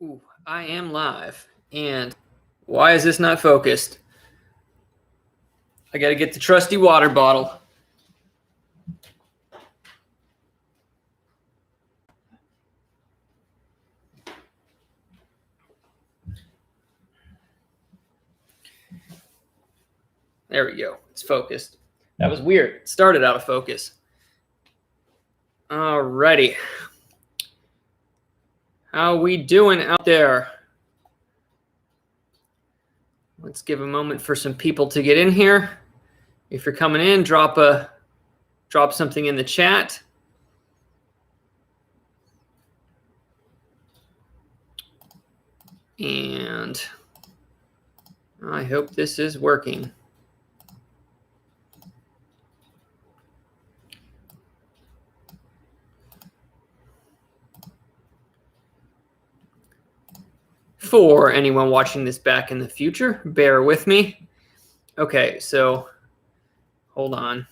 Ooh, I am live. And why is this not focused? I got to get the trusty water bottle. There we go. It's focused. That was weird. It started out of focus. Alrighty. How we doing out there? Let's give a moment for some people to get in here. If you're coming in, drop something in the chat. And I hope this is working. For anyone watching this back in the future, bear with me. Okay, so hold on.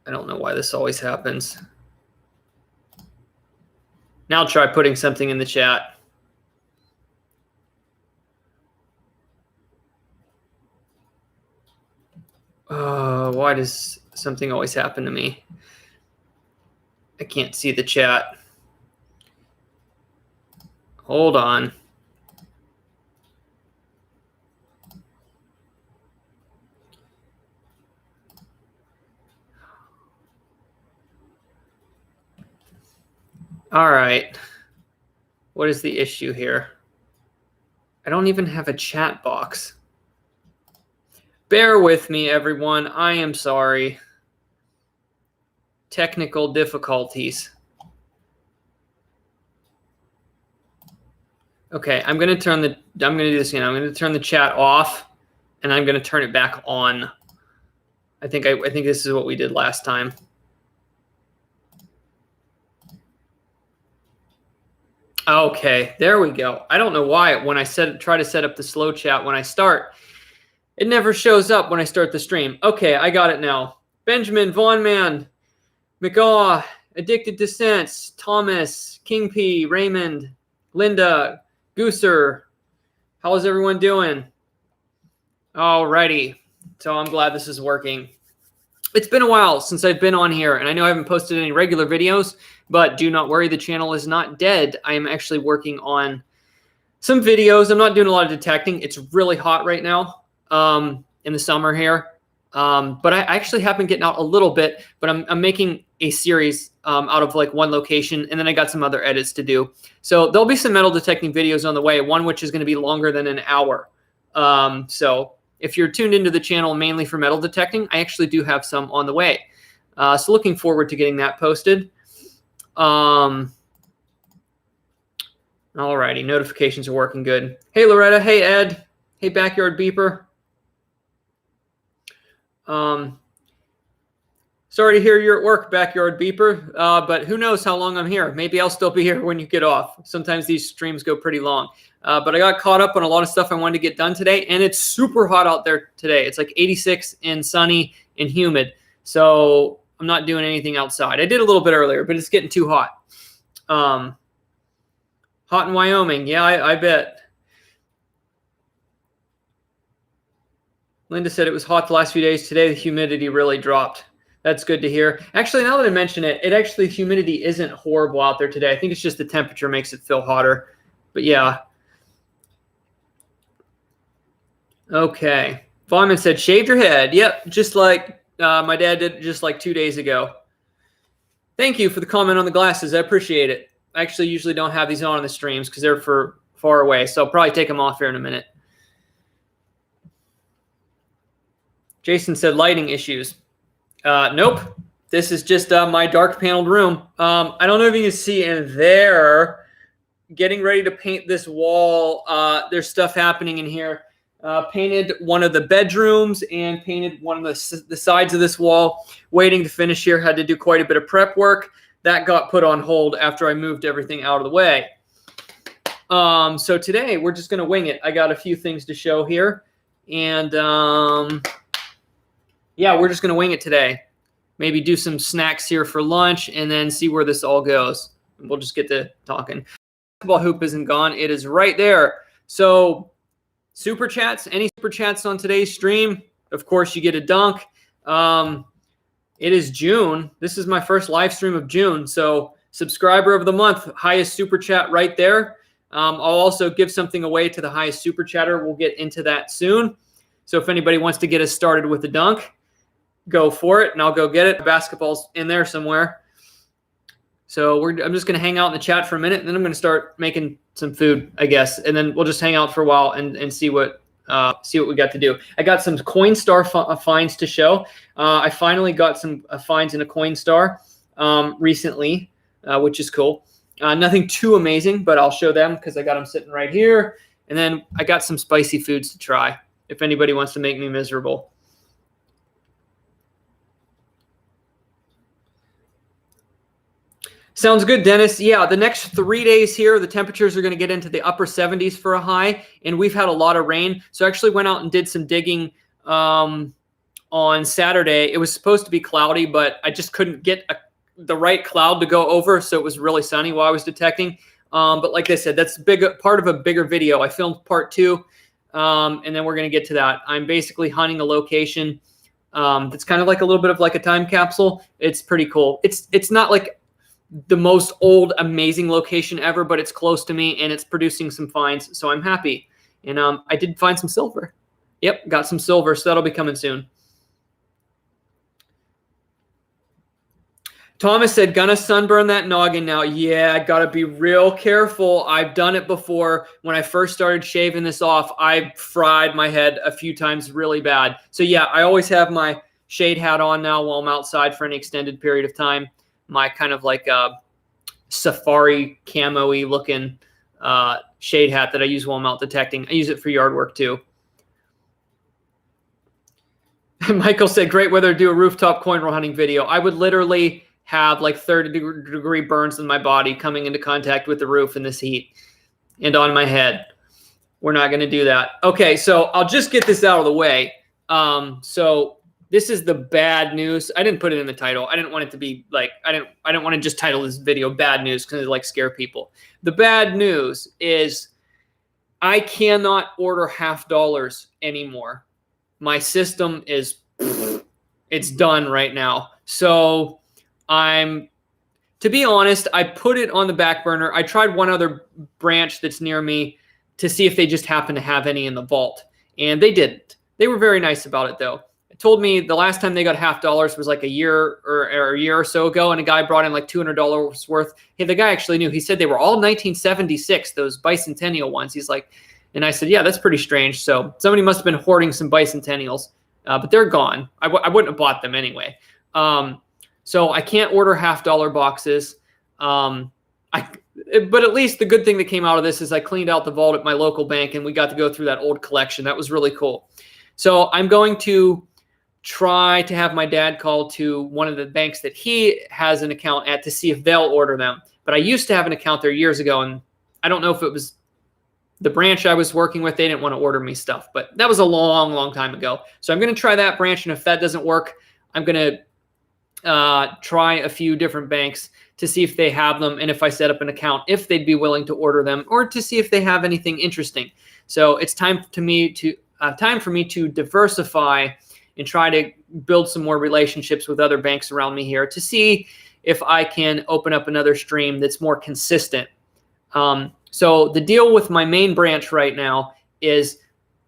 I don't know why this always happens. Now try putting something in the chat. Why does something always happen to me? I can't see the chat. Hold on. All right. What is the issue here? I don't even have a chat box. Bear with me, everyone. I am sorry. Technical difficulties. Okay, I'm going to do this again. I'm going to turn the chat off and I'm going to turn it back on. I think this is what we did last time. Okay, there we go. I don't know why when I try to set up the slow chat when I start, it never shows up when I start the stream. Okay, I got it now. Benjamin, Vaughnman, McGaw, Addicted to Sense, Thomas, King P, Raymond, Linda, Gooser. How's everyone doing? Alrighty. So I'm glad this is working. It's been a while since I've been on here, and I know I haven't posted any regular videos, but do not worry, the channel is not dead. I am actually working on some videos. I'm not doing a lot of detecting. It's really hot right now in the summer here. But I actually have been getting out a little bit, but I'm making a series out of like one location, and then I got some other edits to do. So there'll be some metal detecting videos on the way, one which is going to be longer than an hour. So if you're tuned into the channel mainly for metal detecting, I actually do have some on the way. So looking forward to getting that posted. Alrighty, notifications are working good. Hey, Loretta. Hey, Ed. Hey, Backyard Beeper. Sorry to hear you're at work, Backyard Beeper, but who knows how long I'm here. Maybe I'll still be here when you get off. Sometimes these streams go pretty long. But I got caught up on a lot of stuff I wanted to get done today, and it's super hot out there today. It's like 86 and sunny and humid, so I'm not doing anything outside. I did a little bit earlier, but it's getting too hot. Hot in Wyoming. Yeah, I bet. Linda said it was hot the last few days. Today, the humidity really dropped. That's good to hear. Actually, now that I mention it, the humidity isn't horrible out there today. I think it's just the temperature makes it feel hotter. But yeah. Okay. Vaughn said, shaved your head. Yep, just like my dad did just like 2 days ago. Thank you for the comment on the glasses. I appreciate it. I actually usually don't have these on in the streams because they're for far away. So I'll probably take them off here in a minute. Jason said lighting issues. Nope. This is just my dark paneled room. I don't know if you can see in there. Getting ready to paint this wall. There's stuff happening in here. Painted one of the bedrooms and painted one of the sides of this wall. Waiting to finish here. Had to do quite a bit of prep work. That got put on hold after I moved everything out of the way. So today we're just going to wing it. I got a few things to show here. And yeah, we're just going to wing it today. Maybe do some snacks here for lunch and then see where this all goes. we'll just get to talking. Basketball hoop isn't gone. It is right there. So super chats, any super chats on today's stream? Of course, you get a dunk. It is June. This is my first live stream of June. So subscriber of the month, highest super chat right there. I'll also give something away to the highest super chatter. We'll get into that soon. So if anybody wants to get us started with the dunk, go for it, and I'll go get it. Basketball's in there somewhere. So I'm just going to hang out in the chat for a minute, and then I'm going to start making some food, I guess. And then we'll just hang out for a while and see what we got to do. I got some Coinstar finds to show. I finally got some finds in a Coinstar recently, which is cool. Nothing too amazing, but I'll show them because I got them sitting right here. And then I got some spicy foods to try if anybody wants to make me miserable. Sounds good, Dennis. Yeah, the next 3 days here, the temperatures are going to get into the upper 70s for a high, and we've had a lot of rain. So I actually went out and did some digging on Saturday. It was supposed to be cloudy, but I just couldn't get the right cloud to go over, so it was really sunny while I was detecting. But like I said, that's part of a bigger video. I filmed part 2, and then we're going to get to that. I'm basically hunting a location that's kind of like a little bit of like a time capsule. It's pretty cool. It's not like the most old, amazing location ever, but it's close to me, and it's producing some finds, so I'm happy. And I did find some silver. Yep, got some silver, so that'll be coming soon. Thomas said, gonna sunburn that noggin now. Yeah, I gotta be real careful. I've done it before. When I first started shaving this off, I fried my head a few times really bad. So yeah, I always have my shade hat on now while I'm outside for an extended period of time. My kind of like safari camo-y looking shade hat that I use while I'm out detecting. I use it for yard work too. Michael said, great weather to do a rooftop coin roll hunting video. I would literally have like 30-degree burns in my body coming into contact with the roof in this heat and on my head. We're not going to do that. Okay, so I'll just get this out of the way. So this is the bad news. I didn't put it in the title. I didn't want it to be like, I didn't want to just title this video bad news because it like scare people. The bad news is I cannot order $half anymore. My system is, it's done right now. So to be honest, I put it on the back burner. I tried one other branch that's near me to see if they just happen to have any in the vault. And they didn't. They were very nice about it though. Told me the last time they got $half was like a year or so ago, and a guy brought in like $200 worth. Hey, the guy actually knew. He said they were all 1976, those bicentennial ones. He's like, and I said, yeah, that's pretty strange. So somebody must have been hoarding some bicentennials, but they're gone. I wouldn't have bought them anyway. So I can't order $half boxes. But at least the good thing that came out of this is I cleaned out the vault at my local bank, and we got to go through that old collection. That was really cool. So I'm going to try to have my dad call to one of the banks that he has an account at to see if they'll order them. But I used to have an account there years ago, and I don't know if it was the branch I was working with. They didn't want to order me stuff, but that was a long, long time ago. So I'm going to try that branch, and if that doesn't work, I'm going to try a few different banks to see if they have them, and if I set up an account, if they'd be willing to order them, or to see if they have anything interesting. So it's time for me to diversify and try to build some more relationships with other banks around me here to see if I can open up another stream that's more consistent. So the deal with my main branch right now is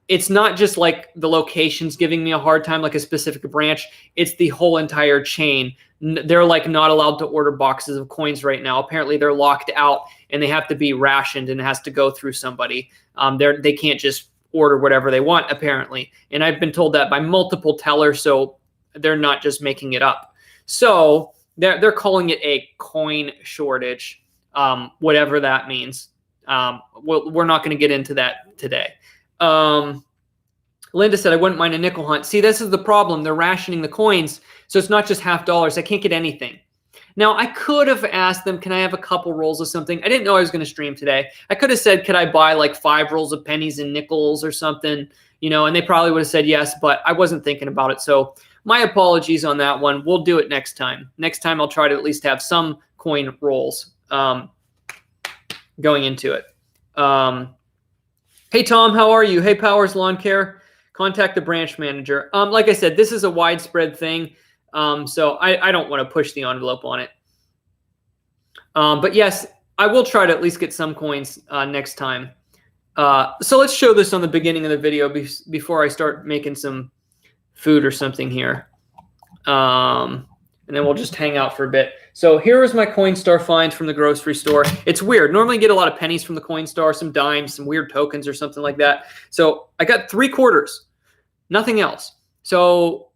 it's not just like the location's giving me a hard time, like a specific branch. It's the whole entire chain. They're like not allowed to order boxes of coins right now. Apparently they're locked out and they have to be rationed, and it has to go through somebody. They can't just order whatever they want, apparently. And I've been told that by multiple tellers, so they're not just making it up. So they're calling it a coin shortage, whatever that means. We're not going to get into that today. Linda said, I wouldn't mind a nickel hunt. See, this is the problem. They're rationing the coins, so it's not just $half. I can't get anything. Now, I could have asked them, can I have a couple rolls of something? I didn't know I was going to stream today. I could have said, could I buy like 5 rolls of pennies and nickels or something? You know, and they probably would have said yes, but I wasn't thinking about it. So my apologies on that one. We'll do it next time. Next time I'll try to at least have some coin rolls. going into it. Hey, Tom, how are you? Hey, Powers Lawn Care. Contact the branch manager. Like I said, this is a widespread thing, so I don't want to push the envelope on it. But yes, I will try to at least get some coins next time. So let's show this on the beginning of the video before I start making some food or something here. And then we'll just hang out for a bit. So here is my Coinstar find from the grocery store. It's weird. Normally I get a lot of pennies from the Coinstar, some dimes, some weird tokens or something like that. So I got 3 quarters, nothing else. So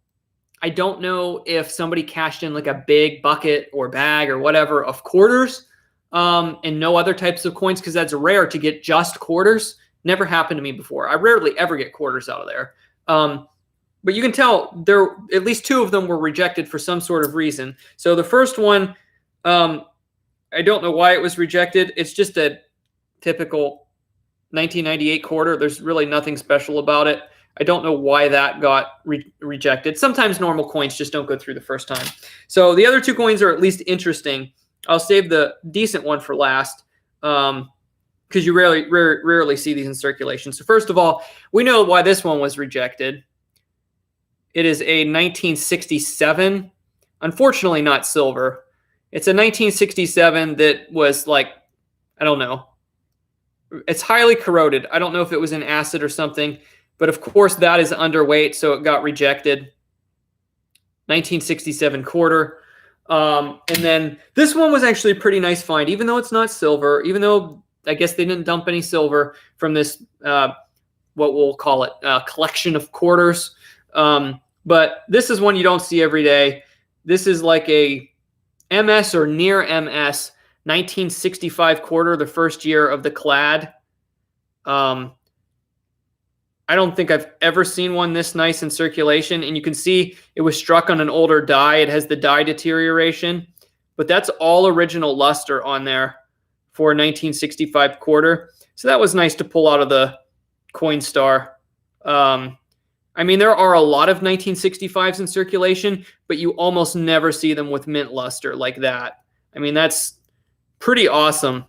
I don't know if somebody cashed in like a big bucket or bag or whatever of quarters and no other types of coins, because that's rare to get just quarters. Never happened to me before. I rarely ever get quarters out of there. But you can tell there at least 2 of them were rejected for some sort of reason. So the first one, I don't know why it was rejected. It's just a typical 1998 quarter. There's really nothing special about it. I don't know why that got rejected. Sometimes normal coins just don't go through the first time. So the other 2 coins are at least interesting. I'll save the decent one for last because you rarely see these in circulation. So first of all, we know why this one was rejected. It is a 1967, unfortunately not silver. It's a 1967 that was like, I don't know. It's highly corroded. I don't know if it was in acid or something, but of course that is underweight, so it got rejected. 1967 quarter. And then this one was actually a pretty nice find, even though it's not silver, even though I guess they didn't dump any silver from this, what we'll call it, collection of quarters. But this is one you don't see every day. This is like a MS or near MS 1965 quarter, the first year of the clad. I don't think I've ever seen one this nice in circulation. And you can see it was struck on an older die. It has the die deterioration. But that's all original luster on there for a 1965 quarter. So that was nice to pull out of the Coinstar. I mean, there are a lot of 1965s in circulation, but you almost never see them with mint luster like that. I mean, that's pretty awesome,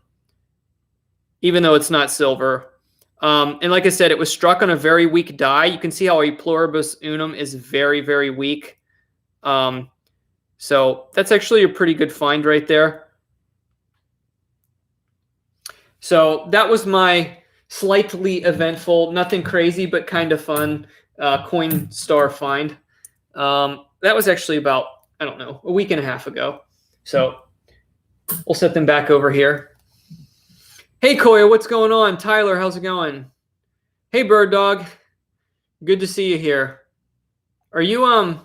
even though it's not silver. And like I said, it was struck on a very weak die. You can see how a pluribus unum is very, very weak. So that's actually a pretty good find right there. So that was my slightly eventful, nothing crazy, but kind of fun Coinstar find. That was actually about, I don't know, a week and a half ago. So we'll set them back over here. Hey, Koya, what's going on? Tyler, how's it going? Hey, Bird Dog. Good to see you here. Are you,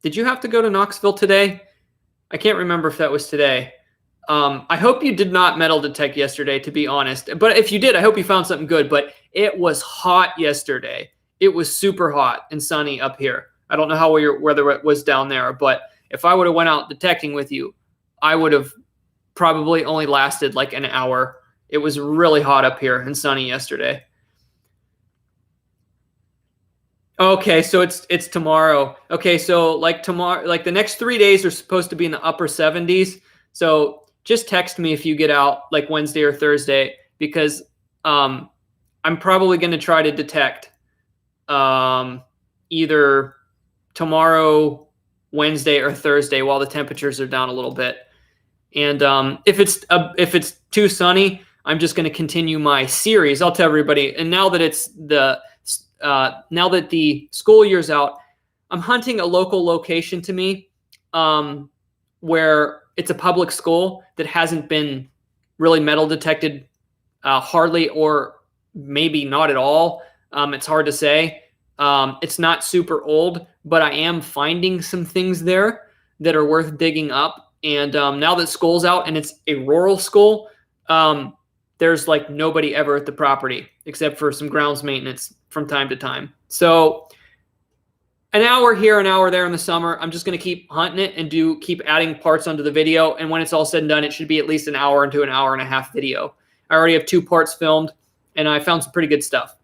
did you have to go to Knoxville today? I can't remember if that was today. I hope you did not metal detect yesterday, to be honest. But if you did, I hope you found something good. But it was hot yesterday. It was super hot and sunny up here. I don't know how your weather was down there, but if I would have went out detecting with you, I would have probably only lasted like an hour. It was really hot up here and sunny yesterday. Okay, so it's tomorrow. Okay, so like tomorrow, like the next 3 days are supposed to be in the upper 70s. So just text me if you get out like Wednesday or Thursday, because I'm probably going to try to detect either tomorrow, Wednesday, or Thursday while the temperatures are down a little bit. And if it's too sunny, I'm just going to continue my series. I'll tell everybody. And now that it's now that the school year's out, I'm hunting a local location to me where it's a public school that hasn't been really metal detected hardly, or maybe not at all. It's hard to say. It's not super old, but I am finding some things there that are worth digging up. And now that school's out and it's a rural school, there's like nobody ever at the property except for some grounds maintenance from time to time. So an hour here, an hour there in the summer, I'm just going to keep hunting it and keep adding parts onto the video. And when it's all said and done, it should be at least an hour into an hour and a half video. I already have 2 parts filmed and I found some pretty good stuff.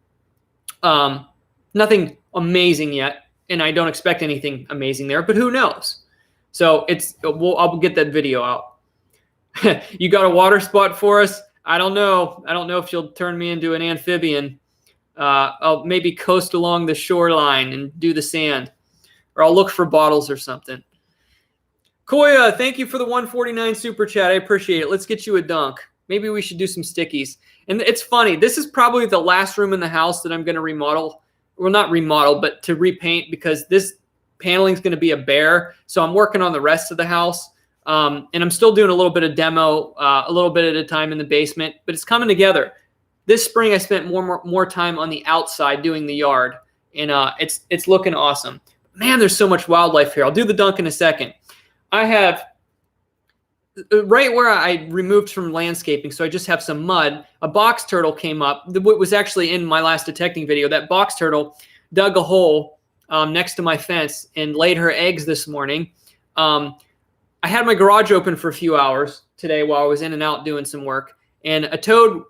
Nothing amazing yet, and I don't expect anything amazing there, but who knows? So I'll get that video out. You got a water spot for us? I don't know. I don't know if you'll turn me into an amphibian. I'll maybe coast along the shoreline and do the sand, or I'll look for bottles or something. Koya, thank you for the 149 super chat. I appreciate it. Let's get you a dunk. Maybe we should do some stickies. And it's funny. This is probably the last room in the house that I'm going to remodel. Well, not remodel, but to repaint, because this paneling is going to be a bear. So I'm working on the rest of the house. And I'm still doing a little bit of demo, a little bit at a time in the basement, but it's coming together. This spring, I spent more time on the outside doing the yard, and it's looking awesome. Man, there's so much wildlife here. I'll do the dunk in a second. I have, right where I removed from landscaping, so I just have some mud, a box turtle came up. It was actually in my last detecting video. That box turtle dug a hole next to my fence and laid her eggs this morning. I had my garage open for a few hours today while I was in and out doing some work, and a toad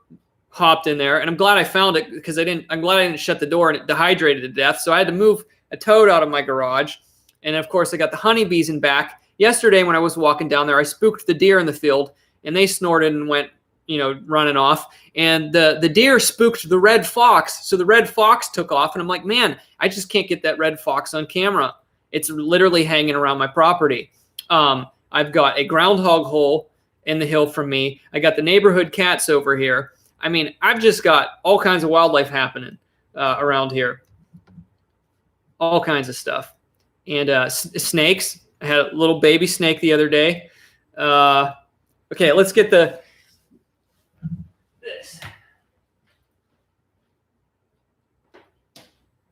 hopped in there, and I'm glad I found it, because I'm glad I didn't shut the door and it dehydrated to death. So I had to move a toad out of my garage. And of course I got the honeybees in back. Yesterday when I was walking down there, I spooked the deer in the field, and they snorted and went, running off. And the deer spooked the red fox. So the red fox took off, and I'm like, man, I just can't get that red fox on camera. It's literally hanging around my property. I've got a groundhog hole in the hill from me. I got the neighborhood cats over here. I mean, I've just got all kinds of wildlife happening around here. All kinds of stuff. And snakes. I had a little baby snake the other day. Okay, let's get this.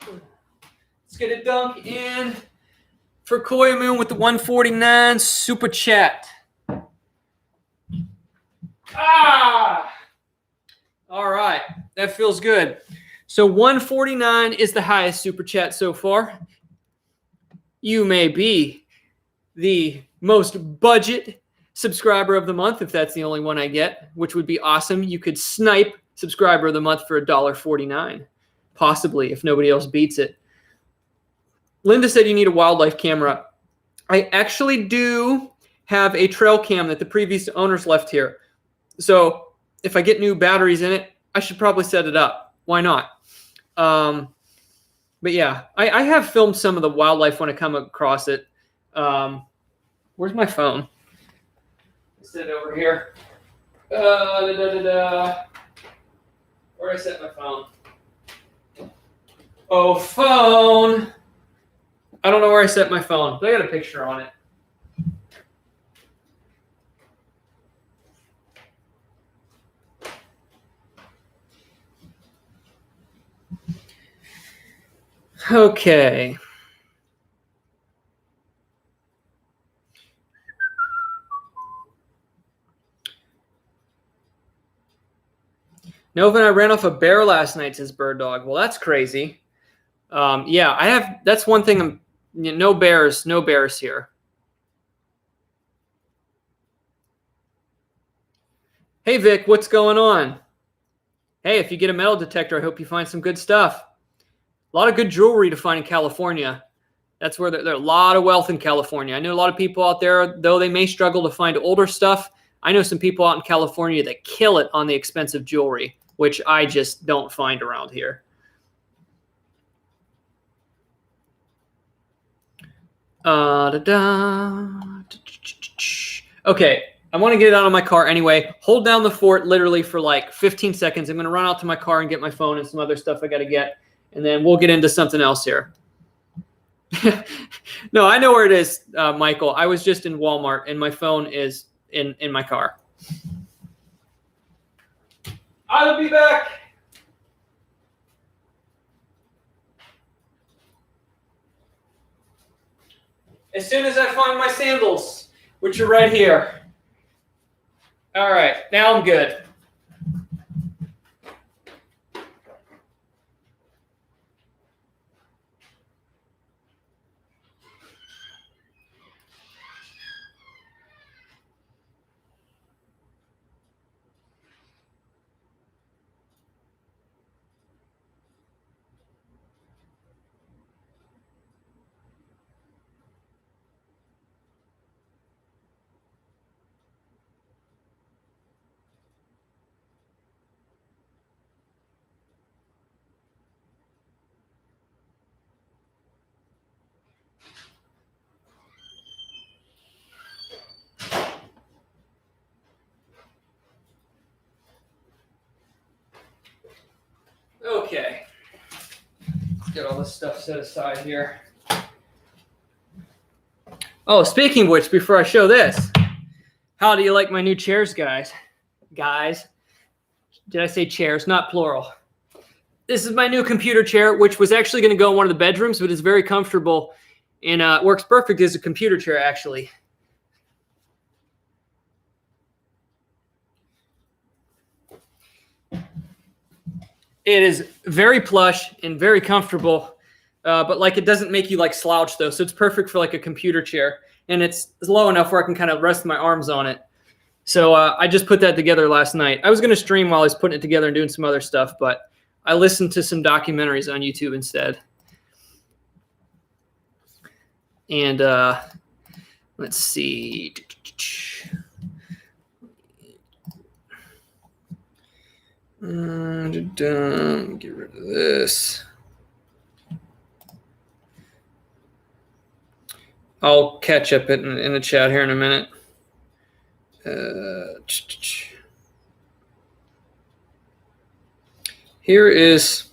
Let's get a dunk in for Koya Moon with the 149 super chat. All right, that feels good. So 149 is the highest super chat so far. You may be the most budget subscriber of the month if that's the only one I get, which would be awesome. You could snipe subscriber of the month for $1.49, possibly, if nobody else beats it. Linda said you need a wildlife camera. I actually do have a trail cam that the previous owners left here. So if I get new batteries in it, I should probably set it up. Why not? But yeah, I have filmed some of the wildlife when I come across it. Where's my phone? Set it over here. Where did I set my phone? Oh, phone. I don't know where I set my phone, but I got a picture on it. Okay. Nova and I ran off a bear last night, says Bird Dog. Well, that's crazy. Yeah, that's one thing. No bears here. Hey, Vic, what's going on? Hey, if you get a metal detector, I hope you find some good stuff. A lot of good jewelry to find in California. That's where there's a lot of wealth in California. I know a lot of people out there, though they may struggle to find older stuff. I know some people out in California that kill it on the expensive jewelry, which I just don't find around here. Okay, I want to get it out of my car anyway. Hold down the fort literally for like 15 seconds. I'm going to run out to my car and get my phone and some other stuff I got to get. And then we'll get into something else here. No, I know where it is, Michael. I was just in Walmart, and my phone is in my car. I'll be back. As soon as I find my sandals, which are right here. All right, now I'm good. get all this stuff set aside here. Oh, speaking of which, before I show this, how do you like my new chairs, guys? Guys, did I say chairs? Not plural. This is my new computer chair, which was actually going to go in one of the bedrooms, but it's very comfortable and works perfect as a computer chair, actually. It is very plush and very comfortable, but like it doesn't make you like slouch though, so it's perfect for like a computer chair, and it's low enough where I can kind of rest my arms on it. So I just put that together last night. I was going to stream while I was putting it together and doing some other stuff, but I listened to some documentaries on YouTube instead. And let's see. Get rid of this. I'll catch up in the chat here in a minute. Here is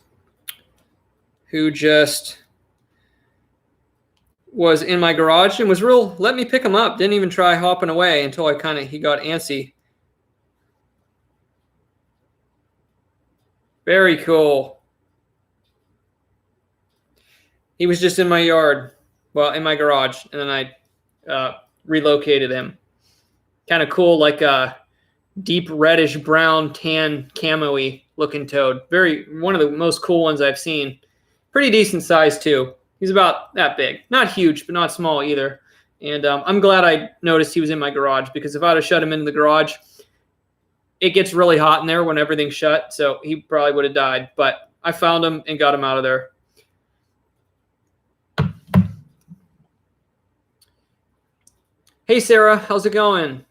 who just was in my garage and was real, let me pick him up. Didn't even try hopping away until he got antsy. Very cool. He was just in my yard, well, in my garage, and then I relocated him. Kind of cool, like a deep reddish brown tan camo-y looking toad. One of the most cool ones I've seen. Pretty decent size too. He's about that big. Not huge, but not small either. And I'm glad I noticed he was in my garage, because if I'd have shut him into the garage, it gets really hot in there when everything's shut, so he probably would have died. But I found him and got him out of there. Hey, Sarah, how's it going?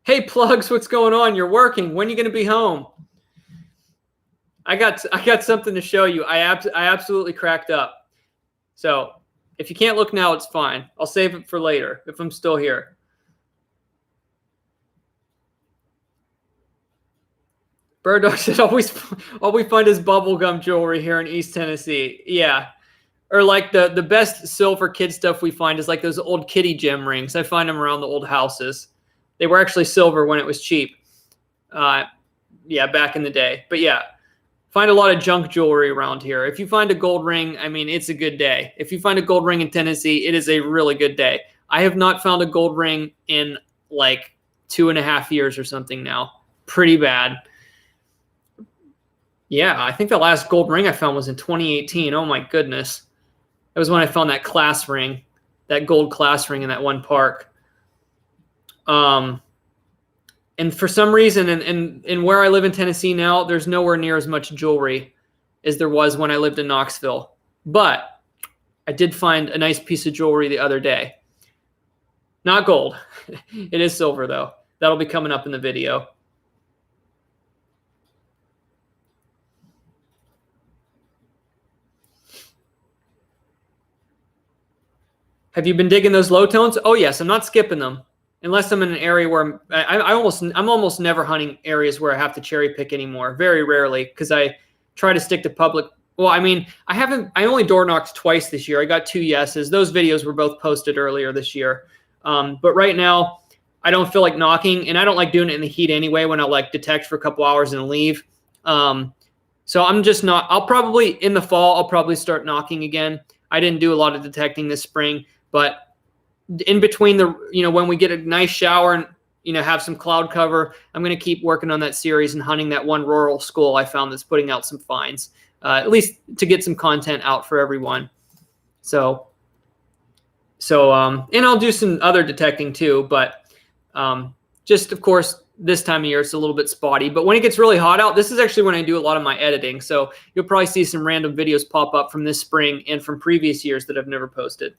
Hey, Plugs, what's going on? You're working. When are you going to be home? I got something to show you. I absolutely cracked up. So if you can't look now, it's fine. I'll save it for later if I'm still here. Bird Dog said, all we find is bubblegum jewelry here in East Tennessee. Yeah. Or like the best silver kid stuff we find is like those old kitty gem rings. I find them around the old houses. They were actually silver when it was cheap. Yeah, back in the day. But yeah, find a lot of junk jewelry around here. If you find a gold ring, I mean, it's a good day. If you find a gold ring in Tennessee, it is a really good day. I have not found a gold ring in like 2.5 years or something now. Pretty bad. Yeah, I think the last gold ring I found was in 2018. Oh my goodness. That was when I found that class ring, that gold class ring in that one park. And for some reason, in where I live in Tennessee now, there's nowhere near as much jewelry as there was when I lived in Knoxville. But I did find a nice piece of jewelry the other day. Not gold. It is silver, though. That'll be coming up in the video. Have you been digging those low tones? Oh, yes. I'm not skipping them. Unless I'm in an area where I'm almost never hunting areas where I have to cherry pick anymore. Very rarely, because I try to stick to public. Well, I mean, I only door knocked twice this year. I got 2 yeses. Those videos were both posted earlier this year. But right now, I don't feel like knocking, and I don't like doing it in the heat anyway when I like detect for a couple hours and leave. So I'm just not. I'll probably, in the fall, I'll probably start knocking again. I didn't do a lot of detecting this spring, but in between when we get a nice shower and, have some cloud cover, I'm going to keep working on that series and hunting that one rural school I found that's putting out some finds, at least to get some content out for everyone. So, and I'll do some other detecting too, but just, of course, this time of year, it's a little bit spotty. But when it gets really hot out, this is actually when I do a lot of my editing. So you'll probably see some random videos pop up from this spring and from previous years that I've never posted.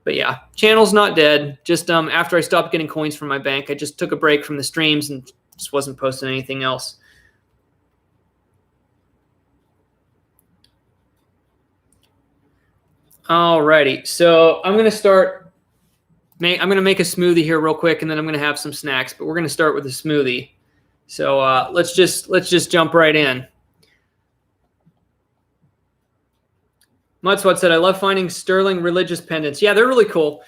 But yeah, channel's not dead. Just after I stopped getting coins from my bank, I just took a break from the streams and just wasn't posting anything else. Alrighty, so I'm gonna start. I'm gonna make a smoothie here real quick, and then I'm gonna have some snacks. But we're gonna start with a smoothie. So let's just jump right in. Mudswat said, I love finding sterling religious pendants. Yeah, they're really cool.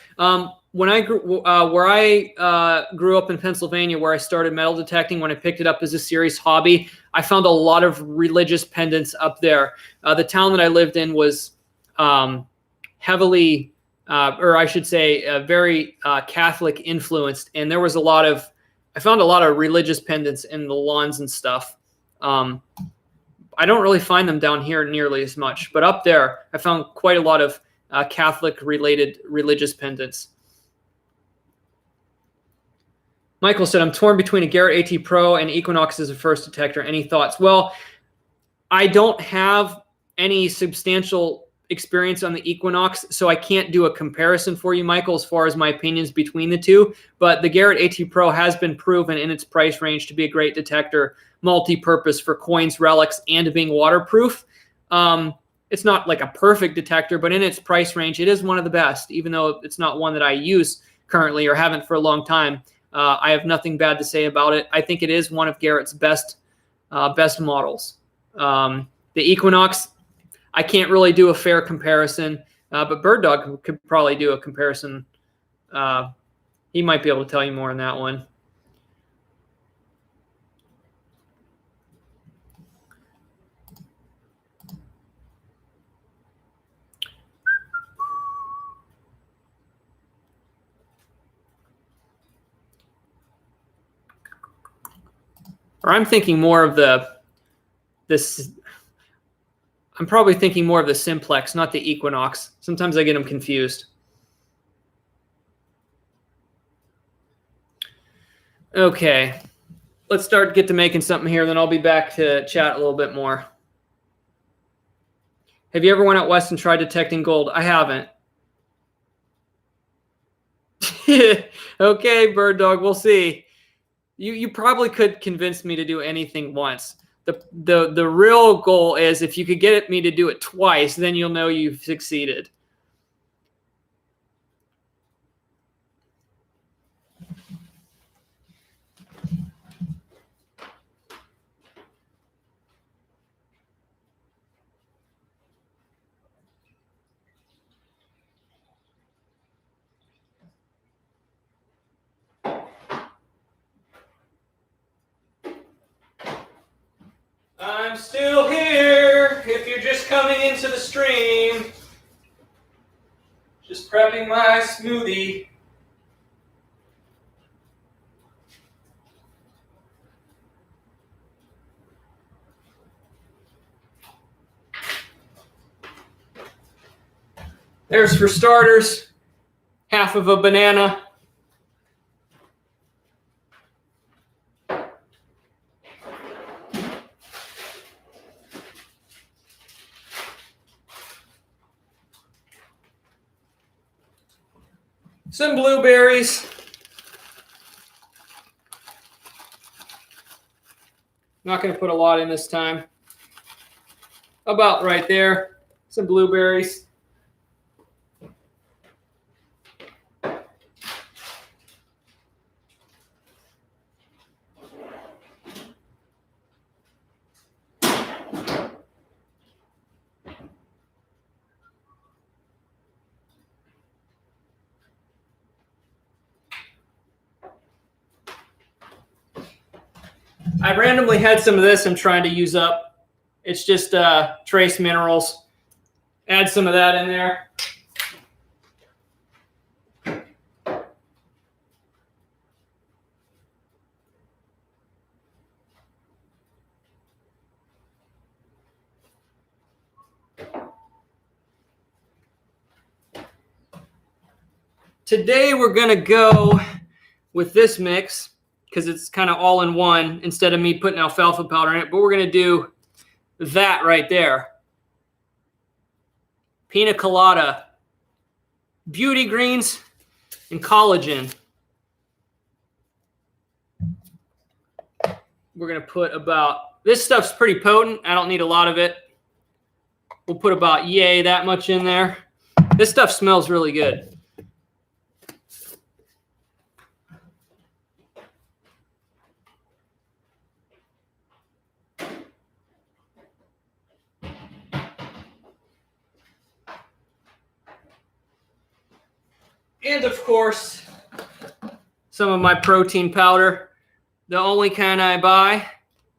When I grew, where I grew up in Pennsylvania, where I started metal detecting, when I picked it up as a serious hobby, I found a lot of religious pendants up there. The town that I lived in was heavily, or I should say, very Catholic influenced, and there was I found a lot of religious pendants in the lawns and stuff. I don't really find them down here nearly as much, but up there, I found quite a lot of Catholic-related religious pendants. Michael said, I'm torn between a Garrett AT Pro and Equinox as a first detector. Any thoughts? Well, I don't have any substantial experience on the Equinox, so I can't do a comparison for you, Michael, as far as my opinions between the two. But the Garrett AT Pro has been proven in its price range to be a great detector, multi-purpose for coins, relics, and being waterproof. It's not like a perfect detector, but in its price range, it is one of the best, even though it's not one that I use currently or haven't for a long time. I have nothing bad to say about it. I think it is one of Garrett's best models. The Equinox, I can't really do a fair comparison, but Bird Dog could probably do a comparison. He might be able to tell you more on that one. Or I'm thinking more of I'm probably thinking more of the Simplex, not the Equinox. Sometimes I get them confused. Okay, let's get to making something here, then I'll be back to chat a little bit more. Have you ever went out west and tried detecting gold? I haven't. Okay, Bird Dog, we'll see. You probably could convince me to do anything once. The real goal is if you could get me to do it twice, then you'll know you've succeeded. I'm still here if you're just coming into the stream. Just prepping my smoothie. There's for starters, half of a banana. Some blueberries. Not going to put a lot in this time. About right there. Some blueberries. I randomly had some of this I'm trying to use up. It's just trace minerals. Add some of that in there. Today we're going to go with this mix because it's kind of all in one instead of me putting alfalfa powder in it. But we're going to do that right there. Pina colada, beauty greens, and collagen. We're going to put about, this stuff's pretty potent. I don't need a lot of it. We'll put about, that much in there. This stuff smells really good. And of course, some of my protein powder. The only kind I buy,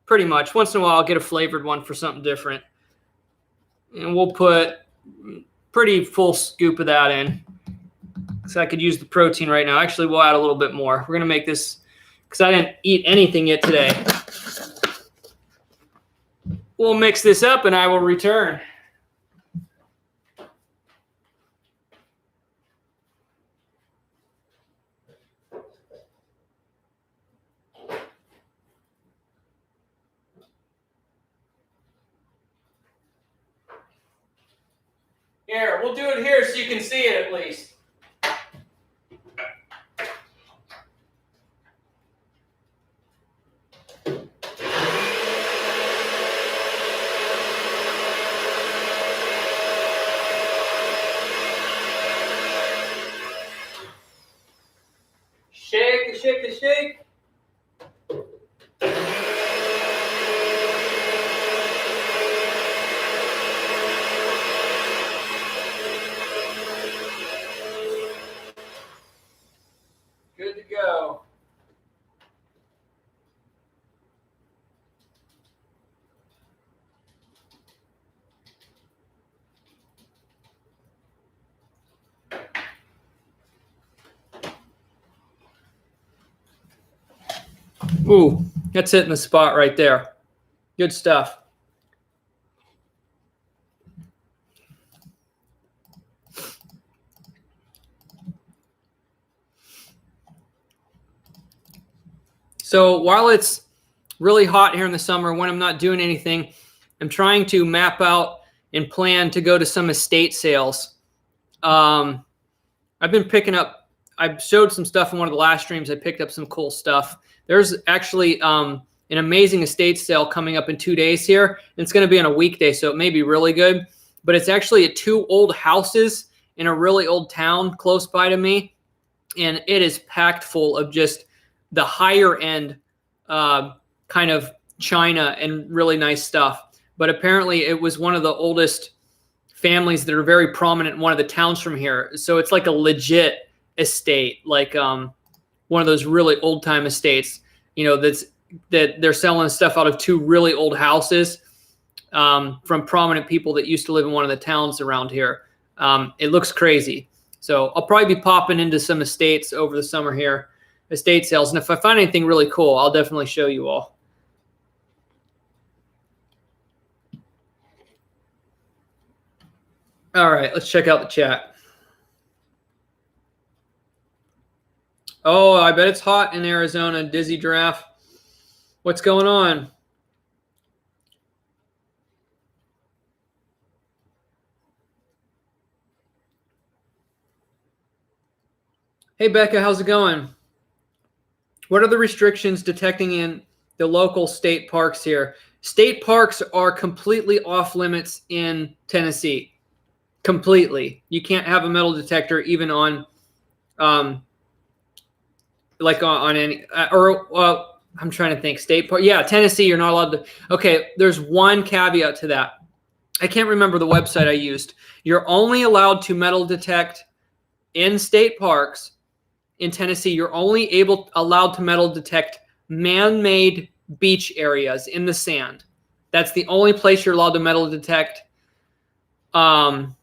pretty much. Once in a while, I'll get a flavored one for something different. And we'll put pretty full scoop of that in. So I could use the protein right now. Actually, we'll add a little bit more. We're going to make this, because I didn't eat anything yet today. We'll mix this up and I will return. Here, we'll do it here so you can see it at least. Shake, shake, shake. Good to go. Ooh, that's hitting the spot right there. Good stuff. So while it's really hot here in the summer, when I'm not doing anything, I'm trying to map out and plan to go to some estate sales. I've been picking up, I showed some stuff in one of the last streams. I picked up some cool stuff. There's actually an amazing estate sale coming up in 2 days here. And it's going to be on a weekday, so it may be really good. But it's actually at 2 old houses in a really old town close by to me. And it is packed full of just the higher end kind of china and really nice stuff. But apparently it was one of the oldest families that are very prominent in one of the towns from here. So it's like a legit estate, like one of those really old time estates, you know, that they're selling stuff out of 2 really old houses from prominent people that used to live in one of the towns around here. It looks crazy. So I'll probably be popping into some estates over the summer here, estate sales. And if I find anything really cool, I'll definitely show you all. All right, let's check out the chat. Oh, I bet it's hot in Arizona, Dizzy Giraffe. What's going on? Hey, Becca, how's it going? What are the restrictions detecting in the local state parks here? State parks are completely off limits in Tennessee. Completely. You can't have a metal detector even on like on any I'm trying to think. State park. Yeah, Tennessee, you're not allowed to. Okay, there's one caveat to that. I can't remember the website I used. You're only allowed to metal detect in state parks in Tennessee. You're only allowed to metal detect man-made beach areas in the sand. That's the only place you're allowed to metal detect on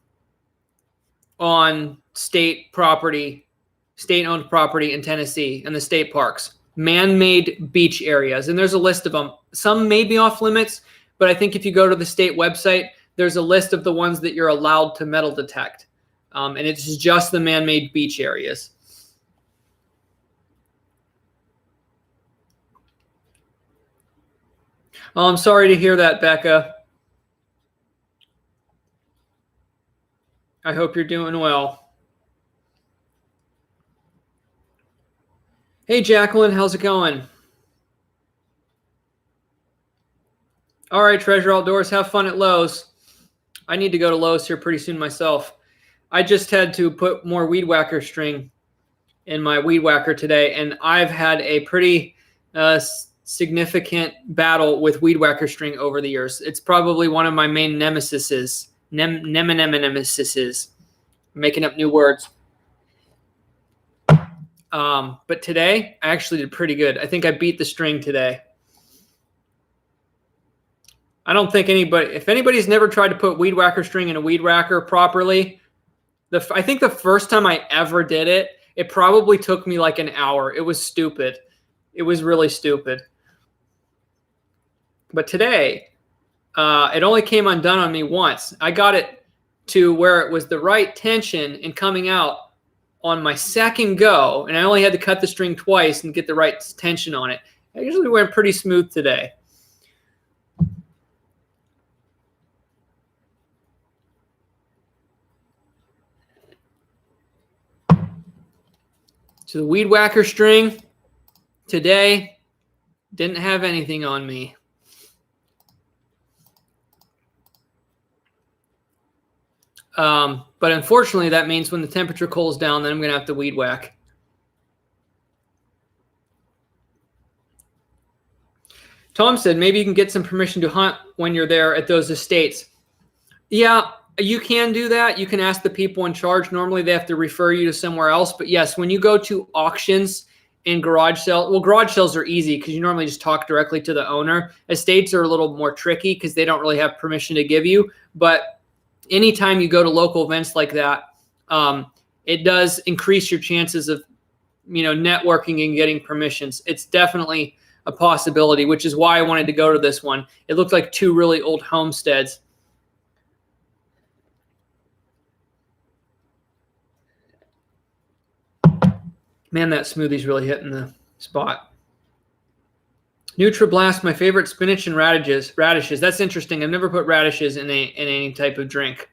state property, state-owned property in Tennessee and the state parks. Man-made beach areas, and there's a list of them. Some may be off limits, but I think if you go to the state website, there's a list of the ones that you're allowed to metal detect, and it's just the man-made beach areas. Oh, I'm sorry to hear that, Becca. I hope you're doing well. Hey, Jacqueline, how's it going? All right, Treasure Outdoors, have fun at Lowe's. I need to go to Lowe's here pretty soon myself. I just had to put more weed whacker string in my weed whacker today, and I've had a pretty significant battle with weed whacker string over the years. It's probably one of my main nemesises. Nemesis. Making up new words. But today, I actually did pretty good. I think I beat the string today. I don't think if anybody's never tried to put weed whacker string in a weed whacker properly, I think the first time I ever did it, it probably took me like an hour. It was stupid. It was really stupid. But today, it only came undone on me once. I got it to where it was the right tension and coming out on my second go, and I only had to cut the string twice and get the right tension on it. I usually went pretty smooth today. So the weed whacker string today didn't have anything on me. But unfortunately, that means when the temperature cools down, then I'm going to have to weed whack. Tom said, maybe you can get some permission to hunt when you're there at those estates. Yeah, you can do that. You can ask the people in charge. Normally, they have to refer you to somewhere else. But yes, when you go to auctions and garage sales, well, garage sales are easy because you normally just talk directly to the owner. Estates are a little more tricky because they don't really have permission to give you. But anytime you go to local events like that, it does increase your chances of, networking and getting permissions. It's definitely a possibility, which is why I wanted to go to this one. It looked like two really old homesteads. Man, that smoothie's really hitting the spot. NutriBlast, my favorite spinach and radishes. That's interesting. I've never put radishes in any type of drink.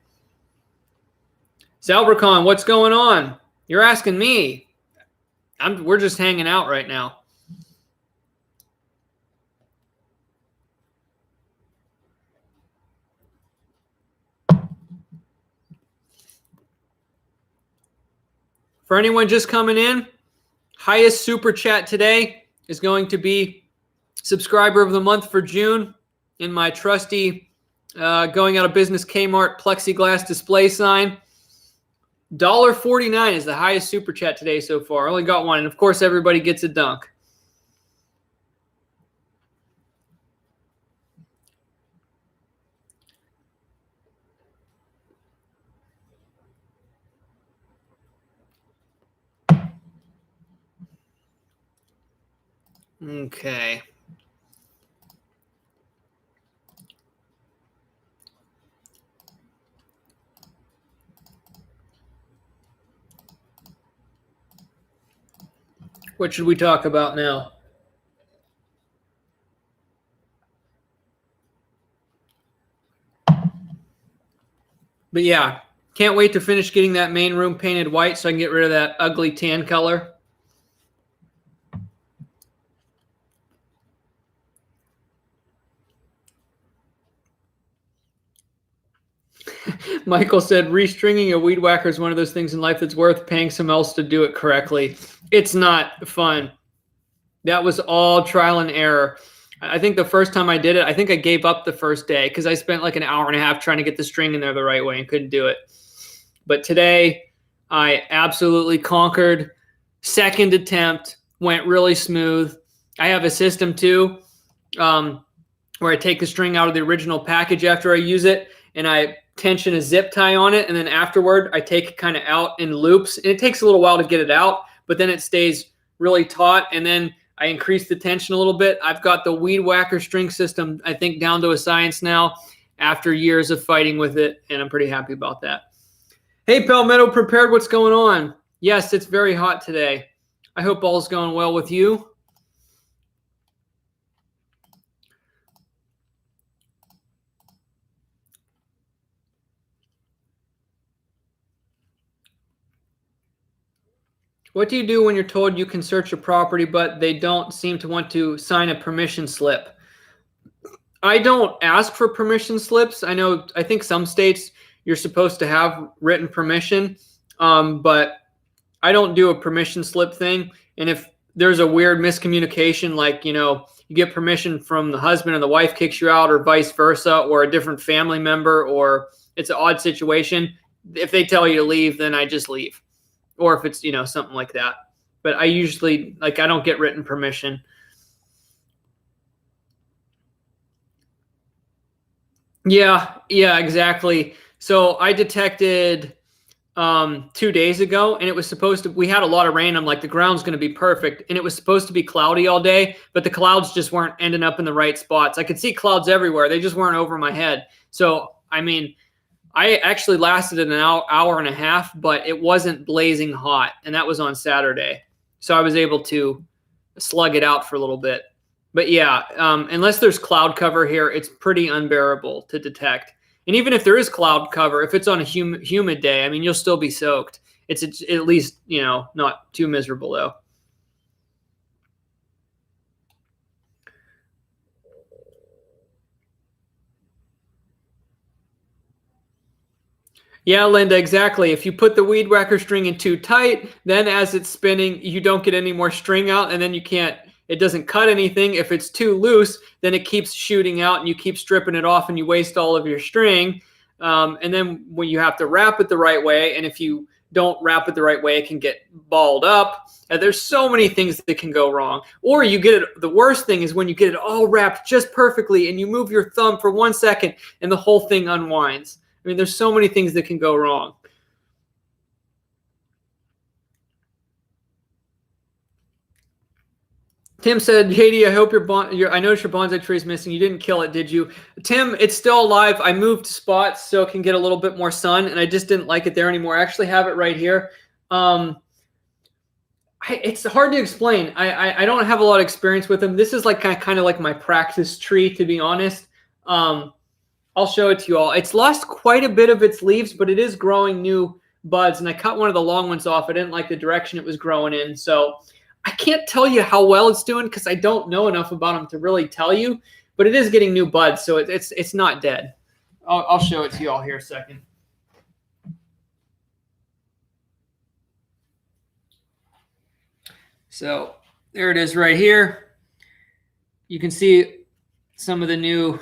Zalbricon, what's going on? You're asking me. We're just hanging out right now. For anyone just coming in, highest super chat today is going to be subscriber of the month for June in my trusty going out of business Kmart plexiglass display sign. $1.49 is the highest super chat today so far. I only got one, and of course everybody gets a dunk. Okay. What should we talk about now? But yeah, can't wait to finish getting that main room painted white so I can get rid of that ugly tan color. Michael said, restringing a weed whacker is one of those things in life that's worth paying someone else to do it correctly. It's not fun. That was all trial and error. I think the first time I did it, I think I gave up the first day because I spent like an hour and a half trying to get the string in there the right way and couldn't do it. But today, I absolutely conquered. Second attempt, went really smooth. I have a system too where I take the string out of the original package after I use it, and I tension a zip tie on it, and then afterward I take it kind of out in loops, and it takes a little while to get it out, but then it stays really taut, and then I increase the tension a little bit. I've got the weed whacker string system, I think, down to a science now after years of fighting with it, and I'm pretty happy about that. Hey, Palmetto Prepared, what's going on? Yes, it's very hot today. I hope all's going well with you. What do you do when you're told you can search a property, but they don't seem to want to sign a permission slip? I don't ask for permission slips. I think some states you're supposed to have written permission, but I don't do a permission slip thing. And if there's a weird miscommunication, like, you get permission from the husband and the wife kicks you out, or vice versa, or a different family member, or it's an odd situation, if they tell you to leave, then I just leave. Or if it's, something like that. but I usually, like, I don't get written permission. Yeah, exactly. So I detected 2 days ago, and it was supposed to, we had a lot of rain. I'm like, the ground's going to be perfect. And it was supposed to be cloudy all day, but the clouds just weren't ending up in the right spots. I could see clouds everywhere. They just weren't over my head. So, I mean, I actually lasted an hour and a half, but it wasn't blazing hot. And that was on Saturday. So I was able to slug it out for a little bit. But yeah, unless there's cloud cover here, it's pretty unbearable to detect. And even if there is cloud cover, if it's on a humid day, I mean, you'll still be soaked. It's at least, you know, not too miserable though. Yeah, Linda, exactly. If you put the weed whacker string in too tight, then as it's spinning, you don't get any more string out, and then you can't, it doesn't cut anything. If it's too loose, then it keeps shooting out and you keep stripping it off and you waste all of your string. And then when you have to wrap it the right way, and if you don't wrap it the right way, it can get balled up. And there's so many things that can go wrong. Or you get it, the worst thing is when you get it all wrapped just perfectly and you move your thumb for 1 second and the whole thing unwinds. I mean, there's so many things that can go wrong. Tim said, JD, I hope I noticed your bonsai tree is missing. You didn't kill it, did you? Tim, it's still alive. I moved spots so it can get a little bit more sun, and I just didn't like it there anymore. I actually have it right here. It's hard to explain. I don't have a lot of experience with them. This is like kind of like my practice tree, to be honest. I'll show it to you all. It's lost quite a bit of its leaves, but it is growing new buds, and I cut one of the long ones off. I didn't like the direction it was growing in, so I can't tell you how well it's doing because I don't know enough about them to really tell you, but it is getting new buds, so it's not dead. I'll show it to you all here a second. So there it is right here. You can see some of the new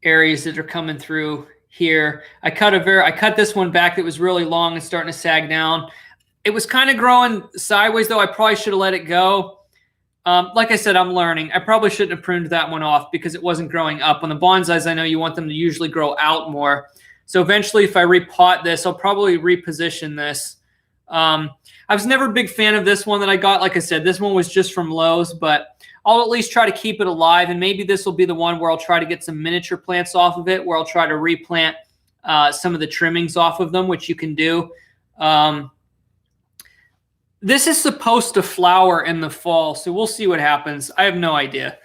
areas that are coming through here. I cut this one back that was really long and starting to sag down. It was kind of growing sideways, though. I probably should have let it go. Like I said, I'm learning. I probably shouldn't have pruned that one off because it wasn't growing up. On the bonsais, I know you want them to usually grow out more. So eventually, if I repot this, I'll probably reposition this. I was never a big fan of this one that I got. Like I said, this one was just from Lowe's, but I'll at least try to keep it alive. And maybe this will be the one where I'll try to get some miniature plants off of it, where I'll try to replant some of the trimmings off of them, which you can do. This is supposed to flower in the fall, so we'll see what happens. I have no idea.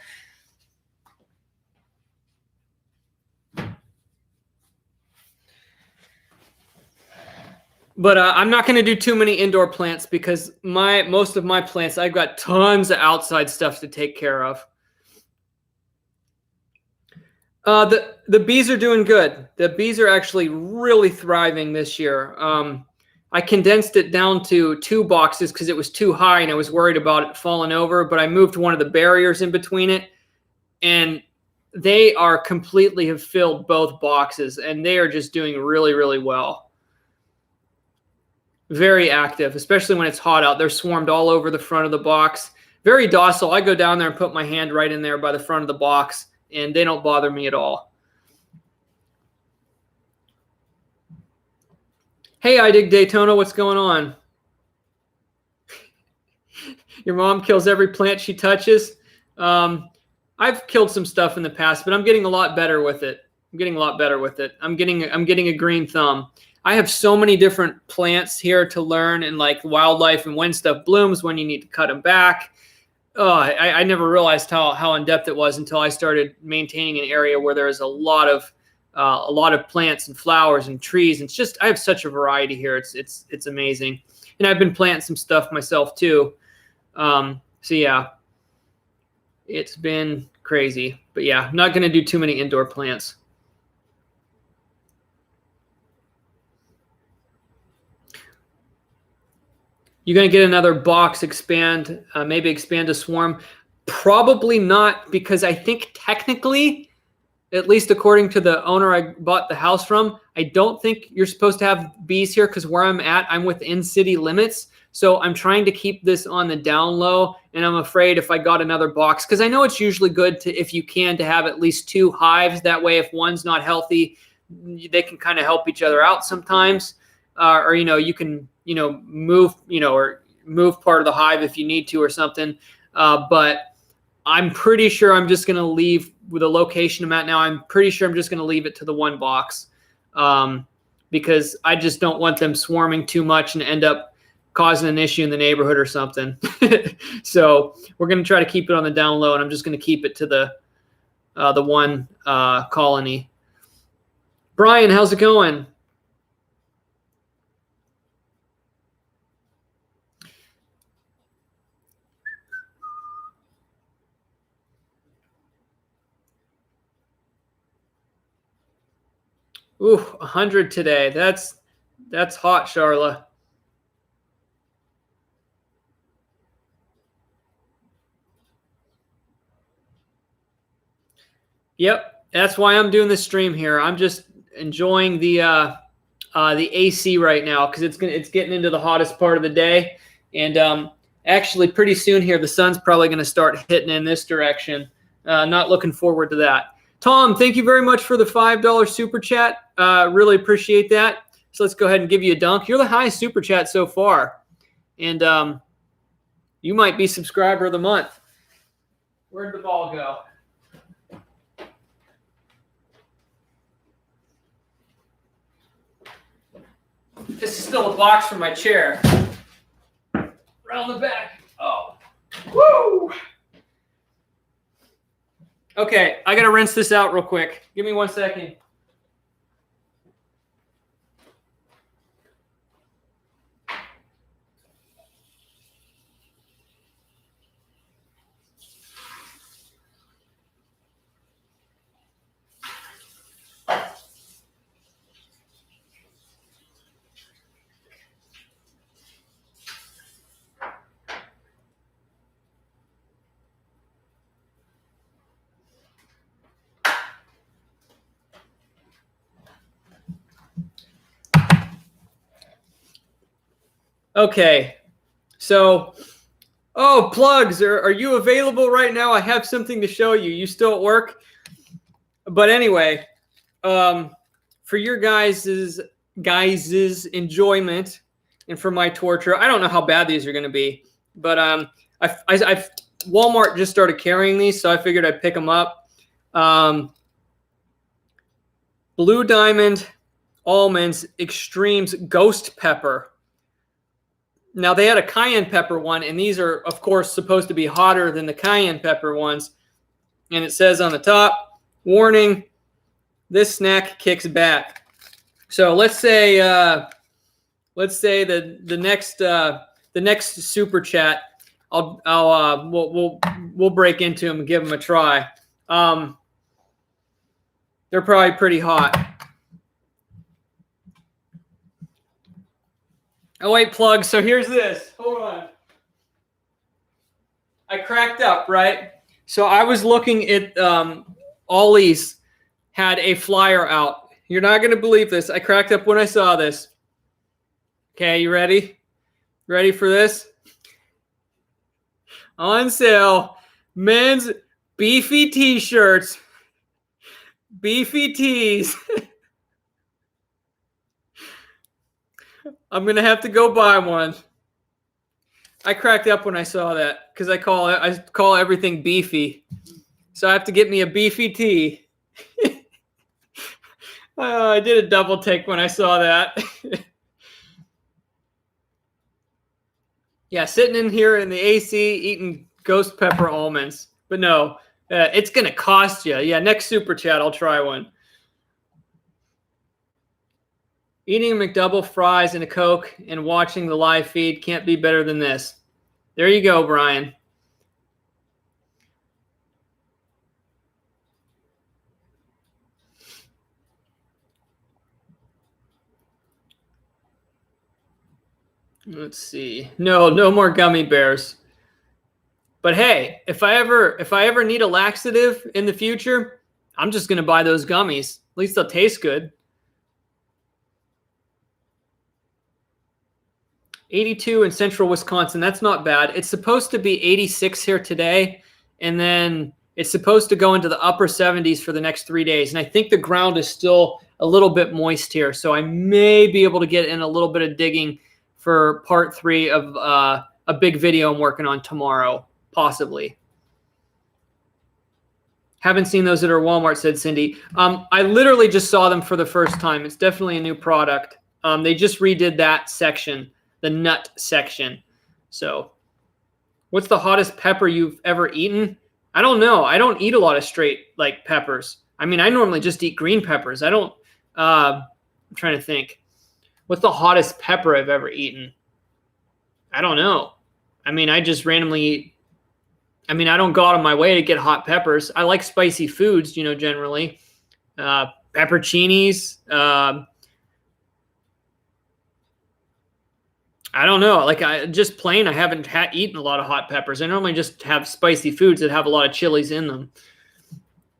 But I'm not going to do too many indoor plants because most of my plants, I've got tons of outside stuff to take care of. The bees are doing good. The bees are actually really thriving this year. I condensed it down to 2 boxes because it was too high and I was worried about it falling over, but I moved one of the barriers in between it, and they are completely have filled both boxes, and they are just doing really, really well. Very active, especially when it's hot out. They're swarmed all over the front of the box. Very docile. I go down there and put my hand right in there by the front of the box, and they don't bother me at all. Hey, I dig Daytona, what's going on? Your mom kills every plant she touches. I've killed some stuff in the past, but I'm getting a lot better with it. I'm getting a green thumb. I have so many different plants here to learn, and like wildlife and when stuff blooms, when you need to cut them back. Oh, I never realized how in depth it was until I started maintaining an area where there's a lot of plants and flowers and trees. And it's just, I have such a variety here. It's amazing. And I've been planting some stuff myself too. So yeah, it's been crazy, but yeah, I'm not going to do too many indoor plants. You're going to get another box, maybe expand a swarm. Probably not, because I think technically, at least according to the owner I bought the house from, I don't think you're supposed to have bees here because where I'm at, I'm within city limits. So I'm trying to keep this on the down low, and I'm afraid if I got another box, because I know it's usually good to, if you can, to have at least 2 hives. That way, if one's not healthy, they can kind of help each other out sometimes. Or, you can, move, or move part of the hive if you need to or something. But I'm pretty sure I'm just going to leave with the location I'm at now. I'm pretty sure I'm just going to leave it to the 1 box because I just don't want them swarming too much and end up causing an issue in the neighborhood or something. So we're going to try to keep it on the down low, and I'm just going to keep it to the 1 colony. Brian, how's it going? Ooh, 100 today. That's hot, Charla. Yep, that's why I'm doing this stream here. I'm just enjoying the AC right now because it's getting into the hottest part of the day, and actually pretty soon here the sun's probably going to start hitting in this direction. Not looking forward to that. Tom, thank you very much for the $5 super chat. Really appreciate that. So let's go ahead and give you a dunk. You're the highest super chat so far, and you might be subscriber of the month. Where'd the ball go? This is still a box from my chair. Around the back. Oh. Woo! Okay, I got to rinse this out real quick. Give me 1 second. Okay, so, plugs, are you available right now? I have something to show you. You still at work? But anyway, for your guys's enjoyment and for my torture, I don't know how bad these are going to be, but I've Walmart just started carrying these, so I figured I'd pick them up. Blue Diamond Almonds Extremes Ghost Pepper. Now, they had a cayenne pepper one, and these are, of course, supposed to be hotter than the cayenne pepper ones. And it says on the top, warning, this snack kicks back. So let's say the next super chat, we'll break into them and give them a try. They're probably pretty hot. Oh, wait, plug. So here's this. Hold on. I cracked up, right? So I was looking at Ollie's had a flyer out. You're not going to believe this. I cracked up when I saw this. Okay, you ready? Ready for this? On sale, men's beefy t-shirts. Beefy tees. I'm going to have to go buy one. I cracked up when I saw that because I call everything beefy. So I have to get me a beefy tee. I did a double take when I saw that. Yeah, sitting in here in the AC eating ghost pepper almonds. But no, it's going to cost you. Yeah, next super chat, I'll try one. Eating a McDouble fries and a Coke and watching the live feed can't be better than this. There you go, Brian. Let's see. No more gummy bears. But hey, if I ever need a laxative in the future, I'm just going to buy those gummies. At least they'll taste good. 82 in central Wisconsin. That's not bad. It's supposed to be 86 here today, and then it's supposed to go into the upper 70s for the next 3 days. And I think the ground is still a little bit moist here, so I may be able to get in a little bit of digging for part 3 of a big video I'm working on tomorrow, possibly. Haven't seen those at our Walmart, said Cindy. I literally just saw them for the first time. It's definitely a new product. They just redid that section, the nut section. So what's the hottest pepper you've ever eaten? I don't know. I don't eat a lot of straight like peppers. I mean, I normally just eat green peppers. I don't, I'm trying to think. What's the hottest pepper I've ever eaten? I don't know. I mean, I just randomly eat. I mean, I don't go out of my way to get hot peppers. I like spicy foods, you know, generally. Pepperoncinis. I don't know. Like, I haven't eaten a lot of hot peppers. I normally just have spicy foods that have a lot of chilies in them.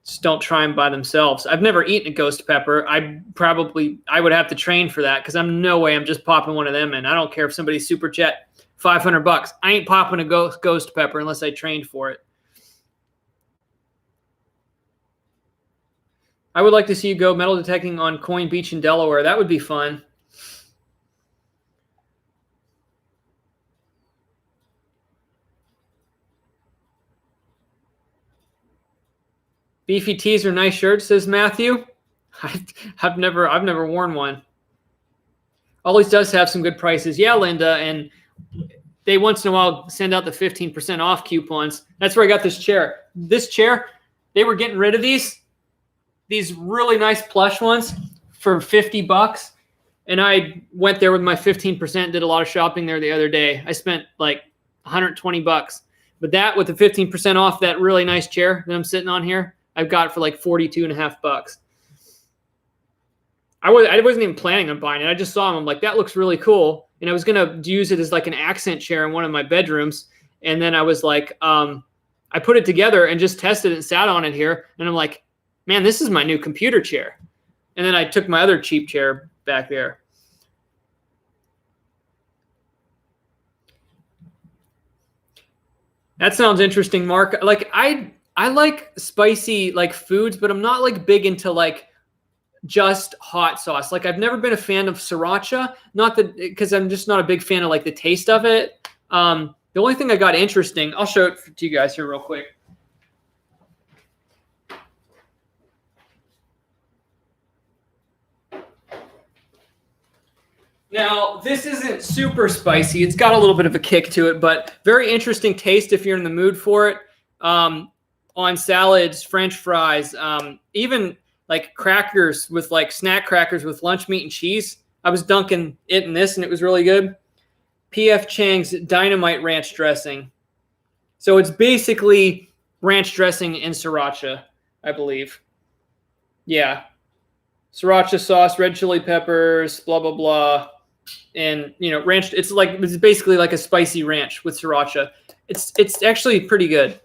Just don't try them by themselves. I've never eaten a ghost pepper. I would have to train for that because I'm just popping one of them in. I don't care if somebody super chat $500. I ain't popping a ghost pepper unless I trained for it. I would like to see you go metal detecting on Coin Beach in Delaware. That would be fun. Beefy tees are nice shirts, says Matthew. I've never worn one. Always does have some good prices. Yeah, Linda, and they once in a while send out the 15% off coupons. That's where I got this chair. This chair, they were getting rid of these really nice plush ones for $50. And I went there with my 15%, did a lot of shopping there the other day. I spent like $120. But that with the 15% off, that really nice chair that I'm sitting on here, I've got for like $42.50. I wasn't even planning on buying it. I just saw them. I'm like, that looks really cool. And I was going to use it as like an accent chair in one of my bedrooms. And then I was like, I put it together and just tested it and sat on it here. And I'm like, man, this is my new computer chair. And then I took my other cheap chair back there. That sounds interesting, Mark. Like I like spicy like foods, but I'm not like big into like just hot sauce. Like I've never been a fan of sriracha, not that because I'm just not a big fan of like the taste of it. The only thing I got interesting, I'll show it to you guys here real quick. Now, this isn't super spicy. It's got a little bit of a kick to it, but very interesting taste if you're in the mood for it. On salads, French fries, even like crackers with like snack crackers with lunch meat and cheese. I was dunking it in this and it was really good. P.F. Chang's Dynamite Ranch Dressing. So it's basically ranch dressing in sriracha, I believe. Yeah. Sriracha sauce, red chili peppers, blah, blah, blah. And, you know, ranch, it's basically like a spicy ranch with sriracha. It's actually pretty good.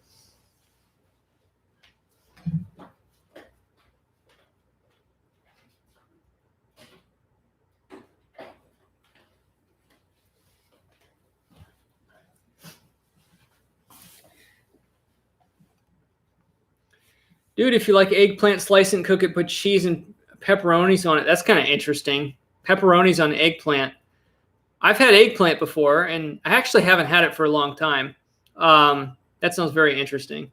Dude, if you like eggplant, slice it and cook it, put cheese and pepperonis on it. That's kind of interesting. Pepperonis on eggplant. I've had eggplant before, and I actually haven't had it for a long time. That sounds very interesting.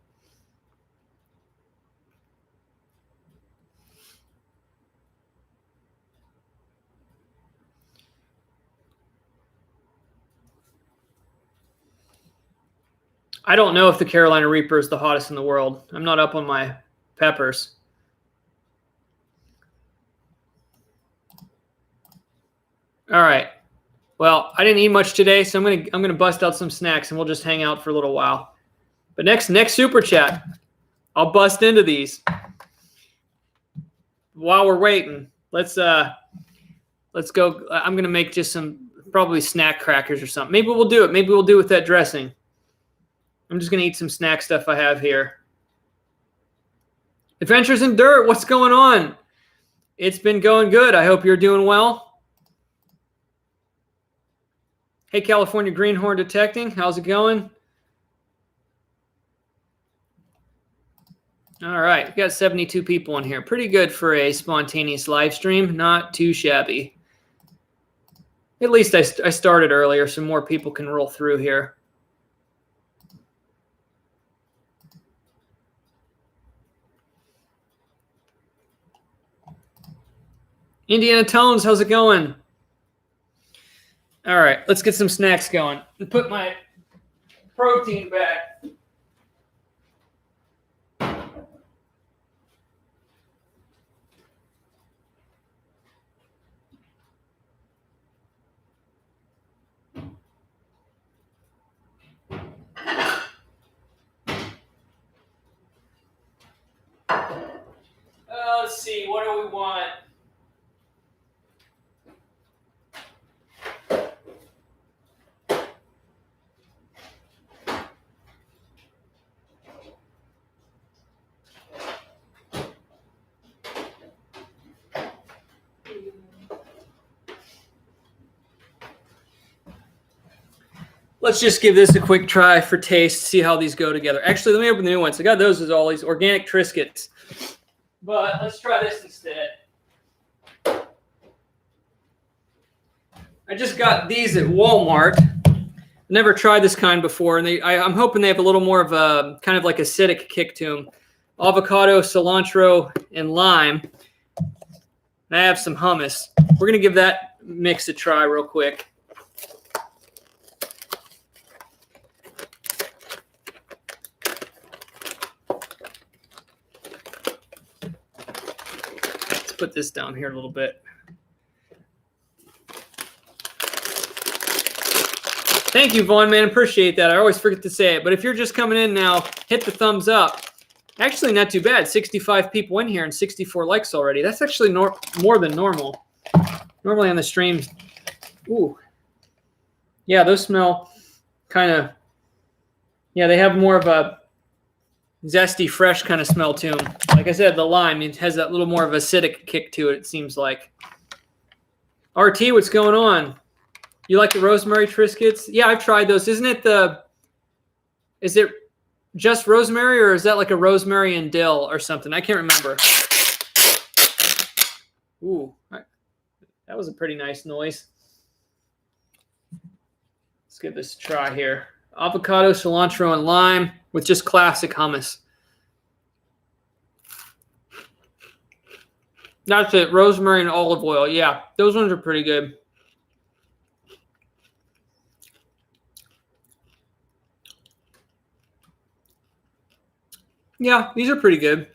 I don't know if the Carolina Reaper is the hottest in the world. I'm not up on my peppers. All right. Well, I didn't eat much today, so I'm gonna bust out some snacks and we'll just hang out for a little while. But next super chat, I'll bust into these. While we're waiting, let's go. I'm gonna make just some probably snack crackers or something. Maybe we'll do it. Maybe we'll do it with that dressing. I'm just gonna eat some snack stuff I have here. Adventures in Dirt, what's going on? It's been going good. I hope you're doing well. Hey, California Greenhorn Detecting. How's it going? All right. We got 72 people in here. Pretty good for a spontaneous live stream. Not too shabby. At least I started earlier so more people can roll through here. Indiana Tones, how's it going? All right, let's get some snacks going. And put my protein back. Let's see, what do we want? Let's just give this a quick try for taste, see how these go together. Actually, let me open the new ones. I got those as always, organic Triscuits. But let's try this instead. I just got these at Walmart. Never tried this kind before, and I'm hoping they have a little more of a kind of like acidic kick to them. Avocado, cilantro, and lime. And I have some hummus. We're going to give that mix a try real quick. Let's put this down here a little bit. Thank you, Vaughn, man. Appreciate that. I always forget to say it. But if you're just coming in now, hit the thumbs up. Actually, not too bad. 65 people in here and 64 likes already. That's actually more than normal. Normally on the streams, ooh. Yeah, those smell kind of, yeah, they have more of a zesty, fresh kind of smell to them. Like I said, the lime, it has that little more of acidic kick to it, it seems like. RT, what's going on? You like the rosemary Triscuits? Yeah, I've tried those. Is it just rosemary, or is that like a rosemary and dill or something? I can't remember. Ooh, that was a pretty nice noise. Let's give this a try here. Avocado, cilantro, and lime with just classic hummus. That's it. Rosemary and olive oil. Yeah, those ones are pretty good. Yeah, these are pretty good.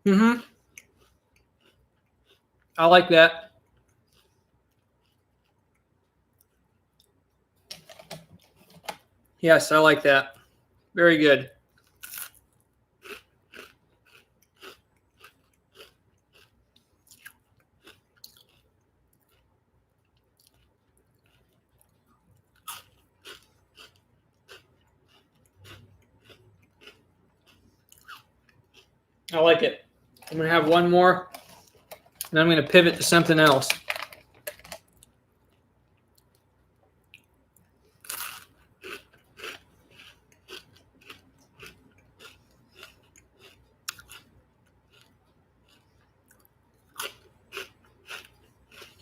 Mm-hmm. I like that. Yes, I like that. Very good. I like it. I'm going to have one more, and I'm going to pivot to something else.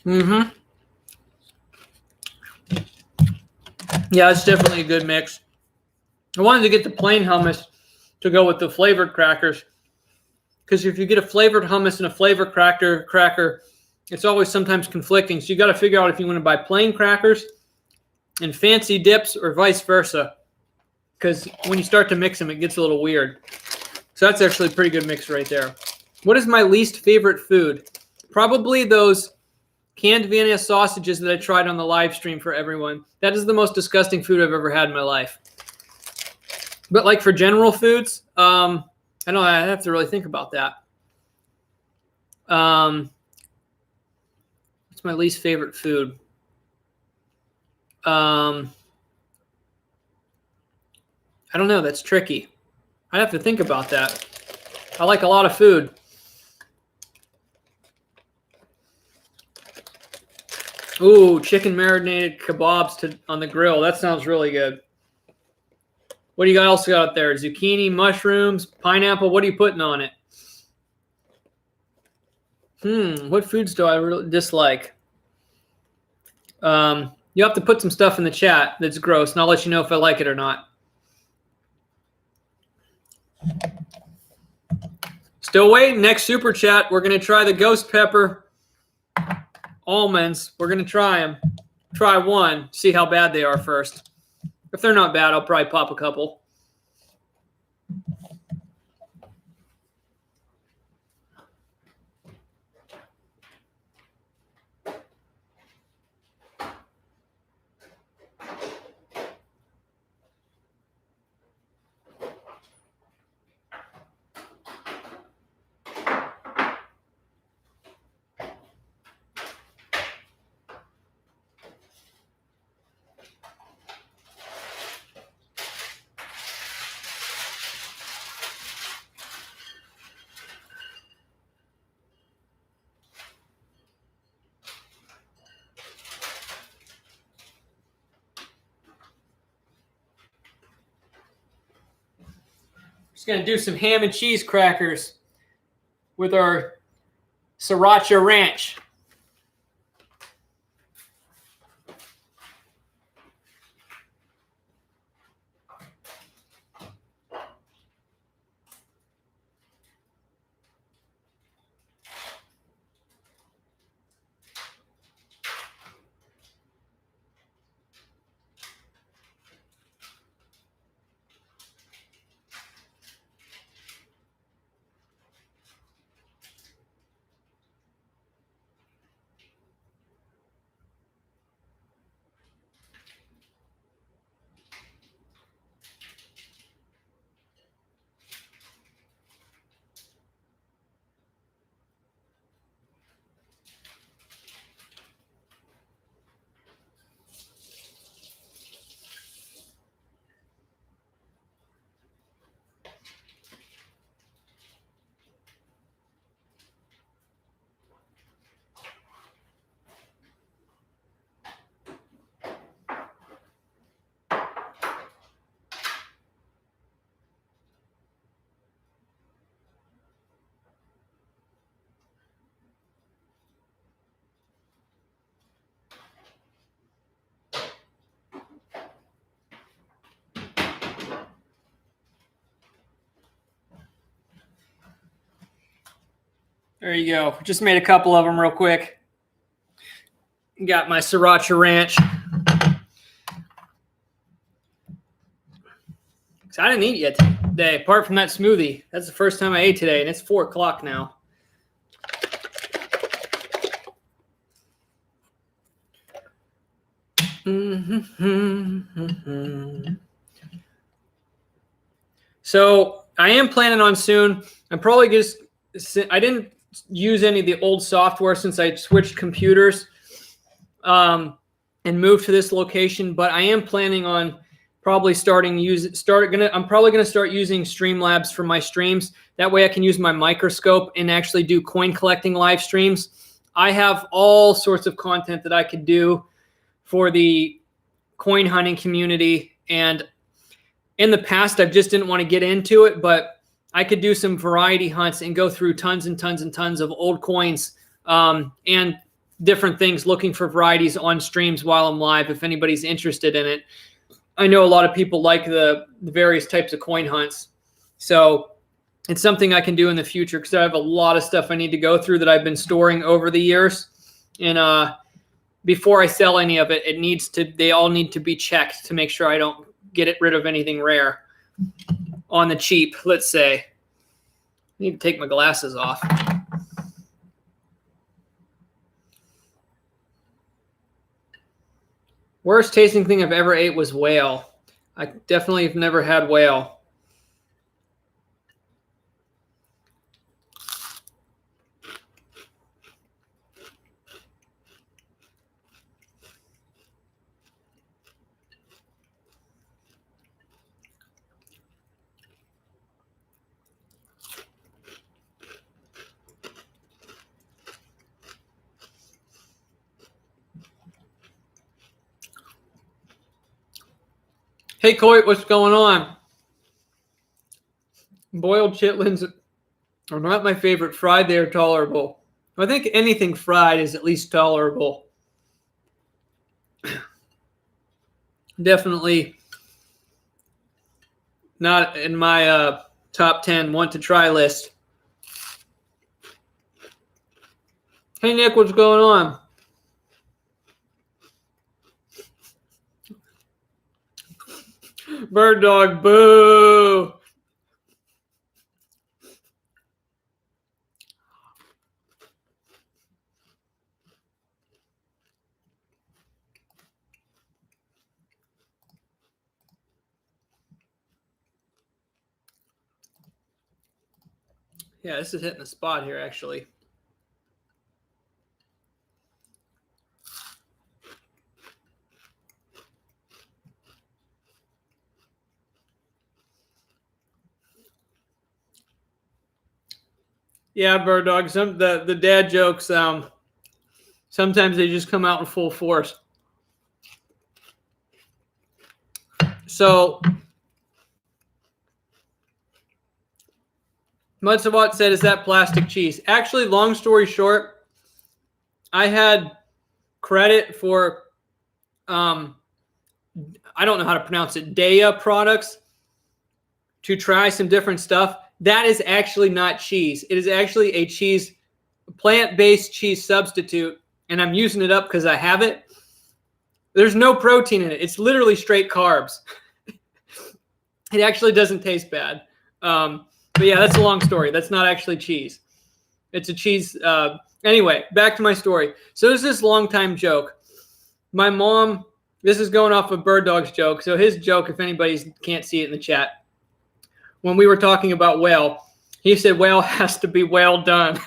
Mm-hmm. Yeah, it's definitely a good mix. I wanted to get the plain hummus to go with the flavored crackers, because if you get a flavored hummus and a flavored cracker, it's always sometimes conflicting. So you got to figure out if you want to buy plain crackers and fancy dips or vice versa, because when you start to mix them, it gets a little weird. So that's actually a pretty good mix right there. What is my least favorite food? Probably those canned Vienna sausages that I tried on the live stream for everyone. That is the most disgusting food I've ever had in my life. But like for general foods, I don't know, I have to really think about that. What's my least favorite food? I don't know. That's tricky. I have to think about that. I like a lot of food. Ooh, chicken marinated kebabs on the grill. That sounds really good. What do you else got out there? Zucchini, mushrooms, pineapple. What are you putting on it? What foods do I really dislike? You have to put some stuff in the chat that's gross, and I'll let you know if I like it or not. Still waiting. Next super chat, we're going to try the ghost pepper almonds. We're going to try them. Try one, see how bad they are first. If they're not bad, I'll probably pop a couple. Just going to do some ham and cheese crackers with our sriracha ranch. There you go. Just made a couple of them real quick. Got my sriracha ranch. So I didn't eat yet today, apart from that smoothie. That's the first time I ate today, and it's 4 o'clock now. So I am planning on soon. I'm probably just, I didn't use any of the old software since I switched computers and moved to this location, but I am planning on probably I'm probably gonna start using Streamlabs for my streams. That way I can use my microscope and actually do coin collecting live streams. I have all sorts of content that I could do for the coin hunting community, and in the past I just didn't want to get into it, but I could do some variety hunts and go through tons and tons and tons of old coins and different things, looking for varieties on streams while I'm live if anybody's interested in it. I know a lot of people like the various types of coin hunts, so it's something I can do in the future because I have a lot of stuff I need to go through that I've been storing over the years. And before I sell any of it, they all need to be checked to make sure I don't get rid of anything rare on the cheap, let's say. I need to take my glasses off. Worst tasting thing I've ever ate was whale. I definitely have never had whale. Hey, Coit, what's going on? Boiled chitlins are not my favorite. Fried, they are tolerable. I think anything fried is at least tolerable. Definitely not in my top 10 want to try list. Hey, Nick, what's going on? Bird dog, boo. Yeah, this is hitting the spot here, actually. Yeah, bird dog. The dad jokes, sometimes they just come out in full force. So Mutsawat said, is that plastic cheese? Actually, long story short, I had credit for I don't know how to pronounce it, Daya products to try some different stuff. That is actually not cheese. It is actually a cheese, plant-based cheese substitute, and I'm using it up because I have it. There's no protein in it. It's literally straight carbs. It actually doesn't taste bad. But yeah, that's a long story. That's not actually cheese. It's a cheese. Anyway, back to my story. So there's this long time joke. My mom, this is going off of Bird Dog's joke. So his joke, if anybody can't see it in the chat, when we were talking about whale, he said whale has to be well done.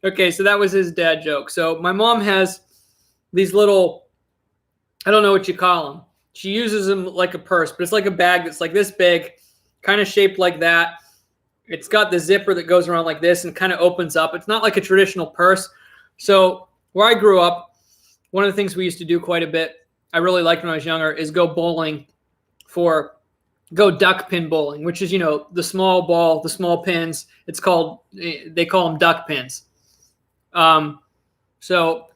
Okay, so that was his dad joke. So my mom has these little, I don't know what you call them. She uses them like a purse, but it's like a bag that's like this big, kind of shaped like that. It's got the zipper that goes around like this and kind of opens up. It's not like a traditional purse. So where I grew up, one of the things we used to do quite a bit, I really liked when I was younger, is go duck pin bowling, which is, the small ball, the small pins. They call them duck pins. So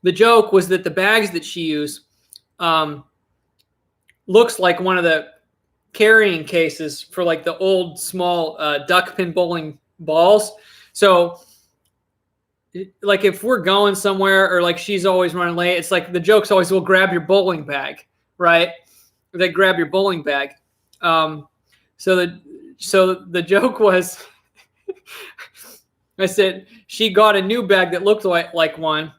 the joke was that the bags that she used looks like one of the carrying cases for like the old small duck pin bowling balls. So like if we're going somewhere or like she's always running late, it's like the joke's always, well, grab your bowling bag, right? They grab your bowling bag. So the joke was, I said, she got a new bag that looked like one.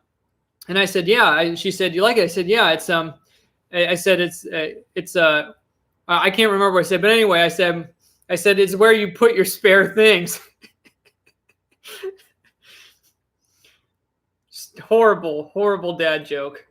And I said, yeah. She said, you like it? I said, yeah, I said, I can't remember what I said, but anyway, I said, it's where you put your spare things. Just horrible, horrible dad joke.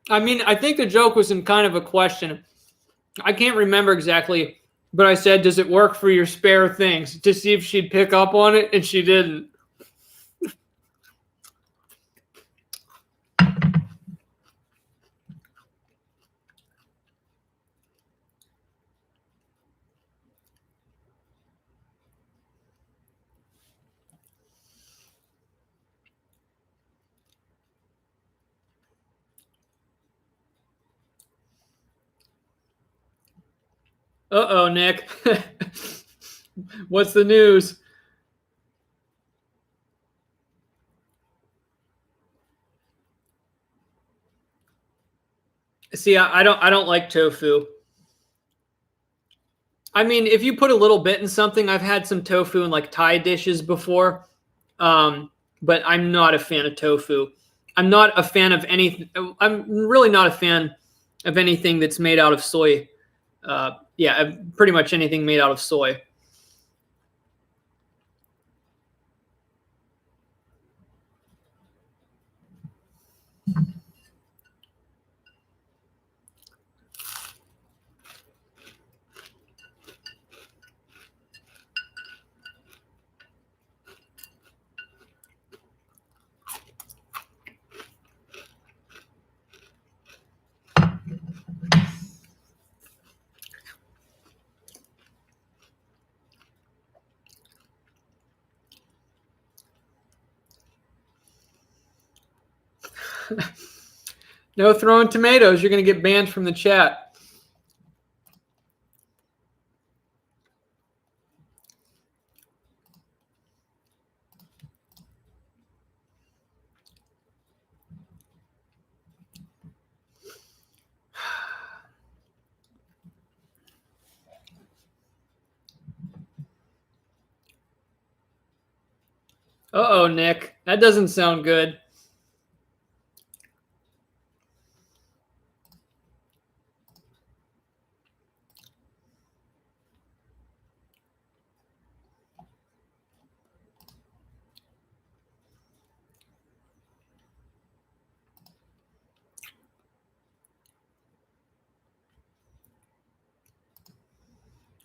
I mean, I think the joke was in kind of a question. I can't remember exactly, but I said, does it work for your spare things? To see if she'd pick up on it, and she didn't. Uh-oh, Nick. What's the news? See, I don't like tofu. I mean, if you put a little bit in something, I've had some tofu in like Thai dishes before, but I'm not a fan of tofu. I'm not a fan of anything. I'm really not a fan of anything that's made out of soy. Yeah, pretty much anything made out of soy. No throwing tomatoes. You're going to get banned from the chat. Uh-oh, Nick. That doesn't sound good.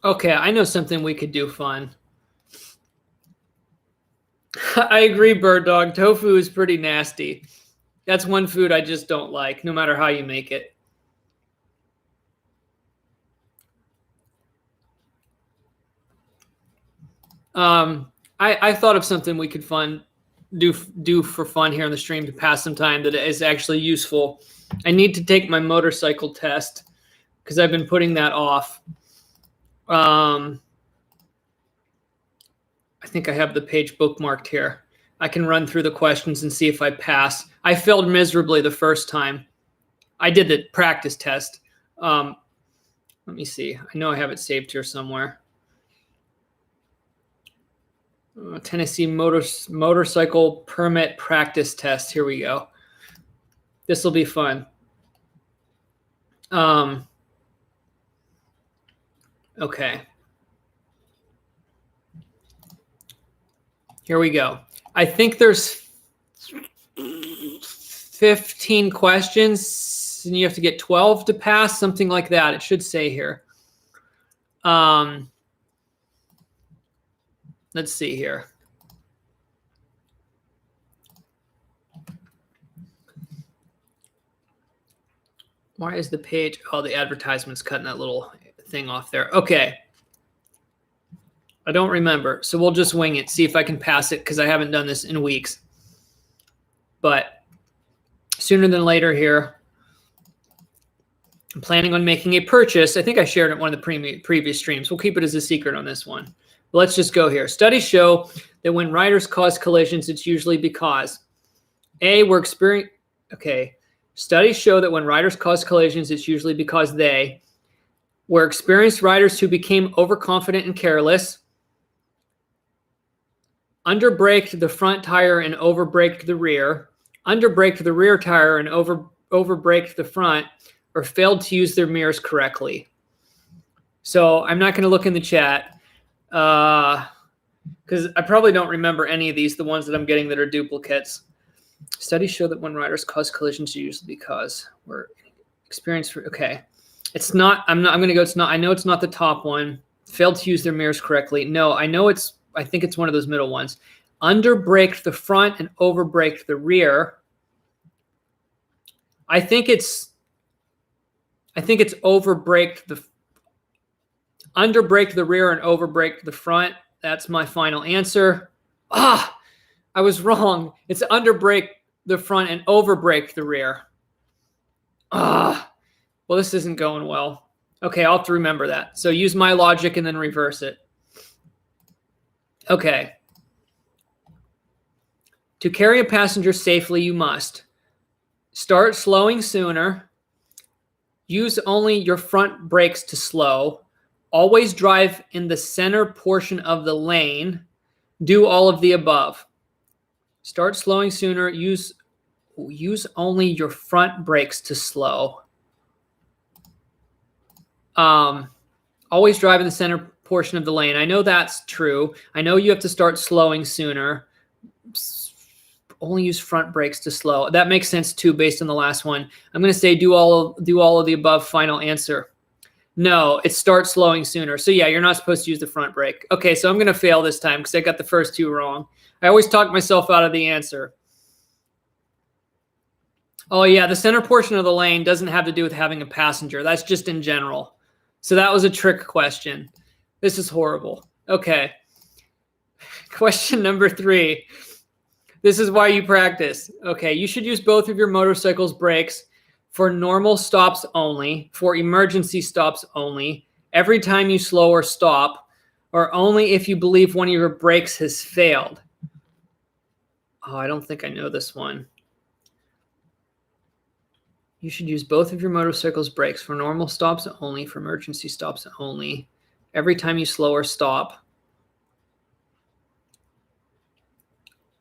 Okay, I know something we could do fun. I agree, Bird Dog. Tofu is pretty nasty. That's one food I just don't like, no matter how you make it. I thought of something we could do for fun here on the stream to pass some time that is actually useful. I need to take my motorcycle test because I've been putting that off. I think I have the page bookmarked here. I can run through the questions and see if I pass. I failed miserably the first time. I did the practice test. Let me see. I know I have it saved here somewhere. Tennessee motorcycle permit practice test. Here we go. This will be fun. Okay. Here we go. I think there's 15 questions and you have to get 12 to pass, something like that. It should say here. Let's see here. Why is the page? Oh, the advertisement's cutting that little thing off there. Okay. I don't remember. So we'll just wing it, see if I can pass it because I haven't done this in weeks. But sooner than later here, I'm planning on making a purchase. I think I shared it in one of the previous streams. We'll keep it as a secret on this one. But let's just go here. Studies show that when riders cause collisions, it's usually because Studies show that when riders cause collisions, it's usually because they were experienced riders who became overconfident and careless, underbraked the front tire and overbraked the rear, underbraked the rear tire and overbraked the front, or failed to use their mirrors correctly. So I'm not going to look in the chat because I probably don't remember any of these, the ones that I'm getting that are duplicates. Studies show that when riders cause collisions, usually because we're experienced. Okay. It's not, I'm going to go, it's not, I know it's not the top one. Failed to use their mirrors correctly. No, I think it's one of those middle ones. Underbraked the front and overbraked the rear. I think it's underbraked the rear and overbraked the front. That's my final answer. I was wrong. It's underbrake the front and overbrake the rear. Well, this isn't going well. Okay, I'll have to remember that. So use my logic and then reverse it. Okay. To carry a passenger safely, you must start slowing sooner, use only your front brakes to slow, always drive in the center portion of the lane, do all of the above. Start slowing sooner, use only your front brakes to slow. Always drive in the center portion of the lane. I know that's true. I know you have to start slowing sooner. Only use front brakes to slow. That makes sense too, based on the last one. I'm going to say do all of the above. Final answer. No, it's start slowing sooner. So yeah, you're not supposed to use the front brake. Okay, so I'm going to fail this time because I got the first two wrong. I always talk myself out of the answer. Oh yeah, the center portion of the lane doesn't have to do with having a passenger. That's just in general. So that was a trick question. This is horrible. Okay. Question number 3. This is why you practice. Okay, you should use both of your motorcycle's brakes for normal stops only, for emergency stops only, every time you slow or stop, or only if you believe one of your brakes has failed. Oh, I don't think I know this one. You should use both of your motorcycle's brakes for normal stops only, for emergency stops only, every time you slow or stop.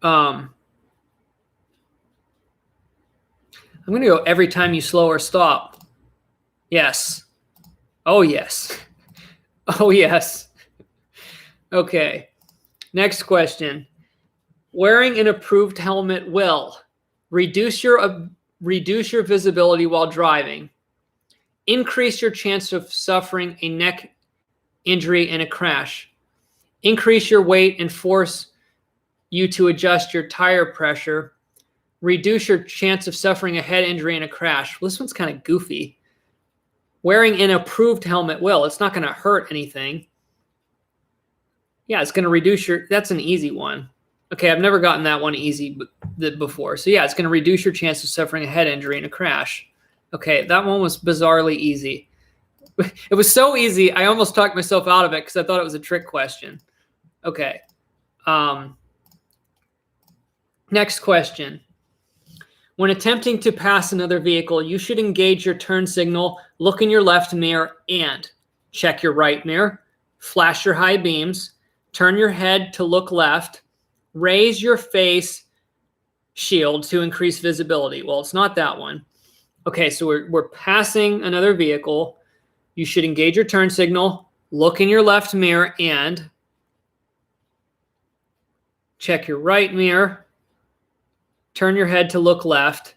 I'm going to go every time you slow or stop. Yes. Oh, yes. Oh, yes. Okay. Next question. Wearing an approved helmet will reduce your visibility while driving, increase your chance of suffering a neck injury in a crash, increase your weight and force you to adjust your tire pressure, reduce your chance of suffering a head injury in a crash. Well, this one's kind of goofy. Wearing an approved helmet will. It's not going to hurt anything. Yeah, it's going to reduce your... That's an easy one. Okay, I've never gotten that one easy before. So yeah, it's going to reduce your chance of suffering a head injury in a crash. Okay, that one was bizarrely easy. It was so easy, I almost talked myself out of it because I thought it was a trick question. Okay. Next question. When attempting to pass another vehicle, you should engage your turn signal, look in your left mirror, and check your right mirror, flash your high beams, turn your head to look left, raise your face shield to increase visibility. Well, it's not that one. Okay, so we're passing another vehicle. You should engage your turn signal, look in your left mirror, and check your right mirror. Turn your head to look left.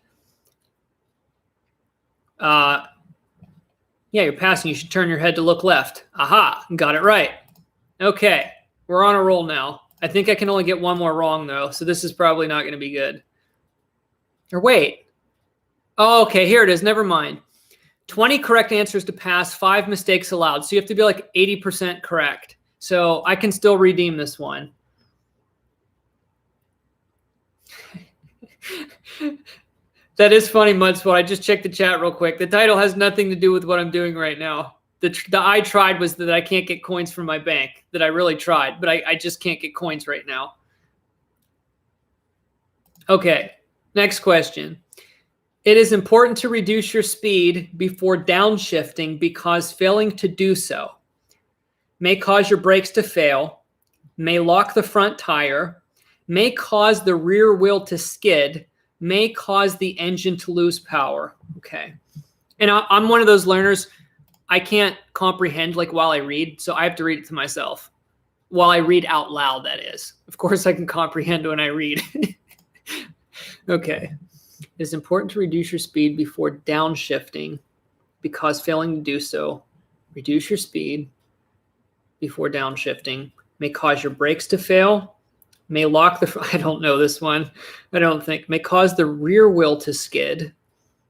Yeah, you're passing. You should turn your head to look left. Aha, got it right. Okay, we're on a roll now. I think I can only get one more wrong, though, so this is probably not going to be good. Or wait. Oh, okay, here it is. Never mind. 20 correct answers to pass, 5 mistakes allowed. So you have to be like 80% correct. So I can still redeem this one. That is funny, Mudspot. I just checked the chat real quick. The title has nothing to do with what I'm doing right now. The I tried was that I can't get coins from my bank, that I really tried, but I just can't get coins right now. Okay, next question. It is important to reduce your speed before downshifting because failing to do so may cause your brakes to fail, may lock the front tire, may cause the rear wheel to skid, may cause the engine to lose power. Okay. And I'm one of those learners, I can't comprehend like while I read, so I have to read it to myself. While I read out loud, that is. Of course, I can comprehend when I read. Okay. It's important to reduce your speed before downshifting because failing to do so, reduce your speed before downshifting, may cause your brakes to fail, may lock the, I don't know this one, I don't think, may cause the rear wheel to skid,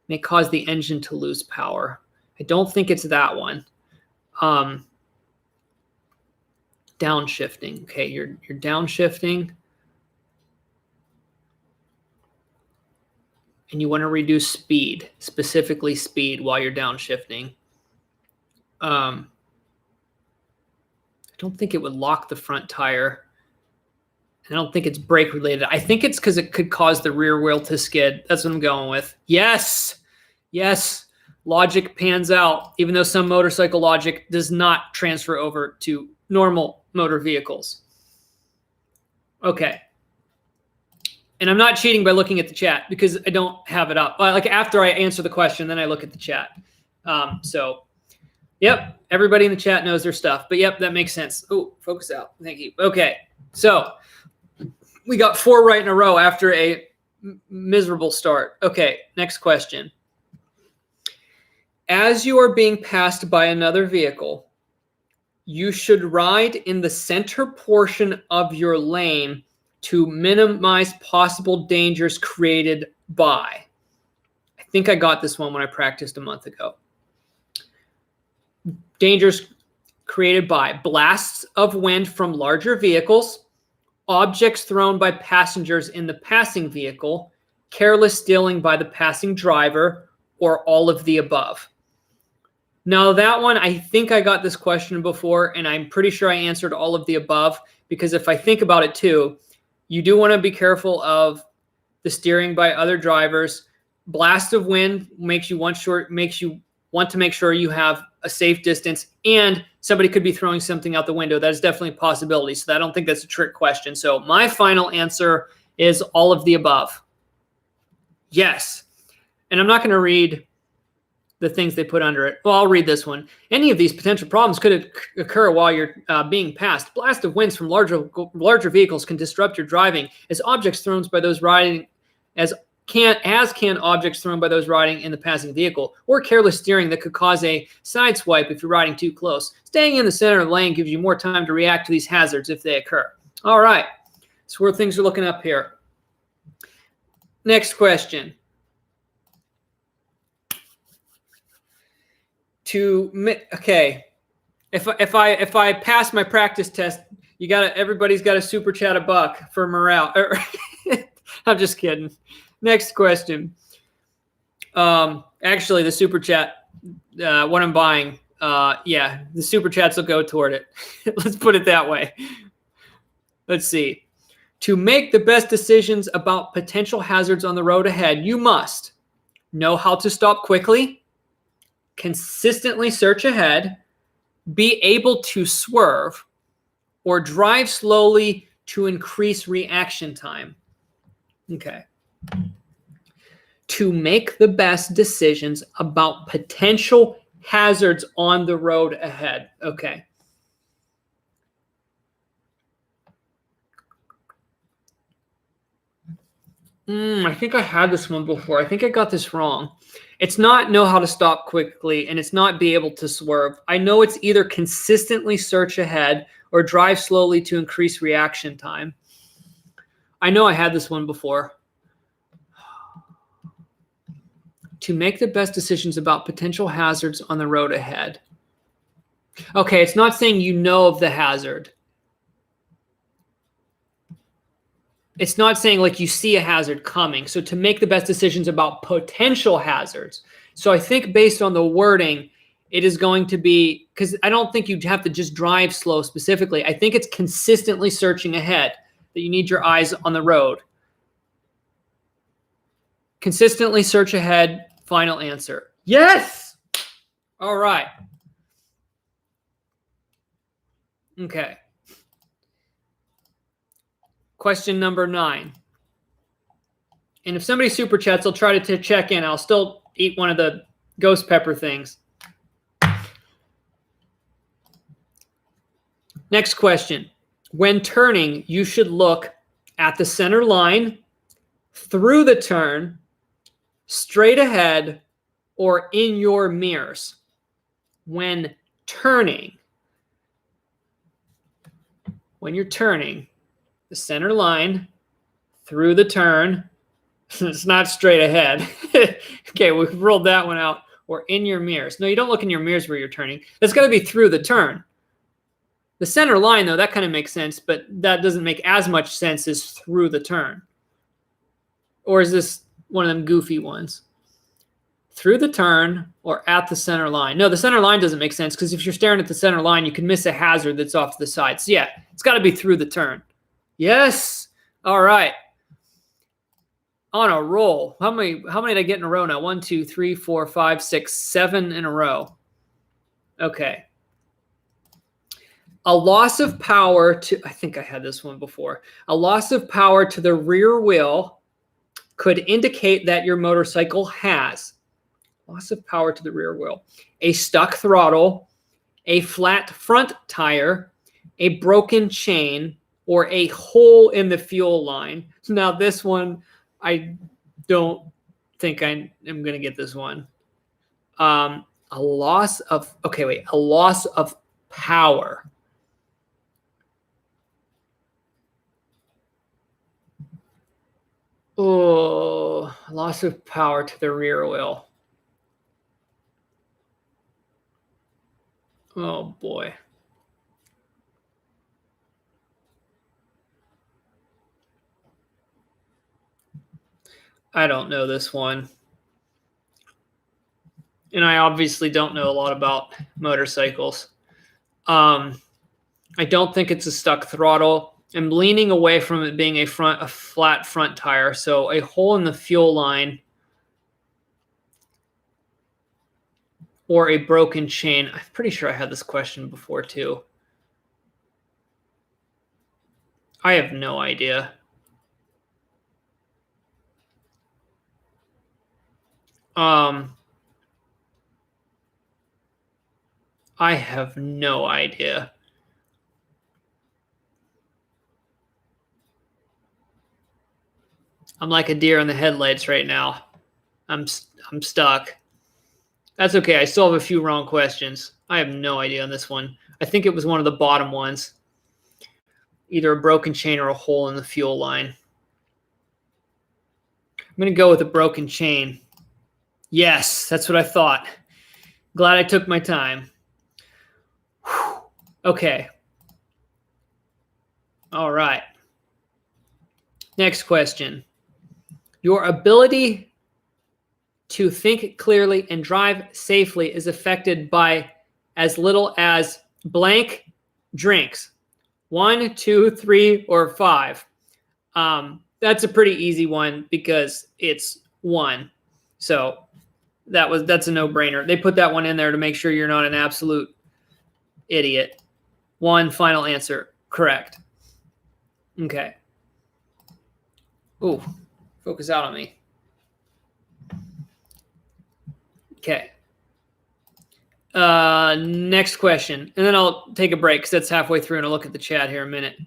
may cause the engine to lose power. I don't think it's that one. Downshifting. Okay, you're downshifting. And you want to reduce speed, specifically speed, while you're downshifting. I don't think it would lock the front tire. I don't think it's brake related. I think it's because it could cause the rear wheel to skid. That's what I'm going with. Yes. Yes. Logic pans out, even though some motorcycle logic does not transfer over to normal motor vehicles. Okay. And I'm not cheating by looking at the chat because I don't have it up. Like after I answer the question, then I look at the chat. So, yep, everybody in the chat knows their stuff. But yep, that makes sense. Oh, focus out. Thank you. Okay, so we got 4 right in a row after a miserable start. Okay, next question. As you are being passed by another vehicle, you should ride in the center portion of your lane to minimize possible dangers created by. I think I got this one when I practiced a month ago. Dangers created by blasts of wind from larger vehicles, objects thrown by passengers in the passing vehicle, careless stealing by the passing driver, or all of the above. Now that one, I think I got this question before, and I'm pretty sure I answered all of the above, because if I think about it too, you do want to be careful of the steering by other drivers. Blast of wind makes you want to make sure you have a safe distance, and somebody could be throwing something out the window. That is definitely a possibility. So I don't think that's a trick question. So my final answer is all of the above. Yes. And I'm not going to read the things they put under it. Well, I'll read this one. Any of these potential problems could occur while you're being passed. Blast of winds from larger vehicles can disrupt your driving, as objects thrown by those riding as can objects thrown by those riding in the passing vehicle, or careless steering that could cause a side swipe if you're riding too close. Staying in the center of the lane gives you more time to react to these hazards if they occur. All right, so where things are looking up here. Next question. Okay, if I pass my practice test, everybody's got to super chat $1 for morale. I'm just kidding. Next question. Actually, the super chat, what I'm buying, yeah, the super chats will go toward it. Let's put it that way. Let's see. To make the best decisions about potential hazards on the road ahead, you must know how to stop quickly, consistently search ahead, be able to swerve, or drive slowly to increase reaction time. Okay. To make the best decisions about potential hazards on the road ahead. Okay. I think I had this one before. I think I got this wrong. It's not know how to stop quickly, and it's not be able to swerve. I know it's either consistently search ahead or drive slowly to increase reaction time. I know I had this one before. To make the best decisions about potential hazards on the road ahead. Okay, it's not saying you know of the hazard. It's not saying like you see a hazard coming. So to make the best decisions about potential hazards. So I think based on the wording, it is going to be, because I don't think you have to just drive slow specifically. I think it's consistently searching ahead, that you need your eyes on the road. Consistently search ahead, final answer. Yes! All right. Okay. Question number 9. And if somebody super chats, I'll try to check in. I'll still eat one of the ghost pepper things. Next question. When turning, you should look at the center line, through the turn, straight ahead, or in your mirrors. When turning. When you're turning, the center line, through the turn. It's not straight ahead. Okay, we've rolled that one out. Or in your mirrors. No, you don't look in your mirrors where you're turning. That's got to be through the turn. The center line, though, that kind of makes sense, but that doesn't make as much sense as through the turn. Or is this one of them goofy ones? Through the turn or at the center line. No, the center line doesn't make sense because if you're staring at the center line, you can miss a hazard that's off to the side. So yeah, it's got to be through the turn. Yes. All right. On a roll. How many did I get in a row now? 1, 2, 3, 4, 5, 6, 7 in a row. Okay. A loss of power to, I think I had this one before. A loss of power to the rear wheel could indicate that your motorcycle has loss of power to the rear wheel, a stuck throttle, a flat front tire, a broken chain, or a hole in the fuel line. So now this one, I don't think I am going to get this one. A loss of power. Oh, loss of power to the rear wheel. Oh, boy. I don't know this one. And I obviously don't know a lot about motorcycles. I don't think it's a stuck throttle. I'm leaning away from it being a flat front tire. So a hole in the fuel line or a broken chain. I'm pretty sure I had this question before too. I have no idea. I have no idea. I'm like a deer in the headlights right now. I'm stuck. That's okay. I still have a few wrong questions. I have no idea on this one. I think it was one of the bottom ones. Either a broken chain or a hole in the fuel line. I'm going to go with a broken chain. Yes, that's what I thought. Glad I took my time. Whew. Okay. All right. Next question. Your ability to think clearly and drive safely is affected by as little as blank drinks. 1, 2, 3, or 5. That's a pretty easy one because it's 1. So that's a no-brainer. They put that one in there to make sure you're not an absolute idiot. 1, final answer. Correct. Okay. Ooh, focus out on me. Okay. Next question. And then I'll take a break because that's halfway through and I'll look at the chat here in a minute.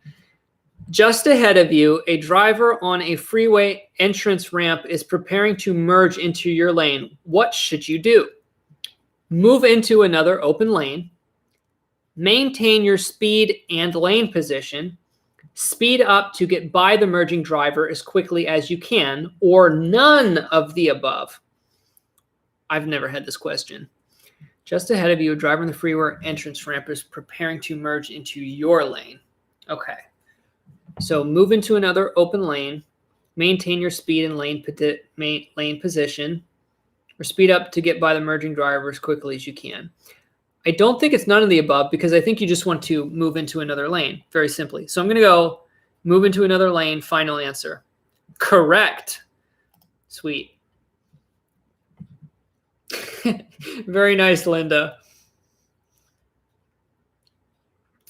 Just ahead of you, a driver on a freeway entrance ramp is preparing to merge into your lane. What should you do? Move into another open lane. Maintain your speed and lane position. Speed up to get by the merging driver as quickly as you can, or none of the above. I've never had this question. Just ahead of you, a driver in the freeway entrance ramp is preparing to merge into your lane. Okay. So move into another open lane, maintain your speed and lane position, or speed up to get by the merging driver as quickly as you can. I don't think it's none of the above because I think you just want to move into another lane, very simply. So I'm going to go move into another lane, final answer. Correct. Sweet. Very nice, Linda.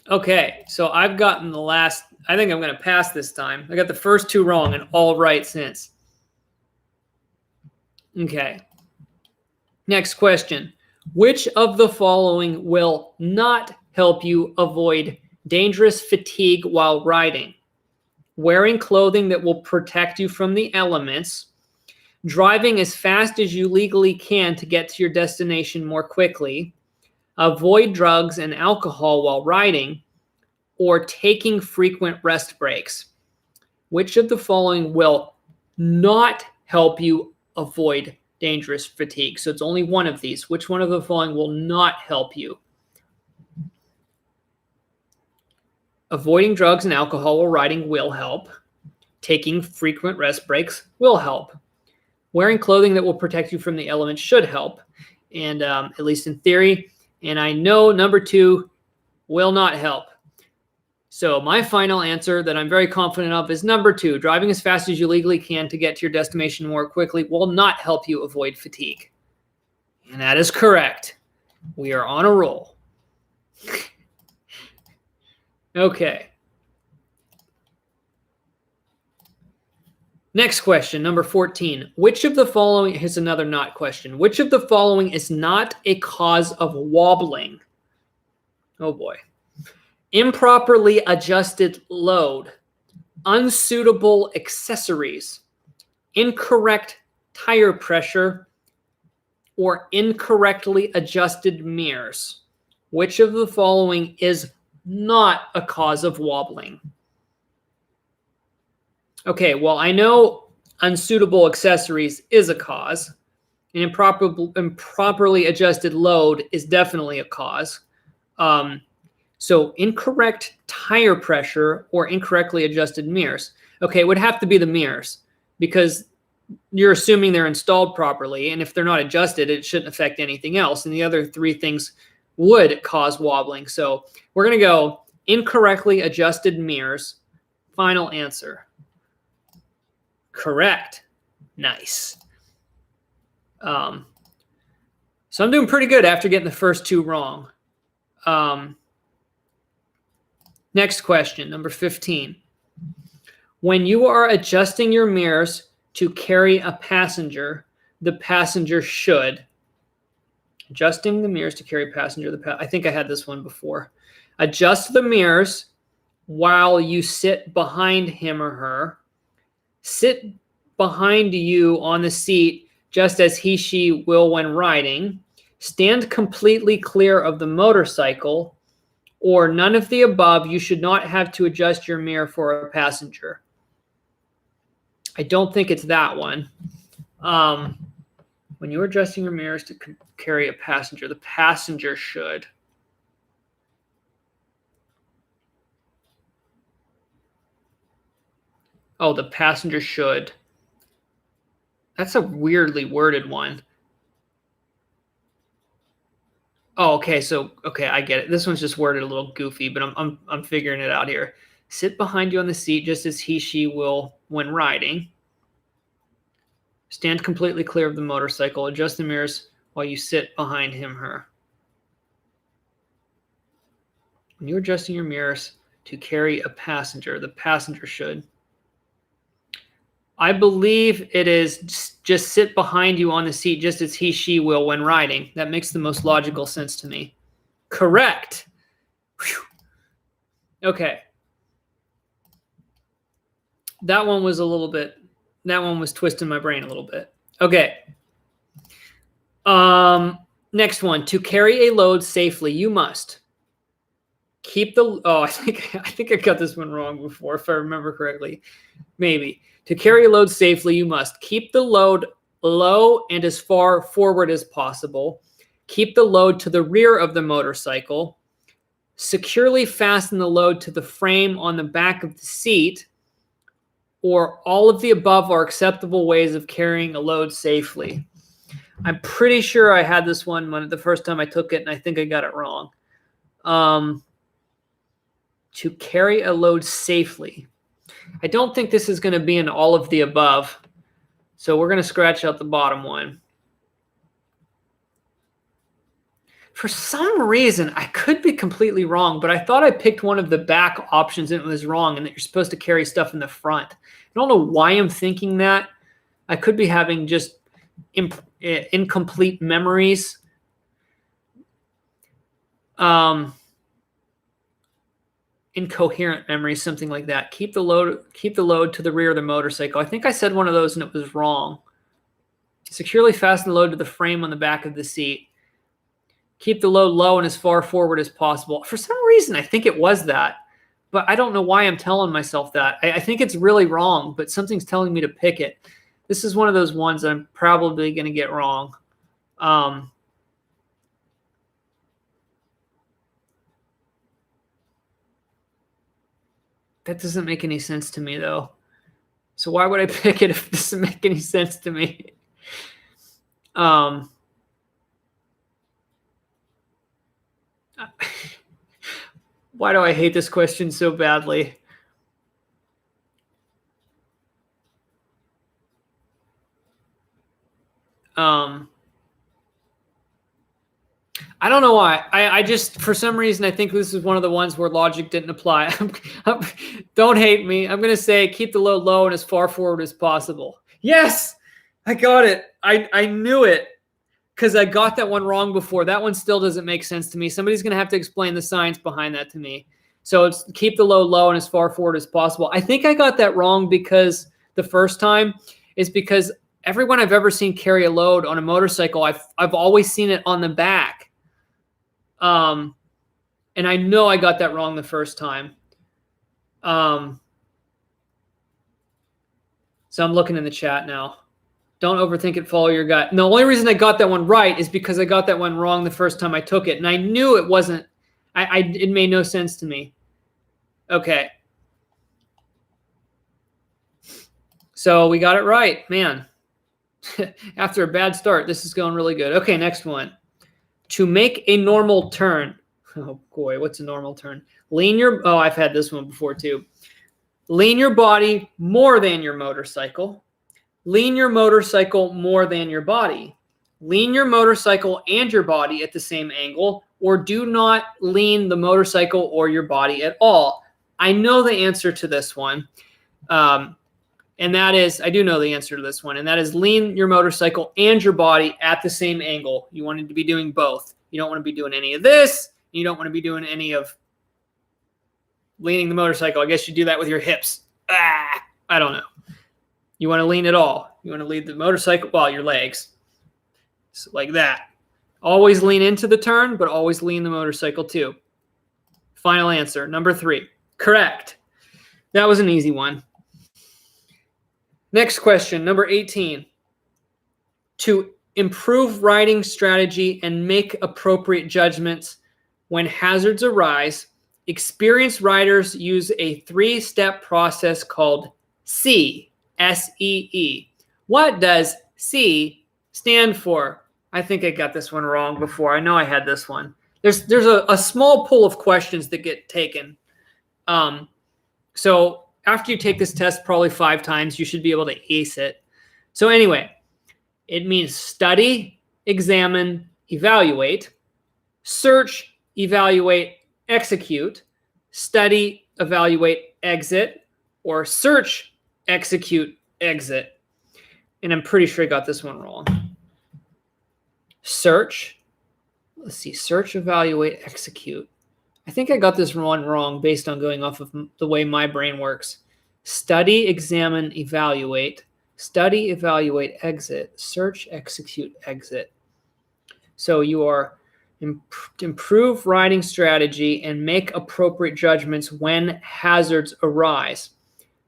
Okay, so I've gotten the last, I think I'm going to pass this time. I got the first 2 wrong and all right since. Okay. Next question. Which of the following will not help you avoid dangerous fatigue while riding? Wearing clothing that will protect you from the elements, driving as fast as you legally can to get to your destination more quickly, avoid drugs and alcohol while riding, or taking frequent rest breaks. Which of the following will not help you avoid dangerous fatigue? So it's only one of these. Which one of the following will not help you? Avoiding drugs and alcohol while riding will help. Taking frequent rest breaks will help. Wearing clothing that will protect you from the elements should help, and at least in theory. And I know number 2 will not help. So my final answer that I'm very confident of is number 2. Driving as fast as you legally can to get to your destination more quickly will not help you avoid fatigue. And that is correct. We are on a roll. Okay. Next question, number 14. Which of the following, here's another not question. Which of the following is not a cause of wobbling? Oh boy. Improperly adjusted load, unsuitable accessories, incorrect tire pressure, or incorrectly adjusted mirrors? Which of the following is not a cause of wobbling? Okay, well, I know unsuitable accessories is a cause, and improperly adjusted load is definitely a cause. So incorrect tire pressure or incorrectly adjusted mirrors. Okay, it would have to be the mirrors because you're assuming they're installed properly. And if they're not adjusted, it shouldn't affect anything else. And the other three things would cause wobbling. So we're going to go incorrectly adjusted mirrors. Final answer. Correct. Nice. So I'm doing pretty good after getting the first two wrong. Next question, number 15. When you are adjusting your mirrors to carry a passenger, the passenger should. Adjusting the mirrors to carry a passenger. I think I had this one before. Adjust the mirrors while you sit behind him or her. Sit behind you on the seat just as she will when riding. Stand completely clear of the motorcycle, or none of the above. You should not have to adjust your mirror for a passenger. I don't think it's that one. When you're adjusting your mirrors to carry a passenger, the passenger should. Oh, the passenger should. That's a weirdly worded one. Oh, okay. So, okay, I get it. This one's just worded a little goofy, but I'm figuring it out here. Sit behind you on the seat just as she will when riding. Stand completely clear of the motorcycle. Adjust the mirrors while you sit behind him, her. When you're adjusting your mirrors to carry a passenger, the passenger should. I believe it is just sit behind you on the seat just as she will when riding. That makes the most logical sense to me. Correct. Whew. Okay. That one was twisting my brain a little bit. Okay. Next one. To carry a load safely, you must keep the... Oh, I think I got this one wrong before, if I remember correctly. Maybe. To carry a load safely, you must keep the load low and as far forward as possible. Keep the load to the rear of the motorcycle. Securely fasten the load to the frame on the back of the seat. Or all of the above are acceptable ways of carrying a load safely. I'm pretty sure I had this one the first time I took it, and I think I got it wrong. To carry a load safely. I don't think this is going to be in all of the above, so we're going to scratch out the bottom one. For some reason, I could be completely wrong, but I thought I picked one of the back options and it was wrong, and that you're supposed to carry stuff in the front. I don't know why I'm thinking that. I could be having just incomplete memories. Incoherent memories, something like that. Keep the load to the rear of the motorcycle. I think I said one of those and it was wrong. Securely fasten the load to the frame on the back of the seat. Keep the load low and as far forward as possible. For some reason, I think it was that, but I don't know why I'm telling myself that. I think it's really wrong, but something's telling me to pick it. This is one of those ones that I'm probably going to get wrong. That doesn't make any sense to me, though. So why would I pick it if it doesn't make any sense to me? Why do I hate this question so badly? I don't know why. I just, for some reason, I think this is one of the ones where logic didn't apply. Don't hate me. I'm going to say keep the load low and as far forward as possible. Yes, I got it. I knew it because I got that one wrong before. That one still doesn't make sense to me. Somebody's going to have to explain the science behind that to me. So it's keep the load low and as far forward as possible. I think I got that wrong because the first time is because everyone I've ever seen carry a load on a motorcycle, I've always seen it on the back. And I know I got that wrong the first time. So I'm looking in the chat now. Don't overthink it, follow your gut. And the only reason I got that one right is because I got that one wrong the first time I took it. And I knew it wasn't, it made no sense to me. Okay. So we got it right, man. After a bad start, this is going really good. Okay, next one. To make a normal turn. Oh boy, what's a normal turn? Oh, I've had this one before too. Lean your body more than your motorcycle. Lean your motorcycle more than your body. Lean your motorcycle and your body at the same angle, or do not lean the motorcycle or your body at all. I know the answer to this one. And that is, I do know the answer to this one, and that is lean your motorcycle and your body at the same angle. You want to be doing both. You don't want to be doing any of this. You don't want to be doing any of leaning the motorcycle. I guess you do that with your hips. I don't know. You want to lean it all. You want to lead the motorcycle, well, your legs. So like that. Always lean into the turn, but always lean the motorcycle too. Final answer, number 3. Correct. That was an easy one. Next question, number 18. To improve riding strategy and make appropriate judgments when hazards arise, experienced riders use a 3-step process called SEE, S-E-E. What does SEE stand for? I think I got this one wrong before. I know I had this one. There's a small pool of questions that get taken. So after you take this test probably 5 times, you should be able to ace it. So anyway, it means study, examine, evaluate, search, evaluate, execute, study, evaluate, exit, or search, execute, exit. And I'm pretty sure I got this one wrong. Search, let's see, search, evaluate, execute. I think I got this one wrong based on going off of the way my brain works. Study, examine, evaluate. Study, evaluate, exit. Search, execute, exit. So you are improve riding strategy and make appropriate judgments when hazards arise.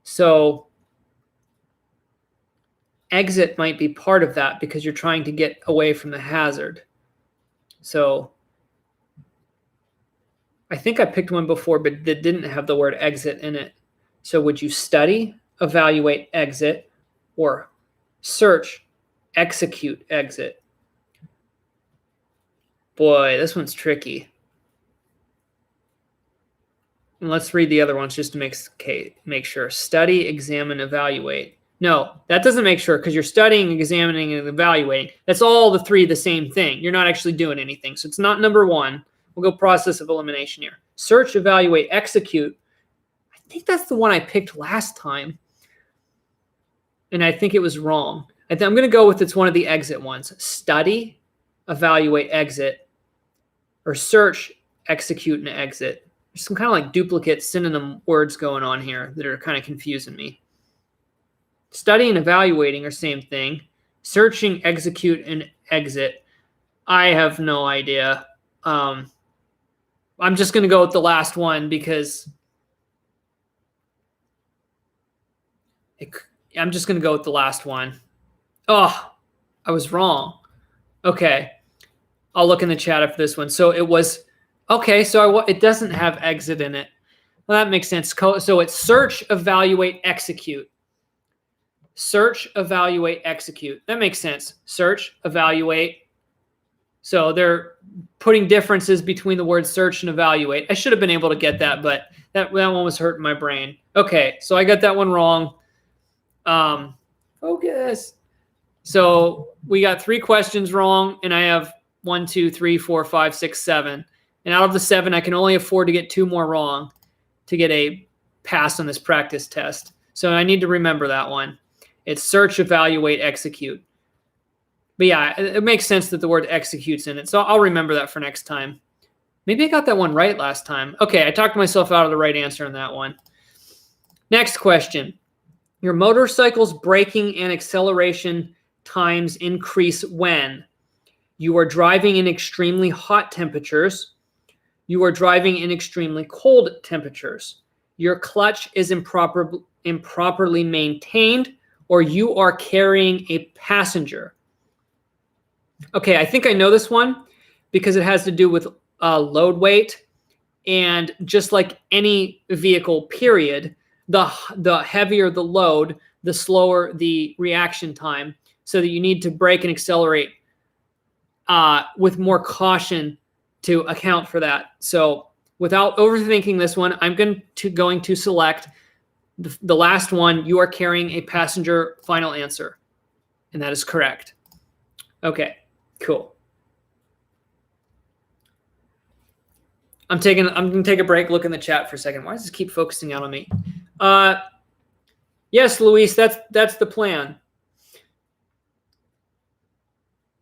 So exit might be part of that because you're trying to get away from the hazard. So I think I picked one before, but that didn't have the word exit in it. So would you study, evaluate, exit, or search, execute, exit? Boy, this one's tricky. And let's read the other ones just to make sure. Study, examine, evaluate. No, that doesn't make sure because you're studying, examining, and evaluating. That's all the 3 the same thing. You're not actually doing anything. So it's not number 1. We'll go process of elimination here. Search, evaluate, execute. I think that's the one I picked last time. And I think it was wrong. I'm going to go with it's one of the exit ones. Study, evaluate, exit, or search, execute, and exit. There's some kind of like duplicate synonym words going on here that are kind of confusing me. Study and evaluating are same thing. Searching, execute, and exit. I have no idea. I'm just going to go with the last one because I'm just going to go with the last one. Oh, I was wrong. Okay. I'll look in the chat after this one. So it was, okay, so it doesn't have exit in it. Well, that makes sense. So it's search, evaluate, execute. Search, evaluate, execute. That makes sense. Search, evaluate. So they're putting differences between the words search and evaluate. I should have been able to get that, but that one was hurting my brain. Okay, so I got that one wrong. Focus. So we got 3 questions wrong, and I have 1, 2, 3, 4, 5, 6, 7. And out of the 7, I can only afford to get 2 more wrong to get a pass on this practice test. So I need to remember that one. It's search, evaluate, execute. But yeah, it makes sense that the word execute's in it. So I'll remember that for next time. Maybe I got that one right last time. Okay, I talked myself out of the right answer on that one. Next question. Your motorcycle's braking and acceleration times increase when you are driving in extremely hot temperatures, you are driving in extremely cold temperatures, your clutch is improperly maintained, or you are carrying a passenger. Okay, I think I know this one because it has to do with load weight. And just like any vehicle, period, the heavier the load, the slower the reaction time. so that you need to brake and accelerate with more caution to account for that. So without overthinking this one, I'm going to select the last one. You are carrying a passenger final answer. And that is correct. Okay, cool. I'm going to take a break, look in the chat for a second. Why does this keep focusing out on me? Yes, Luis, that's the plan.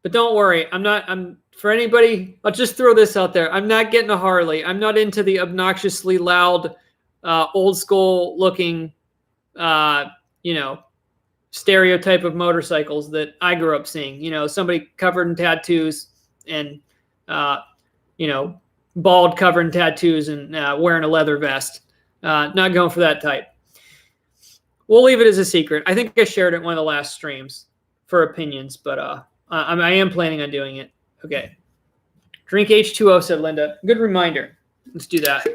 But don't worry, for anybody, I'll just throw this out there. I'm not getting a Harley. I'm not into the obnoxiously loud, old school looking, stereotype of motorcycles that I grew up seeing. Somebody covered in tattoos and, bald, covered in tattoos and wearing a leather vest. Not going for that type. We'll leave it as a secret. I think I shared it in one of the last streams for opinions, but I am planning on doing it. Okay. Drink H2O, said Linda. Good reminder. Let's do that.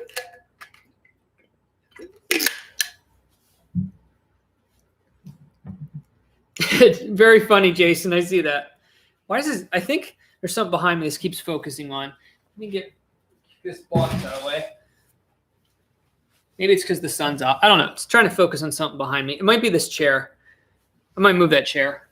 Very funny, Jason. I see that. Why is this? I think there's something behind me this keeps focusing on. Let me get this box out of the way. Maybe it's because the sun's out. I don't know. It's trying to focus on something behind me. It might be this chair. I might move that chair.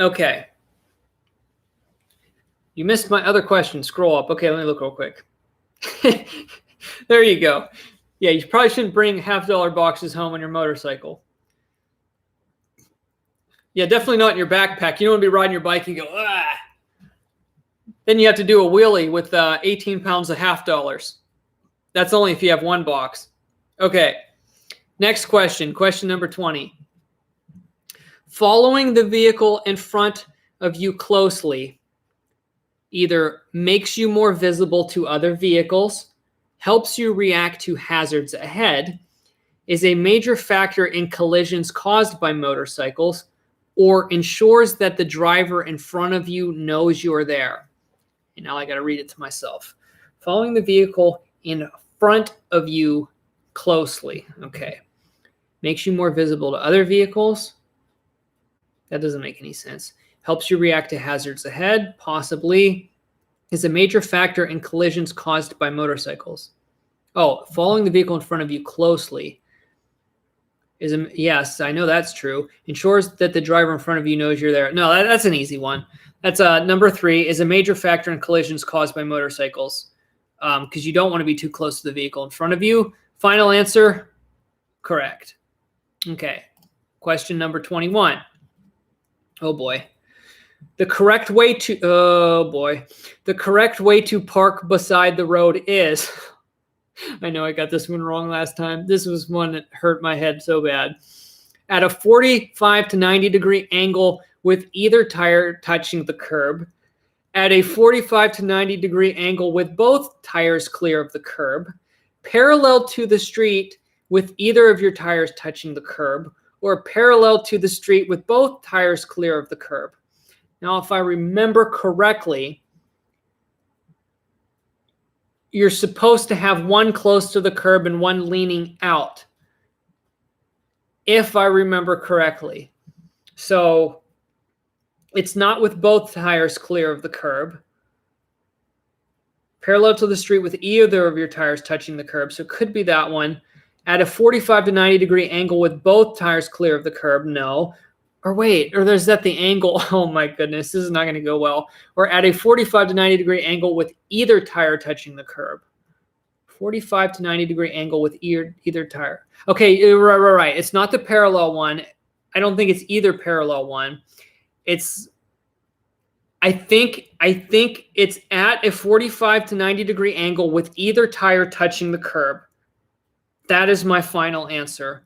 Okay. You missed my other question. Scroll up. Okay, let me look real quick. There you go. Yeah, you probably shouldn't bring $50 boxes home on your motorcycle. Yeah, definitely not in your backpack. You don't want to be riding your bike and go, ah. Then you have to do a wheelie with 18 pounds of $50. That's only if you have one box. Okay. Next question. Question number 20. Following the vehicle in front of you closely either makes you more visible to other vehicles, helps you react to hazards ahead, is a major factor in collisions caused by motorcycles, or ensures that the driver in front of you knows you're there. And now I got to read it to myself. Following the vehicle in front of you closely. Okay. Makes you more visible to other vehicles. That doesn't make any sense. Helps you react to hazards ahead, possibly. Is a major factor in collisions caused by motorcycles. Oh, following the vehicle in front of you closely. Yes, I know that's true. Ensures that the driver in front of you knows you're there. No, that's an easy one. That's number 3, is a major factor in collisions caused by motorcycles. Because you don't want to be too close to the vehicle in front of you. Final answer, correct. Okay, question number 21. Oh boy. The correct way to park beside the road is, I know I got this one wrong last time. This was one that hurt my head so bad. At a 45 to 90 degree angle with either tire touching the curb. At a 45 to 90 degree angle with both tires clear of the curb. Parallel to the street with either of your tires touching the curb. Or parallel to the street with both tires clear of the curb. Now, if I remember correctly, you're supposed to have one close to the curb and one leaning out, if I remember correctly. So it's not with both tires clear of the curb. Parallel to the street with either of your tires touching the curb. So it could be that one. At a 45 to 90 degree angle with both tires clear of the curb, no. Or wait, or there's that the angle. Oh my goodness, this is not going to go well. Or at a 45 to 90 degree angle with either tire touching the curb. 45 to 90 degree angle with either tire. Okay, right. It's not the parallel one. I don't think it's either parallel one. It's, I think it's at a 45 to 90 degree angle with either tire touching the curb. That is my final answer.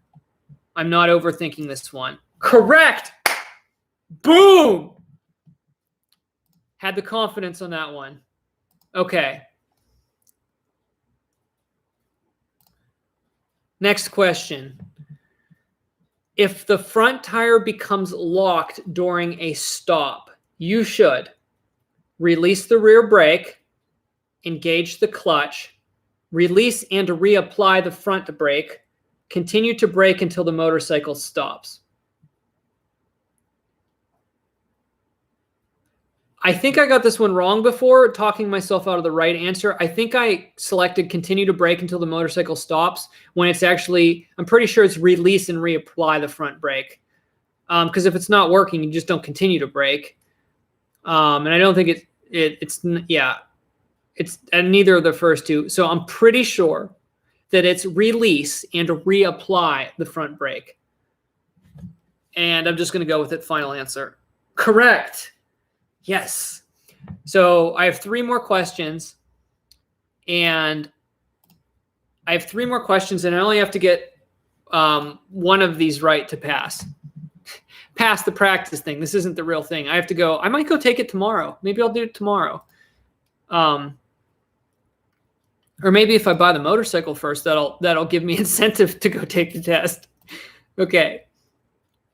I'm not overthinking this one. Correct. Boom. Had the confidence on that one. Okay. Next question. If the front tire becomes locked during a stop, you should release the rear brake, engage the clutch, release and reapply the front brake, continue to brake until the motorcycle stops. I think I got this one wrong before, talking myself out of the right answer. I think I selected continue to brake until the motorcycle stops when it's actually, I'm pretty sure it's release and reapply the front brake. Because if it's not working, you just don't continue to brake. And I don't think it's neither of the first two. So I'm pretty sure that it's release and reapply the front brake. And I'm just going to go with it. Final answer. Correct. Yes. So I have 3 more questions. And I only have to get one of these right to pass. Pass the practice thing. This isn't the real thing. I might go take it tomorrow. Maybe I'll do it tomorrow. Or maybe if I buy the motorcycle first, that'll give me incentive to go take the test. Okay.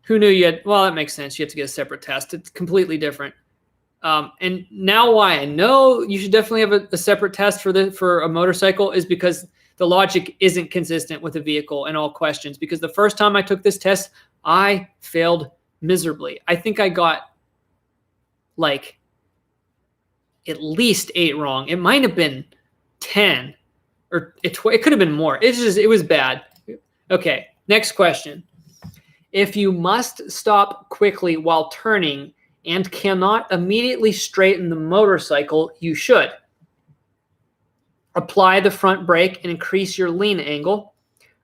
Who knew you had, well, that makes sense. You have to get a separate test. It's completely different. And now why I know you should definitely have a separate test for a motorcycle is because the logic isn't consistent with a vehicle in all questions. Because the first time I took this test, I failed miserably. I think I got like at least 8 wrong. It might have been 10 or it could have been more. It was bad. Okay, next question. If you must stop quickly while turning and cannot immediately straighten the motorcycle, you should apply the front brake and increase your lean angle,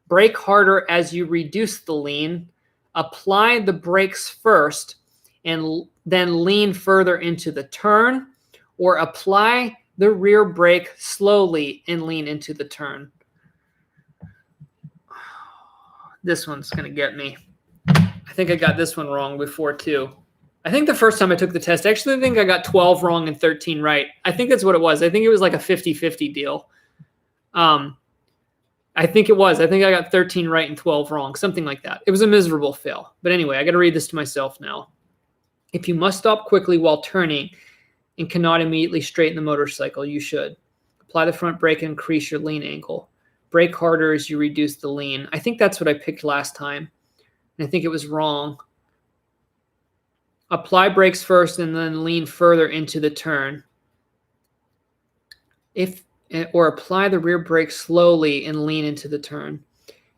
brake harder as you reduce the lean, apply the brakes first and then lean further into the turn, or apply the rear brake slowly and lean into the turn. This one's going to get me. I think I got this one wrong before too. I think the first time I took the test, actually I think I got 12 wrong and 13 right. I think that's what it was. I think it was like a 50-50 deal. I think it was. I think I got 13 right and 12 wrong, something like that. It was a miserable fail. But anyway, I got to read this to myself now. If you must stop quickly while turning and cannot immediately straighten the motorcycle, you should apply the front brake and increase your lean angle. Brake harder as you reduce the lean. I think that's what I picked last time. And I think it was wrong. Apply brakes first and then lean further into the turn. Or apply the rear brake slowly and lean into the turn.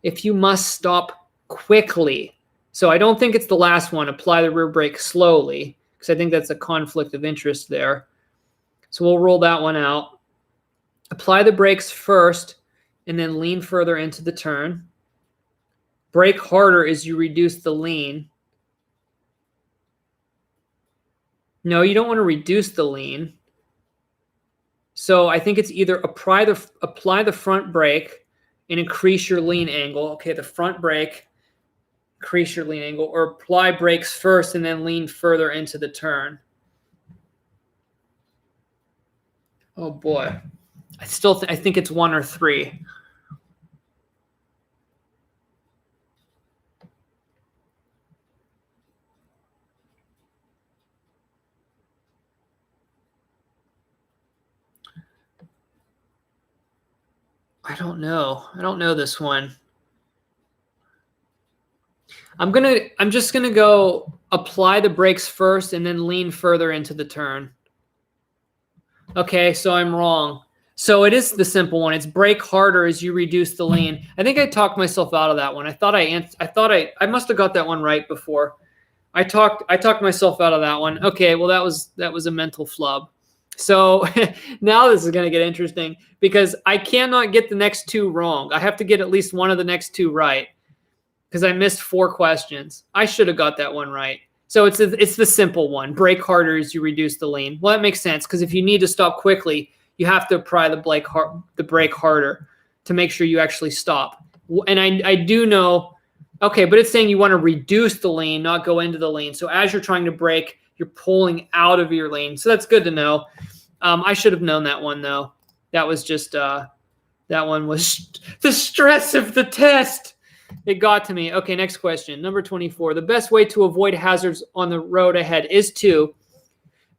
If you must stop quickly. So I don't think it's the last one. Apply the rear brake slowly, because I think that's a conflict of interest there. So we'll roll that one out. Apply the brakes first and then lean further into the turn. Brake harder as you reduce the lean. No, you don't want to reduce the lean. So I think it's either apply the front brake and increase your lean angle. Okay, the front brake, increase your lean angle, or apply brakes first and then lean further into the turn. Oh boy. I think it's 1 or 3. I don't know. I don't know this one. I'm just gonna go apply the brakes first and then lean further into the turn. Okay, so I'm wrong. So it is the simple one. It's brake harder as you reduce the lean. I think I talked myself out of that one. I must have got that one right before. I talked myself out of that one. Okay, well that was a mental flub. So now this is going to get interesting because I cannot get the next 2 wrong. I have to get at least one of the next 2 right because I missed 4 questions. I should have got that one right. So it's the simple one. Brake harder as you reduce the lean. Well, that makes sense because if you need to stop quickly, you have to apply the brake harder to make sure you actually stop. And I do know, okay, but it's saying you want to reduce the lean, not go into the lean. So as you're trying to brake, you're pulling out of your lane. So that's good to know. I should have known that one, though. That was just, that one was the stress of the test. It got to me. Okay, next question. Number 24. The best way to avoid hazards on the road ahead is to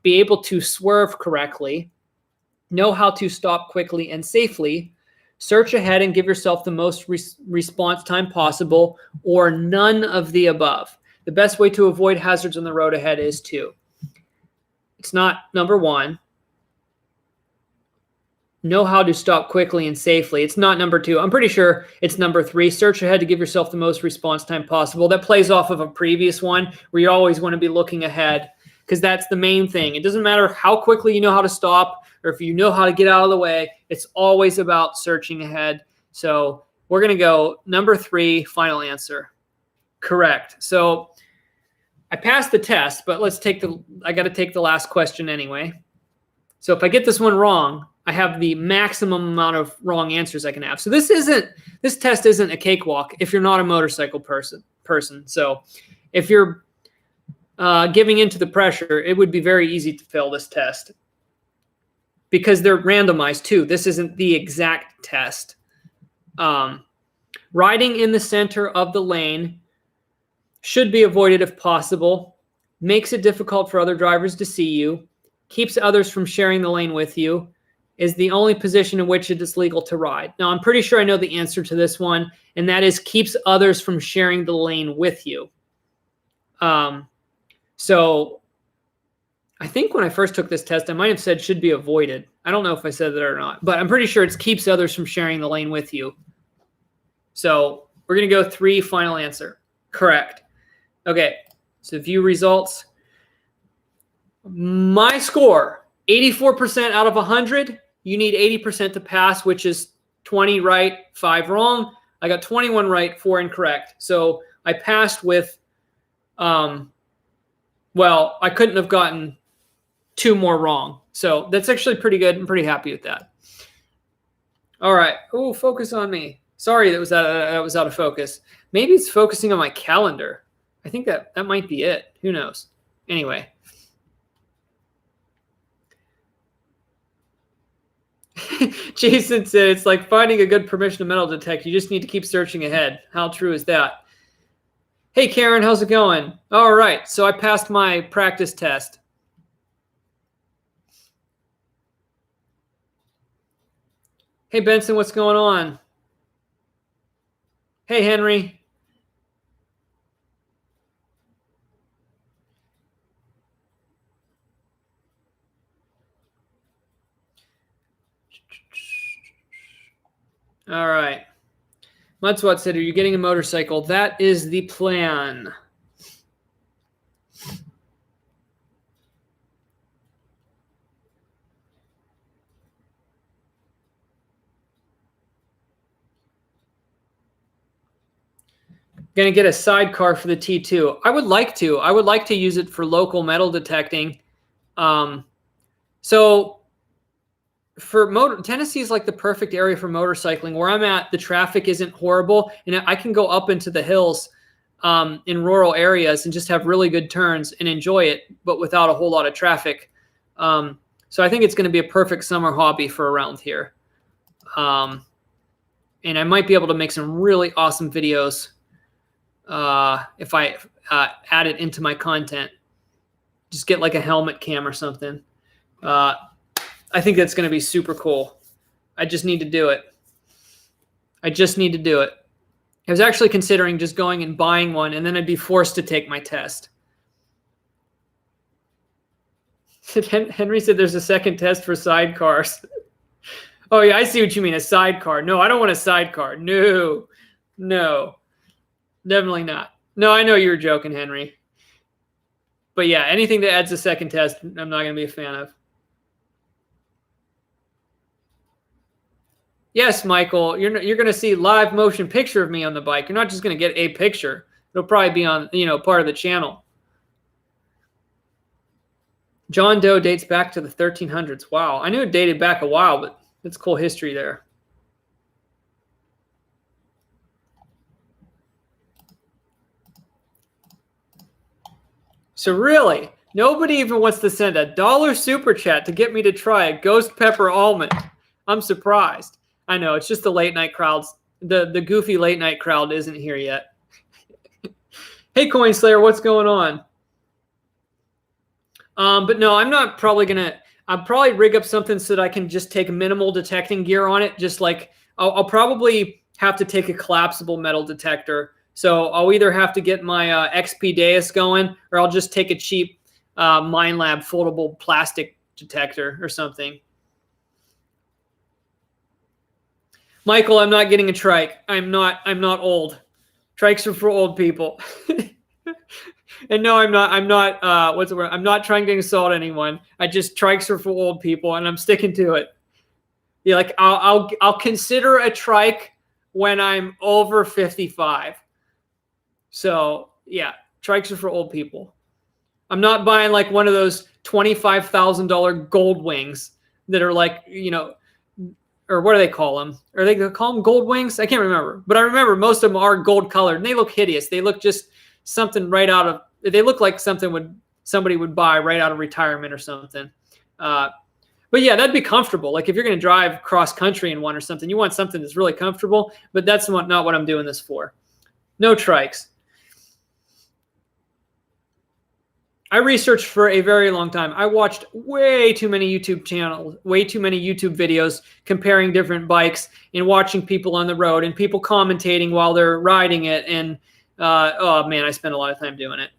be able to swerve correctly, know how to stop quickly and safely, search ahead and give yourself the most response time possible, or none of the above. The best way to avoid hazards on the road ahead is to. It's not number 1. Know how to stop quickly and safely. It's not number 2. I'm pretty sure it's number 3. Search ahead to give yourself the most response time possible. That plays off of a previous one where you always want to be looking ahead, because that's the main thing. It doesn't matter how quickly you know how to stop or if you know how to get out of the way. It's always about searching ahead. So we're going to go number 3, final answer. Correct. So I passed the test, but I got to take the last question anyway. So if I get this one wrong, I have the maximum amount of wrong answers I can have. So this test isn't a cakewalk if you're not a motorcycle person. So if you're giving into the pressure, it would be very easy to fail this test because they're randomized too. This isn't the exact test. Riding in the center of the lane should be avoided if possible, makes it difficult for other drivers to see you, keeps others from sharing the lane with you, is the only position in which it is legal to ride. Now, I'm pretty sure I know the answer to this one, and that is keeps others from sharing the lane with you. So I think when I first took this test, I might have said should be avoided. I don't know if I said that or not, but I'm pretty sure it's keeps others from sharing the lane with you. So we're going to go 3, final answer. Correct. Okay, so view results. My score, 84% out of 100. You need 80% to pass, which is 20 right, 5 wrong. I got 21 right, 4 incorrect. So I passed with, well, I couldn't have gotten 2 more wrong. So that's actually pretty good. I'm pretty happy with that. All right. Oh, focus on me. Sorry, that was out of focus. Maybe it's focusing on my calendar. I think that might be it. Who knows? Anyway. Jason said it's like finding a good permission to metal detect. You just need to keep searching ahead. How true is that? Hey, Karen, how's it going? All right, so I passed my practice test. Hey, Benson, what's going on? Hey, Henry. All right. Mudswat said, are you getting a motorcycle? That is the plan. Going to get a sidecar for the T2. I would like to. I would like to use it for local metal detecting. So for Tennessee is like the perfect area for motorcycling. Where I'm at, the traffic isn't horrible, and I can go up into the hills in rural areas and just have really good turns and enjoy it, but without a whole lot of traffic. So I think it's going to be a perfect summer hobby for around here. And I might be able to make some really awesome videos if I add it into my content. Just get like a helmet cam or something. I think that's going to be super cool. I just need to do it. I was actually considering just going and buying one, and then I'd be forced to take my test. Henry said there's a second test for sidecars. Oh, yeah, I see what you mean, a sidecar. No, I don't want a sidecar. No, definitely not. No, I know you were joking, Henry. But yeah, anything that adds a second test, I'm not going to be a fan of. Yes, Michael, you're going to see live motion picture of me on the bike. You're not just going to get a picture. It'll probably be on, part of the channel. John Doe dates back to the 1300s. Wow. I knew it dated back a while, but it's cool history there. So really, nobody even wants to send $1 super chat to get me to try a ghost pepper almond. I'm surprised. I know, it's just the late night crowds The goofy late night crowd isn't here yet. Hey, Coin Slayer, what's going on? But no, I'm not probably gonna. I'll probably rig up something so that I can just take minimal detecting gear on it. Just like I'll probably have to take a collapsible metal detector. So I'll either have to get my XP Deus going, or I'll just take a cheap Minelab foldable plastic detector or something. Michael, I'm not getting a trike. I'm not old. Trikes are for old people. And no, I'm not what's the word? I'm not trying to insult anyone. Trikes are for old people, and I'm sticking to it. Yeah, like I'll consider a trike when I'm over 55. So yeah, trikes are for old people. I'm not buying like one of those $25,000 gold wings that are like, or what do they call them? Are they gonna call them gold wings? I can't remember. But I remember most of them are gold colored and they look hideous. They look just something they look like something somebody would buy right out of retirement or something. But yeah, that'd be comfortable. Like if you're going to drive cross country in one or something, you want something that's really comfortable, but that's not what I'm doing this for. No trikes. I researched for a very long time. I watched way too many YouTube channels, way too many YouTube videos comparing different bikes and watching people on the road and people commentating while they're riding it. And oh man, I spent a lot of time doing it.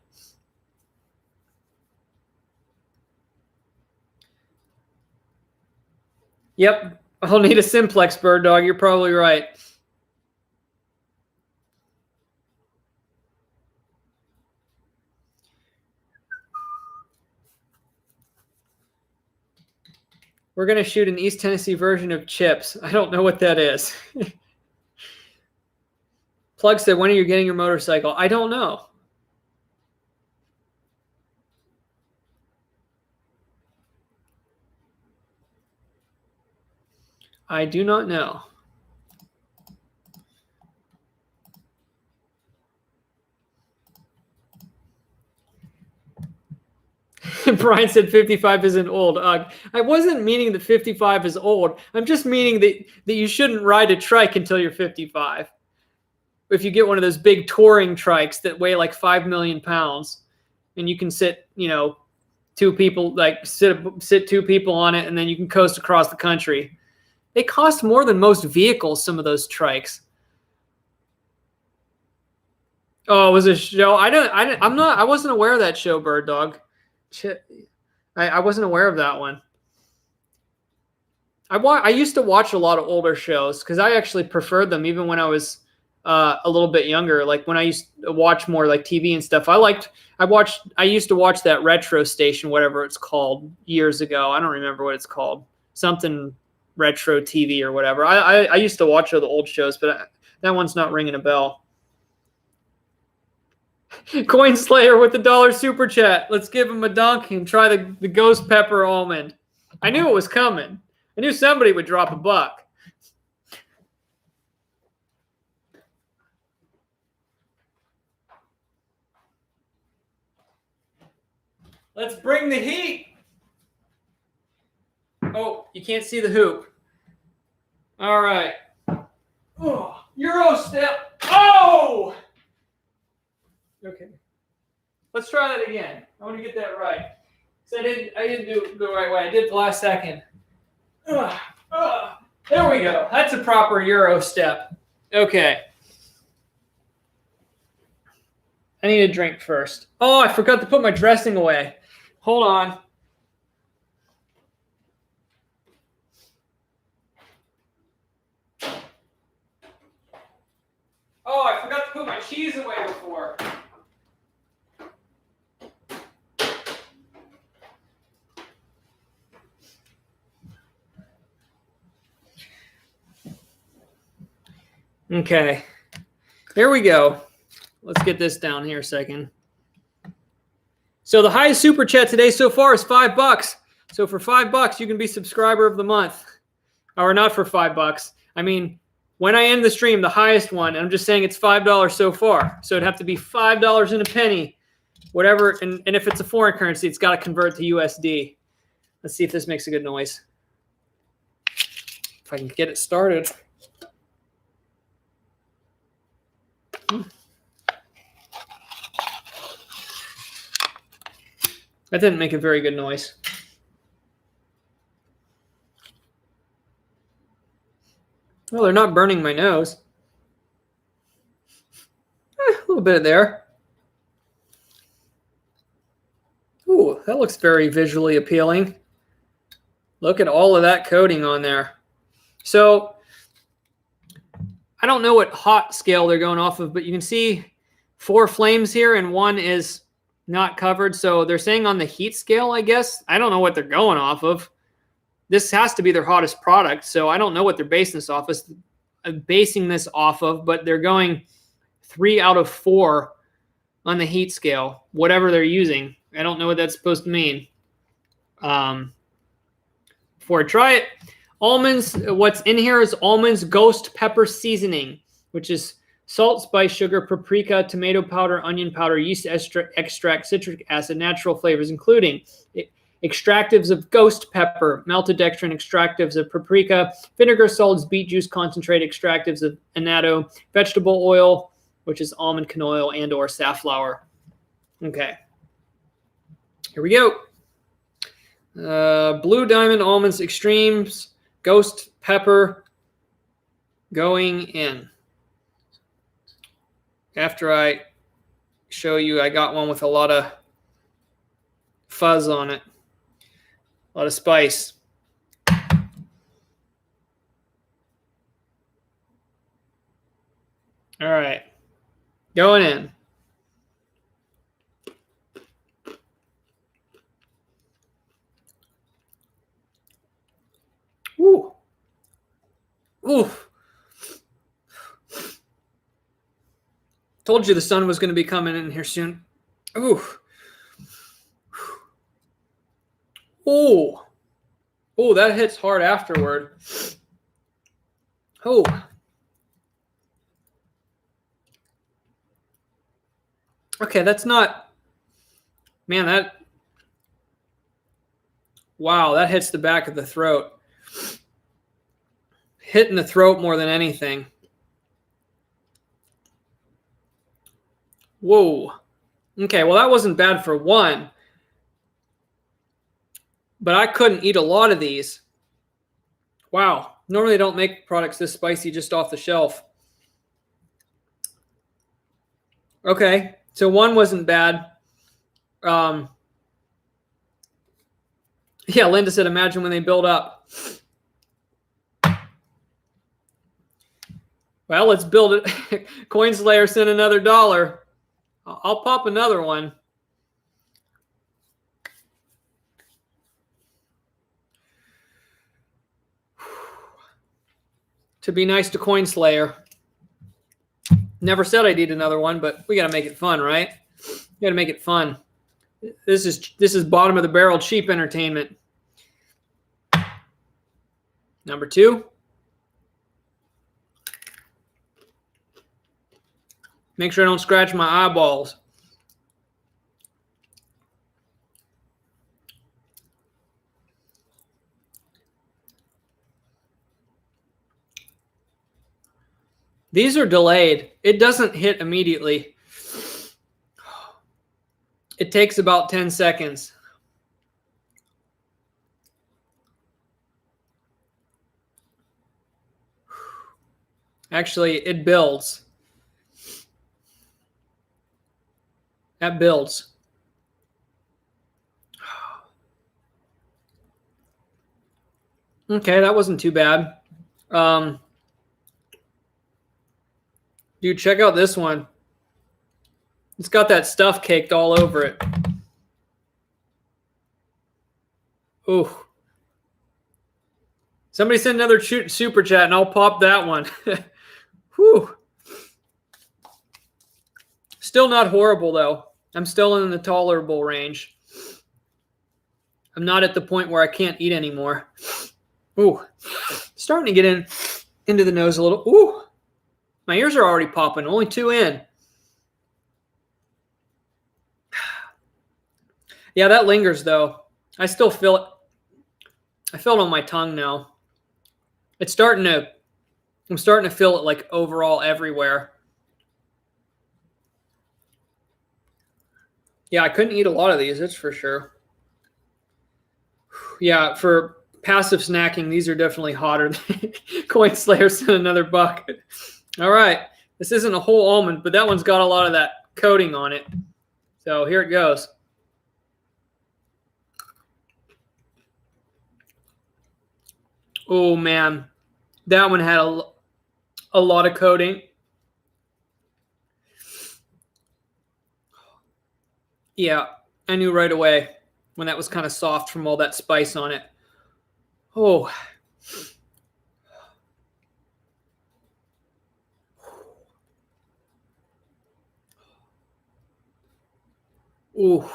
Yep, I'll need a simplex, Bird Dog. You're probably right. We're going to shoot an East Tennessee version of Chips. I don't know what that is. Plug said, when are you getting your motorcycle? I don't know. I do not know. Brian said 55 isn't old. I wasn't meaning that 55 is old. I'm just meaning that you shouldn't ride a trike until you're 55. If you get one of those big touring trikes that weigh like 5 million pounds and you can sit, two people, like sit two people on it and then you can coast across the country. They cost more than most vehicles, some of those trikes. Oh, it was a show. I wasn't aware of that show, Bird Dog. I wasn't aware of that one. I used to watch a lot of older shows because I actually preferred them even when I was a little bit younger. Like when I used to watch more like TV and stuff. I used to watch that retro station, whatever it's called, years ago. I don't remember what it's called. Something retro TV or whatever. I used to watch all the old shows, but that one's not ringing a bell. Coin Slayer with the $1 super chat. Let's give him a dunk and try the ghost pepper almond. I knew it was coming. I knew somebody would drop a buck. Let's bring the heat. Oh, you can't see the hoop. All right. Oh, Euro step. Oh! Okay. Let's try that again. I want to get that right. So I didn't do it the right way. I did it the last second. There we go. That's a proper Euro step. Okay. I need a drink first. Oh, I forgot to put my dressing away. Hold on. Oh, I forgot to put my cheese away before. Okay, here we go. Let's get this down here a second. So the highest super chat today so far is $5. So for $5, you can be subscriber of the month, or not for $5. I mean, when I end the stream, the highest one. I'm just saying it's $5 so far. So it'd have to be $5 and a penny, whatever. And if it's a foreign currency, it's got to convert to USD. Let's see if this makes a good noise. If I can get it started. That didn't make a very good noise. Well, they're not burning my nose. A little bit there. Ooh, that looks very visually appealing. Look at all of that coating on there. So I don't know what hot scale they're going off of, but you can see 4 flames here and 1 is not covered. So they're saying on the heat scale, I guess. I don't know what they're going off of. This has to be their hottest product, so I don't know what they're basing this off of, but they're going 3 out of 4 on the heat scale, whatever they're using. I don't know what that's supposed to mean. Before I try it, almonds, what's in here is almonds ghost pepper seasoning, which is salt, spice, sugar, paprika, tomato powder, onion powder, yeast extract, citric acid, natural flavors, including extractives of ghost pepper, maltodextrin, extractives of paprika, vinegar, solids, beet juice concentrate, extractives of annatto, vegetable oil, which is almond canola and or safflower. Okay. Here we go. Blue Diamond Almonds Extremes Ghost Pepper going in. After I show you, I got one with a lot of fuzz on it. A lot of spice. All right. Going in. Ooh. Ooh. Told you the sun was going to be coming in here soon. Ooh. Ooh. Ooh, that hits hard afterward. Oh. Okay, that's not... Man, that... Wow, that hits the back of the throat. Hitting the throat more than anything. Whoa. Okay, well, that wasn't bad for one. But I couldn't eat a lot of these. Wow. Normally, I don't make products this spicy just off the shelf. Okay, so one wasn't bad. Yeah, Linda said, imagine when they build up. Well, let's build it. Coinslayer sent another $1. I'll pop another one. To be nice to Coinslayer. Never said I'd eat another one, but we got to make it fun, right? We got to make it fun. This is bottom of the barrel cheap entertainment. Number 2. Make sure I don't scratch my eyeballs. These are delayed. It doesn't hit immediately. It takes about 10 seconds. Actually, it builds. That builds. Okay, that wasn't too bad. Dude, check out this one. It's got that stuff caked all over it. Ooh. Somebody send another super chat and I'll pop that one. Whew. Still not horrible, though. I'm still in the tolerable range. I'm not at the point where I can't eat anymore. Ooh. Starting to get into the nose a little. Ooh. My ears are already popping. Only 2 in. Yeah, that lingers, though. I still feel it. I feel it on my tongue now. I'm starting to feel it like overall everywhere. Yeah, I couldn't eat a lot of these, that's for sure. Yeah, for passive snacking, these are definitely hotter than Coin Slayers than another buck. All right, this isn't a whole almond, but that one's got a lot of that coating on it. So here it goes. Oh man, that one had a lot of coating. Yeah, I knew right away when that was kind of soft from all that spice on it. Oh. Ooh.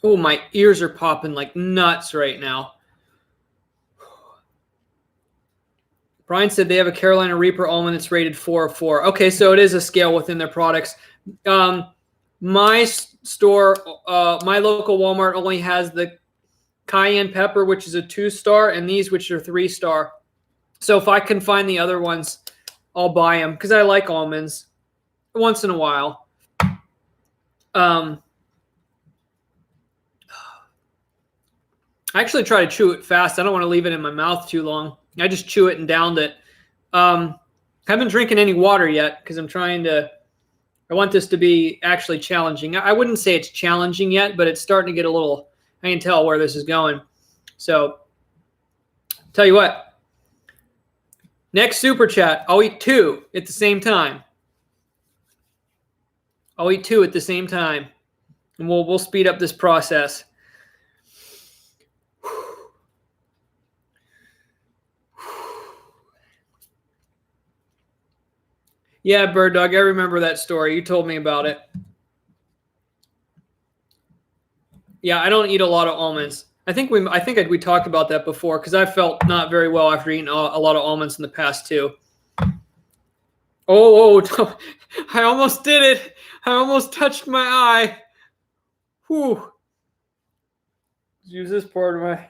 Oh, my ears are popping like nuts right now. Brian said they have a Carolina Reaper almond that's rated 4 of 4. Okay, so it is a scale within their products. My store, my local Walmart only has the cayenne pepper, which is a 2-star, and these, which are 3-star. So if I can find the other ones, I'll buy them because I like almonds once in a while. I actually try to chew it fast. I don't want to leave it in my mouth too long. I just chew it and downed it. Haven't drinking any water yet because I want this to be actually challenging. I wouldn't say it's challenging yet, but it's starting to get a little, I can tell where this is going. So, tell you what, next super chat, I'll eat 2 at the same time. I'll eat 2 at the same time, and we'll speed up this process. Yeah, Bird Dog, I remember that story. You told me about it. Yeah, I don't eat a lot of almonds. I think we talked about that before because I felt not very well after eating a lot of almonds in the past too. Oh, I almost did it. I almost touched my eye. Whew. Use this part of my...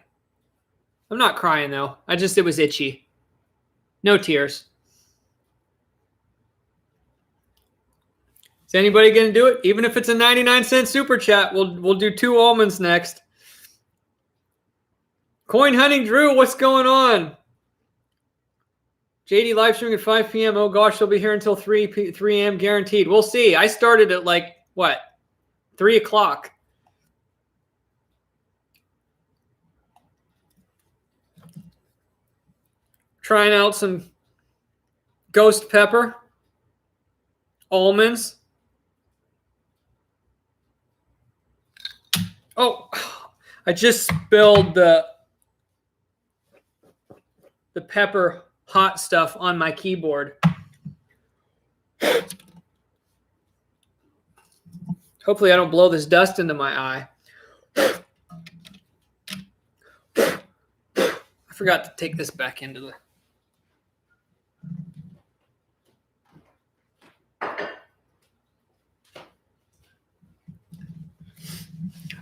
I'm not crying though. It was itchy. No tears. Is anybody going to do it? Even if it's a 99-cent super chat, we'll do 2 almonds next. Coin Hunting Drew, what's going on? JD live streaming at 5 p.m. Oh gosh, they'll be here until 3 a.m. guaranteed. We'll see. I started at like, what, 3 o'clock. Trying out some ghost pepper, almonds. Oh, I just spilled the pepper hot stuff on my keyboard. Hopefully I don't blow this dust into my eye. I forgot to take this back into the...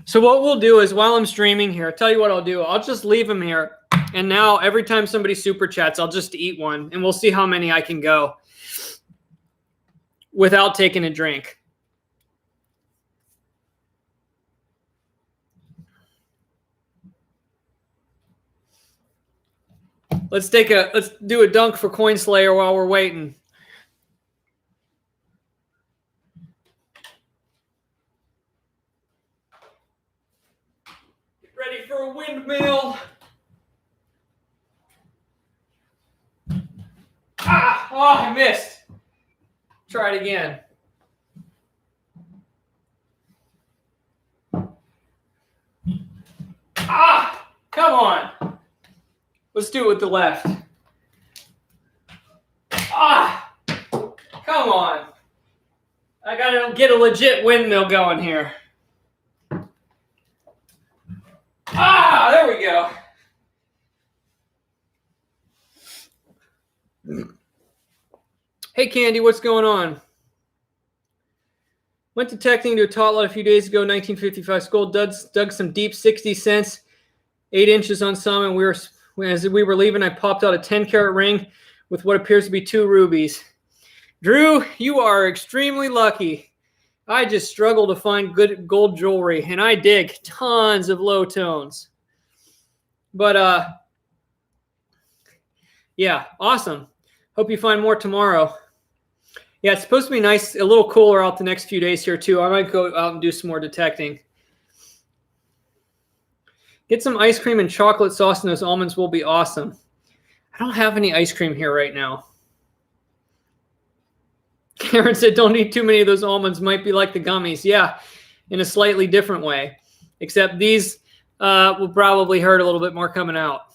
So what we'll do is while I'm streaming here, I'll tell you what I'll do. I'll just leave them here. And now every time somebody super chats, I'll just eat one. And we'll see how many I can go without taking a drink. Let's do a dunk for Coin Slayer while we're waiting. Get ready for a windmill. Ah! Oh, I missed. Try it again. Ah! Come on. Let's do it with the left. Ah! Come on. I gotta get a legit windmill going here. Ah! There we go. Hey, Candy, what's going on? Went to Techning to a tot lot a few days ago, 1955 school. Dug some deep 60 cents, 8 inches on some, and as we were leaving, I popped out a 10-carat ring with what appears to be 2 rubies. Drew, you are extremely lucky. I just struggle to find good gold jewelry, and I dig tons of low tones. But yeah, awesome. Hope you find more tomorrow. Yeah, it's supposed to be nice, a little cooler out the next few days here too. I might go out and do some more detecting. Get some ice cream and chocolate sauce in those almonds will be awesome. I don't have any ice cream here right now. Karen said, don't eat too many of those almonds. Might be like the gummies. Yeah, in a slightly different way. Except these will probably hurt a little bit more coming out.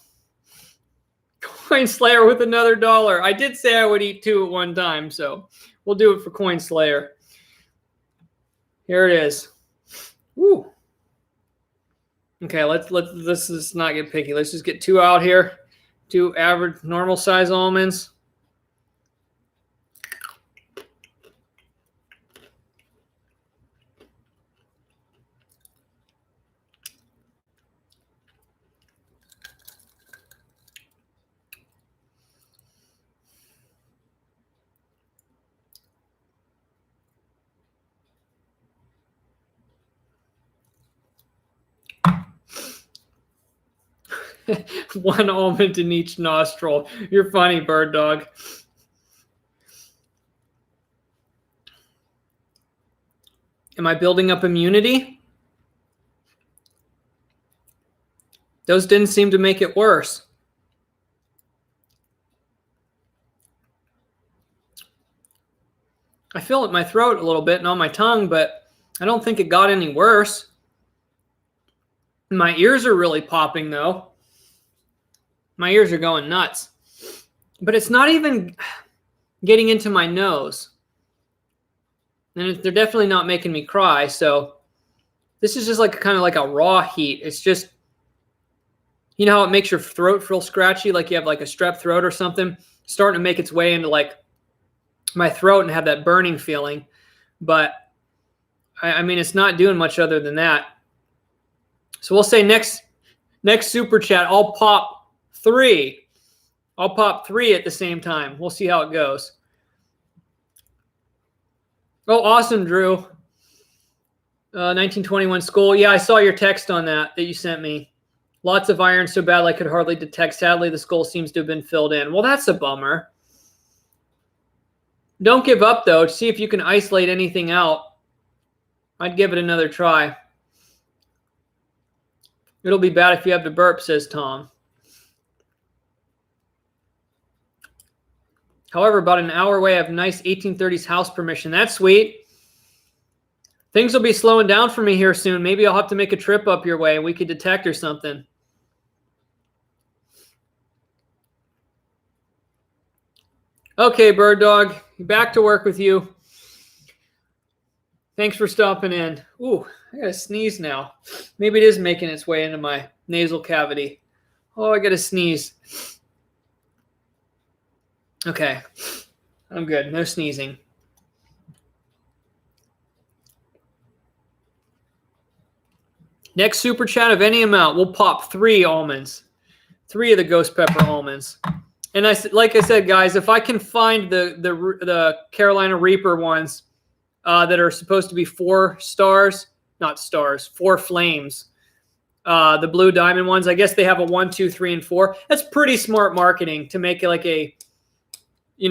Coin Slayer with another $1. I did say I would eat 2 at one time, so we'll do it for Coin Slayer. Here it is. Woo. Okay, let's just not get picky. Let's just get 2 out here. 2 average normal size almonds. One almond in each nostril. You're funny, bird dog. Am I building up immunity? Those didn't seem to make it worse. I feel it in my throat a little bit and on my tongue, but I don't think it got any worse. My ears are really popping, though. My ears are going nuts. But it's not even getting into my nose. And they're definitely not making me cry, so this is just like kind of like a raw heat. It's just, you know how it makes your throat feel scratchy, like you have like a strep throat or something? Starting to make its way into like my throat and have that burning feeling. But I mean, it's not doing much other than that. So we'll say next super chat, I'll pop 3. I'll pop 3 at the same time. We'll see how it goes. Oh, awesome, Drew. 1921 school. Yeah, I saw your text on that you sent me. Lots of iron so bad I could hardly detect. Sadly, the skull seems to have been filled in. Well, that's a bummer. Don't give up, though. See if you can isolate anything out. I'd give it another try. It'll be bad if you have to burp, says Tom. However, about an hour away, I have nice 1830s house permission. That's sweet. Things will be slowing down for me here soon. Maybe I'll have to make a trip up your way and we could detect or something. Okay, Bird Dog. Back to work with you. Thanks for stopping in. Ooh, I got to sneeze now. Maybe it is making its way into my nasal cavity. Oh, I got to sneeze. Okay, I'm good. No sneezing. Next super chat of any amount, we'll pop 3 almonds. 3 of the ghost pepper almonds. And like I said, guys, if I can find the Carolina Reaper ones that are supposed to be 4 stars, not stars, 4 flames, the blue diamond ones, I guess they have a 1, 2, 3, and 4. That's pretty smart marketing to make it like a,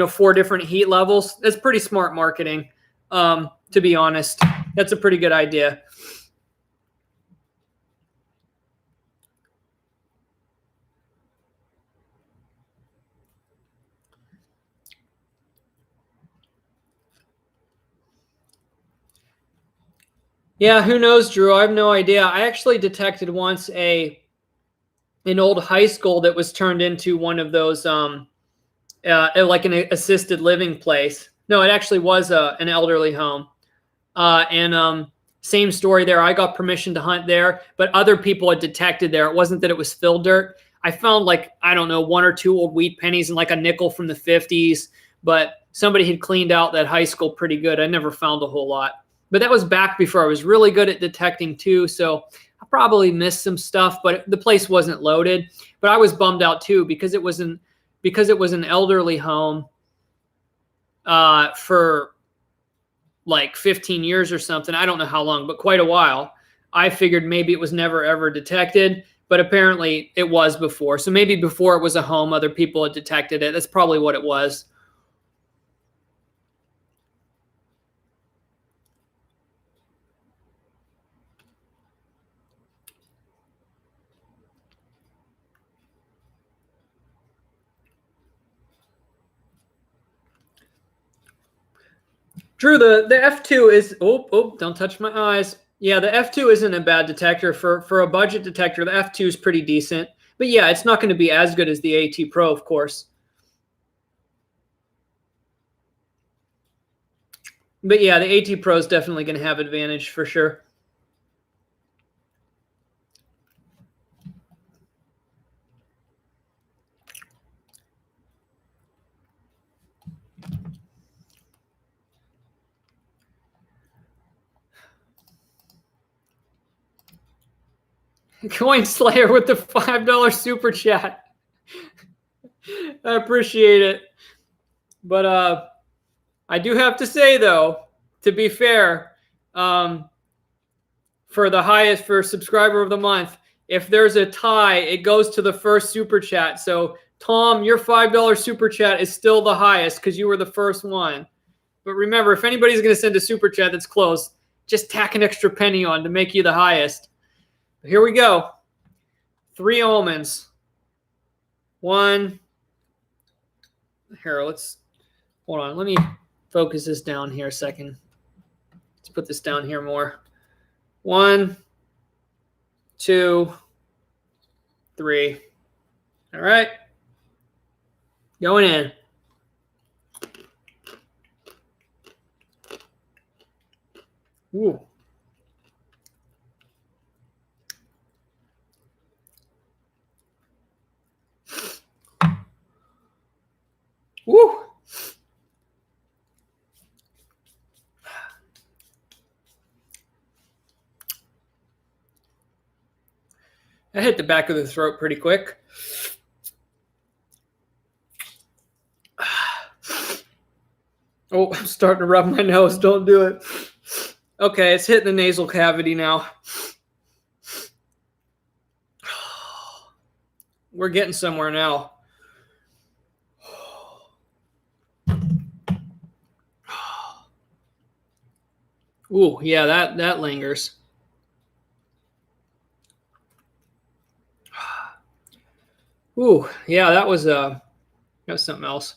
4 different heat levels. That's pretty smart marketing, to be honest. That's a pretty good idea. Yeah, who knows, Drew? I have no idea. I actually detected once an old high school that was turned into one of those like an assisted living place. No, it actually was an elderly home. Same story there. I got permission to hunt there, but other people had detected there. It wasn't that it was fill dirt. I found like, I don't know, 1 or 2 old wheat pennies and like a nickel from the 50s, but somebody had cleaned out that high school pretty good. I never found a whole lot. But that was back before I was really good at detecting too. So I probably missed some stuff, but the place wasn't loaded. But I was bummed out too because it was an elderly home. for like 15 years or something. I don't know how long, but quite a while. I figured maybe it was never ever detected, but apparently it was before. So maybe before it was a home, other people had detected it. That's probably what it was. Drew, the F2 is, don't touch my eyes. Yeah, the F2 isn't a bad detector. For a budget detector, the F2 is pretty decent. But yeah, it's not going to be as good as the AT Pro, of course. But yeah, the AT Pro is definitely going to have advantage for sure. Coin Slayer with the $5 super chat. I appreciate it. But I do have to say, though, to be fair, for the highest for subscriber of the month, if there's a tie, it goes to the first super chat. So, Tom, your $5 super chat is still the highest because you were the first one. But remember, if anybody's going to send a super chat that's close, just tack an extra penny on to make you the highest. Here we go. 3 almonds. 1. Here, hold on. Let me focus this down here a second. Let's put this down here more. 1, 2, 3. All right. Going in. Ooh. Woo! I hit the back of the throat pretty quick. Oh, I'm starting to rub my nose. Don't do it. Okay, it's hitting the nasal cavity now. We're getting somewhere now. Ooh, yeah, that lingers. Ooh, yeah, that was something else.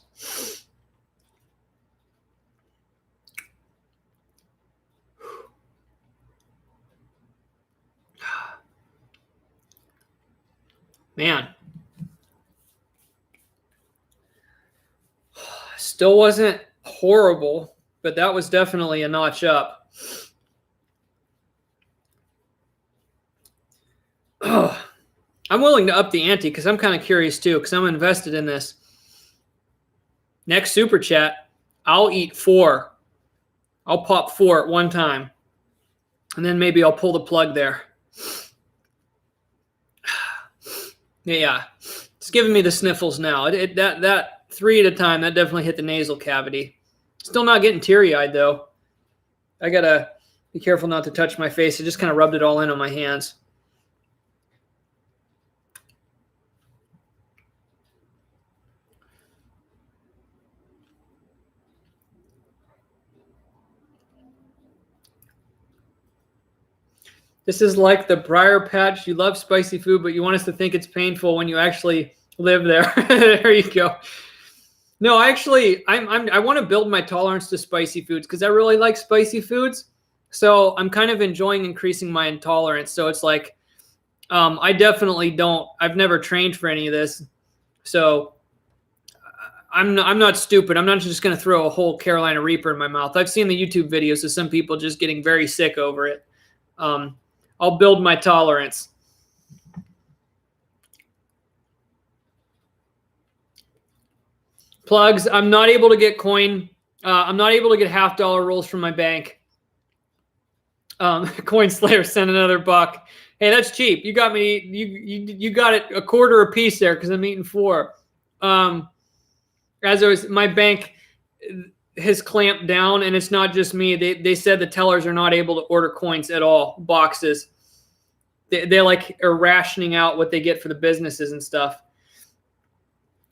Man. Still wasn't horrible, but that was definitely a notch up. Oh, I'm willing to up the ante because I'm kind of curious too, because I'm invested in this. Next super chat, I'll eat 4. I'll pop 4 at one time. And then maybe I'll pull the plug there. Yeah. It's giving me the sniffles now. That 3 at a time, that definitely hit the nasal cavity. Still not getting teary-eyed, though. I got to be careful not to touch my face. I just kind of rubbed it all in on my hands. This is like the Briar Patch. You love spicy food, but you want us to think it's painful when you actually live there. There you go. No, actually, I want to build my tolerance to spicy foods because I really like spicy foods. So I'm kind of enjoying increasing my intolerance. So it's like, I definitely don't. I've never trained for any of this, so I'm not stupid. I'm not just going to throw a whole Carolina Reaper in my mouth. I've seen the YouTube videos of some people just getting very sick over it. I'll build my tolerance. Plugs. I'm not able to get coin. I'm not able to get $50 rolls from my bank. Coin Slayer sent another $1. Hey, that's cheap. You got me. You got it a quarter a piece there because I'm eating 4. As I was, my bank, has clamped down, and it's not just me. They said the tellers are not able to order coins at all, boxes. They like are rationing out what they get for the businesses and stuff.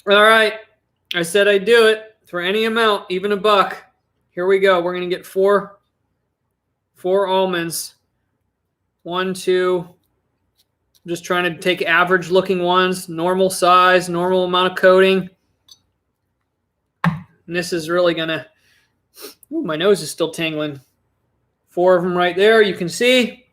All right. I said I'd do it for any amount, even $1. Here we go. We're going to get four almonds. 1, 2. I'm just trying to take average looking ones, normal size, normal amount of coating. And this is really going to, my nose is still tingling. 4 of them right there, you can see.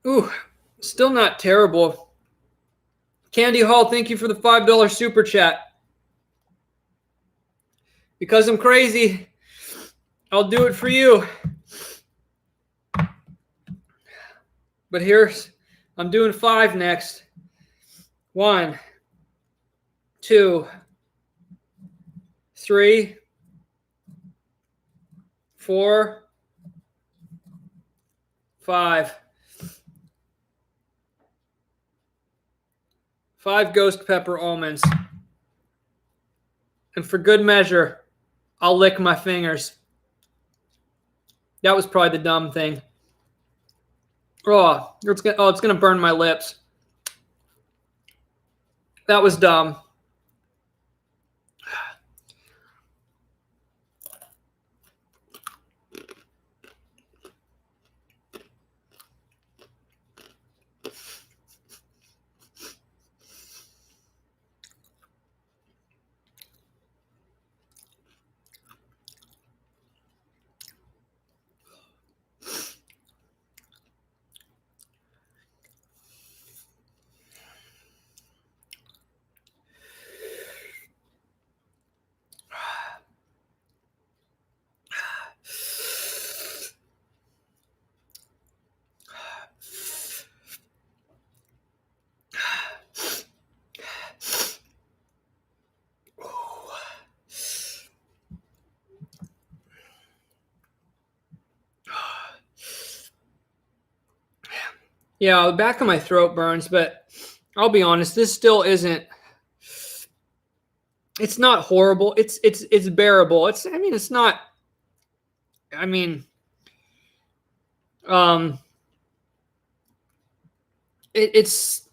Ooh, still not terrible. Candy Hall, thank you for the $5 super chat. Because I'm crazy, I'll do it for you. But I'm doing 5 next. 1, 2, 3, 4, 5. 5 ghost pepper almonds. And for good measure, I'll lick my fingers. That was probably the dumb thing. Oh, it's gonna burn my lips. That was dumb. Yeah, the back of my throat burns, but I'll be honest, this still isn't. It's not horrible. It's bearable. It's not. It's.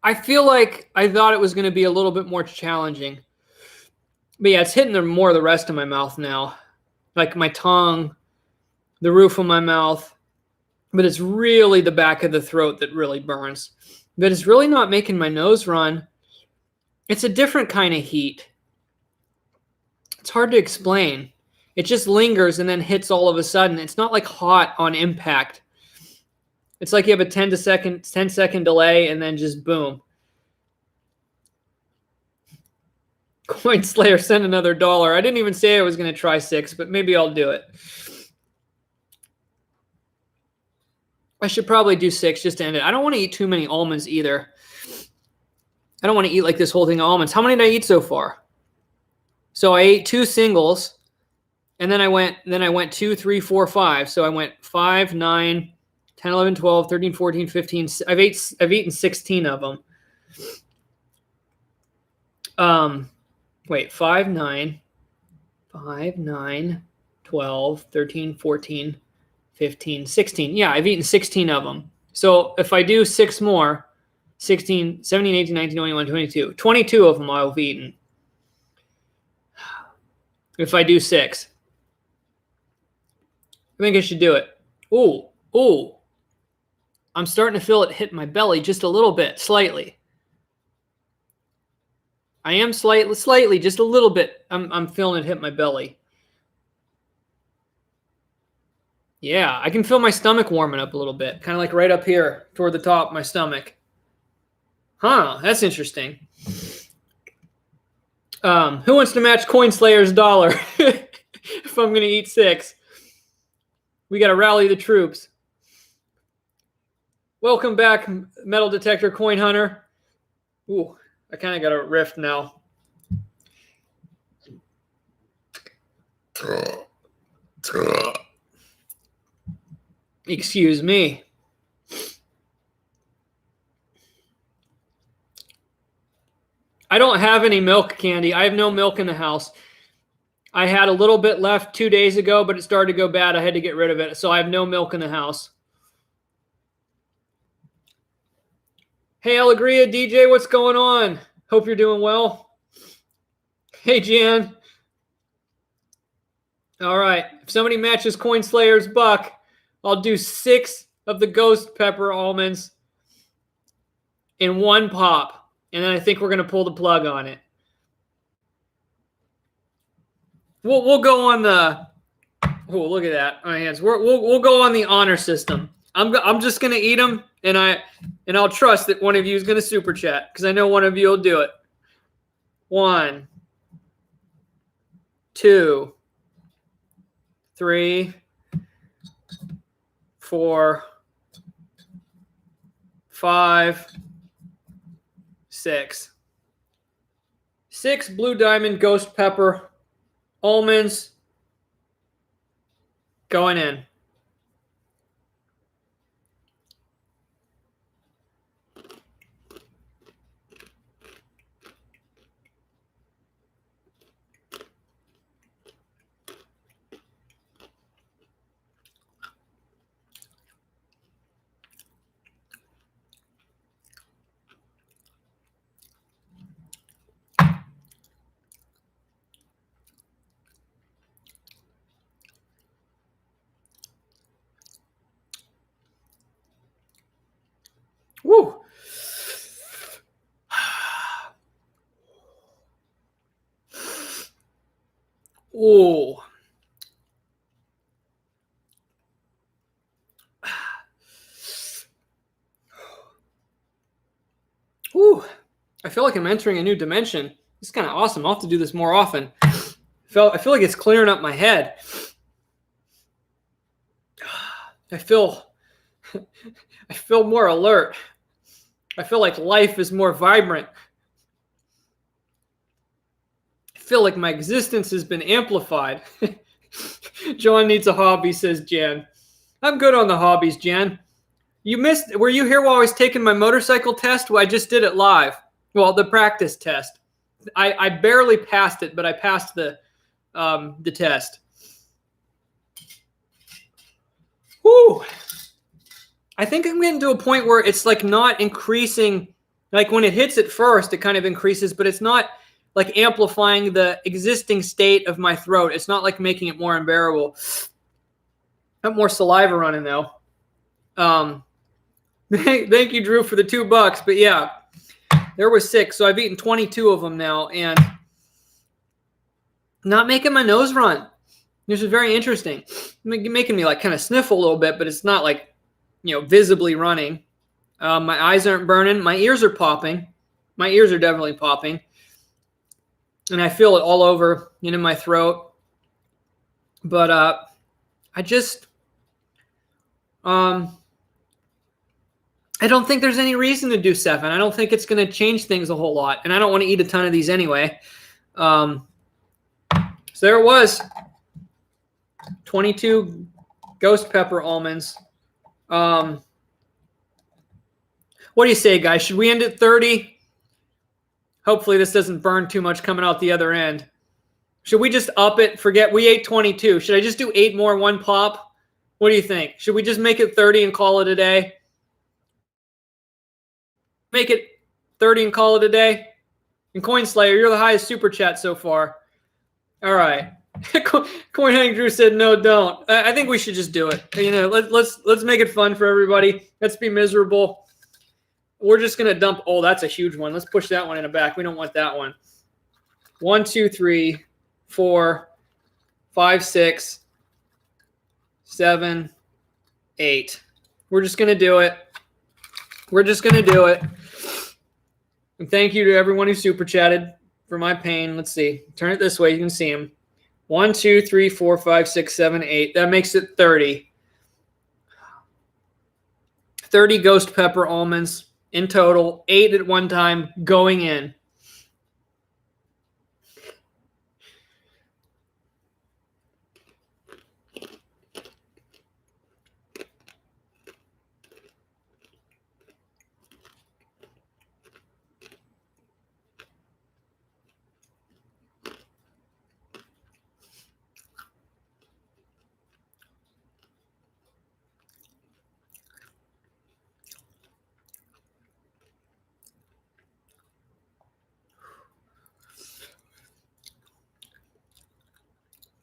I feel like I thought it was going to be a little bit more challenging, but yeah, it's hitting more of the rest of my mouth now, like my tongue, the roof of my mouth. But it's really the back of the throat that really burns. But it's really not making my nose run. It's a different kind of heat. It's hard to explain. It just lingers and then hits all of a sudden. It's not like hot on impact. It's like you have a 10-second delay and then just boom. Coin Slayer, send another $1. I didn't even say I was going to try 6, but maybe I'll do it. I should probably do 6 just to end it. I don't want to eat too many almonds either. I don't want to eat like this whole thing of almonds. How many did I eat so far? So I ate 2 singles, and then I went 2, 3, 4, 5. So I went 5, 9, 10, 11, 12, 13, 14, 15. I've eaten 16 of them. Wait, 5, 9, 12, 13, 14, 15, 16. Yeah, I've eaten 16 of them. So if I do 6 more, 16, 17, 18, 19, 21, 22. 22 of them I'll have eaten. If I do 6. I think I should do it. Ooh. I'm starting to feel it hit my belly just a little bit, slightly. I am slightly, just a little bit. I'm feeling it hit my belly. Yeah, I can feel my stomach warming up a little bit, kind of like right up here toward the top of my stomach. Huh, that's interesting. Who wants to match Coin Slayer's dollar if I'm going to eat 6? We got to rally the troops. Welcome back, Metal Detector Coin Hunter. Ooh, I kind of got a rift now. Excuse me. I don't have any milk candy. I have no milk in the house. I had a little bit left 2 days ago, but it started to go bad. I had to get rid of it. So I have no milk in the house. Hey, Alegria, DJ, what's going on? Hope you're doing well. Hey, Jan. All right. If somebody matches Coin Slayer's buck, I'll do 6 of the ghost pepper almonds in 1 pop. And then I think we're going to pull the plug on it. We'll go on the... Oh, look at that. My hands. We'll go on the honor system. I'm just going to eat them, and I'll trust that one of you is going to super chat because I know one of you will do it. 1, 2, 3, 4, 5, 6. 6 Blue Diamond Ghost Pepper almonds going in. Woo! Ooh. Ooh. I feel like I'm entering a new dimension. This is kind of awesome. I'll have to do this more often. I feel like it's clearing up my head. I feel more alert. I feel like life is more vibrant. I feel like my existence has been amplified. John needs a hobby, says Jan. I'm good on the hobbies, Jan. Were you here while I was taking my motorcycle test? Well, I just did it live. Well, the practice test. I barely passed it, but I passed the test. Whew. I think I'm getting to a point where it's like not increasing. Like when it hits it first, it kind of increases, but it's not like amplifying the existing state of my throat. It's not like making it more unbearable. I have more saliva running though. Thank you, Drew, for the $2. But yeah, there was 6. So I've eaten 22 of them now and not making my nose run. This is very interesting. Making me like kind of sniff a little bit, but it's not like, visibly running. My eyes aren't burning. My ears are popping. My ears are definitely popping. And I feel it all over in my throat. But I just, I don't think there's any reason to do 7. I don't think it's going to change things a whole lot. And I don't want to eat a ton of these anyway. So there it was. 22 ghost pepper almonds. What do you say, guys? Should we end at 30? Hopefully this doesn't burn too much coming out the other end. Should we just up it? Forget we ate 22. Should I just do 8 more 1 pop? What do you think? Should we just make it 30 and call it a day? Make it 30 and call it a day? And Coin Slayer, you're the highest super chat so far. All right. Coin Hunting Drew said no, don't. I think we should just do it. Let's make it fun for everybody. Let's be miserable. We're just gonna dump. Oh, that's a huge one. Let's push that one in the back. We don't want that one. 1, 2, 3, 4, 5, 6, 7, 8. We're just going to do it. We're just going to do it. And thank you to everyone who super chatted for my pain. Let's see. Turn it this way. You can see them. 1, 2, 3, 4, 5, 6, 7, 8. That makes it 30. 30 ghost pepper almonds in total. 8 at one time going in.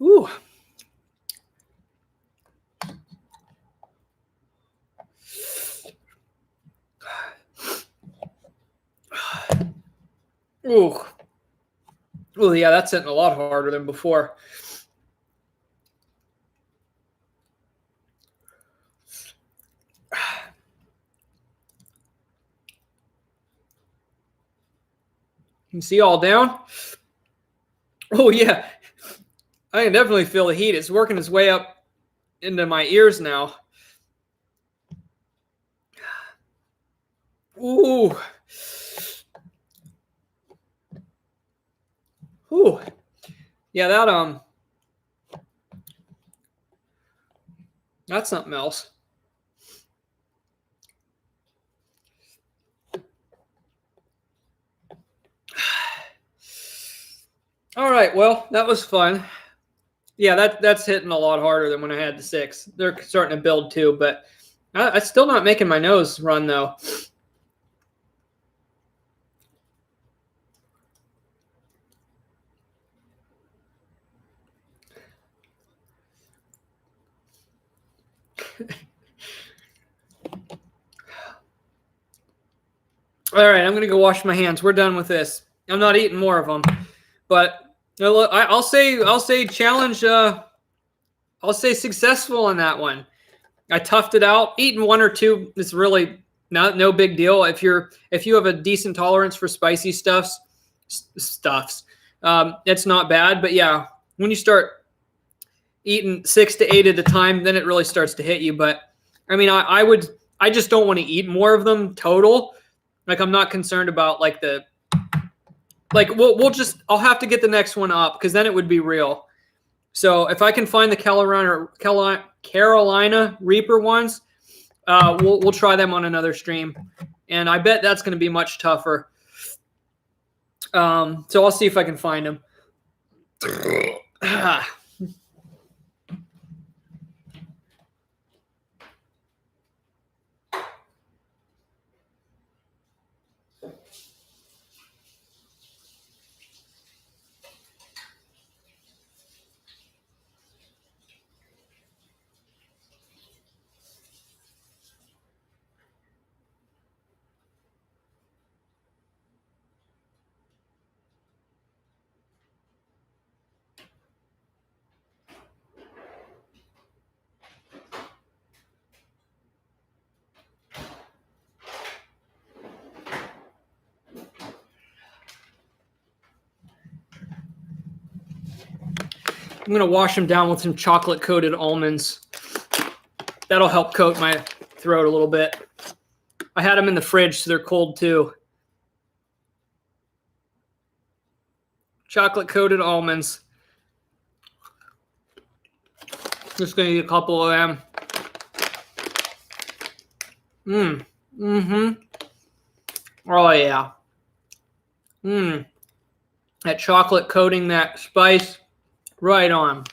Ooh. Ooh. Oh, yeah, that's hitting a lot harder than before. You can see all down. Oh, yeah. I can definitely feel the heat. It's working its way up into my ears now. Ooh. Ooh. Yeah, that's something else. All right, well, that was fun. Yeah, that's hitting a lot harder than when I had the 6. They're starting to build too, but I'm still not making my nose run though. All right, I'm going to go wash my hands. We're done with this. I'm not eating more of them. But I'll say challenge. I'll say successful on that one. I toughed it out. Eating 1 or 2 is really no big deal. If you have a decent tolerance for spicy stuffs, it's not bad. But yeah, when you start eating 6 to 8 at a time, then it really starts to hit you. But I mean, I just don't want to eat more of them total. Like, I'm not concerned about like I'll have to get the next one up because then it would be real. So if I can find the Carolina Reaper ones, we'll try them on another stream. And I bet that's going to be much tougher. So I'll see if I can find them. I'm going to wash them down with some chocolate-coated almonds. That'll help coat my throat a little bit. I had them in the fridge, so they're cold too. Chocolate-coated almonds. Just going to eat a couple of them. Oh, yeah. That chocolate coating, that spice. Right on.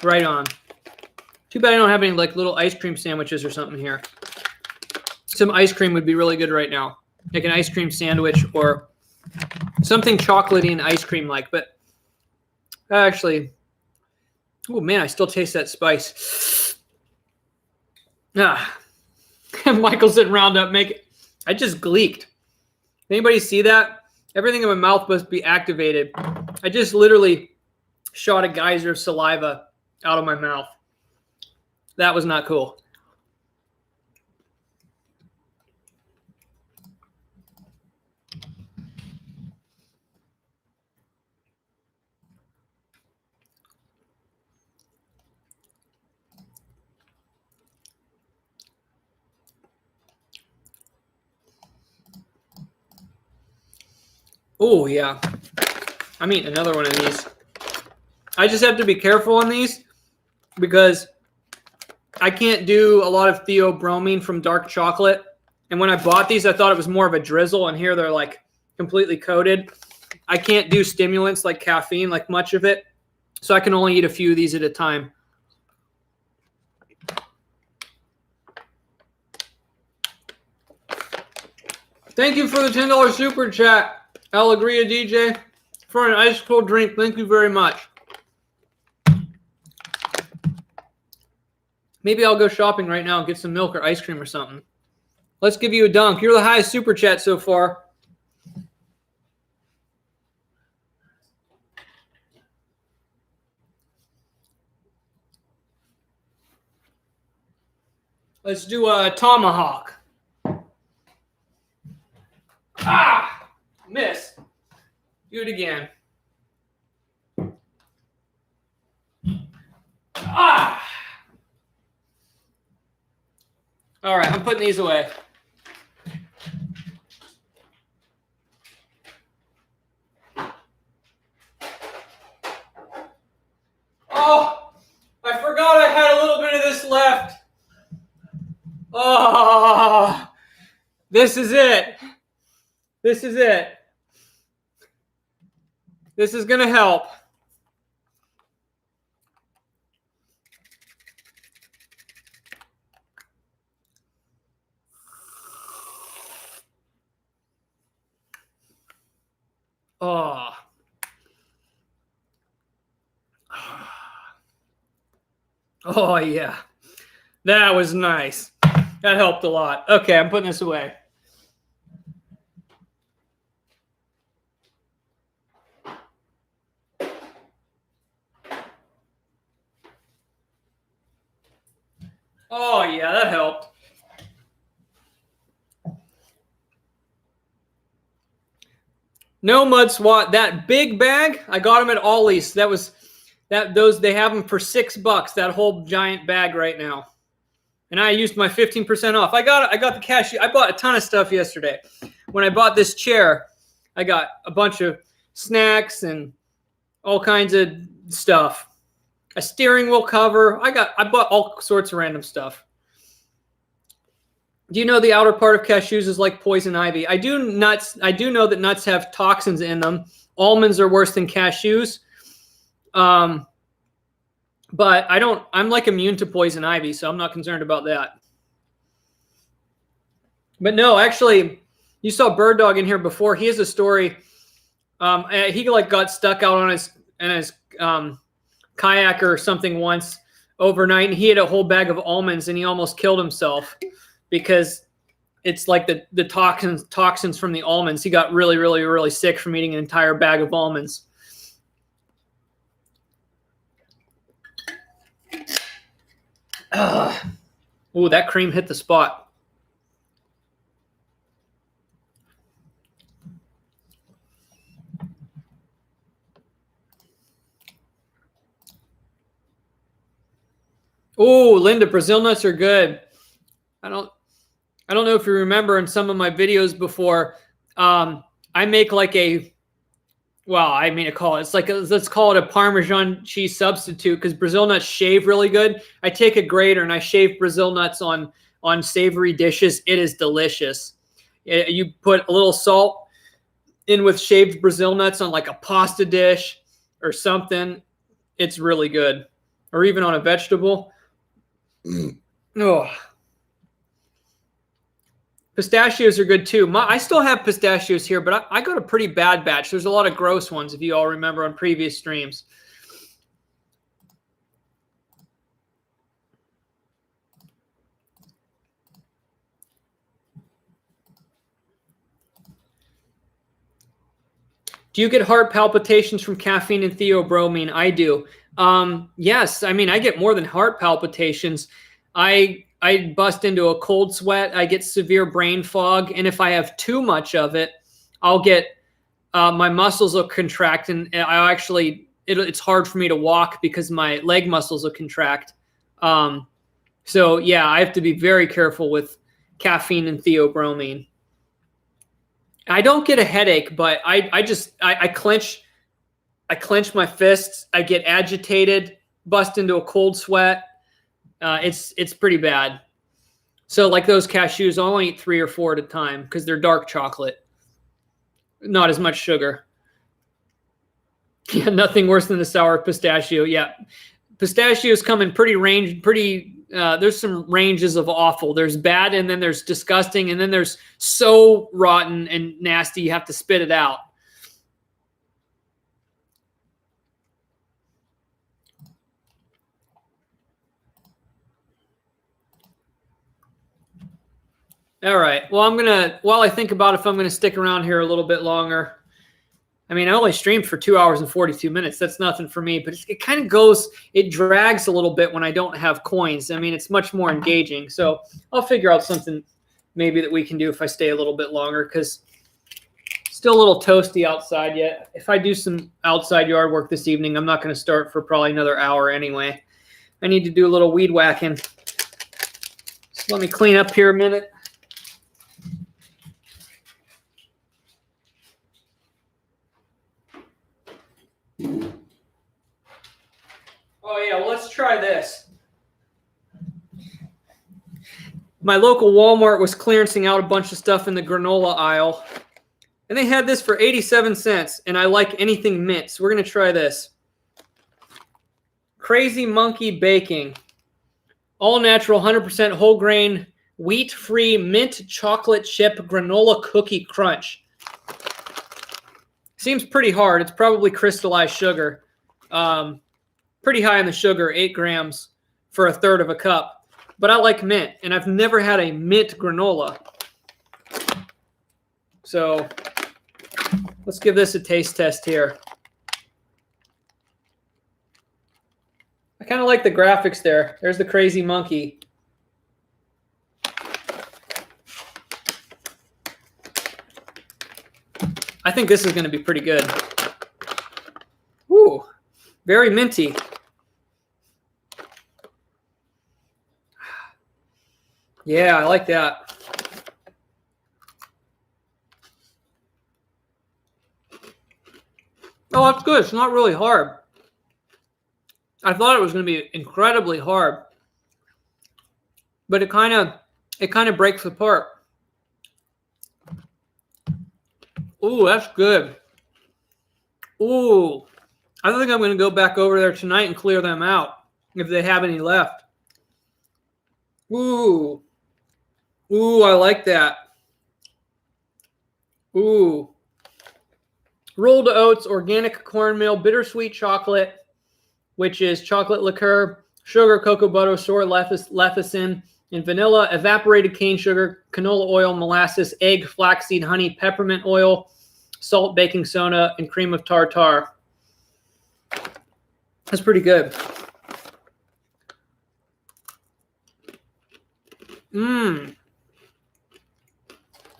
Right on. Too bad I don't have any like little ice cream sandwiches or something here. Some ice cream would be really good right now. Like an ice cream sandwich or something chocolatey and ice cream like. But actually, oh man, I still taste that spice. Michael said Roundup, make it. I just gleeked. Anybody see that? Everything in my mouth must be activated. I just literally shot a geyser of saliva out of my mouth. That was not cool. Oh, yeah. I'm eating another one of these. I just have to be careful on these because I can't do a lot of theobromine from dark chocolate. And when I bought these, I thought it was more of a drizzle, and here they're like completely coated. I can't do stimulants like caffeine, like much of it. So I can only eat a few of these at a time. Thank you for the $10 super chat, Alegria DJ, for an ice cold drink. Thank you very much. Maybe I'll go shopping right now and get some milk or ice cream or something. Let's give you a dunk. You're the highest super chat so far. Let's do a tomahawk. Ah! Miss. Do it again. Ah! All right, I'm putting these away. Oh, I forgot I had a little bit of this left. Oh, this is it. This is it. This is going to help. Oh. Oh, yeah. That was nice. That helped a lot. Okay, I'm putting this away. Oh, yeah, that helped. No mud swat. That big bag, I got them at Ollie's. They have them for $6. That whole giant bag right now. And I used my 15% off. I got the cashew. I bought a ton of stuff yesterday. When I bought this chair, I got a bunch of snacks and all kinds of stuff. A steering wheel cover. I bought all sorts of random stuff. Do you know the outer part of cashews is like poison ivy? I do know that nuts have toxins in them. Almonds are worse than cashews. But I'm like immune to poison ivy, so I'm not concerned about that. But no, actually, you saw Bird Dog in here before. He has a story. He like got stuck out on his kayak or something once overnight, and he had a whole bag of almonds, and he almost killed himself because it's like the toxins from the almonds. He got really, really, really sick from eating an entire bag of almonds. Ooh, that cream hit the spot. Ooh, Linda, Brazil nuts are good. I don't know if you remember in some of my videos before, I make like let's call it a Parmesan cheese substitute, because Brazil nuts shave really good. I take a grater and I shave Brazil nuts on savory dishes. It is delicious. You put a little salt in with shaved Brazil nuts on like a pasta dish or something. It's really good. Or even on a vegetable. Oh. Pistachios are good too. I still have pistachios here, but I got a pretty bad batch. There's a lot of gross ones, if you all remember on previous streams. Do you get heart palpitations from caffeine and theobromine? I do. Yes, I mean, I get more than heart palpitations. I bust into a cold sweat. I get severe brain fog. And if I have too much of it, I'll get, my muscles will contract. And it's hard for me to walk because my leg muscles will contract. So yeah, I have to be very careful with caffeine and theobromine. I don't get a headache, but I clench my fists. I get agitated, bust into a cold sweat. It's pretty bad. So like those cashews, I'll only eat 3 or 4 at a time because they're dark chocolate. Not as much sugar. Yeah, nothing worse than the sour pistachio. Yeah. Pistachios come in there's some ranges of awful. There's bad, and then there's disgusting, and then there's so rotten and nasty you have to spit it out. All right. Well, while I think about if I'm gonna stick around here a little bit longer. I mean, I only streamed for 2 hours and 42 minutes. That's nothing for me, but it kind of it drags a little bit when I don't have coins. I mean, it's much more engaging. So I'll figure out something maybe that we can do if I stay a little bit longer, because still a little toasty outside yet. If I do some outside yard work this evening, I'm not going to start for probably another hour anyway. I need to do a little weed whacking. So let me clean up here a minute. Oh yeah, well, let's try this. My local Walmart was clearancing out a bunch of stuff in the granola aisle, and they had this for 87 cents, and I like anything mint, so we're going to try this. Crazy Monkey Baking. All natural, 100% whole grain, wheat-free mint chocolate chip granola cookie crunch. Seems pretty hard. It's probably crystallized sugar. Pretty high on the sugar, 8 grams for 1/3 of a cup. But I like mint, and I've never had a mint granola. So let's give this a taste test here. I kind of like the graphics there. There's the crazy monkey. I think this is going to be pretty good. Ooh, very minty. Yeah, I like that. Oh, that's good. It's not really hard. I thought it was going to be incredibly hard, but it kind of breaks apart. Ooh, that's good. Ooh, I think I'm going to go back over there tonight and clear them out if they have any left. Ooh. Ooh, I like that. Ooh. Rolled oats, organic cornmeal, bittersweet chocolate, which is chocolate liqueur, sugar, cocoa butter, soy lecithin, and vanilla, evaporated cane sugar, canola oil, molasses, egg, flaxseed, honey, peppermint oil, salt, baking soda, and cream of tartar. That's pretty good. Mmm.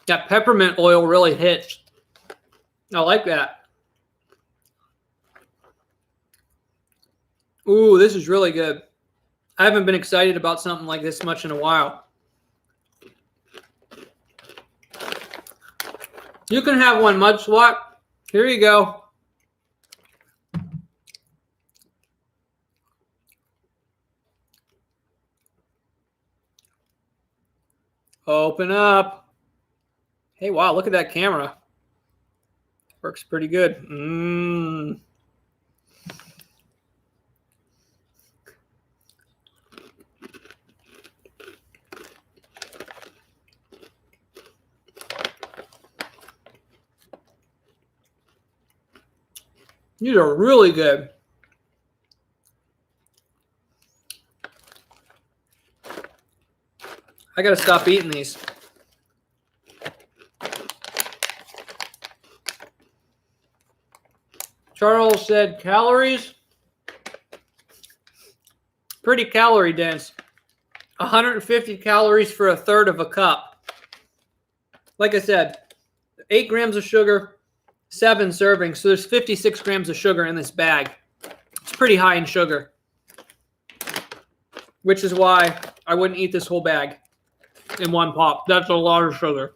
That peppermint oil really hits. I like that. Ooh, this is really good. I haven't been excited about something like this much in a while. You can have one, Mud Swat. Here you go. Open up. Hey, wow, look at that camera. Works pretty good. Mmm. These are really good. I gotta stop eating these. Charles said calories. Pretty calorie dense. 150 calories for 1/3 of a cup. Like I said, 8 grams of sugar, 7 servings. So there's 56 grams of sugar in this bag. It's pretty high in sugar, which is why I wouldn't eat this whole bag in one pop. That's a lot of sugar.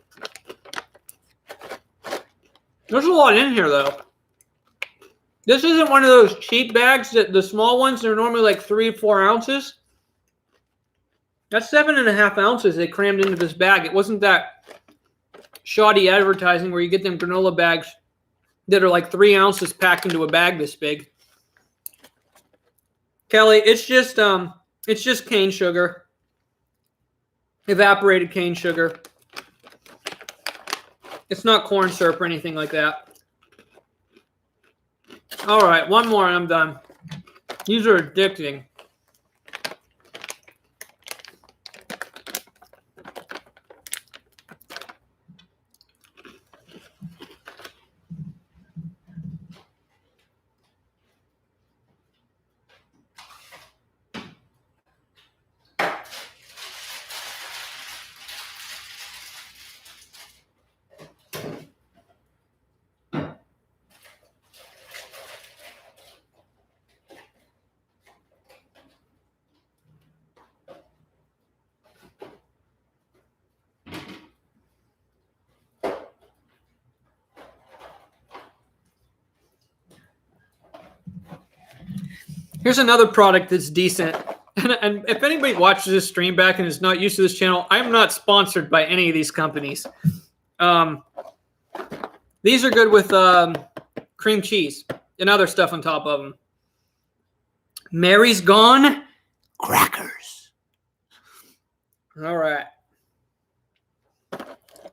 There's a lot in here, though. This isn't one of those cheap bags, that the small ones, they're normally like 3 or 4 ounces. That's 7.5 ounces they crammed into this bag. It wasn't that shoddy advertising where you get them granola bags that are like 3 ounces packed into a bag this big. Kelly, it's just cane sugar. Evaporated cane sugar. It's not corn syrup or anything like that. All right, one more and I'm done. These are addicting. Here's another product that's decent. And if anybody watches this stream back and is not used to this channel, I'm not sponsored by any of these companies. These are good with cream cheese and other stuff on top of them. Mary's Gone crackers. All right.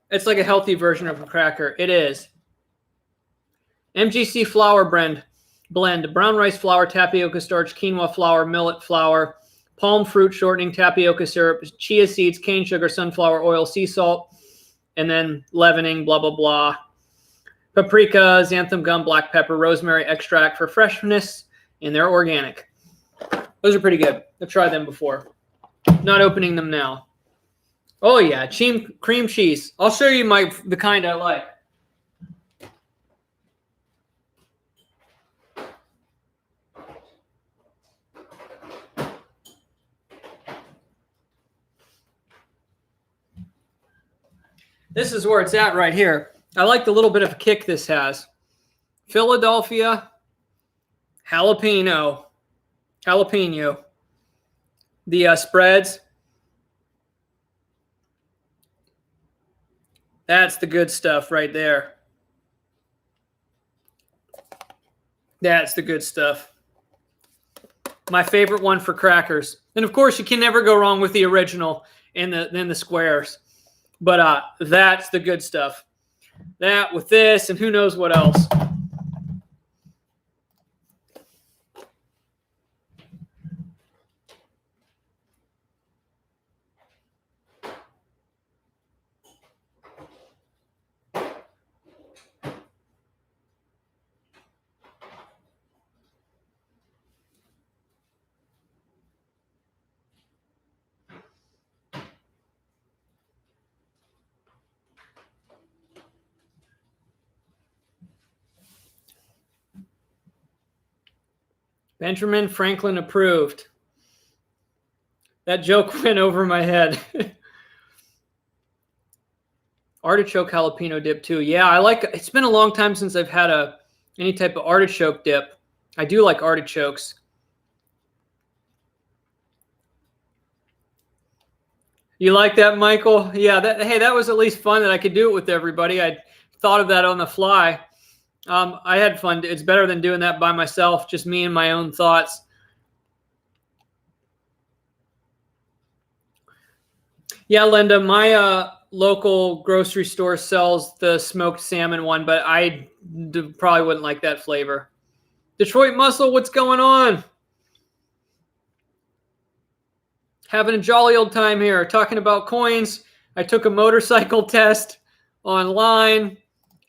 It's like a healthy version of a cracker. It is. MGC flour blend, brown rice flour, tapioca starch, quinoa flour, millet flour, palm fruit shortening, tapioca syrup, chia seeds, cane sugar, sunflower oil, sea salt, and then leavening, blah, blah, blah. Paprika, xanthan gum, black pepper, rosemary extract for freshness, and they're organic. Those are pretty good. I've tried them before. Not opening them now. Oh, yeah, cream cheese. I'll show you the kind I like. This is where it's at right here. I like the little bit of a kick this has. Philadelphia jalapeno. The spreads. That's the good stuff right there. That's the good stuff. My favorite one for crackers. And of course, you can never go wrong with the original and the squares. But that's the good stuff. That with this and who knows what else. Benjamin Franklin approved. That joke went over my head. Artichoke jalapeno dip too. Yeah, I like. It's been a long time since I've had any type of artichoke dip. I do like artichokes. You like that, Michael? Yeah. Hey, that was at least fun that I could do it with everybody. I thought of that on the fly. I had fun. It's better than doing that by myself, just me and my own thoughts. Yeah, Linda, my local grocery store sells the smoked salmon one, but I probably wouldn't like that flavor. Detroit Muscle, what's going on? Having a jolly old time here, talking about coins. I took a motorcycle test online.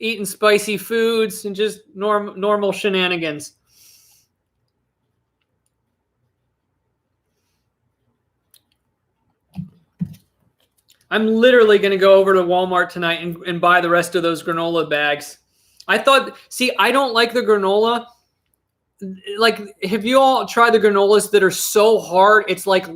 Eating spicy foods and just normal shenanigans. I'm literally going to go over to Walmart tonight and buy the rest of those granola bags. I don't like the granola. Like, have you all tried the granolas that are so hard? It's like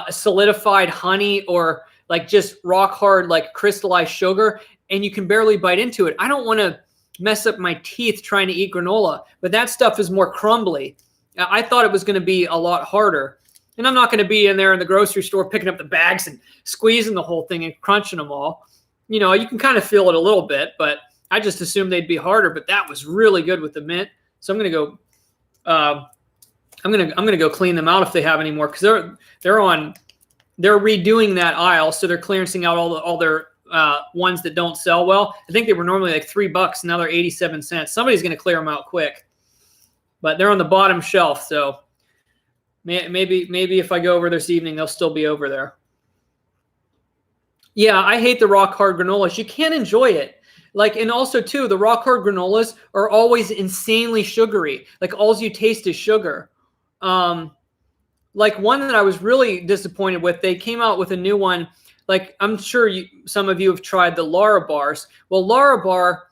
solidified honey or like just rock hard, like crystallized sugar. and you can barely bite into it. I don't want to mess up my teeth trying to eat granola, but that stuff is more crumbly. I thought it was going to be a lot harder. And I'm not going to be in there in the grocery store picking up the bags and squeezing the whole thing and crunching them all. You know, you can kind of feel it a little bit, but I just assumed they'd be harder. But that was really good with the mint. So I'm going to go. I'm gonna go clean them out if they have any more, because they're redoing that aisle, so they're clearancing out all their ones that don't sell well. I think they were normally like $3, now they're 87 cents. Somebody's gonna clear them out quick, but they're on the bottom shelf, so maybe if I go over this evening, they'll still be over there. Yeah, I hate the rock hard granolas. You can't enjoy it. Like, and also too, the rock hard granolas are always insanely sugary. Like, all you taste is sugar. Like one that I was really disappointed with, they came out with a new one. Like, I'm sure some of you have tried the Lara bars. Well, Lara bar,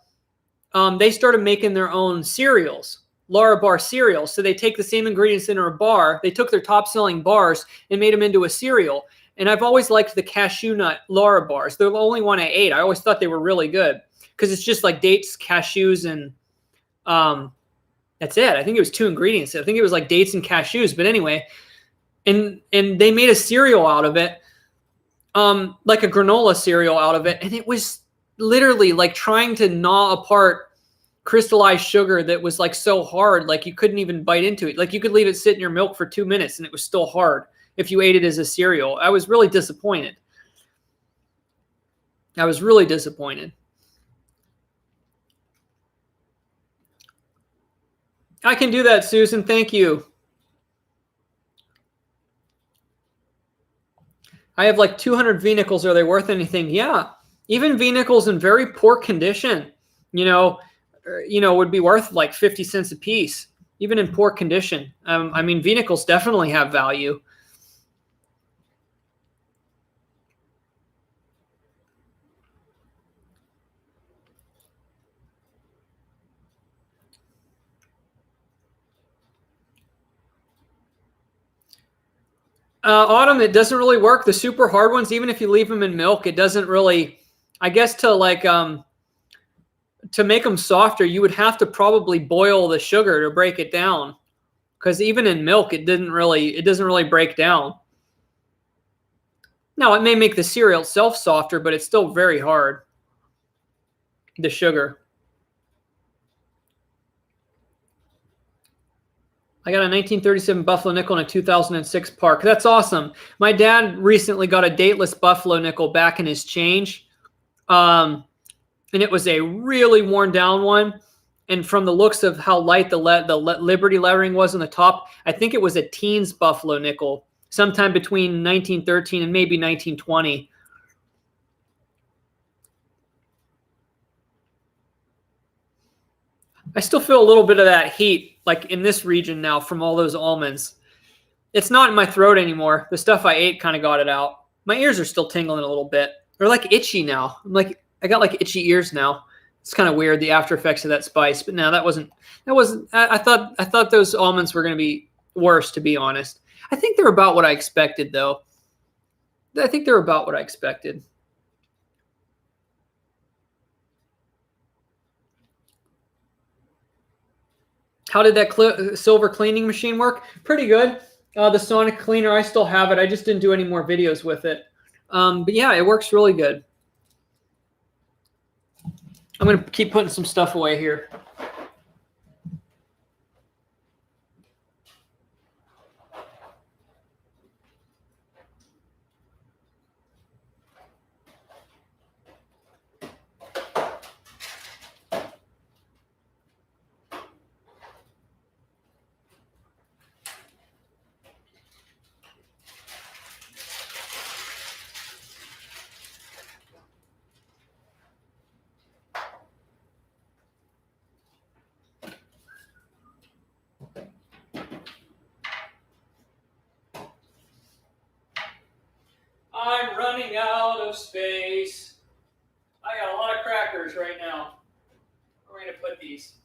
they started making their own cereals, Lara bar cereals. So they take the same ingredients in a bar. They took their top selling bars and made them into a cereal. And I've always liked the cashew nut Lara bars. They're the only one I ate. I always thought they were really good because it's just like dates, cashews, and that's it. I think it was 2 ingredients. I think it was like dates and cashews. But anyway, and they made a cereal out of it, like a granola cereal out of it. And it was literally like trying to gnaw apart crystallized sugar that was like so hard, like you couldn't even bite into it. Like you could leave it sit in your milk for 2 minutes and it was still hard if you ate it as a cereal. I was really disappointed. I was really disappointed. I can do that, Susan. Thank you. I have like 200 V-nickels. Are they worth anything? Yeah. Even V-nickels in very poor condition, would be worth like 50 cents a piece, even in poor condition. I mean, V-nickels definitely have value. Autumn, it doesn't really work. The super hard ones, even if you leave them in milk, it doesn't really, I guess to like, to make them softer, you would have to probably boil the sugar to break it down. Because even in milk, it doesn't really break down. Now, it may make the cereal itself softer, but it's still very hard, the sugar. I got a 1937 Buffalo nickel and a 2006 Park. That's awesome. My dad recently got a dateless Buffalo nickel back in his change. And it was a really worn down one. And from the looks of how light the Liberty lettering was on the top, I think it was a teens Buffalo nickel, sometime between 1913 and maybe 1920. I still feel a little bit of that heat, like in this region now, from all those almonds. It's not in my throat anymore. The stuff I ate kind of got it out. My ears are still tingling a little bit. They're like itchy now. I got like itchy ears now. It's kind of weird, the after effects of that spice. But no, that wasn't. I thought those almonds were going to be worse, to be honest. I think they're about what I expected, though. I think they're about what I expected. How did that silver cleaning machine work? Pretty good. The Sonic cleaner, I still have it. I just didn't do any more videos with it. But yeah, it works really good. I'm going to keep putting some stuff away here. I'm running out of space. I got a lot of crackers right now. Where am I going to put these?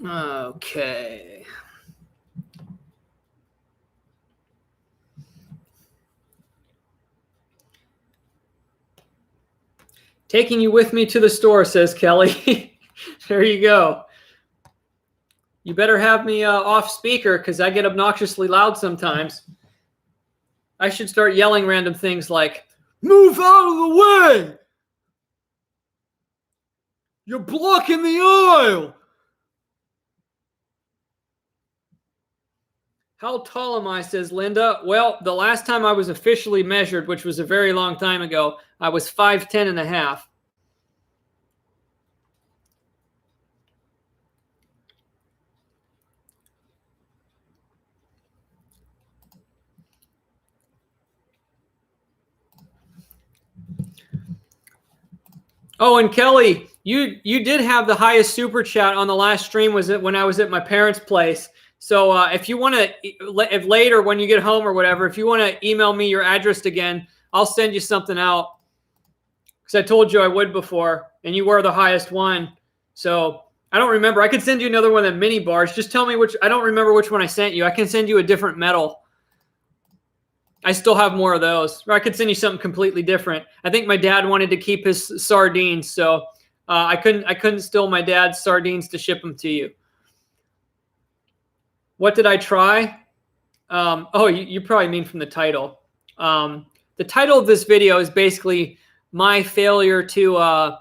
Okay. Taking you with me to the store, says Kelly. There you go. You better have me off speaker because I get obnoxiously loud sometimes. I should start yelling random things like, "Move out of the way! You're blocking the aisle!" How tall am I, says Linda. Well, the last time I was officially measured, which was a very long time ago, I was 5'10" and a half. Oh, and Kelly, you did have the highest super chat on the last stream. Was it when I was at my parents' place? So if you want to, if later when you get home or whatever, if you want to email me your address again, I'll send you something out. Because I told you I would before, and you were the highest one. So I don't remember. I could send you another one of the mini bars. Just tell me which. I don't remember which one I sent you. I can send you a different medal. I still have more of those. Or I could send you something completely different. I think my dad wanted to keep his sardines, so I couldn't steal my dad's sardines to ship them to you. What did I try? You probably mean from the title. The title of this video is basically my failure to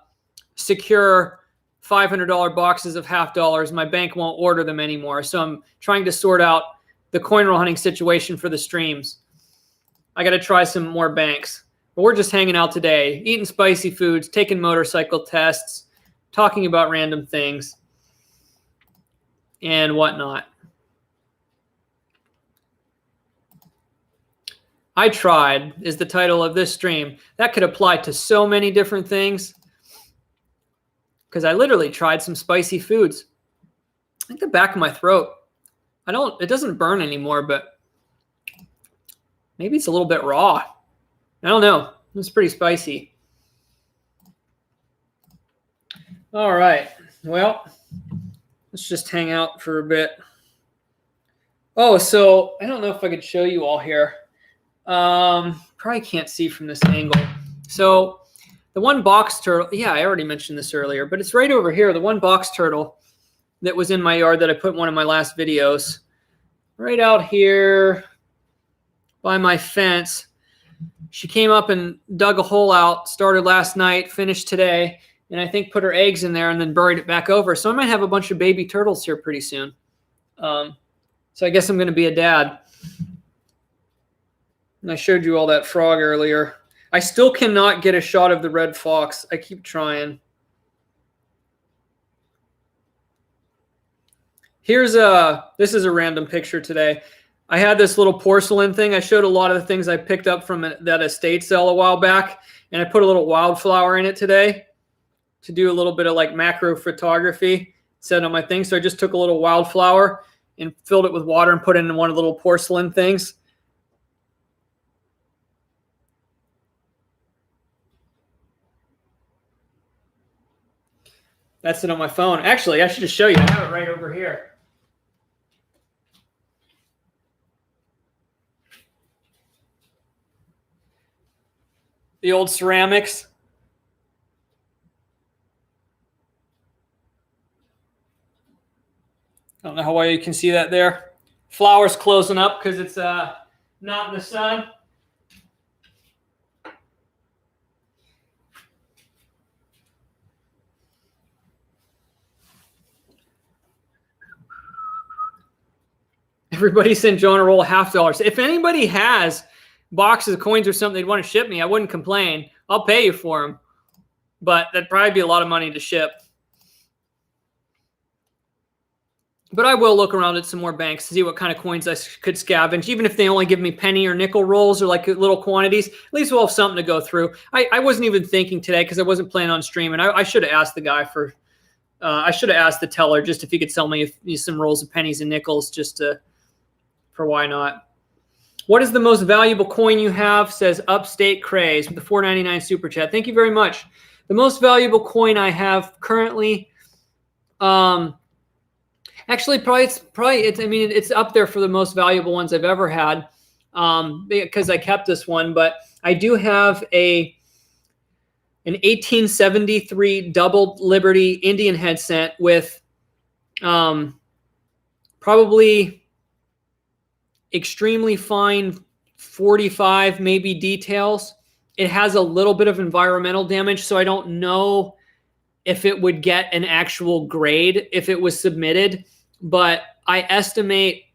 secure $500 boxes of half dollars. My bank won't order them anymore, so I'm trying to sort out the coin roll hunting situation for the streams. I got to try some more banks. But we're just hanging out today, eating spicy foods, taking motorcycle tests, talking about random things, and whatnot. I tried is the title of this stream. That could apply to so many different things because I literally tried some spicy foods. I think the back of my throat, it doesn't burn anymore, but maybe it's a little bit raw. I don't know. It's pretty spicy. All right. Well, let's just hang out for a bit. Oh, so I don't know if I could show you all here. Probably can't see from this angle. So the one box turtle, yeah, I already mentioned this earlier, but it's right over here. The one box turtle that was in my yard that I put in one of my last videos, right out here by my fence. She came up and dug a hole out, started last night, finished today, and I think put her eggs in there and then buried it back over. So I might have a bunch of baby turtles here pretty soon. So I guess I'm going to be a dad. And I showed you all that frog earlier. I still cannot get a shot of the red fox. I keep trying. This is a random picture today. I had this little porcelain thing. I showed a lot of the things I picked up from that estate sale a while back, and I put a little wildflower in it today to do a little bit of like macro photography set on my thing. So I just took a little wildflower and filled it with water and put it in one of the little porcelain things. That's it on my phone. Actually, I should just show you. I have it right over here. The old ceramics. I don't know how well you can see that there. Flower's closing up because it's not in the sun. Everybody sent John a roll of $50. If anybody has boxes of coins or something they'd want to ship me, I wouldn't complain. I'll pay you for them. But that'd probably be a lot of money to ship. But I will look around at some more banks to see what kind of coins I could scavenge, even if they only give me penny or nickel rolls or like little quantities. At least we'll have something to go through. I wasn't even thinking today because I wasn't planning on streaming. I should have asked the guy for I should have asked the teller just if he could sell me some rolls of pennies and nickels just for why not. What is the most valuable coin you have, says Upstate Craze with the $4.99 super chat. Thank you very much. The most valuable coin I have currently, Actually, I mean, it's up there for the most valuable ones I've ever had, because I kept this one. But I do have an 1873 double Liberty Indian headset with probably extremely fine 45 maybe details. It has a little bit of environmental damage, so I don't know if it would get an actual grade if it was submitted, but I estimate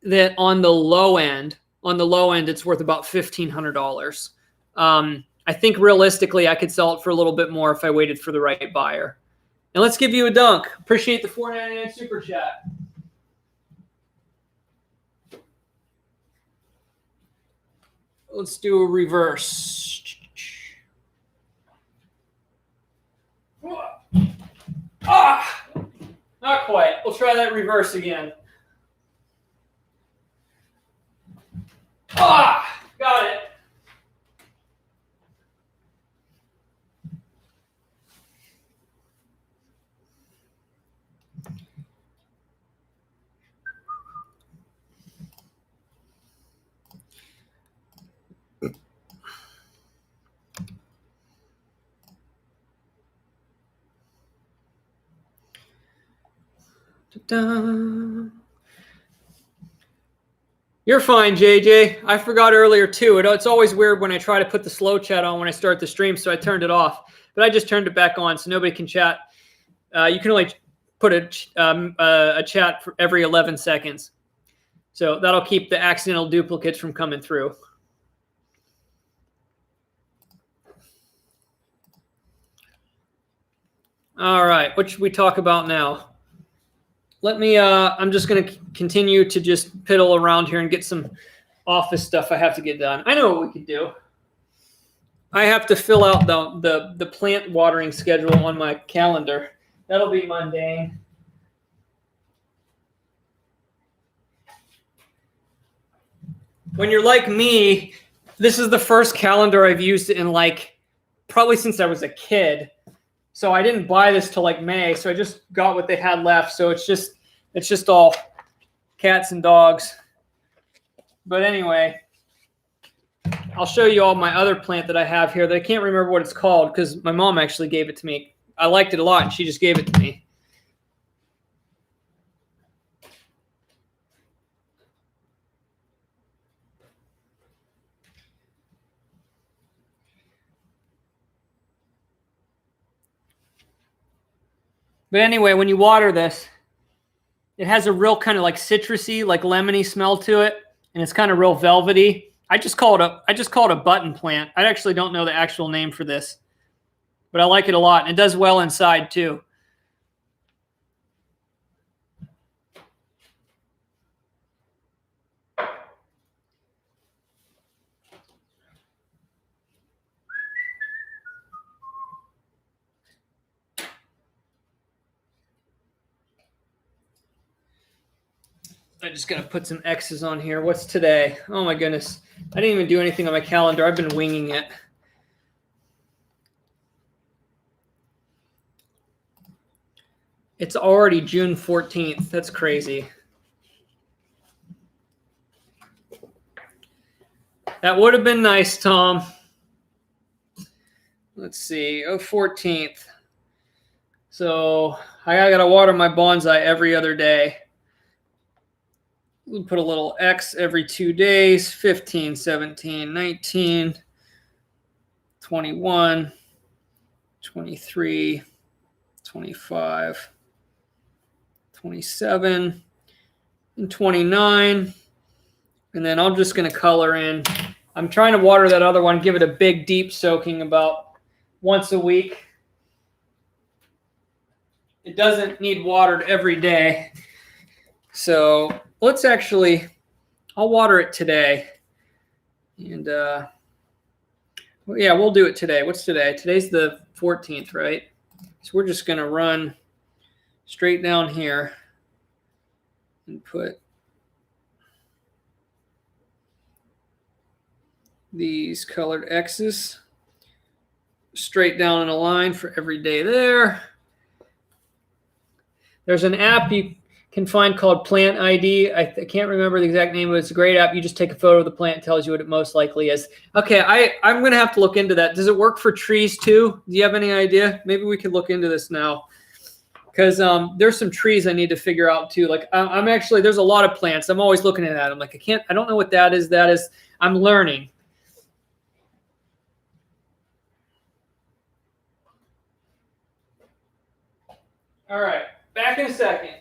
that on the low end, it's worth about $1,500. I think realistically I could sell it for a little bit more if I waited for the right buyer. And let's give you a dunk. Appreciate the $4.99 super chat. Let's do a reverse. Ah, not quite. We'll try that reverse again. Ah, got it. Da-da. You're fine, JJ. I forgot earlier too. It's always weird when I try to put the slow chat on when I start the stream, so I turned it off. But I just turned it back on so nobody can chat. You can only put a chat for every 11 seconds. So that'll keep the accidental duplicates from coming through. All right, what should we talk about now? Let me, I'm just going to continue to just piddle around here and get some office stuff I have to get done. I know what we could do. I have to fill out the plant watering schedule on my calendar. That'll be mundane. When you're like me, this is the first calendar I've used in like probably since I was a kid. So I didn't buy this till like May, so I just got what they had left. So it's just all cats and dogs. But anyway, I'll show you all my other plant that I have here that I can't remember what it's called because my mom actually gave it to me. I liked it a lot and she just gave it to me. But anyway, when you water this, it has a real kind of like citrusy, like lemony smell to it, and it's kind of real velvety. I just call it a button plant. I actually don't know the actual name for this, but I like it a lot. And it does well inside too. I'm just going to put some X's on here. What's today? Oh, my goodness. I didn't even do anything on my calendar. I've been winging it. It's already June 14th. That's crazy. That would have been nice, Tom. Let's see. Oh, 14th. So I got to water my bonsai every other day. We'll put a little X every 2 days, 15, 17, 19, 21, 23, 25, 27, and 29. And then I'm just going to color in. I'm trying to water that other one, give it a big, deep soaking about once a week. It doesn't need watered every day. So let's I'll water it today. And yeah, we'll do it today. What's today? Today's the 14th, right? So we're just going to run straight down here and put these colored X's straight down in a line for every day there. There's an app can find called Plant ID. I can't remember the exact name, but it's a great app. You just take a photo of the plant, it tells you what it most likely is. Okay, I'm going to have to look into that. Does it work for trees too? Do you have any idea? Maybe we could look into this now. Because there's some trees I need to figure out too. Like I'm actually, there's a lot of plants. I'm always looking at that. I'm like, I don't know what that is. I'm learning. All right, back in a second.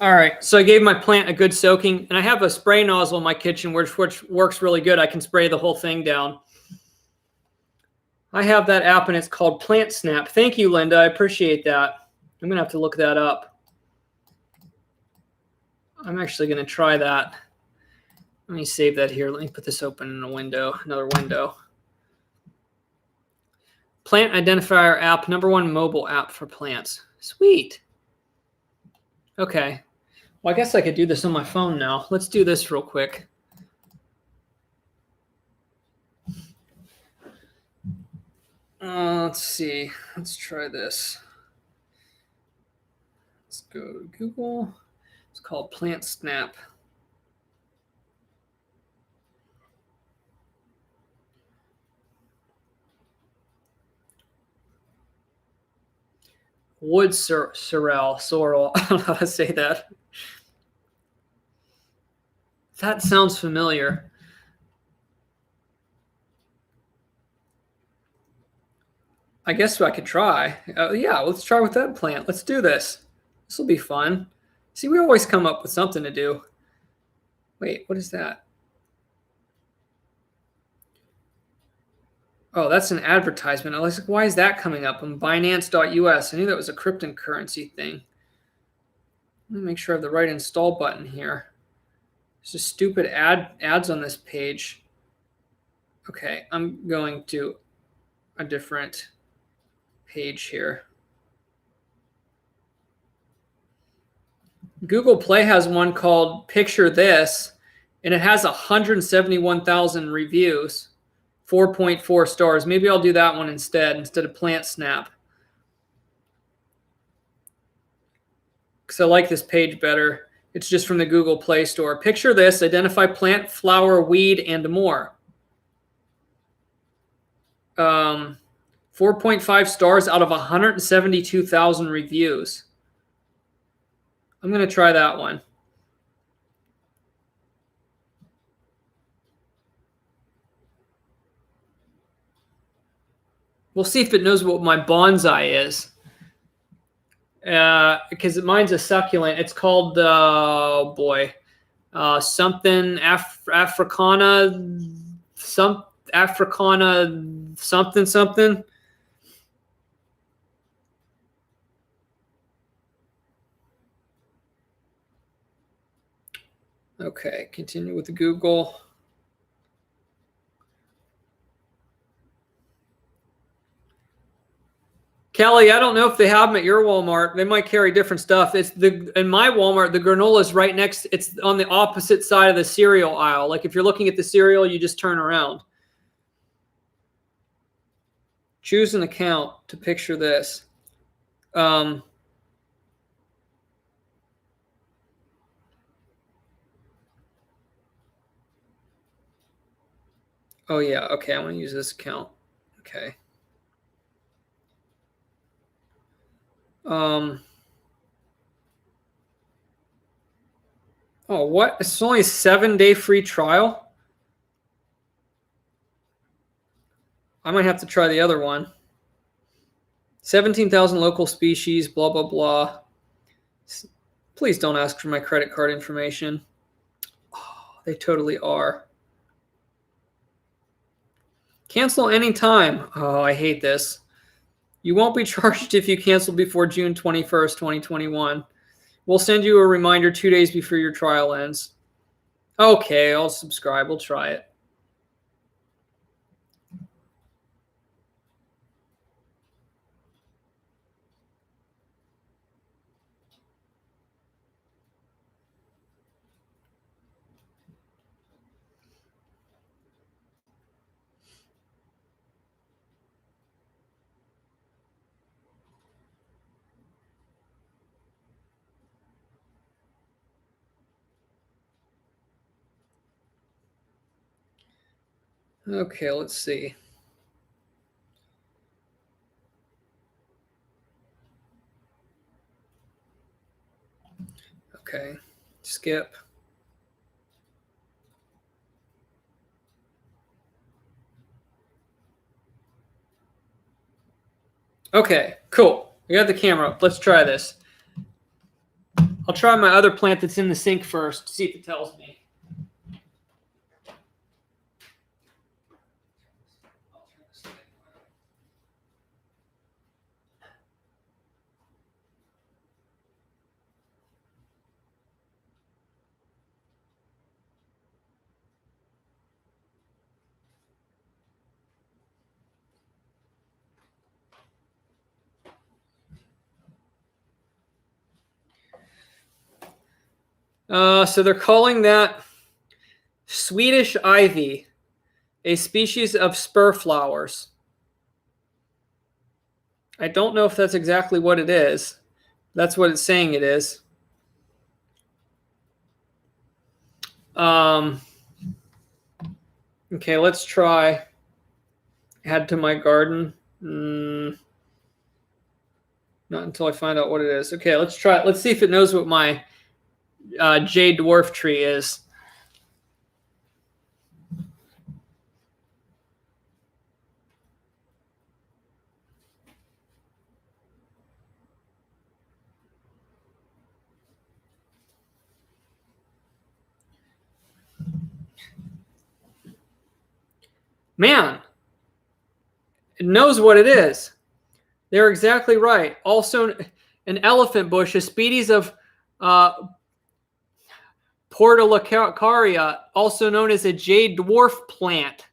All right, so I gave my plant a good soaking, and I have a spray nozzle in my kitchen which works really good. I can spray the whole thing down. I have that app, and it's called Plant Snap. Thank you, Linda. I appreciate that. I'm going to have to look that up. I'm actually going to try that. Let me save that here. Let me put this open in a window, another window. Plant Identifier app, #1 mobile app for plants. Sweet. Okay. Well, I guess I could do this on my phone now. Let's do this real quick. Let's see. Let's try this. Let's go to Google. It's called Plant Snap. Wood sorrel. I don't know how to say that. That sounds familiar. I guess I could try. Yeah, let's try with that plant. Let's do this. This will be fun. See, we always come up with something to do. Wait, what is that? Oh, that's an advertisement. I was like, why is that coming up on Binance.us? I knew that was a cryptocurrency thing. Let me make sure I have the right install button here. There's just stupid ads on this page. Okay, I'm going to a different page here. Google Play has one called Picture This, and it has 171,000 reviews, 4.4 stars. Maybe I'll do that one instead of Plant Snap. Because I like this page better. It's just from the Google Play Store. Picture This, identify plant, flower, weed, and more. 4.5 stars out of 172,000 reviews. I'm going to try that one. We'll see if it knows what my bonsai is. Because mine's a succulent. It's called, something Africana, something. Okay, continue with the Google. Kelly, I don't know if they have them at your Walmart. They might carry different stuff. In my Walmart, the granola is right next. It's on the opposite side of the cereal aisle. Like if you're looking at the cereal, you just turn around. Choose an account to picture this. Oh yeah. Okay, I want to use this account. Okay. Oh, what? It's only a 7-day free trial. I might have to try the other one. 17,000 local species, blah, blah, blah. Please don't ask for my credit card information. Oh, they totally are. Cancel anytime. Oh, I hate this. You won't be charged if you cancel before June 21st, 2021. We'll send you a reminder 2 days before your trial ends. Okay, I'll subscribe. We'll try it. Okay, let's see. Okay, skip. Okay, cool. We got the camera up. Let's try this. I'll try my other plant that's in the sink first to see if it tells me. So they're calling that Swedish ivy, a species of spur flowers. I don't know if that's exactly what it is. That's what it's saying it is. Okay, let's try add to my garden. Not until I find out what it is. Okay, let's try it. Let's see if it knows what my jade dwarf tree is. Man, it knows what it is. They're exactly right. Also, an elephant bush, a species of Portulacaria, also known as a jade dwarf plant.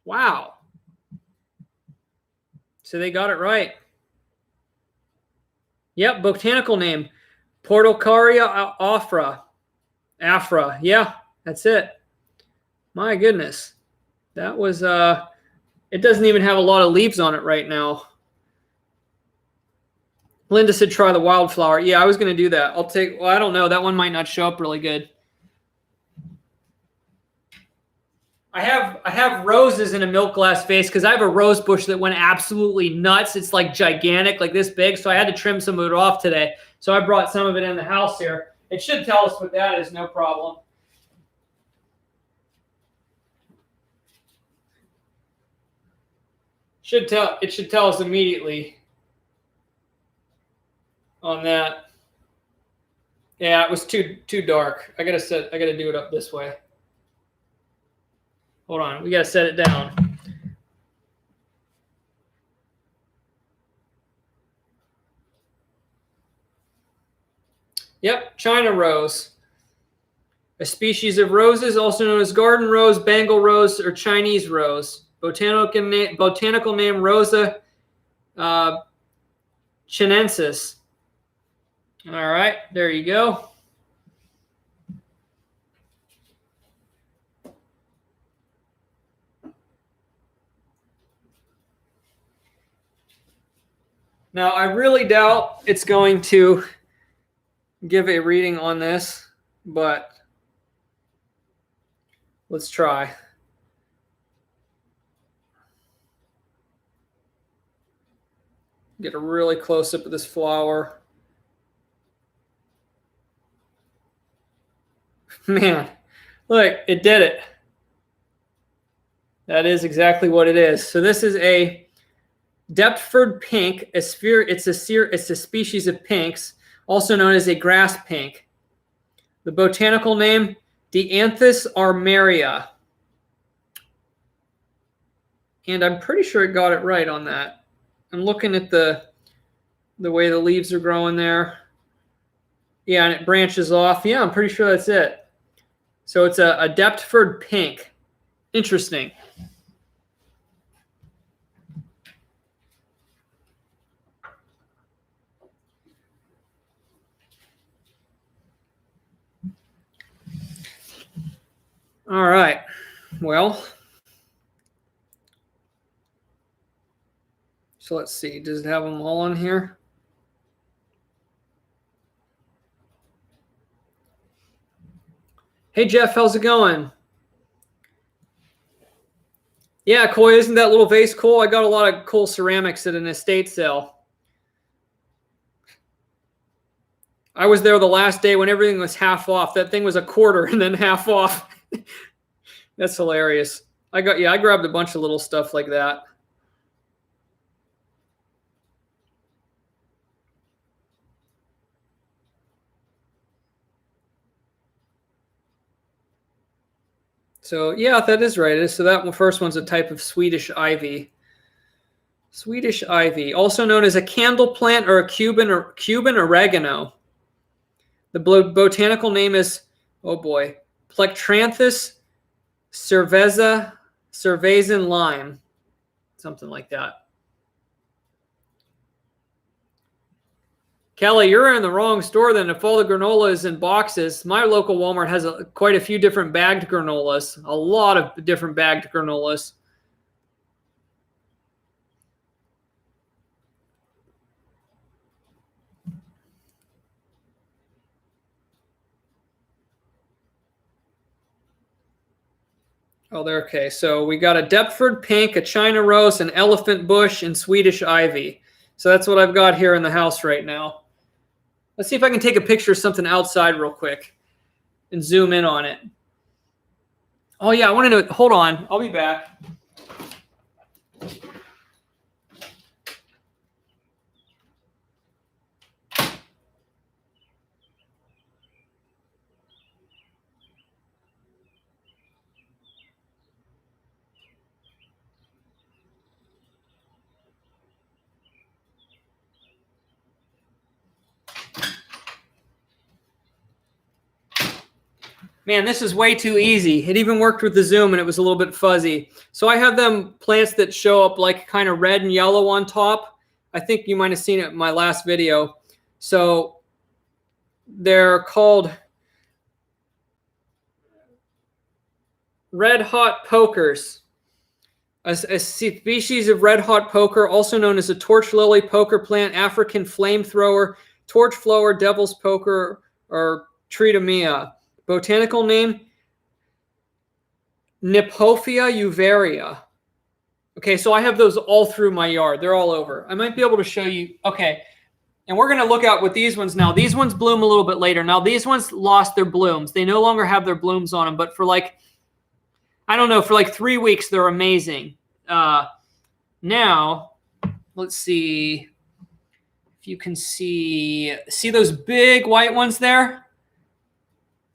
Wow. So they got it right. Yep, botanical name, Portulacaria afra. Yeah, that's it. My goodness. That was, it doesn't even have a lot of leaves on it right now. Linda said try the wildflower. Yeah, I was going to do that. Well, I don't know. That one might not show up really good. I have roses in a milk glass vase because I have a rose bush that went absolutely nuts. It's like gigantic, like this big. So I had to trim some of it off today. So I brought some of it in the house here. It should tell us what that is, no problem. It should tell us immediately on that. Yeah, it was too dark. I gotta do it up this way. Hold on, we gotta set it down. Yep, China rose. A species of roses, also known as garden rose, Bengal rose, or Chinese rose. Botanical name Rosa chinensis. All right, there you go. Now, I really doubt it's going to give a reading on this, but let's try. Get a really close up of this flower. Man, look, it did it. That is exactly what it is. So this is a Deptford pink. It's a species of pinks, also known as a grass pink. The botanical name, Dianthus armeria. And I'm pretty sure it got it right on that. I'm looking at the way the leaves are growing there. Yeah, and it branches off. Yeah, I'm pretty sure that's it. So it's a Deptford pink. Interesting. All right. Well, so let's see. Does it have them all on here? Hey, Jeff, how's it going? Yeah, Coy, isn't that little vase cool? I got a lot of cool ceramics at an estate sale. I was there the last day when everything was half off. That thing was a quarter and then half off. That's hilarious. I grabbed a bunch of little stuff like that. So yeah, that is right. So that first one's a type of Swedish ivy. Swedish ivy, also known as a candle plant or a Cuban oregano. The botanical name is, oh boy, Plectranthus cervezin lime, something like that. Kelly, you're in the wrong store then. If all the granola is in boxes, my local Walmart has quite a few different bagged granolas, a lot of different bagged granolas. Oh, they're okay. So we got a Deptford pink, a China rose, an elephant bush, and Swedish ivy. So that's what I've got here in the house right now. Let's see if I can take a picture of something outside real quick and zoom in on it. Oh, yeah, I want to know. Hold on. I'll be back. Man, this is way too easy. It even worked with the zoom and it was a little bit fuzzy. So I have them plants that show up like kind of red and yellow on top. I think you might have seen it in my last video. So they're called red hot pokers. A species of red hot poker, also known as a torch lily poker plant, African flamethrower, torch flower, devil's poker, or tritomia. Botanical name, Kniphofia uvaria. Okay, so I have those all through my yard. They're all over. I might be able to show you. Okay, and we're going to look at with these ones now. These ones bloom a little bit later. Now, these ones lost their blooms. They no longer have their blooms on them, but for like, I don't know, for like 3 weeks, they're amazing. Now, let's see if you can see those big white ones there?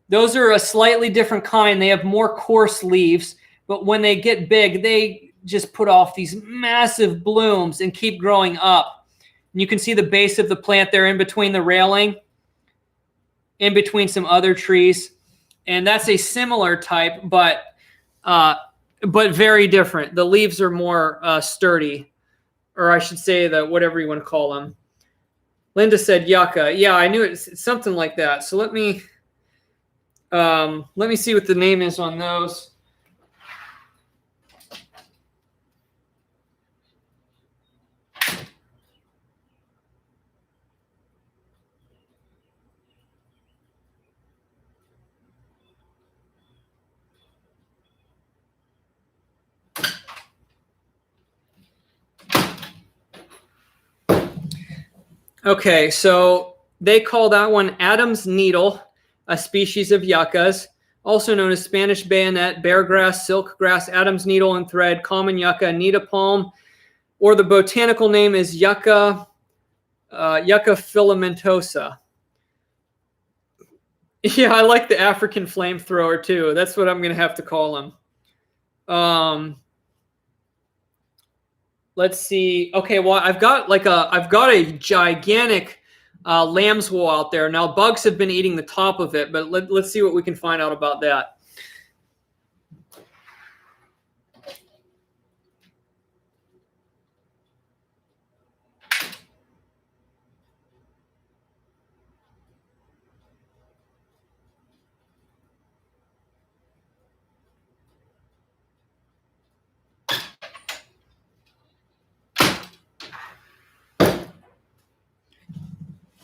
Those are a slightly different kind. They have more coarse leaves, but when they get big, they just put off these massive blooms and keep growing up. And you can see the base of the plant there in between the railing, in between some other trees. And that's a similar type, but very different. The leaves are more sturdy, or I should say whatever you want to call them. Linda said yucca. Yeah, I knew it's something like that. So let me see what the name is on those. Okay, so they call that one Adam's needle, a species of yuccas. also known as Spanish bayonet, beargrass, silkgrass, Adam's needle and thread, common yucca, Anita palm, or the botanical name is Yucca filamentosa. Yeah, I like the African flamethrower too. That's what I'm gonna have to call him. Let's see. Okay, well, I've got a gigantic lamb's wool out there. Now bugs have been eating the top of it, but let's see what we can find out about that.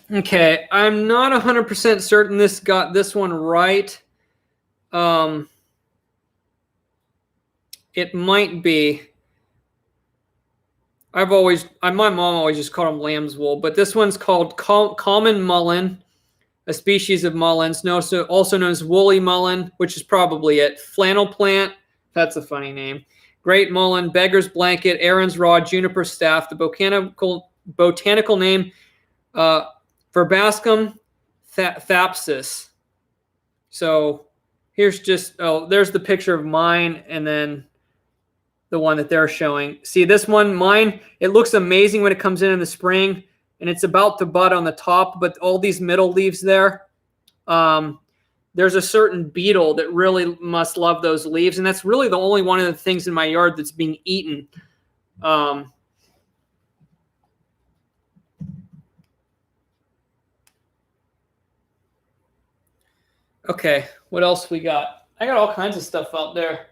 Okay, I'm not 100% certain this got this one right. It might be. My mom always just called them lamb's wool, but this one's called common mullein, a species of mullins, also known as woolly mullein, which is probably it. Flannel plant, that's a funny name. Great mullein, beggar's blanket, Aaron's rod, juniper staff. The botanical name, Verbascum thapsus. So here's there's the picture of mine, and then the one that they're showing. See this one, mine, it looks amazing when it comes in the spring, and it's about to bud on the top, but all these middle leaves there, there's a certain beetle that really must love those leaves, and that's really the only one of the things in my yard that's being eaten. Okay, what else we got? I got all kinds of stuff out there.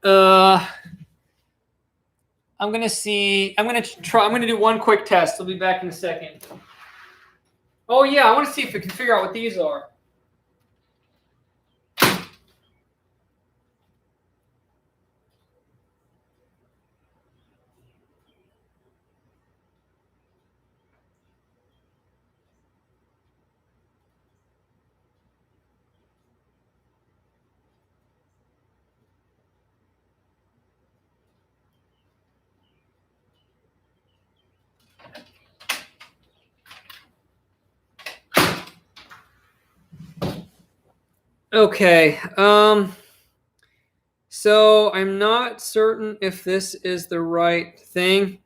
I'm gonna do one quick test. I'll be back in a second. Oh yeah, I want to see if we can figure out what these are. Okay, so I'm not certain if this is the right thing.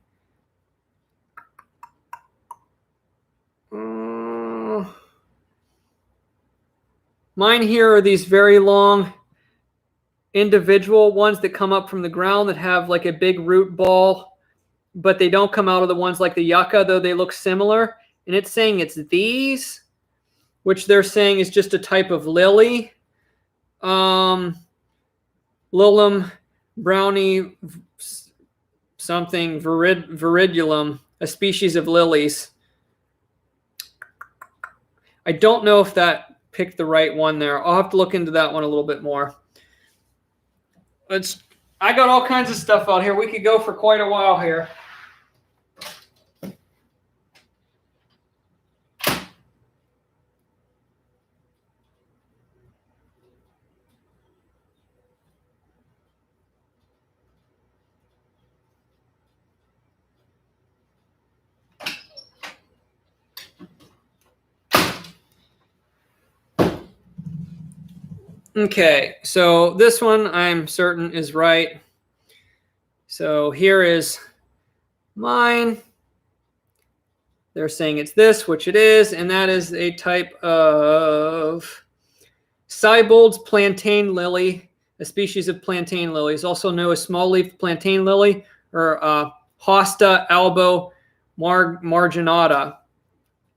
Mine here are these very long individual ones that come up from the ground that have like a big root ball, but they don't come out of the ones like the yucca, though they look similar. And it's saying it's these, which they're saying is just a type of lily. Lilium brownie something viridulum, a species of lilies. I don't know if that picked the right one there. I'll have to look into that one a little bit more. I got all kinds of stuff out here. We could go for quite a while here. Okay, so this one I'm certain is right. So here is mine. They're saying it's this, which it is, and that is a type of Siebold's plantain lily, a species of plantain lilies, also known as small leaf plantain lily, or Hosta albo marginata,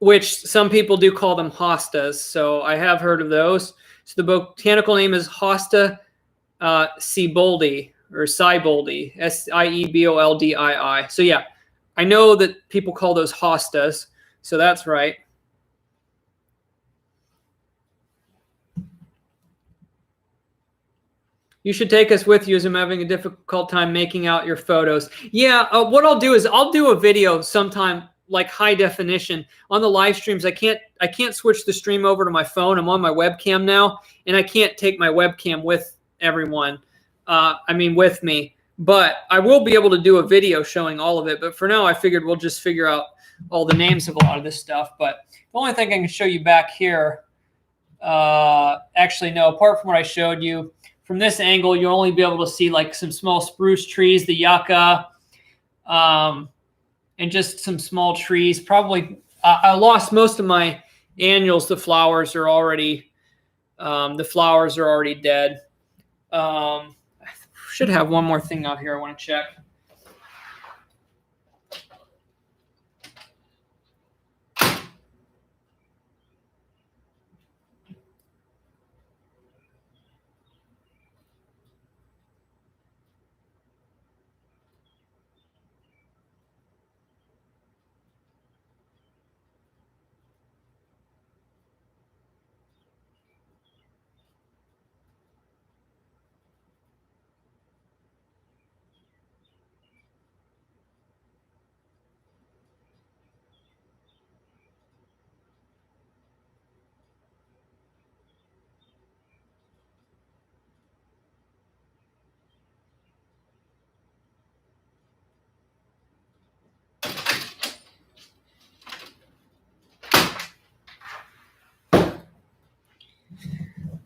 which some people do call them hostas. So I have heard of those. So the botanical name is Hosta Sieboldi, or Sieboldi, Sieboldi. So yeah, I know that people call those hostas, so that's right. You should take us with you, as I'm having a difficult time making out your photos. Yeah, what I'll do is I'll do a video sometime like high definition. On the live streams, I can't switch the stream over to my phone. I'm on my webcam now, and I can't take my webcam with everyone. With me. But I will be able to do a video showing all of it. But for now, I figured we'll just figure out all the names of a lot of this stuff. But the only thing I can show you back here, actually, no, apart from what I showed you, from this angle, you'll only be able to see like some small spruce trees, the yucca, and just some small trees. Probably, I lost most of my annuals. The flowers are already dead. I should have one more thing out here I want to check.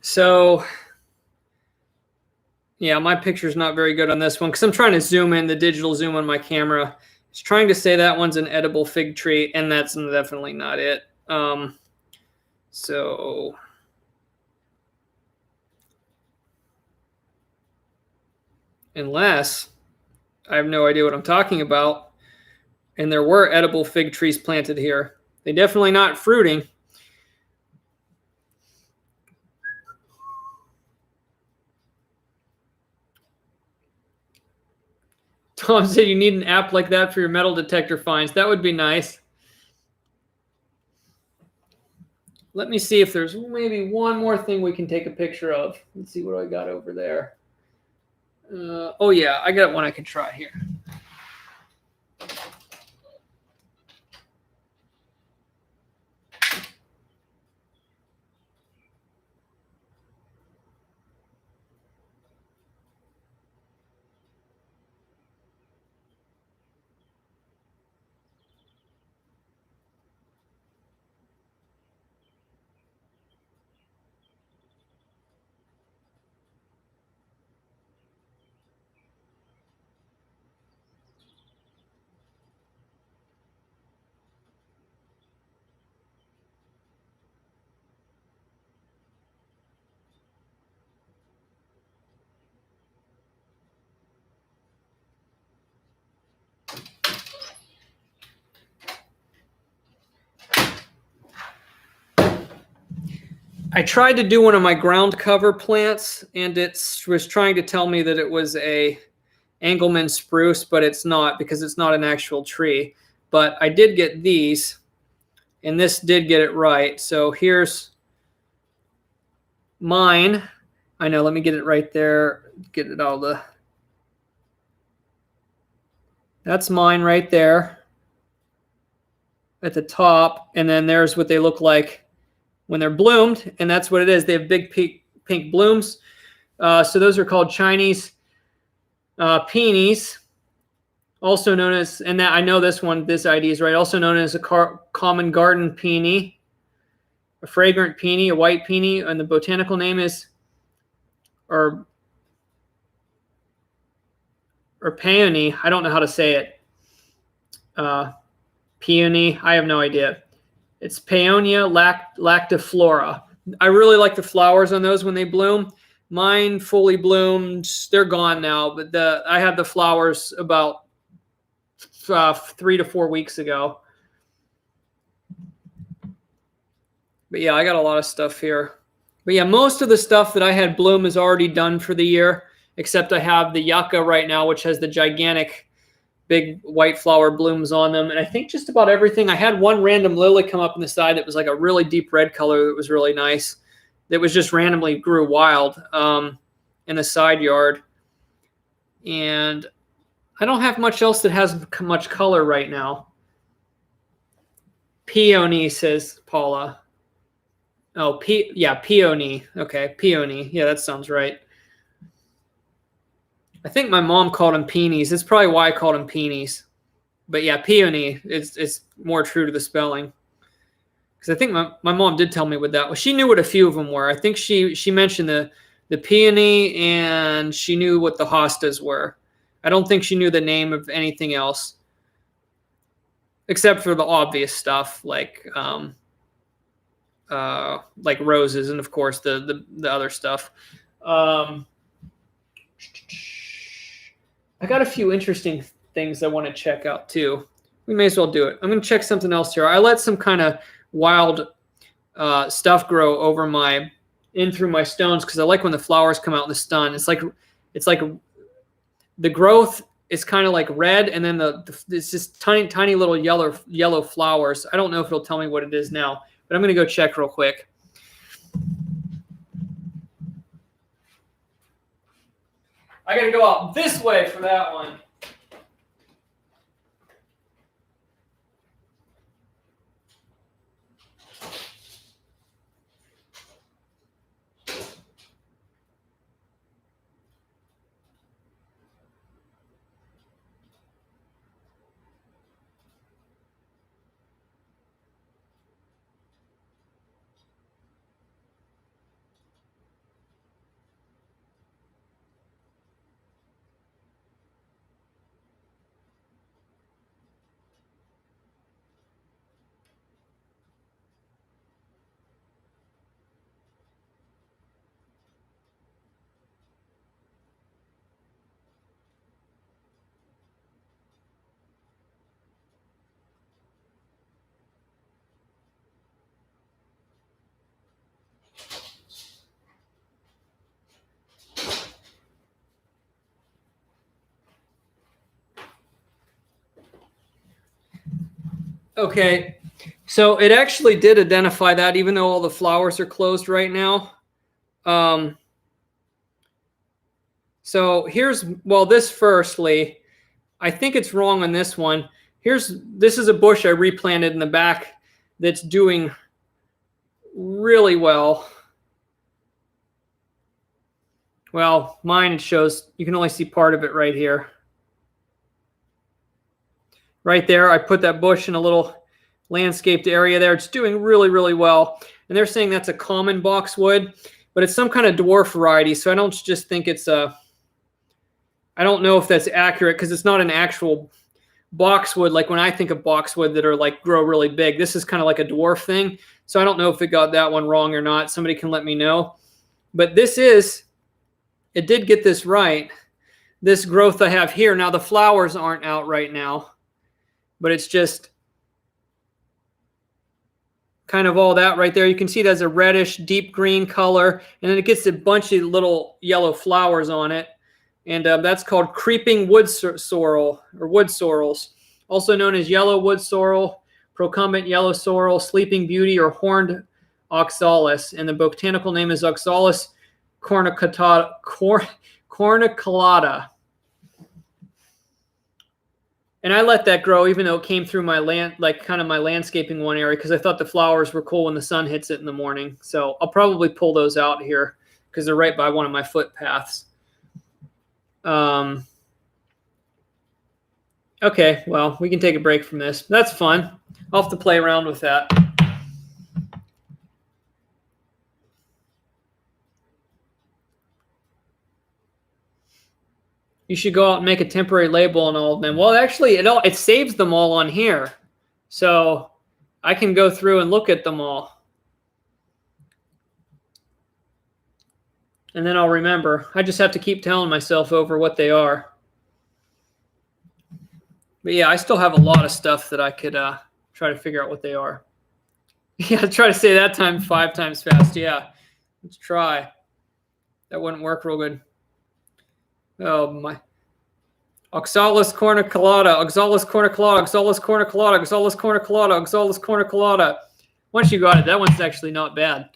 So, yeah, my picture's not very good on this one because I'm trying to zoom in, the digital zoom on my camera. It's trying to say that one's an edible fig tree, and that's definitely not it. So, unless I have no idea what I'm talking about, and there were edible fig trees planted here. They're definitely not fruiting. Tom said you need an app like that for your metal detector finds. That would be nice. Let me see if there's maybe one more thing we can take a picture of. Let's see what I got over there. Oh, yeah, I got one I can try here. I tried to do one of my ground cover plants, and it was trying to tell me that it was a Engelmann spruce, but it's not because it's not an actual tree. But I did get these, and this did get it right. So here's mine. I know, let me get it right there. Get it all the... That's mine right there at the top, and then there's what they look like when they're bloomed, and that's what it is. They have big pink blooms. So those are called Chinese peonies, also known as, and that I know this ID is right, also known as a common garden peony, a fragrant peony, a white peony, and the botanical name is, or peony. I don't know how to say it. Peony, I have no idea. It's Paeonia lactiflora. I really like the flowers on those when they bloom. Mine fully bloomed. They're gone now, but I had the flowers about 3 to 4 weeks ago. But yeah, I got a lot of stuff here. But yeah, most of the stuff that I had bloom is already done for the year, except I have the yucca right now, which has the gigantic big white flower blooms on them. And I think just about everything. I had one random lily come up on the side that was like a really deep red color that was really nice. That was just randomly grew wild in the side yard. And I don't have much else that has much color right now. Peony, says Paula. Oh, yeah, peony. Okay, peony. Yeah, that sounds right. I think my mom called them peonies. That's probably why I called them peonies. But yeah, peony is more true to the spelling. Because I think my mom did tell me what that was. She knew what a few of them were. I think she mentioned the peony, and she knew what the hostas were. I don't think she knew the name of anything else, except for the obvious stuff like roses and of course the other stuff. I got a few interesting things I want to check out too. We may as well do it. I'm going to check something else here. I let some kind of wild stuff grow over in through my stones because I like when the flowers come out in the sun. It's like the growth is kind of like red, and then it's just tiny little yellow flowers. I don't know if it'll tell me what it is now, but I'm going to go check real quick. I got to go out this way for that one. Okay, so it actually did identify that, even though all the flowers are closed right now. So this firstly, I think it's wrong on this one. This is a bush I replanted in the back that's doing really well. Well, mine, it shows, you can only see part of it right here. Right there, I put that bush in a little landscaped area there. It's doing really, really well. And they're saying that's a common boxwood, but it's some kind of dwarf variety. So I don't just think it's I don't know if that's accurate because it's not an actual boxwood. Like when I think of boxwood that are like grow really big, this is kind of like a dwarf thing. So I don't know if it got that one wrong or not. Somebody can let me know. But it did get this right. This growth I have here. Now the flowers aren't out right now, but it's just kind of all that right there. You can see it has a reddish deep green color, and then it gets a bunch of little yellow flowers on it. And that's called creeping wood sorrel, or wood sorrels, also known as yellow wood sorrel, procumbent yellow sorrel, sleeping beauty, or horned oxalis. And the botanical name is Oxalis corniculata. And I let that grow even though it came through my my landscaping one area because I thought the flowers were cool when the sun hits it in the morning. So I'll probably pull those out here because they're right by one of my footpaths. Okay, well, we can take a break from this. That's fun. I'll have to play around with that. You should go out and make a temporary label on all of them. Well, actually, it saves them all on here. So I can go through and look at them all. And then I'll remember. I just have to keep telling myself over what they are. But yeah, I still have a lot of stuff that I could try to figure out what they are. Yeah, try to say that 5 times fast. Yeah, let's try. That wouldn't work real good. Oh, my. Oxalis corniculata, Oxalis corniculata, Oxalis corniculata, Oxalis corniculata, Oxalis corniculata. Once you got it, that one's actually not bad.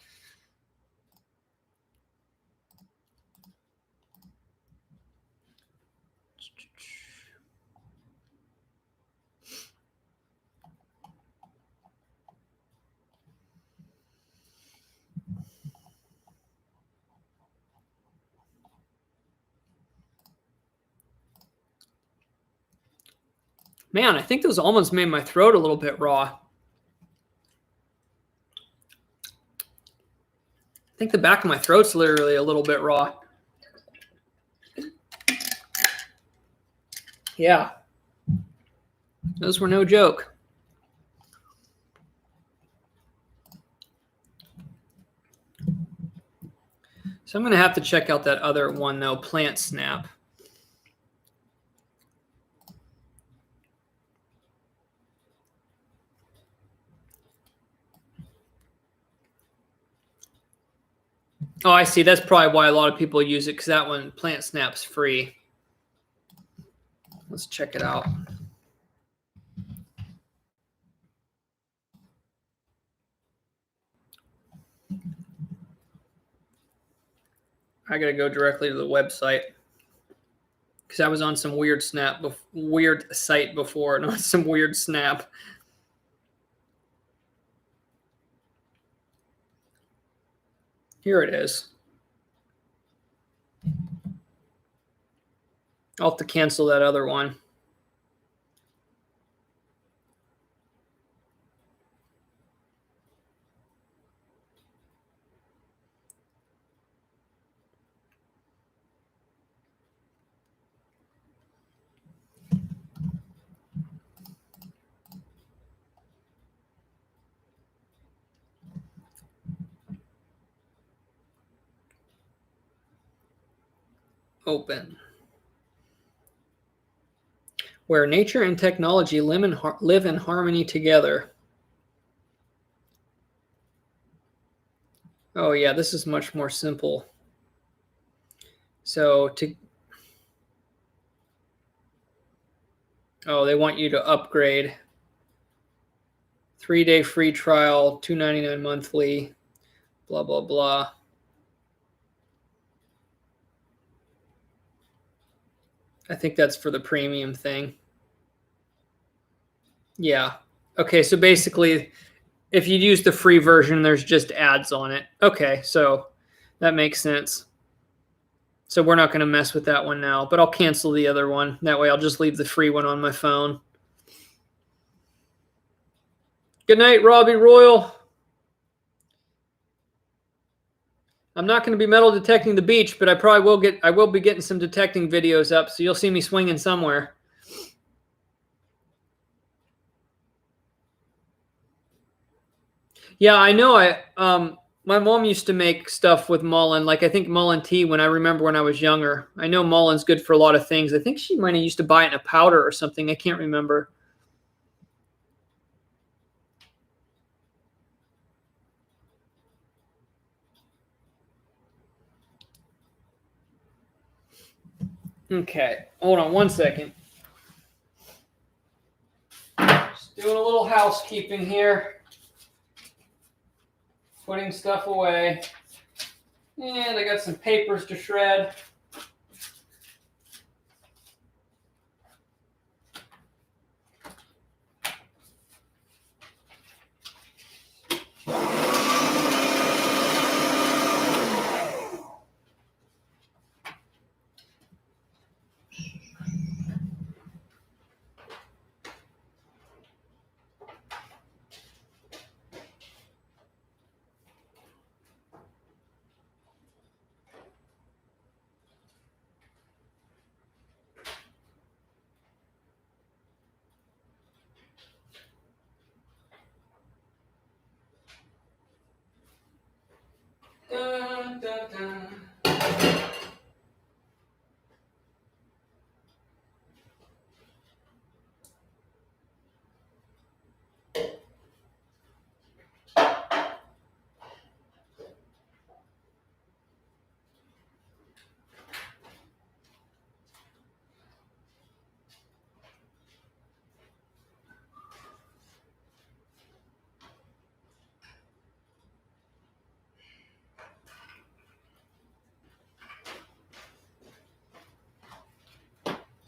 Man, I think those almonds made my throat a little bit raw. I think the back of my throat's literally a little bit raw. Yeah. Those were no joke. So I'm going to have to check out that other one, though, Plant Snap. Oh, I see. That's probably why a lot of people use it, because that one, Plant Snap's free. Let's check it out. I got to go directly to the website, because I was on some weird site before, not some weird snap. Here it is. I'll have to cancel that other one. Open. Where nature and technology live in harmony together. Oh yeah, this is much more simple. So they want you to upgrade. 3-day free trial, $2.99 monthly, blah, blah, blah. I think that's for the premium thing. Yeah. Okay, so basically, if you use the free version, there's just ads on it. Okay, so that makes sense. So we're not going to mess with that one now, but I'll cancel the other one. That way I'll just leave the free one on my phone. Good night, Robbie Royal. I'm not going to be metal detecting the beach, but I will be getting some detecting videos up, so you'll see me swinging somewhere. Yeah, I know. My mom used to make stuff with mullein, like I think mullein tea when I was younger. I know mullin's good for a lot of things. I think she might have used to buy it in a powder or something. I can't remember. Okay, hold on one second. Just doing a little housekeeping here. Putting stuff away. And I got some papers to shred. Dun, dun, dun.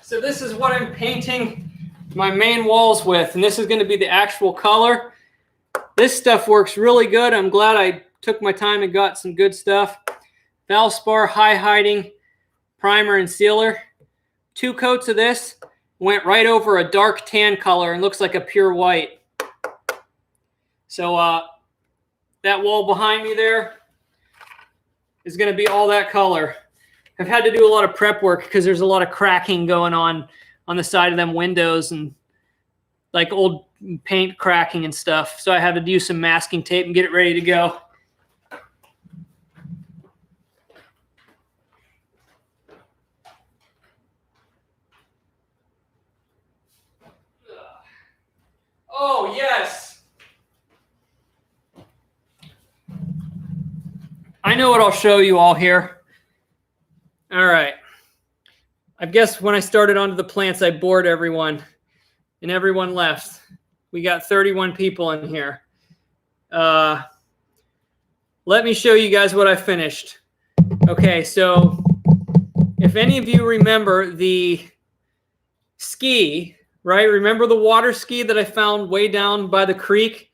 So this is what I'm painting my main walls with, and this is going to be the actual color. This stuff works really good. I'm glad I took my time and got some good stuff. Valspar high hiding primer and sealer. 2 coats of this, went right over a dark tan color and looks like a pure white. So that wall behind me there is going to be all that color. I've had to do a lot of prep work because there's a lot of cracking going on the side of them windows and like old paint cracking and stuff. So I had to do some masking tape and get it ready to go. Oh, yes. I know what I'll show you all here. All right. I guess when I started onto the plants, I bored everyone, and everyone left. We got 31 people in here. Let me show you guys what I finished. Okay, so if any of you remember the ski, right? Remember the water ski that I found way down by the creek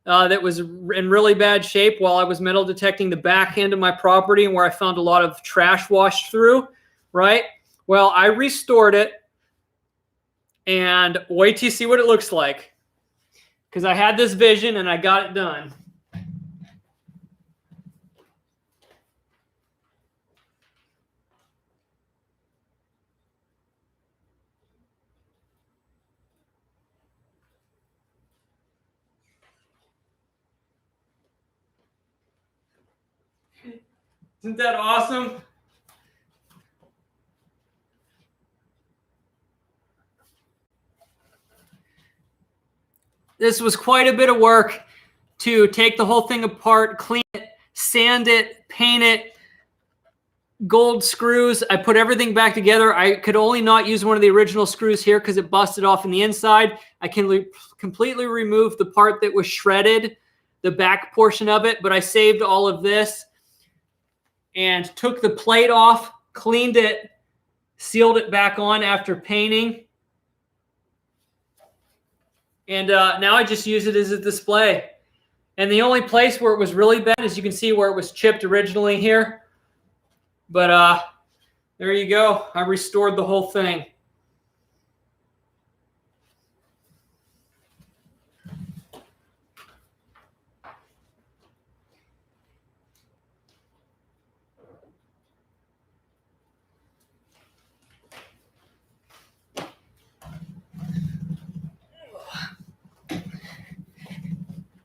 that was in really bad shape while I was metal detecting the back end of my property and where I found a lot of trash washed through, right? Well, I restored it, and wait till you see what it looks like, because I had this vision and I got it done. Isn't that awesome? This was quite a bit of work to take the whole thing apart, clean it, sand it, paint it, gold screws. I put everything back together. I could only not use one of the original screws here because it busted off in the inside. I can completely remove the part that was shredded, the back portion of it, but I saved all of this and took the plate off, cleaned it, sealed it back on after painting. And now I just use it as a display. And the only place where it was really bad is you can see where it was chipped originally here. But there you go. I restored the whole thing.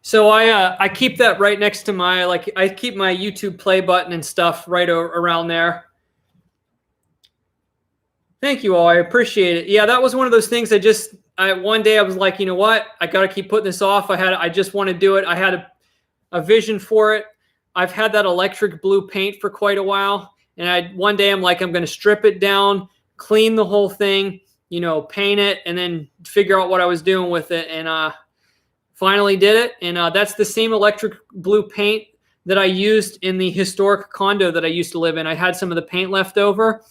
So I keep that right next to my, I keep my YouTube play button and stuff right around there. Thank you all. I appreciate it. Yeah, that was one of those things one day I was like, you know what? I got to keep putting this off. I just want to do it. I had a vision for it. I've had that electric blue paint for quite a while. And one day I'm like, I'm going to strip it down, clean the whole thing, paint it, and then figure out what I was doing with it. And finally did it. And that's the same electric blue paint that I used in the historic condo that I used to live in. I had some of the paint left over,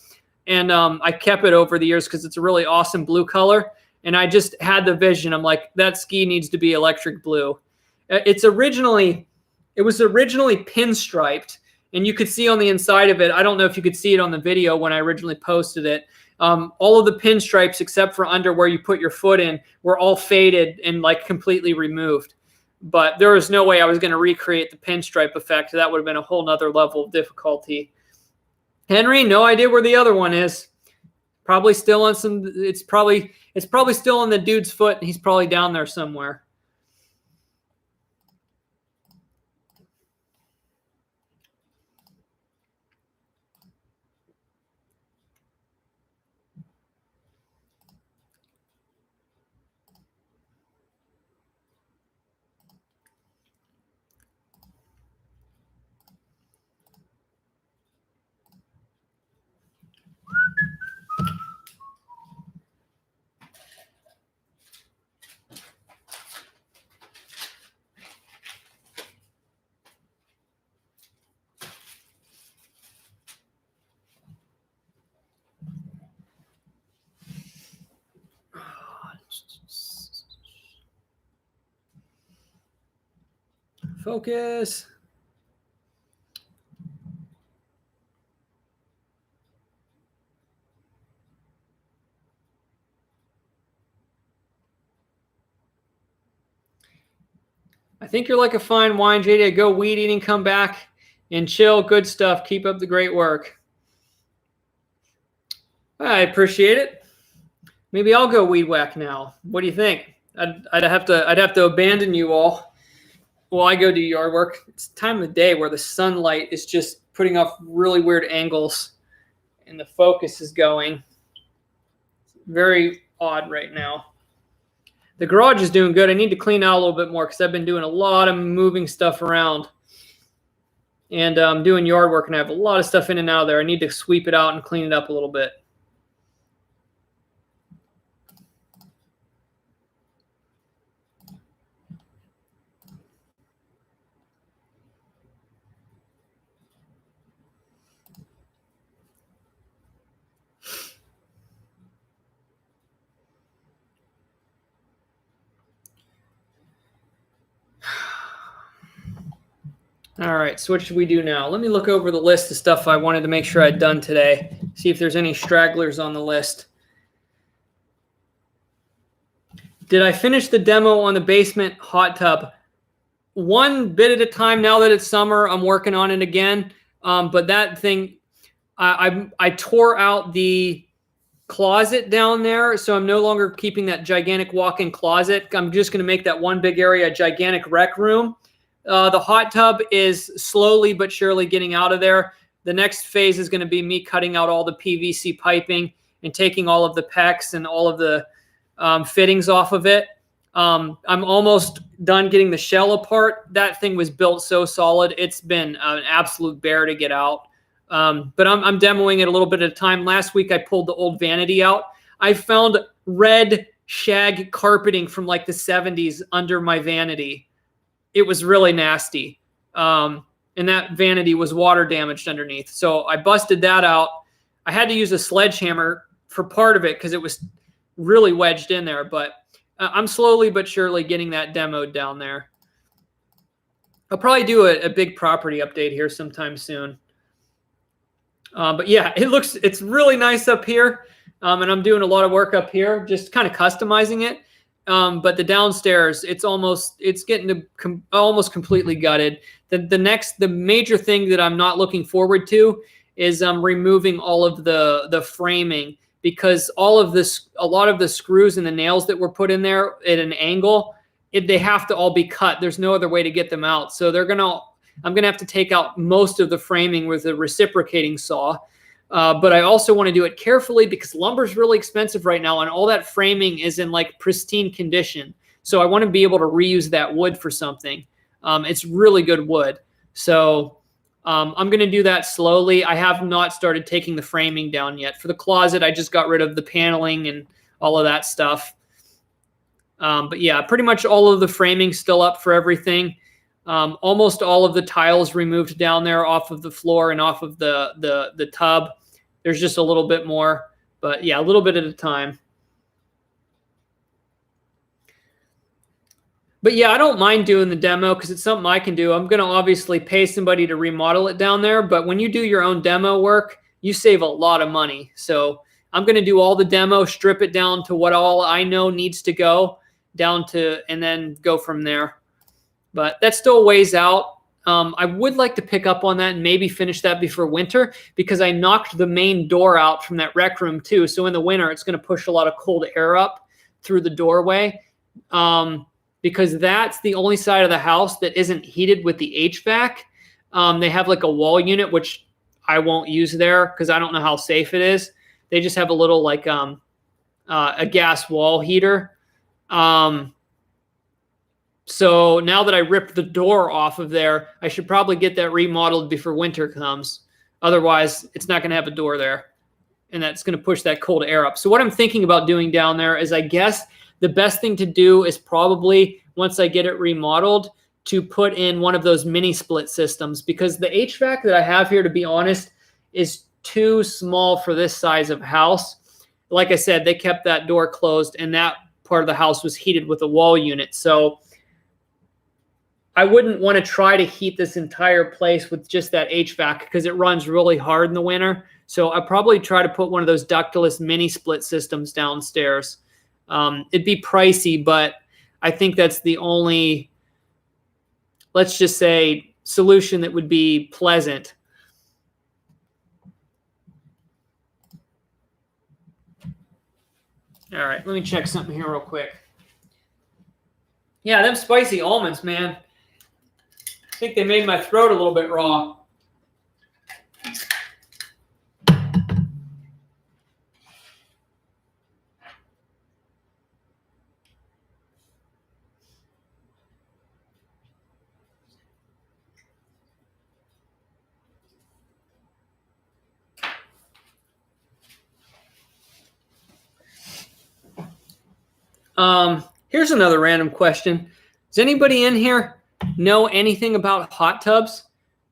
and I kept it over the years because it's a really awesome blue color. And I just had the vision. I'm like, that ski needs to be electric blue. It was originally pinstriped, and you could see on the inside of it. I don't know if you could see it on the video when I originally posted it. All of the pinstripes, except for under where you put your foot in, were all faded and completely removed. But there was no way I was going to recreate the pinstripe effect. That would have been a whole nother level of difficulty. Henry, no idea where the other one is. Probably still on some. It's probably still on the dude's foot, and he's probably down there somewhere. Focus. I think you're like a fine wine, JD. Go weed eating, come back and chill. Good stuff. Keep up the great work. I appreciate it. Maybe I'll go weed whack now. What do you think? I'd have to abandon you all while I go do yard work. It's time of the day where the sunlight is just putting off really weird angles and the focus is going. It's very odd right now. The garage is doing good. I need to clean out a little bit more because I've been doing a lot of moving stuff around. And I'm doing yard work and I have a lot of stuff in and out of there. I need to sweep it out and clean it up a little bit. All right, so what should we do now? Let me look over the list of stuff I wanted to make sure I'd done today. See if there's any stragglers on the list. Did I finish the demo on the basement hot tub? One bit at a time. Now that it's summer, I'm working on it again. But that thing, I tore out the closet down there, so I'm no longer keeping that gigantic walk-in closet. I'm just going to make that one big area a gigantic rec room. The hot tub is slowly but surely getting out of there. The next phase is going to be me cutting out all the PVC piping and taking all of the PEX and all of the fittings off of it. I'm almost done getting the shell apart. That thing was built so solid. It's been an absolute bear to get out. But I'm demoing it a little bit at a time. Last week, I pulled the old vanity out. I found red shag carpeting from like the 70s under my vanity. It was really nasty. And that vanity was water damaged underneath. So I busted that out. I had to use a sledgehammer for part of it because it was really wedged in there. But I'm slowly but surely getting that demoed down there. I'll probably do a big property update here sometime soon. But yeah, it's really nice up here. And I'm doing a lot of work up here, just kind of customizing it. But the downstairs, it's getting to almost completely gutted. The major thing that I'm not looking forward to is removing all of the framing, because a lot of the screws and the nails that were put in there at an angle, they have to all be cut. There's no other way to get them out. So I'm gonna have to take out most of the framing with a reciprocating saw. But I also want to do it carefully because lumber is really expensive right now, and all that framing is in like pristine condition. So I want to be able to reuse that wood for something. It's really good wood. So I'm going to do that slowly. I have not started taking the framing down yet. For the closet, I just got rid of the paneling and all of that stuff. But yeah, pretty much all of the framing still up for everything. Almost all of the tiles removed down there off of the floor and off of the tub. There's just a little bit more, but yeah, a little bit at a time. But yeah, I don't mind doing the demo because it's something I can do. I'm going to obviously pay somebody to remodel it down there, but when you do your own demo work, you save a lot of money. So I'm going to do all the demo, strip it down to what all I know needs to go down to, and then go from there. But that's still a ways out. I would like to pick up on that and maybe finish that before winter, because I knocked the main door out from that rec room too. So in the winter, it's going to push a lot of cold air up through the doorway, because that's the only side of the house that isn't heated with the HVAC. They have like a wall unit, which I won't use there because I don't know how safe it is. They just have a little like a gas wall heater. So now that I ripped the door off of there, I should probably get that remodeled before winter comes. Otherwise, it's not going to have a door there, and that's going to push that cold air up. So what I'm thinking about doing down there is, I guess the best thing to do is probably, once I get it remodeled, to put in one of those mini split systems, because the HVAC that I have here, to be honest, is too small for this size of house. Like I said, they kept that door closed, and that part of the house was heated with a wall unit. So I wouldn't want to try to heat this entire place with just that HVAC because it runs really hard in the winter. So I'll probably try to put one of those ductless mini split systems downstairs. It'd be pricey, but I think that's the only let's just say, solution that would be pleasant. All right, let me check something here real quick. Yeah, them spicy almonds, man. I think they made my throat a little bit raw. Here's another random question. Does anybody in here know anything about hot tubs?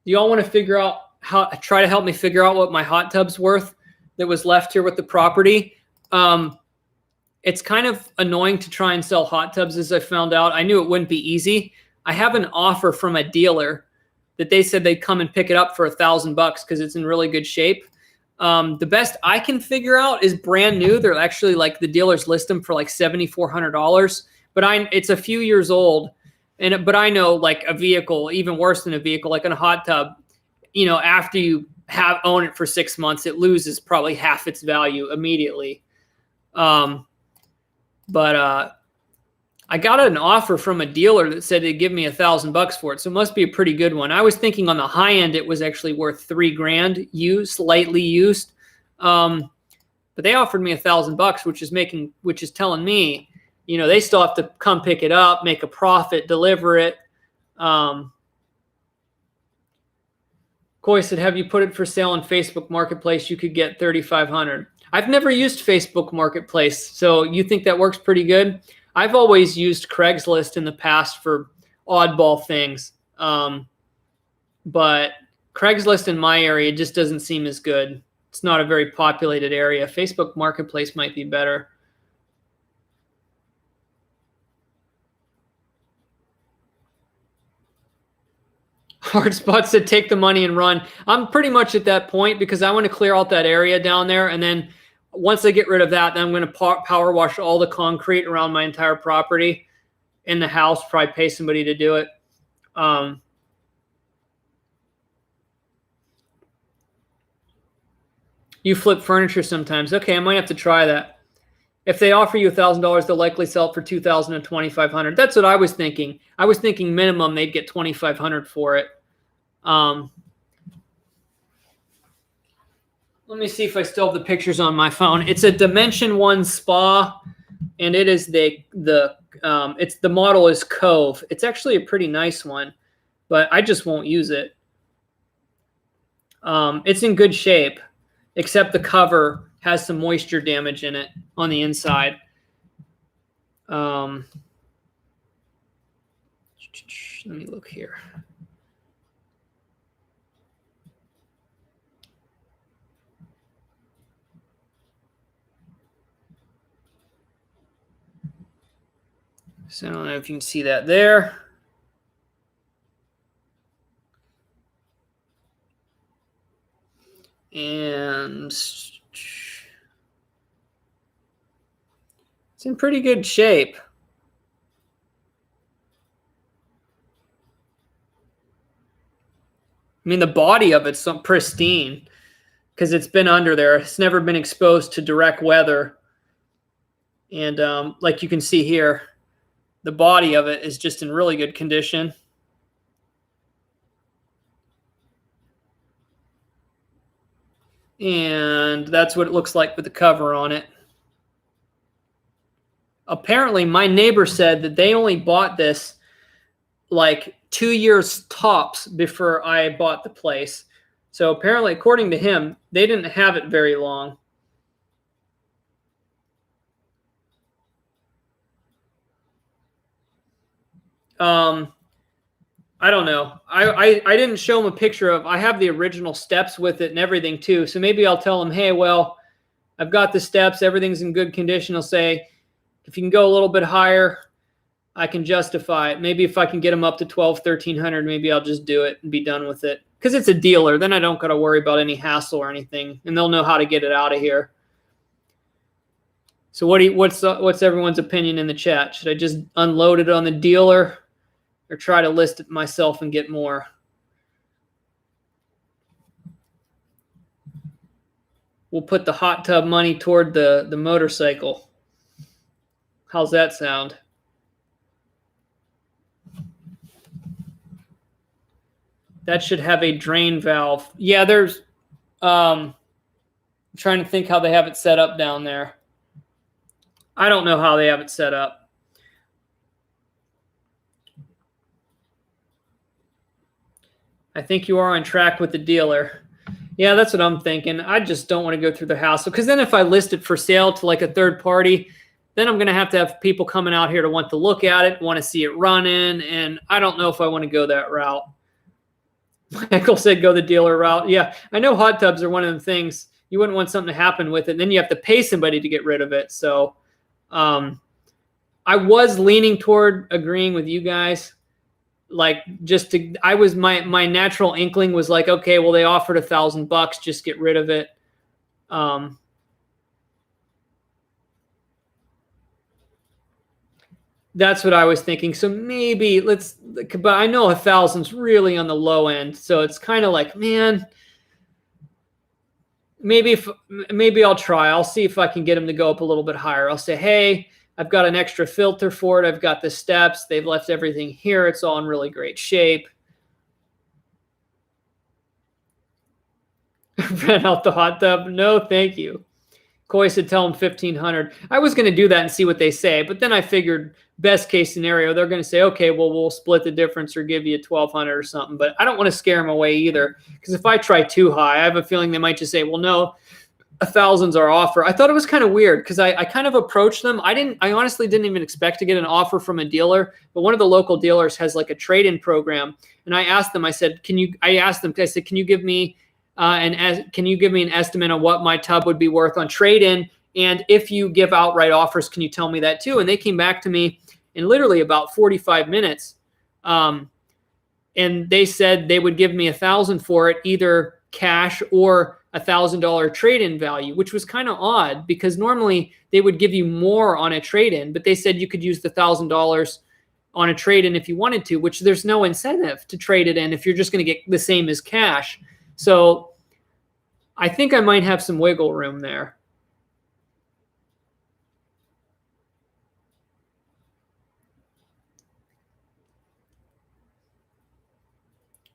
Do y'all want to figure out try to help me figure out what my hot tub's worth that was left here with the property? It's kind of annoying to try and sell hot tubs, as I found out. I knew it wouldn't be easy. I have an offer from a dealer that they said they'd come and pick it up for $1,000 because it's in really good shape. The best I can figure out is brand new. They're actually like the dealers list them for like $7,400, but it's a few years old. But I know like a vehicle, even worse than a vehicle, like in a hot tub, you know, after you own it for 6 months, it loses probably half its value immediately. But I got an offer from a dealer that said they'd give me $1,000 for it. So it must be a pretty good one. I was thinking on the high end, it was actually worth $3,000 used, lightly used. But they offered me $1,000, which is telling me, you know, they still have to come pick it up, make a profit, deliver it. Coy said, have you put it for sale on Facebook Marketplace? You could get $3,500. I've never used Facebook Marketplace. So you think that works pretty good? I've always used Craigslist in the past for oddball things. But Craigslist in my area just doesn't seem as good. It's not a very populated area. Facebook Marketplace might be better. Hard Spot said, take the money and run. I'm pretty much at that point because I want to clear out that area down there. And then once I get rid of that, then I'm going to power wash all the concrete around my entire property in the house, probably pay somebody to do it. You flip furniture sometimes. Okay, I might have to try that. If they offer you $1,000, they'll likely sell it for $2,000 and $2,500. That's what I was thinking. I was thinking minimum they'd get $2,500 for it. Let me see if I still have the pictures on my phone. It's a Dimension 1 spa, and it is the model is Cove. It's actually a pretty nice one, but I just won't use it. It's in good shape, except the cover has some moisture damage in it on the inside. Let me look here. So I don't know if you can see that there. And it's in pretty good shape. I mean, the body of it's pristine because it's been under there. It's never been exposed to direct weather. And like you can see here, the body of it is just in really good condition. And that's what it looks like with the cover on it. Apparently, my neighbor said that they only bought this like 2 years tops before I bought the place. So apparently, according to him, they didn't have it very long. I don't know. I didn't show him a picture of, I have the original steps with it and everything too. So maybe I'll tell him, hey, well, I've got the steps. Everything's in good condition. I'll say, if you can go a little bit higher, I can justify it. Maybe if I can get them up to $1,200, $1,300, maybe I'll just do it and be done with it. Because it's a dealer. Then I don't got to worry about any hassle or anything. And they'll know how to get it out of here. So what's everyone's opinion in the chat? Should I just unload it on the dealer? or try to list it myself and get more. We'll put the hot tub money toward the motorcycle. How's that sound? That should have a drain valve. Yeah, there's I'm trying to think how they have it set up down there. I don't know how they have it set up. I think you are on track with the dealer. Yeah, that's what I'm thinking. I just don't want to go through the hassle, because then if I list it for sale to like a third party, then I'm going to have people coming out here to want to look at it, want to see it running, and I don't know if I want to go that route. Michael said go the dealer route. Yeah, I know hot tubs are one of the things you wouldn't want something to happen with it. And then you have to pay somebody to get rid of it. So I was leaning toward agreeing with you guys. Like my natural inkling was like, okay, well, they offered $1,000, just get rid of it. That's what I was thinking. So maybe but I know 1,000's really on the low end. So it's kind of like, man, maybe I'll try. I'll see if I can get them to go up a little bit higher. I'll say, hey, I've got an extra filter for it. I've got the steps. They've left everything here. It's all in really great shape. Rent out the hot tub? No, thank you. Coy said tell them $1,500. I was going to do that and see what they say, but then I figured best case scenario, they're going to say, okay, well, we'll split the difference or give you $1,200 or something. But I don't want to scare them away either, because if I try too high, I have a feeling they might just say, well, no, 1,000's our offer. I thought it was kind of weird because I kind of approached them. I honestly didn't even expect to get an offer from a dealer, but one of the local dealers has like a trade-in program, and I asked them. I said, can you give me can you give me an estimate on what my tub would be worth on trade-in? And if you give outright offers, can you tell me that too? And they came back to me in literally about 45 minutes. And they said they would give me $1,000 for it, either cash or $1,000 trade-in value, which was kind of odd because normally they would give you more on a trade-in, but they said you could use the $1,000 on a trade-in if you wanted to, which there's no incentive to trade it in if you're just going to get the same as cash. So I think I might have some wiggle room there.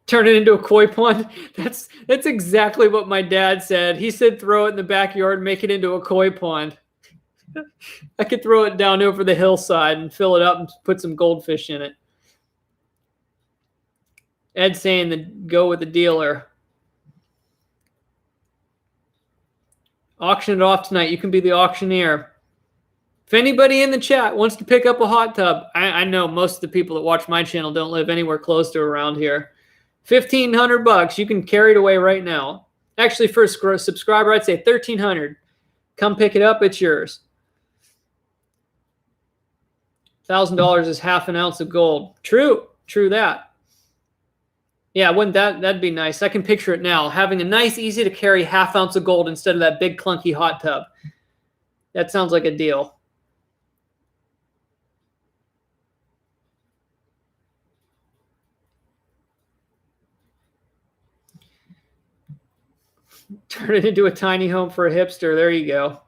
Turn it into a koi pond. That's exactly what my dad said. He said throw it in the backyard, make it into a koi pond. I could throw it down over the hillside and fill it up and put some goldfish in it. Ed saying that go with the dealer. Auction it off tonight. You can be the auctioneer. If anybody in the chat wants to pick up a hot tub, I know most of the people that watch my channel don't live anywhere close to around here. $1,500, you can carry it away right now. Actually, for a subscriber, I'd say $1,300. Come pick it up, it's yours. $1,000 is half an ounce of gold. True that. Yeah, wouldn't that'd be nice? I can picture it now, having a nice, easy to carry half ounce of gold instead of that big clunky hot tub. That sounds like a deal. Turn it into a tiny home for a hipster. There you go.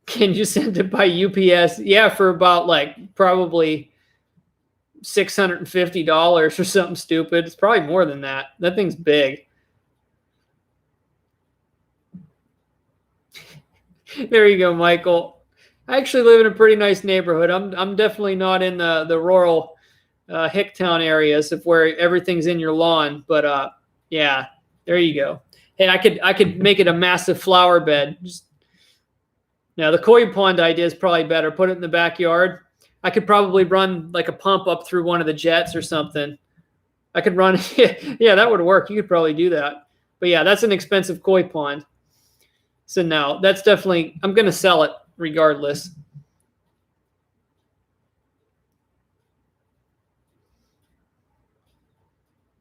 Can you send it by UPS? Yeah, for about like probably $650 or something stupid. It's probably more than that. That thing's big. There you go, Michael. I actually live in a pretty nice neighborhood. I'm definitely not in the rural Hicktown areas of where everything's in your lawn, but yeah, there you go. Hey, I could make it a massive flower bed. Now the koi pond idea is probably better. Put it in the backyard. I could probably run like a pump up through one of the jets or something. I could run. Yeah, that would work. You could probably do that. But yeah, that's an expensive koi pond. So no, that's definitely, I'm going to sell it regardless.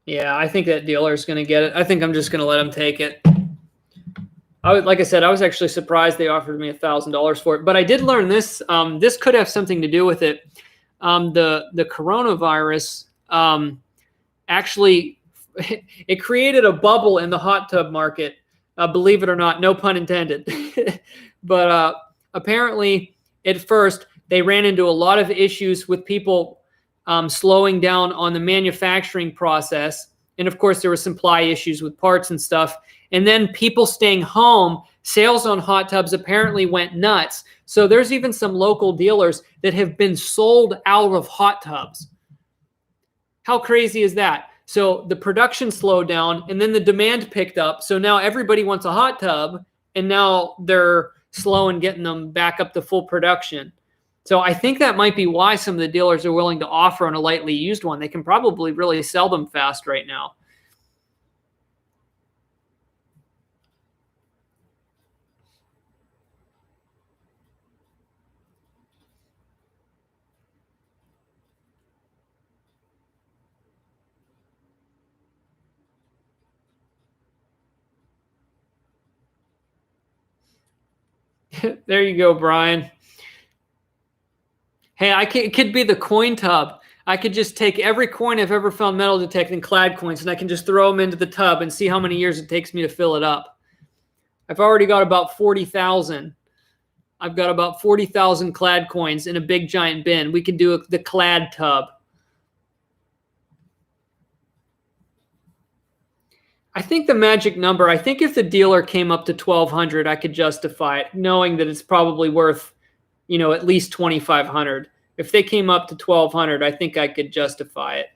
Yeah, I think that dealer is going to get it. I think I'm just going to let him take it. like I said, I was actually surprised they offered me $1,000 for it. But I did learn this. This could have something to do with it. The coronavirus actually it created a bubble in the hot tub market. Believe it or not, no pun intended. But apparently, at first, they ran into a lot of issues with people slowing down on the manufacturing process. And of course, there were supply issues with parts and stuff. And then people staying home, sales on hot tubs apparently went nuts. So there's even some local dealers that have been sold out of hot tubs. How crazy is that? So the production slowed down and then the demand picked up. So now everybody wants a hot tub and now they're slow in getting them back up to full production. So I think that might be why some of the dealers are willing to offer on a lightly used one. They can probably really sell them fast right now. There you go, Brian. Hey, it could be the coin tub. I could just take every coin I've ever found metal detecting, clad coins, and I can just throw them into the tub and see how many years it takes me to fill it up. I've already got about 40,000. I've got about 40,000 clad coins in a big giant bin. We could do the clad tub. I think the magic number, I think if the dealer came up to 1,200, I could justify it, knowing that it's probably worth, at least 2,500. If they came up to 1,200, I think I could justify it.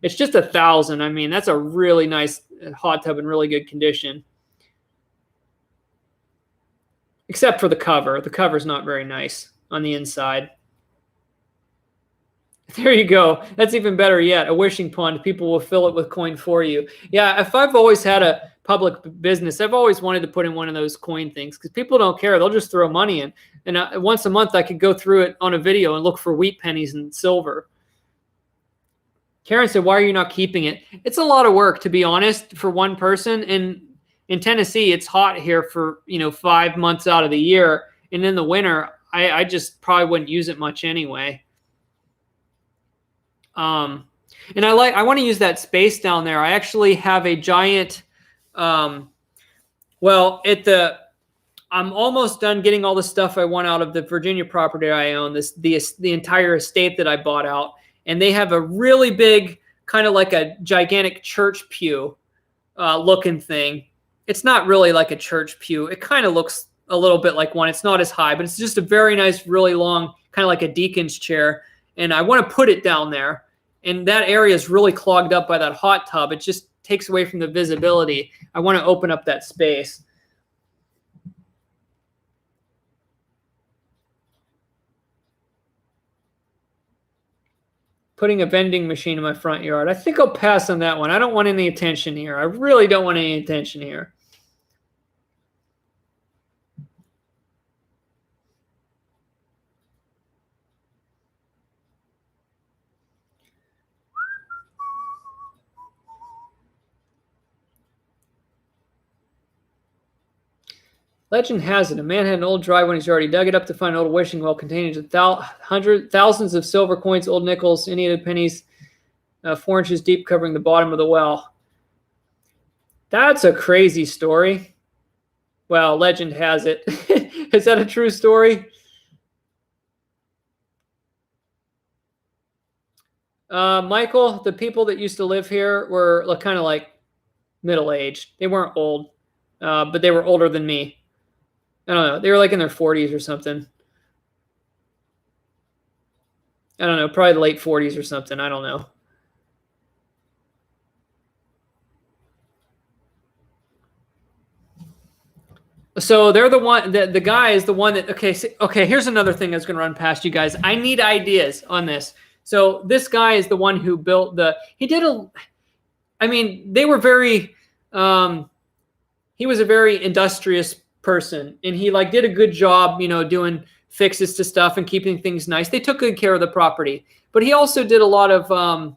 It's just 1,000. I mean, that's a really nice hot tub in really good condition. Except for the cover. The cover's not very nice on the inside. There you go. That's even better yet. A wishing pond. People will fill it with coin for you. Yeah, if I've always had a public business, I've always wanted to put in one of those coin things because people don't care. They'll just throw money in. And once a month, I could go through it on a video and look for wheat pennies and silver. Karen said, why are you not keeping it? It's a lot of work, to be honest, for one person. And in Tennessee, it's hot here for, 5 months out of the year. And in the winter, I just probably wouldn't use it much anyway. And I want to use that space down there. I actually have a giant, I'm almost done getting all the stuff I want out of the Virginia property I own, the entire estate that I bought out. And they have a really big, kind of like a gigantic church pew looking thing. It's not really like a church pew. It kind of looks a little bit like one. It's not as high, but it's just a very nice, really long, kind of like a deacon's chair. And I want to put it down there. And that area is really clogged up by that hot tub. It just takes away from the visibility. I want to open up that space. Putting a vending machine in my front yard. I think I'll pass on that one. I don't want any attention here. I really don't want any attention here. Legend has it, a man had an old driveway when he's already dug it up to find an old wishing well containing thousands of silver coins, old nickels, any pennies, 4 inches deep, covering the bottom of the well. That's a crazy story. Well, legend has it. Is that a true story? Michael, the people that used to live here were kind of like middle-aged. They weren't old, but they were older than me. I don't know. They were like in their 40s or something. I don't know. Probably the late 40s or something. I don't know. So they're the one, the guy is the one that, okay, here's another thing that's going to run past you guys. I need ideas on this. So this guy is the one who built they were very, he was a very industrious person, and he did a good job, doing fixes to stuff and keeping things nice. They took good care of the property, but he also did a lot of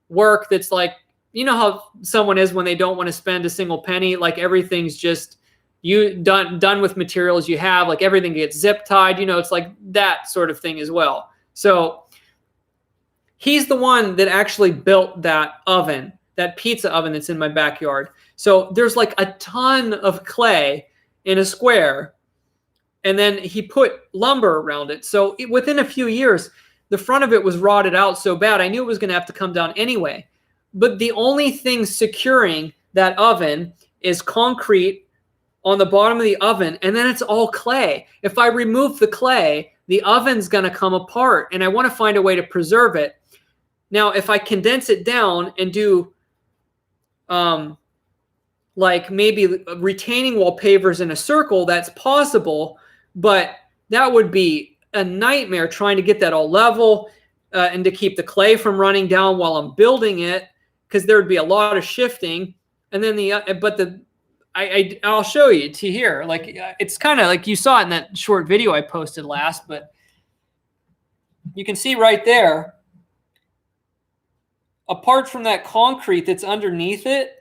work that's how someone is when they don't want to spend a single penny, everything's just you done with materials you have, like everything gets zip tied, it's like that sort of thing as well. So he's the one that actually built that oven, that pizza oven that's in my backyard. So there's like a ton of clay in a square, and then he put lumber around it. So within a few years, the front of it was rotted out so bad, I knew it was going to have to come down anyway. But the only thing securing that oven is concrete on the bottom of the oven, and then it's all clay. If I remove the clay, the oven's going to come apart, and I want to find a way to preserve it. Now, if I condense it down and do like maybe retaining wall pavers in a circle, that's possible, but that would be a nightmare trying to get that all level and to keep the clay from running down while I'm building it, because there would be a lot of shifting. And then I'll show you to here. Like it's kind of like you saw it in that short video I posted last, but you can see right there, apart from that concrete that's underneath it,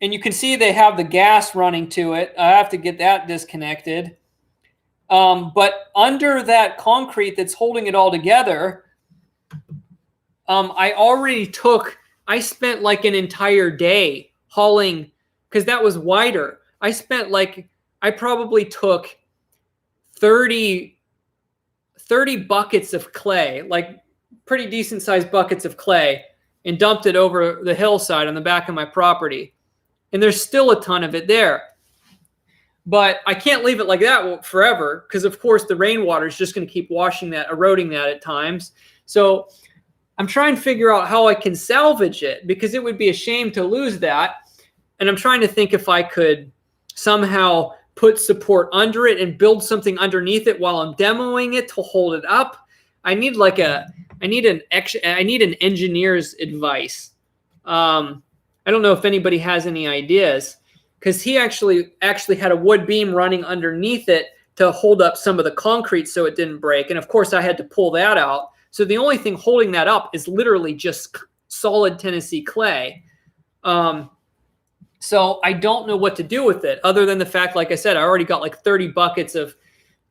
and you can see they have the gas running to it. I have to get that disconnected. But under that concrete that's holding it all together, I spent like an entire day hauling, because that was wider. I probably took 30 buckets of clay, like pretty decent sized buckets of clay, and dumped it over the hillside on the back of my property. And there's still a ton of it there. But I can't leave it like that forever, because of course the rainwater is just going to keep washing that, eroding that at times. So I'm trying to figure out how I can salvage it, because it would be a shame to lose that. And I'm trying to think if I could somehow put support under it and build something underneath it while I'm demoing it to hold it up. I need an engineer's advice. I don't know if anybody has any ideas, because he actually had a wood beam running underneath it to hold up some of the concrete so it didn't break. And of course I had to pull that out. So the only thing holding that up is literally just solid Tennessee clay. So I don't know what to do with it, other than the fact, like I said, I already got like 30 buckets of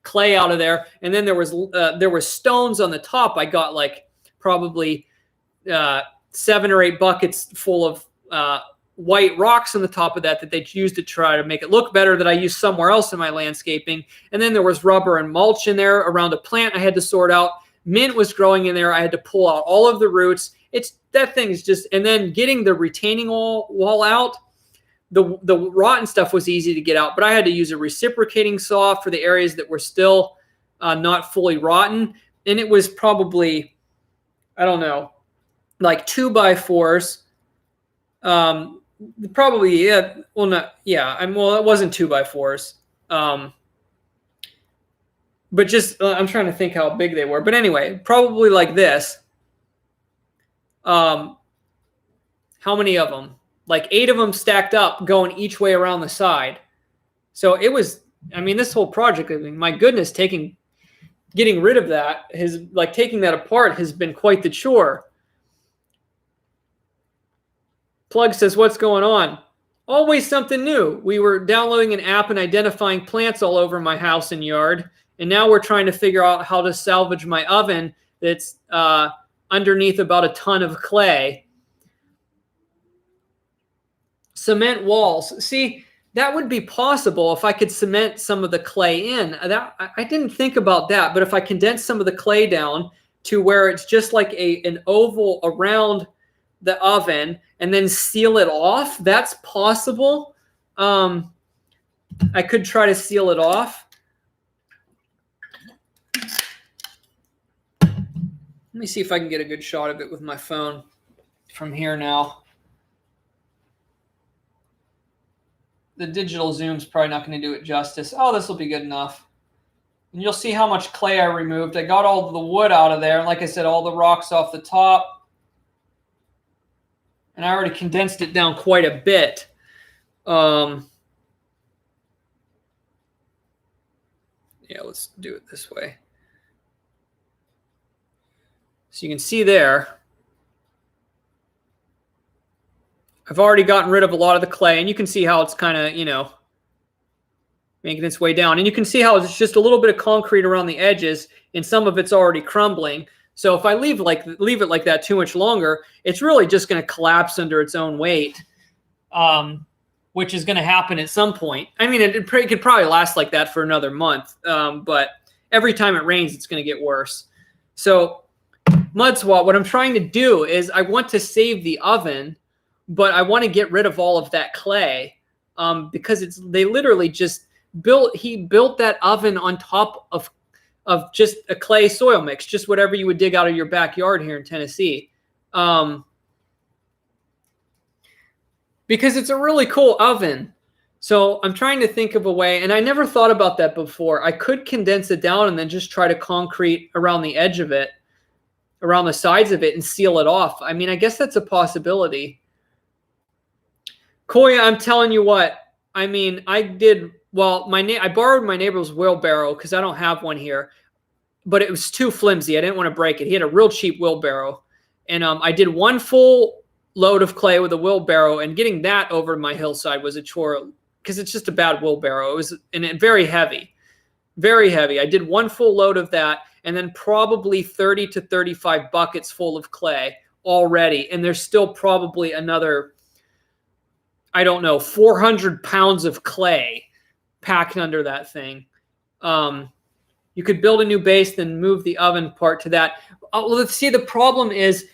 clay out of there. And then there was stones on the top. I got like probably 7 or 8 buckets full of white rocks on the top of that they used to try to make it look better, that I used somewhere else in my landscaping. And then there was rubber and mulch in there around a plant I had to sort out. Mint was growing in there. I had to pull out all of the roots. That thing is just, and then getting the retaining wall out, the rotten stuff was easy to get out, but I had to use a reciprocating saw for the areas that were still not fully rotten. And it was probably, I don't know, like 2x4s. Probably, yeah. Well, not, yeah. It wasn't 2x4s. But just, I'm trying to think how big they were. But anyway, probably like this. How many of them? Like 8 of them stacked up, going each way around the side. So it was, this whole project, my goodness, getting rid of that taking that apart has been quite the chore. Plug says, what's going on? Always something new. We were downloading an app and identifying plants all over my house and yard. And now we're trying to figure out how to salvage my oven that's underneath about a ton of clay. Cement walls. See, that would be possible if I could cement some of the clay in. I didn't think about that, but if I condense some of the clay down to where it's just like an oval around the oven and then seal it off, that's possible. I could try to seal it off. Let me see if I can get a good shot of it with my phone from here now. The digital zoom's probably not going to do it justice. Oh, this will be good enough. And you'll see how much clay I removed. I got all the wood out of there. And like I said, all the rocks off the top. And I already condensed it down quite a bit. Yeah, let's do it this way. So you can see there. I've already gotten rid of a lot of the clay, and you can see how it's kind of, you know, making its way down. And you can see how it's just a little bit of concrete around the edges, and some of it's already crumbling. So if I leave it like that too much longer, it's really just going to collapse under its own weight, which is going to happen at some point. I mean, it could probably last like that for another month, but every time it rains, it's going to get worse. So mud swat, what I'm trying to do is I want to save the oven, but I want to get rid of all of that clay because they literally just he built that oven on top of just a clay soil mix, just whatever you would dig out of your backyard here in Tennessee. Because it's a really cool oven. So I'm trying to think of a way, and I never thought about that before. I could condense it down and then just try to concrete around the edge of it, around the sides of it, and seal it off. I mean, I guess that's a possibility. Koya, I'm telling you what, I mean, I borrowed my neighbor's wheelbarrow because I don't have one here, but it was too flimsy. I didn't want to break it. He had a real cheap wheelbarrow, and I did one full load of clay with a wheelbarrow, and getting that over my hillside was a chore because it's just a bad wheelbarrow. It was very heavy, very heavy. I did one full load of that, and then probably 30 to 35 buckets full of clay already, and there's still probably another, I don't know, 400 pounds of clay packed under that thing. You could build a new base, then move the oven part to that. Well, let's see, the problem is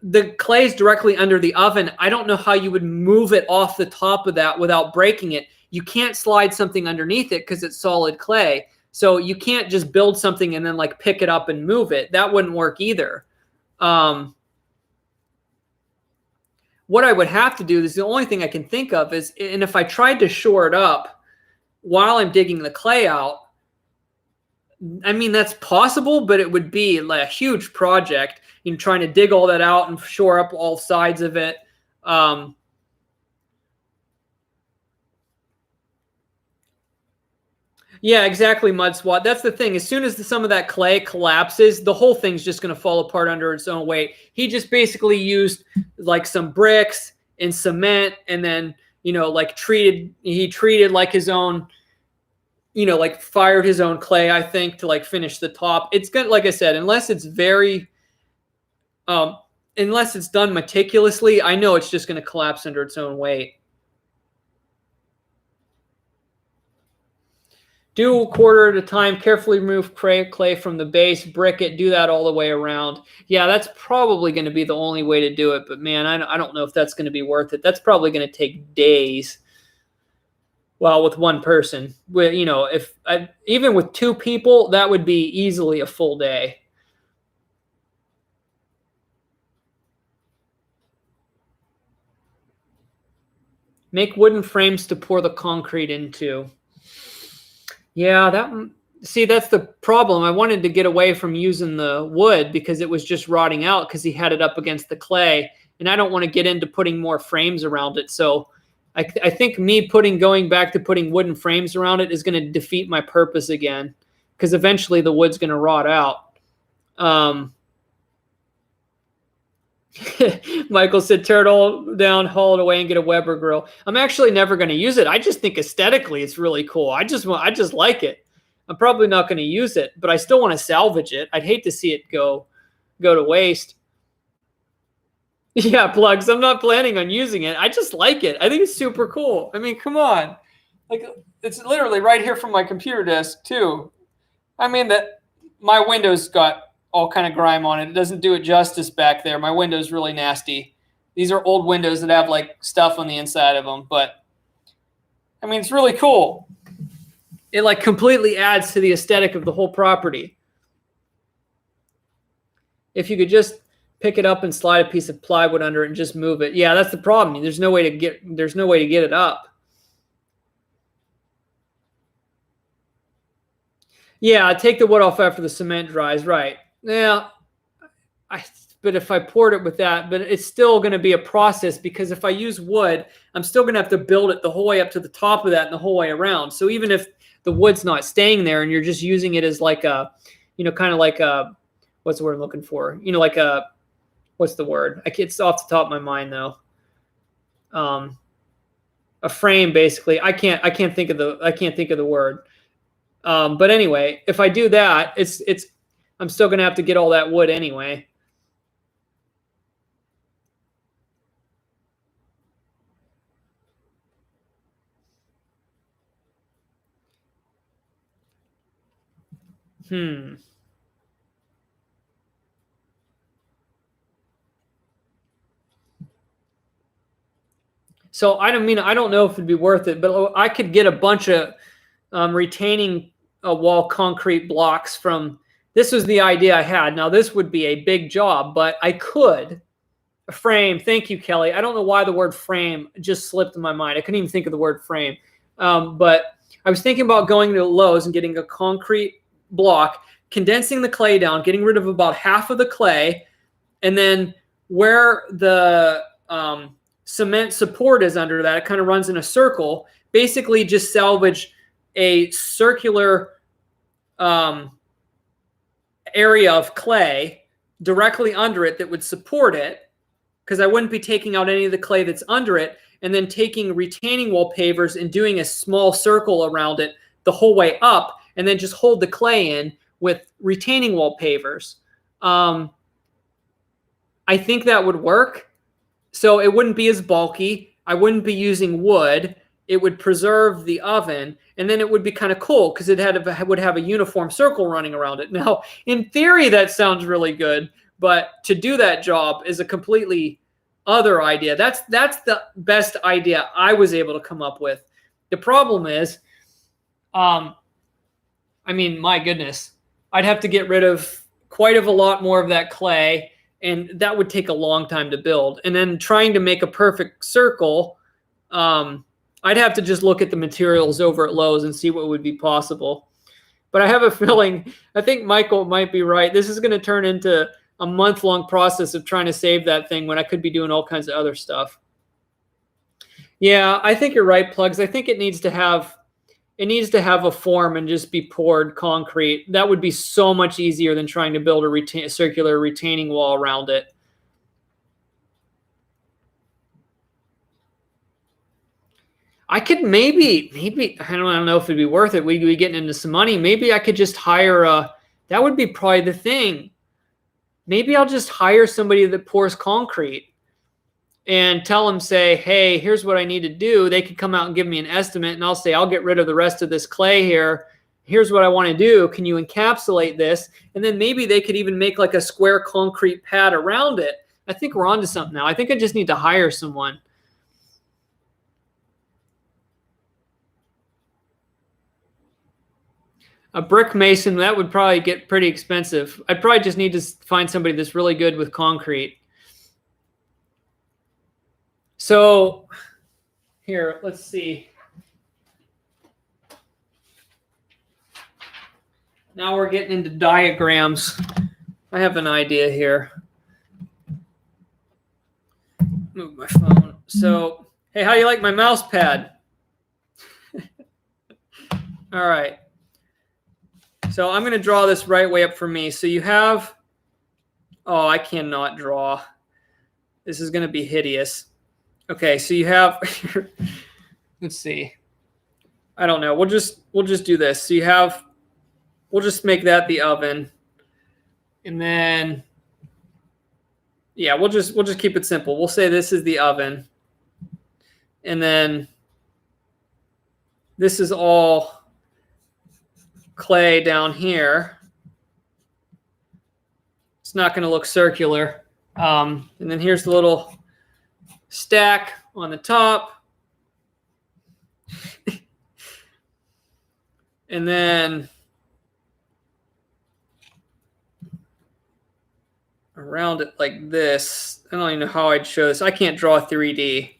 the clay is directly under the oven. I don't know how you would move it off the top of that without breaking it. You can't slide something underneath it because it's solid clay. So you can't just build something and then like pick it up and move it. That wouldn't work either. What I would have to do is the only thing I can think of is, and if I tried to shore it up while I'm digging the clay out, I mean, that's possible, but it would be like a huge project, you know, trying to dig all that out and shore up all sides of it. Yeah, exactly, Mud Swat. That's the thing. As soon as some of that clay collapses, the whole thing's just going to fall apart under its own weight. He just basically used like some bricks and cement, and then, you know, like he treated like his own, you know, like fired his own clay, I think, to like finish the top. It's good, like I said, unless it's done meticulously, I know it's just going to collapse under its own weight. Do a quarter at a time, carefully remove clay from the base, brick it, do that all the way around. Yeah, that's probably going to be the only way to do it, but man, I don't know if that's going to be worth it. That's probably going to take days. Well, with one person, you know, even with two people, that would be easily a full day. Make wooden frames to pour the concrete into. Yeah, that's the problem. I wanted to get away from using the wood because it was just rotting out because he had it up against the clay, and I don't want to get into putting more frames around it. So I think going back to putting wooden frames around it is going to defeat my purpose again, because eventually the wood's going to rot out. Michael said, tear it all down, haul it away, and get a Weber grill. I'm actually never going to use it. I just think aesthetically it's really cool. I just like it. I'm probably not going to use it, but I still want to salvage it. I'd hate to see it go to waste. Yeah, Plugs. I'm not planning on using it. I just like it. I think it's super cool. I mean, come on. Like, it's literally right here from my computer desk too. I mean, my window's got all kind of grime on it. It doesn't do it justice back there. My window's really nasty. These are old windows that have like stuff on the inside of them, but I mean, it's really cool. It like completely adds to the aesthetic of the whole property. If you could just pick it up and slide a piece of plywood under it and just move it. Yeah, that's the problem. There's no way to get it up. Yeah, take the wood off after the cement dries, right? Yeah, but if I poured it with that, but it's still going to be a process, because if I use wood, I'm still going to have to build it the whole way up to the top of that and the whole way around. So even if the wood's not staying there and you're just using it as like a, you know, kind of like a, what's the word I'm looking for? You know, like a, what's the word? It's off the top of my mind though. a frame basically. I can't think of the word. But anyway, if I do that, I'm still gonna have to get all that wood anyway. So I don't know if it'd be worth it, but I could get a bunch of retaining wall concrete blocks from. This was the idea I had. Now this would be a big job, but I could frame. Thank you, Kelly. I don't know why the word frame just slipped in my mind. I couldn't even think of the word frame. But I was thinking about going to Lowe's and getting a concrete block, condensing the clay down, getting rid of about half of the clay, and then where the cement support is under that, it kind of runs in a circle. Basically, just salvage a circular area of clay directly under it that would support it, because I wouldn't be taking out any of the clay that's under it, and then taking retaining wall pavers and doing a small circle around it the whole way up, and then just hold the clay in with retaining wall pavers. I think that would work. So it wouldn't be as bulky. I wouldn't be using wood. It would preserve the oven, and then it would be kind of cool because it would have a uniform circle running around it. Now, in theory, that sounds really good, but to do that job is a completely other idea. That's the best idea I was able to come up with. The problem is, my goodness, I'd have to get rid of quite a lot more of that clay, and that would take a long time to build. And then trying to make a perfect circle, I'd have to just look at the materials over at Lowe's and see what would be possible. But I have a feeling, I think Michael might be right. This is going to turn into a month-long process of trying to save that thing when I could be doing all kinds of other stuff. Yeah, I think you're right, Plugs. I think it needs to have a form and just be poured concrete. That would be so much easier than trying to build a circular retaining wall around it. I could maybe, I don't know if it'd be worth it. We'd be getting into some money. Maybe I could just hire that would be probably the thing. Maybe I'll just hire somebody that pours concrete and tell them, say, hey, here's what I need to do. They could come out and give me an estimate, and I'll say, I'll get rid of the rest of this clay here. Here's what I want to do. Can you encapsulate this? And then maybe they could even make like a square concrete pad around it. I think we're onto something now. I think I just need to hire someone. A brick mason, that would probably get pretty expensive. I'd probably just need to find somebody that's really good with concrete. So here, let's see. Now we're getting into diagrams. I have an idea here. Move my phone. So, hey, how do you like my mouse pad? All right. So I'm going to draw this right way up for me. So you have, oh, I cannot draw. This is going to be hideous. Okay, so you have, let's see. I don't know. We'll just do this. So you have, we'll just make that the oven. And then, yeah, we'll just keep it simple. We'll say this is the oven. And then this is all clay down here. It's not going to look circular. And then here's the little stack on the top. And then around it like this. I don't even know how I'd show this. I can't draw 3D.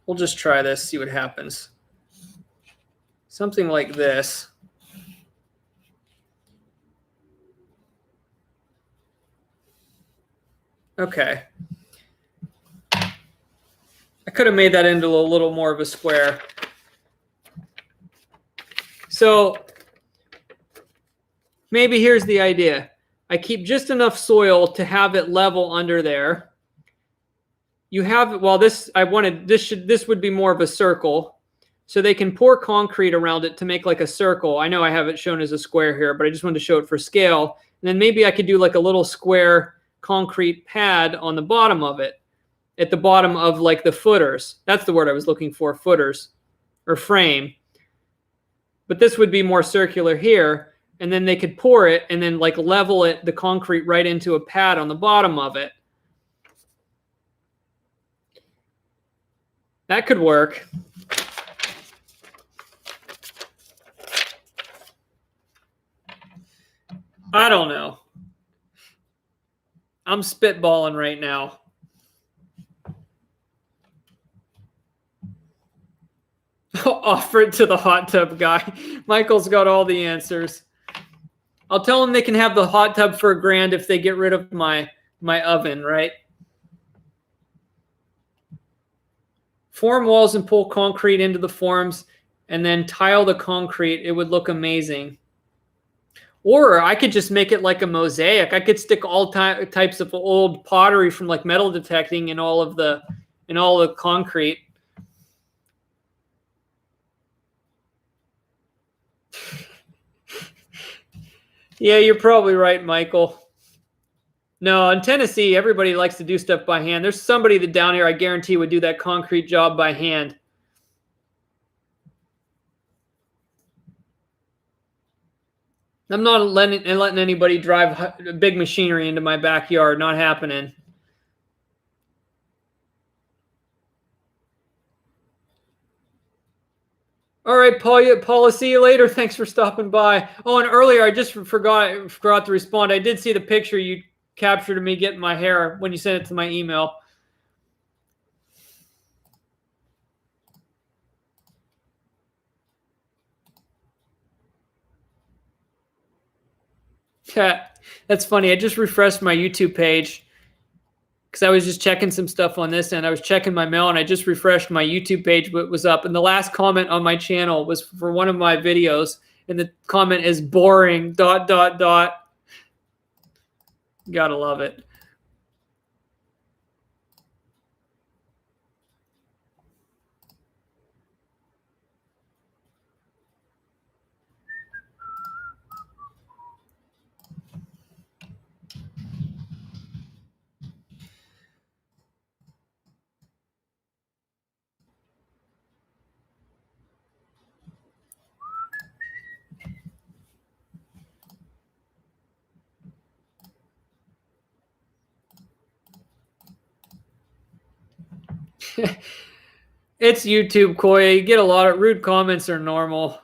We'll just try this, see what happens. Something like this. Okay. I could have made that into a little more of a square. So maybe here's the idea. I keep just enough soil to have it level under there. You have, well, this would be more of a circle. So they can pour concrete around it to make like a circle. I know I have it shown as a square here, but I just wanted to show it for scale. And then maybe I could do like a little square concrete pad on the bottom of it, at the bottom of like the footers. That's the word I was looking for, footers or frame. But this would be more circular here. And then they could pour it and then like level it, the concrete right into a pad on the bottom of it. That could work. I don't know. I'm spitballing right now. Offer it to the hot tub guy. Michael's got all the answers. I'll tell them they can have the hot tub for $1,000 if they get rid of my oven, right? Form walls and pull concrete into the forms and then tile the concrete. It would look amazing. Or I could just make it like a mosaic. I could stick all types of old pottery from like metal detecting in all the concrete. Yeah, you're probably right, Michael. No, in Tennessee, everybody likes to do stuff by hand. There's somebody that down here I guarantee would do that concrete job by hand. I'm not letting anybody drive big machinery into my backyard. Not happening. All right, Paula, see you later. Thanks for stopping by. Oh, and earlier I just forgot to respond. I did see the picture you captured of me getting my hair when you sent it to my email. That's funny. I just refreshed my YouTube page because I was just checking some stuff on this end. I was checking my mail and I just refreshed my YouTube page, what was up. And the last comment on my channel was for one of my videos. And the comment is boring, ... Gotta love it. It's YouTube, Koya. You get a lot of rude comments are normal.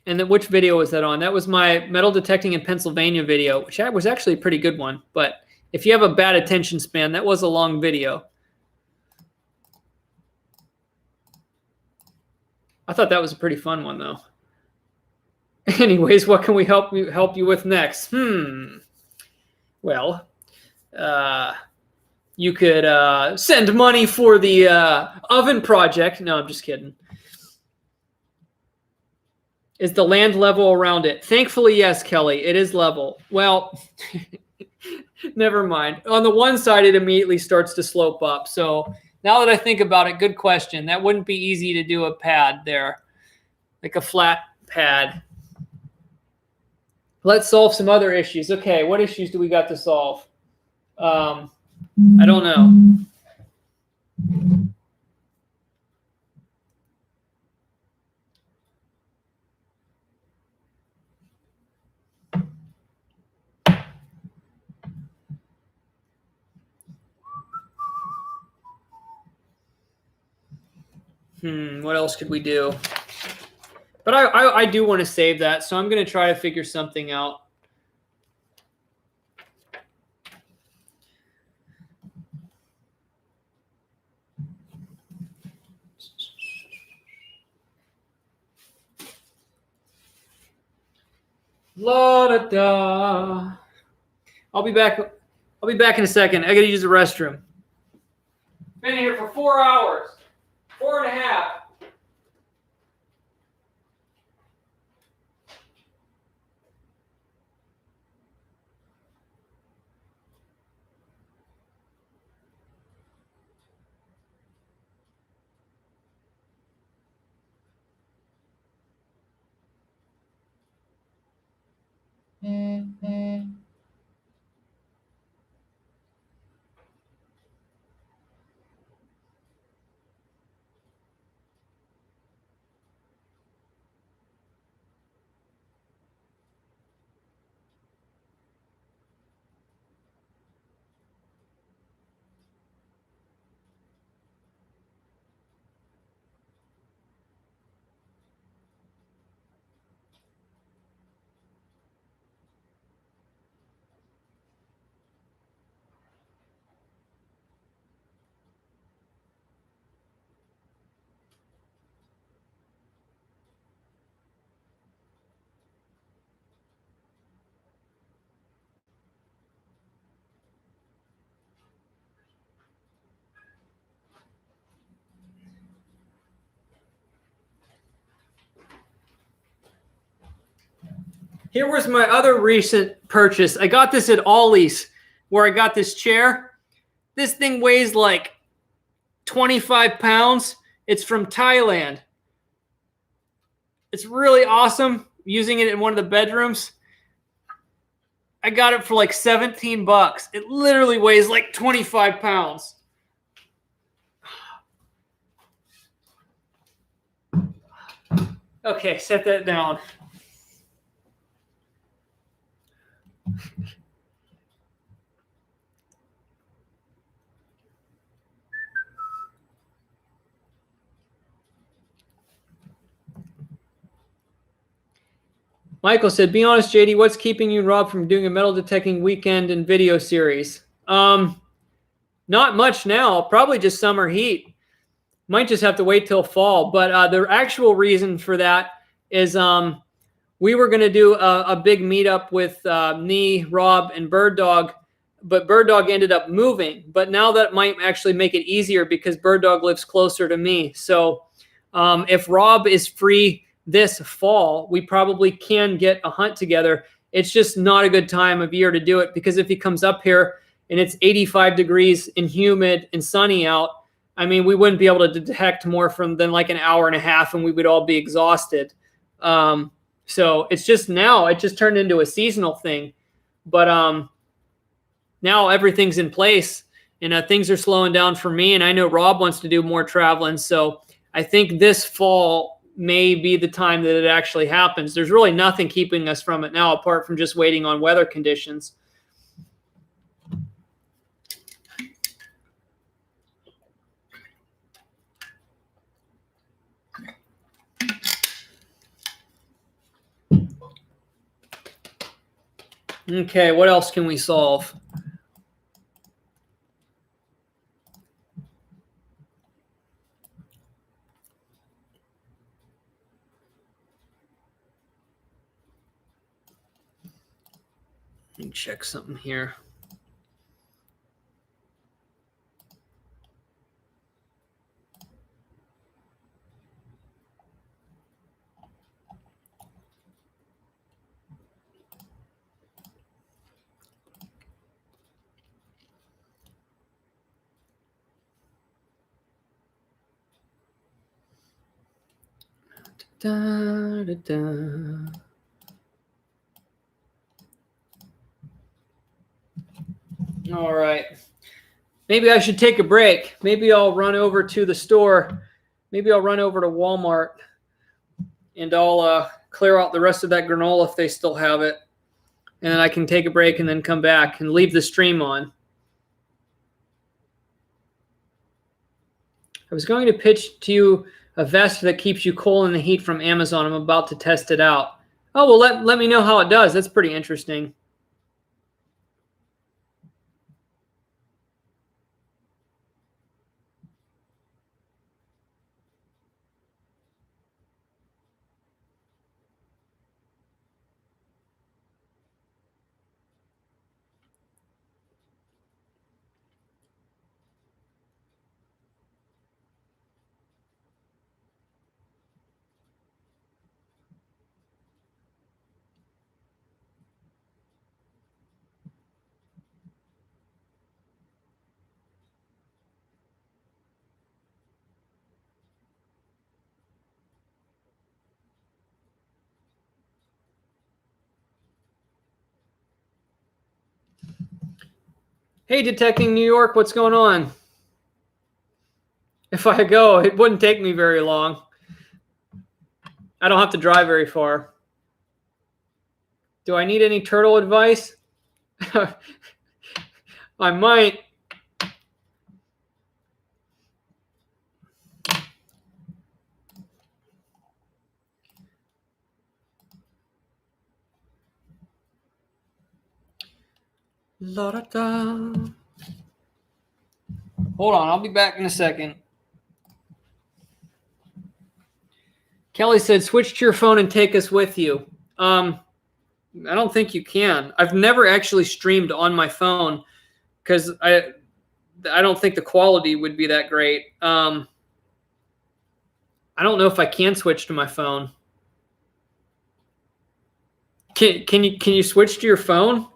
And then which video was that on? That was my metal detecting in Pennsylvania video, which was actually a pretty good one. But if you have a bad attention span, that was a long video. I thought that was a pretty fun one, though. Anyways, what can we help you with next? Well, you could send money for the oven project. No, I'm just kidding. Is the land level around it? Thankfully, yes, Kelly. It is level. Well, never mind. On the one side, it immediately starts to slope up. So now that I think about it, good question. That wouldn't be easy to do a pad there, like a flat pad. Let's solve some other issues. Okay, what issues do we got to solve? I don't know. What else could we do? But I do want to save that, so I'm going to try to figure something out. La da da. I'll be back in a second. I got to use the restroom. Been here for 4 hours. 4.5. Here was my other recent purchase. I got this at Ollie's, where I got this chair. This thing weighs like 25 pounds. It's from Thailand. It's really awesome. Using it in one of the bedrooms. I got it for like 17 bucks. It literally weighs like 25 pounds. Okay, set that down. Michael said, be honest, JD, what's keeping you and Rob from doing a metal detecting weekend and video series? Not much now. Probably just summer heat. Might just have to wait till fall. But the actual reason for that is we were going to do a big meetup with me, Rob, and Bird Dog. But Bird Dog ended up moving. But now that might actually make it easier because Bird Dog lives closer to me. So if Rob is free this fall, we probably can get a hunt together. It's just not a good time of year to do it because if he comes up here and it's 85 degrees and humid and sunny out, I mean, we wouldn't be able to detect more than like an hour and a half and we would all be exhausted. So it's just now, it just turned into a seasonal thing. But now everything's in place and things are slowing down for me. And I know Rob wants to do more traveling. So I think this fall may be the time that it actually happens. There's really nothing keeping us from it now apart from just waiting on weather conditions. Okay, what else can we solve? Let me check something here. Da, da, da. All right. Maybe I should take a break. Maybe I'll run over to the store. Maybe I'll run over to Walmart and I'll clear out the rest of that granola if they still have it. And then I can take a break and then come back and leave the stream on. I was going to pitch to you a vest that keeps you cool in the heat from Amazon. I'm about to test it out. Oh, well, let me know how it does. That's pretty interesting. Hey, Detecting New York, what's going on? If I go, it wouldn't take me very long. I don't have to drive very far. Do I need any turtle advice? I might. La da da. Hold on, I'll be back in a second. Kelly said, switch to your phone and take us with you. I don't think you can. I've never actually streamed on my phone because I don't think the quality would be that great. I don't know if I can switch to my phone. Can you switch to your phone?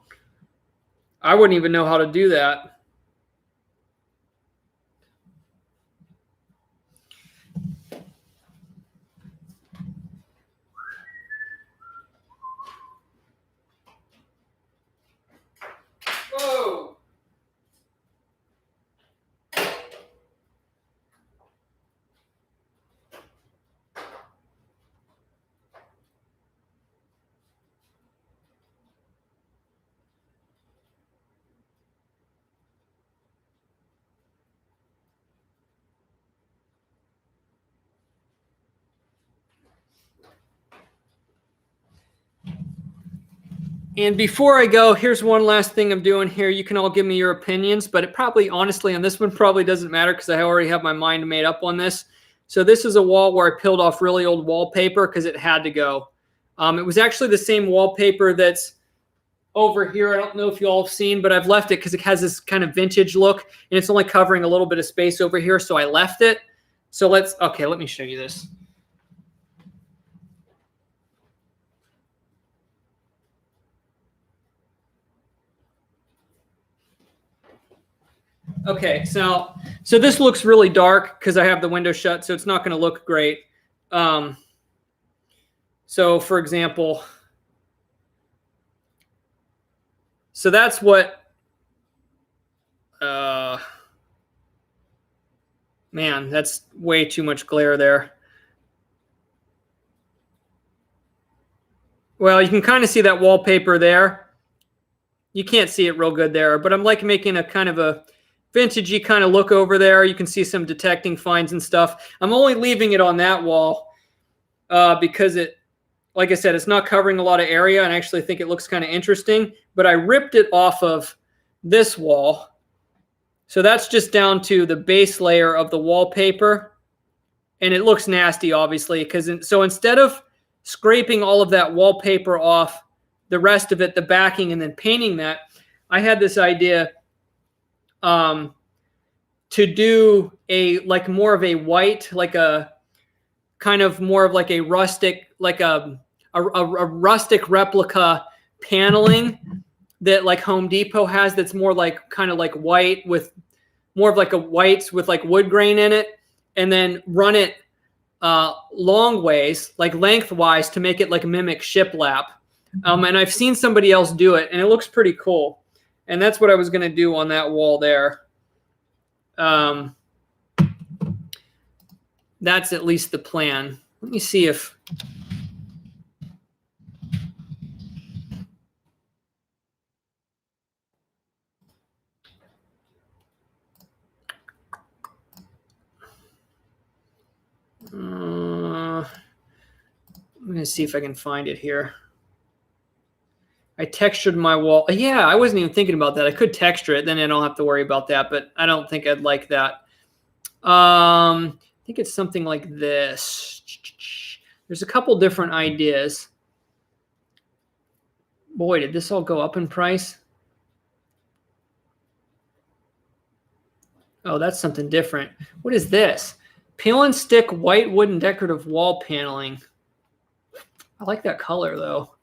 I wouldn't even know how to do that. Whoa. And before I go, here's one last thing I'm doing here. You can all give me your opinions, but it probably, honestly, on this one probably doesn't matter because I already have my mind made up on this. So this is a wall where I peeled off really old wallpaper because it had to go. It was actually the same wallpaper that's over here. I don't know if you all have seen, but I've left it because it has this kind of vintage look, and it's only covering a little bit of space over here, so I left it. So let me show you this. Okay, so this looks really dark because I have the window shut, so it's not going to look great. So for example, so that's what, man, that's way too much glare there. Well, you can kind of see that wallpaper there. You can't see it real good there, but I'm like making a kind of a vintagey kind of look over there. You can see some detecting finds and stuff. I'm only leaving it on that wall because it, like I said, it's not covering a lot of area, and I actually think it looks kind of interesting. But I ripped it off of this wall. So that's just down to the base layer of the wallpaper. And it looks nasty, obviously, so instead of scraping all of that wallpaper off, the rest of it, the backing, and then painting that, I had this idea to do a more of a white, like a kind of more of like a rustic, like a rustic replica paneling that like Home Depot has, that's more like kind of like white with more of like a whites with like wood grain in it, and then run it long ways, like lengthwise, to make it like mimic shiplap. And I've seen somebody else do it, and it looks pretty cool. And that's what I was going to do on that wall there. That's at least the plan. Let me see if... I'm going to see if I can find it here. I textured my wall. Yeah, I wasn't even thinking about that. I could texture it, then I don't have to worry about that, but I don't think I'd like that. I think it's something like this. There's a couple different ideas. Boy, did this all go up in price? Oh, that's something different. What is this? Peel and stick white wooden decorative wall paneling. I like that color, though.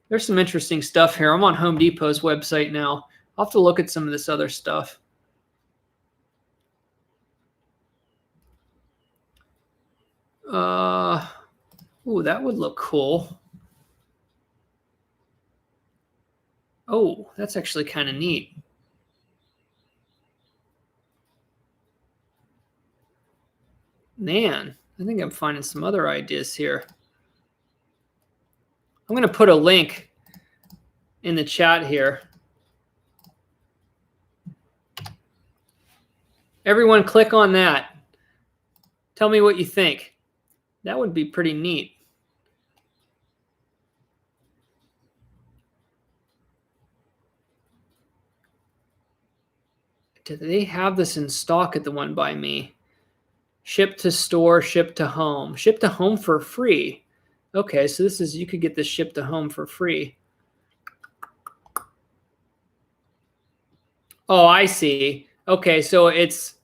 There's some interesting stuff here. I'm on Home Depot's website now. I'll have to look at some of this other stuff. Ooh, that would look cool. Oh, that's actually kind of neat. Man, I think I'm finding some other ideas here. I'm going to put a link in the chat here. Everyone click on that. Tell me what you think. That would be pretty neat. Do they have this in stock at the one by me? Ship to store, ship to home. Ship to home for free. Okay, so this is, you could get this shipped to home for free. Oh, I see. Okay, so it's,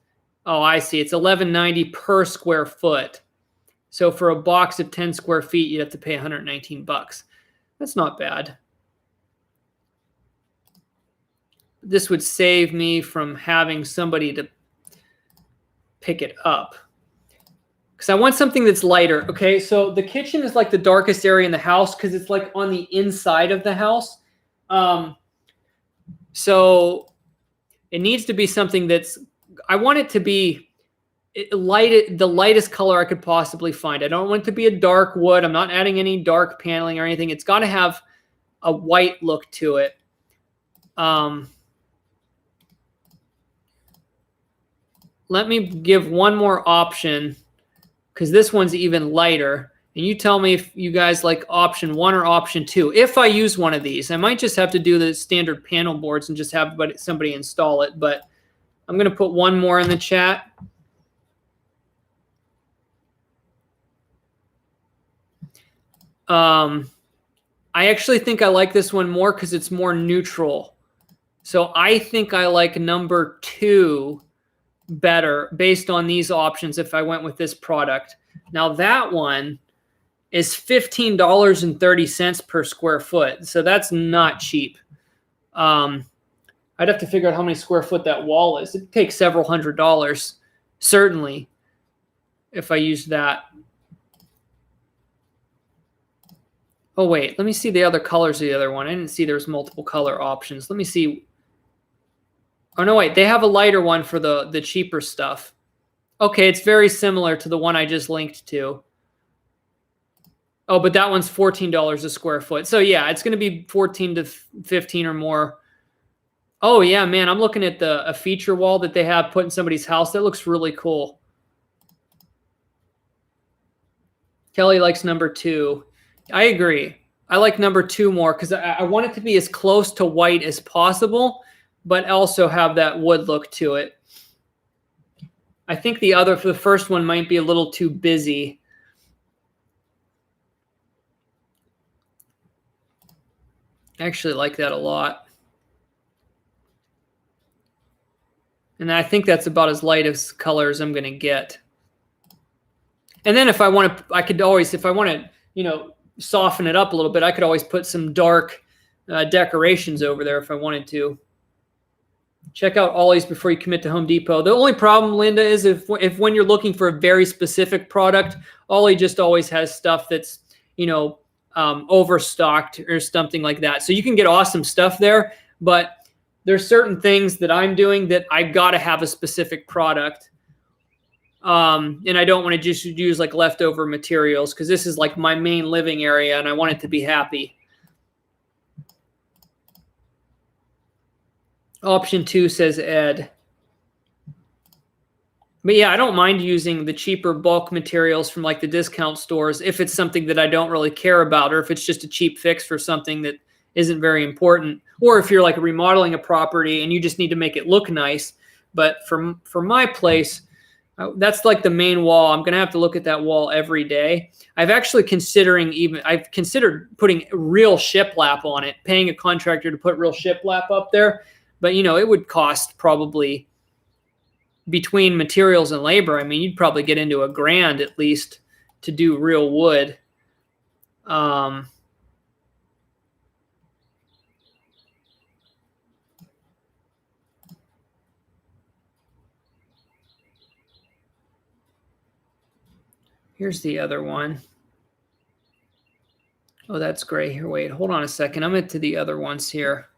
oh, I see. It's $11.90 per square foot. So for a box of 10 square feet, you'd have to pay 119 bucks. That's not bad. This would save me from having somebody to pick it up. Because I want something that's lighter. Okay, so the kitchen is like the darkest area in the house because it's like on the inside of the house. So it needs to be something that's, I want it to be the lightest color I could possibly find. I don't want it to be a dark wood. I'm not adding any dark paneling or anything. It's got to have a white look to it. Let me give one more option because this one's even lighter. And you tell me if you guys like option 1 or option 2. If I use one of these, I might just have to do the standard panel boards and just have somebody install it. But I'm going to put one more in the chat. I actually think I like this one more because it's more neutral. So I think I like number 2 better based on these options if I went with this product. Now that one is $15.30 per square foot. So that's not cheap. I'd have to figure out how many square foot that wall is. It takes several $100s, certainly, if I use that. Oh, wait, let me see the other colors of the other one. I didn't see there's multiple color options. Let me see. Oh, no, wait, they have a lighter one for the cheaper stuff. Okay, it's very similar to the one I just linked to. Oh, but that one's $14 a square foot. So, yeah, it's going to be 14 to 15 or more. Oh, yeah, man, I'm looking at a feature wall that they have put in somebody's house. That looks really cool. Kelly likes number 2. I agree. I like number 2 more because I want it to be as close to white as possible, but also have that wood look to it. I think the first one might be a little too busy. I actually like that a lot. And I think that's about as light as color as I'm going to get. And then if I want to, I could always, if I want to, you know, soften it up a little bit, I could always put some dark decorations over there if I wanted to. Check out Ollie's before you commit to Home Depot. The only problem, Linda, is if when you're looking for a very specific product, Ollie just always has stuff that's, you know, overstocked or something like that. So you can get awesome stuff there, but there's certain things that I'm doing that I've got to have a specific product. And I don't want to just use like leftover materials because this is like my main living area and I want it to be happy. Option 2 says Ed. But yeah, I don't mind using the cheaper bulk materials from like the discount stores if it's something that I don't really care about, or if it's just a cheap fix for something that isn't very important, or if you're like remodeling a property and you just need to make it look nice. But for my place, that's like the main wall. I'm going to have to look at that wall every day. I've considered putting real shiplap on it, paying a contractor to put real shiplap up there. But, you know, it would cost probably between materials and labor. I mean, you'd probably get into $1,000 at least to do real wood. Here's the other one. Oh, that's gray here. Wait, hold on a second. I'm into the other ones here.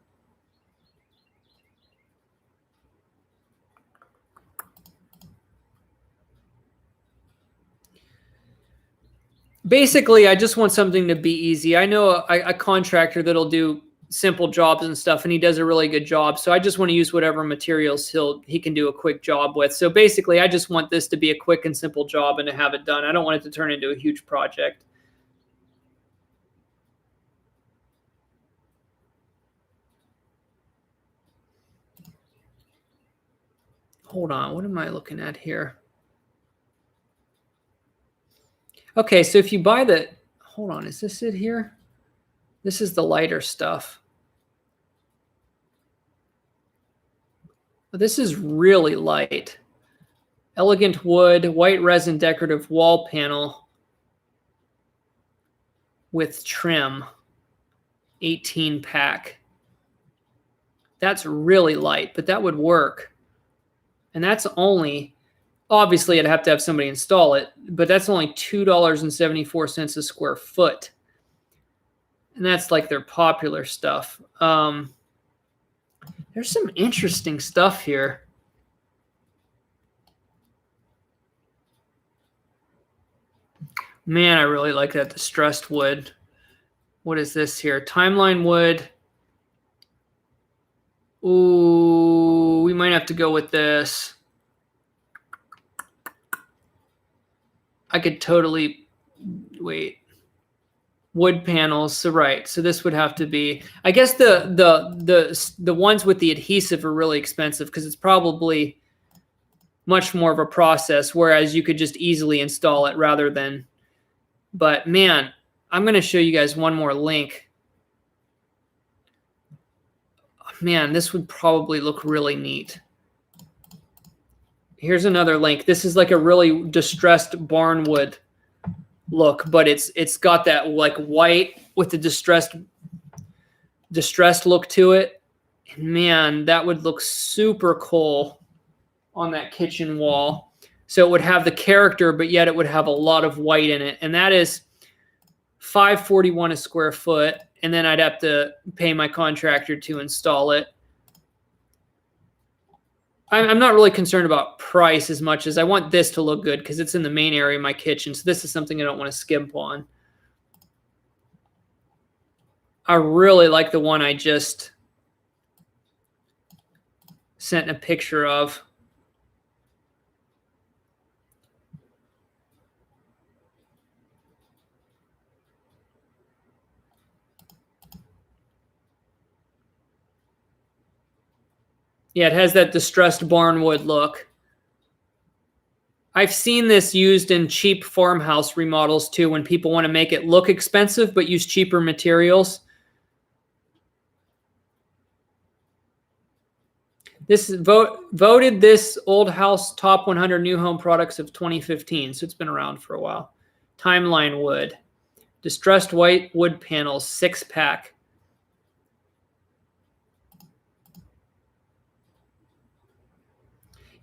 Basically, I just want something to be easy. I know a contractor that'll do simple jobs and stuff, and he does a really good job. So I just want to use whatever materials he can do a quick job with. So basically, I just want this to be a quick and simple job and to have it done. I don't want it to turn into a huge project. Hold on, what am I looking at here? Okay, so if you buy the, hold on, is this it here? This is the lighter stuff. This is really light. Elegant wood, white resin decorative wall panel with trim, 18 pack. That's really light, but that would work. And that's only, obviously I'd have to have somebody install it, but that's only $2.74 a square foot. And that's like their popular stuff. There's some interesting stuff here. Man, I really like that distressed wood. What is this here? Timeline wood. Ooh, we might have to go with this. I could totally, wait. Wood panels, so right. So this would have to be, I guess the ones with the adhesive are really expensive because it's probably much more of a process, whereas you could just easily install it rather than, but man, I'm going to show you guys one more link. Man, this would probably look really neat. Here's another link. This is like a really distressed barnwood look, but it's got that like white with the distressed look to it. And man, that would look super cool on that kitchen wall. So it would have the character, but yet it would have a lot of white in it. And that is $541 a square foot. And then I'd have to pay my contractor to install it. I'm not really concerned about price as much as I want this to look good because it's in the main area of my kitchen. So this is something I don't want to skimp on. I really like the one I just sent a picture of. Yeah, it has that distressed barnwood look. I've seen this used in cheap farmhouse remodels too, when people want to make it look expensive but use cheaper materials. This voted this old house top 100 new home products of 2015, so it's been around for a while. Timeline wood, distressed white wood panels, 6-pack.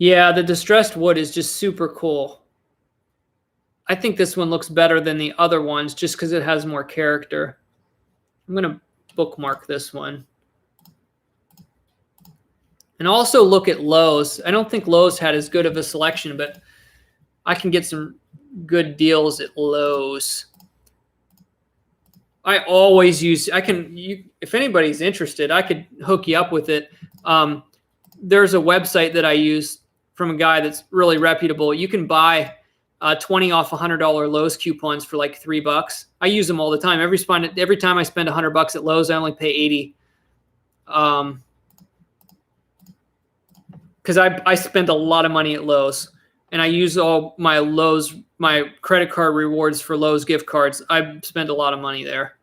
Yeah, the distressed wood is just super cool. I think this one looks better than the other ones just because it has more character. I'm going to bookmark this one. And also look at Lowe's. I don't think Lowe's had as good of a selection, but I can get some good deals at Lowe's. I always use, if anybody's interested, I could hook you up with it. There's a website that I use from a guy that's really reputable. You can buy 20 off $100 Lowe's coupons for like $3. I use them all the time. Every time I spend $100 at Lowe's, I only pay 80. Because I spend a lot of money at Lowe's, and I use all my credit card rewards for Lowe's gift cards. I spend a lot of money there.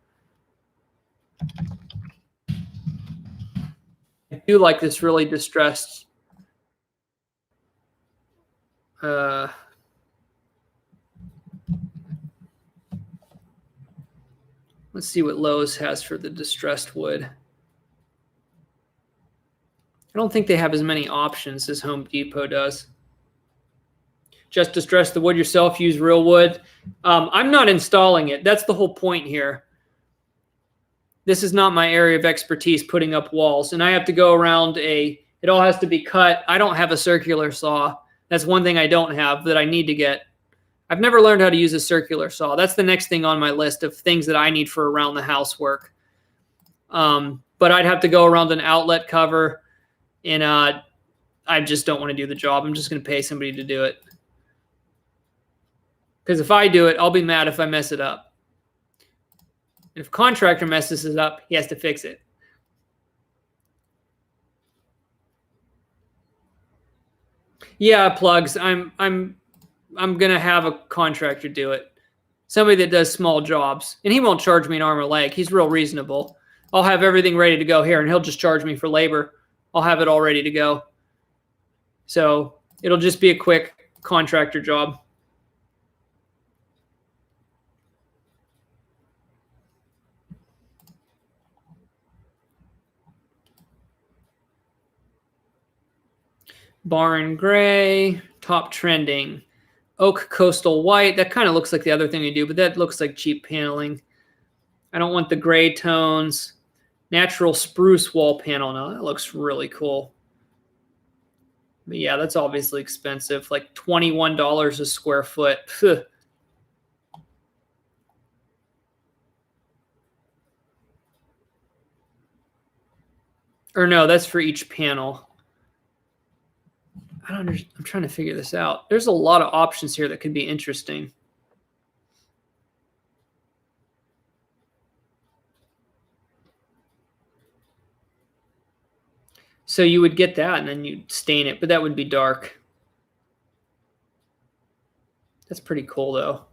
I do like this really distressed. Let's see what Lowe's has for the distressed wood. I don't think they have as many options as Home Depot does. Just distress the wood yourself, use real wood. I'm not installing it. That's the whole point here. This is not my area of expertise, putting up walls. And I have to go around it all has to be cut. I don't have a circular saw. That's one thing I don't have that I need to get. I've never learned how to use a circular saw. That's the next thing on my list of things that I need for around the house work. But I'd have to go around an outlet cover, and I just don't want to do the job. I'm just going to pay somebody to do it. Because if I do it, I'll be mad if I mess it up. And if a contractor messes it up, he has to fix it. Yeah, plugs. I'm gonna have a contractor do it. Somebody that does small jobs, and he won't charge me an arm or leg. He's real reasonable. I'll have everything ready to go here, and he'll just charge me for labor. I'll have it all ready to go. So it'll just be a quick contractor job. Barn gray, top trending. Oak coastal white. That kind of looks like the other thing we do, but that looks like cheap paneling. I don't want the gray tones. Natural spruce wall panel. Now that looks really cool. But yeah, that's obviously expensive. Like $21 a square foot. Or no, that's for each panel. I'm trying to figure this out. There's a lot of options here that could be interesting. So you would get that and then you'd stain it, but that would be dark. That's pretty cool though.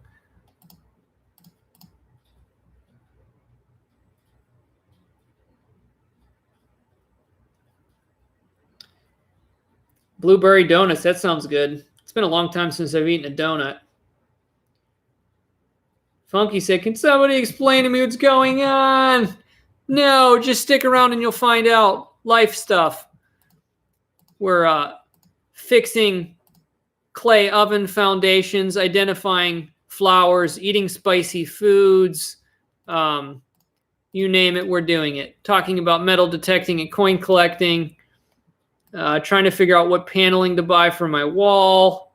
Blueberry donuts, that sounds good. It's been a long time since I've eaten a donut. Funky said, can somebody explain to me what's going on? No, just stick around and you'll find out. Life stuff. We're fixing clay oven foundations, identifying flowers, eating spicy foods. You name it, we're doing it. Talking about metal detecting and coin collecting. Trying to figure out what paneling to buy for my wall.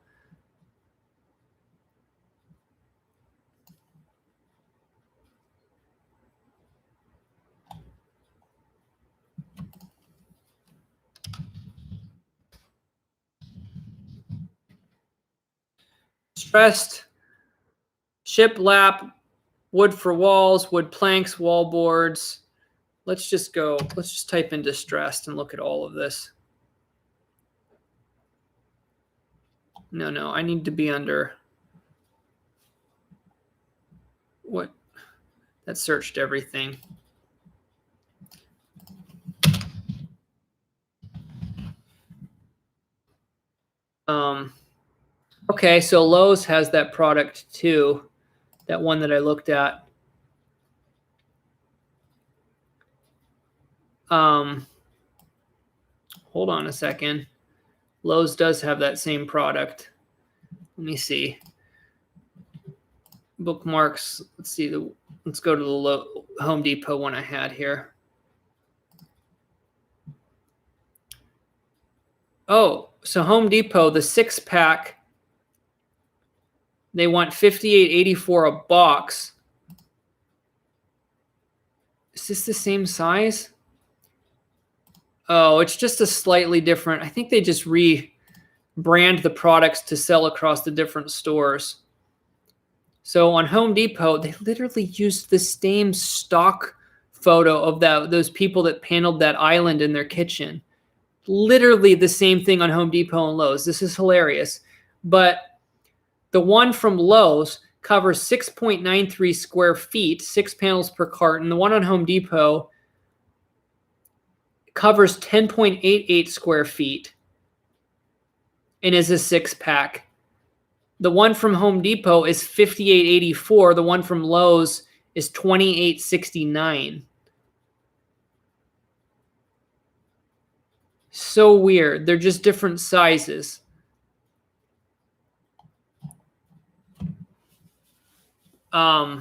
Stressed, shiplap, wood for walls, wood planks, wall boards. Let's just type in distressed and look at all of this. No, I need to be under what? That searched everything. Okay, so Lowe's has that product too, that one that I looked at. Hold on a second. Lowe's does have that same product. Let me see. Bookmarks. Let's see. Let's go to the Home Depot one I had here. Oh, so Home Depot, the 6-pack. They want $58.84 a box. Is this the same size? Oh, it's just a slightly different. I think they just rebrand the products to sell across the different stores. So on Home Depot, they literally used the same stock photo of those people that paneled that island in their kitchen. Literally the same thing on Home Depot and Lowe's. This is hilarious. But the one from Lowe's covers 6.93 square feet, 6 panels per carton. The one on Home Depot covers 10.88 square feet and is a 6-pack. The one from Home Depot is $58.84. The one from Lowe's is $28.69. So weird. They're just different sizes. Why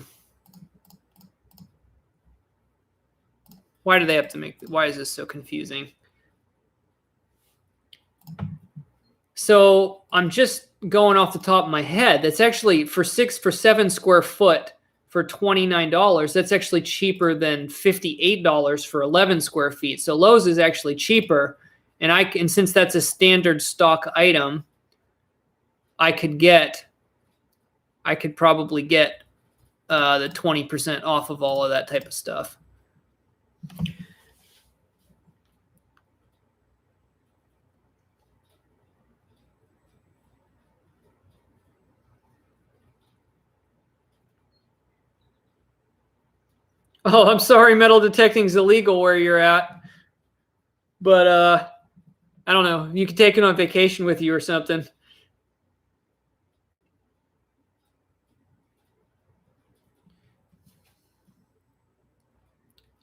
do they have to why is this so confusing? So I'm just going off the top of my head. That's actually for 7 square foot for $29. That's actually cheaper than $58 for 11 square feet. So Lowe's is actually cheaper. And since that's a standard stock item, I could probably get the 20% off of all of that type of stuff. Oh, I'm sorry, metal detecting is illegal where you're at. But I don't know. You could take it on vacation with you or something.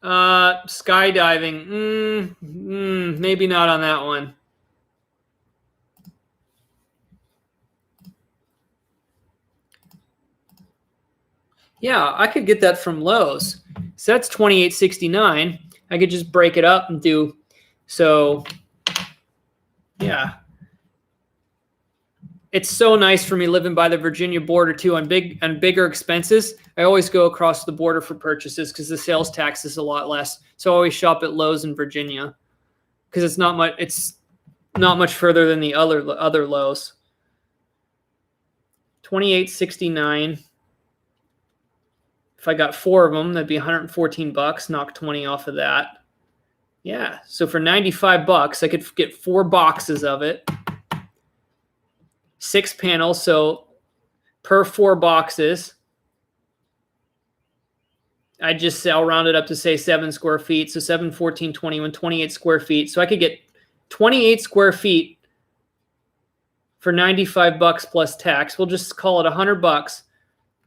Skydiving. Maybe not on that one. Yeah, I could get that from Lowe's. So that's $28.69. I could just break it up and do so. Yeah. It's so nice for me living by the Virginia border too. On bigger expenses, I always go across the border for purchases because the sales tax is a lot less. So I always shop at Lowe's in Virginia because it's not much. It's not much further than the other Lowe's. $28.69. If I got 4 of them, that'd be $114. Knock 20 off of that. Yeah. So for $95, I could get 4 boxes of it. 6 panels, so per 4 boxes, I'll round it up to say 7 square feet. So 7, 14, 21, 28 square feet. So I could get 28 square feet for $95 plus tax. We'll just call it $100.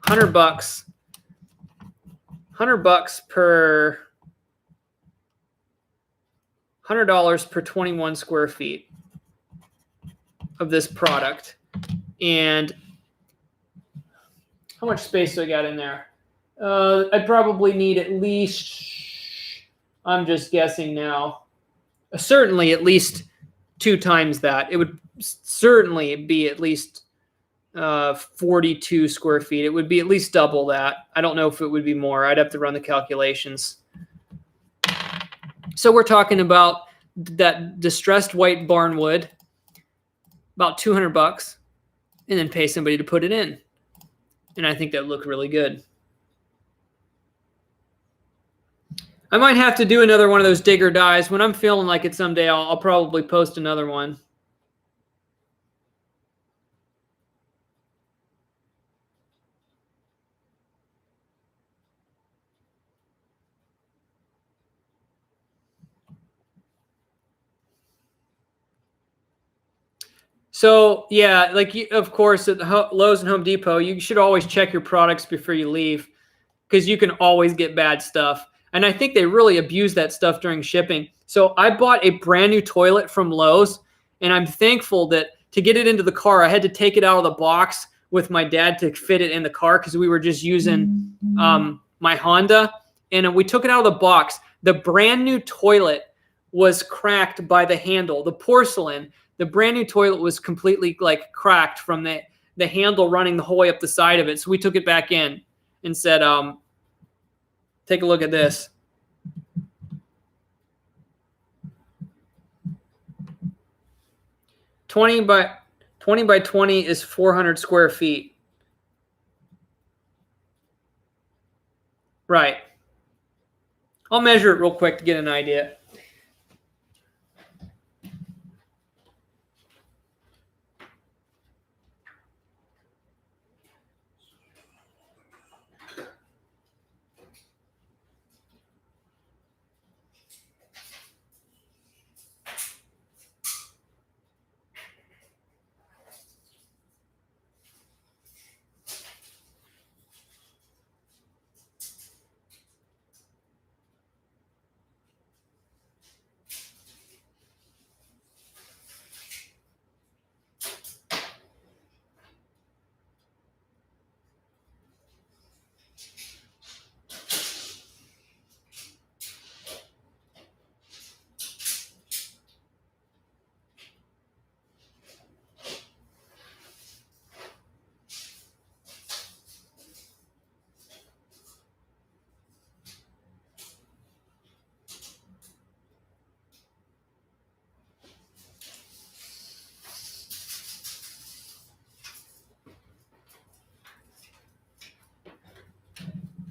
$100 per $100 per 21 square feet of this product. And how much space do I got in there? I'd probably need at least, I'm just guessing now, certainly at least 2 times that. It would certainly be at least 42 square feet. It would be at least double that. I don't know if it would be more. I'd have to run the calculations. So we're talking about that distressed white barnwood, about $200, and then pay somebody to put it in. And I think that would look really good. I might have to do another one of those digger dies. When I'm feeling like it someday, I'll probably post another one. So, yeah, of course, at Lowe's and Home Depot, you should always check your products before you leave because you can always get bad stuff. And I think they really abuse that stuff during shipping. So I bought a brand new toilet from Lowe's, and I'm thankful that to get it into the car, I had to take it out of the box with my dad to fit it in the car because we were just using my Honda. And we took it out of the box. The brand new toilet was cracked by the handle. The porcelain, the brand new toilet was completely cracked from the handle running the whole way up the side of it. So we took it back in and said, take a look at this. $20 by 20 is 400 square feet. Right. I'll measure it real quick to get an idea.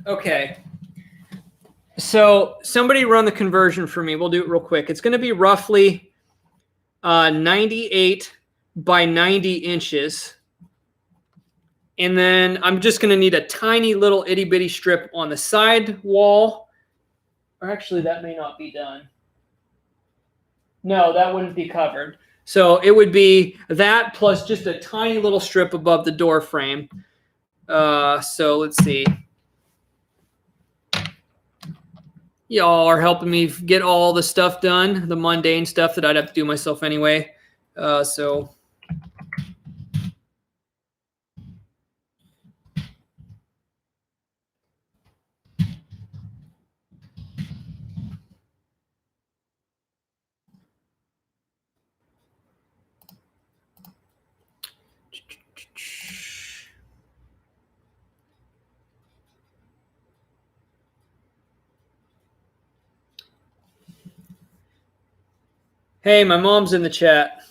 Okay. So somebody run the conversion for me. We'll do it real quick. It's going to be roughly 98 by 90 inches. And then I'm just going to need a tiny little itty bitty strip on the side wall. Or actually, that may not be done. No, that wouldn't be covered. So it would be that plus just a tiny little strip above the door frame. So let's see. Y'all are helping me get all the stuff done, the mundane stuff that I'd have to do myself anyway. So hey, my mom's in the chat.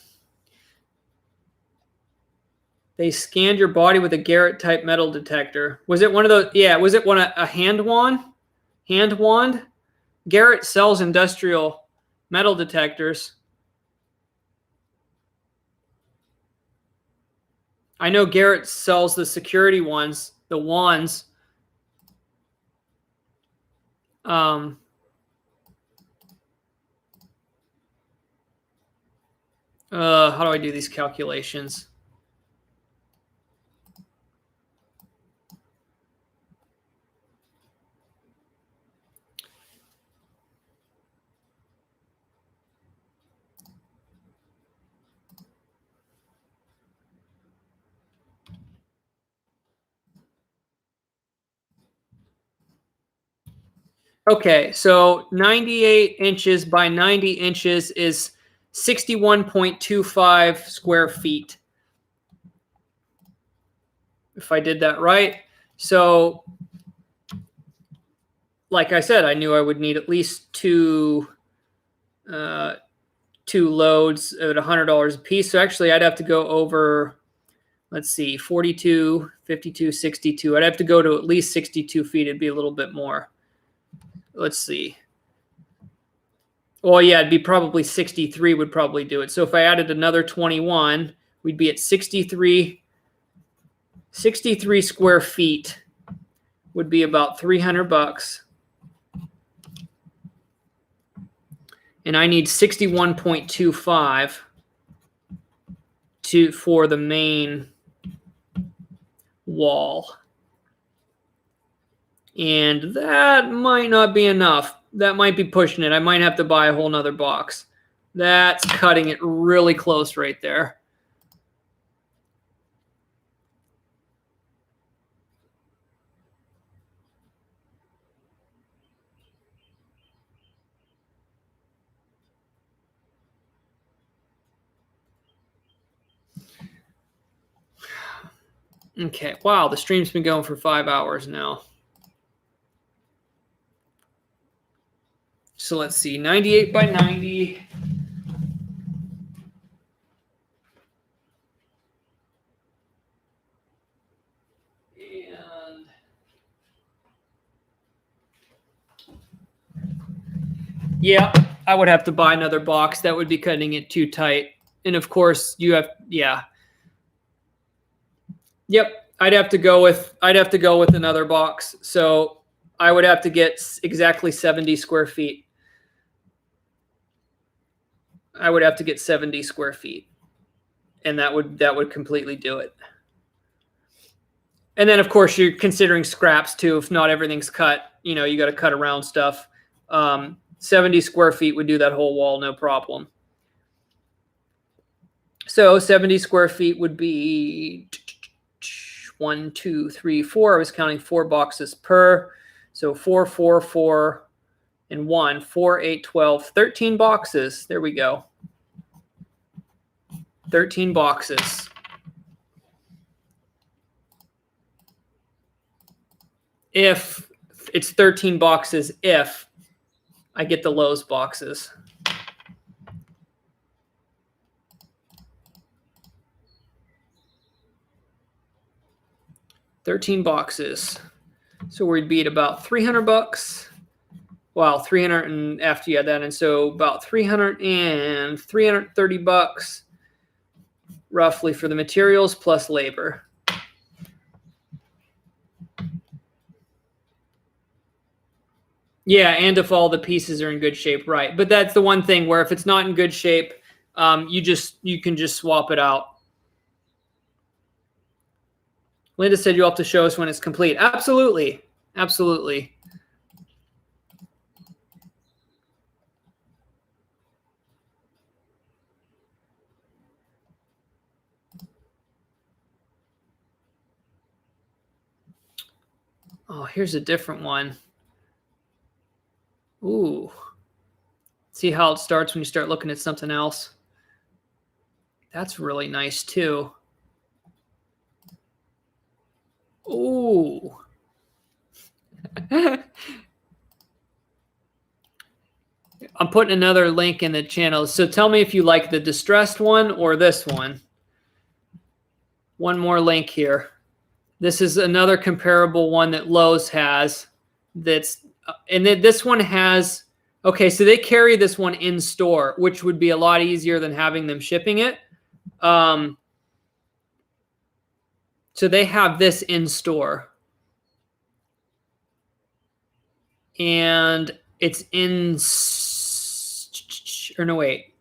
They scanned your body with a Garrett type metal detector. Was it one of those? Yeah, was it a hand wand? Hand wand? Garrett sells industrial metal detectors. I know Garrett sells the security ones, the wands. How do I do these calculations? Okay, so 98 inches by 90 inches is 61.25 square feet. If I did that right. So, like I said, I knew I would need at least two loads at $100 a piece. So actually, I'd have to go over, let's see, 42, 52, 62. I'd have to go to at least 62 feet. It'd be a little bit more. Let's see. Well, yeah, it'd be probably 63 would probably do it. So if I added another 21, we'd be at 63 square feet would be about $300. And I need 61.25 for the main wall. And that might not be enough. That might be pushing it. I might have to buy a whole nother box. That's cutting it really close right there. Okay, wow, the stream's been going for 5 hours now. So let's see, 98 by 90. And yeah, I would have to buy another box. That would be cutting it too tight. And of course, you have, yeah. Yep, I'd have to go with another box. So I would have to get exactly 70 square feet. I would have to get 70 square feet. And that would completely do it. And then of course you're considering scraps too. If not everything's cut, you know, you got to cut around stuff. 70 square feet would do that whole wall, no problem. So 70 square feet would be 1, 2, 3, 4. I was counting 4 boxes per. So 4, 4, 4, and 1, 4, 8, 12, 13 boxes. There we go. 13 boxes. If it's 13 boxes, if I get the Lowe's boxes. $13 boxes. So we'd be at about 300 bucks. Well, 300 and after you add that, and so about 330 bucks roughly for the materials plus labor. Yeah, and if all the pieces are in good shape, right? But that's the one thing where if it's not in good shape, you can just swap it out. Linda said you'll have to show us when it's complete. Absolutely, absolutely. Oh, here's a different one. Ooh. See how it starts when you start looking at something else? That's really nice too. Ooh. I'm putting another link in the channel. So tell me if you like the distressed one or this one. One more link here. This is another comparable one that Lowe's has. And then this one has, okay, so they carry this one in store, which would be a lot easier than having them shipping it. So they have this in store. And it's in, or no, wait.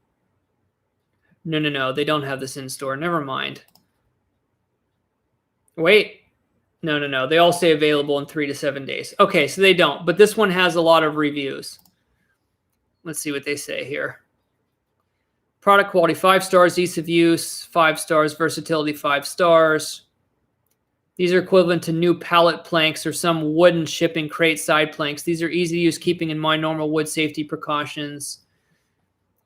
No. They don't have this in store. Never mind. Wait. No. They all say available in 3 to 7 days. Okay, so they don't. But this one has a lot of reviews. Let's see what they say here. Product quality, 5 stars. Ease of use, 5 stars. Versatility, 5 stars. These are equivalent to new pallet planks or some wooden shipping crate side planks. These are easy to use, keeping in mind normal wood safety precautions.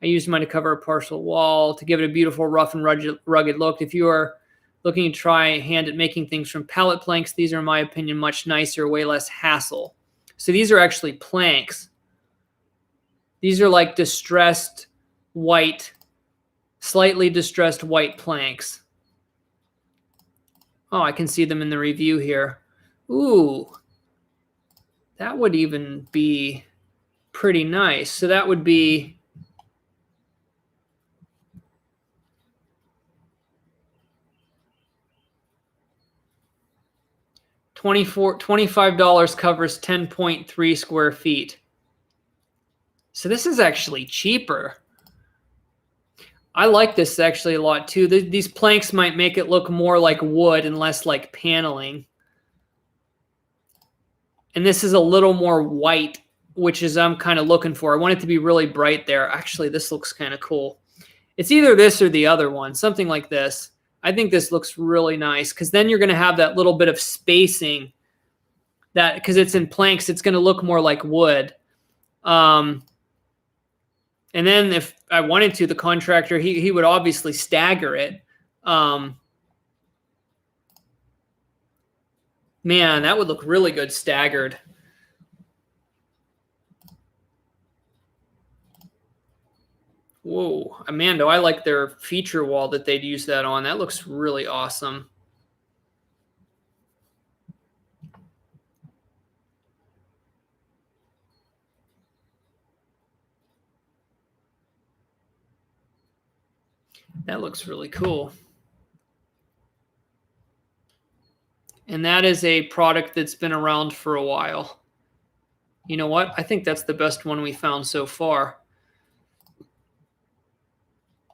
I used mine to cover a partial wall to give it a beautiful rough and rugged look. If you are looking to try a hand at making things from pallet planks, these are, in my opinion, much nicer, way less hassle. So these are actually planks. These are like distressed white, slightly distressed white planks. Oh, I can see them in the review here. Ooh, that would even be pretty nice. So that would be $25 covers 10.3 square feet. So this is actually cheaper. I like this actually a lot too. These planks might make it look more like wood and less like paneling. And this is a little more white, which is I'm kind of looking for. I want it to be really bright there. Actually, this looks kind of cool. It's either this or the other one, something like this. I think this looks really nice because then you're going to have that little bit of spacing that because it's in planks, it's going to look more like wood. And then if I wanted to, the contractor, he would obviously stagger it. Man, that would look really good staggered. Whoa, Amanda, I like their feature wall that they'd use that on. That looks really awesome. That looks really cool. And that is a product that's been around for a while. You know what? I think that's the best one we found so far.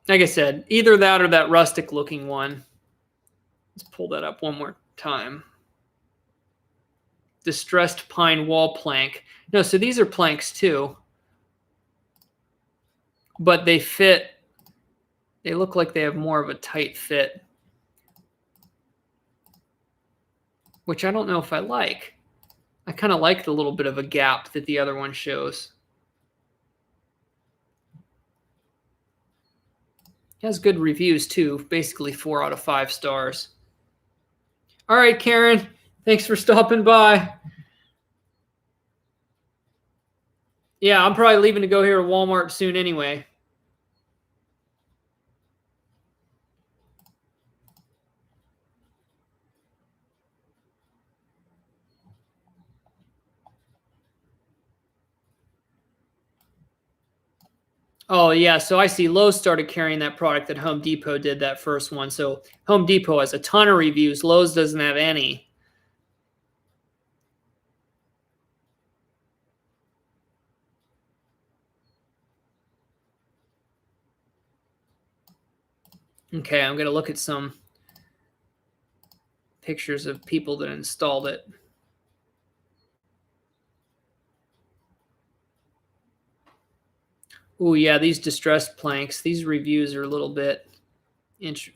Like I said, either that or that rustic looking one. Let's pull that up one more time. Distressed pine wall plank. No, so these are planks too. But they fit. They look like they have more of a tight fit. Which I don't know if I like. I kind of like the little bit of a gap that the other one shows. It has good reviews too, basically 4 out of 5 stars. All right, Karen, thanks for stopping by. Yeah, I'm probably leaving to go here to Walmart soon anyway. Oh, yeah. So I see Lowe's started carrying that product that Home Depot did that first one. So Home Depot has a ton of reviews. Lowe's doesn't have any. Okay, I'm going to look at some pictures of people that installed it. Ooh, yeah, these distressed planks, these reviews are a little bit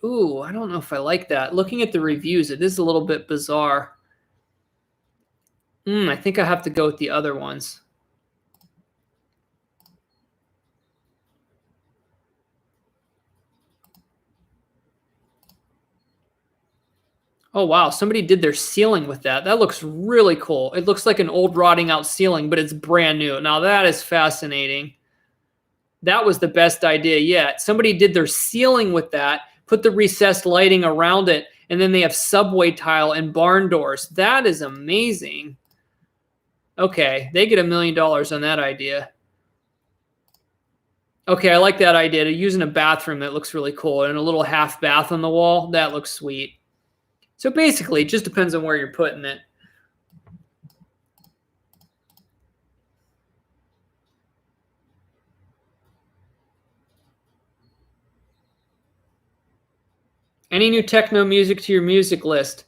ooh, I don't know if I like that. Looking at the reviews, it is a little bit bizarre. I think I have to go with the other ones. Oh, wow, somebody did their ceiling with that. That looks really cool. It looks like an old rotting out ceiling, but it's brand new. Now that is fascinating. That was the best idea yet. Somebody did their ceiling with that, put the recessed lighting around it, and then they have subway tile and barn doors. That is amazing. Okay, they get $1 million on that idea. Okay, I like that idea. To use in a bathroom, that looks really cool. And a little half bath on the wall, that looks sweet. So basically, it just depends on where you're putting it. Any new techno music to your music list?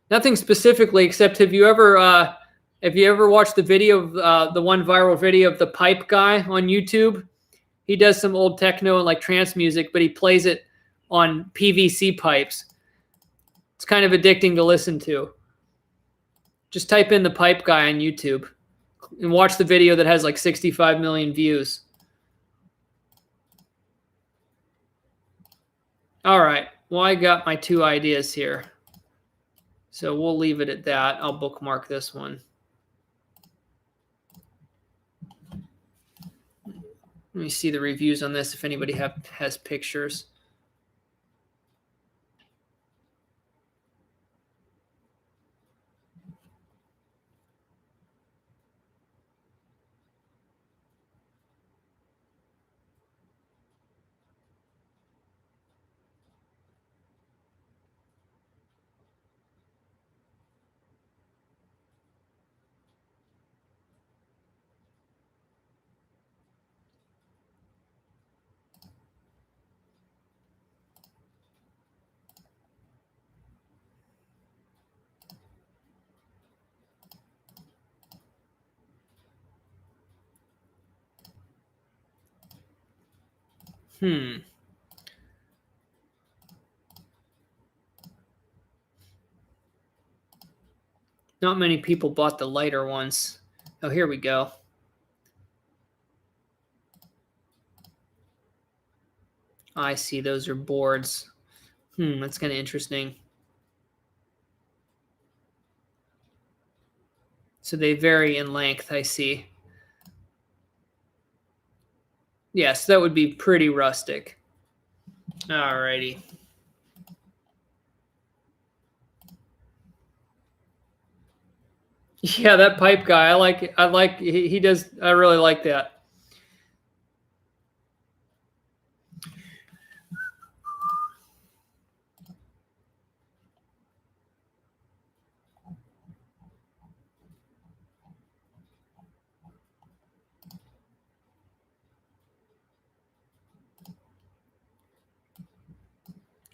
Nothing specifically, except have you ever watched the video of the one viral video of the pipe guy on YouTube? He does some old techno and like trance music, but he plays it on PVC pipes. It's kind of addicting to listen to. Just type in the pipe guy on YouTube and watch the video that has like 65 million views. All right. Well, I got my 2 ideas here. So we'll leave it at that. I'll bookmark this one. Let me see the reviews on this if anybody has pictures. Not many people bought the lighter ones. Oh, here we go. I see. Those are boards. That's kind of interesting. So they vary in length, I see. Yes, that would be pretty rustic. Alrighty. Yeah, that pipe guy. He does. I really like that.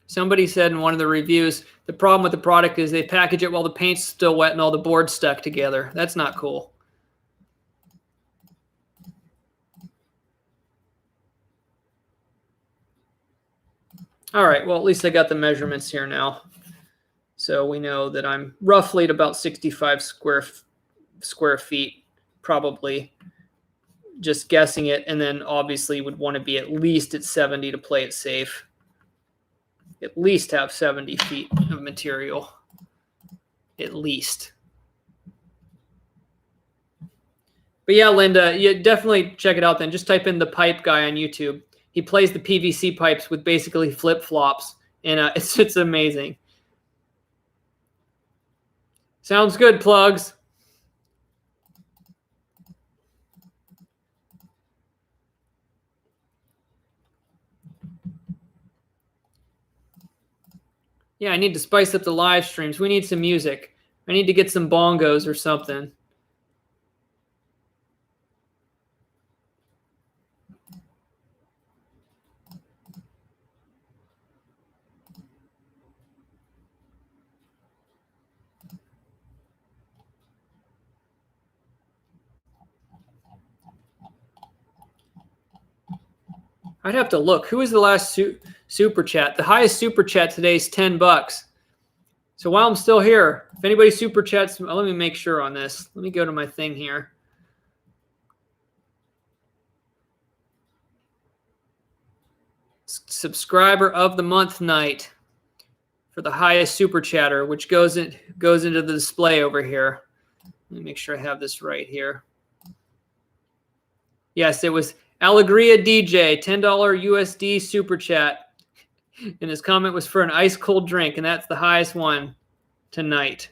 Somebody said in one of the reviews, the problem with the product is they package it while the paint's still wet and all the boards stuck together. That's not cool. All right, well, at least I got the measurements here now. So we know that I'm roughly at about 65 square feet, probably. Just guessing it, and then obviously would want to be at least at 70 to play it safe. At least have 70 feet of material. At least. But yeah, Linda, you definitely check it out then. Just type in the pipe guy on YouTube. He plays the PVC pipes with basically flip-flops, and it's amazing. Sounds good, plugs. Yeah, I need to spice up the live streams. We need some music. I need to get some bongos or something. I'd have to look. Who was the last super chat? The highest super chat today is $10. So while I'm still here, if anybody super chats, let me make sure on this. Let me go to my thing here. Subscriber of the month night for the highest super chatter, which goes into the display over here. Let me make sure I have this right here. Yes, it was Alegria DJ, $10 USD super chat. And his comment was for an ice cold drink, and that's the highest one tonight.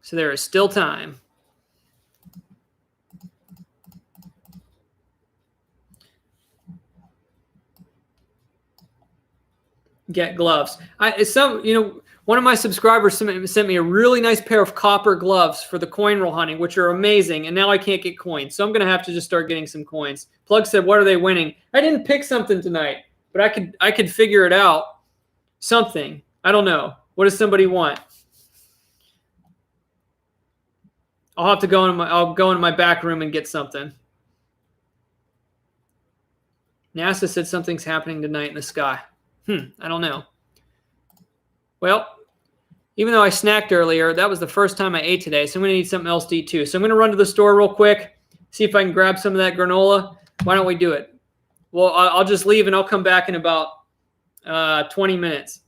So there is still time. Get gloves. One of my subscribers sent me a really nice pair of copper gloves for the coin roll hunting, which are amazing. And now I can't get coins, so I'm gonna have to just start getting some coins. Plug said, "What are they winning?" I didn't pick something tonight, but I could figure it out. Something. I don't know. What does somebody want? I'll have to go into my back room and get something. NASA said something's happening tonight in the sky. I don't know. Well, even though I snacked earlier, that was the first time I ate today, so I'm going to need something else to eat too. So I'm going to run to the store real quick, see if I can grab some of that granola. Why don't we do it? Well, I'll just leave and I'll come back in about 20 minutes.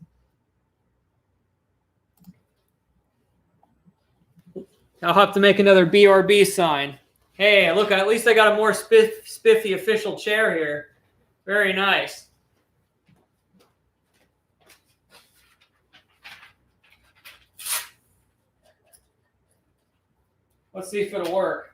I'll have to make another BRB sign. Hey, look, at least I got a more spiffy official chair here. Very nice. Let's see if it'll work.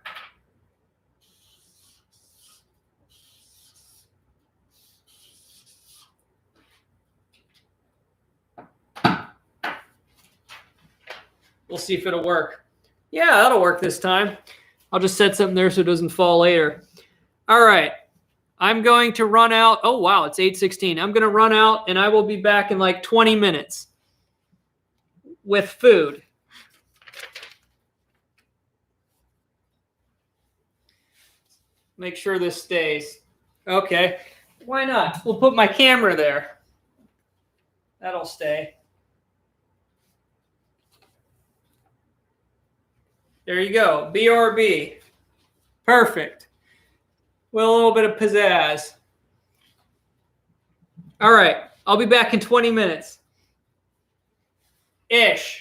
We'll see if it'll work. Yeah, that'll work this time. I'll just set something there so it doesn't fall later. All right. I'm going to run out. Oh, wow, it's 8:16. I'm going to run out, and I will be back in like 20 minutes with food. Make sure this stays. Okay. Why not? We'll put my camera there. That'll stay. There you go. BRB. Perfect. With a little bit of pizzazz. All right. I'll be back in 20 minutes. Ish.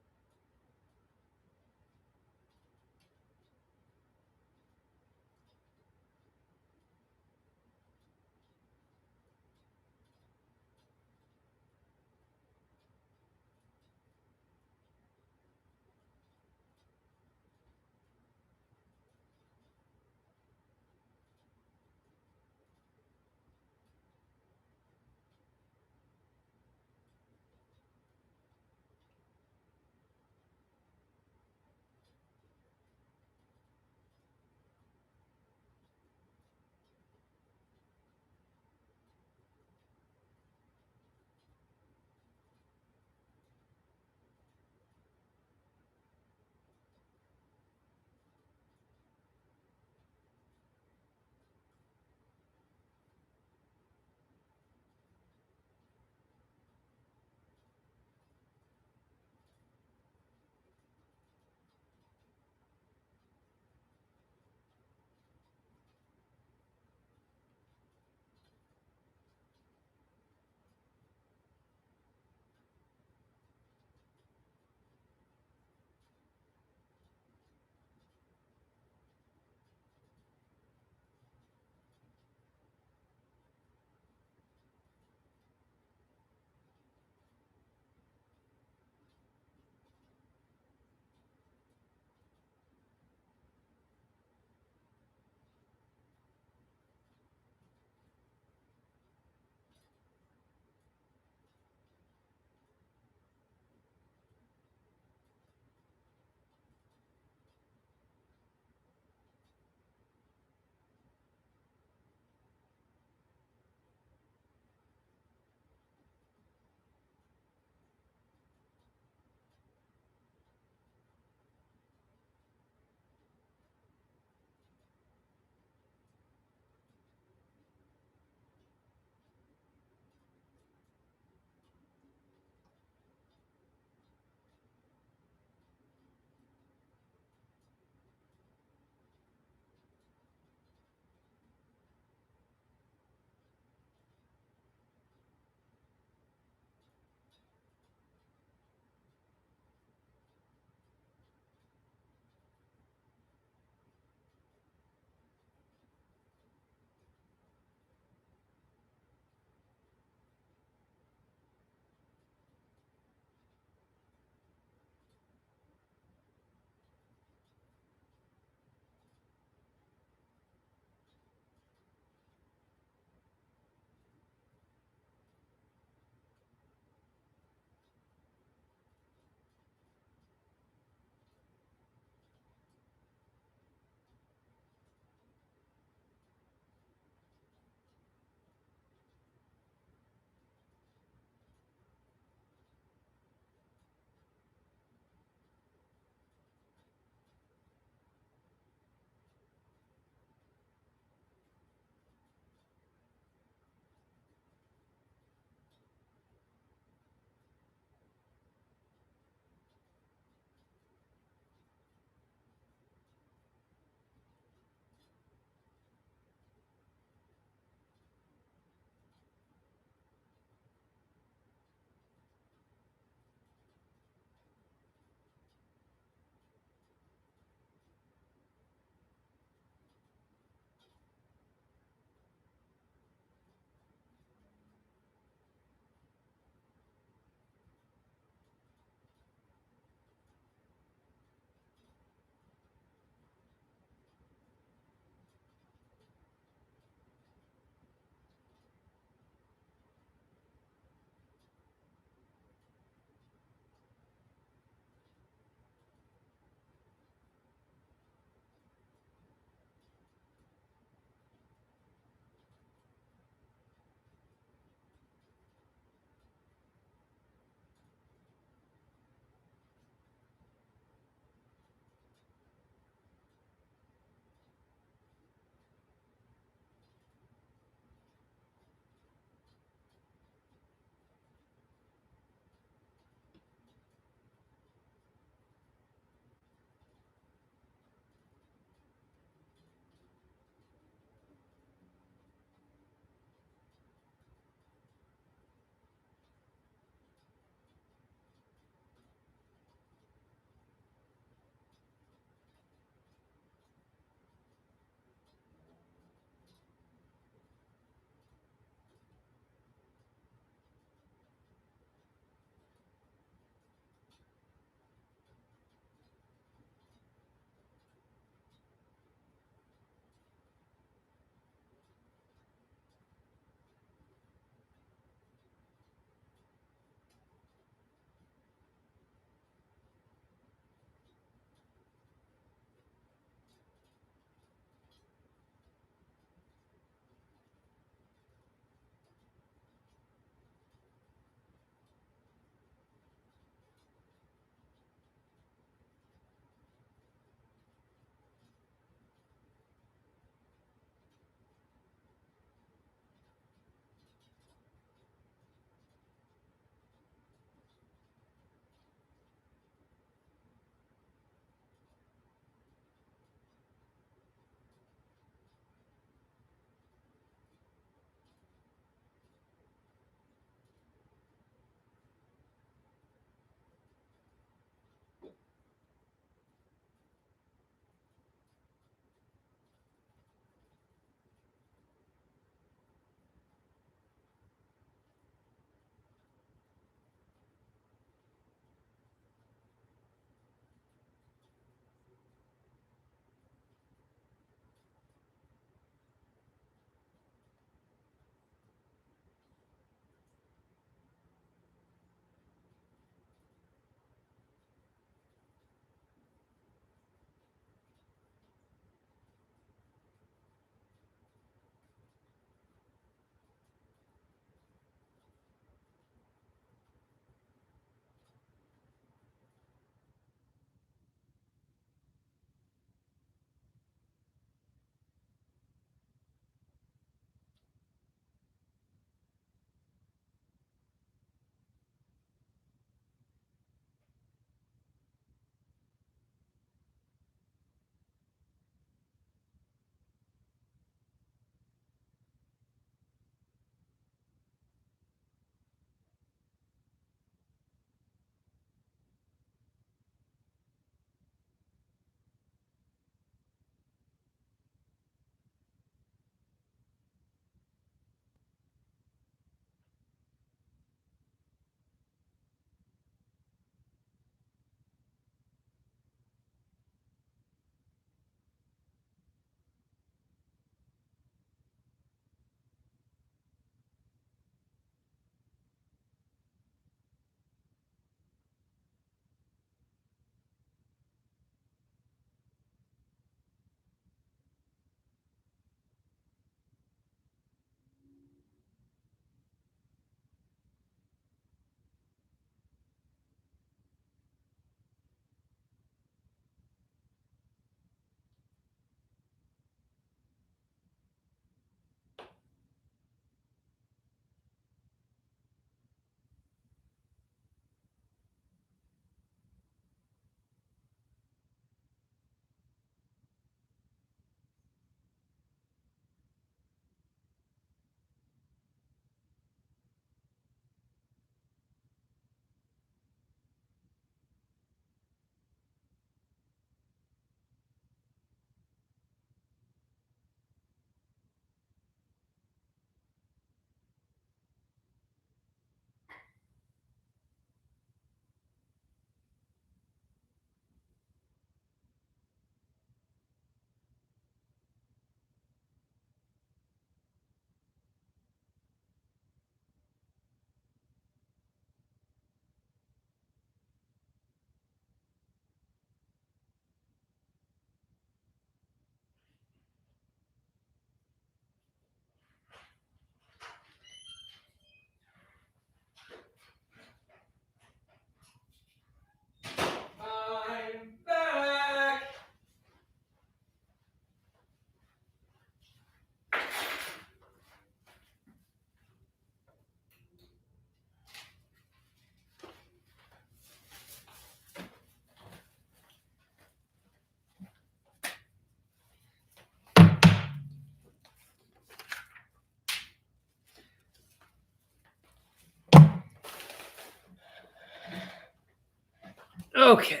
Okay.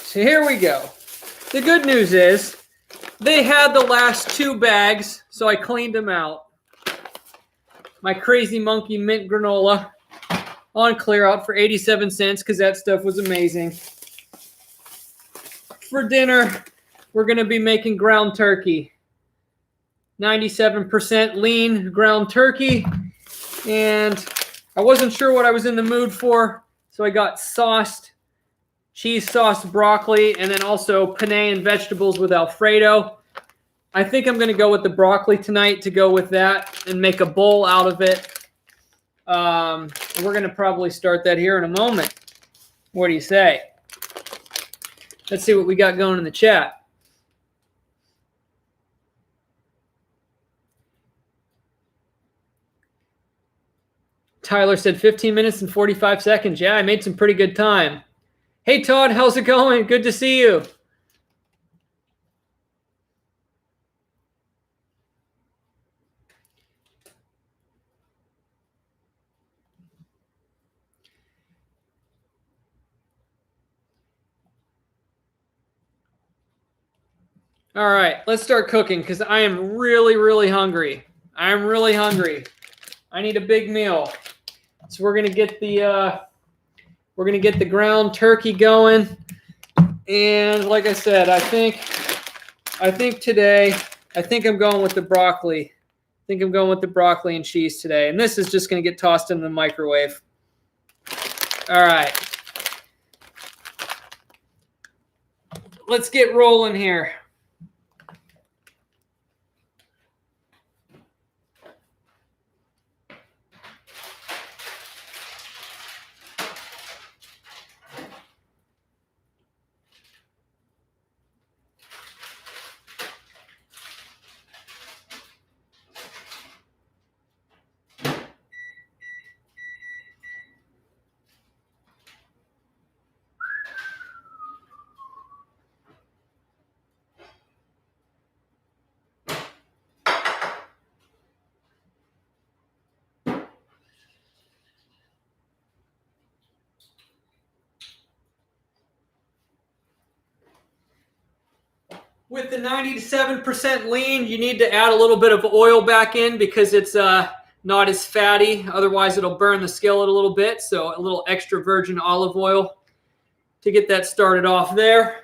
So here we go. The good news is they had the last 2 bags, so I cleaned them out. My Crazy Monkey mint granola on clear out for 87 cents because that stuff was amazing. For dinner, we're going to be making ground turkey. 97% lean ground turkey. And I wasn't sure what I was in the mood for, so I got sauced, cheese sauced broccoli, and then also penne and vegetables with Alfredo. I think I'm going to go with the broccoli tonight to go with that and make a bowl out of it. We're going to probably start that here in a moment. What do you say? Let's see what we got going in the chat. Tyler said 15 minutes and 45 seconds. Yeah, I made some pretty good time. Hey, Todd, how's it going? Good to see you. All right, let's start cooking because I am really, really hungry. I'm really hungry. I need a big meal. So we're gonna get the ground turkey going. And like I said, I think today, I think I'm going with the broccoli. I think I'm going with the broccoli and cheese today. And this is just gonna get tossed in the microwave. All right. Let's get rolling here. With the 97% lean, you need to add a little bit of oil back in because it's not as fatty. Otherwise, it'll burn the skillet a little bit. So a little extra virgin olive oil to get that started off there.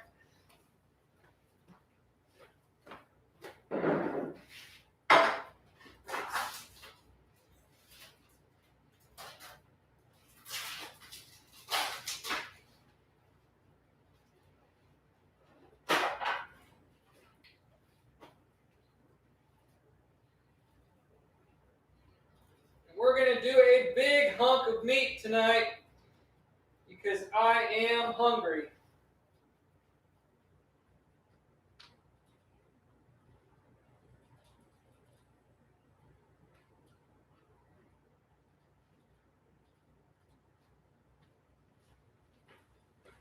We're going to do a big hunk of meat tonight because I am hungry.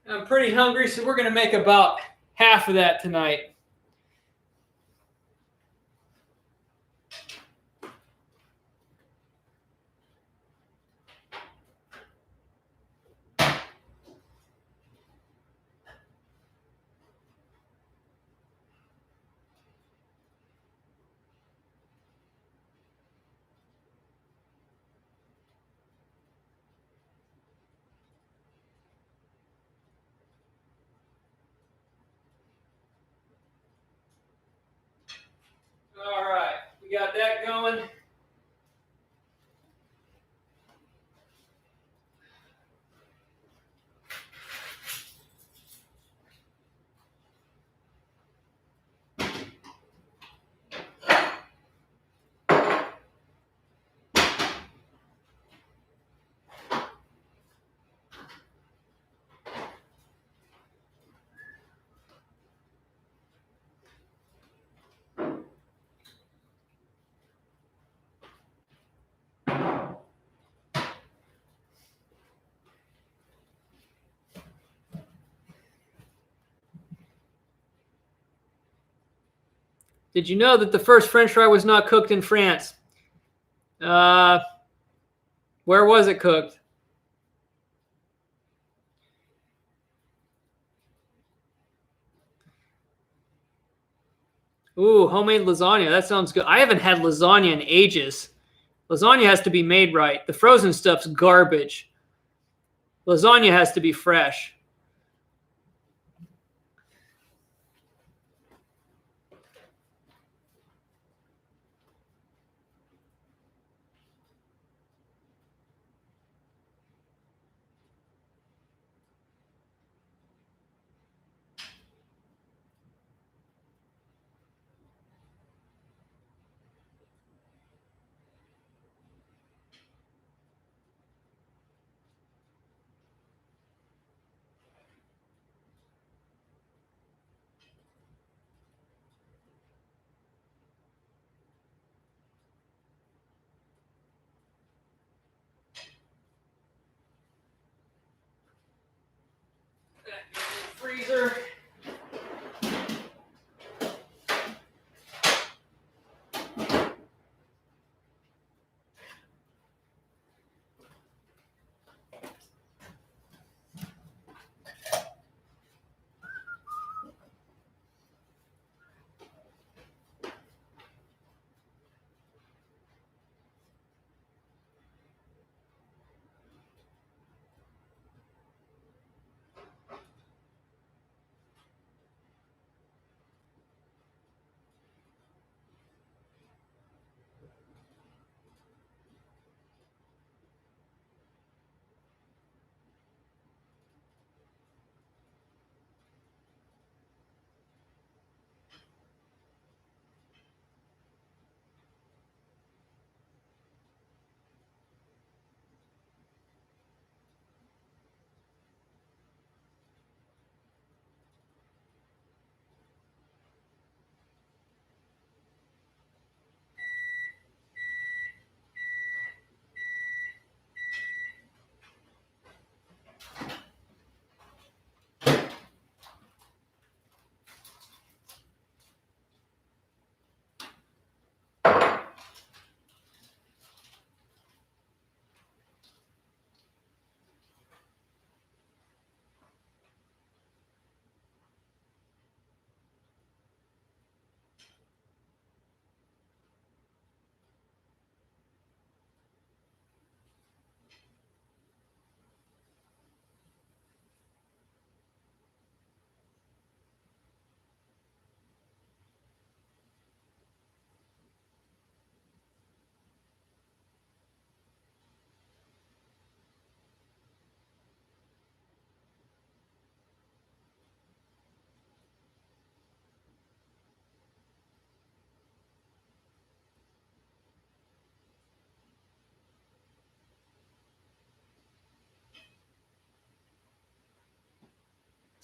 I'm pretty hungry, so we're going to make about half of that tonight. All right, we got that going. Did you know that the first French fry was not cooked in France? Where was it cooked? Ooh, homemade lasagna. That sounds good. I haven't had lasagna in ages. Lasagna has to be made right. The frozen stuff's garbage. Lasagna has to be fresh. Freezer.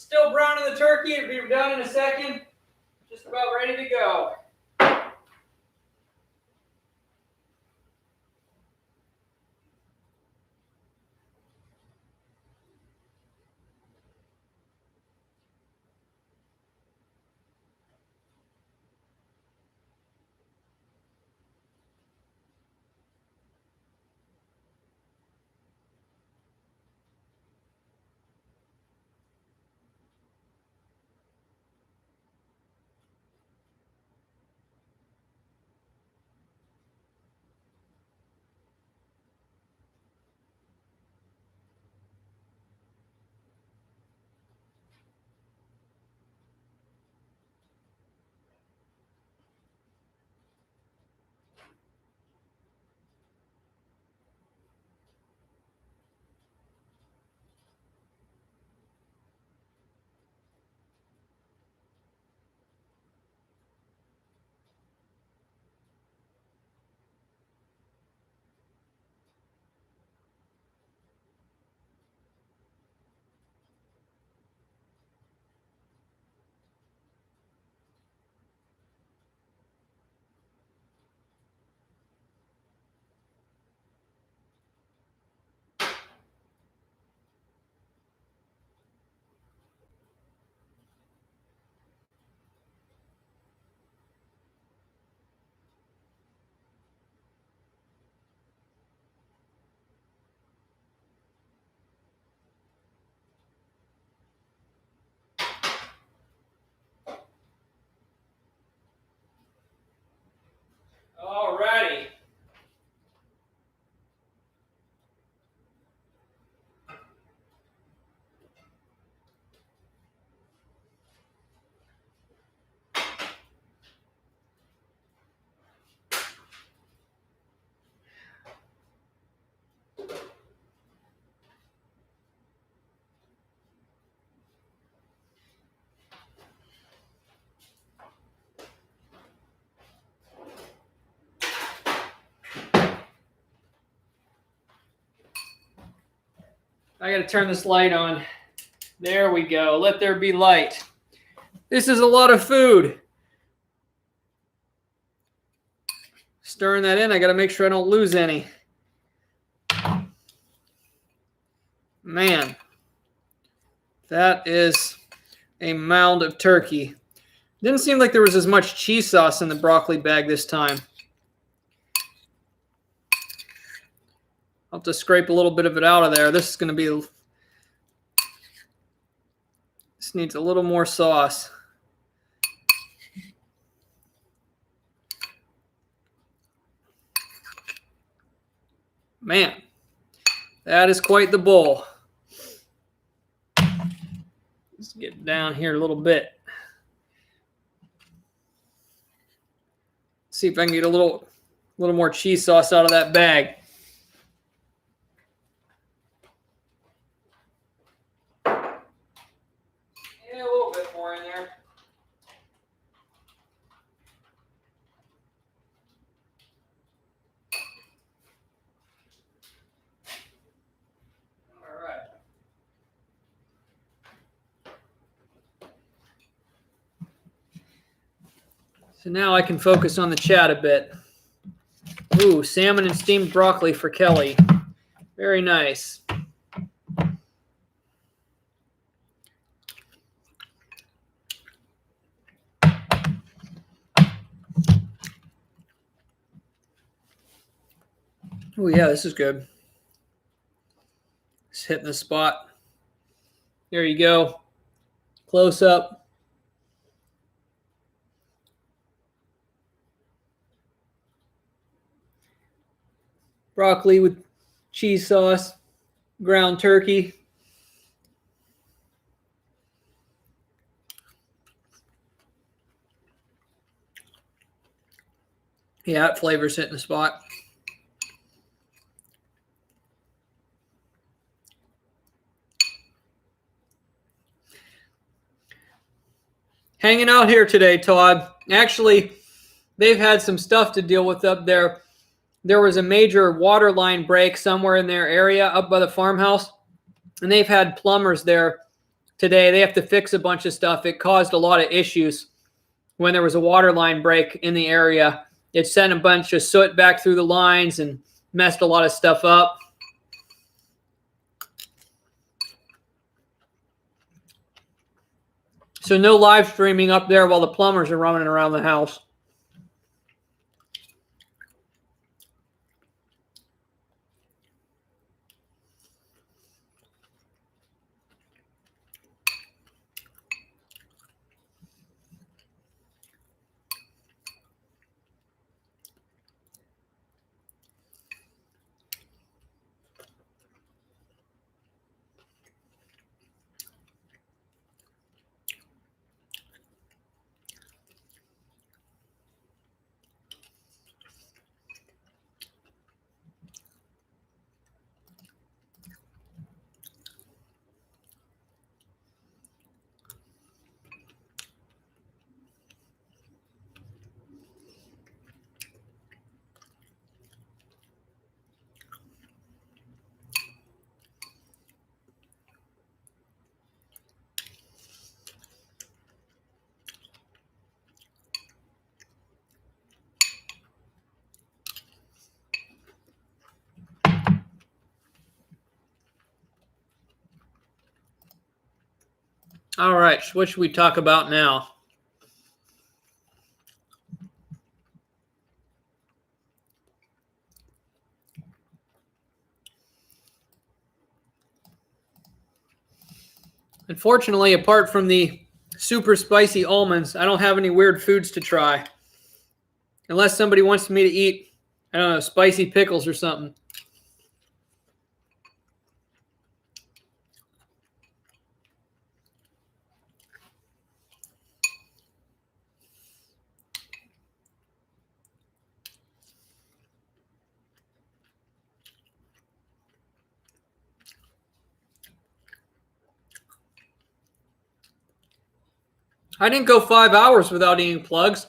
Still browning the turkey. It'll be done in a second. Just about ready to go. All righty. I got to turn this light on. There we go. Let there be light. This is a lot of food. Stirring that in, I got to make sure I don't lose any. Man, that is a mound of turkey. Didn't seem like there was as much cheese sauce in the broccoli bag this time. I'll have to scrape a little bit of it out of there. This is going to be... This needs a little more sauce. Man, that is quite the bowl. Let's get down here a little bit. See if I can get a little more cheese sauce out of that bag. Yeah, a little bit more in there. All right. So now I can focus on the chat a bit. Ooh, salmon and steamed broccoli for Kelly. Very nice. Oh yeah, this is good. It's hitting the spot. There you go. Close up. Broccoli with cheese sauce, ground turkey. Yeah, that flavor's hitting the spot. Hanging out here today, Todd. Actually, they've had some stuff to deal with up there. There was a major water line break somewhere in their area up by the farmhouse, and they've had plumbers there today. They have to fix a bunch of stuff. It caused a lot of issues when there was a water line break in the area. It sent a bunch of soot back through the lines and messed a lot of stuff up. So no live streaming up there while the plumbers are running around the house. All right, what should we talk about now? Unfortunately, apart from the super spicy almonds, I don't have any weird foods to try. Unless somebody wants me to eat, I don't know, spicy pickles or something. I didn't go 5 hours without eating plugs.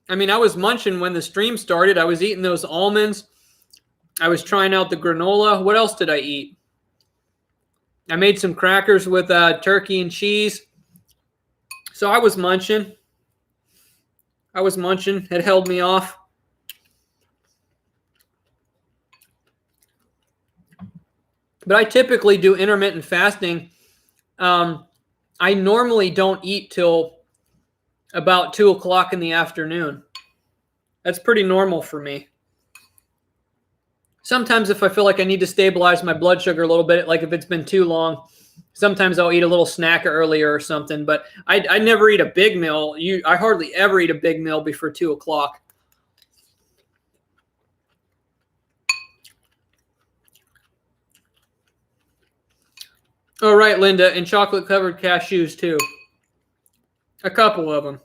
I mean, I was munching when the stream started. I was eating those almonds. I was trying out the granola. What else did I eat? I made some crackers with turkey and cheese. So I was munching. It held me off. But I typically do intermittent fasting. I normally don't eat till about 2 o'clock in the afternoon. That's pretty normal for me. Sometimes if I feel like I need to stabilize my blood sugar a little bit, like if it's been too long, sometimes I'll eat a little snack earlier or something. But I never eat a big meal. I hardly ever eat a big meal before 2 o'clock. Oh, right, Linda, and chocolate-covered cashews, too. A couple of them.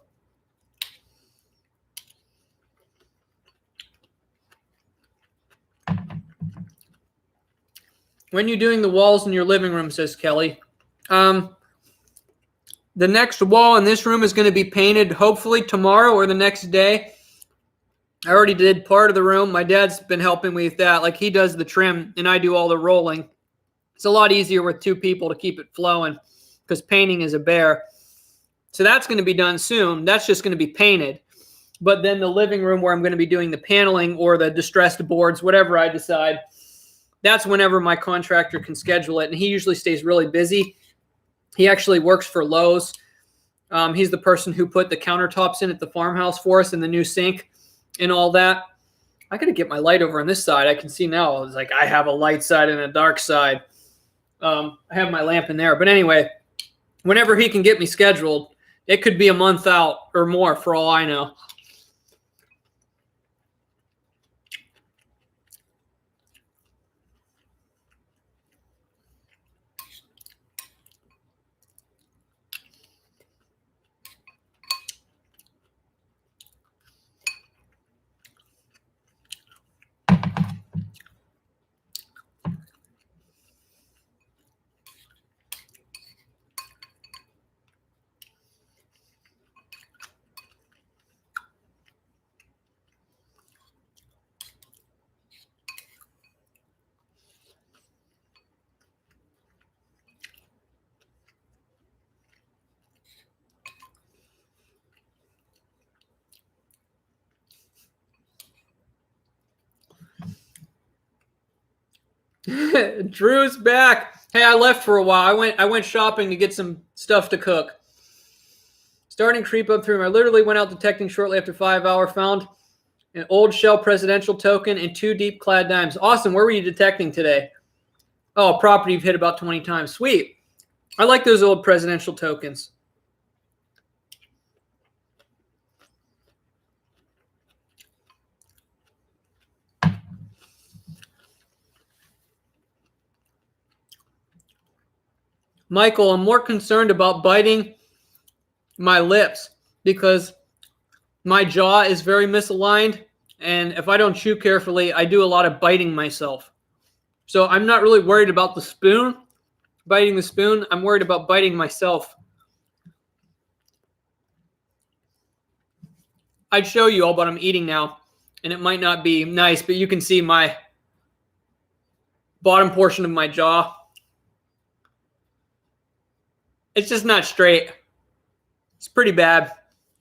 When you doing the walls in your living room, says Kelly. The next wall in this room is going to be painted hopefully tomorrow or the next day. I already did part of the room. My dad's been helping me with that. Like, he does the trim and I do all the rolling. It's a lot easier with 2 people to keep it flowing because painting is a bear. So that's going to be done soon. That's just going to be painted. But then the living room where I'm going to be doing the paneling or the distressed boards, whatever I decide, that's whenever my contractor can schedule it. And he usually stays really busy. He actually works for Lowe's. He's the person who put the countertops in at the farmhouse for us and the new sink and all that. I got to get my light over on this side. I can see now. It's like I have a light side and a dark side. I have my lamp in there. But anyway, whenever he can get me scheduled, it could be a month out or more for all I know. Drew's back. Hey, I left for a while. I went shopping to get some stuff to cook. Starting to creep up through him. I literally went out detecting shortly after 5 hour. Found an old shell presidential token and 2 deep clad dimes. Awesome. Where were you detecting today? Oh, a property you've hit about 20 times. Sweet. I like those old presidential tokens. Michael, I'm more concerned about biting my lips because my jaw is very misaligned. And if I don't chew carefully, I do a lot of biting myself. So I'm not really worried about the spoon, biting the spoon. I'm worried about biting myself. I'd show you all what I'm eating now, and it might not be nice, but you can see my bottom portion of my jaw. It's just not straight. It's pretty bad.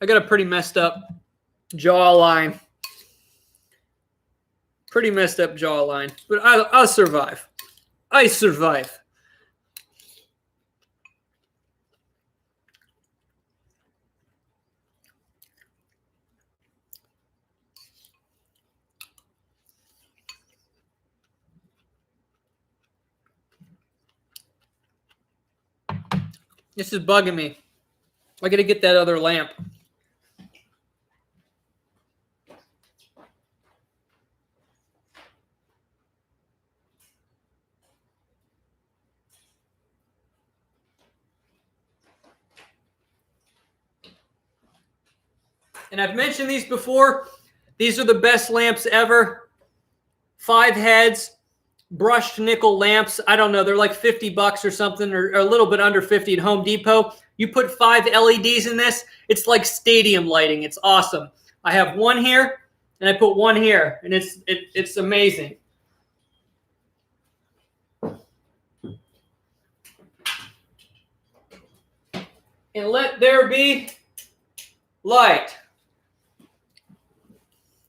I got a pretty messed up jawline. Pretty messed up jawline. But I'll survive. I survive. This is bugging me. I got to get that other lamp. And I've mentioned these before. These are the best lamps ever. 5 heads, brushed nickel lamps. I don't know. They're like $50 or something, or a little bit under 50 at Home Depot. You put 5 LEDs in this, it's like stadium lighting. It's awesome. I have one here, and I put one here, and it's amazing. And let there be light.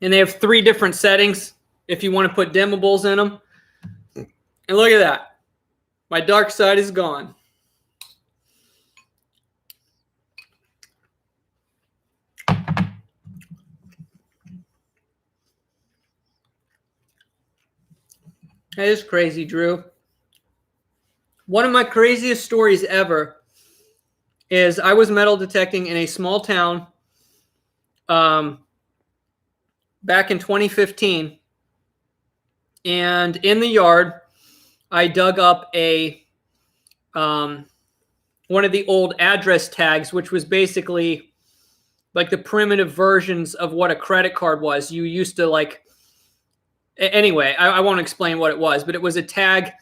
And they have 3 different settings if you want to put dimmables in them. And look at that. My dark side is gone. That is crazy, Drew. One of my craziest stories ever is I was metal detecting in a small town back in 2015. And in the yard, I dug up one of the old address tags, which was basically like the primitive versions of what a credit card was. You used to like, anyway, I won't explain what it was, but it was a tag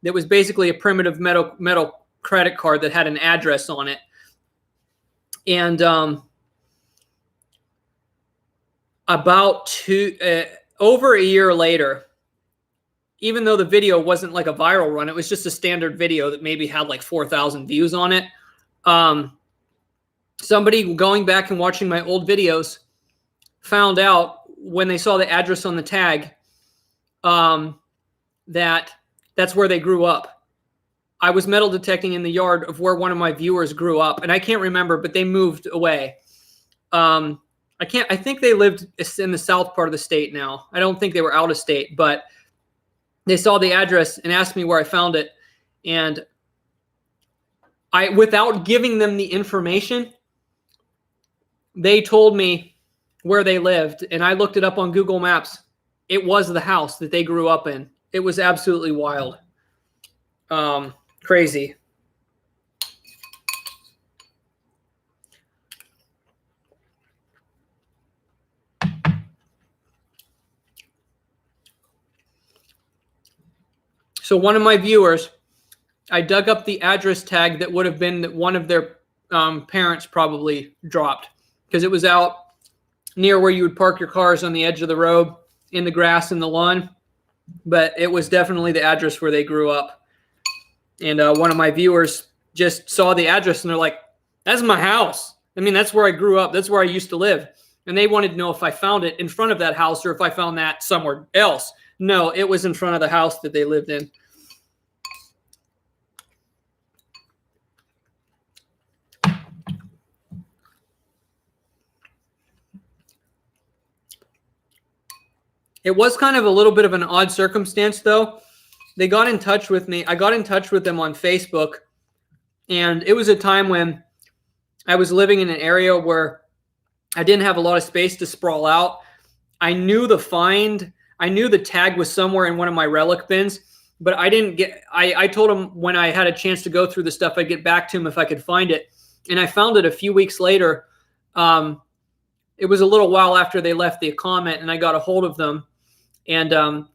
that was basically a primitive metal credit card that had an address on it. And over a year later, even though the video wasn't like a viral run, it was just a standard video that maybe had like 4,000 views on it. Somebody going back and watching my old videos found out when they saw the address on the tag that that's where they grew up. I was metal detecting in the yard of where one of my viewers grew up, and I can't remember, but they moved away. I think they lived in the south part of the state now. I don't think they were out of state, but they saw the address and asked me where I found it. And without giving them the information, they told me where they lived, and I looked it up on Google Maps. It was the house that they grew up in. It was absolutely wild. Crazy. So one of my viewers, I dug up the address tag that would have been that one of their parents probably dropped, because it was out near where you would park your cars on the edge of the road in the grass in the lawn. But it was definitely the address where they grew up. And one of my viewers just saw the address and they're like, that's my house. I mean, that's where I grew up. That's where I used to live. And they wanted to know if I found it in front of that house or if I found that somewhere else. No, it was in front of the house that they lived in. It was kind of a little bit of an odd circumstance, though. They got in touch with me. I got in touch with them on Facebook, and it was a time when I was living in an area where I didn't have a lot of space to sprawl out. I knew the tag was somewhere in one of my relic bins, but I didn't get, I told them when I had a chance to go through the stuff, I'd get back to them if I could find it. And I found it a few weeks later. It was a little while after they left the comment, and I got a hold of them. And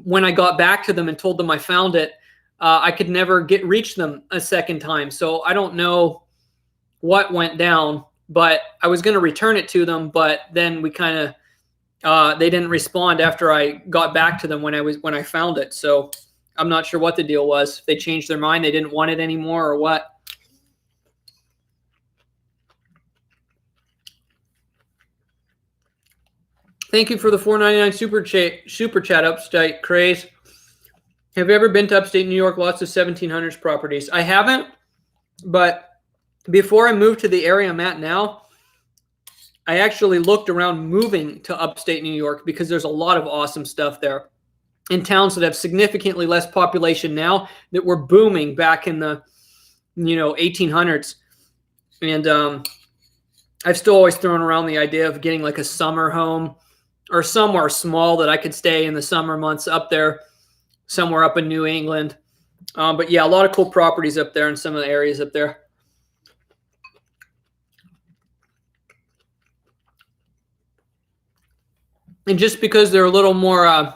when I got back to them and told them I found it, I could never reach them a second time. So I don't know what went down, but I was going to return it to them. But then we kind of, they didn't respond after I got back to them when I found it. So I'm not sure what the deal was. If they changed their mind, they didn't want it anymore, or what. Thank you for the $4.99 super chat, Upstate Craze. Have you ever been to upstate New York? Lots of 1700s properties. I haven't, but before I moved to the area I'm at now, I actually looked around moving to upstate New York because there's a lot of awesome stuff there in towns that have significantly less population now that were booming back in the 1800s. And I've still always thrown around the idea of getting like a summer home or somewhere small that I could stay in the summer months up there, somewhere up in New England. But yeah, a lot of cool properties up there in some of the areas up there. And just because they're a little more,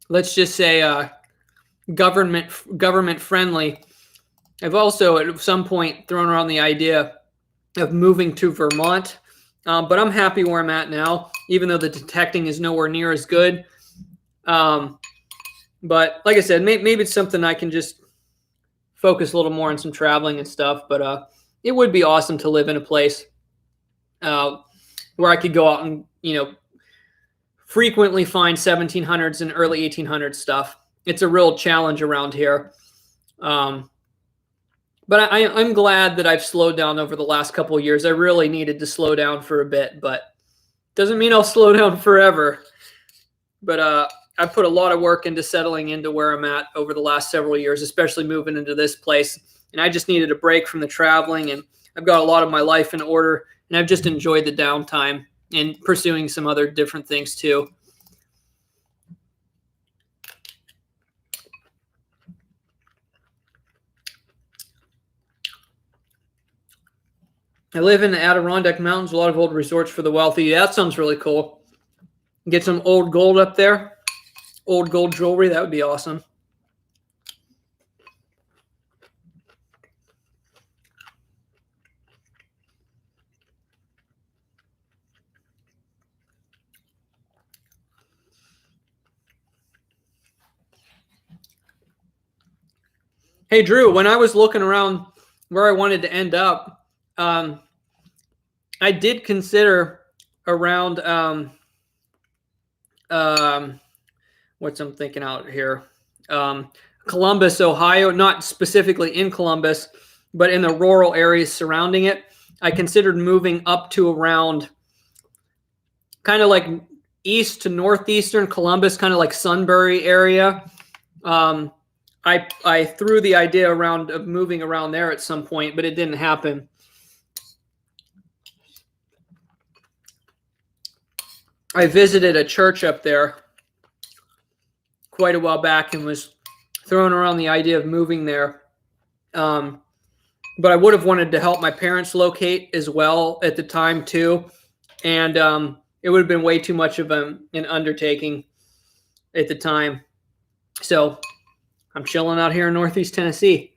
let's just say, government friendly, I've also at some point thrown around the idea of moving to Vermont. But I'm happy where I'm at now, even though the detecting is nowhere near as good. But like I said, maybe it's something I can just focus a little more on some traveling and stuff. But it would be awesome to live in a place where I could go out and, frequently find 1700s and early 1800s stuff. It's a real challenge around here. But I'm glad that I've slowed down over the last couple of years. I really needed to slow down for a bit, but doesn't mean I'll slow down forever. But I put a lot of work into settling into where I'm at over the last several years, especially moving into this place. And I just needed a break from the traveling, and I've got a lot of my life in order, and I've just enjoyed the downtime and pursuing some other different things too. I live in the Adirondack Mountains, a lot of old resorts for the wealthy. Yeah, that sounds really cool. Get some old gold up there, old gold jewelry. That would be awesome. Hey, Drew, when I was looking around where I wanted to end up, I did consider around what's I'm thinking out here, Columbus, Ohio, not specifically in Columbus, but in the rural areas surrounding it. I considered moving up to around kind of like east to northeastern Columbus, kind of like Sunbury area. I threw the idea around of moving around there at some point, but it didn't happen. I visited a church up there quite a while back and was throwing around the idea of moving there. But I would have wanted to help my parents locate as well at the time too. And it would have been way too much of an undertaking at the time. So I'm chilling out here in Northeast Tennessee.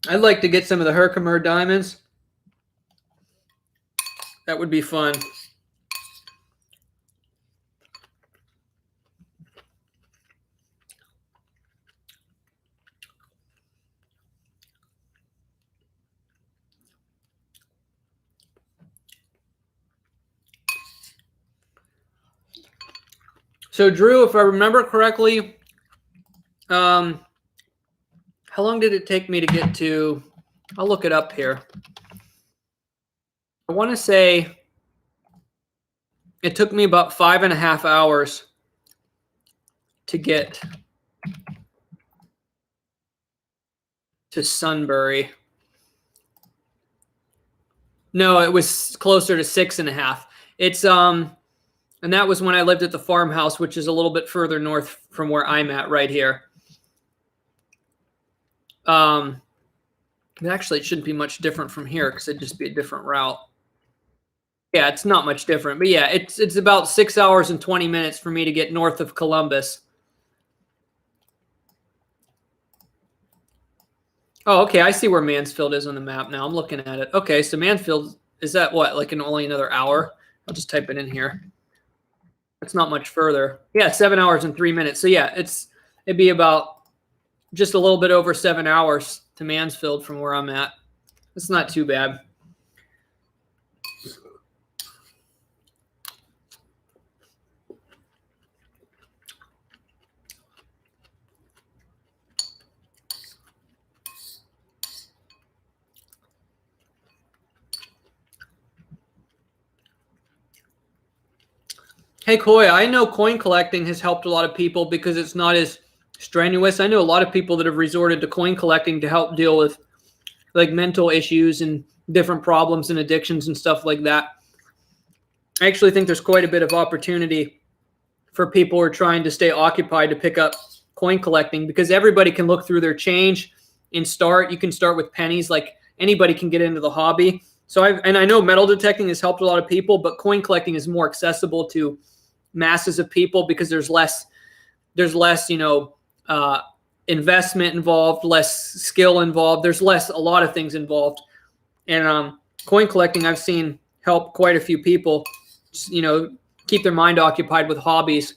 I'd like to get some of the Herkimer diamonds. That would be fun. So, Drew, if I remember correctly, how long did it take me to get to? I'll look it up here. I want to say it took me about 5.5 hours to get to Sunbury. No, it was closer to 6.5. It's and that was when I lived at the farmhouse, which is a little bit further north from where I'm at right here. Actually, it shouldn't be much different from here because it'd just be a different route. Yeah, it's not much different, but yeah, it's about 6 hours and 20 minutes for me to get north of Columbus. Oh, okay, I see where Mansfield is on the map now. I'm looking at it. Okay, so Mansfield, is that what, like only another hour? I'll just type it in here. It's not much further. Yeah, 7 hours and 3 minutes. So yeah, it'd be about just a little bit over 7 hours to Mansfield from where I'm at. It's not too bad. Hey, Koi, I know coin collecting has helped a lot of people because it's not as strenuous. I know a lot of people that have resorted to coin collecting to help deal with like mental issues and different problems and addictions and stuff like that. I actually think there's quite a bit of opportunity for people who are trying to stay occupied to pick up coin collecting because everybody can look through their change and start. You can start with pennies. Like anybody can get into the hobby. So I know metal detecting has helped a lot of people, but coin collecting is more accessible to masses of people because there's less, investment involved, less skill involved. There's a lot of things involved. And coin collecting I've seen help quite a few people, keep their mind occupied with hobbies.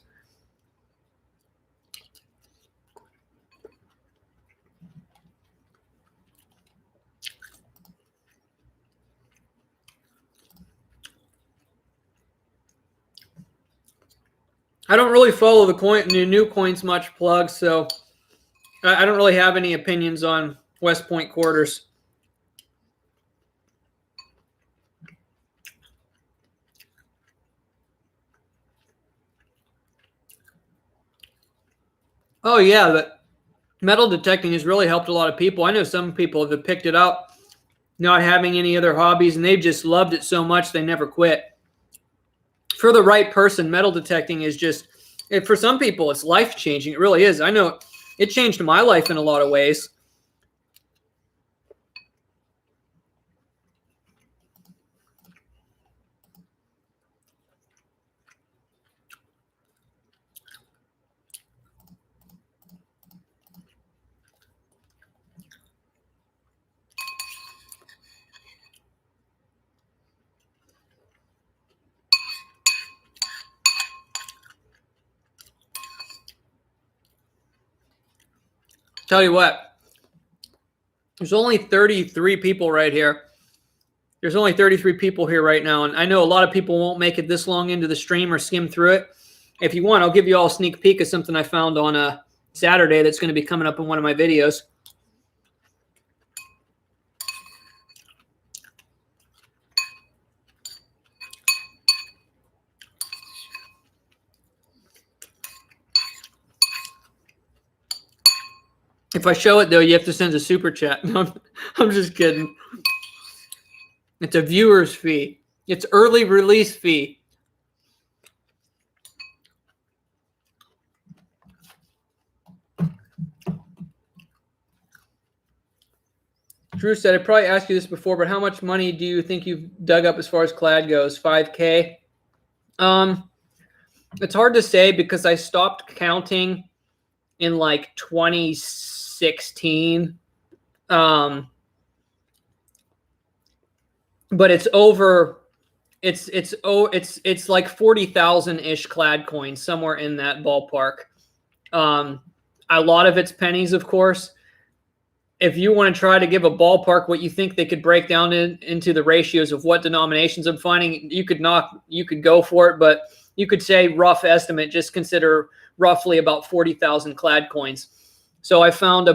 I don't really follow the new coins much, Plug, so I don't really have any opinions on West Point quarters. Oh yeah, but metal detecting has really helped a lot of people. I know some people have picked it up, not having any other hobbies, and they've just loved it so much they never quit. For the right person, metal detecting is just, for some people, it's life-changing. It really is. I know it changed my life in a lot of ways. Tell you what, there's only 33 people right here. There's only 33 people here right now, and I know a lot of people won't make it this long into the stream or skim through it. If you want, I'll give you all a sneak peek of something I found on a Saturday that's going to be coming up in one of my videos. If I show it, though, you have to send a super chat. I'm just kidding. It's a viewer's fee. It's early release fee. Drew said, I probably asked you this before, but how much money do you think you've dug up as far as clad goes? 5K? It's hard to say because I stopped counting in like 2016. But it's over. It's like 40,000 ish clad coins, somewhere in that ballpark. A lot of it's pennies, of course. If you want to try to give a ballpark what you think they could break down into the ratios of what denominations I'm finding, you could go for it, but you could say rough estimate, just consider roughly about 40,000 clad coins. So I found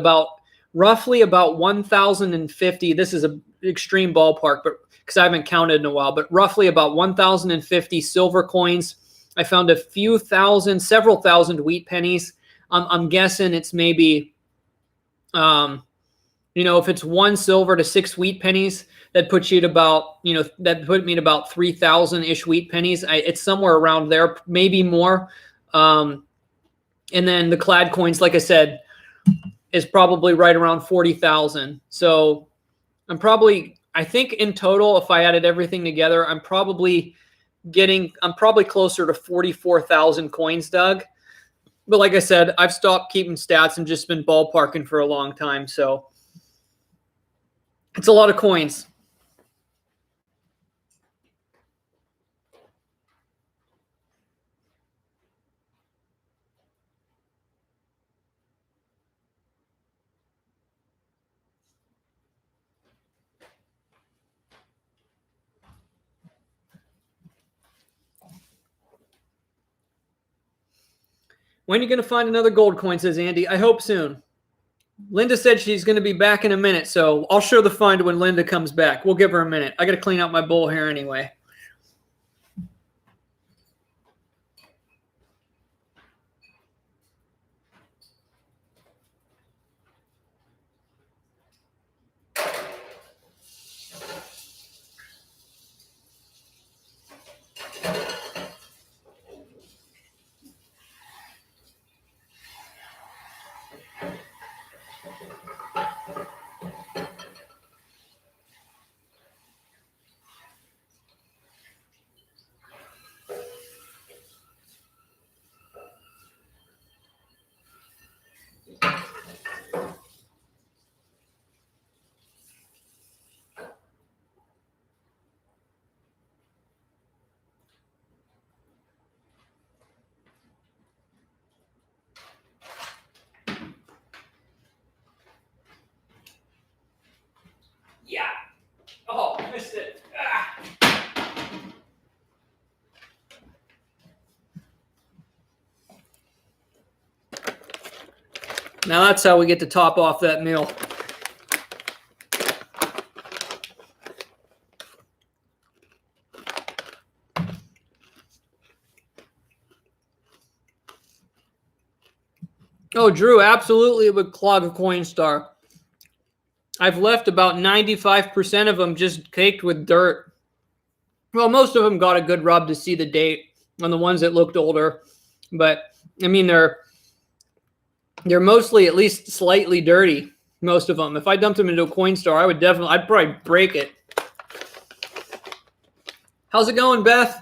roughly about 1,050. This is an extreme ballpark, but because I haven't counted in a while, but roughly about 1,050 silver coins. I found several thousand wheat pennies. I'm guessing it's maybe, if it's 1 silver to 6 wheat pennies, that puts you at about, that put me at about 3,000-ish wheat pennies. It's somewhere around there, maybe more. And then the clad coins, like I said, is probably right around 40,000. So I think in total, if I added everything together, I'm probably closer to 44,000 coins dug. But like I said, I've stopped keeping stats and just been ballparking for a long time. So it's a lot of coins. When are you going to find another gold coin, says Andy? I hope soon. Linda said she's going to be back in a minute, so I'll show the find when Linda comes back. We'll give her a minute. I got to clean out my bowl here anyway. it. Now that's how we get to top off that meal. Oh, Drew, absolutely it would clog a Coinstar. I've left about 95% of them just caked with dirt. Well, most of them got a good rub to see the date on the ones that looked older. But, I mean, they're mostly at least slightly dirty, most of them. If I dumped them into a Coinstar, I'd probably break it. How's it going, Beth?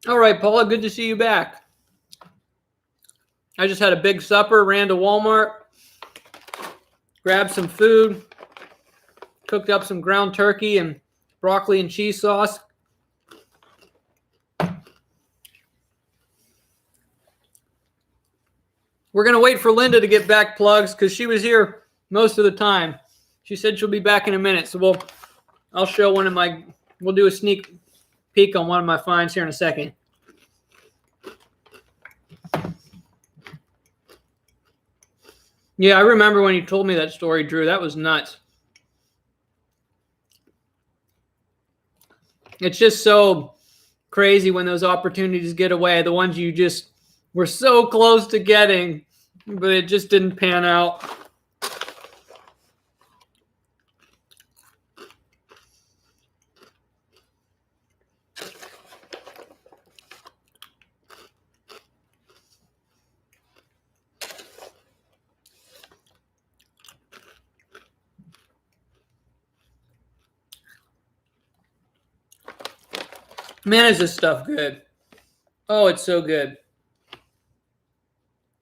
All right, Paula, good to see you back. I just had a big supper, ran to Walmart, grabbed some food, cooked up some ground turkey and broccoli and cheese sauce. We're going to wait for Linda to get back, Plugs, because she was here most of the time. She said she'll be back in a minute, so I'll show we'll do a sneak peek on one of my finds here in a second. Yeah, I remember when you told me that story, Drew. That was nuts. It's just so crazy when those opportunities get away, the ones you just were so close to getting, but it just didn't pan out. Man, is this stuff good. Oh, it's so good.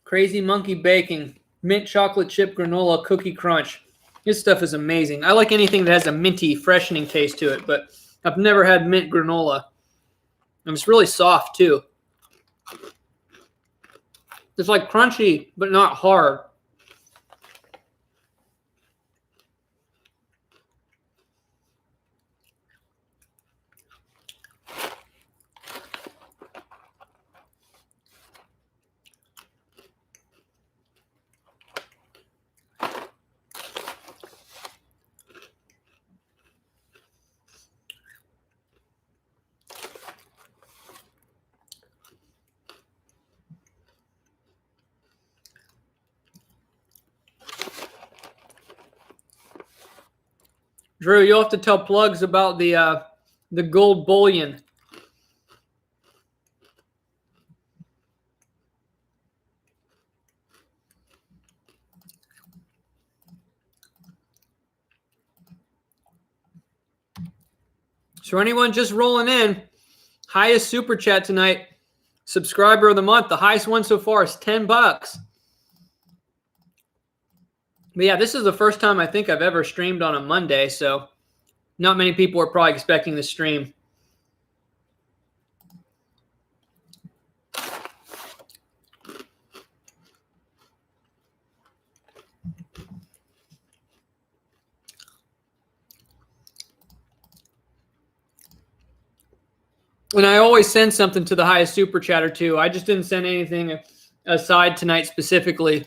Crazy Monkey Baking, mint chocolate chip granola cookie crunch. This stuff is amazing. I like anything that has a minty, freshening taste to it, but I've never had mint granola. And it's really soft, too. It's like crunchy, but not hard. Drew, you'll have to tell Plugs about the gold bullion. So anyone just rolling in, highest super chat tonight, subscriber of the month. The highest one so far is $10. But yeah, this is the first time I think I've ever streamed on a Monday, so not many people are probably expecting this stream. And I always send something to the highest super chatter too. I just didn't send anything aside tonight specifically.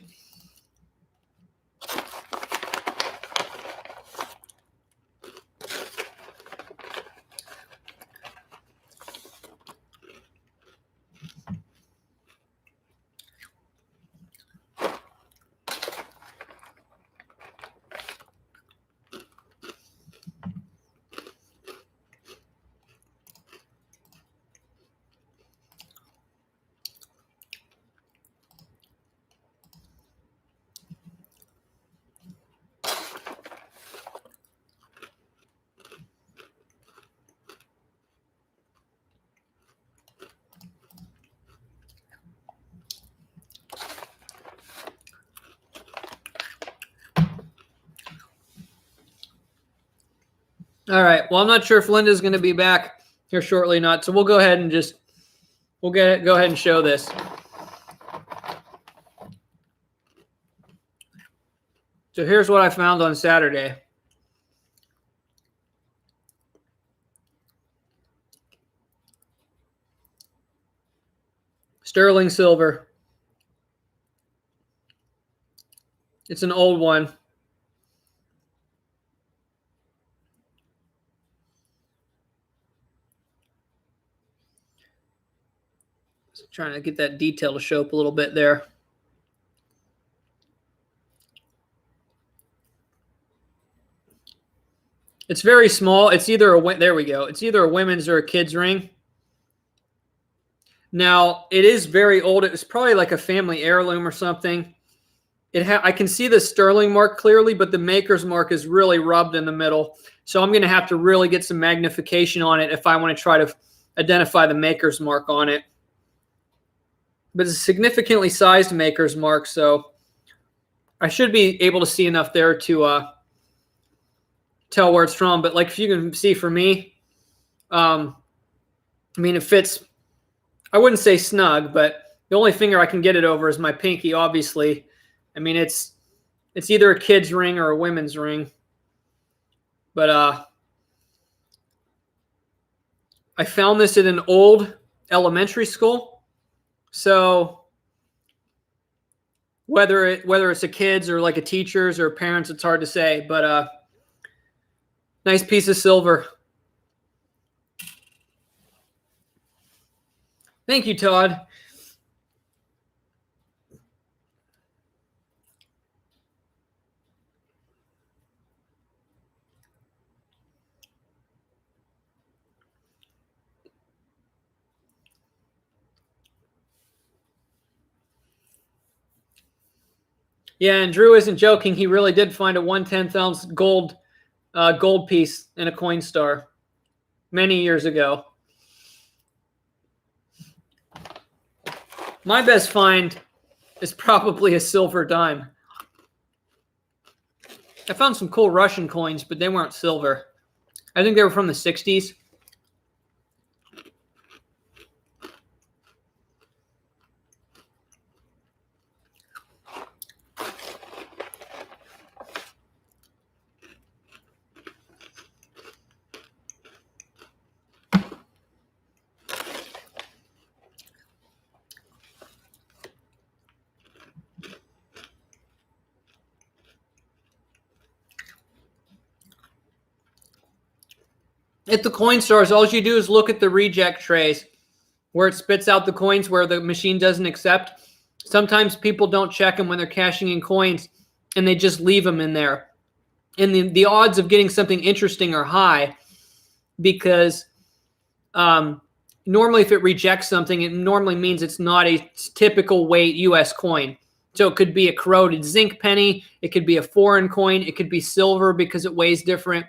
All right. Well, I'm not sure if Linda's going to be back here shortly or not, so we'll go ahead and go ahead and show this. So here's what I found on Saturday. Sterling silver. It's an old one. Just trying to get that detail to show up a little bit there. It's very small. It's either a, there we go. It's either a women's or a kid's ring. Now, it is very old. It was probably like a family heirloom or something. I can see the sterling mark clearly, but the maker's mark is really rubbed in the middle. So I'm going to have to really get some magnification on it if I want to try to identify the maker's mark on it. But it's a significantly sized maker's mark, so I should be able to see enough there to tell where it's from. But like if you can see for me, I mean, it fits. I wouldn't say snug, but the only finger I can get it over is my pinky, obviously. I mean, it's either a kid's ring or a women's ring. But I found this at an old elementary school. So whether it's a kid's or like a teacher's or a parent's, it's hard to say. But nice piece of silver. Thank you, Todd. Yeah, and Drew isn't joking. He really did find a 1/10 ounce gold piece in a Coinstar many years ago. My best find is probably a silver dime. I found some cool Russian coins, but they weren't silver. I think they were from the 60s. At the Coinstars, all you do is look at the reject trays where it spits out the coins where the machine doesn't accept. Sometimes people don't check them when they're cashing in coins and they just leave them in there. And the odds of getting something interesting are high because normally if it rejects something, it normally means it's not a typical weight U.S. coin. So it could be a corroded zinc penny. It could be a foreign coin. It could be silver because it weighs different.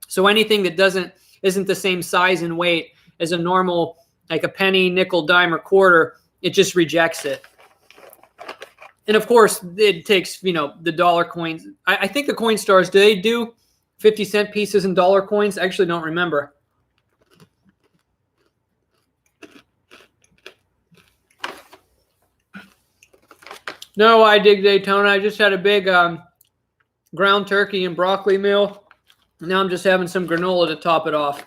So anything that isn't the same size and weight as a normal, like a penny, nickel, dime, or quarter, it just rejects it. And of course, it takes, the dollar coins. I think the Coinstars, do they do 50-cent pieces and dollar coins? I actually don't remember. No, I dig Daytona. I just had a big ground turkey and broccoli meal. Now I'm just having some granola to top it off.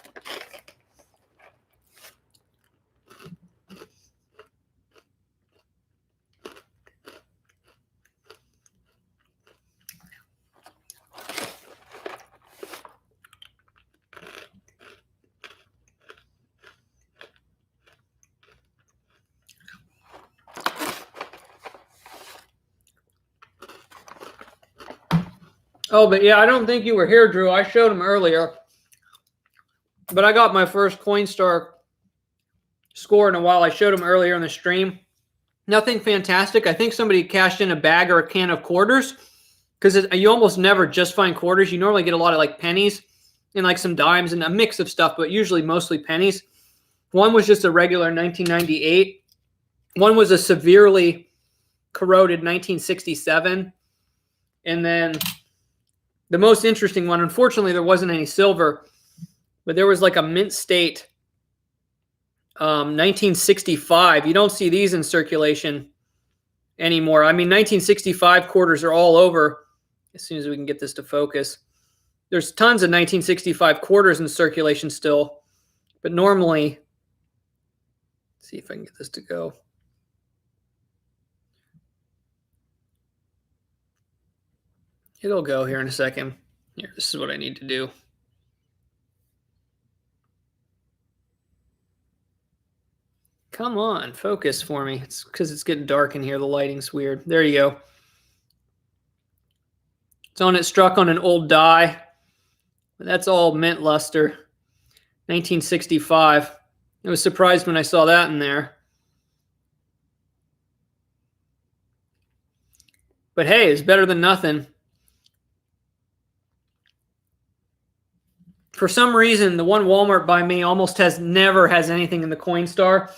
Oh, but yeah, I don't think you were here, Drew. I showed him earlier. But I got my first Coinstar score in a while. I showed him earlier in the stream. Nothing fantastic. I think somebody cashed in a bag or a can of quarters because you almost never just find quarters. You normally get a lot of like pennies and like some dimes and a mix of stuff, but usually mostly pennies. One was just a regular 1998. One was a severely corroded 1967. And then the most interesting one, unfortunately, there wasn't any silver, but there was like a mint state 1965. You don't see these in circulation anymore. I mean, 1965 quarters are all over as soon as we can get this to focus. There's tons of 1965 quarters in circulation still, but normally, let's see if I can get this to go. It'll go here in a second. Here, this is what I need to do. Come on, focus for me. It's because it's getting dark in here. The lighting's weird. There you go. It's struck on an old die. That's all mint luster. 1965. I was surprised when I saw that in there. But hey, it's better than nothing. For some reason, the one Walmart by me almost never has anything in the Coinstar.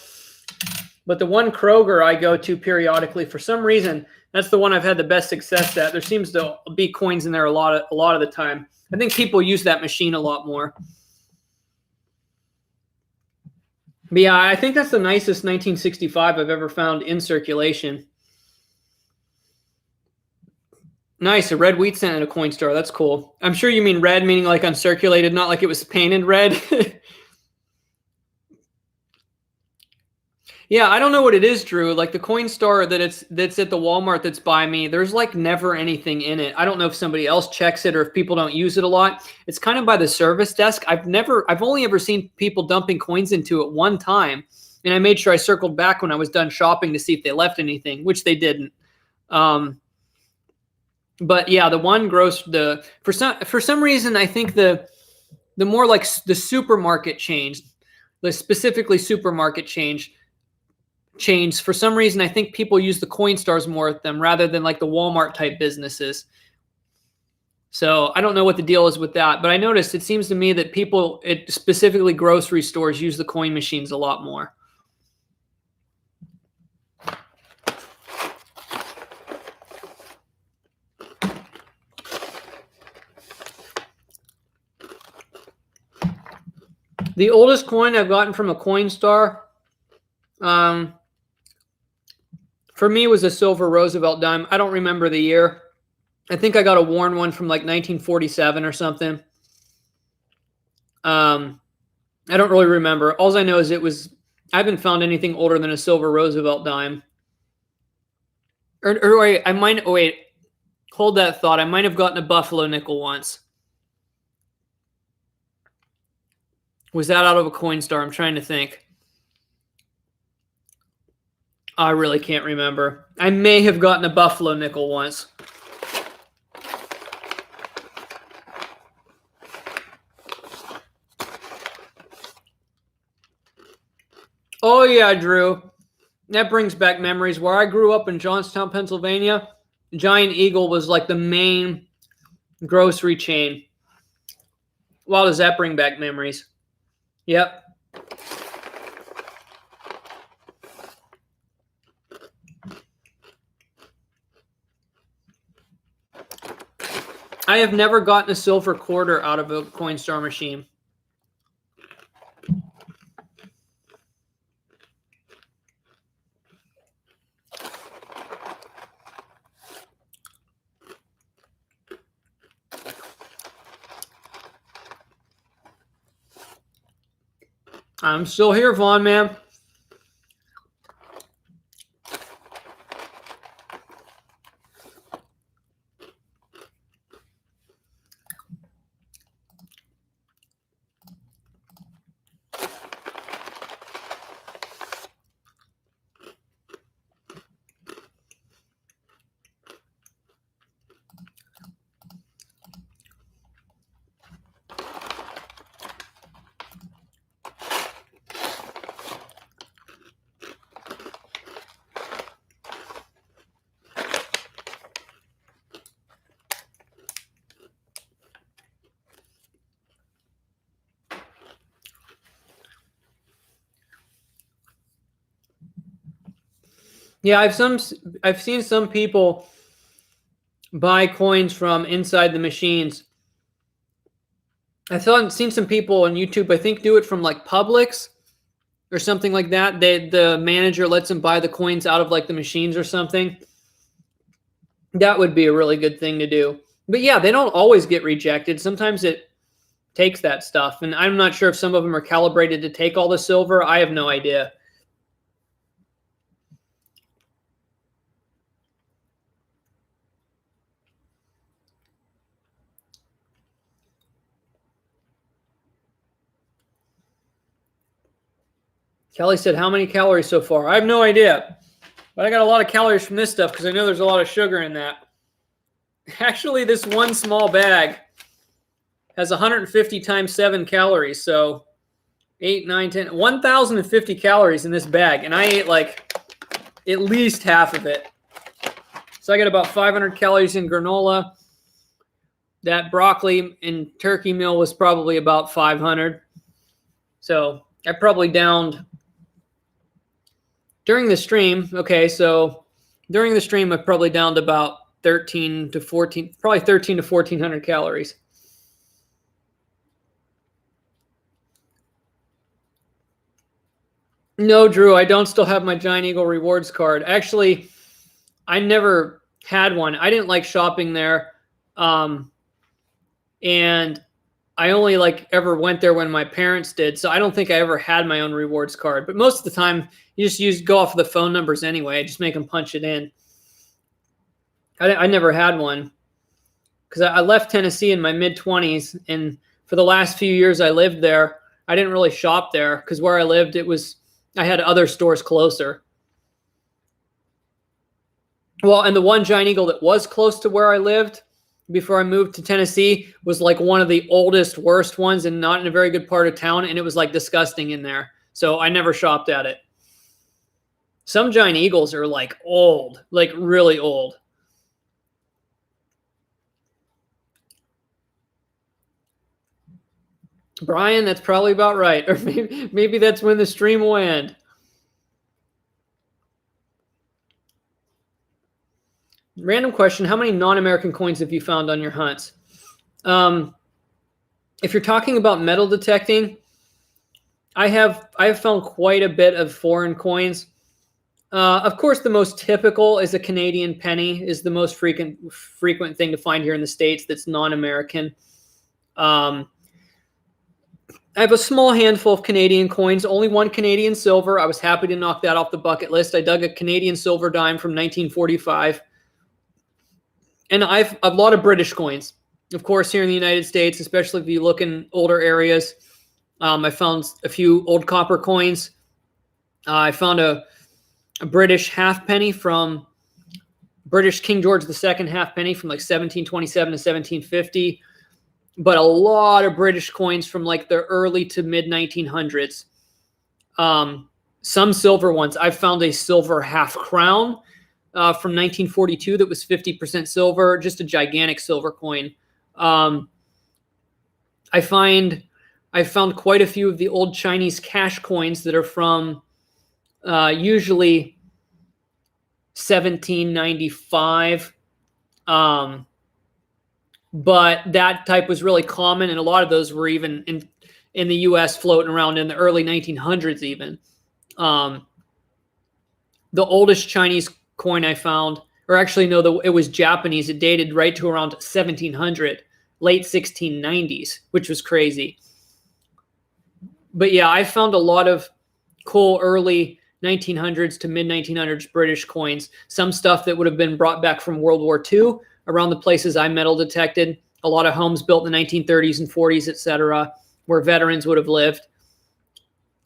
But the one Kroger I go to periodically, for some reason, that's the one I've had the best success at. There seems to be coins in there a lot of the time. I think people use that machine a lot more. But yeah, I think that's the nicest 1965 I've ever found in circulation. Nice, a red wheat cent at a Coinstar. That's cool. I'm sure you mean red, meaning like uncirculated, not like it was painted red. Yeah, I don't know what it is, Drew. Like the Coinstar that's at the Walmart that's by me, there's like never anything in it. I don't know if somebody else checks it or if people don't use it a lot. It's kind of by the service desk. I've only ever seen people dumping coins into it one time, and I made sure I circled back when I was done shopping to see if they left anything, which they didn't. But yeah, the one for some reason I think the more like the supermarket chains, specifically supermarket chains, for some reason I think people use the Coinstars more at them rather than like the Walmart type businesses. So I don't know what the deal is with that, but I noticed it seems to me that people, specifically grocery stores, use the coin machines a lot more. The oldest coin I've gotten from a Coinstar, for me, was a silver Roosevelt dime. I don't remember the year. I think I got a worn one from like 1947 or something. I don't really remember. All I know is I haven't found anything older than a silver Roosevelt dime. Or wait, hold that thought. I might have gotten a Buffalo nickel once. Was that out of a Coinstar? I'm trying to think. I really can't remember. I may have gotten a Buffalo nickel once. Oh yeah, Drew. That brings back memories. Where I grew up in Johnstown, Pennsylvania, Giant Eagle was like the main grocery chain. Wow, does that bring back memories? Yep. I have never gotten a silver quarter out of a Coinstar machine. I'm still here, Vaughn, man. Yeah, I've seen some people buy coins from inside the machines. I've seen some people on YouTube, I think, do it from like Publix or something like that. The manager lets them buy the coins out of like the machines or something. That would be a really good thing to do. But yeah, they don't always get rejected. Sometimes it takes that stuff. And I'm not sure if some of them are calibrated to take all the silver. I have no idea. Kelly said, how many calories so far? I have no idea. But I got a lot of calories from this stuff because I know there's a lot of sugar in that. Actually, this one small bag has 150 times 7 calories. So 8, 9, 10, 1,050 calories in this bag. And I ate like at least half of it. So I got about 500 calories in granola. That broccoli and turkey meal was probably about 500. So I probably downed during the stream. Okay, so during the stream, I probably downed about 13 to 14, probably 13 to 1,400 calories. No, Drew, I don't still have my Giant Eagle rewards card. Actually, I never had one. I didn't like shopping there. And I only ever went there when my parents did. So I don't think I ever had my own rewards card. But most of the time, you just go off of the phone numbers anyway. Just make them punch it in. I never had one because I left Tennessee in my mid-20s. And for the last few years I lived there, I didn't really shop there because where I lived, I had other stores closer. Well, and the one Giant Eagle that was close to where I lived before I moved to Tennessee was like one of the oldest, worst ones and not in a very good part of town. And it was like disgusting in there. So I never shopped at it. Some Giant Eagles are like old, like really old. Brian, that's probably about right. Or maybe that's when the stream will end. Random question. How many non-American coins have you found on your hunts? If you're talking about metal detecting, I have found quite a bit of foreign coins. Of course, the most typical is a Canadian penny is the most frequent thing to find here in the States that's non-American. I have a small handful of Canadian coins, only one Canadian silver. I was happy to knock that off the bucket list. I dug a Canadian silver dime from 1945. And I've a lot of British coins. Of course, here in the United States, especially if you look in older areas, I found a few old copper coins. I found a British halfpenny from British King George II halfpenny from like 1727 to 1750. But a lot of British coins from like the early to mid 1900s. Some silver ones. I found a silver half crown from 1942 that was 50% silver, just a gigantic silver coin. I found quite a few of the old Chinese cash coins that are from usually 1795. But that type was really common, and a lot of those were even in the U.S. floating around in the early 1900s even. The oldest Chinese coin I found, or actually no, it was Japanese. It dated right to around 1700, late 1690s, which was crazy. But yeah, I found a lot of cool early 1900s to mid 1900s British coins. Some stuff that would have been brought back from World War II around the places I metal detected. A lot of homes built in the 1930s and 40s, etc., where veterans would have lived.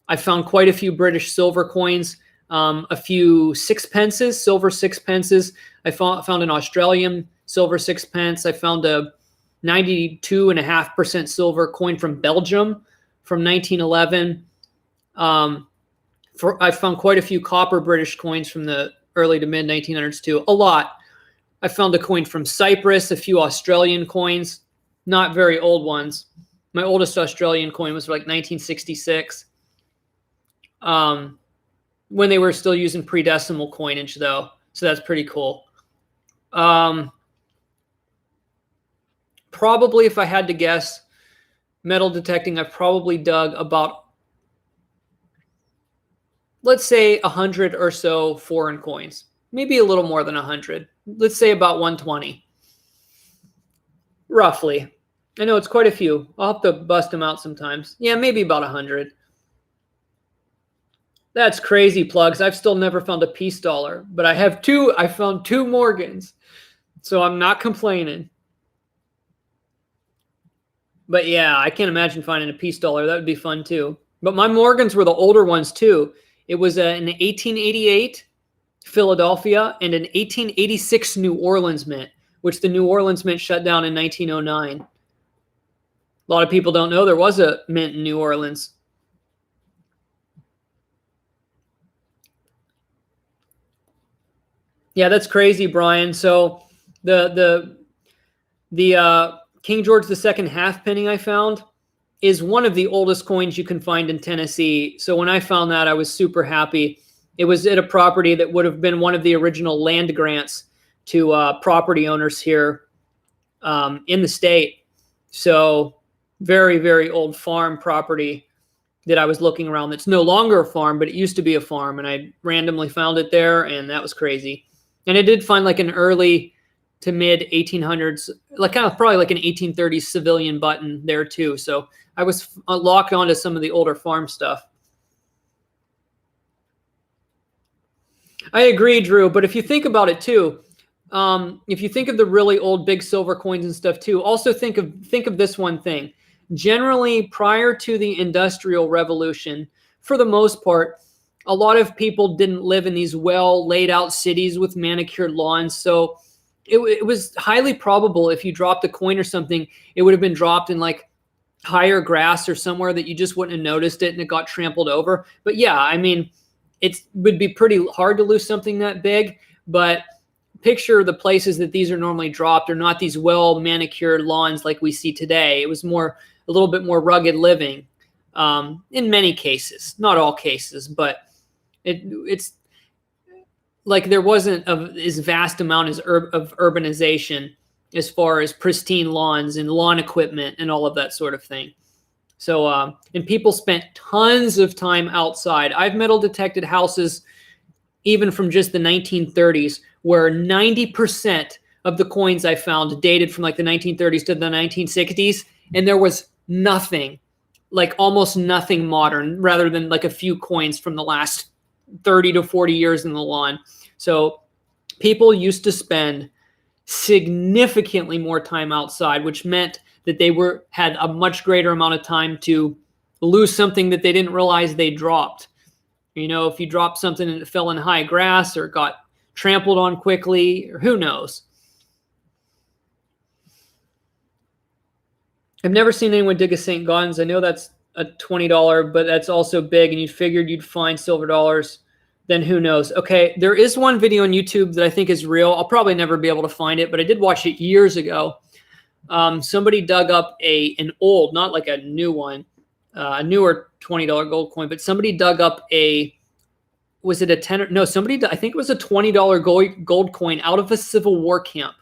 I found quite a few British silver coins, a few sixpences, silver sixpences. I found an Australian silver sixpence. I found a 92.5% silver coin from Belgium from 1911. I found quite a few copper British coins from the early to mid 1900s too. A lot. I found a coin from Cyprus, a few Australian coins, not very old ones. My oldest Australian coin was like 1966. When they were still using pre-decimal coinage though. So that's pretty cool. Probably if I had to guess, metal detecting, I've probably dug about, let's say 100 or so foreign coins. Maybe a little more than 100. Let's say about 120. roughly. I know it's quite a few. I'll have to bust them out sometimes. Yeah, maybe about 100. That's crazy, Plugs. I've still never found a peace dollar, but I found 2 Morgans, so I'm not complaining. But yeah, I can't imagine finding a peace dollar. That would be fun too. But my Morgans were the older ones too. It was an 1888 Philadelphia and an 1886 New Orleans mint, which the New Orleans mint shut down in 1909. A lot of people don't know there was a mint in New Orleans. Yeah, that's crazy, Brian. So the King George II half penny I found is one of the oldest coins you can find in Tennessee. So when I found that, I was super happy. It was at a property that would have been one of the original land grants to property owners here in the state. So very, very old farm property that I was looking around. That's no longer a farm, but it used to be a farm. And I randomly found it there, and that was crazy. And I did find like an early to mid 1800s, like kind of probably like an 1830s civilian button there too. So I was locked onto some of the older farm stuff. I agree, Drew. But if you think about it too, if you think of the really old big silver coins and stuff too, also think of this one thing. Generally, prior to the Industrial Revolution, for the most part, a lot of people didn't live in these well laid out cities with manicured lawns. So it was highly probable if you dropped a coin or something, it would have been dropped in like higher grass or somewhere that you just wouldn't have noticed it and it got trampled over. But yeah, I mean, it would be pretty hard to lose something that big. But picture the places that these are normally dropped are not these well manicured lawns like we see today. It was a little bit more rugged living in many cases, not all cases, but it's like there wasn't as vast amount of urbanization as far as pristine lawns and lawn equipment and all of that sort of thing. So, and people spent tons of time outside. I've metal detected houses even from just the 1930s where 90% of the coins I found dated from like the 1930s to the 1960s, and there was nothing, like almost nothing modern, rather than like a few coins from the last 30 to 40 years in the lawn. So people used to spend significantly more time outside, which meant that they had a much greater amount of time to lose something that they didn't realize they dropped. You know, if you dropped something and it fell in high grass or got trampled on quickly, or who knows. I've never seen anyone dig a St. Gaudens. I know that's a $20, but that's also big, and you figured you'd find silver dollars. Then who knows? Okay, there is one video on YouTube that I think is real. I'll probably never be able to find it, but I did watch it years ago. Somebody dug up an old, not like a new one, a newer $20 gold coin, but somebody dug up was it a 10? No, I think it was a $20 gold coin out of a Civil War camp.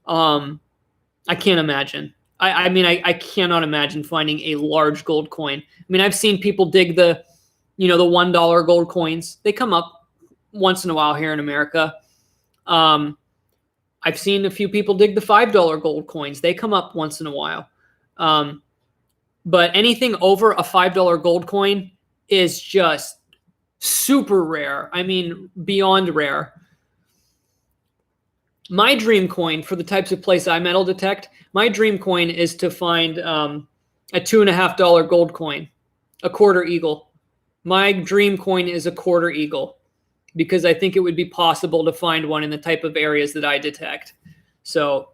I can't imagine. I mean, I cannot imagine finding a large gold coin. I mean, I've seen people dig the $1 gold coins. They come up once in a while here in America. I've seen a few people dig the $5 gold coins. They come up once in a while. But anything over a $5 gold coin is just super rare. I mean, beyond rare. My dream coin for the types of place I metal detect, my dream coin is to find a $2.50 gold coin, a quarter eagle. My dream coin is a quarter eagle because I think it would be possible to find one in the type of areas that I detect. So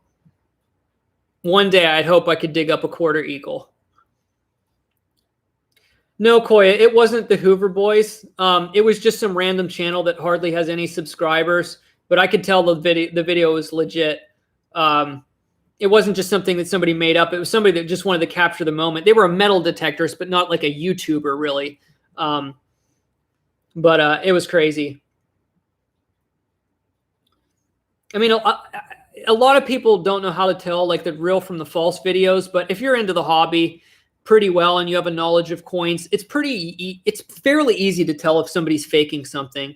one day I'd hope I could dig up a quarter eagle. No, Koya, it wasn't the Hoover Boys. It was just some random channel that hardly has any subscribers, but I could tell the video was legit. It wasn't just something that somebody made up. It was somebody that just wanted to capture the moment. They were metal detectors, but not like a YouTuber, really. But it was crazy. I mean, a lot of people don't know how to tell like the real from the false videos, but if you're into the hobby pretty well and you have a knowledge of coins, it's fairly easy to tell if somebody's faking something.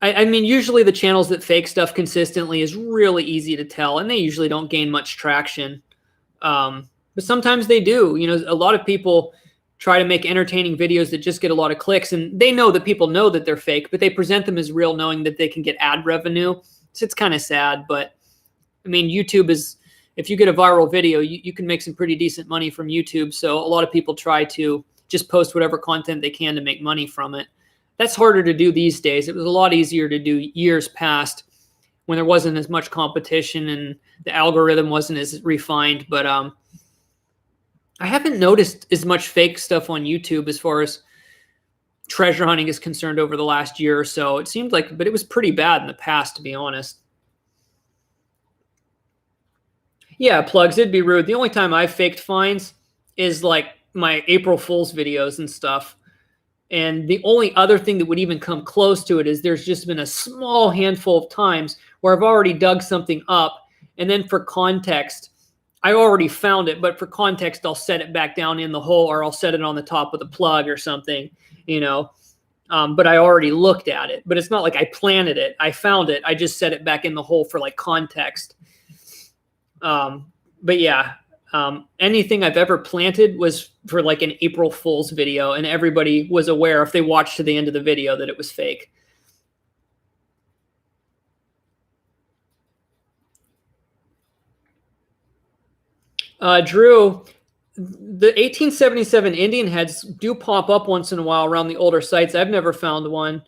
I mean, usually the channels that fake stuff consistently is really easy to tell, and they usually don't gain much traction. But sometimes they do. You know, a lot of people try to make entertaining videos that just get a lot of clicks, and they know that people know that they're fake, but they present them as real, knowing that they can get ad revenue. So it's kind of sad, but I mean, YouTube is, if you get a viral video, you can make some pretty decent money from YouTube. So a lot of people try to just post whatever content they can to make money from it. That's harder to do these days. It was a lot easier to do years past when there wasn't as much competition and the algorithm wasn't as refined. But I haven't noticed as much fake stuff on YouTube as far as treasure hunting is concerned over the last year or so. It seemed like, but it was pretty bad in the past, to be honest. Yeah, plugs, it'd be rude. The only time I've faked finds is like my April Fool's videos and stuff. And the only other thing that would even come close to it is there's just been a small handful of times where I've already dug something up, and then for context, I already found it, but for context, I'll set it back down in the hole, or I'll set it on the top with a plug or something, you know. But I already looked at it. But it's not like I planted it. I found it. I just set it back in the hole for like context. But yeah. Anything I've ever planted was for like an April Fool's video, and everybody was aware if they watched to the end of the video that it was fake. Drew, the 1877 Indian heads do pop up once in a while around the older sites. I've never found one.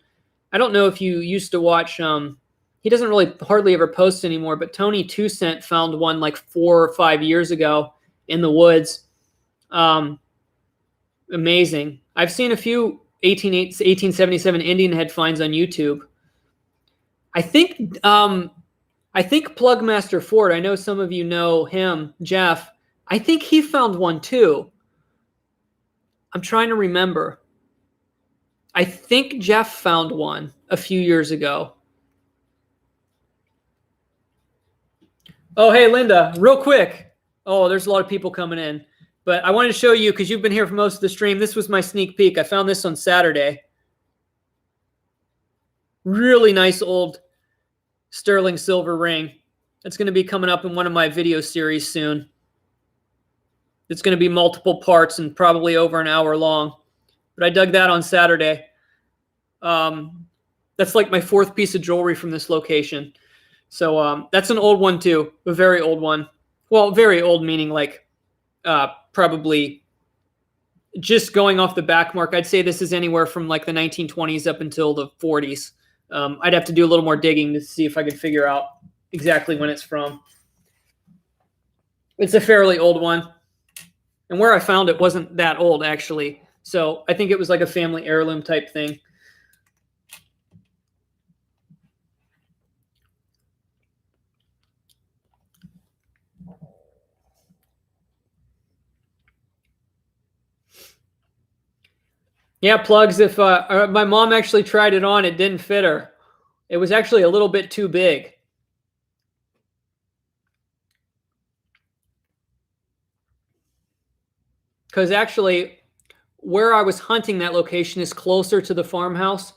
I don't know if you used to watch, he doesn't really hardly ever post anymore, but Tony 2 Cent found one like 4 or 5 years ago in the woods. Amazing. I've seen a few 1877 Indian head finds on YouTube. I think Plugmaster Ford, I know some of you know him, Jeff. I think he found one too. I'm trying to remember. I think Jeff found one a few years ago. Oh, hey, Linda, real quick. Oh, there's a lot of people coming in. But I wanted to show you, because you've been here for most of the stream, this was my sneak peek. I found this on Saturday. Really nice old sterling silver ring. It's going to be coming up in one of my video series soon. It's going to be multiple parts and probably over an hour long. But I dug that on Saturday. That's like my 4th piece of jewelry from this location. So that's an old one too, a very old one. Well, very old meaning like probably just going off the back mark. I'd say this is anywhere from like the 1920s up until the 40s. I'd have to do a little more digging to see if I could figure out exactly when it's from. It's a fairly old one. And where I found it wasn't that old, actually. So I think it was like a family heirloom type thing. Yeah, plugs. If my mom actually tried it on, it didn't fit her. It was actually a little bit too big. Because actually, where I was hunting that location is closer to the farmhouse.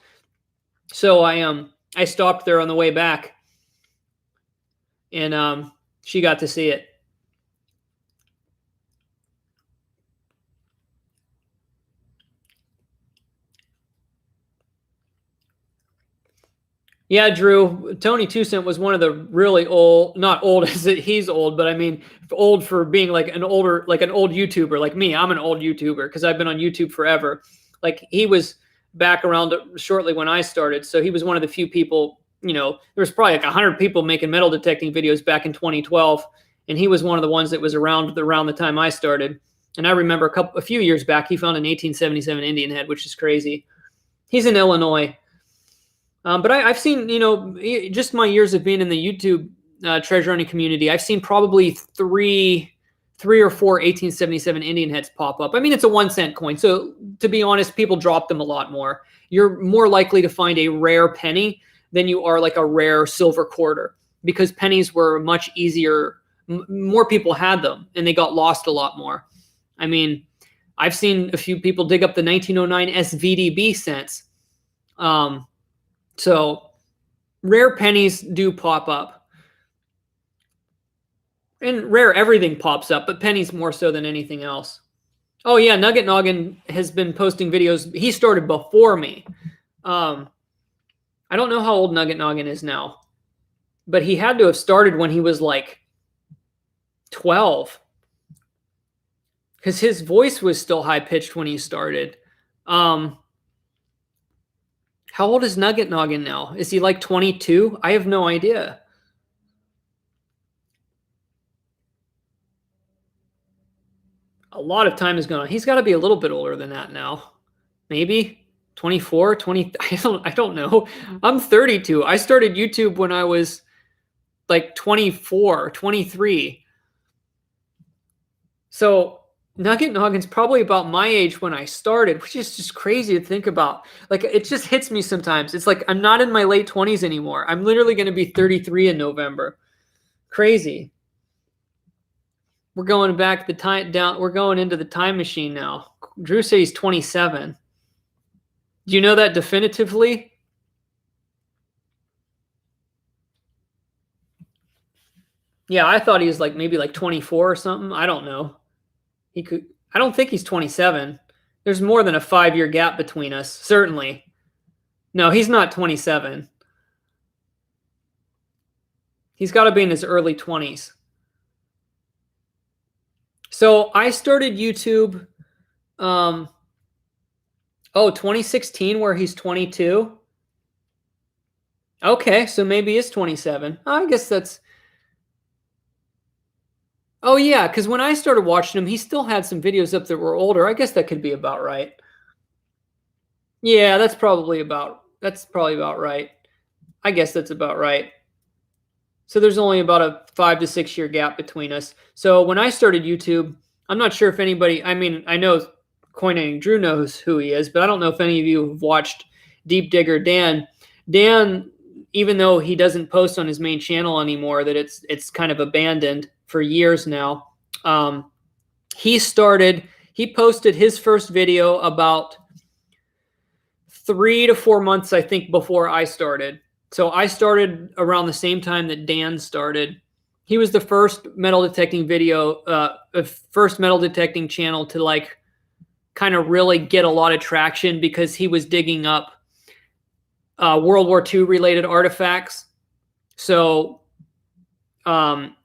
So I stopped there on the way back. And she got to see it. Yeah, Drew, Tony 2 Cent was one of the really old, not old as he's old, but I mean old for being like an old YouTuber like me. I'm an old YouTuber because I've been on YouTube forever. Like he was back around shortly when I started. So he was one of the few people, you know, there was probably like 100 people making metal detecting videos back in 2012. And he was one of the ones that was around the time I started. And I remember a few years back, he found an 1877 Indian head, which is crazy. He's in Illinois. But I've seen, you know, just my years of being in the YouTube treasure hunting community, I've seen probably three or four 1877 Indian heads pop up. I mean, it's a 1 cent coin. So to be honest, people drop them a lot more. You're more likely to find a rare penny than you are like a rare silver quarter, because pennies were much easier. More people had them and they got lost a lot more. I mean, I've seen a few people dig up the 1909 SVDB cents. So Rare pennies do pop up. And rare everything pops up, but pennies more so than anything else. Oh yeah, Nugget Noggin has been posting videos. He started before me. I don't know how old Nugget Noggin is now, but he had to have started when he was like 12, because his voice was still high pitched when he started. How old is Nugget Noggin now? Is he like 22? I have no idea. A lot of time has gone on. He's got to be a little bit older than that now. Maybe 24, 20. I don't know. I'm 32. I started YouTube when I was like 24, 23. So Nugget Noggin's probably about my age when I started, which is just crazy to think about. Like, it just hits me sometimes. It's like I'm not in my late 20s anymore. I'm literally going to be 33 in November. Crazy. We're going back the time down. We're going into the time machine now. Drew says he's 27. Do you know that definitively? Yeah, I thought he was like maybe like 24 or something. I don't know. He could. I don't think he's 27. There's more than a 5-year gap between us, certainly. No, he's not 27. He's got to be in his early 20s. So I started YouTube, 2016, where he's 22. Okay, so maybe he's 27. I guess that's. Oh yeah, because when I started watching him, he still had some videos up that were older. I guess that could be about right. Yeah, that's probably about right. I guess that's about right. So there's only about a 5 to 6 year gap between us. So when I started YouTube, I'm not sure if anybody, I mean, I know Coinating Drew knows who he is, but I don't know if any of you have watched Deep Digger Dan. Dan, even though he doesn't post on his main channel anymore, that it's kind of abandoned for years now. He posted his first video about 3 to 4 months, I think, before I started. So I started around the same time that Dan started. He was the first metal detecting first metal detecting channel to like kind of really get a lot of traction, because he was digging up World War II related artifacts. So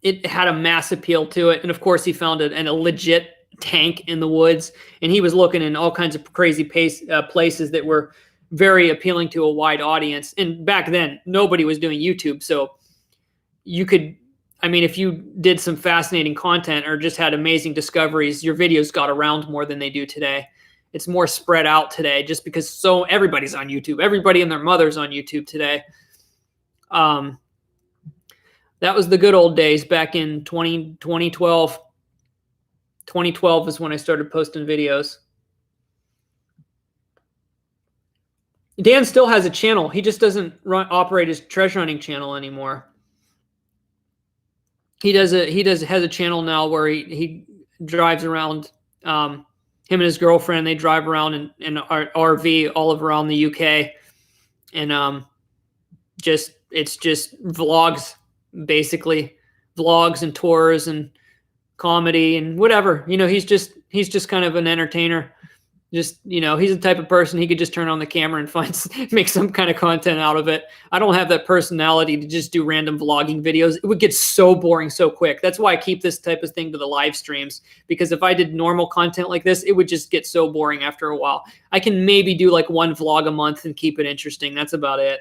it had a mass appeal to it. And of course, he found a legit tank in the woods, and he was looking in all kinds of crazy places that were very appealing to a wide audience. And back then, nobody was doing YouTube. So you could, I mean, if you did some fascinating content or just had amazing discoveries, your videos got around more than they do today. It's more spread out today, just because everybody's on YouTube. Everybody and their mother's on YouTube today. That was the good old days back in 2012. 2012 is when I started posting videos. Dan still has a channel. He just doesn't operate his treasure hunting channel anymore. He has a channel now where he drives around. Him and his girlfriend, they drive around in an RV all around the UK, and it's just vlogs, basically vlogs and tours and comedy and whatever. You know, he's just kind of an entertainer. Just, you know, he's the type of person, he could just turn on the camera and make some kind of content out of it. I don't have that personality to just do random vlogging videos. It would get so boring so quick. That's why I keep this type of thing to the live streams, because if I did normal content like this, it would just get so boring after a while. I can maybe do like one vlog a month and keep it interesting. That's about it.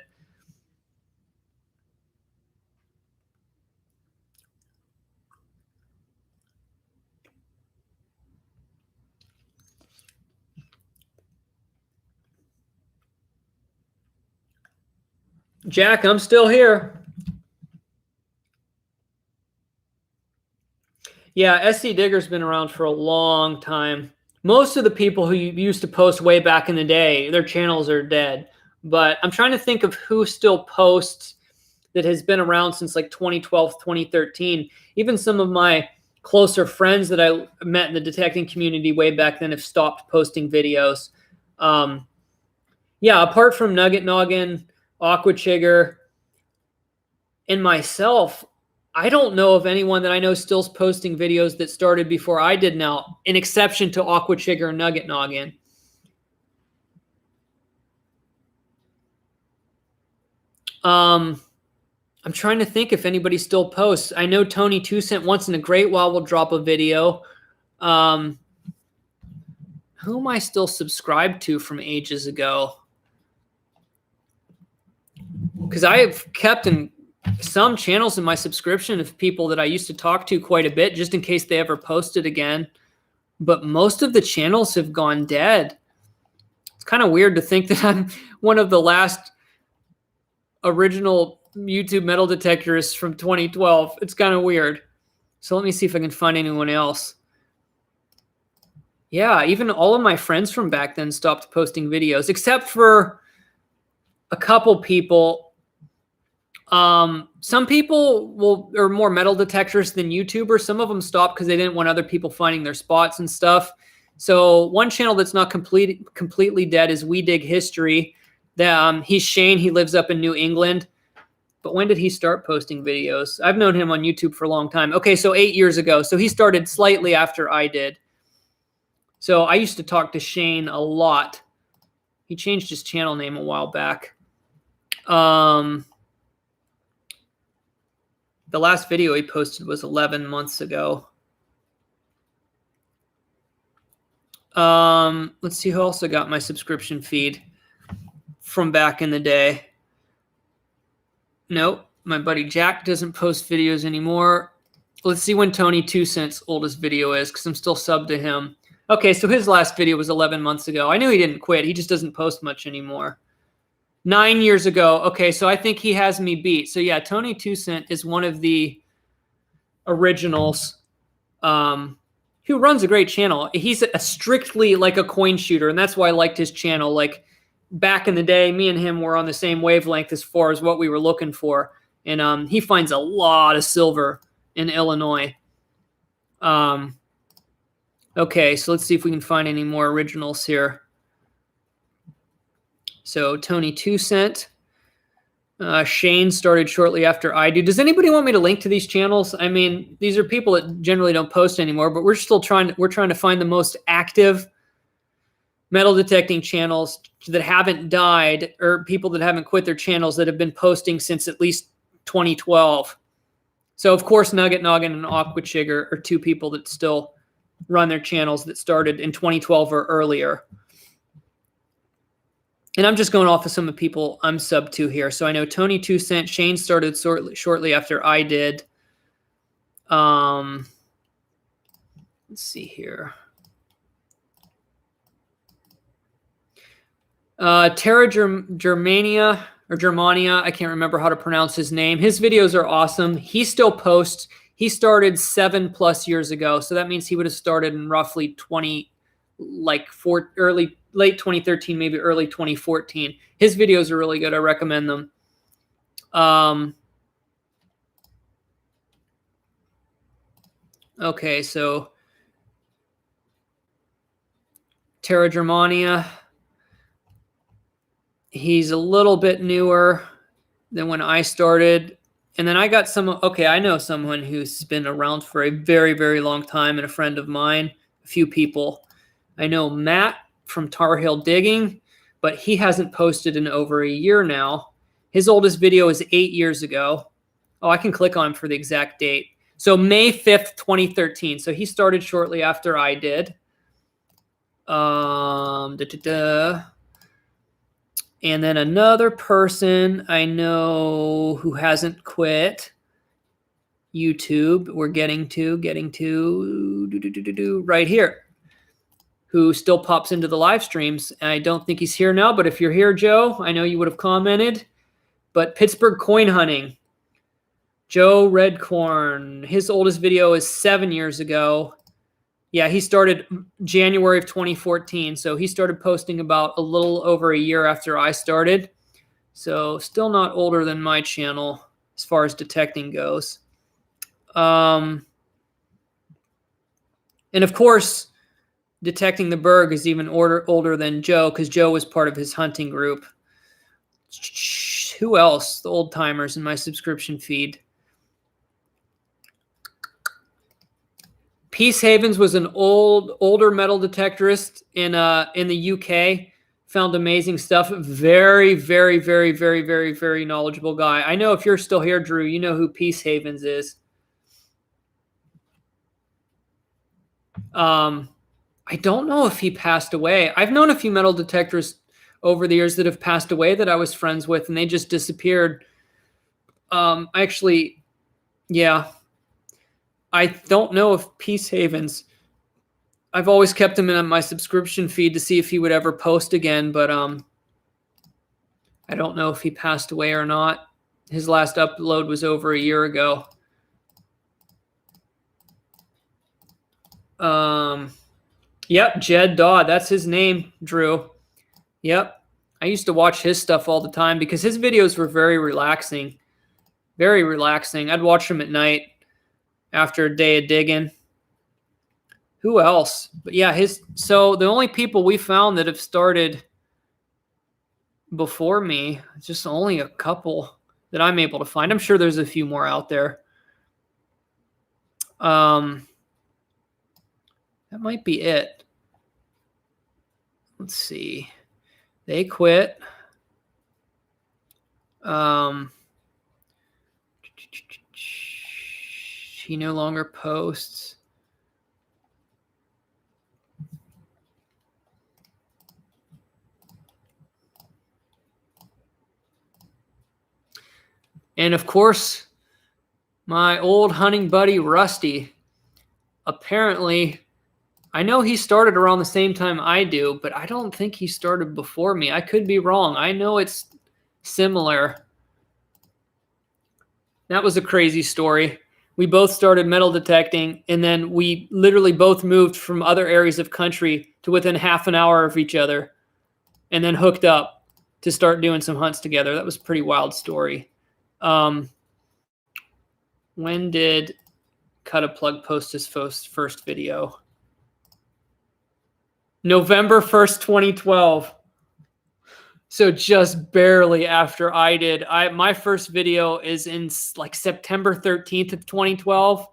Jack, I'm still here. Yeah, SC Digger's been around for a long time. Most of the people who used to post way back in the day, their channels are dead. But I'm trying to think of who still posts that has been around since like 2012, 2013. Even some of my closer friends that I met in the detecting community way back then have stopped posting videos. Yeah, apart from Nugget Noggin, Aqua Chigger, And myself, I don't know of anyone that I know still's posting videos that started before I did now, an exception to Aqua Chigger and Nugget Noggin. I'm trying to think if anybody still posts. I know Tony 2 Cent once in a great while will drop a video. Who am I still subscribed to from ages ago? Because I have kept in some channels in my subscription of people that I used to talk to quite a bit, just in case they ever posted again. But most of the channels have gone dead. It's kind of weird to think that I'm one of the last original YouTube metal detectors from 2012. It's kind of weird. So let me see if I can find anyone else. Yeah, even all of my friends from back then stopped posting videos, except for a couple people. Some people are more metal detectors than YouTubers. Some of them stopped because they didn't want other people finding their spots and stuff. So one channel that's not completely dead is We Dig History. He's Shane. He lives up in New England. But when did he start posting videos? I've known him on YouTube for a long time. Okay, so 8 years ago. So he started slightly after I did. So I used to talk to Shane a lot. He changed his channel name a while back. The last video he posted was 11 months ago. Let's see who else I got my subscription feed from back in the day. Nope, my buddy Jack doesn't post videos anymore. Let's see when Tony 2 Cent's oldest video is, because I'm still subbed to him. Okay, so his last video was 11 months ago. I knew he didn't quit. He just doesn't post much anymore. 9 years ago. Okay, so I think he has me beat. So yeah, Tony 2 Cent is one of the originals who runs a great channel. He's a strictly like a coin shooter, and that's why I liked his channel. Like back in the day, me and him were on the same wavelength as far as what we were looking for. And he finds a lot of silver in Illinois. Okay, so let's see if we can find any more originals here. So Tony 2 Cent. Shane started shortly after I do. Does anybody want me to link to these channels? I mean, these are people that generally don't post anymore, but we're trying to find the most active metal detecting channels that haven't died, or people that haven't quit their channels that have been posting since at least 2012. So of course, Nugget Noggin and Aqua Chigger are two people that still run their channels that started in 2012 or earlier. And I'm just going off of some of the people I'm subbed to here. So I know Tony 2 Cent, Shane started shortly after I did. Let's see here. Terra Germania, I can't remember how to pronounce his name. His videos are awesome. He still posts. He started 7+ years ago. So that means he would have started in roughly late 2013, maybe early 2014. His videos are really good. I recommend them. Okay, so Terra Germania. He's a little bit newer than when I started. And then I got I know someone who's been around for a very, very long time and a friend of mine, a few people. I know Matt from Tar Heel Digging, but he hasn't posted in over a year now. His oldest video is 8 years ago. Oh, I can click on him for the exact date. So May 5th, 2013. So he started shortly after I did. And then another person I know who hasn't quit YouTube, we're getting to right here, who still pops into the live streams. I don't think he's here now, but if you're here, Joe, I know you would have commented. But Pittsburgh Coin Hunting, Joe Redcorn, his oldest video is 7 years ago. Yeah, he started January of 2014. So he started posting about a little over a year after I started. So still not older than my channel as far as detecting goes. And of course, Detecting the Berg is even older than Joe, because Joe was part of his hunting group. Who else? The old timers in my subscription feed. Peace Havens was an older metal detectorist in the UK. Found amazing stuff. Very, very, very, very, very, very knowledgeable guy. I know if you're still here, Drew, you know who Peace Havens is. I don't know if he passed away. I've known a few metal detectors over the years that have passed away that I was friends with, and they just disappeared. Actually, yeah. I don't know if Peace Havens, I've always kept him in my subscription feed to see if he would ever post again, but I don't know if he passed away or not. His last upload was over a year ago. Yep, Jed Dodd. That's his name, Drew. Yep. I used to watch his stuff all the time because his videos were very relaxing. Very relaxing. I'd watch them at night after a day of digging. Who else? But yeah, so the only people we found that have started before me, just only a couple that I'm able to find. I'm sure there's a few more out there. That might be it. Let's see. They quit. He no longer posts. And of course, my old hunting buddy, Rusty. Apparently, I know he started around the same time I do, but I don't think he started before me. I could be wrong. I know it's similar. That was a crazy story. We both started metal detecting, and then we literally both moved from other areas of country to within half an hour of each other, and then hooked up to start doing some hunts together. That was a pretty wild story. When did Cut a Plug post his first video? November 1st, 2012. So just barely after I did. My first video is in like September 13th of 2012.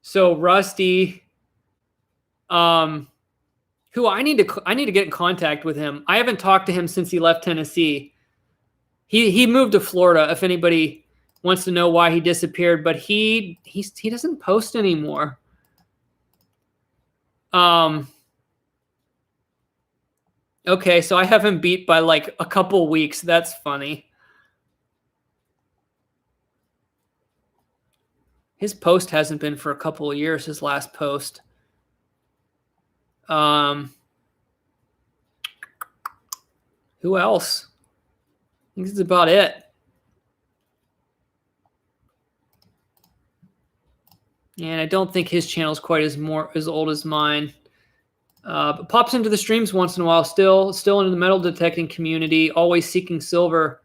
So Rusty, who I need to get in contact with him. I haven't talked to him since he left Tennessee. He moved to Florida, if anybody wants to know why he disappeared, but he doesn't post anymore. Okay, so I have him beat by like a couple weeks. That's funny. His post hasn't been for a couple of years, his last post. Who else? I think that's about it. And I don't think his channel is quite as old as mine. But pops into the streams once in a while, still into the metal detecting community, always seeking silver.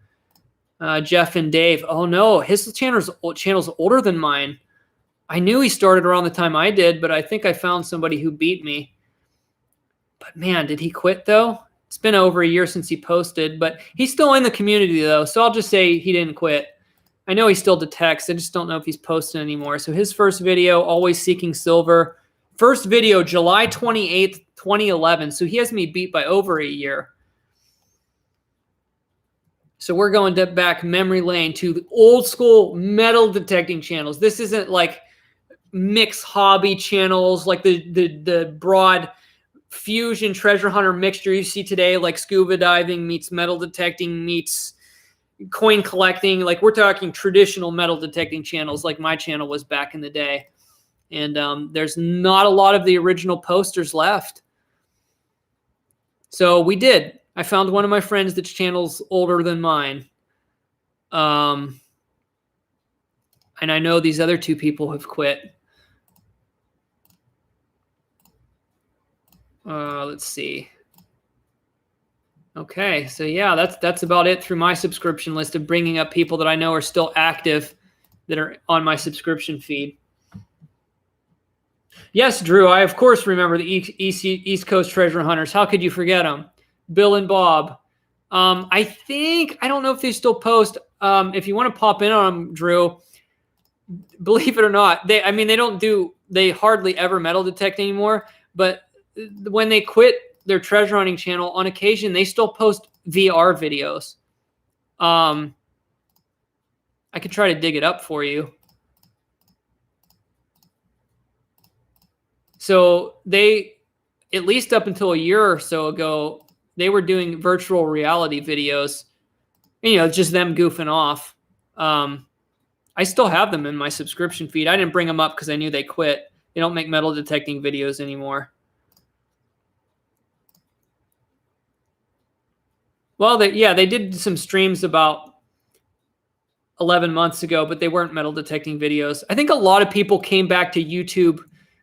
Jeff and Dave. Oh no, his channel's older than mine. I knew he started around the time I did, but I think I found somebody who beat me. But man, did he quit though? It's been over a year since he posted, but he's still in the community though, so I'll just say he didn't quit. I know he still detects. I just don't know if he's posting anymore. So his first video, Always Seeking Silver. First video, July 28th, 2011. So he has me beat by over a year. So we're going back memory lane to the old school metal detecting channels. This isn't like mixed hobby channels, like the broad fusion treasure hunter mixture you see today, like scuba diving meets metal detecting meets coin collecting. Like we're talking traditional metal detecting channels like my channel was back in the day. And there's not a lot of the original posters left. So we did. I found one of my friends that's channel's older than mine. And I know these other two people have quit. Let's see. Okay, so yeah, that's about it through my subscription list of bringing up people that I know are still active that are on my subscription feed. Yes, Drew, I of course remember the East Coast treasure hunters. How could you forget them? Bill and Bob. I don't know if they still post. If you want to pop in on them, Drew, believe it or not, they hardly ever metal detect anymore. But when they quit their treasure hunting channel, on occasion they still post VR videos. I could try to dig it up for you. So they, at least up until a year or so ago, they were doing virtual reality videos. Just them goofing off. I still have them in my subscription feed. I didn't bring them up because I knew they quit. They don't make metal detecting videos anymore. Well, they did some streams about 11 months ago, but they weren't metal detecting videos. I think a lot of people came back to YouTube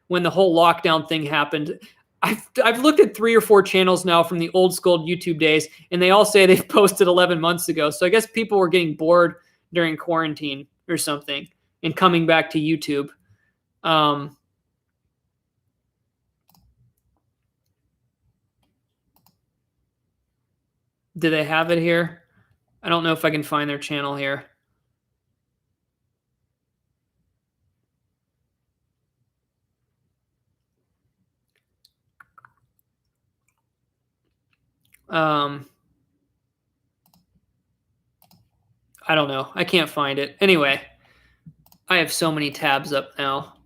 when the whole lockdown thing happened. I've looked at 3 or 4 channels now from the old school YouTube days, and they all say they've posted 11 months ago. So I guess people were getting bored during quarantine or something and coming back to YouTube. Do they have it here? I don't know if I can find their channel here. I don't know. I can't find it. Anyway, I have so many tabs up now.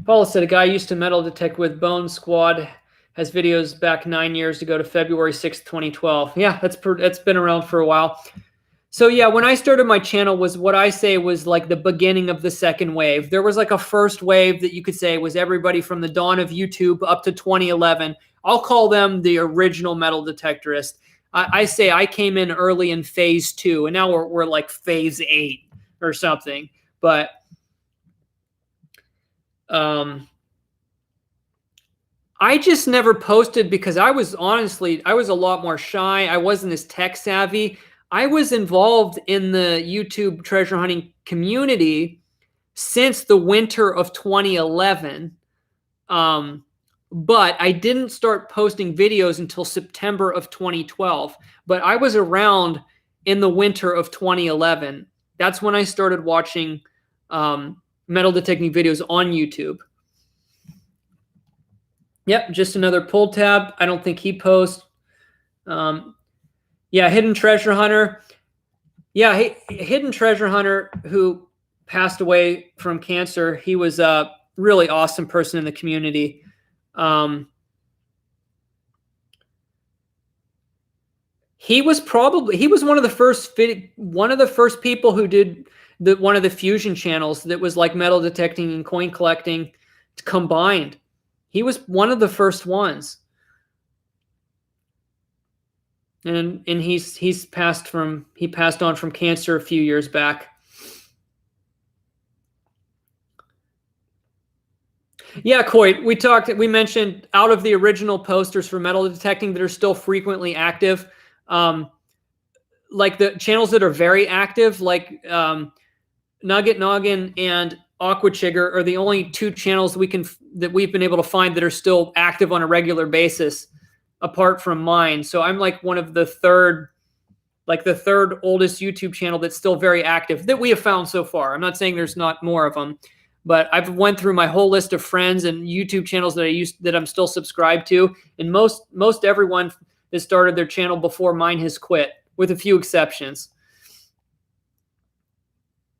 Paula said a guy used to metal detect with Bone Squad, has videos back 9 years ago to February 6th, 2012. Yeah, that's been around for a while. So yeah, when I started my channel was what I say was like the beginning of the second wave. There was like a first wave that you could say was everybody from the dawn of YouTube up to 2011. I'll call them the original metal detectorists. I say I came in early in phase 2, and now we're like phase 8 or something. But I just never posted because I was a lot more shy. I wasn't as tech savvy. I was involved in the YouTube treasure hunting community since the winter of 2011. But I didn't start posting videos until September of 2012. But I was around in the winter of 2011. That's when I started watching metal detecting videos on YouTube. Yep, just another pull tab. I don't think he posts. Yeah, Hidden Treasure Hunter. Yeah, Hidden Treasure Hunter, who passed away from cancer. He was a really awesome person in the community. He was one of the first people who did one of the fusion channels that was like metal detecting and coin collecting combined. He was one of the first ones. And he passed on from cancer a few years back. Yeah, Coit, we mentioned out of the original posters for metal detecting that are still frequently active, like the channels that are very active, like Nugget Noggin and Aqua Chigger are the only 2 channels that we've been able to find that are still active on a regular basis, apart from mine. So I'm like one of the third oldest YouTube channel that's still very active that we have found so far. I'm not saying there's not more of them, but I've went through my whole list of friends and YouTube channels that I'm still subscribed to, and most everyone that started their channel before mine has quit, with a few exceptions.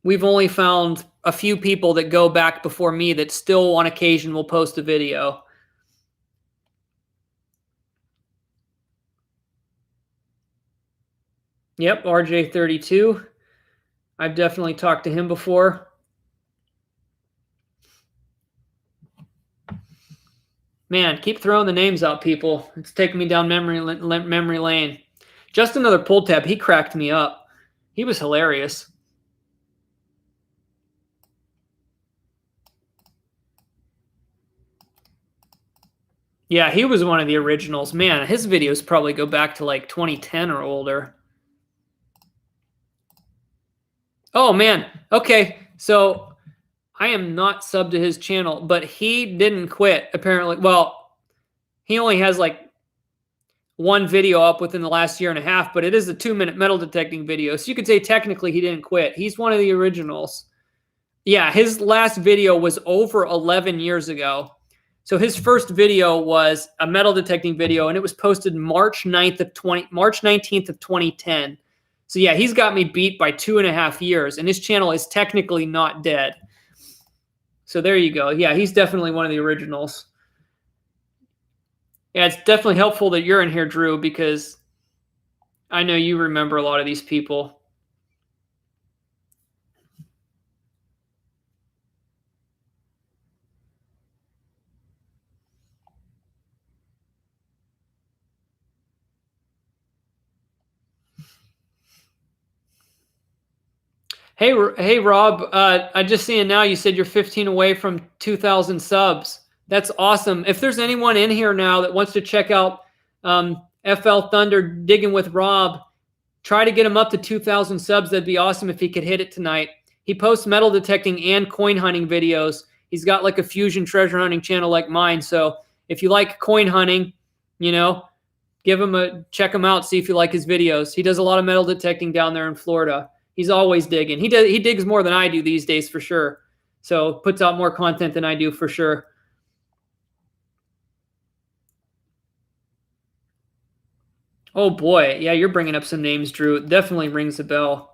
We've only found a few people that go back before me that still on occasion will post a video. Yep, RJ32. I've definitely talked to him before. Man, keep throwing the names out, people. It's taking me down memory lane. Just another pull tab. He cracked me up. He was hilarious. Yeah, he was one of the originals. Man, his videos probably go back to like 2010 or older. Oh, man. Okay, so I am not subbed to his channel, but he didn't quit, apparently. Well, He only has like one video up within the last year and a half, but it is a 2-minute metal detecting video. So you could say technically he didn't quit. He's one of the originals. Yeah, his last video was over 11 years ago. So his first video was a metal detecting video, and it was posted March 19th of 2010. So yeah, he's got me beat by 2.5 years, and his channel is technically not dead. So there you go. Yeah, he's definitely one of the originals. Yeah, it's definitely helpful that you're in here, Drew, because I know you remember a lot of these people. Hey, Rob. I just seeing now you said you're 15 away from 2,000 subs. That's awesome. If there's anyone in here now that wants to check out FL Thunder Digging with Rob, try to get him up to 2,000 subs. That'd be awesome if he could hit it tonight. He posts metal detecting and coin hunting videos. He's got like a fusion treasure hunting channel like mine. So if you like coin hunting, you know, check him out. See if you like his videos. He does a lot of metal detecting down there in Florida. He's always digging. He digs more than I do these days for sure. So puts out more content than I do for sure. Oh boy, yeah, you're bringing up some names, Drew. It definitely rings a bell.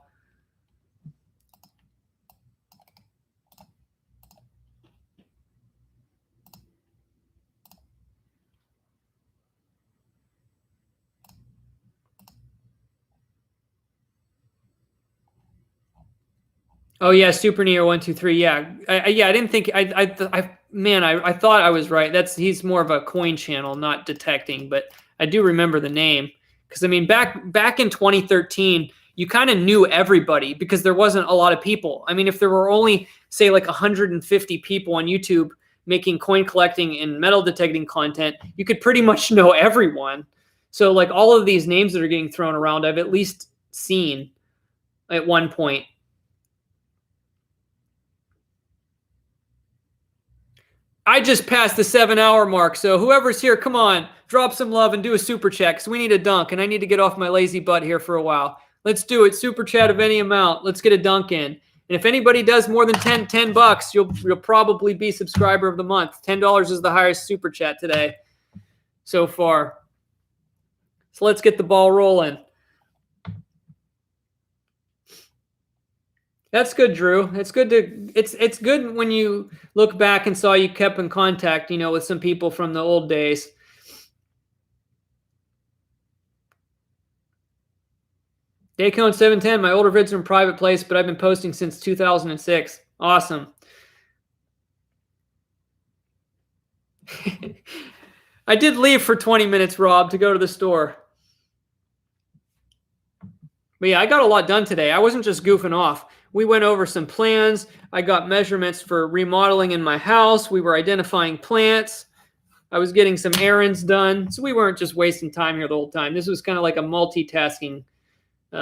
Oh yeah, Super Neo 123. Yeah, I didn't think I thought I was right. He's more of a coin channel, not detecting, but I do remember the name because I mean back in 2013, you kind of knew everybody because there wasn't a lot of people. I mean, if there were only say like 150 people on YouTube making coin collecting and metal detecting content, you could pretty much know everyone. So like all of these names that are getting thrown around, I've at least seen at one point. I just passed the 7-hour mark, so whoever's here, come on, drop some love and do a super chat because we need a dunk, and I need to get off my lazy butt here for a while. Let's do it. Super chat of any amount. Let's get a dunk in. And if anybody does more than $10 bucks, you'll probably be subscriber of the month. $10 is the highest super chat today so far. So let's get the ball rolling. That's good, Drew. It's good when you look back and saw you kept in contact, with some people from the old days. Daycon 710, my older vids are in private place, but I've been posting since 2006. Awesome. I did leave for 20 minutes, Rob, to go to the store. But yeah, I got a lot done today. I wasn't just goofing off. We went over some plans. I got measurements for remodeling in my house. We were identifying plants. I was getting some errands done. So we weren't just wasting time here the whole time. This was kind of like a multitasking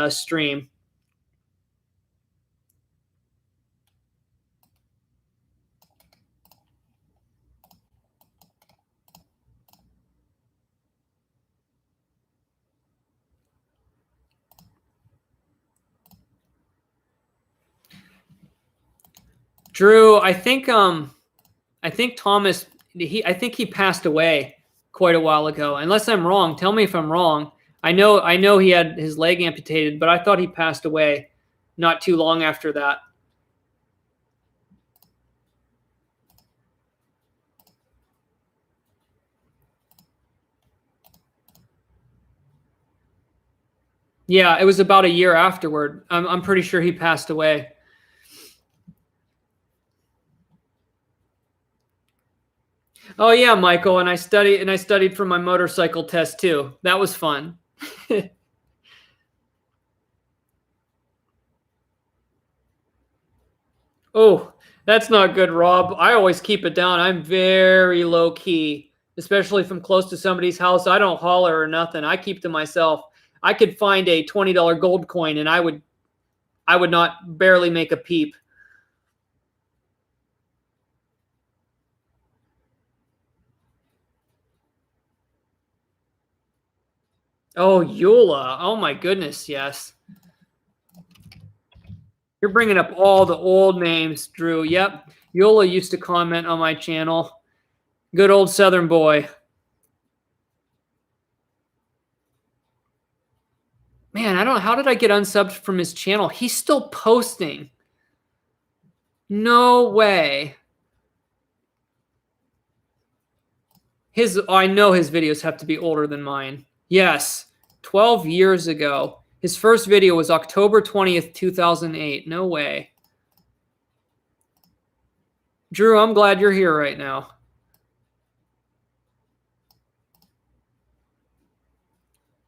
stream. Drew, I think Thomas, I think he passed away quite a while ago. Unless I'm wrong, tell me if I'm wrong. I know he had his leg amputated, but I thought he passed away not too long after that. Yeah, it was about a year afterward. I'm pretty sure he passed away. Oh yeah, Michael, and I studied for my motorcycle test too. That was fun. Oh, that's not good, Rob. I always keep it down. I'm very low key, especially if I'm close to somebody's house. I don't holler or nothing. I keep to myself. I could find a $20 gold coin and I would not barely make a peep. Oh, Eula. Oh my goodness, yes. You're bringing up all the old names, Drew. Yep. Eula used to comment on my channel. Good old Southern boy. Man, I don't know. How did I get unsubbed from his channel? He's still posting. No way. I know his videos have to be older than mine. Yes. 12 years ago. His first video was October 20th, 2008. No way. Drew, I'm glad you're here right now.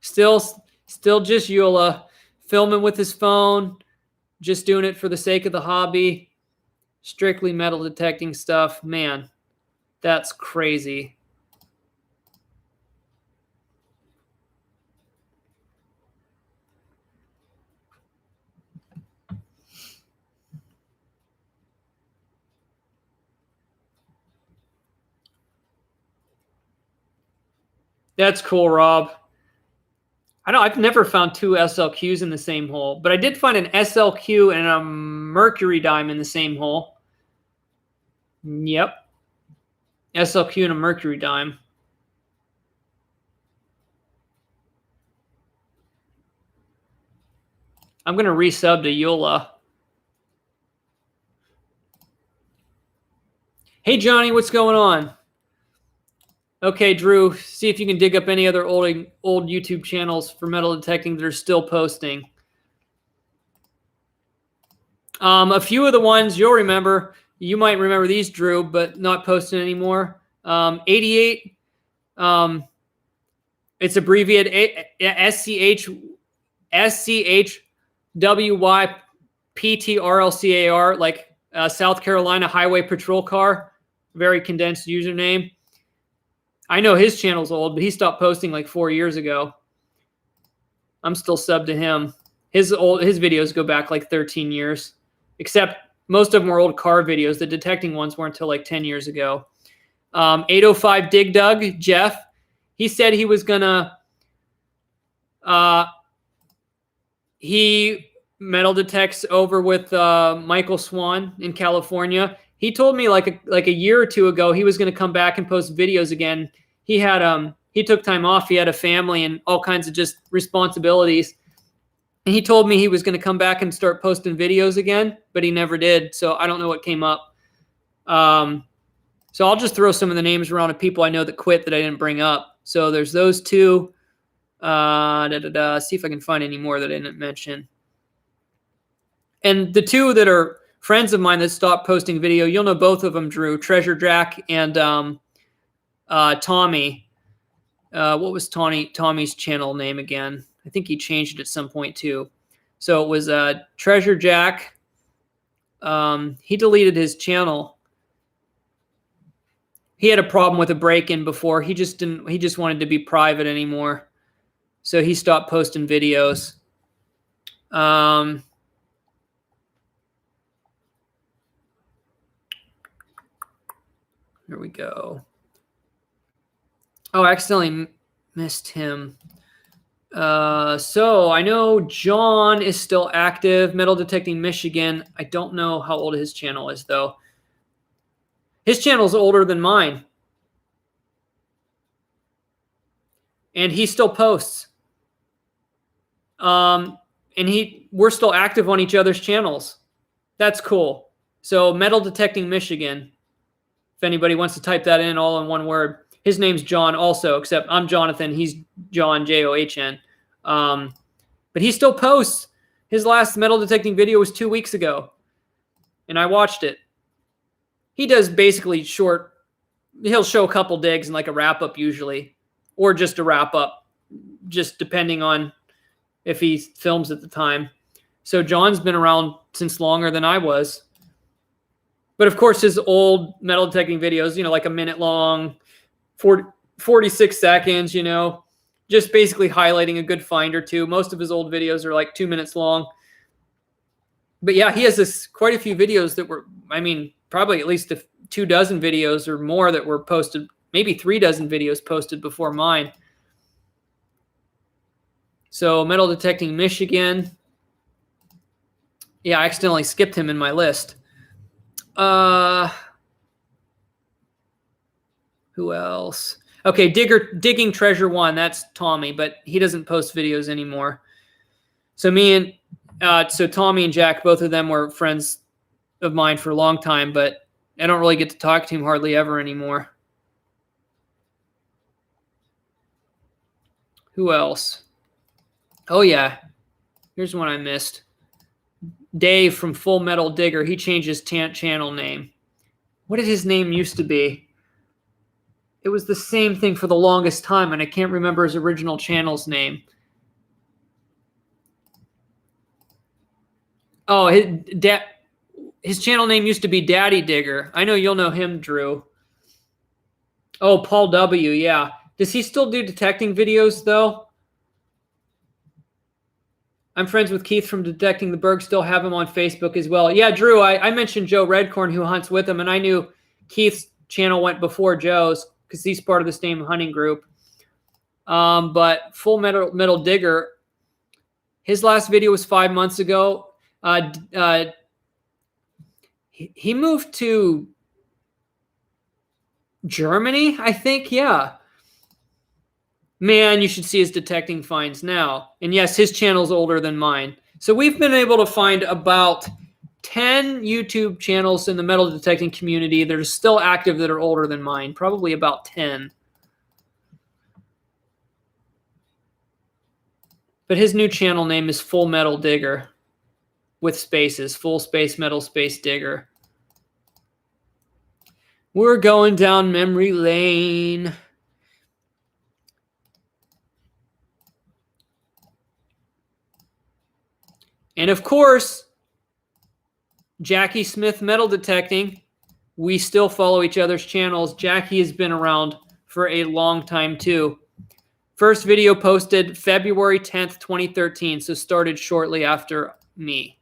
Still just Eula, filming with his phone, just doing it for the sake of the hobby, strictly metal detecting stuff. Man, that's crazy. That's cool, Rob. I've never found two SLQs in the same hole, but I did find an SLQ and a mercury dime in the same hole. Yep. SLQ and a mercury dime. I'm going to resub to Eula. Hey, Johnny, what's going on? Okay, Drew, see if you can dig up any other old YouTube channels for metal detecting that are still posting. A few of the ones you'll remember, you might remember these, Drew, but not posting anymore. 88, it's abbreviated SCHWYPTRLCAR, like South Carolina Highway Patrol Car. Very condensed username. I know his channel's old, but he stopped posting like 4 years ago. I'm still subbed to him. His videos go back like 13 years, except most of them were old car videos. The detecting ones weren't until like 10 years ago. 805 Dig Dug, Jeff. He said he was gonna he metal detects over with Michael Swan in California. He told me like a year or two ago he was going to come back and post videos again. He had he took time off. He had a family and all kinds of just responsibilities. And he told me he was going to come back and start posting videos again, but he never did. So I don't know what came up. So I'll just throw some of the names around of people I know that quit that I didn't bring up. So there's those two. See if I can find any more that I didn't mention. And the two that are friends of mine that stopped posting video, you'll know both of them, Drew. Treasure Jack and Tommy. What was Tommy's channel name again? I think he changed it at some point too. So it was Treasure Jack. He deleted his channel. He had a problem with a break-in before. He just wanted to be private anymore. So he stopped posting videos. There we go. Oh, I accidentally missed him. So I know John is still active, Metal Detecting Michigan. I don't know how old his channel is, though. His channel's older than mine. And he still posts. And we're still active on each other's channels. That's cool. So Metal Detecting Michigan, if anybody wants to type that in all in one word. His name's John also, except I'm Jonathan. He's John, John. But he still posts. His last metal detecting video was 2 weeks ago, and I watched it. He does basically short. He'll show a couple digs and like a wrap-up usually, or just a wrap-up, just depending on if he films at the time. So John's been around since longer than I was. But of course, his old metal detecting videos, like a minute long, 46 seconds, just basically highlighting a good find or two. Most of his old videos are like 2 minutes long. But yeah, he has quite a few videos that were, probably at least 24 videos or more that were posted, maybe 36 videos posted before mine. So metal detecting Michigan. Yeah, I accidentally skipped him in my list. Who else? Okay, Digging Treasure 1, that's Tommy, but he doesn't post videos anymore. So so Tommy and Jack, both of them were friends of mine for a long time, but I don't really get to talk to him hardly ever anymore. Who else? Oh yeah, here's one I missed. Dave from Full Metal Digger. He changed his channel name. What did his name used to be? It was the same thing for the longest time, and I can't remember his original channel's name. Oh, his channel name used to be Daddy Digger. I know you'll know him, Drew. Oh, Paul W. Yeah. Does he still do detecting videos, though? I'm friends with Keith from Detecting the Berg. Still have him on Facebook as well. Yeah, Drew, I mentioned Joe Redcorn, who hunts with him, and I knew Keith's channel went before Joe's because he's part of the same hunting group. But Full Metal Digger, his last video was 5 months ago. He moved to Germany, I think. Yeah. Man, you should see his detecting finds now. And yes, his channel's older than mine. So we've been able to find about 10 YouTube channels in the metal detecting community that are still active that are older than mine. Probably about 10. But his new channel name is Full Metal Digger with spaces. Full space metal space digger. We're going down memory lane. And of course, Jackie Smith Metal Detecting. We still follow each other's channels. Jackie has been around for a long time too. First video posted February 10th, 2013, so started shortly after me.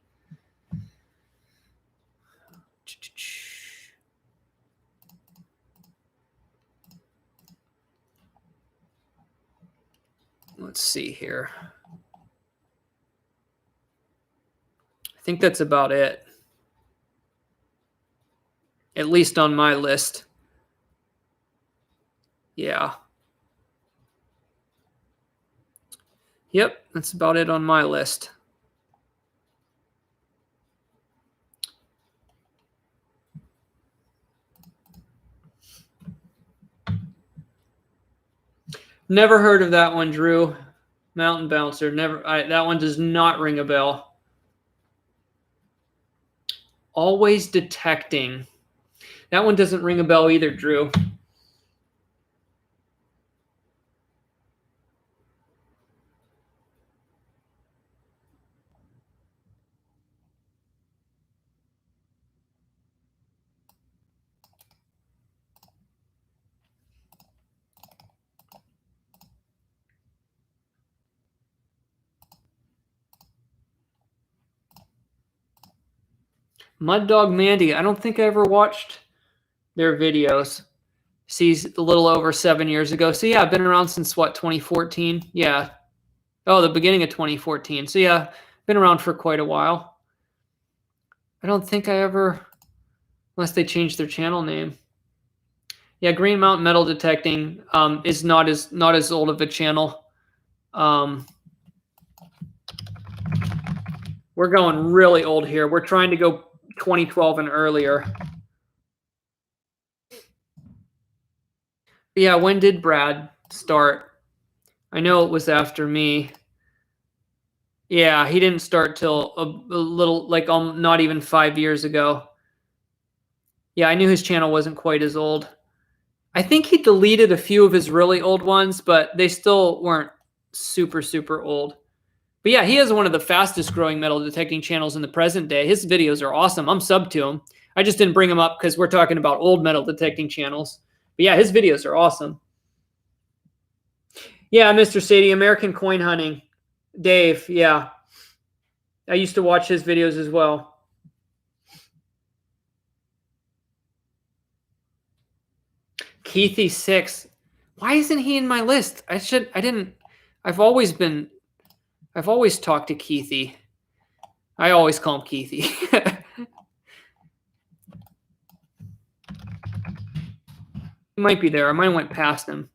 Let's see here. I think that's about it. At least on my list. Yeah. Yep, that's about it on my list. Never heard of that one, Drew. Mountain Bouncer. Never. That one does not ring a bell. Always Detecting. That one doesn't ring a bell either, Drew. Mud Dog Mandy. I don't think I ever watched their videos. She's a little over 7 years ago. So yeah, I've been around since what, 2014? Yeah. Oh, the beginning of 2014. So yeah, been around for quite a while. I don't think I ever, unless they changed their channel name. Yeah, Green Mountain Metal Detecting is not as old of a channel. We're going really old here. We're trying to go 2012 and earlier. Yeah, when did Brad start? I know it was after me. Yeah, he didn't start till a little, like not even 5 years ago. Yeah, I knew his channel wasn't quite as old. I think he deleted a few of his really old ones, but they still weren't super, super old. But yeah, he has one of the fastest growing metal detecting channels in the present day. His videos are awesome. I'm sub to him. I just didn't bring him up because we're talking about old metal detecting channels. But yeah, his videos are awesome. Yeah, Mr. Sadie, American Coin Hunting. Dave, yeah. I used to watch his videos as well. Keithy6. Why isn't he in my list? I've always been I've always talked to Keithy. I always call him Keithy. He might be there. I might have went past him.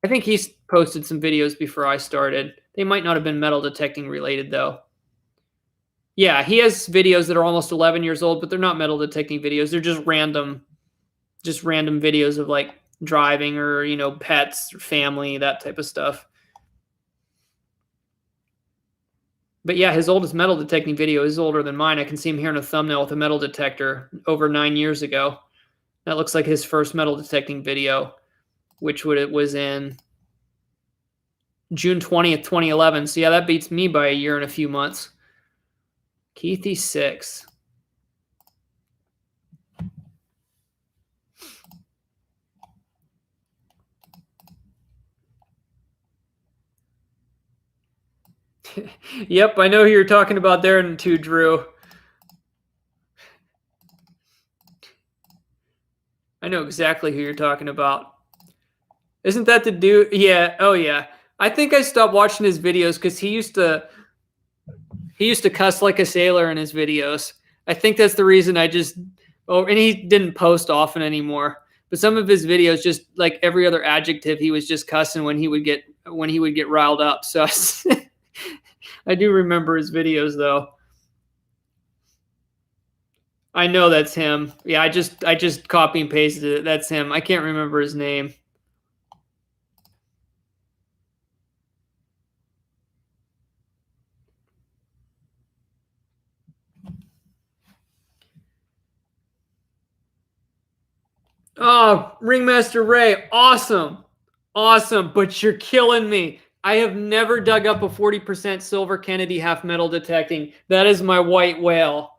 I think he's posted some videos before I started. They might not have been metal detecting related, though. Yeah, he has videos that are almost 11 years old, but they're not metal detecting videos. They're just random videos of like driving or, you know, pets, or family, that type of stuff. But yeah, his oldest metal detecting video is older than mine. I can see him here in a thumbnail with a metal detector over 9 years ago. That looks like his first metal detecting video, which it was in June 20th, 2011. So yeah, that beats me by a year and a few months. Keithy 6. Yep, I know who you're talking about there too, Drew. I know exactly who you're talking about. Isn't that the dude? Yeah. Oh, yeah. I think I stopped watching his videos because he used to cuss like a sailor in his videos. I think that's the reason I just. Oh, and he didn't post often anymore. But some of his videos, just like every other adjective, he was just cussing when he would get riled up. So I do remember his videos though. I know that's him. Yeah, I just copy and pasted it. That's him. I can't remember his name. Oh, Ringmaster Ray, awesome. Awesome, but you're killing me. I have never dug up a 40% silver Kennedy half metal detecting. That is my white whale.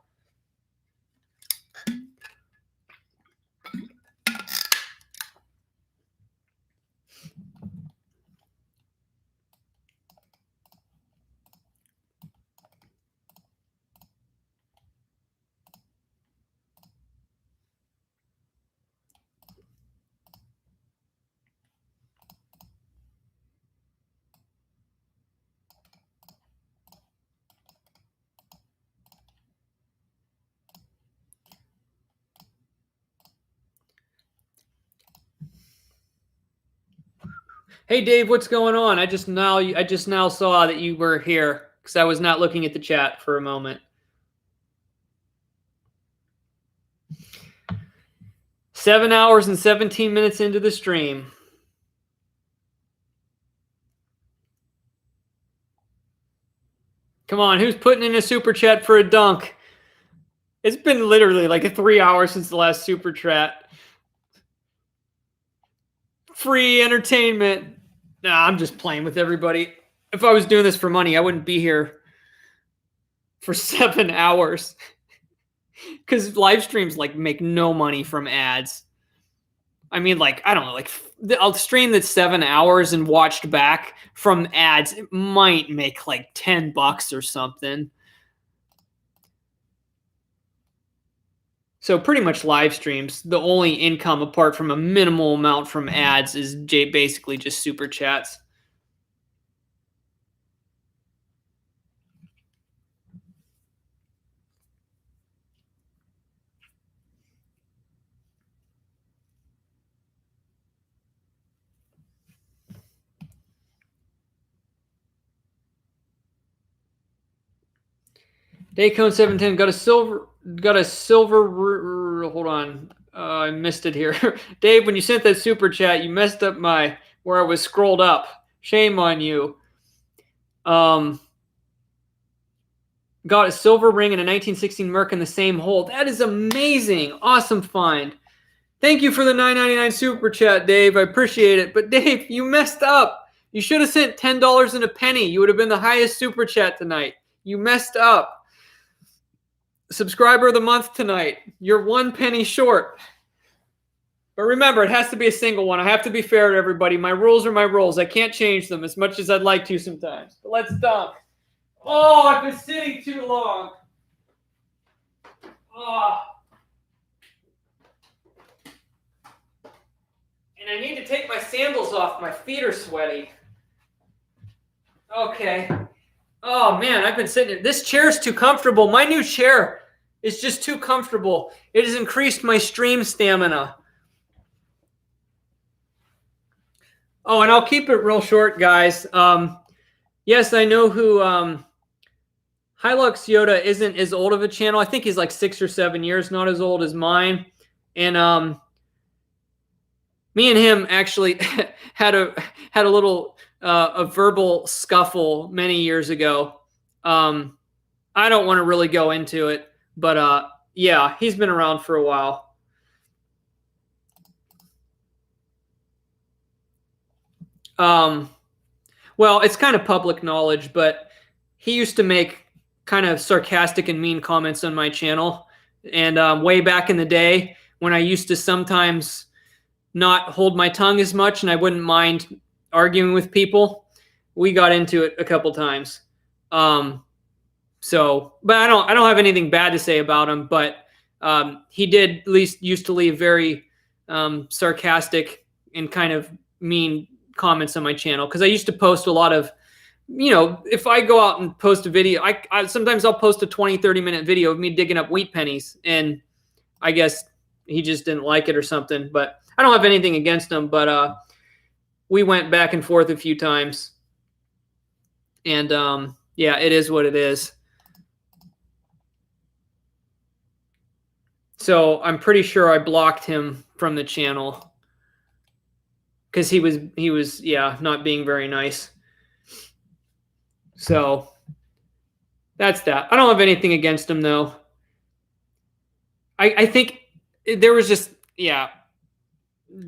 Hey Dave, what's going on? I just now saw that you were here because I was not looking at the chat for a moment. 7 hours and 17 minutes into the stream. Come on, who's putting in a super chat for a dunk? It's been literally like 3 hours since the last super chat. Free entertainment. Nah, I'm just playing with everybody. If I was doing this for money, I wouldn't be here for 7 hours. Because live streams like make no money from ads. I mean, like, I don't know, like I'll stream that's 7 hours and watched back from ads. It might make like $10 or something. So pretty much live streams, the only income apart from a minimal amount from ads is basically just super chats. Daycone 710 got a silver. Hold on, I missed it here. Dave, when you sent that super chat, you messed up where I was scrolled up. Shame on you. Got a silver ring and a 1916 Merc in the same hole. That is amazing. Awesome find. Thank you for the $9.99 super chat, Dave. I appreciate it. But Dave, you messed up. You should have sent $10 and a penny. You would have been the highest super chat tonight. You messed up. Subscriber of the month tonight. You're 1 penny short. But remember, it has to be a single one. I have to be fair to everybody. My rules are my rules. I can't change them as much as I'd like to sometimes. But let's dunk. Oh, I've been sitting too long. Oh. And I need to take my sandals off. My feet are sweaty. Okay. Oh man, I've been sitting here. This chair is too comfortable. My new chair is just too comfortable. It has increased my stream stamina. Oh, and I'll keep it real short, guys. Yes, I know who Hilux Yoda isn't as old of a channel. I think he's like 6 or 7 years, not as old as mine. And me and him actually had a little a verbal scuffle many years ago. I don't want to really go into it, but yeah, he's been around for a while. Well, it's kind of public knowledge, but he used to make kind of sarcastic and mean comments on my channel. And way back in the day when I used to sometimes not hold my tongue as much and I wouldn't mind arguing with people, we got into it a couple times. So, but I don't have anything bad to say about him, but he did at least used to leave very sarcastic and kind of mean comments on my channel, because I used to post a lot of, you know, if I go out and post a video, I sometimes I'll post a 20-30 minute video of me digging up wheat pennies, and I guess he just didn't like it or something. But I don't have anything against him, but we went back and forth a few times, and yeah, it is what it is. So I'm pretty sure I blocked him from the channel because he was yeah, not being very nice. So that's that. I don't have anything against him though. I think there was just, yeah,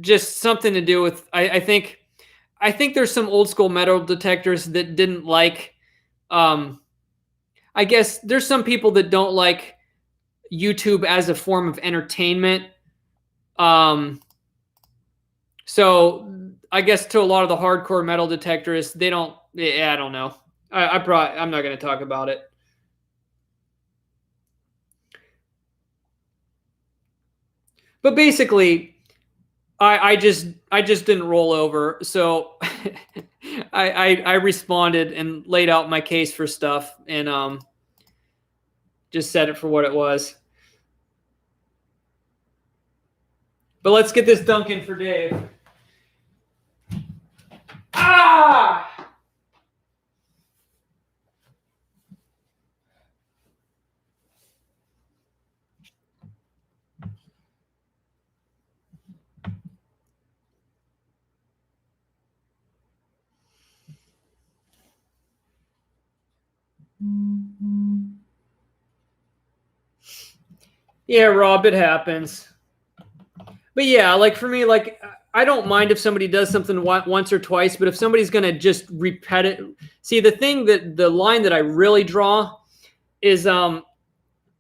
just something to do with, I think there's some old school metal detectors that didn't like, I guess there's some people that don't like YouTube as a form of entertainment. So I guess to a lot of the hardcore metal detectorists, they don't, yeah, I don't know. I'm not going to talk about it. But basically, I just didn't roll over. So I responded and laid out my case for stuff, and just said it for what it was. But let's get this dunk in for Dave. Ah! Yeah, Rob, it happens. But yeah, like for me, like I don't mind if somebody does something once or twice, but if somebody's going to just repeat it, see, the line that I really draw is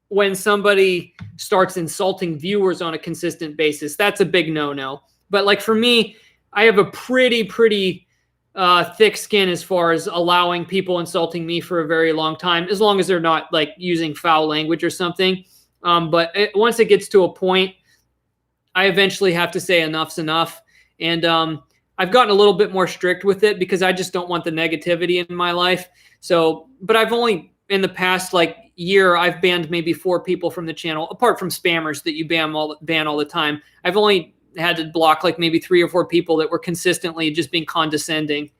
when somebody starts insulting viewers on a consistent basis. That's a big no-no. But like for me, I have a pretty thick skin as far as allowing people insulting me for a very long time, as long as they're not like using foul language or something. But once it gets to a point, I eventually have to say enough's enough. And I've gotten a little bit more strict with it because I just don't want the negativity in my life. So, but I've only in the past like year, I've banned maybe 4 people from the channel, apart from spammers that you ban all the time. I've only had to block like maybe 3 or 4 people that were consistently just being condescending.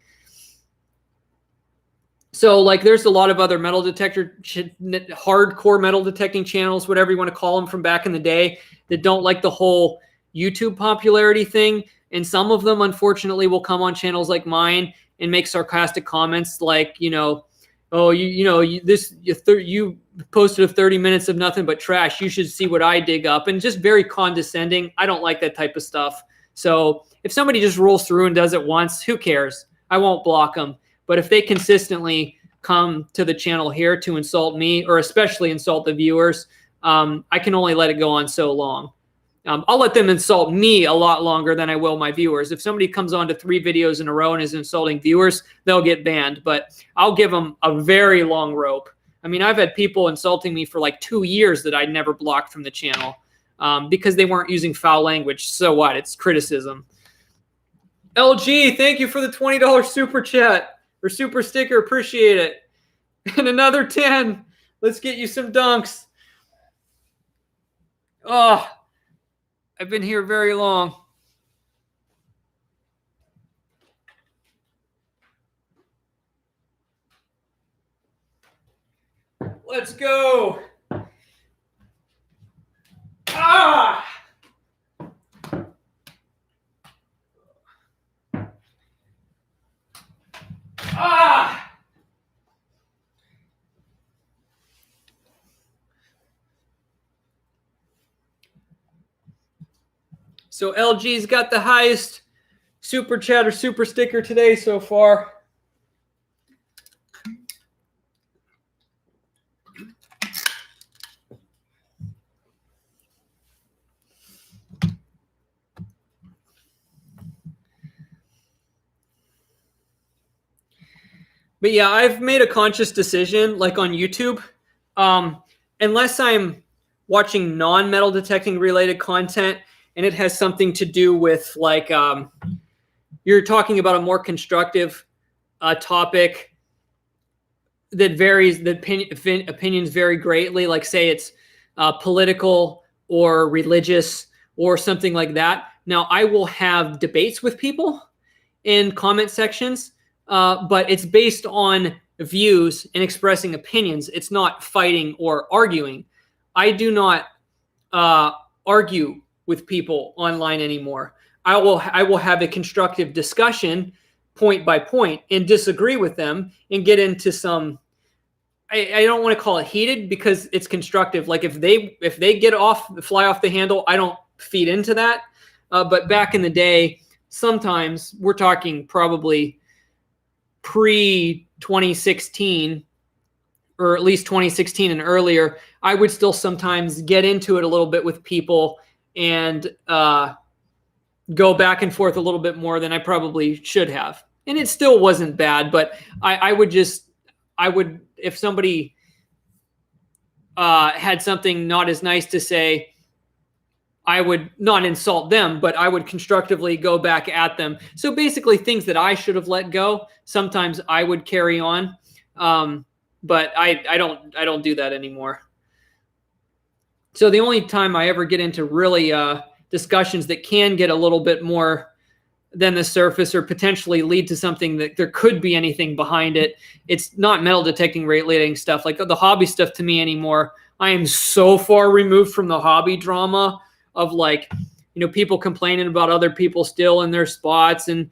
So like there's a lot of other metal detector, hardcore metal detecting channels, whatever you want to call them, from back in the day, that don't like the whole YouTube popularity thing. And some of them, unfortunately, will come on channels like mine and make sarcastic comments like, you know, oh, you posted 30 minutes of nothing but trash. You should see what I dig up. And just very condescending. I don't like that type of stuff. So if somebody just rolls through and does it once, who cares? I won't block them. But if they consistently come to the channel here to insult me, or especially insult the viewers, I can only let it go on so long. I'll let them insult me a lot longer than I will my viewers. If somebody comes on to 3 videos in a row and is insulting viewers, they'll get banned. But I'll give them a very long rope. I mean, I've had people insulting me for like 2 years that I'd never blocked from the channel because they weren't using foul language. So what? It's criticism. LG, thank you for the $20 super chat or super sticker. Appreciate it. And another 10. Let's get you some dunks. Oh, I've been here very long. Let's go. Ah! Ah! So LG's got the highest super chat or super sticker today so far. But yeah, I've made a conscious decision, like on YouTube, unless I'm watching non-metal detecting related content and it has something to do with like you're talking about a more constructive topic that varies, that opinions vary greatly, like say it's political or religious or something like that. Now, I will have debates with people in comment sections, but it's based on views and expressing opinions. It's not fighting or arguing. I do not argue with people online anymore. I will have a constructive discussion point by point and disagree with them and get into some, I don't want to call it heated because it's constructive. Like if they fly off the handle, I don't feed into that. But back in the day, sometimes we're talking probably pre 2016 or at least 2016 and earlier, I would still sometimes get into it a little bit with people and go back and forth a little bit more than I probably should have. And it still wasn't bad, but I would, if somebody had something not as nice to say, I would not insult them, but I would constructively go back at them. So basically things that I should have let go, sometimes I would carry on. But I don't do that anymore. So the only time I ever get into really discussions that can get a little bit more than the surface or potentially lead to something that there could be anything behind it, it's not metal detecting relating stuff. Like the hobby stuff to me anymore, I am so far removed from the hobby drama of like, people complaining about other people still in their spots and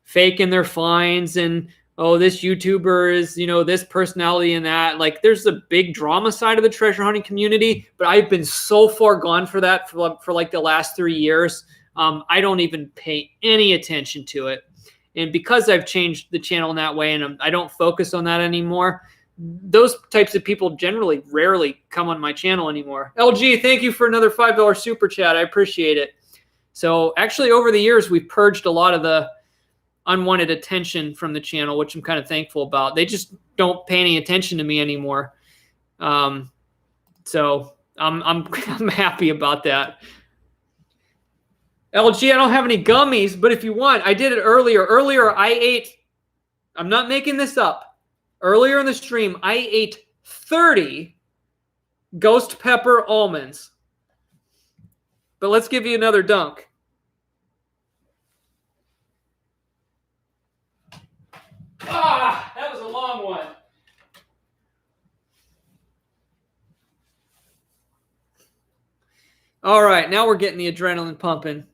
faking their finds and, oh, this YouTuber is, this personality and that. Like, there's a big drama side of the treasure hunting community, but I've been so far gone for that for like the last 3 years. I don't even pay any attention to it. And because I've changed the channel in that way and I don't focus on that anymore, those types of people generally rarely come on my channel anymore. LG, thank you for another $5 super chat. I appreciate it. So actually over the years, we've purged a lot of the unwanted attention from the channel, which I'm kind of thankful about. They just don't pay any attention to me anymore. So I'm happy about that. LG, I don't have any gummies, but if you want, I did it earlier. Earlier, I ate, I'm not making this up. Earlier in the stream, I ate 30 ghost pepper almonds. But let's give you another dunk. Ah, that was a long one. All right, now we're getting the adrenaline pumping.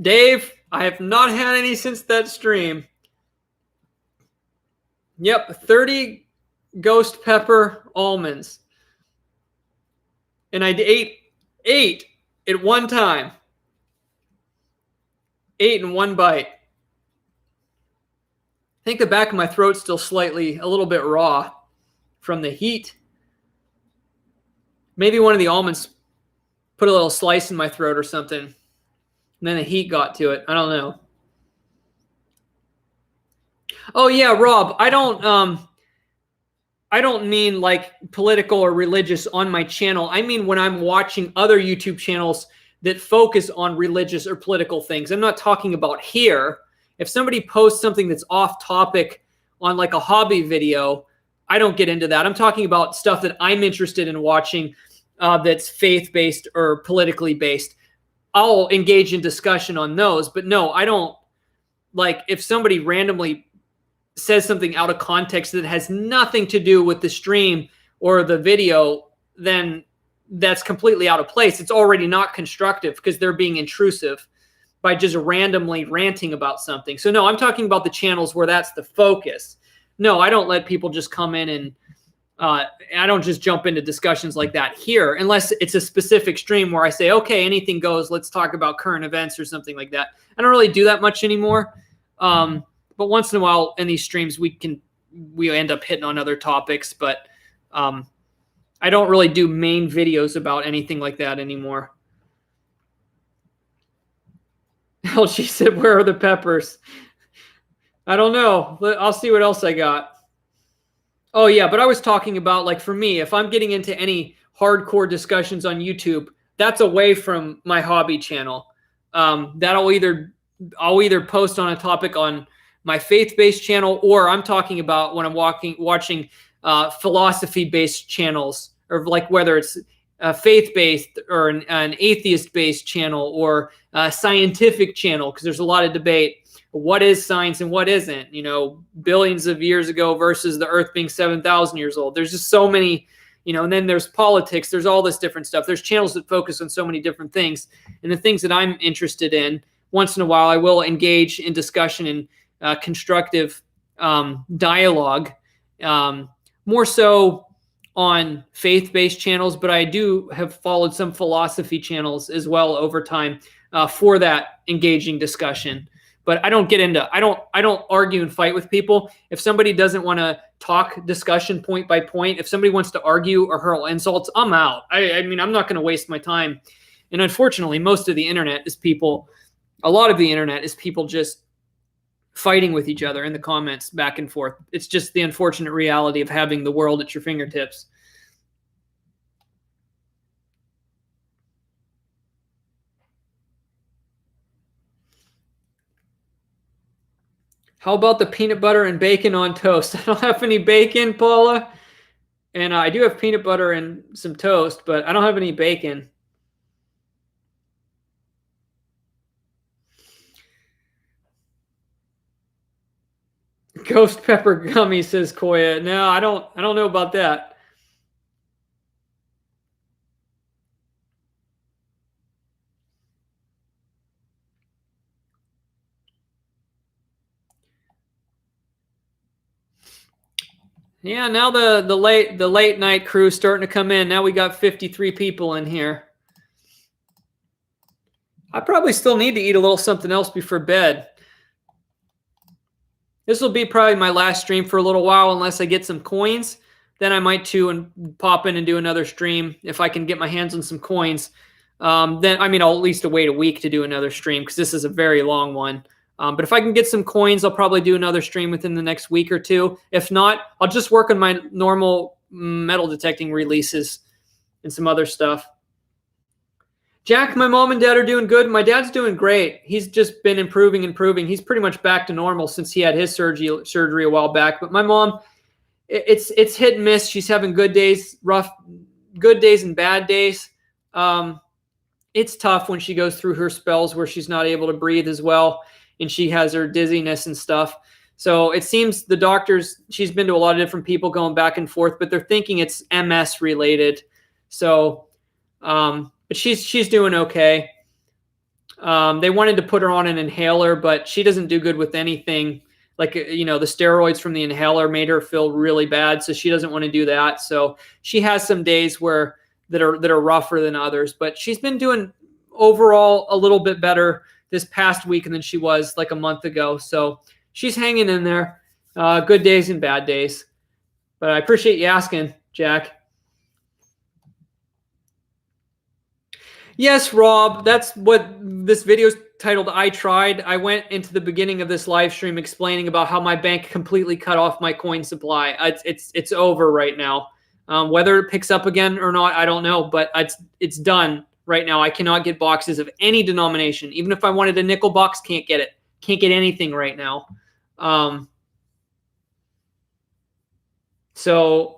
Dave, I have not had any since that stream. Yep, 30 ghost pepper almonds. And I ate 8 at one time. 8 in one bite. I think the back of my throat's still a little bit raw from the heat. Maybe one of the almonds put a little slice in my throat or something. And then the heat got to it. I don't know. Oh yeah, Rob, I I don't mean like political or religious on my channel. I mean when I'm watching other YouTube channels that focus on religious or political things. I'm not talking about here. If somebody posts something that's off topic on like a hobby video, I don't get into that. I'm talking about stuff that I'm interested in watching that's faith-based or politically based. I'll engage in discussion on those, but no, I don't. Like if somebody randomly says something out of context that has nothing to do with the stream or the video, then that's completely out of place. It's already not constructive because they're being intrusive by just randomly ranting about something. So no, I'm talking about the channels where that's the focus. No, I don't let people just come in and I don't just jump into discussions like that here, unless it's a specific stream where I say, okay, anything goes. Let's talk about current events or something like that. I don't really do that much anymore. But once in a while in these streams, we end up hitting on other topics, but I don't really do main videos about anything like that anymore. Hell, she said, where are the peppers? I don't know. I'll see what else I got. Oh, yeah, but I was talking about, like, for me, if I'm getting into any hardcore discussions on YouTube, that's away from my hobby channel. I'll either post on a topic on my faith-based channel, or I'm talking about when I'm watching philosophy-based channels, or like whether it's a faith-based or an atheist-based channel or a scientific channel, because there's a lot of debate. What is science and what isn't? You know, billions of years ago versus the Earth being 7,000 years old. There's just so many, you know, and then there's politics. There's all this different stuff. There's channels that focus on so many different things. And the things that I'm interested in, once in a while, I will engage in discussion and constructive dialogue, more so on faith-based channels, but I do have followed some philosophy channels as well over time for that engaging discussion. But I don't get into, I don't argue and fight with people. If somebody doesn't want to talk discussion point by point, if somebody wants to argue or hurl insults, I'm out. I mean, I'm not going to waste my time. And unfortunately, most of the internet is people, a lot of the internet is people just fighting with each other in the comments back and forth. It's just the unfortunate reality of having the world at your fingertips. How about the peanut butter and bacon on toast? I don't have any bacon, Paula. And I do have peanut butter and some toast, but I don't have any bacon. Ghost pepper gummy, says Koya. No, I don't know about that. Yeah, now the late night crew is starting to come in. Now we got 53 people in here. I probably still need to eat a little something else before bed. This will be probably my last stream for a little while unless I get some coins. Then I might too and pop in and do another stream if I can get my hands on some coins. Then, I mean, I'll at least wait a week to do another stream because this is a very long one. But if I can get some coins, I'll probably do another stream within the next week or two. If not, I'll just work on my normal metal detecting releases and some other stuff. Jack, my mom and dad are doing good. My dad's doing great. He's just been improving. He's pretty much back to normal since he had his surgery a while back. But my mom, it's hit and miss. She's having good days, good days and bad days. It's tough when she goes through her spells where she's not able to breathe as well, and she has her dizziness and stuff. So it seems the doctors, she's been to a lot of different people going back and forth, but they're thinking it's MS related. So, but she's doing okay. They wanted to put her on an inhaler, but she doesn't do good with anything. Like, you know, the steroids from the inhaler made her feel really bad, so she doesn't want to do that. So she has some days that are rougher than others, but she's been doing overall a little bit better this past week than she was like a month ago. So she's hanging in there. Good days and bad days. But I appreciate you asking, Jack. Yes, Rob, that's what this video is titled I Tried. I went into the beginning of this live stream explaining about how my bank completely cut off my coin supply. It's over right now. Whether it picks up again or not, I don't know, but it's done right now. I cannot get boxes of any denomination. Even if I wanted a nickel box, can't get it. Can't get anything right now. So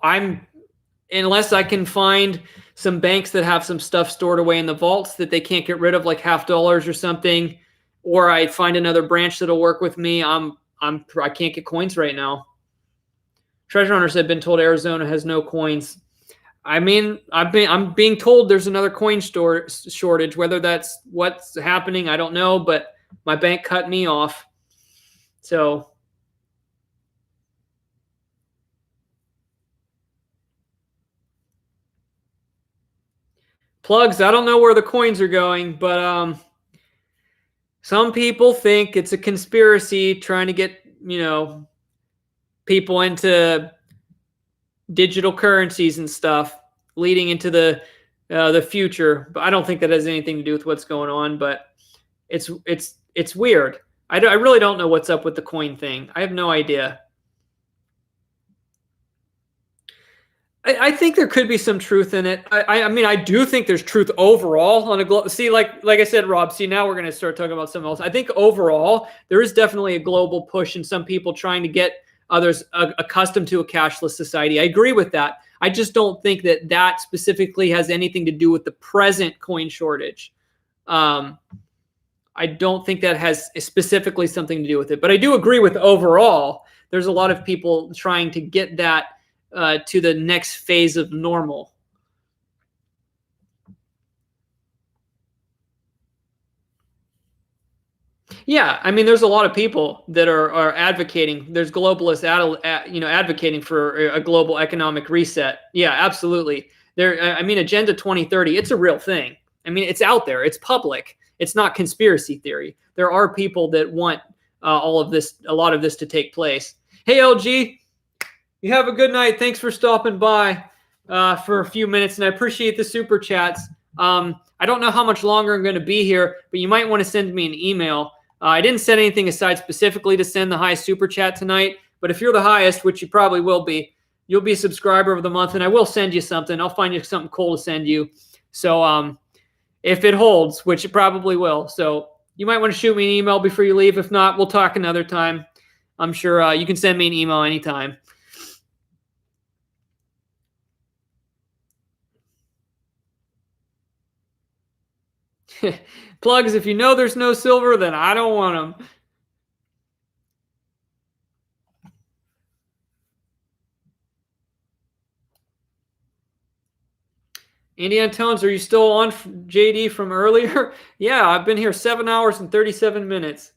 unless I can find some banks that have some stuff stored away in the vaults that they can't get rid of, like $50 or something, or I find another branch that'll work with me, I can't get coins right now. Treasure Hunters have been told Arizona has no coins. I mean, I'm being told there's another coin shortage. Whether that's what's happening, I don't know, but my bank cut me off. So plugs, I don't know where the coins are going, but some people think it's a conspiracy trying to get, people into digital currencies and stuff leading into the future. But I don't think that has anything to do with what's going on, but it's weird. I really don't know what's up with the coin thing. I have no idea. I think there could be some truth in it. I mean, I do think there's truth overall on a global. See, like I said, Rob. See, now we're going to start talking about something else. I think overall there is definitely a global push, and some people trying to get others accustomed to a cashless society. I agree with that. I just don't think that specifically has anything to do with the present coin shortage. I don't think that has specifically something to do with it. But I do agree with overall. There's a lot of people trying to get that to the next phase of normal. Yeah, I mean, there's a lot of people that are advocating. There's globalists, advocating for a global economic reset. Yeah, absolutely. I mean, Agenda 2030. It's a real thing. I mean, it's out there. It's public. It's not conspiracy theory. There are people that want a lot of this to take place. Hey, LG. You have a good night. Thanks for stopping by for a few minutes, and I appreciate the super chats. I don't know how much longer I'm going to be here, but you might want to send me an email. I didn't set anything aside specifically to send the high super chat tonight, but if you're the highest, which you probably will be, you'll be a subscriber of the month, and I will send you something. I'll find you something cool to send you. So if it holds, which it probably will. So you might want to shoot me an email before you leave. If not, we'll talk another time. I'm sure you can send me an email anytime. Plugs, if you know there's no silver, then I don't want them. Indiana Tones, are you still on JD from earlier? Yeah, I've been here 7 hours and 37 minutes.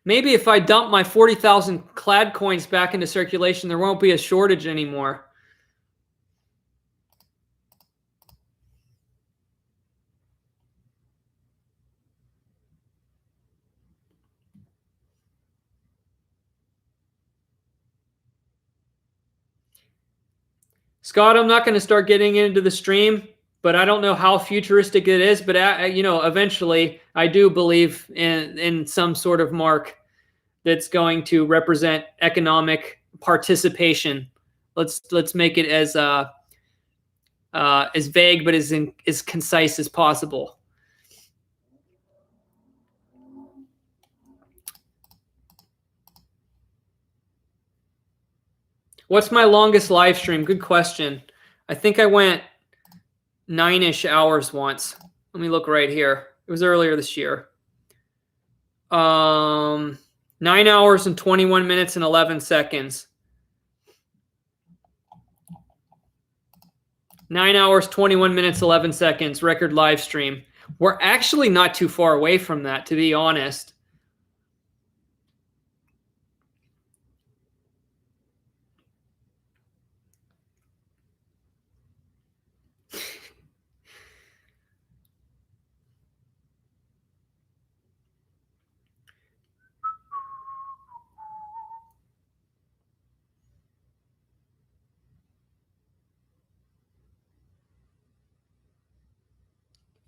Maybe if I dump my 40,000 clad coins back into circulation, there won't be a shortage anymore. Scott, I'm not going to start getting into the stream, but I don't know how futuristic it is. But eventually, I do believe in some sort of mark that's going to represent economic participation. Let's make it as vague but as concise as possible. What's my longest live stream? Good question. I think I went 9-ish hours once. Let me look right here. It was earlier this year. 9 hours and 21 minutes and 11 seconds. 9 hours, 21 minutes, 11 seconds, record live stream. We're actually not too far away from that, to be honest.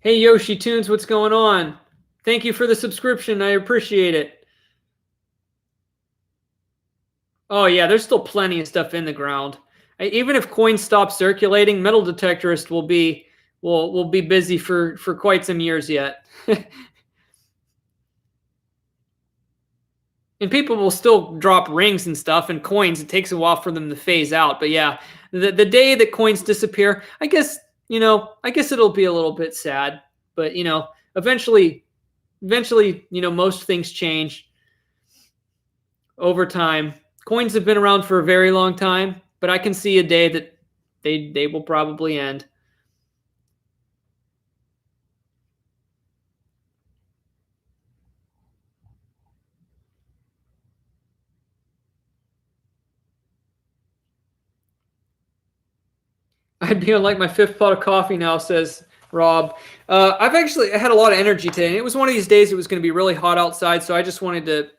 Hey, Yoshi Tunes, what's going on? Thank you for the subscription. I appreciate it. Oh, yeah, there's still plenty of stuff in the ground. Even if coins stop circulating, metal detectorists will be busy for quite some years yet. And people will still drop rings and stuff and coins. It takes a while for them to phase out. But yeah, the day that coins disappear, I guess it'll be a little bit sad. But eventually, most things change over time. Coins have been around for a very long time, but I can see a day that they will probably end. I'd be on like my fifth pot of coffee now, says Rob. I've actually had a lot of energy today, and it was one of these days it was going to be really hot outside, so I just wanted to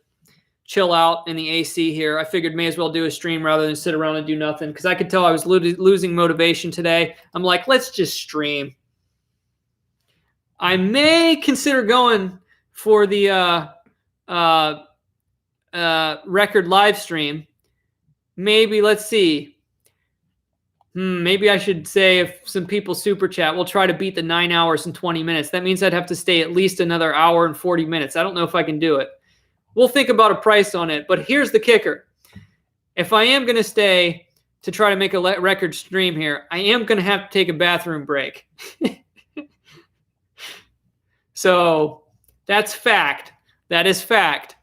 chill out in the AC here. I figured may as well do a stream rather than sit around and do nothing, because I could tell I was losing motivation today. I'm like, let's just stream. I may consider going for the record live stream. Maybe, let's see. Maybe I should say if some people super chat, we'll try to beat the 9 hours and 20 minutes. That means I'd have to stay at least another hour and 40 minutes. I don't know if I can do it. We'll think about a price on it. But here's the kicker. If I am going to stay to try to make a record stream here, I am going to have to take a bathroom break. So that's fact. That is fact.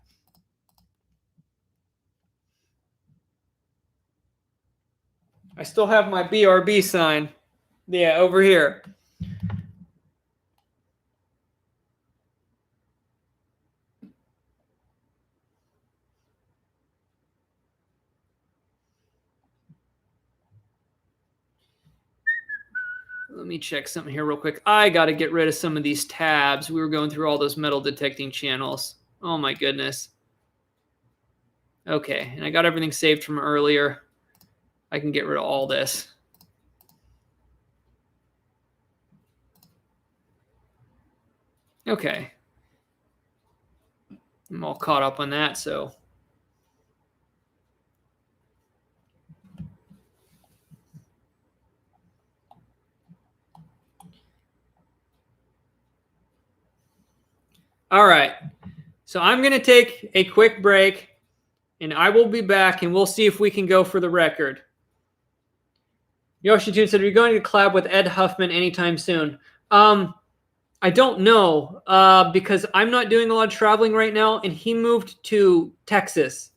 I still have my BRB sign. Yeah, over here. Let me check something here real quick. I got to get rid of some of these tabs. We were going through all those metal detecting channels. Oh my goodness. Okay, and I got everything saved from earlier. I can get rid of all this. Okay. I'm all caught up on that, so. All right. So I'm going to take a quick break, and I will be back, and we'll see if we can go for the record. Yoshi June said, are you going to collab with Ed Huffman anytime soon? I don't know because I'm not doing a lot of traveling right now, and he moved to Texas.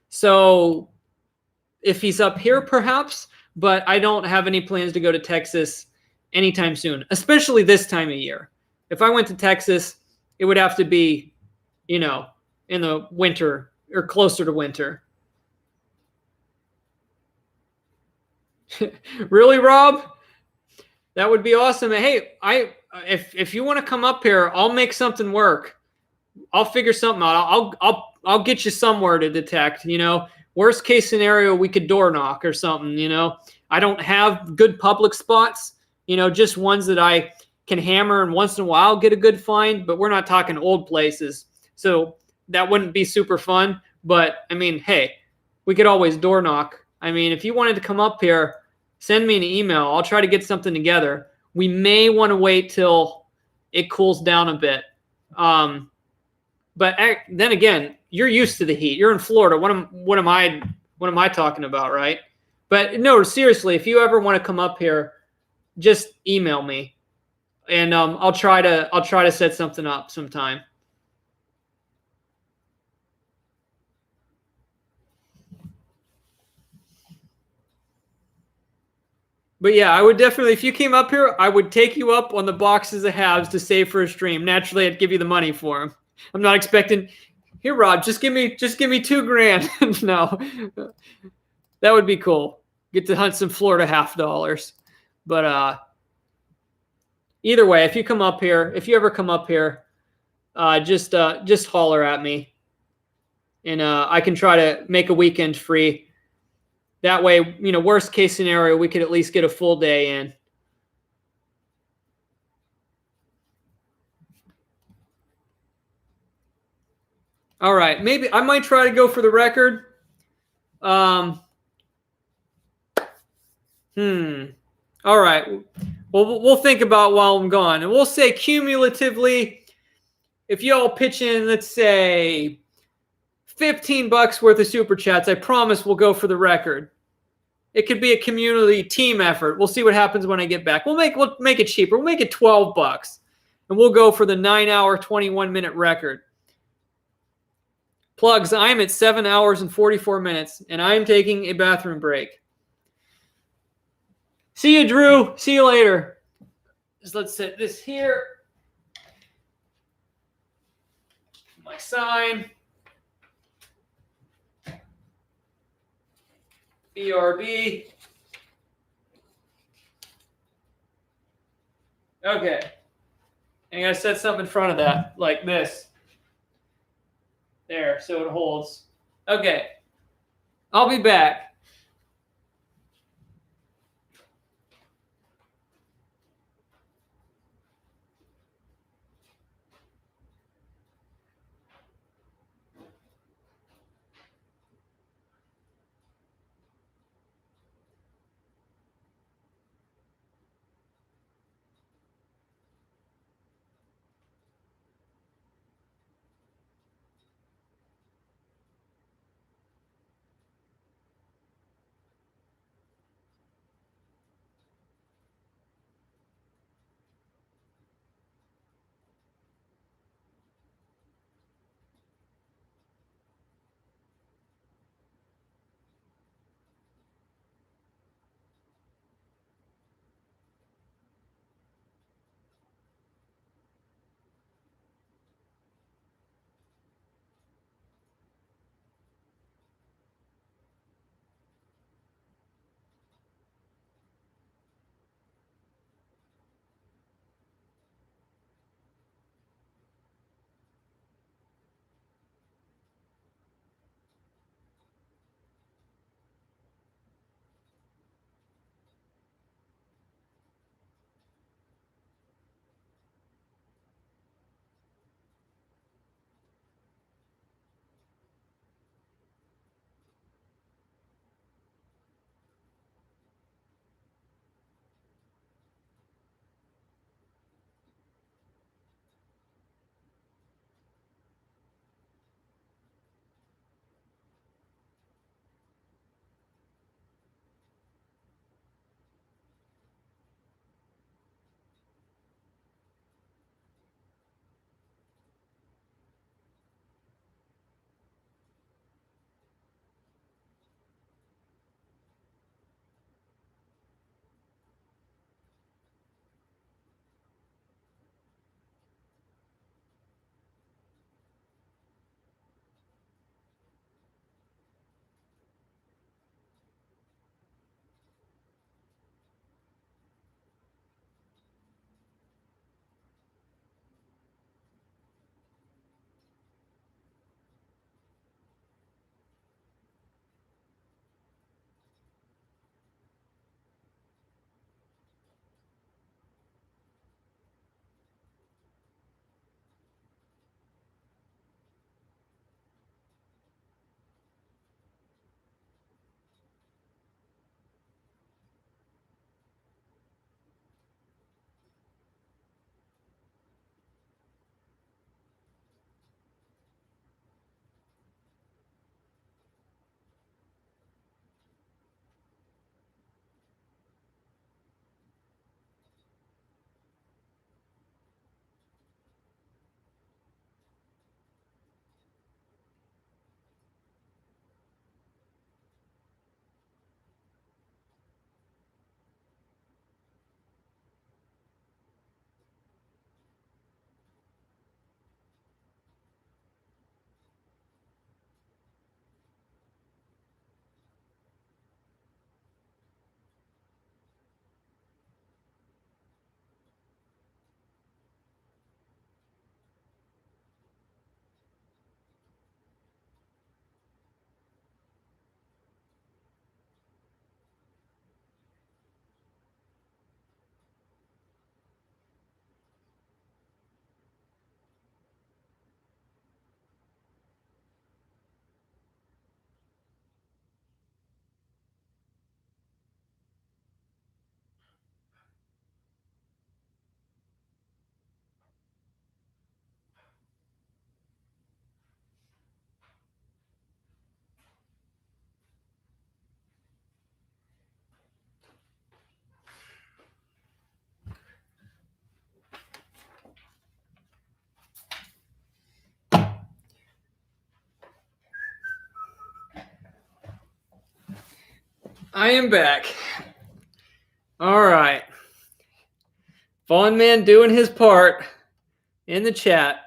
So if he's up here, perhaps, but I don't have any plans to go to Texas anytime soon, especially this time of year. If I went to Texas, it would have to be, in the winter or closer to winter. Really, Rob? That would be awesome. Hey, if you want to come up here, I'll make something work. I'll figure something out. I'll get you somewhere to detect. Worst case scenario, we could door knock or something. I don't have good public spots. Just ones that I can hammer and once in a while get a good find. But we're not talking old places, so that wouldn't be super fun. But I mean, hey, we could always door knock. I mean, if you wanted to come up here, send me an email. I'll try to get something together. We may want to wait till it cools down a bit. But then again, you're used to the heat. You're in Florida. What am I talking about, right? But no, seriously, if you ever want to come up here, just email me, and I'll try to set something up sometime. But yeah, I would definitely, if you came up here, I would take you up on the boxes of halves to save for a stream. Naturally, I'd give you the money for them. I'm not expecting, here, Rob, just give me $2,000. No, that would be cool. Get to hunt some Florida $50. But either way, if you ever come up here, just holler at me, and I can try to make a weekend free. That way, worst case scenario, we could at least get a full day in. All right, maybe I might try to go for the record. All right. Well, we'll think about while I'm gone, and we'll say cumulatively, if y'all pitch in, let's say $15 worth of super chats, I promise we'll go for the record. It could be a community team effort. We'll see what happens when I get back. We'll make it cheaper. We'll make it $12, and we'll go for the 9-hour, 21-minute record. Plugs, I'm at 7 hours and 44 minutes, and I'm taking a bathroom break. See you, Drew. See you later. Just let's set this here. My sign. BRB. Okay. And I gotta set something in front of that, like this. There, so it holds. Okay. I'll be back. I am back. All right. Vaughn Man doing his part in the chat.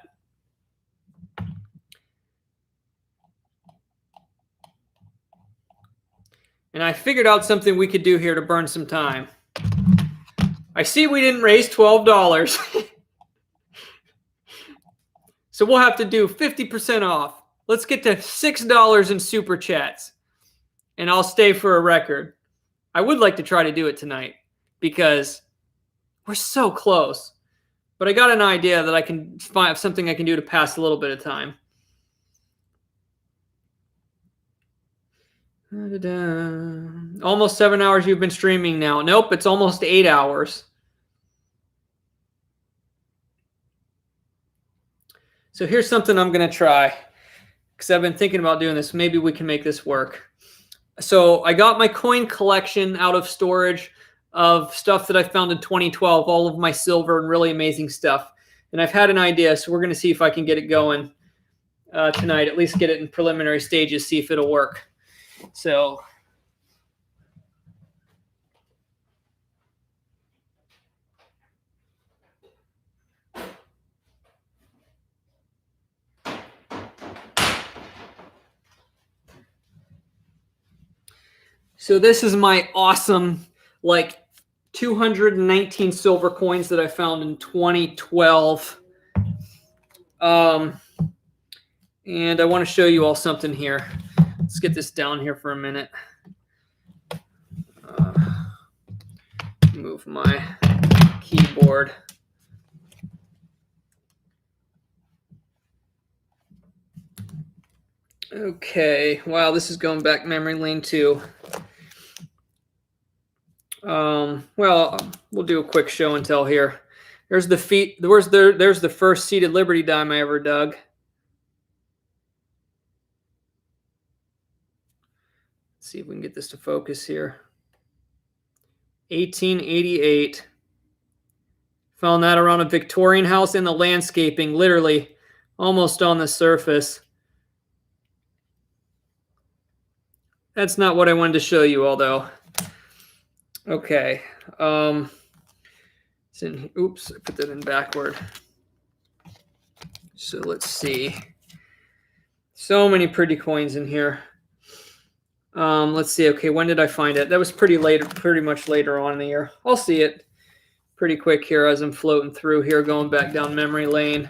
And I figured out something we could do here to burn some time. I see we didn't raise $12. So we'll have to do 50% off. Let's get to $6 in super chats. And I'll stay for a record. I would like to try to do it tonight because we're so close. But I got an idea that I can find something I can do to pass a little bit of time. Almost 7 hours you've been streaming now. Nope, it's almost 8 hours. So here's something I'm going to try because I've been thinking about doing this. Maybe we can make this work. So I got my coin collection out of storage of stuff that I found in 2012, all of my silver and really amazing stuff. And I've had an idea, so we're going to see if I can get it going tonight, at least get it in preliminary stages, see if it'll work. So this is my awesome, like 219 silver coins that I found in 2012. And I want to show you all something here. Let's get this down here for a minute. Move my keyboard. Okay. Wow, this is going back memory lane too. Well, we'll do a quick show and tell here. There's the feet. There's the first seated Liberty dime I ever dug. Let's see if we can get this to focus here. 1888. Found that around a Victorian house in the landscaping, literally almost on the surface. That's not what I wanted to show you, although. Okay. Oops, I put that in backward. So let's see. So many pretty coins in here. Let's see. Okay, when did I find it? That was pretty much later on in the year. I'll see it pretty quick here as I'm floating through here, going back down memory lane.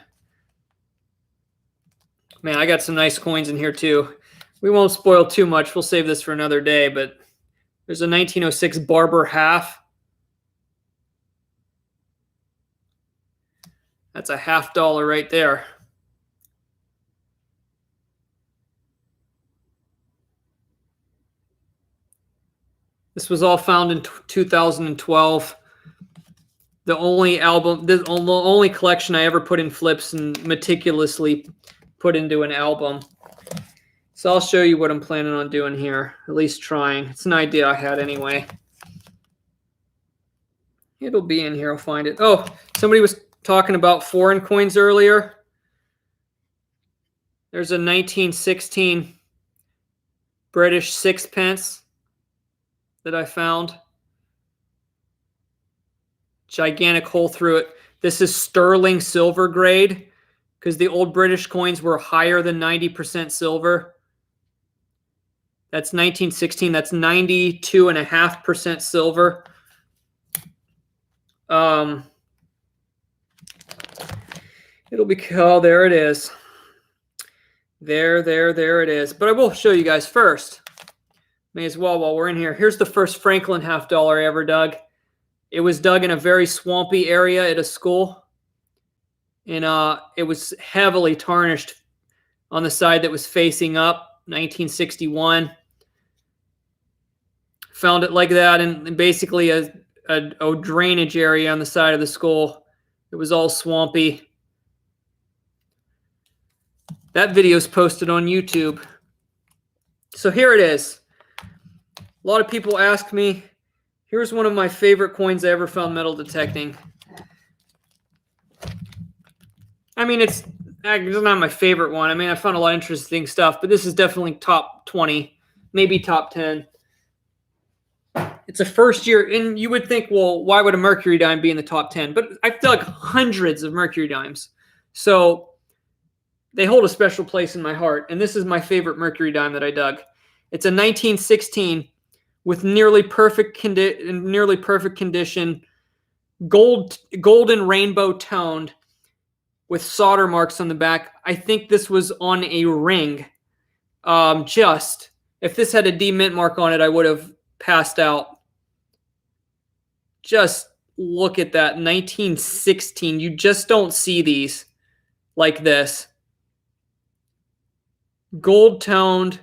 Man, I got some nice coins in here too. We won't spoil too much. We'll save this for another day, but there's a 1906 Barber half. That's a $50 right there. This was all found in 2012. The only collection I ever put in flips and meticulously put into an album. So I'll show you what I'm planning on doing here, at least trying. It's an idea I had anyway. It'll be in here. I'll find it. Oh, somebody was talking about foreign coins earlier. There's a 1916 British sixpence that I found. Gigantic hole through it. This is sterling silver grade because the old British coins were higher than 90% silver. That's 1916. That's 92.5% silver. It'll be, oh, there it is. There it is. But I will show you guys first. May as well while we're in here. Here's the first Franklin $50 I ever dug. It was dug in a very swampy area at a school. And it was heavily tarnished on the side that was facing up, 1961. Found it like that in basically a drainage area on the side of the school. It was all swampy. That video is posted on YouTube. So here it is. A lot of people ask me, here's one of my favorite coins I ever found metal detecting. I mean, it's not my favorite one. I mean, I found a lot of interesting stuff, but this is definitely top 20, maybe top 10. It's a first year, and you would think, well, why would a Mercury dime be in the top 10? But I feel like hundreds of Mercury dimes. So they hold a special place in my heart, and this is my favorite Mercury dime that I dug. It's a 1916 with nearly perfect condition, golden rainbow toned with solder marks on the back. I think this was on a ring. If this had a D mint mark on it, I would have passed out. Just look at that, 1916. You just don't see these like this. Gold toned.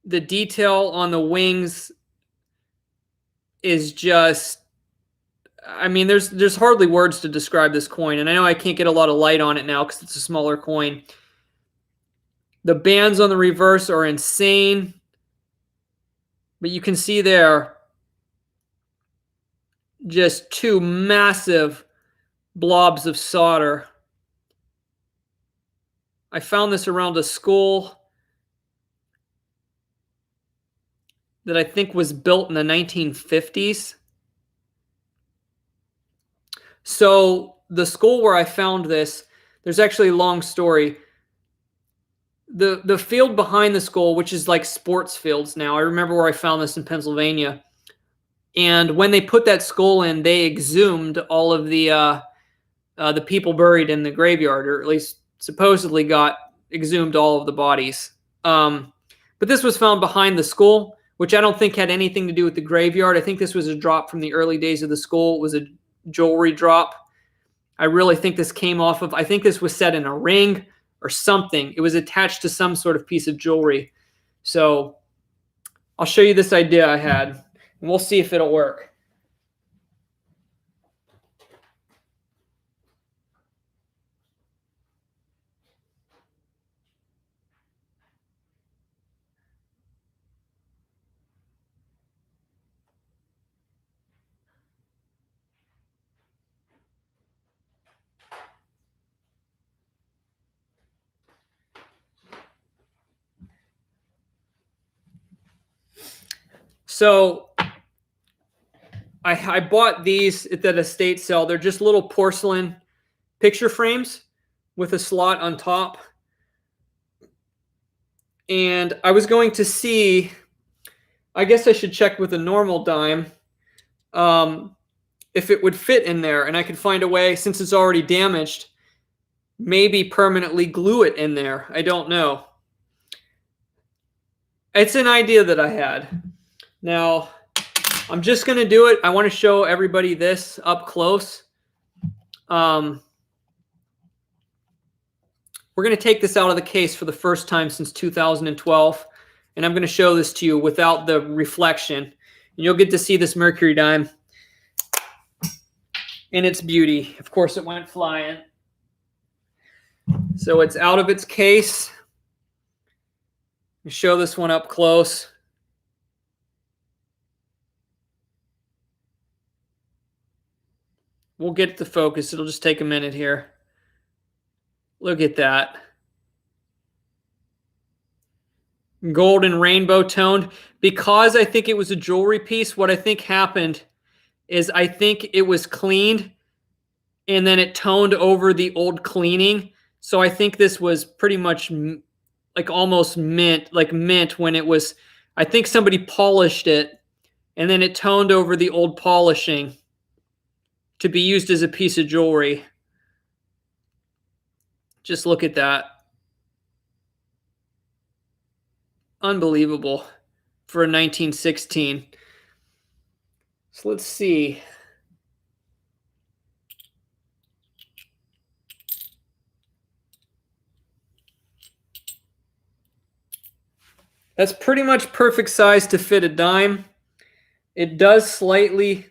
The detail on the wings is just, I mean, there's hardly words to describe this coin. And I know I can't get a lot of light on it now because it's a smaller coin. The bands on the reverse are insane. But you can see there just two massive blobs of solder. I found this around a school that I think was built in the 1950s. So the school where I found this, there's actually a long story. The field behind the school, which is like sports fields now, I remember where I found this in Pennsylvania. And when they put that skull in, they exhumed all of the people buried in the graveyard, or at least supposedly got exhumed all of the bodies. But this was found behind the school, which I don't think had anything to do with the graveyard. I think this was a drop from the early days of the school. It was a jewelry drop. I really think this came off of, I think this was set in a ring or something. It was attached to some sort of piece of jewelry. So I'll show you this idea I had, and we'll see if it'll work. So I bought these at that estate sale. They're just little porcelain picture frames with a slot on top. And I was going to see, I guess I should check with a normal dime if it would fit in there. And I could find a way, since it's already damaged, maybe permanently glue it in there. I don't know. It's an idea that I had. Now, I'm just going to do it. I want to show everybody this up close. We're going to take this out of the case for the first time since 2012. And I'm going to show this to you without the reflection. And you'll get to see this Mercury dime in its beauty. Of course, it went flying. So it's out of its case. Let me show this one up close. We'll get to focus. It'll just take a minute here. Look at that. Golden rainbow toned. Because I think it was a jewelry piece, what I think happened is I think it was cleaned and then it toned over the old cleaning. So I think this was pretty much like almost mint, like mint when it was, I think somebody polished it and then it toned over the old polishing to be used as a piece of jewelry. Just look at that. Unbelievable for a 1916. So let's see. That's pretty much perfect size to fit a dime. It does slightly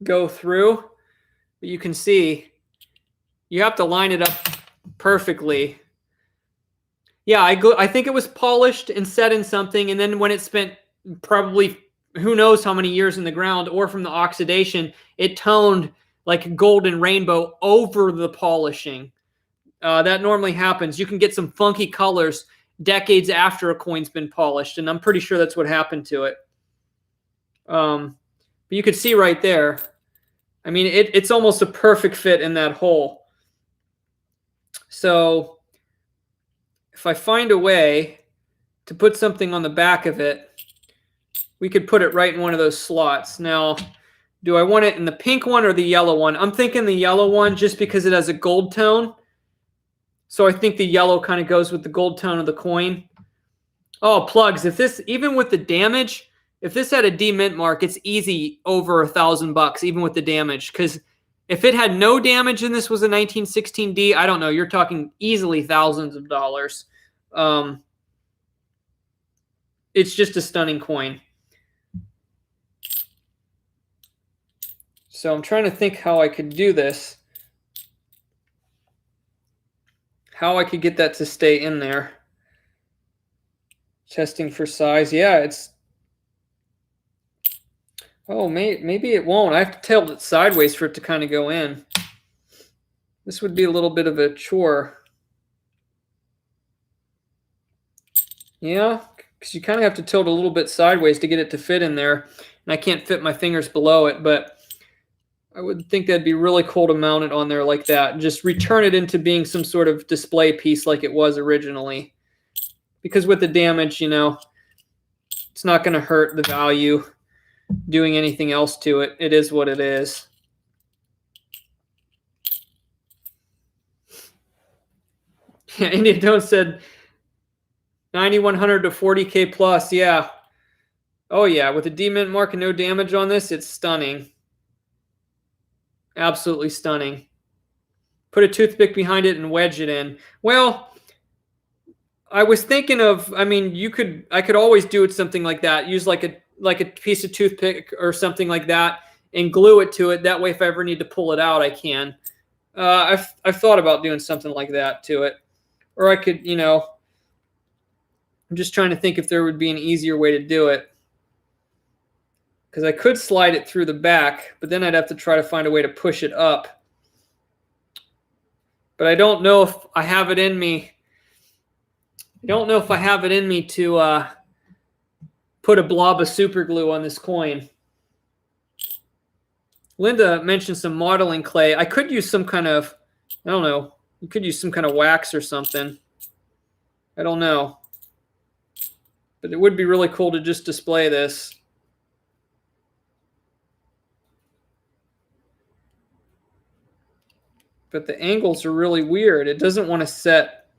go through, but you can see you have to line it up perfectly. Yeah, I think it was polished and set in something, and then when it spent probably who knows how many years in the ground or from the oxidation, it toned like golden rainbow over the polishing. That normally happens. You can get some funky colors decades after a coin's been polished, and I'm pretty sure that's what happened to it. But you could see right there, I mean, it's almost a perfect fit in that hole. So if I find a way to put something on the back of it, we could put it right in one of those slots. Now, do I want it in the pink one or the yellow one? I'm thinking the yellow one just because it has a gold tone. So I think the yellow kind of goes with the gold tone of the coin. Oh, plugs. If this, even with the damage, if this had a D mint mark, it's easy over $1,000 even with the damage. Because if it had no damage and this was a 1916D, I don't know, you're talking easily thousands of dollars. It's just a stunning coin. So I'm trying to think how I could do this. How I could get that to stay in there. Testing for size. Yeah, it's... Oh, maybe it won't. I have to tilt it sideways for it to kind of go in. This would be a little bit of a chore. Yeah, because you kind of have to tilt a little bit sideways to get it to fit in there. And I can't fit my fingers below it, but I would think that'd be really cool to mount it on there like that. And just return it into being some sort of display piece like it was originally. Because with the damage, you know, it's not going to hurt the value doing anything else to it. It is what it is. Yeah, Indian Tone said 9,100 to 40K plus. Yeah. Oh, yeah. With a D mint mark and no damage on this, it's stunning. Absolutely stunning. Put a toothpick behind it and wedge it in. Well, I was thinking of, I mean, I could always do it something like that. Use like a piece of toothpick or something like that and glue it to it. That way, if I ever need to pull it out, I can. I've thought about doing something like that to it. Or I could, you know, I'm just trying to think if there would be an easier way to do it. Because I could slide it through the back, but then I'd have to try to find a way to push it up. But I don't know if I have it in me. I don't know if I have it in me to put a blob of super glue on this coin. Linda mentioned some modeling clay. I could use some kind of, I don't know, you could use some kind of wax or something. I don't know. But it would be really cool to just display this. But the angles are really weird. It doesn't want to set.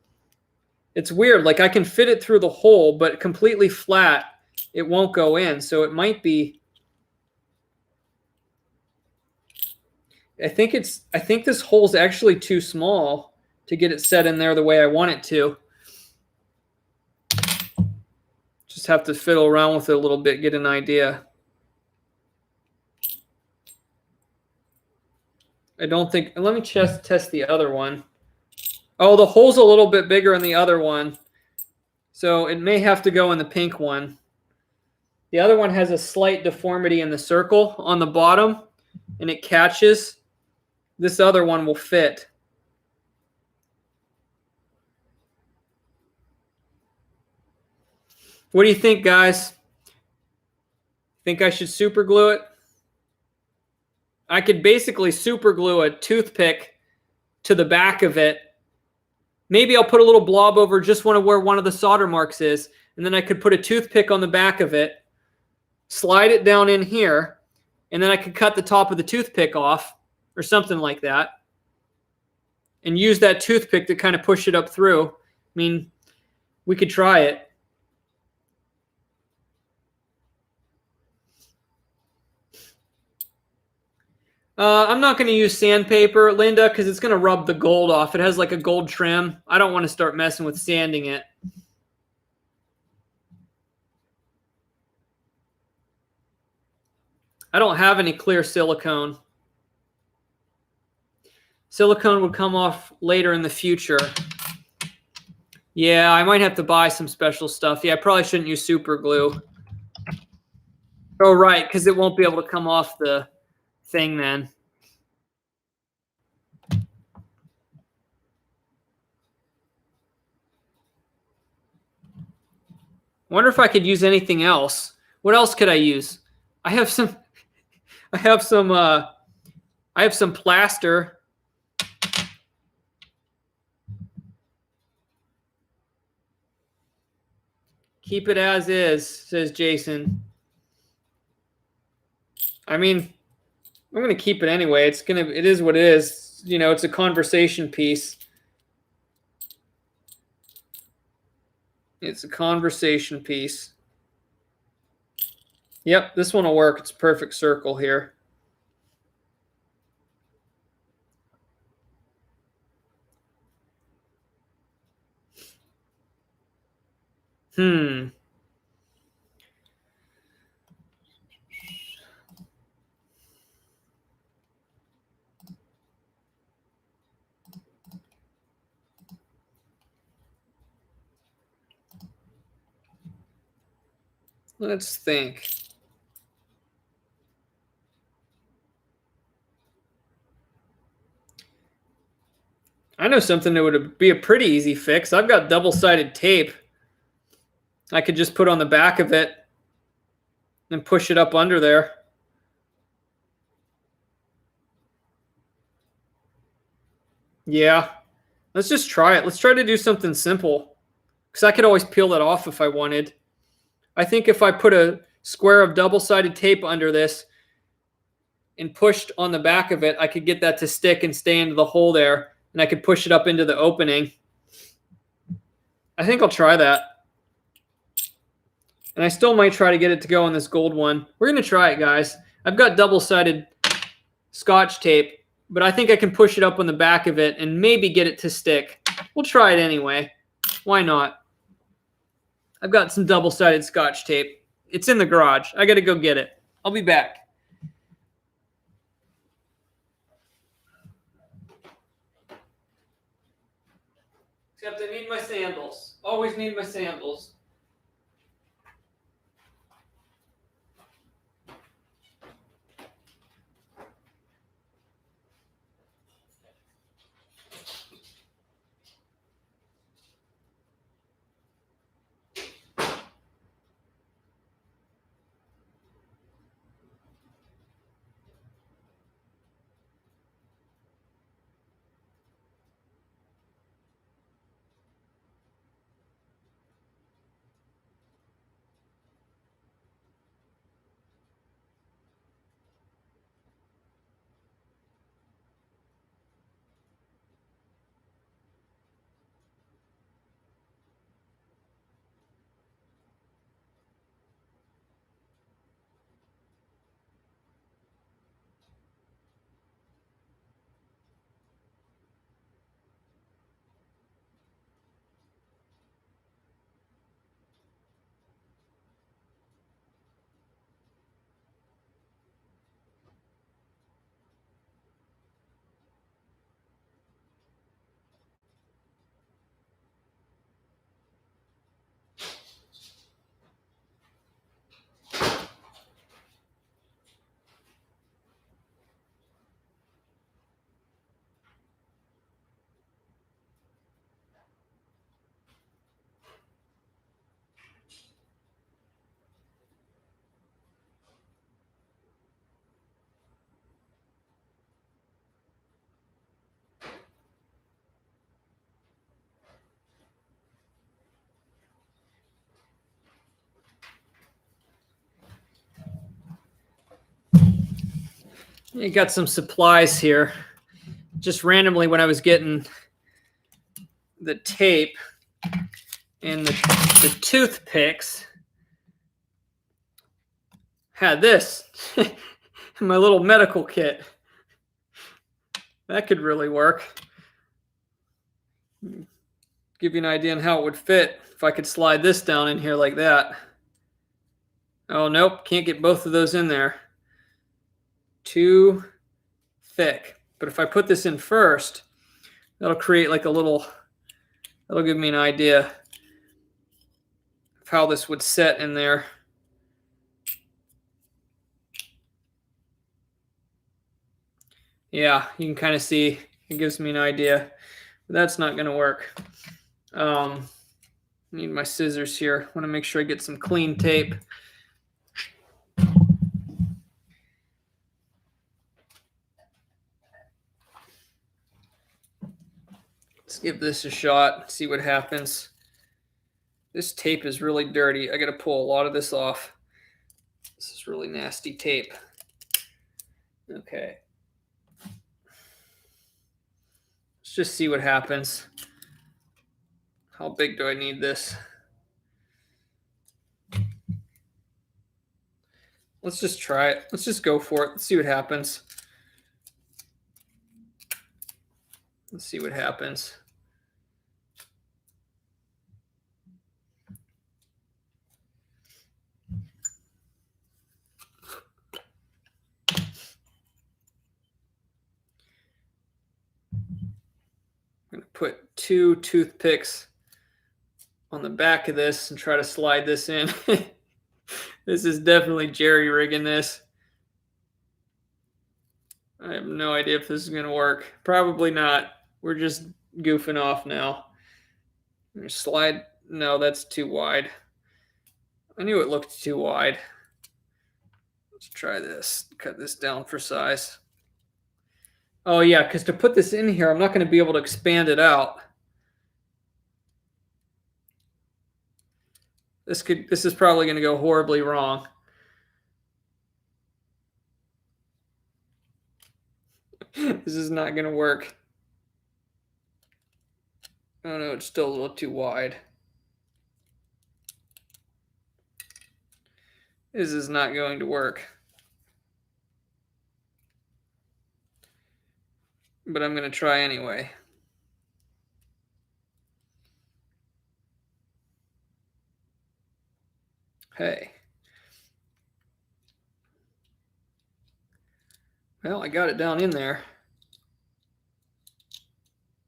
It's weird. Like I can fit it through the hole, but completely flat, it won't go in. So it might be. I think this hole's actually too small to get it set in there the way I want it to. Just have to fiddle around with it a little bit, get an idea. I don't think, let me test the other one. Oh, the hole's a little bit bigger in the other one. So it may have to go in the pink one. The other one has a slight deformity in the circle on the bottom, and it catches. This other one will fit. What do you think, guys? Think I should super glue it? I could basically super glue a toothpick to the back of it. Maybe I'll put a little blob over just where one of the solder marks is, and then I could put a toothpick on the back of it, slide it down in here, and then I could cut the top of the toothpick off or something like that and use that toothpick to kind of push it up through. I mean, we could try it. I'm not going to use sandpaper, Linda, because it's going to rub the gold off. It has like a gold trim. I don't want to start messing with sanding it. I don't have any clear silicone. Silicone would come off later in the future. Yeah, I might have to buy some special stuff. Yeah, I probably shouldn't use super glue. Oh, right, because it won't be able to come off the thing then. Wonder if I could use anything else. What else could I use? I have some I have some plaster. Keep it as is, says Jason. I mean, I'm gonna keep it anyway. It is what it is. You know, it's a conversation piece. It's a conversation piece. Yep, this one will work. It's a perfect circle here. Let's think. I know something that would be a pretty easy fix. I've got double-sided tape. I could just put on the back of it and push it up under there. Yeah. Let's just try it. Let's try to do something simple. Because I could always peel that off if I wanted. I think if I put a square of double-sided tape under this and pushed on the back of it, I could get that to stick and stay into the hole there. And I could push it up into the opening. I think I'll try that. And I still might try to get it to go on this gold one. We're going to try it, guys. I've got double-sided Scotch tape, but I think I can push it up on the back of it and maybe get it to stick. We'll try it anyway. Why not? I've got some double-sided Scotch tape. It's in the garage. I got to go get it. I'll be back. Except I need my sandals. Always need my sandals. You got some supplies here. Just randomly when I was getting the tape and the toothpicks, had this in my little medical kit. That could really work. Give you an idea on how it would fit if I could slide this down in here like that. Oh, nope, can't get both of those in there. Too thick. But if I put this in first, that'll create like a little, that'll give me an idea of how this would set in there. Yeah, you can kind of see, it gives me an idea. But that's not going to work. Need my scissors here. Want to make sure I get some clean tape. Let's give this a shot, see what happens. This tape is really dirty. I got to pull a lot of this off. This is really nasty tape. Okay. Let's just see what happens. How big do I need this? Let's just try it. Let's just go for it. Let's see what happens. Let's see what happens. I'm going to put 2 toothpicks on the back of this and try to slide this in. This is definitely jerry-rigging this. I have no idea if this is going to work. Probably not. We're just goofing off now. I'm going to slide. No, that's too wide. I knew it looked too wide. Let's try this. Cut this down for size. Oh, yeah, because to put this in here, I'm not going to be able to expand it out. This is probably going to go horribly wrong. This is not going to work. Oh no, it's still a little too wide. This is not going to work. But I'm going to try anyway. Hey. Well, I got it down in there.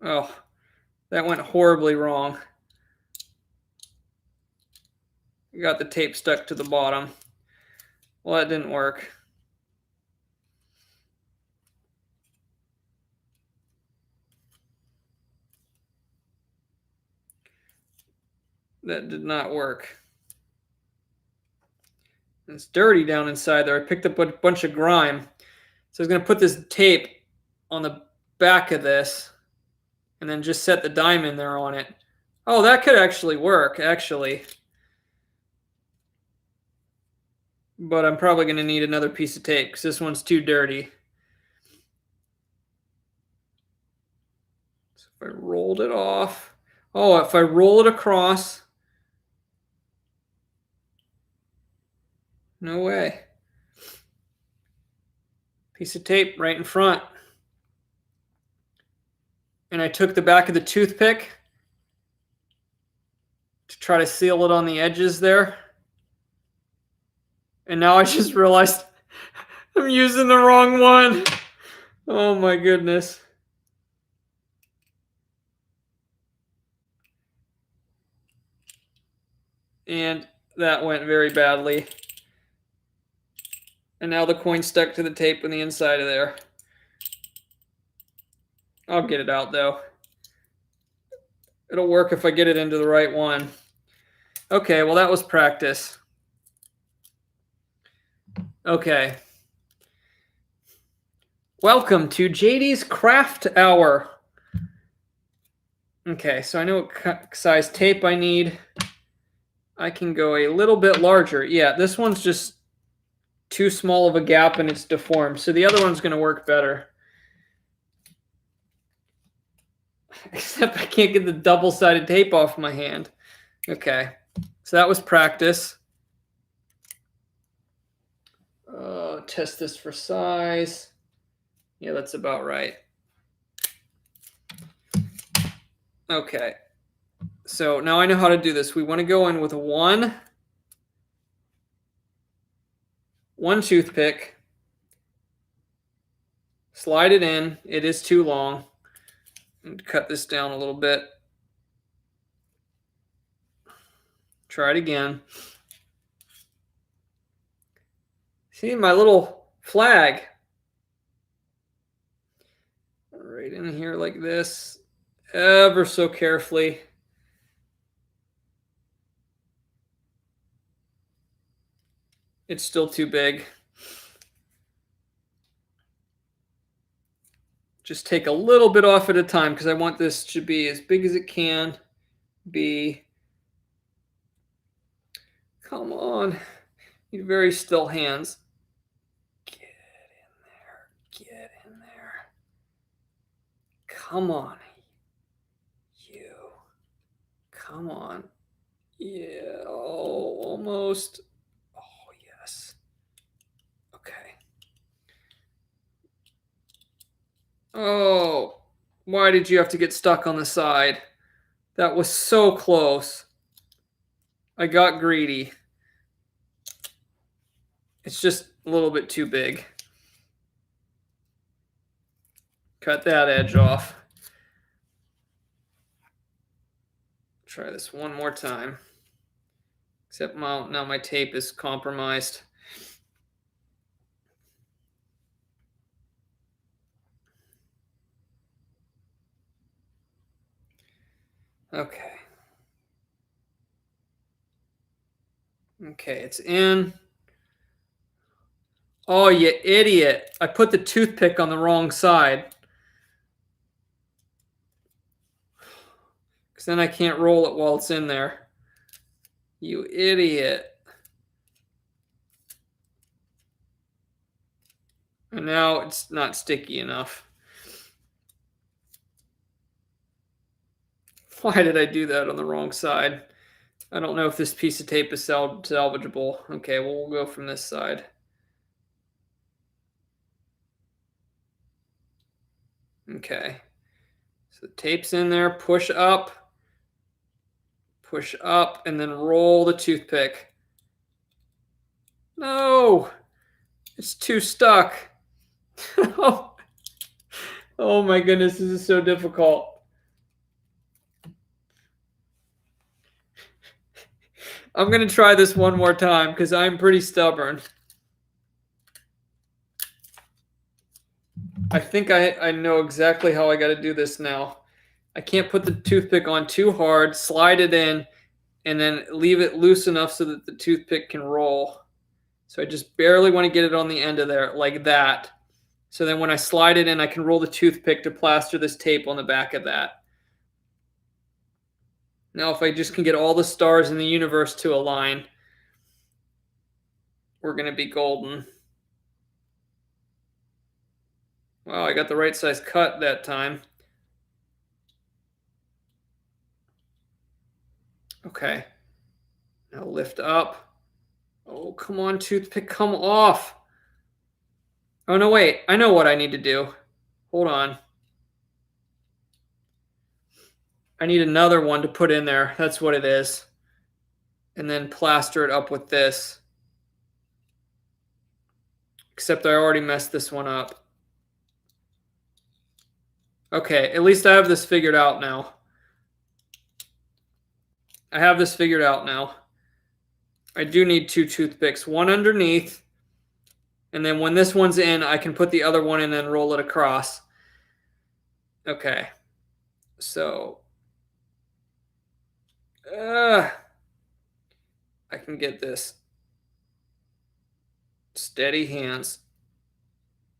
Oh, that went horribly wrong. I got the tape stuck to the bottom. Well, that didn't work. That did not work. It's dirty down inside there. I picked up a bunch of grime. So I was going to put this tape on the back of this and then just set the dime in there on it. Oh, that could actually work, actually. But I'm probably going to need another piece of tape because this one's too dirty. So if I rolled it off. Oh, if I roll it across. No way. Piece of tape right in front. And I took the back of the toothpick to try to seal it on the edges there. And now I just realized I'm using the wrong one. Oh my goodness. And that went very badly. And now the coin stuck to the tape on the inside of there. I'll get it out though. It'll work if I get it into the right one. Okay, well that was practice. Okay. Welcome to JD's Craft Hour. Okay, so I know what size tape I need. I can go a little bit larger. Yeah, this one's just too small of a gap and it's deformed. So the other one's going to work better. Except I can't get the double-sided tape off my hand. Okay, so that was practice. Test this for size. Yeah, that's about right. Okay, so now I know how to do this. We want to go in with one toothpick, slide it in. It is too long. And cut this down a little bit. Try it again. See my little flag? Right in here like this, ever so carefully. It's still too big. just take a little bit off at a time because I want this to be as big as it can be. Come on. Need very still hands. Get in there. Get in there. Come on. You. Come on. Yeah. Oh, almost. Oh, yes. Okay. Oh, why did you have to get stuck on the side? That was so close. I got greedy. It's just a little bit too big. Cut that edge off. Try this one more time. Except now my tape is compromised. Okay. Okay, it's in. Oh, you idiot. I put the toothpick on the wrong side. Because then I can't roll it while it's in there. You idiot. And now it's not sticky enough. Why did I do that on the wrong side? I don't know if this piece of tape is salvageable. Okay, well, we'll go from this side. Okay. So the tape's in there. Push up, and then roll the toothpick. No! It's too stuck. Oh my goodness, this is so difficult. I'm going to try this one more time because I'm pretty stubborn. I think I know exactly how I got to do this now. I can't put the toothpick on too hard, slide it in, and then leave it loose enough so that the toothpick can roll. So I just barely want to get it on the end of there, like that. So then when I slide it in, I can roll the toothpick to plaster this tape on the back of that. Now, if I just can get all the stars in the universe to align, we're going to be golden. Wow, I got the right size cut that time. Okay. Now lift up. Oh, come on, toothpick, come off. Oh, no, wait. I know what I need to do. Hold on. I need another one to put in there. That's what it is. And then plaster it up with this. Except I already messed this one up. Okay, at least I have this figured out now. I have this figured out now. I do need two toothpicks. One underneath. And then when this one's in, I can put the other one in and roll it across. Okay. So. I can get this. Steady hands.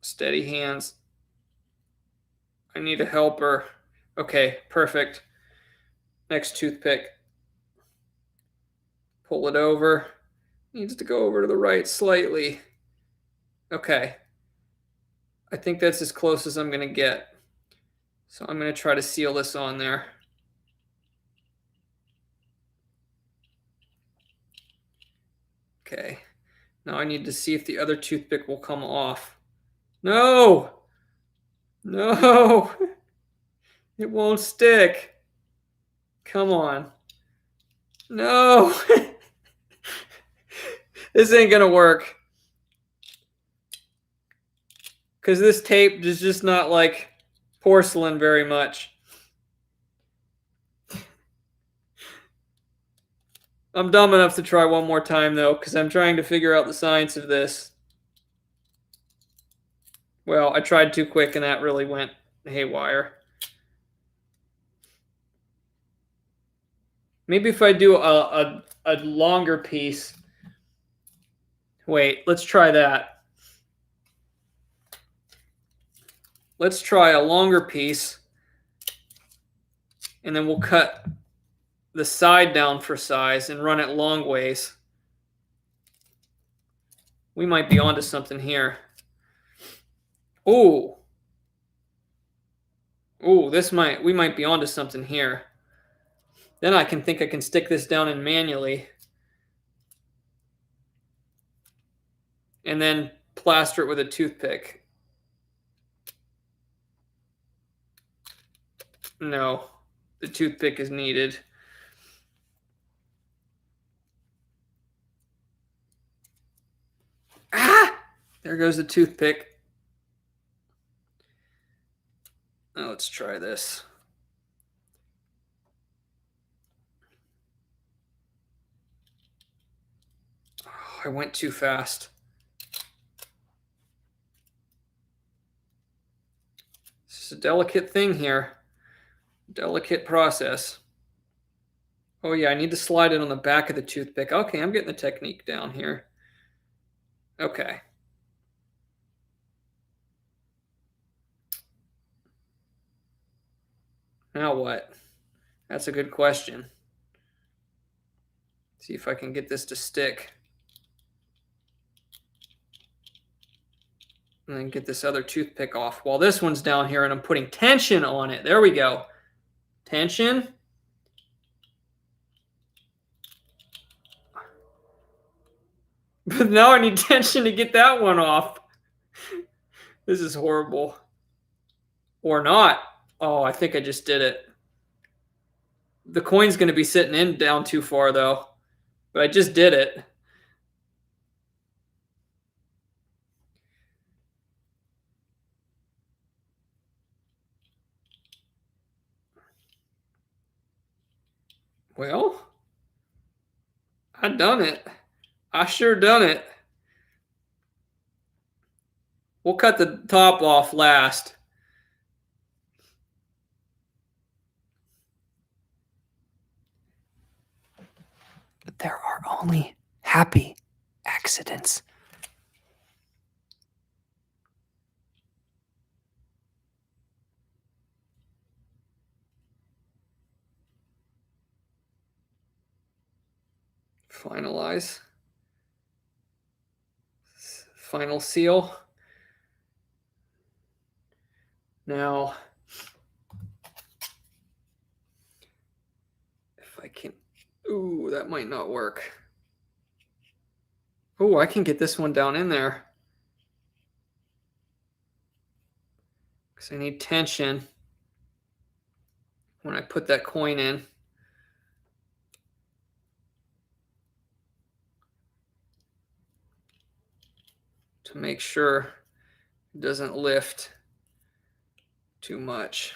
Steady hands. I need a helper. Okay, perfect. Next toothpick. Pull it over. Needs to go over to the right slightly. Okay. I think that's as close as I'm going to get. So I'm going to try to seal this on there. Okay. Now I need to see if the other toothpick will come off. No! No! It won't stick. Come on. No! This ain't gonna work. Because this tape is just not like porcelain very much. I'm dumb enough to try one more time though, because I'm trying to figure out the science of this. Well, I tried too quick and that really went haywire. Maybe if I do a longer piece. Wait, let's try that. let's try a longer piece, and then we'll cut the side down for size and run it long ways. We might be onto something here. Ooh. Ooh, we might be onto something here. Then I can stick this down in manually. And then plaster it with a toothpick. No, the toothpick is needed. Ah! There goes the toothpick. Now let's try this. Oh, I went too fast. It's a delicate thing here. Delicate process. Oh yeah, I need to slide it on the back of the toothpick. Okay, I'm getting the technique down here. Okay. Now what? That's a good question. See if I can get this to stick. And then get this other toothpick off. While this one's down here and I'm putting tension on it. There we go. Tension. But now I need tension to get that one off. This is horrible. Or not. Oh, I think I just did it. The coin's going to be sitting down too far, though. But I just did it. Well, I done it. I sure done it. We'll cut the top off last. But there are only happy accidents. Finalize. Final seal. Now, if I can, ooh, that might not work. Ooh, I can get this one down in there. Because I need tension when I put that coin in. To make sure it doesn't lift too much.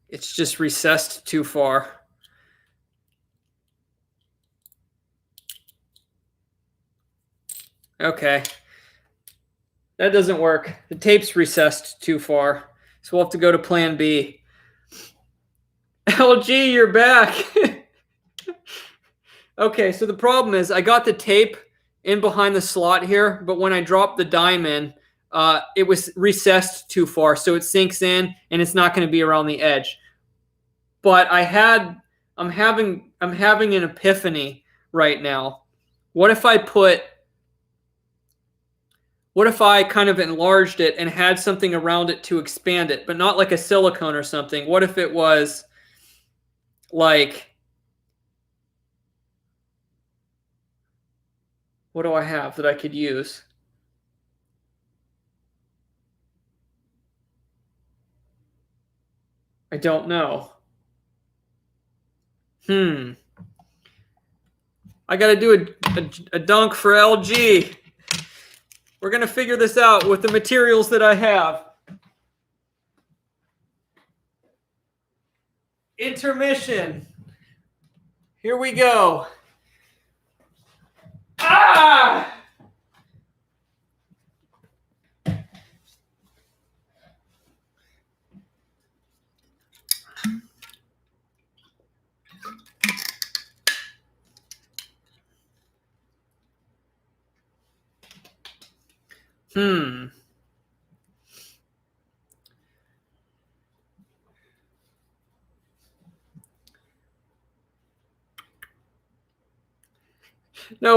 It's just recessed too far. Okay. That doesn't work. The tape's recessed too far. So we'll have to go to plan B. LG, you're back. Okay, so the problem is I got the tape in behind the slot here, but when I dropped the dime in, it was recessed too far, so it sinks in and it's not going to be around the edge. But I'm having an epiphany right now. What if I kind of enlarged it and had something around it to expand it, but not like a silicone or something? What if it was like, what do I have that I could use? I don't know. I got to do a dunk for LG. We're going to figure this out with the materials that I have. Intermission. Here we go. Ah! No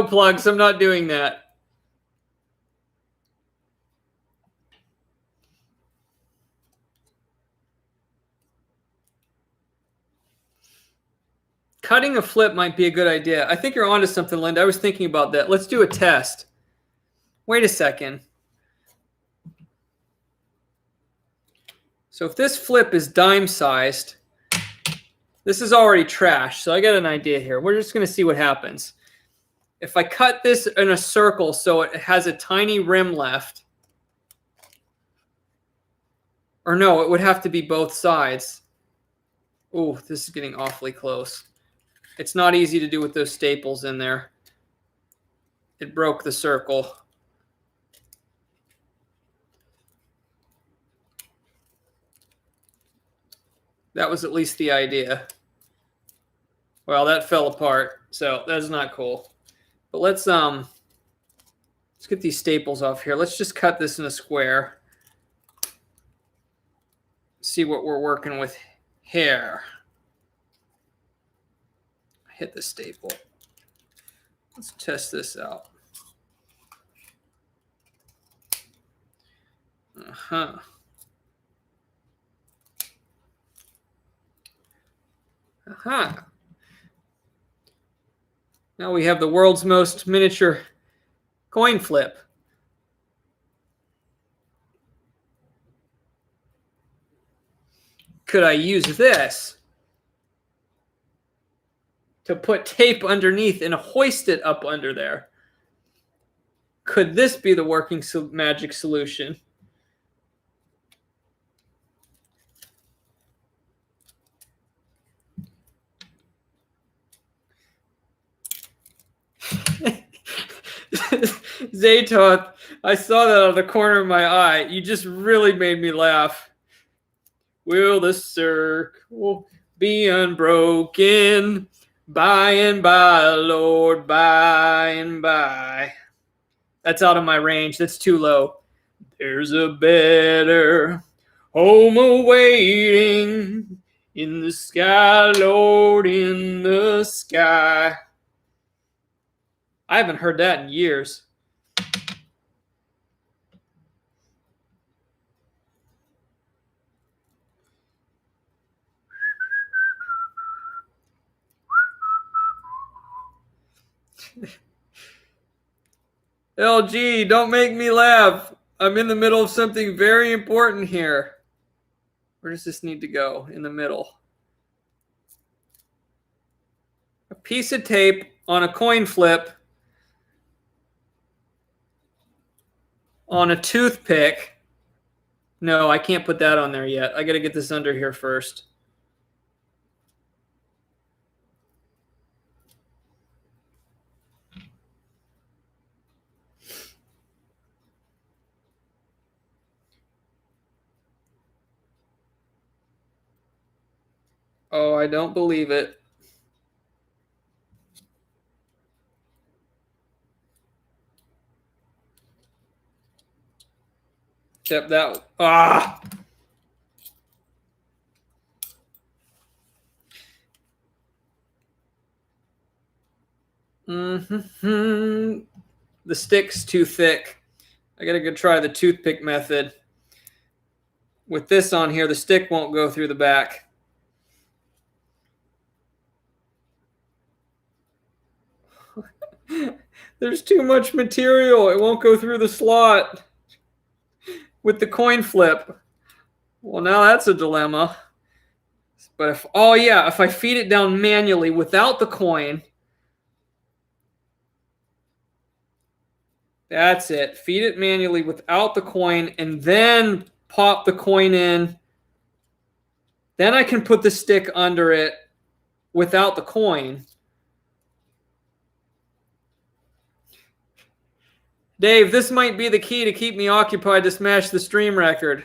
plugs. I'm not doing that. Cutting a flip might be a good idea. I think you're onto something, Linda. I was thinking about that. Let's do a test. Wait a second. So if this flip is dime sized, this is already trash. So I got an idea here. We're just going to see what happens. If I cut this in a circle so it has a tiny rim left, or no, it would have to be both sides. Oh, this is getting awfully close. It's not easy to do with those staples in there. It broke the circle. That was at least the idea. Well, that fell apart, so that's not cool. But let's get these staples off here. Let's just cut this in a square. See what we're working with here. Hit the staple. Let's test this out. Uh-huh. Uh-huh. Now we have the world's most miniature coin flip. Could I use this to put tape underneath and hoist it up under there? Could this be the working magic solution? Zaytoth, I saw that out of the corner of my eye. You just really made me laugh. Will the circle be unbroken by and by, Lord, by and by? That's out of my range. That's too low. There's a better home awaiting in the sky, Lord, in the sky. I haven't heard that in years. LG, don't make me laugh. I'm in the middle of something very important here. Where does this need to go? In the middle. A piece of tape on a coin flip on a toothpick. No, I can't put that on there yet. I got to get this under here first. Oh, I don't believe it. Except that. Ah! The stick's too thick. I gotta go try the toothpick method. With this on here, the stick won't go through the back. There's too much material. It won't go through the slot with the coin flip. Well, now that's a dilemma. But if, oh yeah, if I feed it down manually without the coin, that's it. Feed it manually without the coin and then pop the coin in. Then I can put the stick under it without the coin. Dave, this might be the key to keep me occupied to smash the stream record.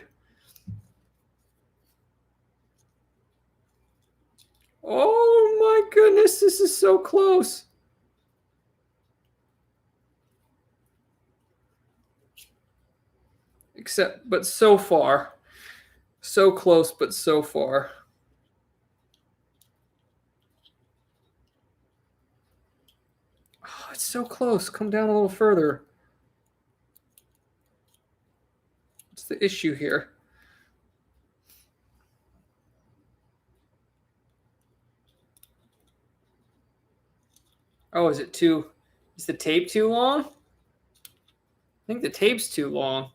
Oh my goodness, this is so close. but so far. So close, but so far. Oh, it's so close. Come down a little further. What's the issue here? Oh, is the tape too long? I think the tape's too long.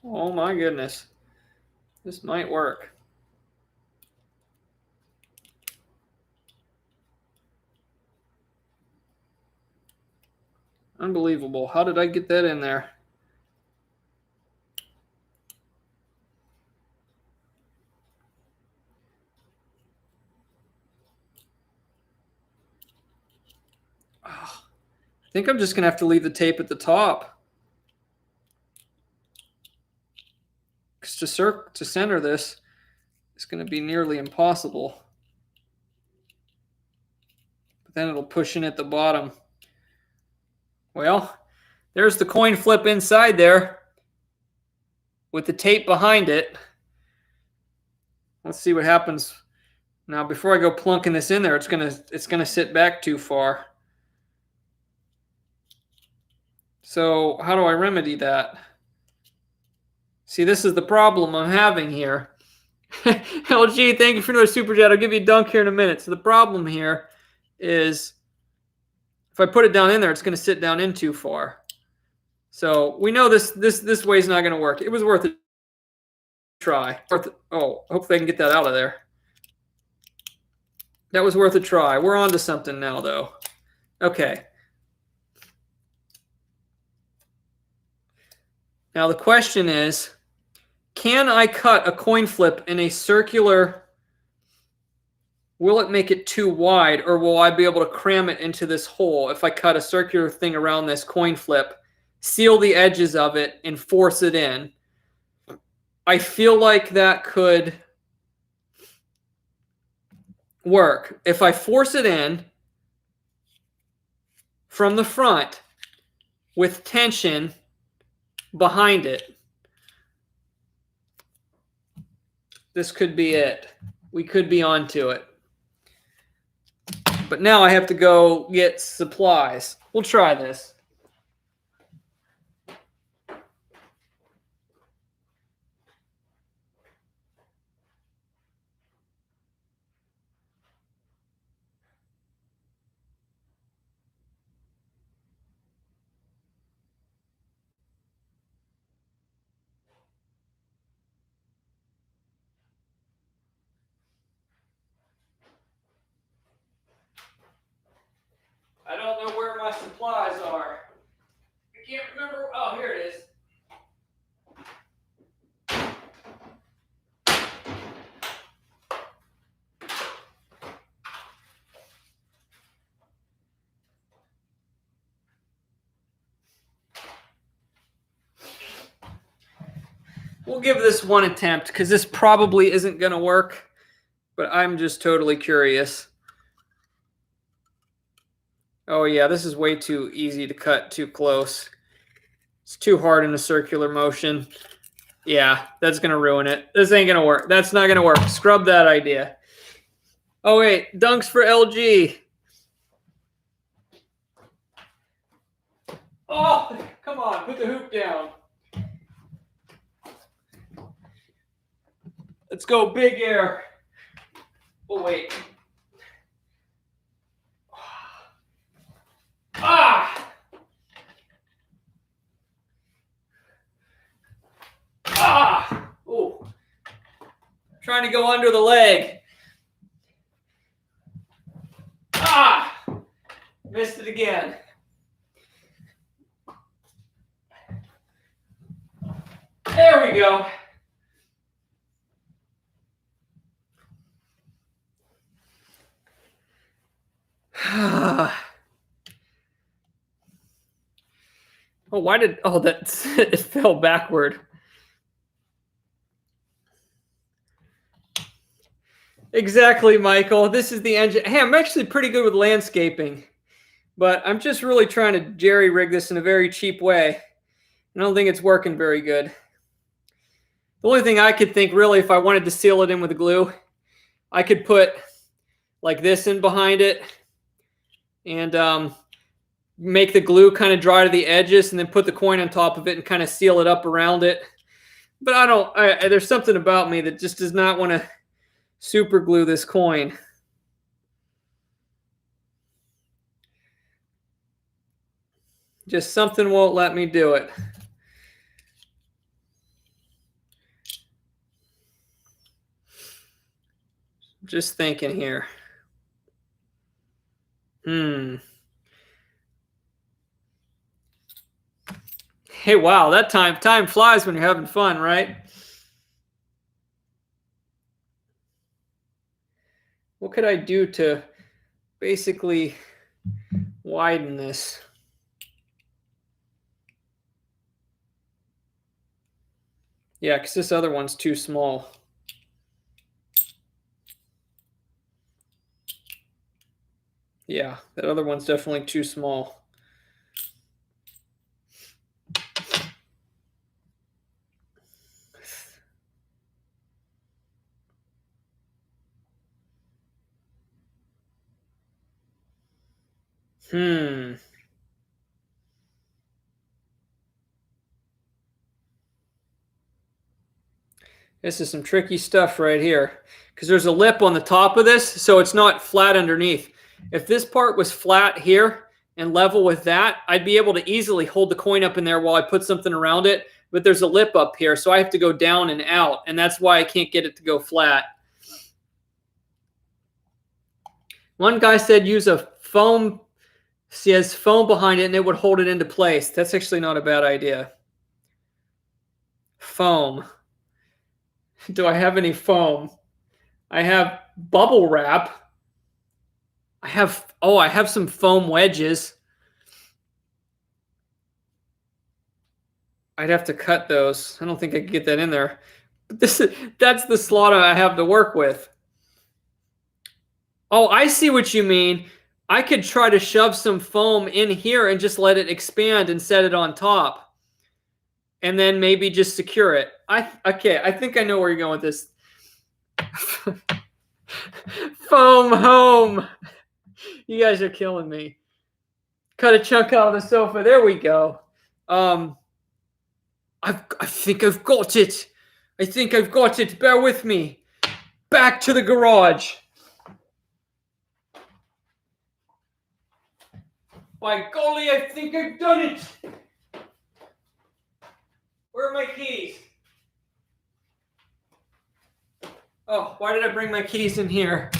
Oh my goodness. This might work. Unbelievable. How did I get that in there? Oh, I think I'm just going to have to leave the tape at the top. Because to center this is going to be nearly impossible. But then it'll push in at the bottom. Well, there's the coin flip inside there with the tape behind it. Let's see what happens. Now, before I go plunking this in there, it's gonna sit back too far. So how do I remedy that? See, this is the problem I'm having here. LG, thank you for another super chat. I'll give you a dunk here in a minute. So the problem here is if I put it down in there, it's going to sit down in too far. So we know this way is not going to work. It was worth a try. Oh, hopefully I can get that out of there. That was worth a try. We're on to something now, though. Okay. Now the question is, can I cut a coin flip in a circular? Will it make it too wide, or will I be able to cram it into this hole if I cut a circular thing around this coin flip, seal the edges of it, and force it in? I feel like that could work. If I force it in from the front with tension behind it, this could be it. We could be onto it. But now I have to go get supplies. We'll try this. I don't know where my supplies are. I can't remember. Oh, here it is. We'll give this one attempt because this probably isn't going to work, but I'm just totally curious. Oh, yeah, this is way too easy to cut too close. It's too hard in a circular motion. Yeah, that's going to ruin it. This ain't going to work. That's not going to work. Scrub that idea. Oh, wait, dunks for LG. Oh, come on, put the hoop down. Let's go big air. Oh, wait. Ah! Ah! Oh. Trying to go under the leg. Ah! Missed it again. There we go. Oh, that it fell backward. Exactly, Michael. This is the engine. Hey, I'm actually pretty good with landscaping, but I'm just really trying to jerry-rig this in a very cheap way. I don't think it's working very good. The only thing I could think, really, if I wanted to seal it in with glue, I could put like this in behind it and make the glue kind of dry to the edges and then put the coin on top of it and kind of seal it up around it. But there's something about me that just does not want to super glue this coin. Just something won't let me do it. Just thinking here. Hey, wow, that time flies when you're having fun, right? What could I do to basically widen this? Yeah, because this other one's too small. Yeah, that other one's definitely too small. This is some tricky stuff right here because there's a lip on the top of this, so it's not flat underneath. If this part was flat here and level with that, I'd be able to easily hold the coin up in there while I put something around it, but there's a lip up here, so I have to go down and out, and that's why I can't get it to go flat. One guy said use a foam, he has foam behind it and it would hold it into place. That's actually not a bad idea. Foam. Do I have any foam? I have bubble wrap. I have some foam wedges. I'd have to cut those. I don't think I could get that in there. But that's the slot I have to work with. Oh, I see what you mean. I could try to shove some foam in here and just let it expand and set it on top. And then maybe just secure it. Okay, I think I know where you're going with this. Foam home. You guys are killing me. Cut a chunk out of the sofa. There we go. I think I've got it. I think I've got it. Bear with me. Back to the garage. By golly, I think I've done it. Where are my keys? Oh, why did I bring my keys in here?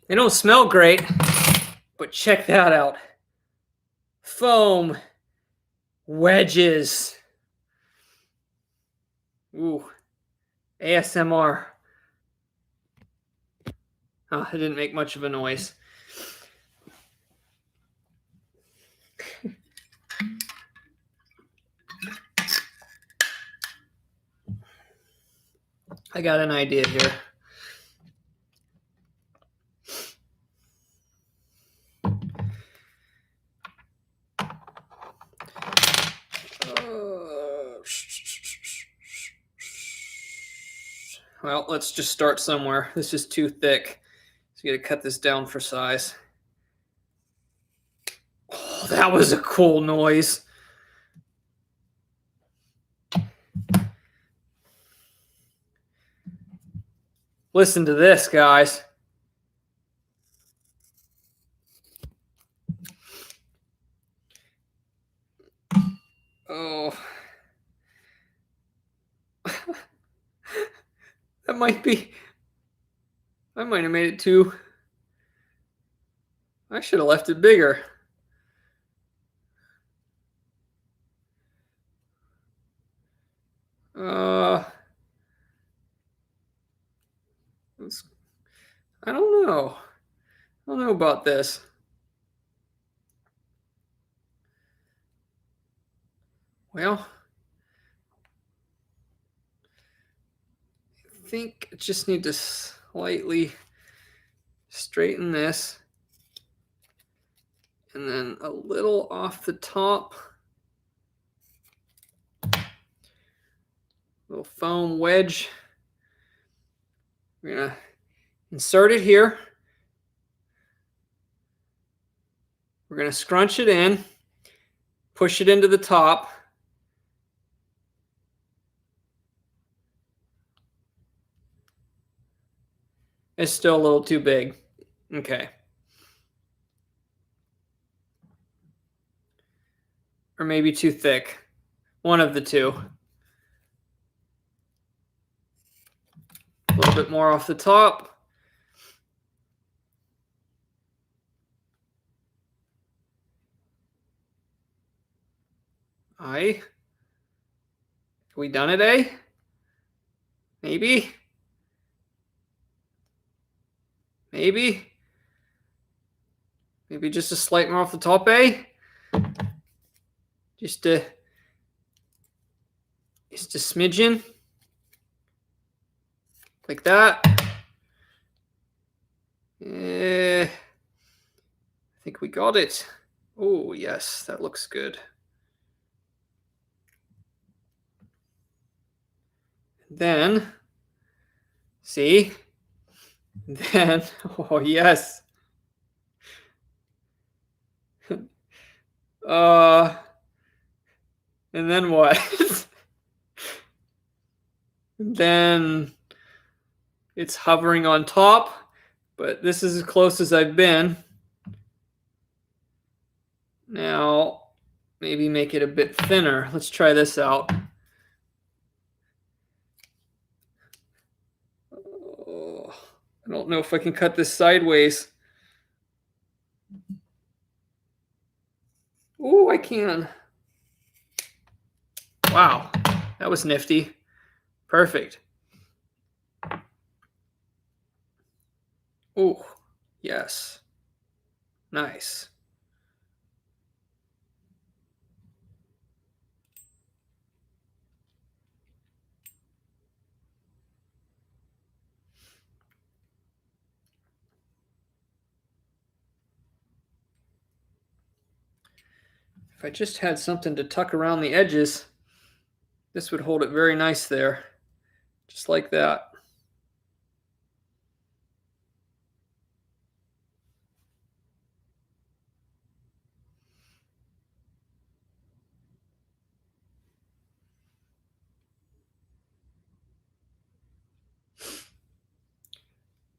They don't smell great, but check that out. Foam wedges. Ooh, ASMR. Oh, it didn't make much of a noise. I got an idea here. Well, let's just start somewhere. This is too thick. So you got to cut this down for size. Oh, that was a cool noise. Listen to this, guys. Oh. That might be... I might have made it too... I should have left it bigger. I don't know. I don't know about this. Well, I think I just need to slightly straighten this. And then a little off the top. Little foam wedge. We're going to insert it here. We're going to scrunch it in, push it into the top. It's still a little too big. Okay. Or maybe too thick. One of the two. A little bit more off the top. Have we done it, eh? Maybe? Maybe? Maybe just a slight more off the top, eh? Just a smidgen. Like that. I think we got it. Oh, yes, that looks good. Then, see? Then, oh, yes. And then what? Then it's hovering on top, but this is as close as I've been. Now, maybe make it a bit thinner. Let's try this out. Oh, I don't know if I can cut this sideways. Oh, I can. Wow, that was nifty. Perfect. Oh, yes. Nice. If I just had something to tuck around the edges, this would hold it very nice there. Just like that.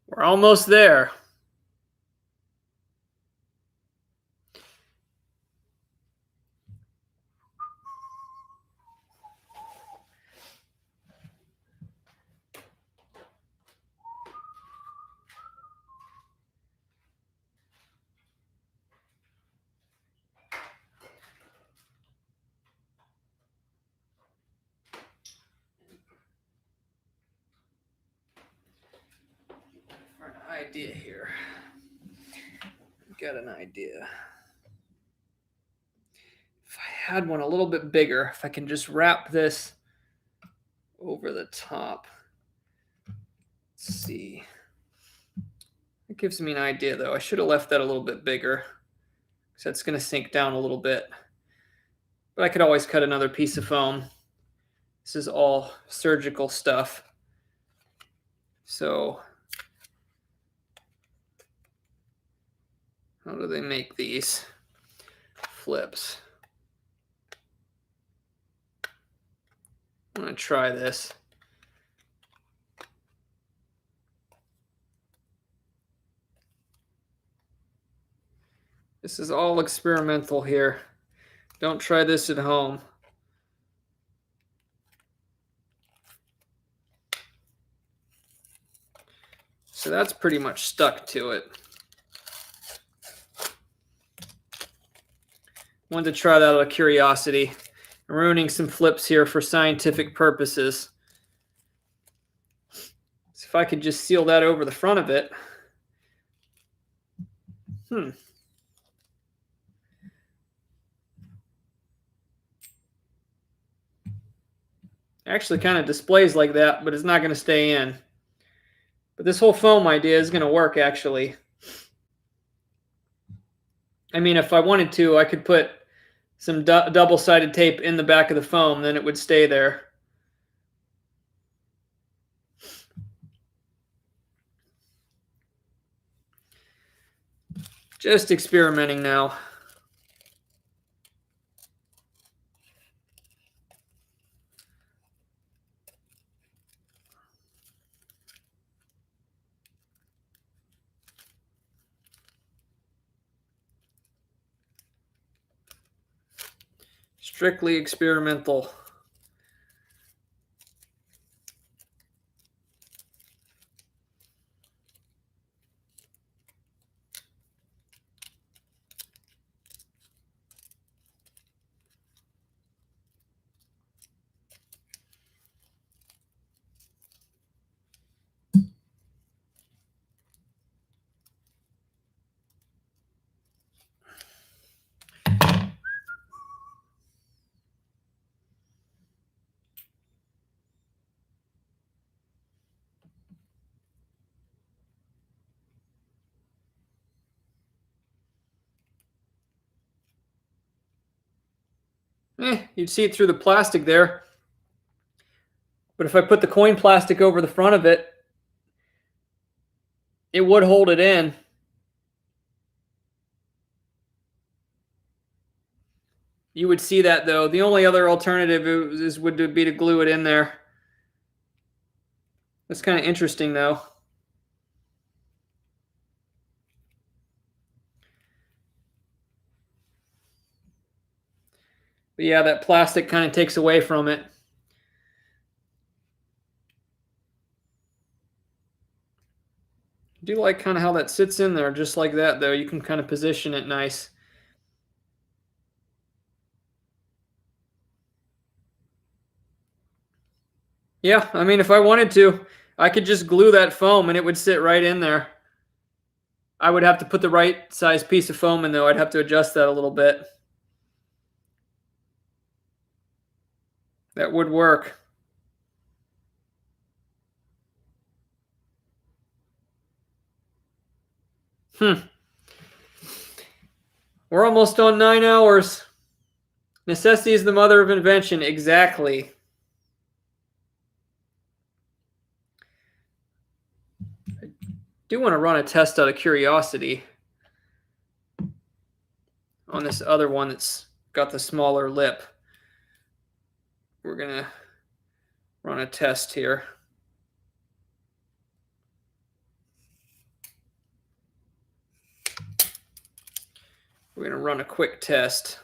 We're almost there. For an idea here. Got an idea. If I had one a little bit bigger, if I can just wrap this over the top. Let's see. It gives me an idea, though. I should have left that a little bit bigger, because that's going to sink down a little bit. But I could always cut another piece of foam. This is all surgical stuff. So how do they make these flips? I'm going to try this. This is all experimental here. Don't try this at home. So that's pretty much stuck to it. Wanted to try that out of curiosity. I'm ruining some flips here for scientific purposes. So if I could just seal that over the front of it. Actually kind of displays like that, but it's not going to stay in. But this whole foam idea is going to work, actually. I mean, if I wanted to, I could put some double-sided tape in the back of the foam, then it would stay there. Just experimenting now. Strictly experimental. You'd see it through the plastic there. But if I put the coin plastic over the front of it, it would hold it in. You would see that, though. The only other alternative would be to glue it in there. That's kind of interesting, though. But yeah, that plastic kind of takes away from it. I do like kind of how that sits in there, just like that, though. You can kind of position it nice. Yeah, I mean, if I wanted to, I could just glue that foam and it would sit right in there. I would have to put the right size piece of foam in, though. I'd have to adjust that a little bit. That would work. We're almost on 9 hours. Necessity is the mother of invention. Exactly. I do want to run a test out of curiosity on this other one that's got the smaller lip. We're going to run a test here. We're going to run a quick test.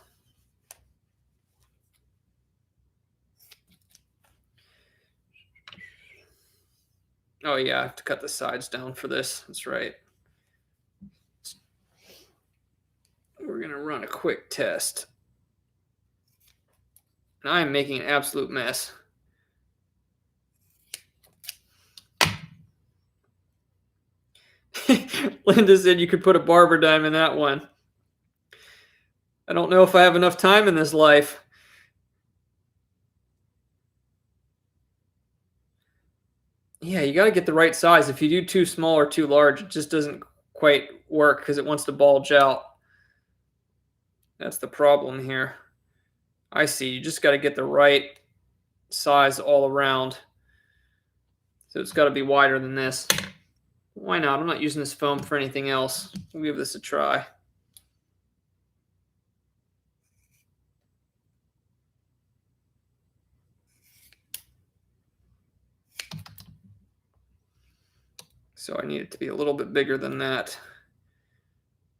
Oh yeah, I have to cut the sides down for this. That's right. We're going to run a quick test. And I am making an absolute mess. Linda said you could put a barber dime in that one. I don't know if I have enough time in this life. Yeah, you got to get the right size. If you do too small or too large, it just doesn't quite work because it wants to bulge out. That's the problem here. I see. You just got to get the right size all around. So it's got to be wider than this. Why not? I'm not using this foam for anything else. We'll give this a try. So I need it to be a little bit bigger than that.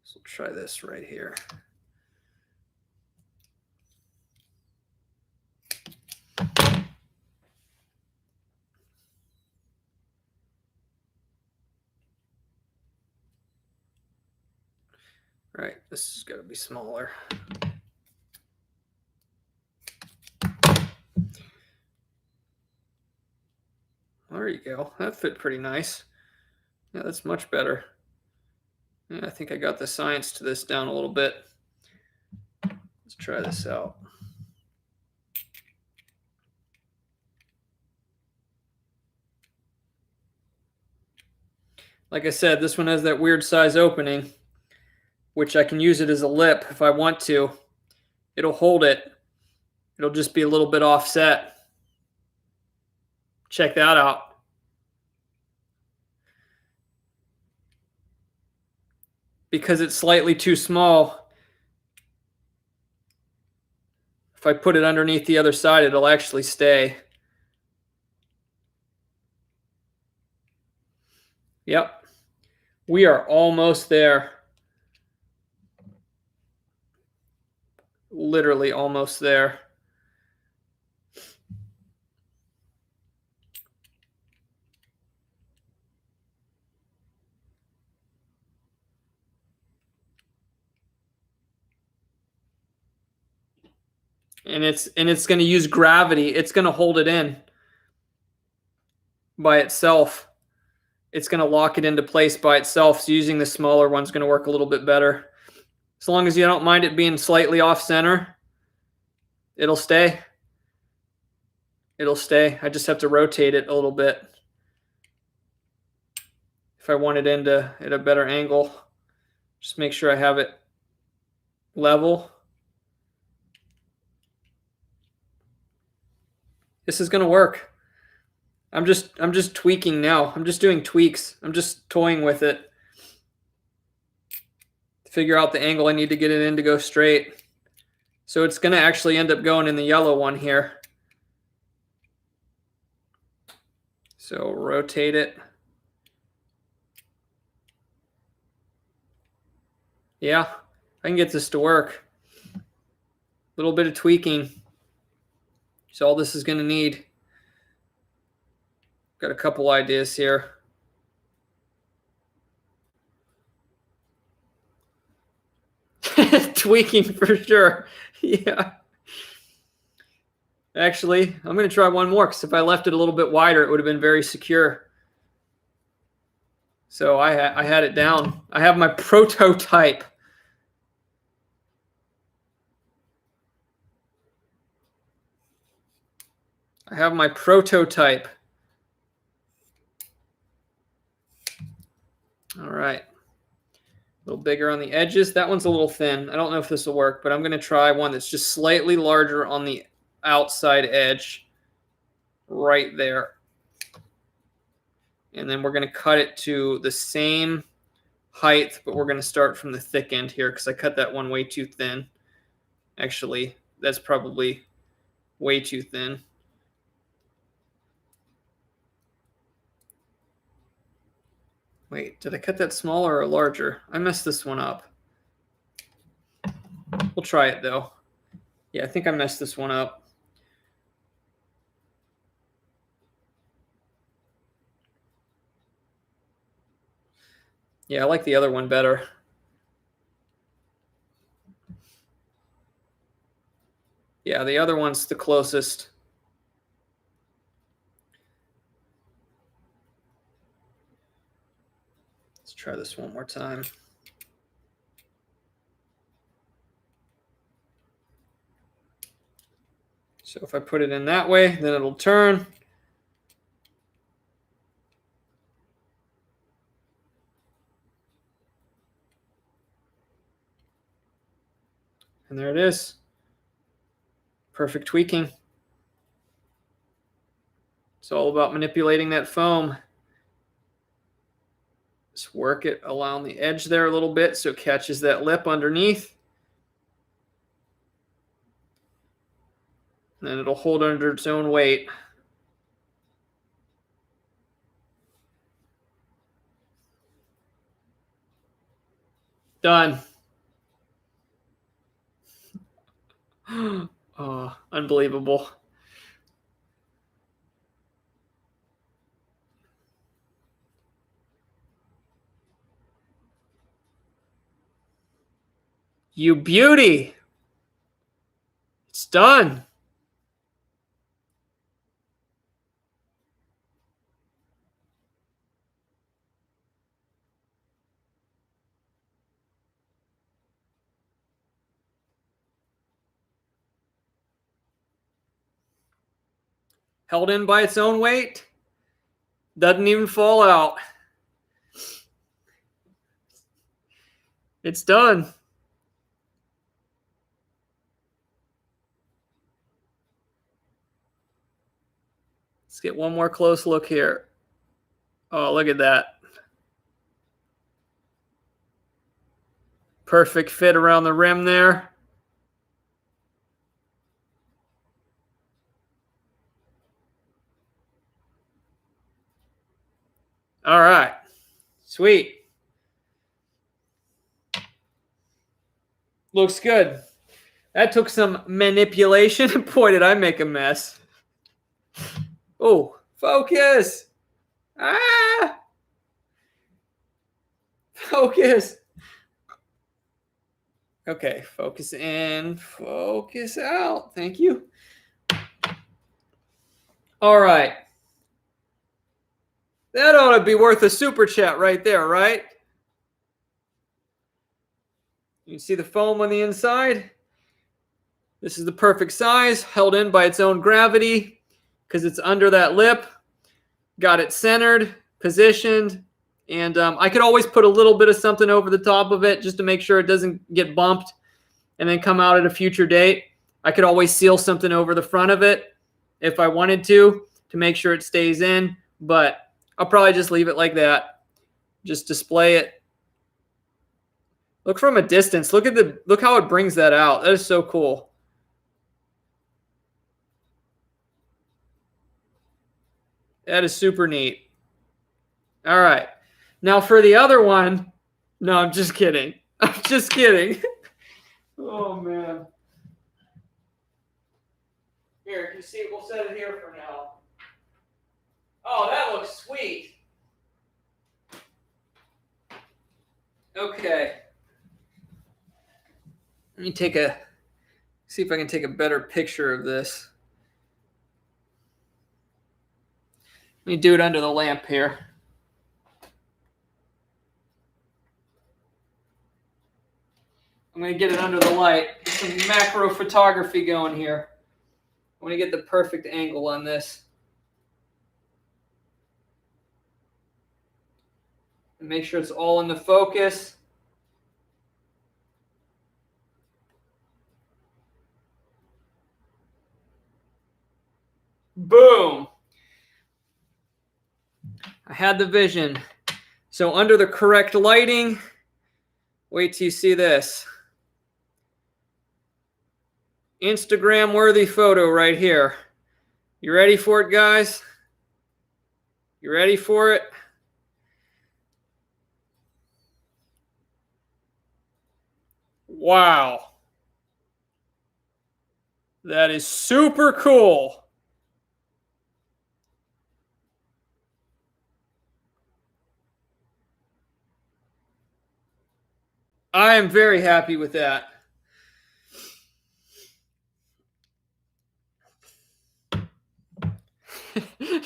So try this right here. Right, this has got to be smaller. There you go. That fit pretty nice. Yeah, that's much better. Yeah, I think I got the science to this down a little bit. Let's try this out. Like I said, this one has that weird size opening, which I can use it as a lip if I want to. It'll hold it. It'll just be a little bit offset. Check that out. Because it's slightly too small, if I put it underneath the other side, it'll actually stay. Yep. We are almost there. Literally almost there. And it's going to use gravity. It's going to hold it in by itself. It's going to lock it into place by itself. So using the smaller one's going to work a little bit better. As long as you don't mind it being slightly off center, it'll stay. It'll stay. I just have to rotate it a little bit if I want it into at a better angle. Just make sure I have it level. This is going to work. I'm just tweaking now. I'm just doing tweaks. I'm just toying with it to figure out the angle I need to get it in to go straight. So it's going to actually end up going in the yellow one here. So rotate it. Yeah, I can get this to work. A little bit of tweaking. So all this is going to need. Got a couple ideas here. Tweaking for sure. Yeah. Actually, I'm going to try one more because if I left it a little bit wider, it would have been very secure. So I had it down. I have my prototype. I have my prototype. All right. A little bigger on the edges. That one's a little thin. I don't know if this will work, but I'm going to try one that's just slightly larger on the outside edge right there. And then we're going to cut it to the same height, but we're going to start from the thick end here because I cut that one way too thin. Actually, that's probably way too thin. Wait, did I cut that smaller or larger? I messed this one up. We'll try it though. Yeah, I think I messed this one up. Yeah, I like the other one better. Yeah, the other one's the closest. Let's try this one more time. So if I put it in that way, then it'll turn. And there it is. Perfect tweaking. It's all about manipulating that foam. Just work it along the edge there a little bit so it catches that lip underneath. And then it'll hold under its own weight. Done. Oh, unbelievable. You beauty. It's done. Held in by its own weight. Doesn't even fall out. It's done. Let's get one more close look here. Oh, look at that. Perfect fit around the rim there. All right. Sweet. Looks good. That took some manipulation. Boy, did I make a mess. Oh, focus. Ah! Focus. Okay, focus in, focus out. Thank you. All right. That ought to be worth a super chat right there, right? You can see the foam on the inside. This is the perfect size, held in by its own gravity because it's under that lip. Got it centered, positioned, and I could always put a little bit of something over the top of it just to make sure it doesn't get bumped and then come out at a future date. I could always seal something over the front of it if I wanted to make sure it stays in, but I'll probably just leave it like that. Just display it. Look from a distance. Look how it brings that out. That is so cool. That is super neat. All right. Now for the other one, no, I'm just kidding. I'm just kidding. Oh, man. Here, you see, we'll set it here for now. Oh, that looks sweet. Okay. Let me see if I can take a better picture of this. Let me do it under the lamp here. I'm going to get it under the light. Get some macro photography going here. I want to get the perfect angle on this. And make sure it's all in the focus. Boom. I had the vision. So under the correct lighting, wait till you see this. Instagram worthy photo right here. You ready for it, guys? You ready for it? Wow. That is super cool. I am very happy with that.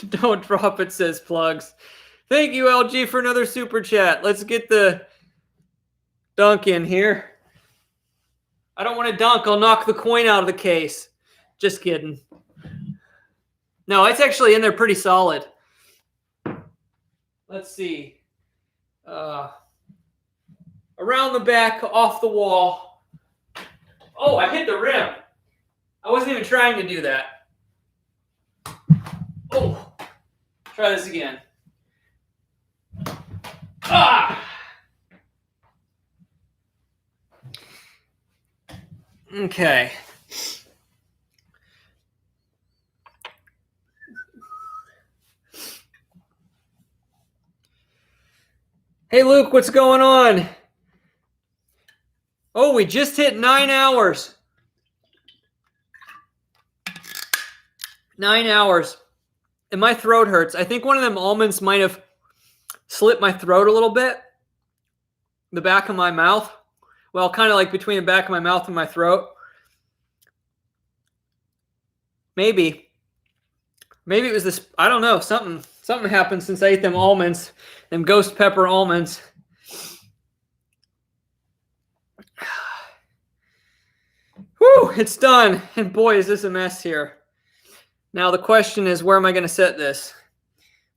Don't drop it, says Plugs. Thank you, LG, for another super chat. Let's get the dunk in here. I don't want to dunk. I'll knock the coin out of the case. Just kidding. No, it's actually in there pretty solid. Let's see. Around the back, off the wall. Oh, I hit the rim. I wasn't even trying to do that. Oh, try this again. Ah! Okay. Hey, Luke, what's going on? Oh, we just hit 9 hours. 9 hours. And my throat hurts. I think one of them almonds might have slit my throat a little bit. The back of my mouth. Well, kind of like between the back of my mouth and my throat. Maybe it was this. I don't know. Something happened since I ate them almonds, them ghost pepper almonds. Whew, it's done. And boy, is this a mess here. Now the question is, where am I going to set this?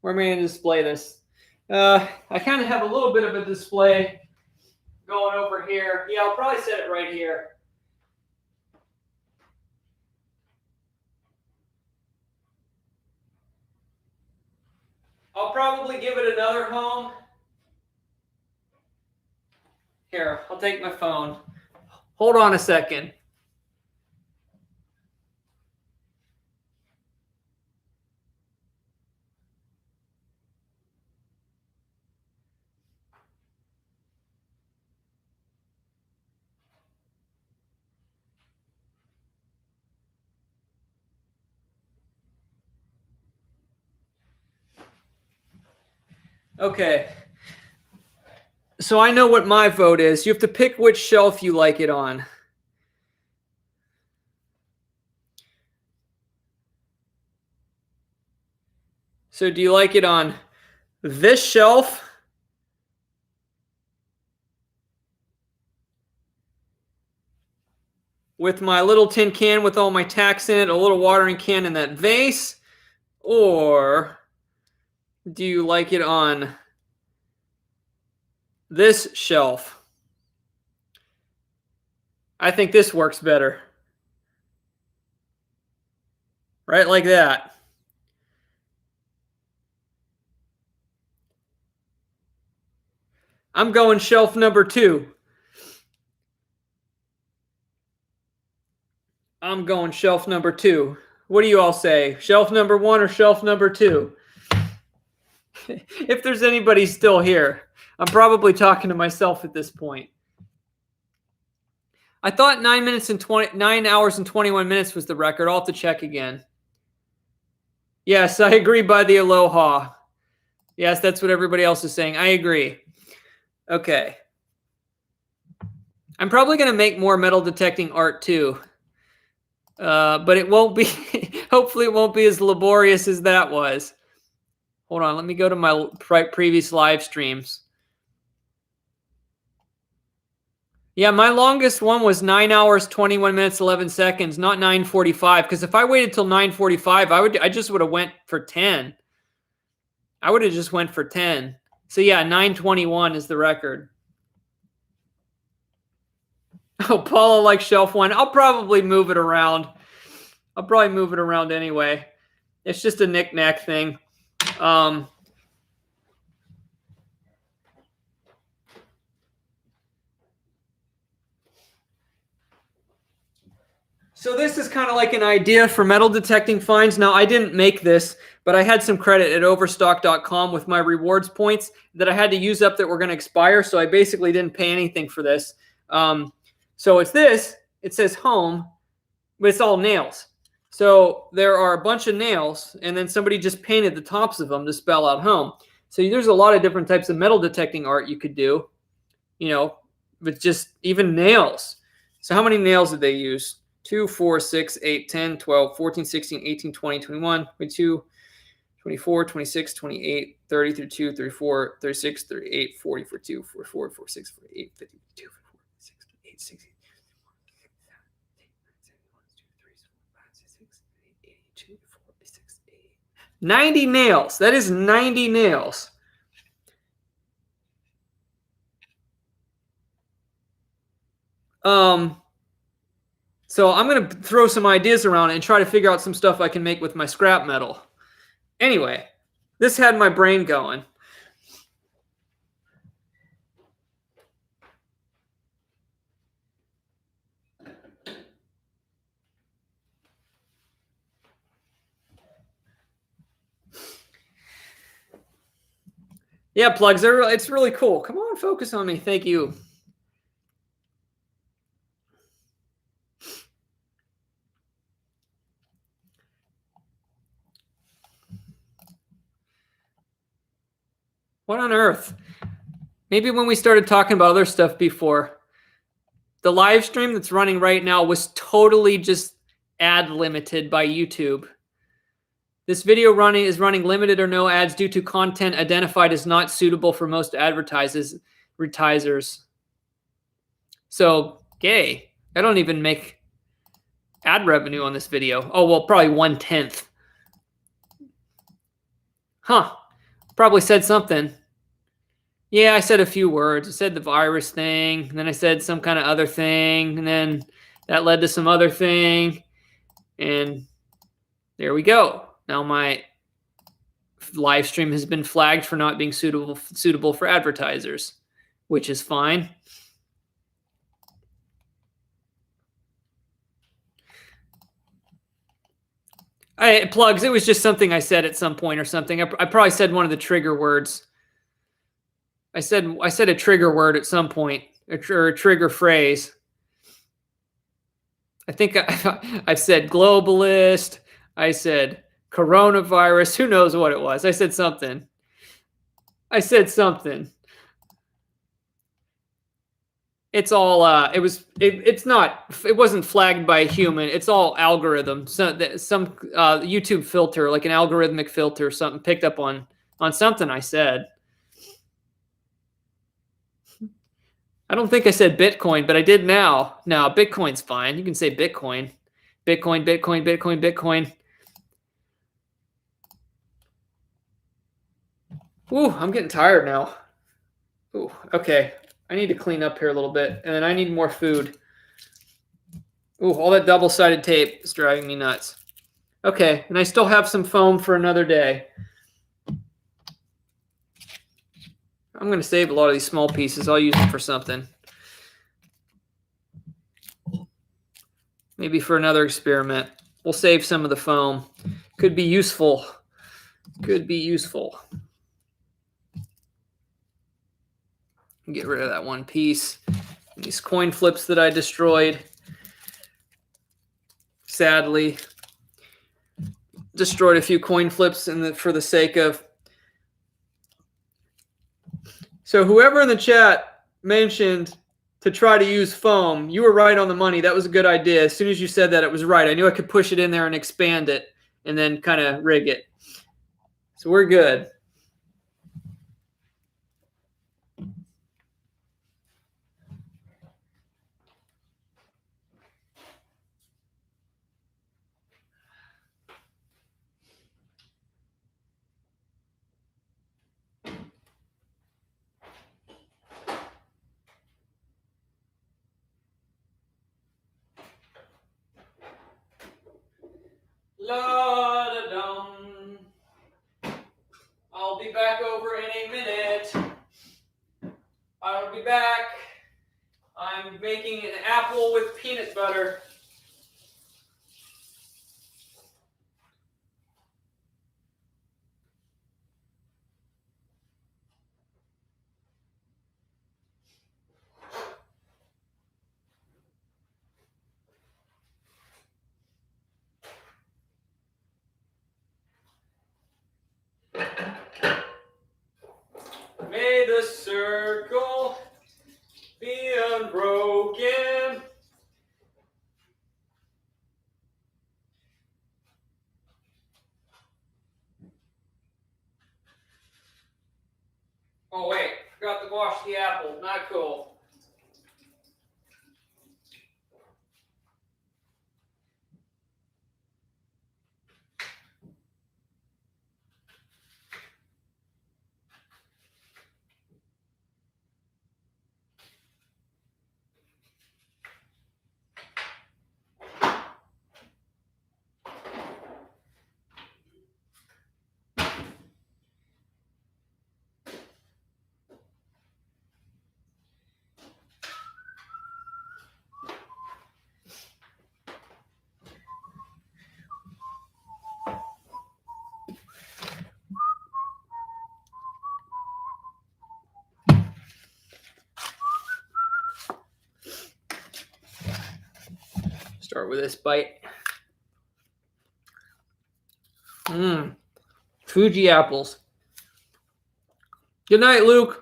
Where am I going to display this? I kind of have a little bit of a display going over here. Yeah, I'll probably set it right here. I'll probably give it another home. Here, I'll take my phone. Hold on a second. Okay. So I know what my vote is. You have to pick which shelf you like it on. So do you like it on this shelf? With my little tin can with all my tacks in it, a little watering can in that vase? Or do you like it on this shelf? I think this works better. Right like that. I'm going shelf number 2. I'm going shelf number 2. What do you all say? Shelf number 1 or shelf number 2? If there's anybody still here, I'm probably talking to myself at this point. I thought 9 hours and 21 minutes was the record. I'll have to check again. Yes, I agree by the aloha. Yes, that's what everybody else is saying. I agree. Okay. I'm probably going to make more metal detecting art too. But it won't be, hopefully it won't be as laborious as that was. Hold on, let me go to my previous live streams. Yeah, my longest one was 9 hours, 21 minutes, 11 seconds, not 9:45. Because if I waited till 9:45, I just would have went for 10. I would have just went for 10. So yeah, 9:21 is the record. Oh, Paula likes shelf 1. I'll probably move it around. I'll probably move it around anyway. It's just a knick-knack thing. So this is kind of like an idea for metal detecting finds. Now, I didn't make this, but I had some credit at overstock.com with my rewards points that I had to use up that were going to expire. So I basically didn't pay anything for this. So it's this. It says home, but it's all nails. So there are a bunch of nails, and then somebody just painted the tops of them to spell out home. So there's a lot of different types of metal detecting art you could do, you know, with just even nails. So how many nails did they use? 2, 4, 6, 8, 10, 12, 14, 16, 18, 20, 21, 22, 24, 26, 28, 30, 32, 34, 36, 38, 40, 42, 44, 46, 48, 52, 54, 56, 58, 60. 90 nails. That is 90 nails. So I'm going to throw some ideas around and try to figure out some stuff I can make with my scrap metal. Anyway, this had my brain going. Yeah, plugs. It's really cool. Come on, focus on me. Thank you. What on earth? Maybe when we started talking about other stuff before, the live stream that's running right now was totally just ad limited by YouTube. This video is running limited or no ads due to content identified as not suitable for most advertisers. So, gay. I don't even make ad revenue on this video. Oh, well, probably 1/10. Huh. Probably said something. Yeah, I said a few words. I said the virus thing, and then I said some kind of other thing, and then that led to some other thing, and there we go. Now my live stream has been flagged for not being suitable for advertisers, which is fine. Plugs, it was just something I said at some point or something. I probably said one of the trigger words. I said a trigger word at some point, or a trigger phrase. I think I said globalist. I said coronavirus. Who knows what it was? I said something. It's all it wasn't flagged by a human. It's all algorithm. Some YouTube filter, like an algorithmic filter, something picked up on something I said. I don't think I said Bitcoin, but I did now. No, Bitcoin's fine. You can say Bitcoin. Bitcoin. Ooh, I'm getting tired now. Ooh, okay. I need to clean up here a little bit, and then I need more food. Ooh, all that double-sided tape is driving me nuts. Okay, and I still have some foam for another day. I'm going to save a lot of these small pieces. I'll use them for something. Maybe for another experiment. We'll save some of the foam. Could be useful. Get rid of that one piece. These coin flips that I destroyed. Sadly. Destroyed a few coin flips for the sake of... So whoever in the chat mentioned to try to use foam, you were right on the money. That was a good idea. As soon as you said that, it was right. I knew I could push it in there and expand it and then kind of rig it. So we're good. La-da-dum. I'll be back over in a minute. I'll be back. I'm making an apple with peanut butter. May the circle be unbroken. Oh wait, forgot to wash the apple. Not cool. Start with this bite. Fuji apples. Good night, Luke.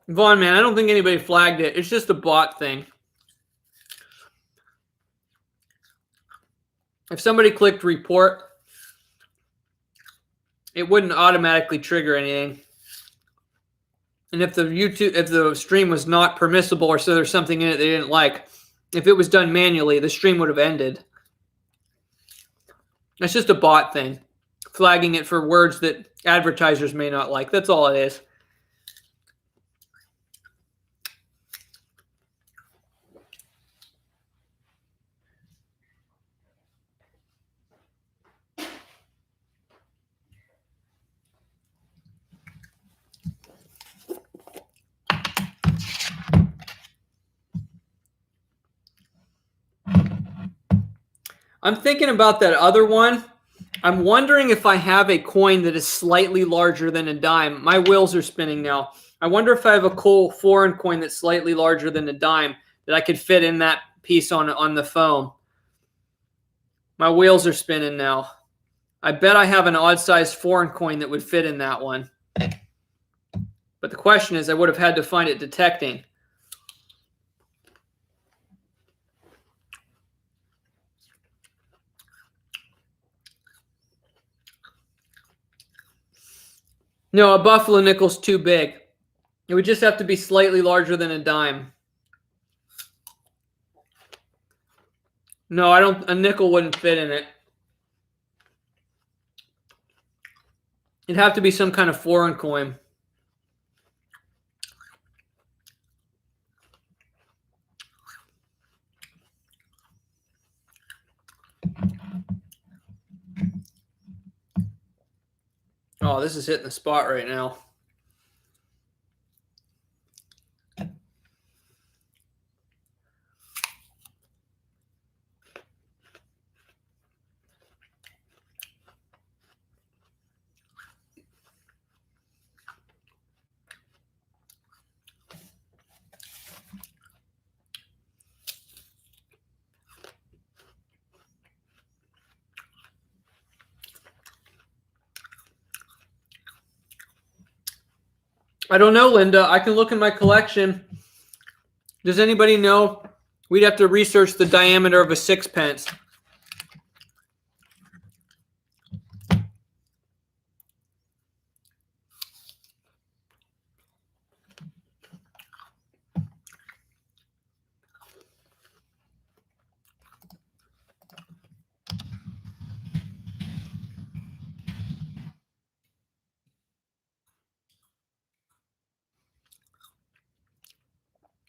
Vaughn, man, I don't think anybody flagged it. It's just a bot thing. If somebody clicked report, it wouldn't automatically trigger anything. And if the stream was not permissible or so there's something in it they didn't like, if it was done manually, the stream would have ended. It's just a bot thing, flagging it for words that advertisers may not like. That's all it is. I'm thinking about that other one. I'm wondering if I have a coin that is slightly larger than a dime. My wheels are spinning now. I wonder if I have a cool foreign coin that's slightly larger than a dime that I could fit in that piece on the foam. My wheels are spinning now. I bet I have an odd-sized foreign coin that would fit in that one. But the question is, I would have had to find it detecting. No, a buffalo nickel's too big. It would just have to be slightly larger than a dime. No, a nickel wouldn't fit in it. It'd have to be some kind of foreign coin. Oh, this is hitting the spot right now. I don't know, Linda. I can look in my collection. Does anybody know? We'd have to research the diameter of a sixpence.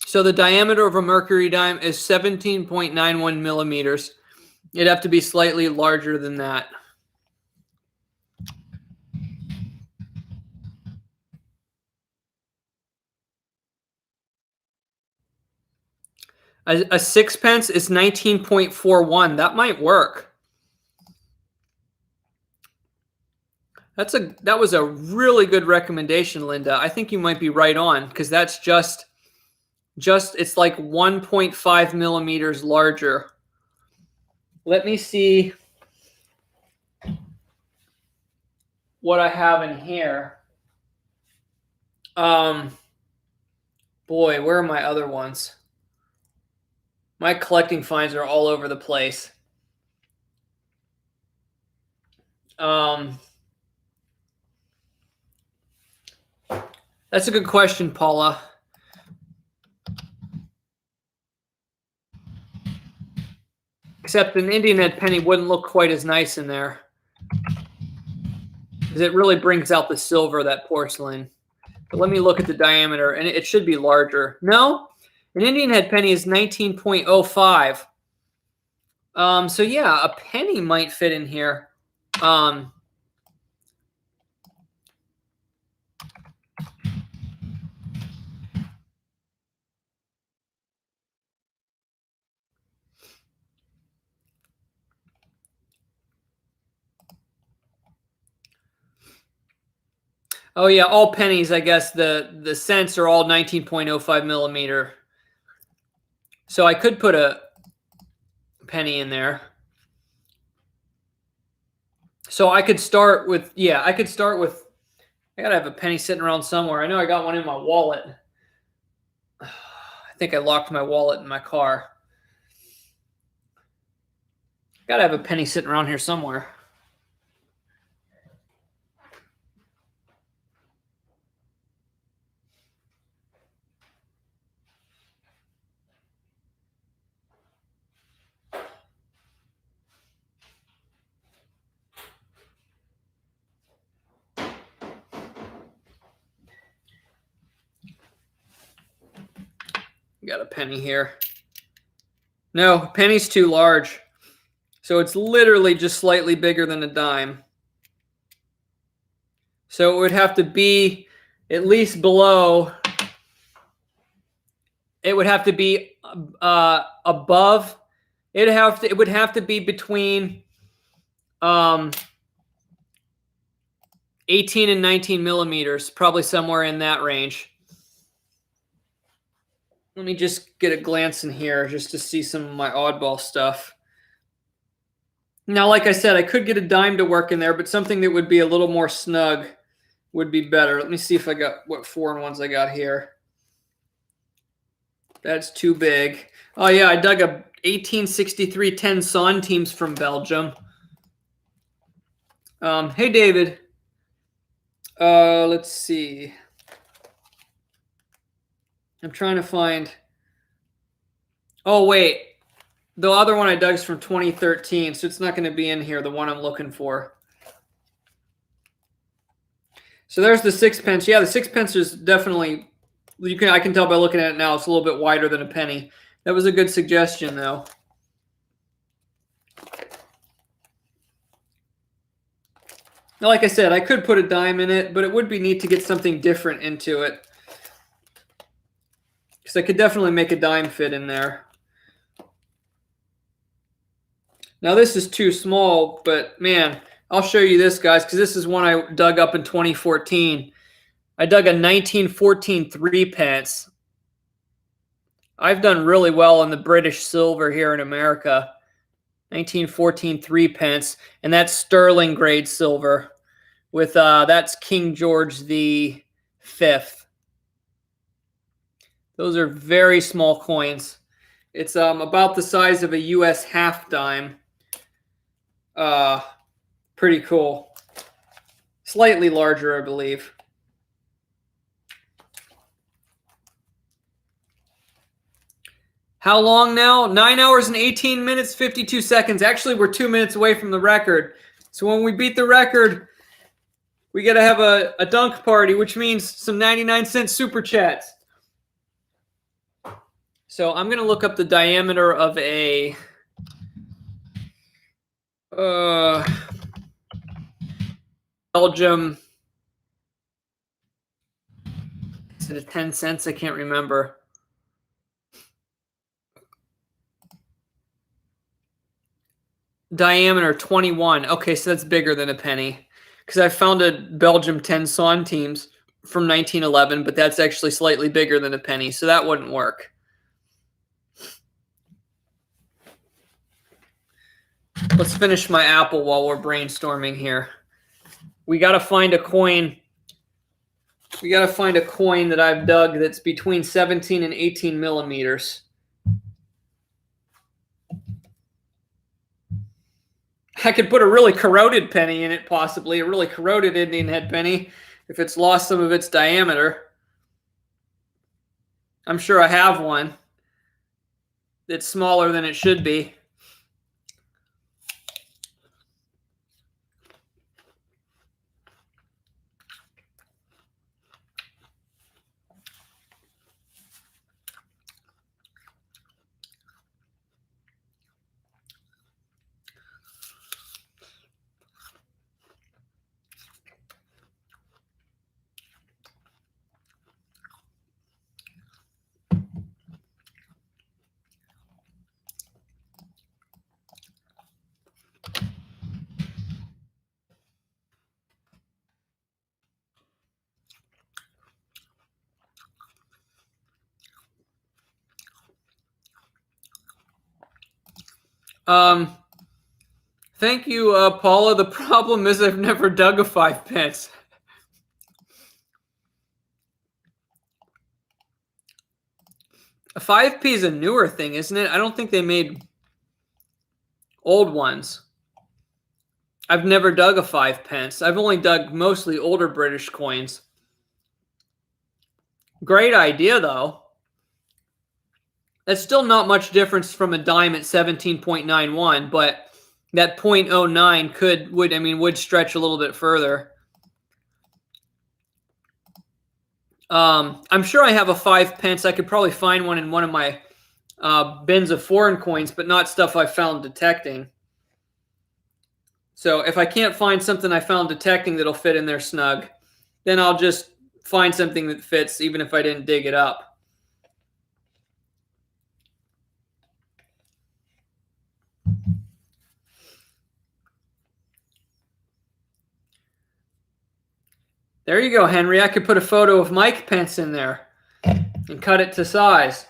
So the diameter of a mercury dime is 17.91 millimeters. It'd have to be slightly larger than that. A sixpence is 19.41. That might work. That was a really good recommendation, Linda. I think you might be right on, because that's just it's like 1.5 millimeters larger. Let me see what I have in here. Boy, where are my other ones? My collecting finds are all over the place. That's a good question, Paula. Except an Indian head penny wouldn't look quite as nice in there, because it really brings out the silver, that porcelain. But let me look at the diameter, and it should be larger. No, an Indian head penny is 19.05. So yeah, a penny might fit in here. Oh yeah, all pennies, I guess the cents are all 19.05 millimeter. So I could put a penny in there. So I could start with, yeah, I could start with, I gotta have a penny sitting around somewhere. I know I got one in my wallet. I think I locked my wallet in my car. Gotta have a penny sitting around here somewhere. Got a penny here. No, penny's too large. So it's literally just slightly bigger than a dime. So it would have to be at least below. It would have to be above. It would have to be between 18 and 19 millimeters, probably somewhere in that range. Let me just get a glance in here just to see some of my oddball stuff. Now, like I said, I could get a dime to work in there, but something that would be a little more snug would be better. Let me see if I got what foreign ones I got here. That's too big. Oh yeah, I dug a 1863 10 centimes from Belgium. Hey David. Let's see. I'm trying to find. Oh wait, the other one I dug is from 2013, so it's not going to be in here. The one I'm looking for. So there's the sixpence. Yeah, the sixpence is definitely. I can tell by looking at it now. It's a little bit wider than a penny. That was a good suggestion, though. Now, like I said, I could put a dime in it, but it would be neat to get something different into it. Because I could definitely make a dime fit in there. Now, this is too small, but man, I'll show you this, guys, because this is one I dug up in 2014. I dug a 1914 3-pence. I've done really well on the British silver here in America. 1914 3-pence, and that's sterling grade silver. With that's King George the Fifth. Those are very small coins. It's about the size of a U.S. half dime. Pretty cool. Slightly larger, I believe. How long now? 9 hours and 18 minutes, 52 seconds. Actually, we're 2 minutes away from the record. So when we beat the record, we got to have a dunk party, which means some 99-cent super chats. So I'm going to look up the diameter of a Belgium. Is it a 10 cents? I can't remember. Diameter 21. Okay, so that's bigger than a penny. Because I found a Belgium 10 centimes from 1911, but that's actually slightly bigger than a penny, so that wouldn't work. Let's finish my apple while we're brainstorming here. We got to find a coin. We got to find a coin that I've dug that's between 17 and 18 millimeters. I could put a really corroded penny in it, possibly. A really corroded Indian head penny, if it's lost some of its diameter. I'm sure I have one that's smaller than it should be. Thank you, Paula. The problem is I've never dug a 5 pence. A 5p is a newer thing, isn't it? I don't think they made old ones. I've never dug a 5 pence. I've only dug mostly older British coins. Great idea, though. That's still not much difference from a dime at 17.91, but that 0.09 would stretch a little bit further. I'm sure I have a 5 pence. I could probably find one in one of my bins of foreign coins, but not stuff I found detecting. So if I can't find something I found detecting that'll fit in there snug, then I'll just find something that fits even if I didn't dig it up. There you go, Henry. I could put a photo of Mike Pence in there and cut it to size.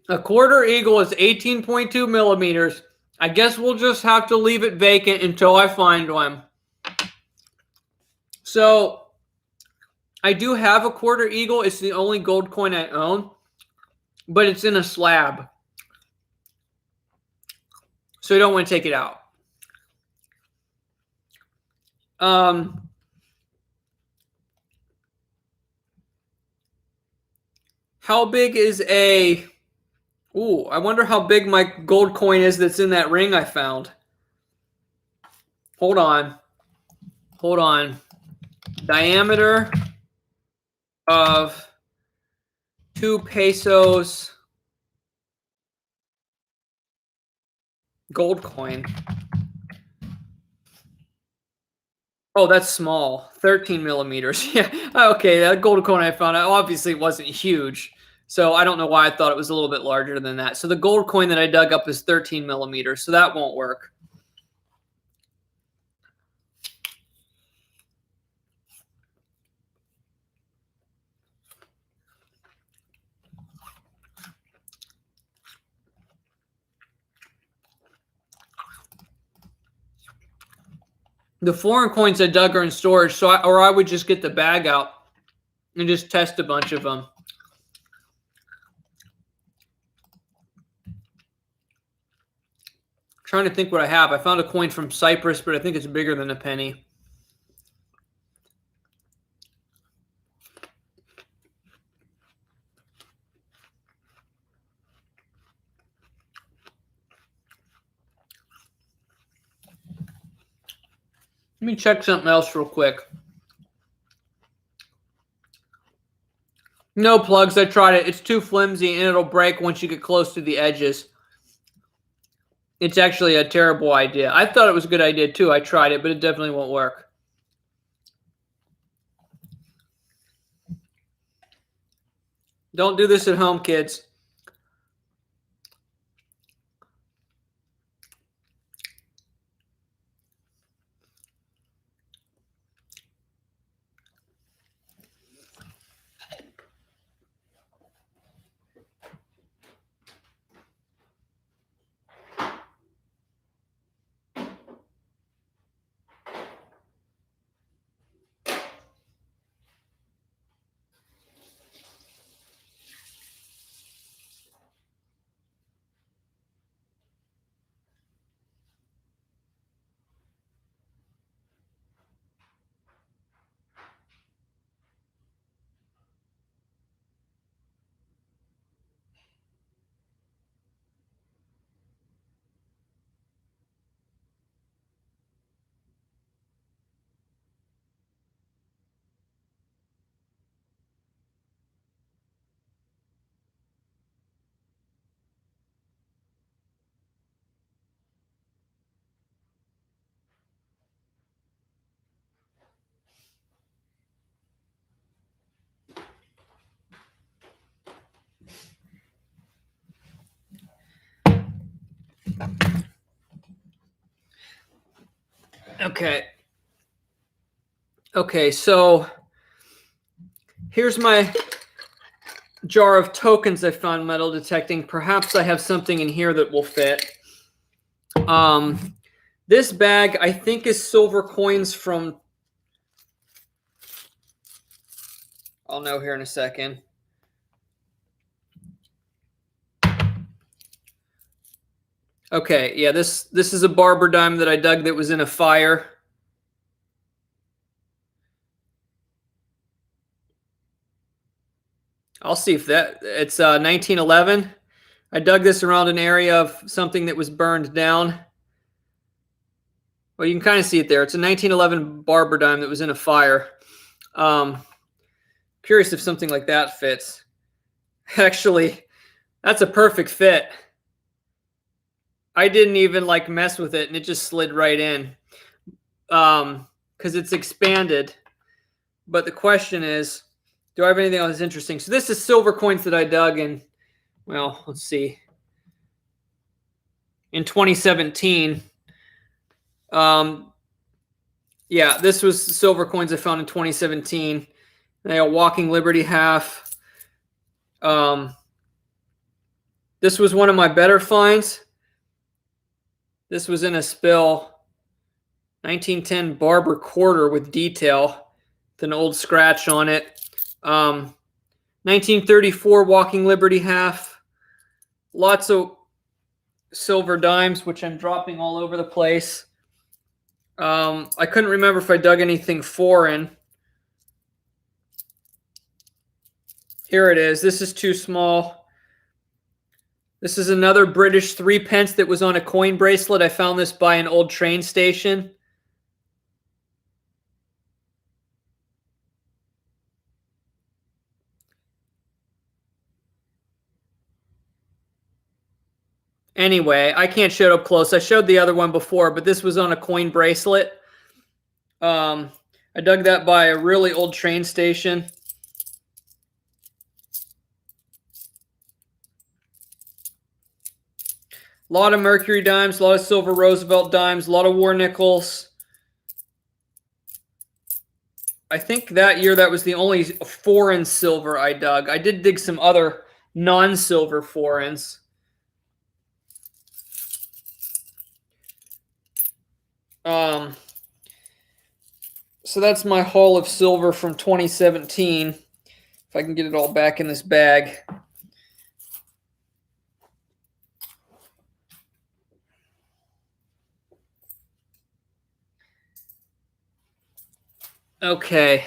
A quarter eagle is 18.2 millimeters. I guess we'll just have to leave it vacant until I find one. So I do have a quarter eagle. It's the only gold coin I own, but it's in a slab. So I don't want to take it out. How big is a... Ooh, I wonder how big my gold coin is that's in that ring I found. Hold on. Hold on. Diameter of 2 pesos gold coin. Oh, that's small. 13 millimeters. Yeah. Okay, that gold coin I found obviously wasn't huge. So I don't know why I thought it was a little bit larger than that. So the gold coin that I dug up is 13 millimeters. So that won't work. The foreign coins I dug are in storage, so I would just get the bag out and just test a bunch of them. Trying to think what I have. I found a coin from Cyprus, but I think it's bigger than a penny. Let me check something else real quick. No plugs. I tried it. It's too flimsy and it'll break once you get close to the edges. It's actually a terrible idea. I thought it was a good idea too. I tried it, but it definitely won't work. Don't do this at home, kids. Okay. Okay, so Here's my jar of tokens I found metal detecting. Perhaps I have something in here that will fit. This bag, I think, is silver coins from... I'll know here in a second. Okay, yeah, this is a barber dime that I dug that was in a fire. I'll see if it's 1911. I dug this around an area of something that was burned down. Well, you can kind of see it there. It's a 1911 barber dime that was in a fire. Curious if something like that fits. Actually, that's a perfect fit. I didn't even like mess with it, and it just slid right in because it's expanded. But the question is, do I have anything else interesting? So this is silver coins that I dug in, well, let's see, in 2017. Yeah, this was silver coins I found in 2017. They got Walking Liberty half. This was one of my better finds. This was in a spill. 1910 barber quarter with detail, with an old scratch on it. 1934 Walking Liberty half. Lots of silver dimes, which I'm dropping all over the place. I couldn't remember if I dug anything foreign. Here it is. This is too small. This is another British 3p that was on a coin bracelet. I found this by an old train station. Anyway, I can't show it up close. I showed the other one before, but this was on a coin bracelet. I dug that by a really old train station. A lot of Mercury dimes, a lot of silver Roosevelt dimes, a lot of war nickels. I think that year that was the only foreign silver I dug. I did dig some other non-silver foreigns. So that's my haul of silver from 2017. If I can get it all back in this bag. Okay.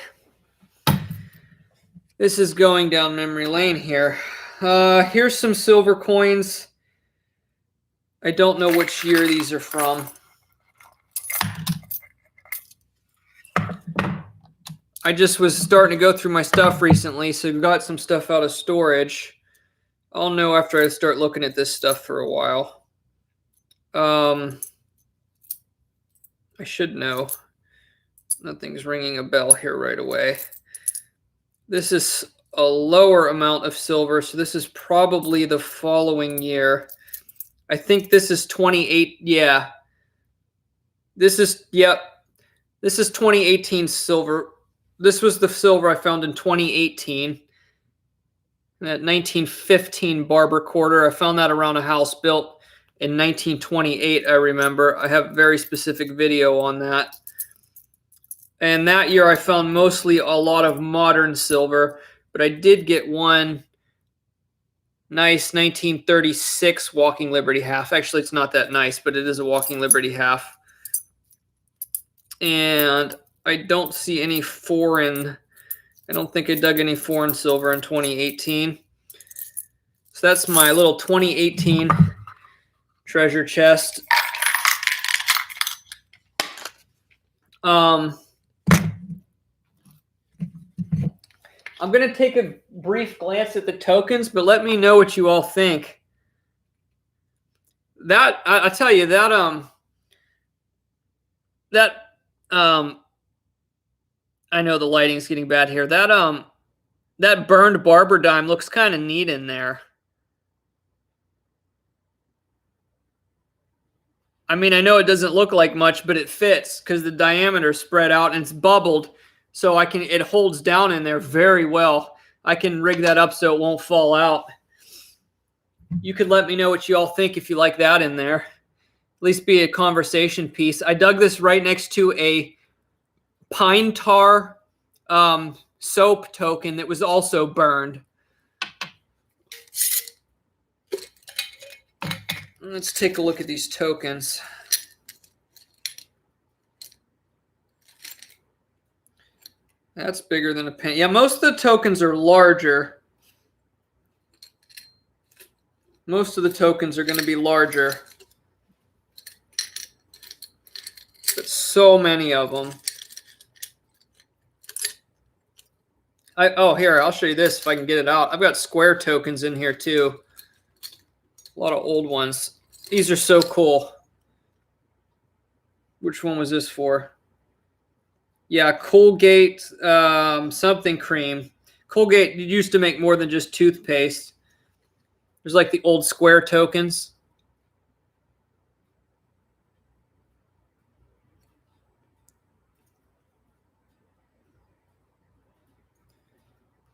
This is going down memory lane here. Here's some silver coins. I don't know which year these are from. I just was starting to go through my stuff recently, so got some stuff out of storage. I'll know after I start looking at this stuff for a while. I should know. Nothing's ringing a bell here right away. This is a lower amount of silver, so this is probably the following year. I think this is 28. Yeah. This is, yep. This is 2018 silver. This was the silver I found in 2018. That 1915 barber quarter. I found that around a house built in 1928, I remember. I have a very specific video on that. And that year I found mostly a lot of modern silver, but I did get one nice 1936 Walking Liberty half. Actually, it's not that nice, but it is a Walking Liberty half. And I don't see any foreign. I don't think I dug any foreign silver in 2018. So that's my little 2018 treasure chest. I'm going to take a brief glance at the tokens, but let me know what you all think. That, I tell you, I know the lighting's getting bad here. That burned barber dime looks kind of neat in there. I mean, I know it doesn't look like much, but it fits because the diameter is spread out and it's bubbled. So it holds down in there very well. I can rig that up so it won't fall out. You could let me know what you all think if you like that in there. At least be a conversation piece. I dug this right next to a pine tar soap token that was also burned. Let's take a look at these tokens. That's bigger than a penny. Yeah, most of the tokens are larger. Most of the tokens are going to be larger. But so many of them. Oh, here, I'll show you this if I can get it out. I've got square tokens in here too. A lot of old ones. These are so cool. Which one was this for? Yeah, Colgate something cream. Colgate used to make more than just toothpaste. There's like the old square tokens.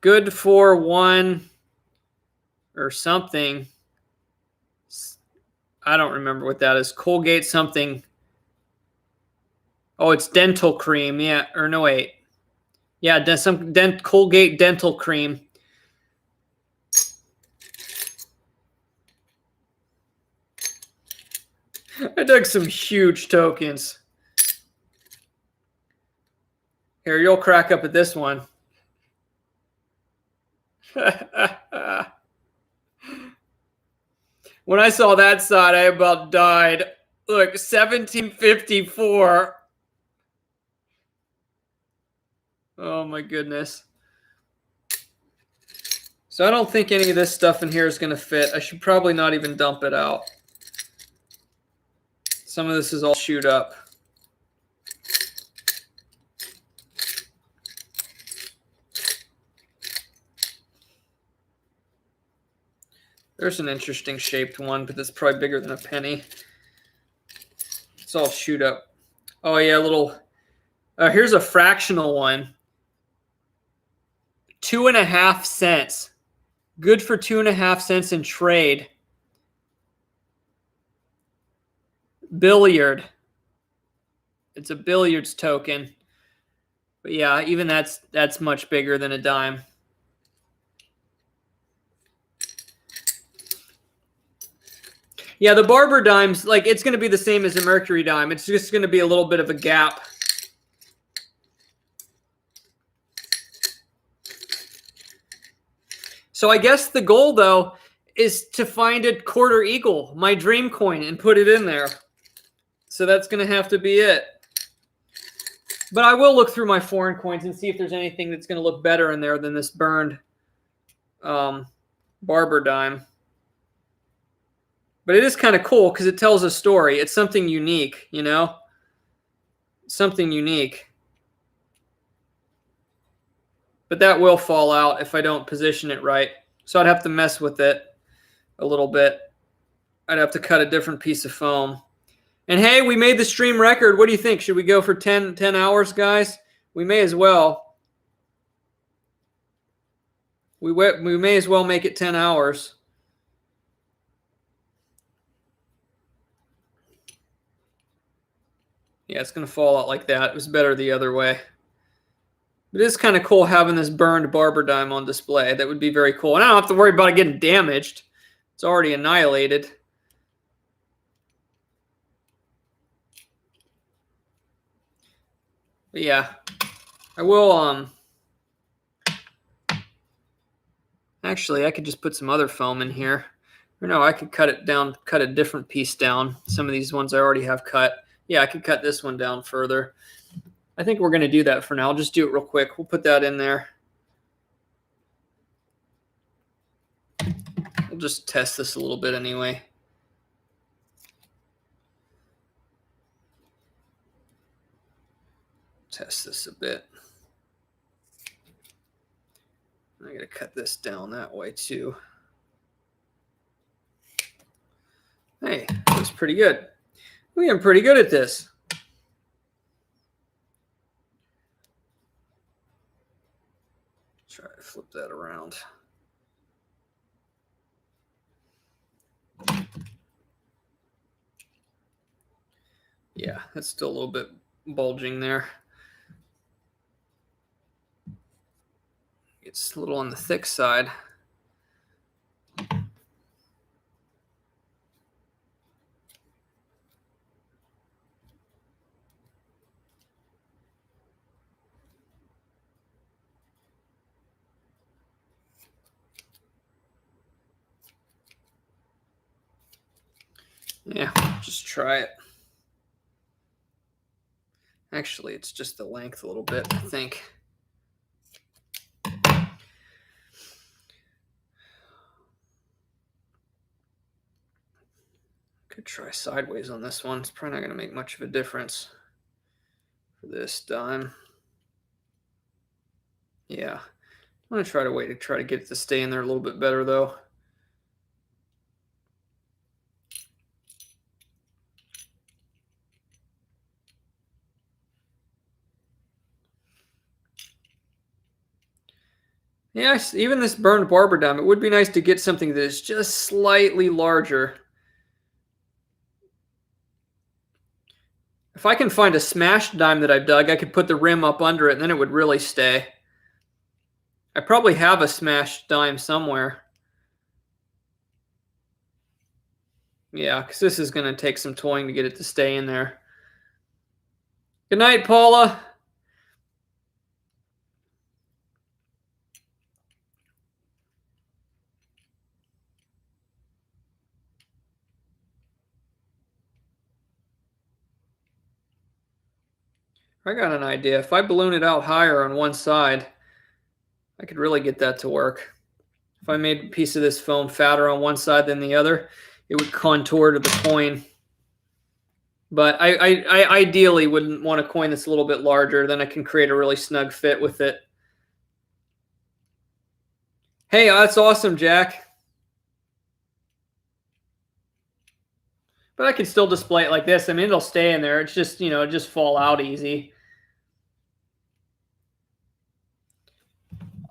Good for one or something. I don't remember what that is. Colgate something. Oh, it's dental cream. Yeah, or no, wait. Yeah, Colgate dental cream. I dug some huge tokens. Here, you'll crack up at this one. When I saw that side, I about died. Look, 1754. Oh my goodness. So I don't think any of this stuff in here is going to fit. I should probably not even dump it out. Some of this is all chewed up. There's an interesting shaped one, but it's probably bigger than a penny. It's all chewed up. Oh yeah, little. Here's a fractional one. 2.5 cents. Good for 2.5 cents in trade. Billiard. It's a billiards token. But yeah, even that's much bigger than a dime. Yeah, the barber dimes, like, it's going to be the same as a mercury dime. It's just going to be a little bit of a gap. So I guess the goal, though, is to find a quarter eagle, my dream coin, and put it in there. So that's going to have to be it. But I will look through my foreign coins and see if there's anything that's going to look better in there than this burned barber dime. But it is kind of cool because it tells a story. It's something unique, you know? Something unique. But that will fall out if I don't position it right. So I'd have to mess with it a little bit. I'd have to cut a different piece of foam. And hey, we made the stream record. What do you think? Should we go for 10 hours, guys? We may as well. We may as well make it 10 hours. Yeah, it's going to fall out like that. It was better the other way. It is kind of cool having this burned barber dime on display. That would be very cool. And I don't have to worry about it getting damaged. It's already annihilated. But yeah, I will, actually, I could just put some other foam in here. Or no, I could cut it down, cut a different piece down. Some of these ones I already have cut. Yeah, I could cut this one down further. I think we're going to do that for now. I'll just do it real quick. We'll put that in there. We'll just test this a little bit anyway. Test this a bit. I got to cut this down that way too. Hey, looks pretty good. We are pretty good at this. flip that around. Yeah, it's still a little bit bulging there. It's a little on the thick side. Yeah, just try it. Actually, it's just the length a little bit, I think. Could try sideways on this one. It's probably not going to make much of a difference for this dime. Yeah, I'm going to try to get it to stay in there a little bit better, though. Yeah, even this burned barber dime, it would be nice to get something that is just slightly larger. If I can find a smashed dime that I've dug, I could put the rim up under it, and then it would really stay. I probably have a smashed dime somewhere. Yeah, because this is going to take some toying to get it to stay in there. Good night, Paula. I got an idea. If I balloon it out higher on one side, I could really get that to work. If I made a piece of this foam fatter on one side than the other, it would contour to the coin. But I ideally wouldn't want a coin that's a little bit larger. Then I can create a really snug fit with it. Hey, that's awesome, Jack. But I can still display it like this. I mean, it'll stay in there. It's just, just fall out easy.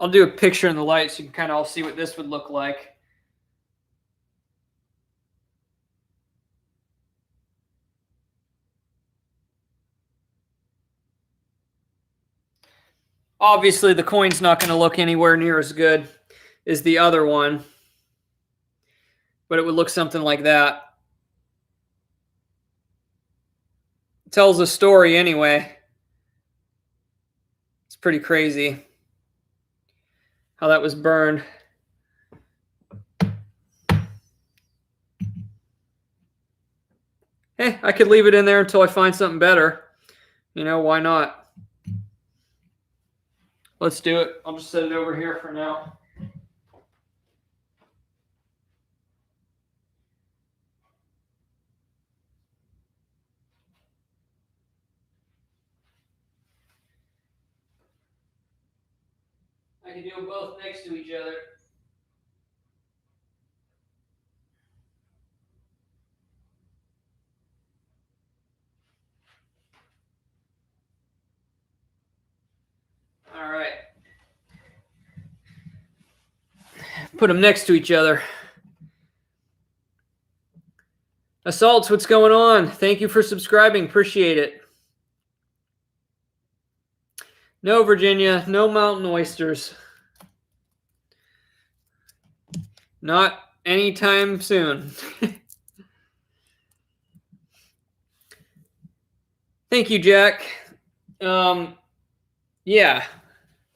I'll do a picture in the light so you can kind of all see what this would look like. Obviously, the coin's not going to look anywhere near as good as the other one, but it would look something like that. It tells a story anyway. It's pretty crazy how that was burned. Hey, I could leave it in there until I find something better. Why not? Let's do it. I'll just set it over here for now. I can do them both next to each other. All right. Put them next to each other. Assaults, what's going on? Thank you for subscribing. Appreciate it. No, Virginia. No mountain oysters. Not anytime soon. Thank you, Jack. Yeah.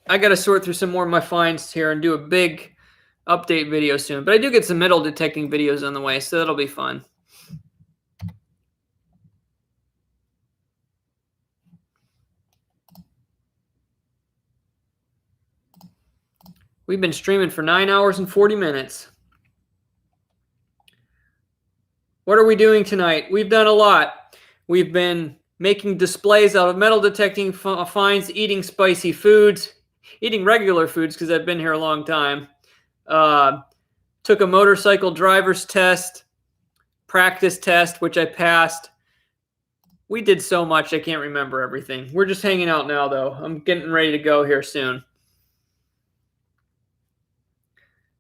I got to sort through some more of my finds here and do a big update video soon. But I do get some metal detecting videos on the way, so that'll be fun. We've been streaming for 9 hours and 40 minutes. What are we doing tonight? We've done a lot. We've been making displays out of metal detecting finds, eating spicy foods, eating regular foods because I've been here a long time. Took a motorcycle driver's test, practice test, which I passed. We did so much, I can't remember everything. We're just hanging out now, though. I'm getting ready to go here soon.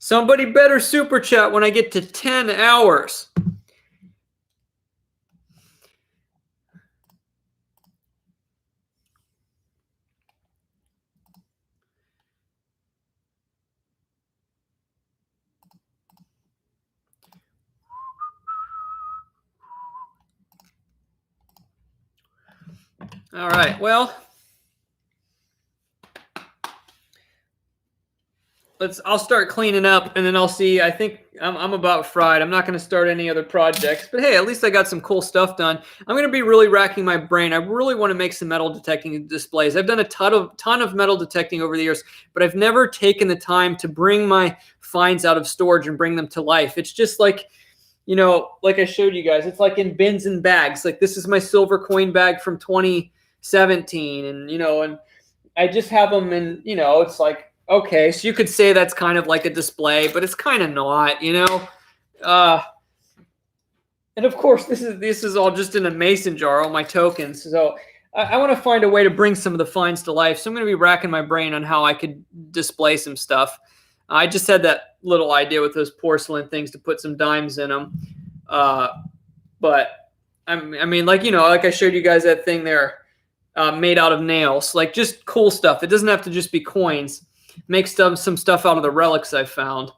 Somebody better super chat when I get to 10 hours. All right, well, I'll start cleaning up, and then I'll see. I think I'm about fried. I'm not going to start any other projects, but hey, at least I got some cool stuff done. I'm going to be really racking my brain. I really want to make some metal detecting displays. I've done a ton of metal detecting over the years, but I've never taken the time to bring my finds out of storage and bring them to life. It's just like, you know, like I showed you guys, it's like in bins and bags. Like this is my silver coin bag from 2017, and you know, and I just have them in, you know, it's like, okay, so you could say that's kind of like a display, but it's kind of not, you know. And of course, this is all just in a mason jar, all my tokens. So I want to find a way to bring some of the finds to life. So I'm going to be racking my brain on how I could display some stuff. I just had that little idea with those porcelain things to put some dimes in them. But I mean, like, you know, like I showed you guys that thing there made out of nails, like just cool stuff. It doesn't have to just be coins. Make some stuff out of the relics I found.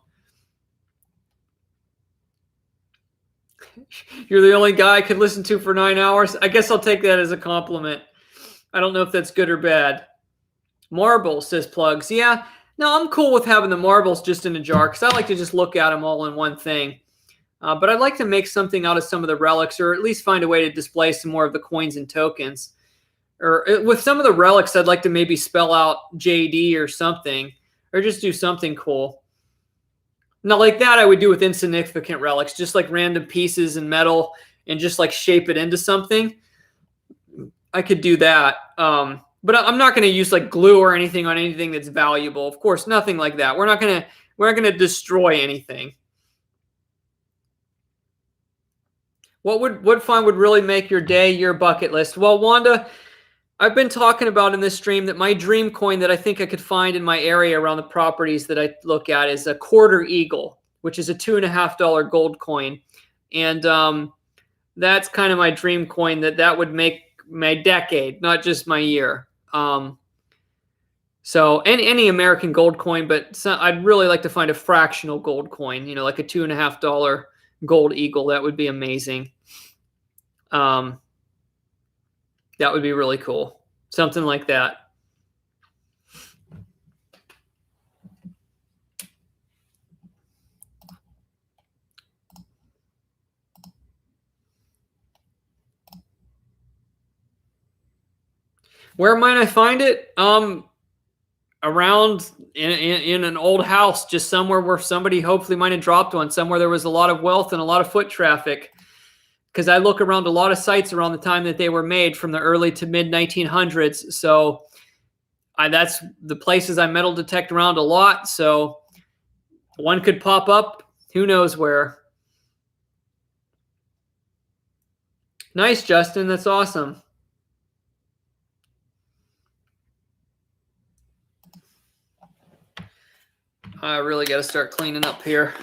You're the only guy I could listen to for 9 hours. I guess I'll take that as a compliment. I don't know if that's good or bad. Marbles, says Plugs. Yeah, no, I'm cool with having the marbles just in a jar because I like to just look at them all in one thing. But I'd like to make something out of some of the relics, or at least find a way to display some more of the coins and tokens. Or with some of the relics, I'd like to maybe spell out JD or something, or just do something cool. Now, like that, I would do with insignificant relics, just like random pieces and metal, and just like shape it into something. I could do that. But I'm not going to use like glue or anything on anything that's valuable. Of course, nothing like that. We're not going to destroy anything. What find would really make your day, your bucket list? Well, Wanda, I've been talking about in this stream that my dream coin that I think I could find in my area around the properties that I look at is a quarter eagle, which is a $2.50 gold coin. And that's kind of my dream coin that would make my decade, not just my year. So any American gold coin, but I'd really like to find a fractional gold coin, you know, like a $2.50 gold eagle. That would be amazing. That would be really cool. Something like that. Where might I find it? Around in an old house, just somewhere where somebody hopefully might have dropped one, somewhere there was a lot of wealth and a lot of foot traffic. Because I look around a lot of sites around the time that they were made, from the early to mid 1900s. So that's the places I metal detect around a lot. So one could pop up, who knows where. Nice, Justin. That's awesome. I really got to start cleaning up here.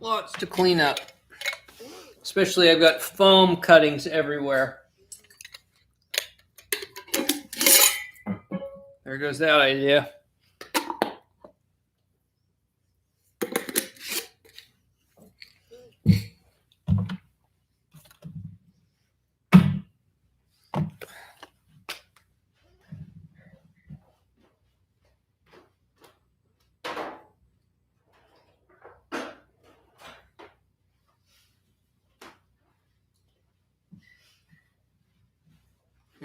Lots to clean up. Especially I've got foam cuttings everywhere. There goes that idea.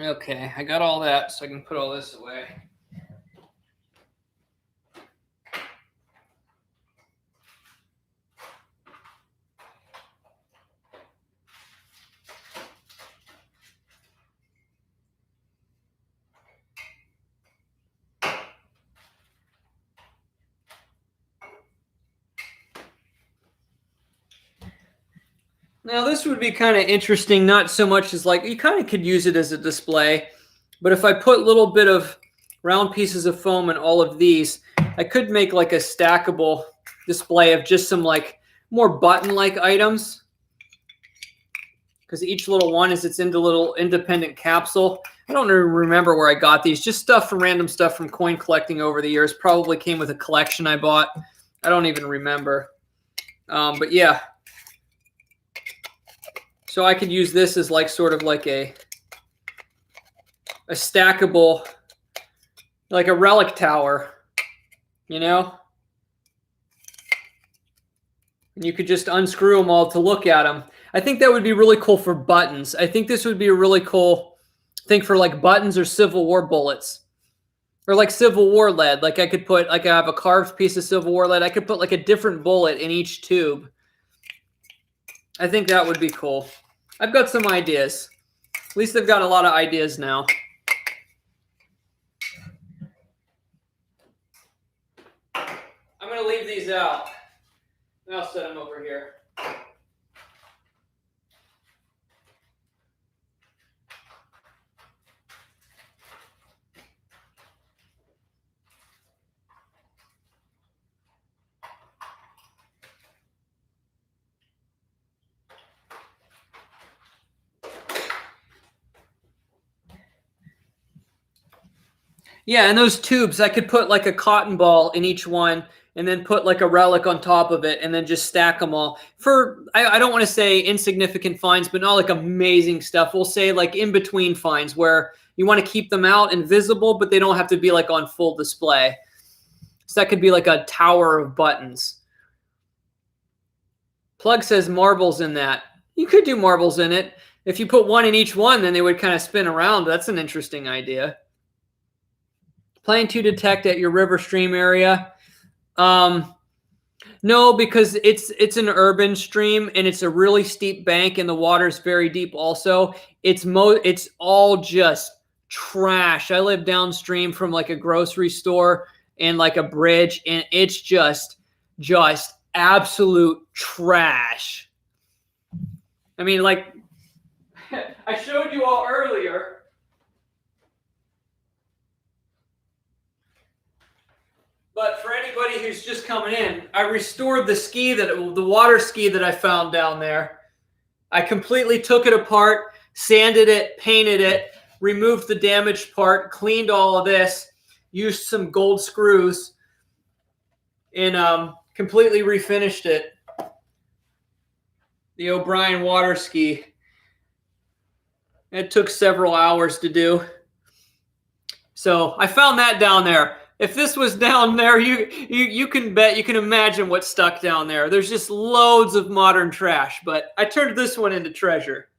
Okay, I got all that, so I can put all this away. Now this would be kind of interesting, not so much as like, you kind of could use it as a display, but if I put little bit of round pieces of foam in all of these, I could make like a stackable display of just some like more button-like items. Because each little one is its little independent capsule. I don't remember where I got these, just stuff from random stuff from coin collecting over the years. Probably came with a collection I bought. I don't even remember. But yeah. So I could use this as like sort of like a stackable, like a relic tower, you know? And you could just unscrew them all to look at them. I think that would be really cool for buttons. I think this would be a really cool thing for like buttons or Civil War bullets. Or like Civil War lead. Like I could put, like I have a carved piece of Civil War lead. I could put like a different bullet in each tube. I think that would be cool. I've got some ideas. At least I've got a lot of ideas now. I'm going to leave these out. And I'll set them over here. Yeah, and those tubes, I could put like a cotton ball in each one and then put like a relic on top of it and then just stack them all. For, I don't want to say insignificant finds, but not like amazing stuff. We'll say like in between finds where you want to keep them out and visible, but they don't have to be like on full display. So that could be like a tower of buttons. Plug says marbles in that. You could do marbles in it. If you put one in each one, then they would kind of spin around. That's an interesting idea. Plan to detect at your river stream area. No, because it's an urban stream and it's a really steep bank and the water's very deep also. It's all just trash. I live downstream from like a grocery store and like a bridge, and it's just absolute trash. I mean, like I showed you all earlier. But for anybody who's just coming in, I restored the water ski that I found down there. I completely took it apart, sanded it, painted it, removed the damaged part, cleaned all of this, used some gold screws, and completely refinished it. The O'Brien water ski. It took several hours to do. So I found that down there. If this was down there, you can bet, you can imagine what's stuck down there. There's just loads of modern trash, but I turned this one into treasure.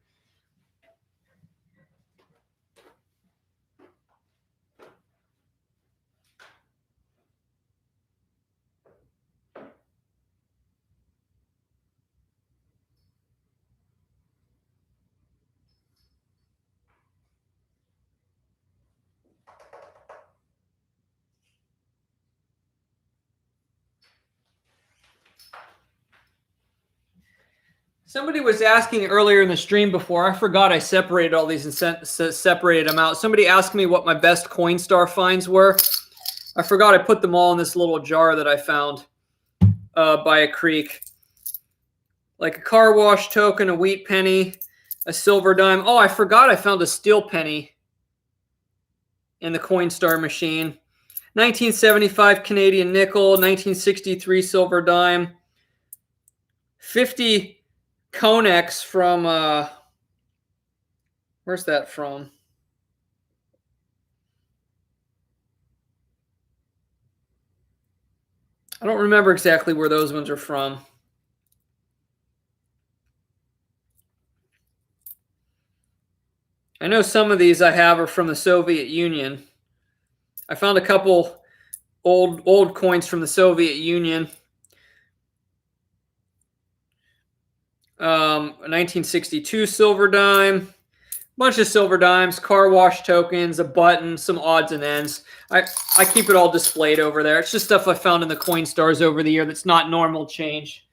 Somebody was asking earlier in the stream before. I forgot I separated all these and separated them out. Somebody asked me what my best Coinstar finds were. I forgot I put them all in this little jar that I found by a creek. like a car wash token, a wheat penny, a silver dime. Oh, I forgot I found a steel penny in the Coinstar machine. 1975 Canadian nickel, 1963 silver dime, 50 Konex from, where's that from? I don't remember exactly where those ones are from. I know some of these I have are from the Soviet Union. I found a couple old coins from the Soviet Union. 1962 silver dime, bunch of silver dimes, car wash tokens, a button, some odds and ends. I keep it all displayed over there. It's just stuff I found in the coin stores over the year that's not normal change.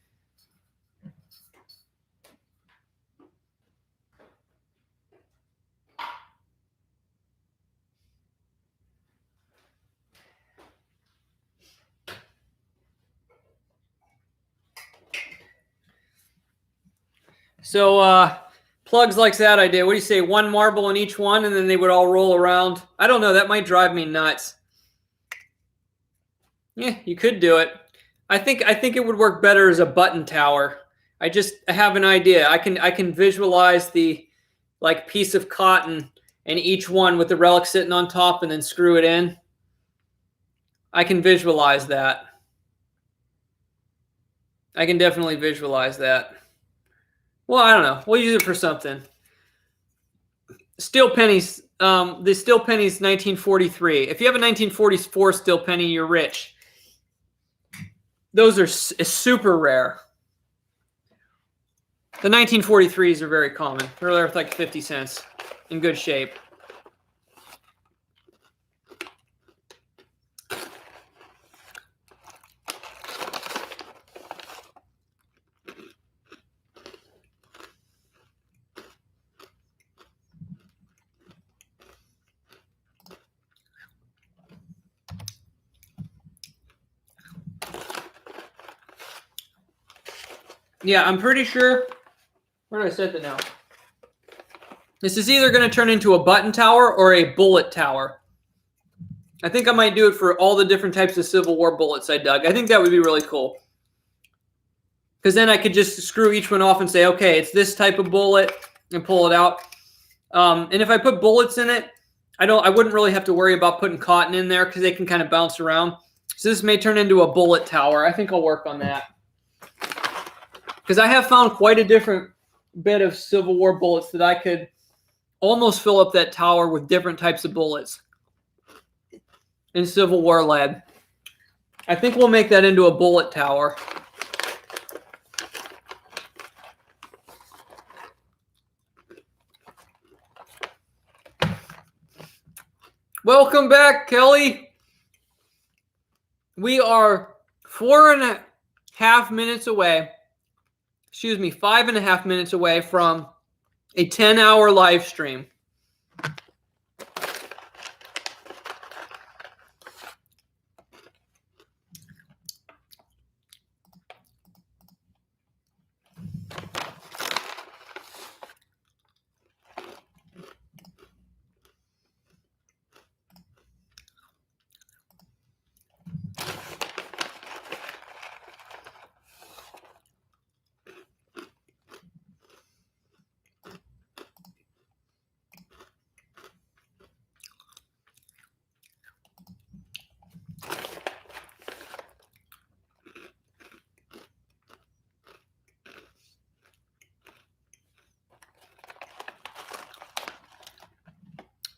So plugs like that I did. What do you say? One marble in each one, and then they would all roll around. I don't know. That might drive me nuts. Yeah, you could do it. I think it would work better as a button tower. I have an idea. I can visualize the like piece of cotton and each one with the relic sitting on top and then screw it in. I can visualize that. I can definitely visualize that. Well, I don't know. We'll use it for something. Steel pennies. The steel penny's 1943. If you have a 1944 steel penny, you're rich. Those are super rare. The 1943s are very common. They're worth like 50 cents in good shape. Yeah, I'm pretty sure. Where did I set that now? This is either going to turn into a button tower or a bullet tower. I think I might do it for all the different types of Civil War bullets I dug. I think that would be really cool. Because then I could just screw each one off and say, okay, it's this type of bullet, and pull it out. And if I put bullets in it, I wouldn't really have to worry about putting cotton in there because they can kind of bounce around. So this may turn into a bullet tower. I think I'll work on that. Because I have found quite a different bit of Civil War bullets that I could almost fill up that tower with different types of bullets in Civil War lead. I think we'll make that into a bullet tower. Welcome back, Kelly. We are 4.5 minutes away. Excuse me, 5.5 minutes away from a 10-hour live stream.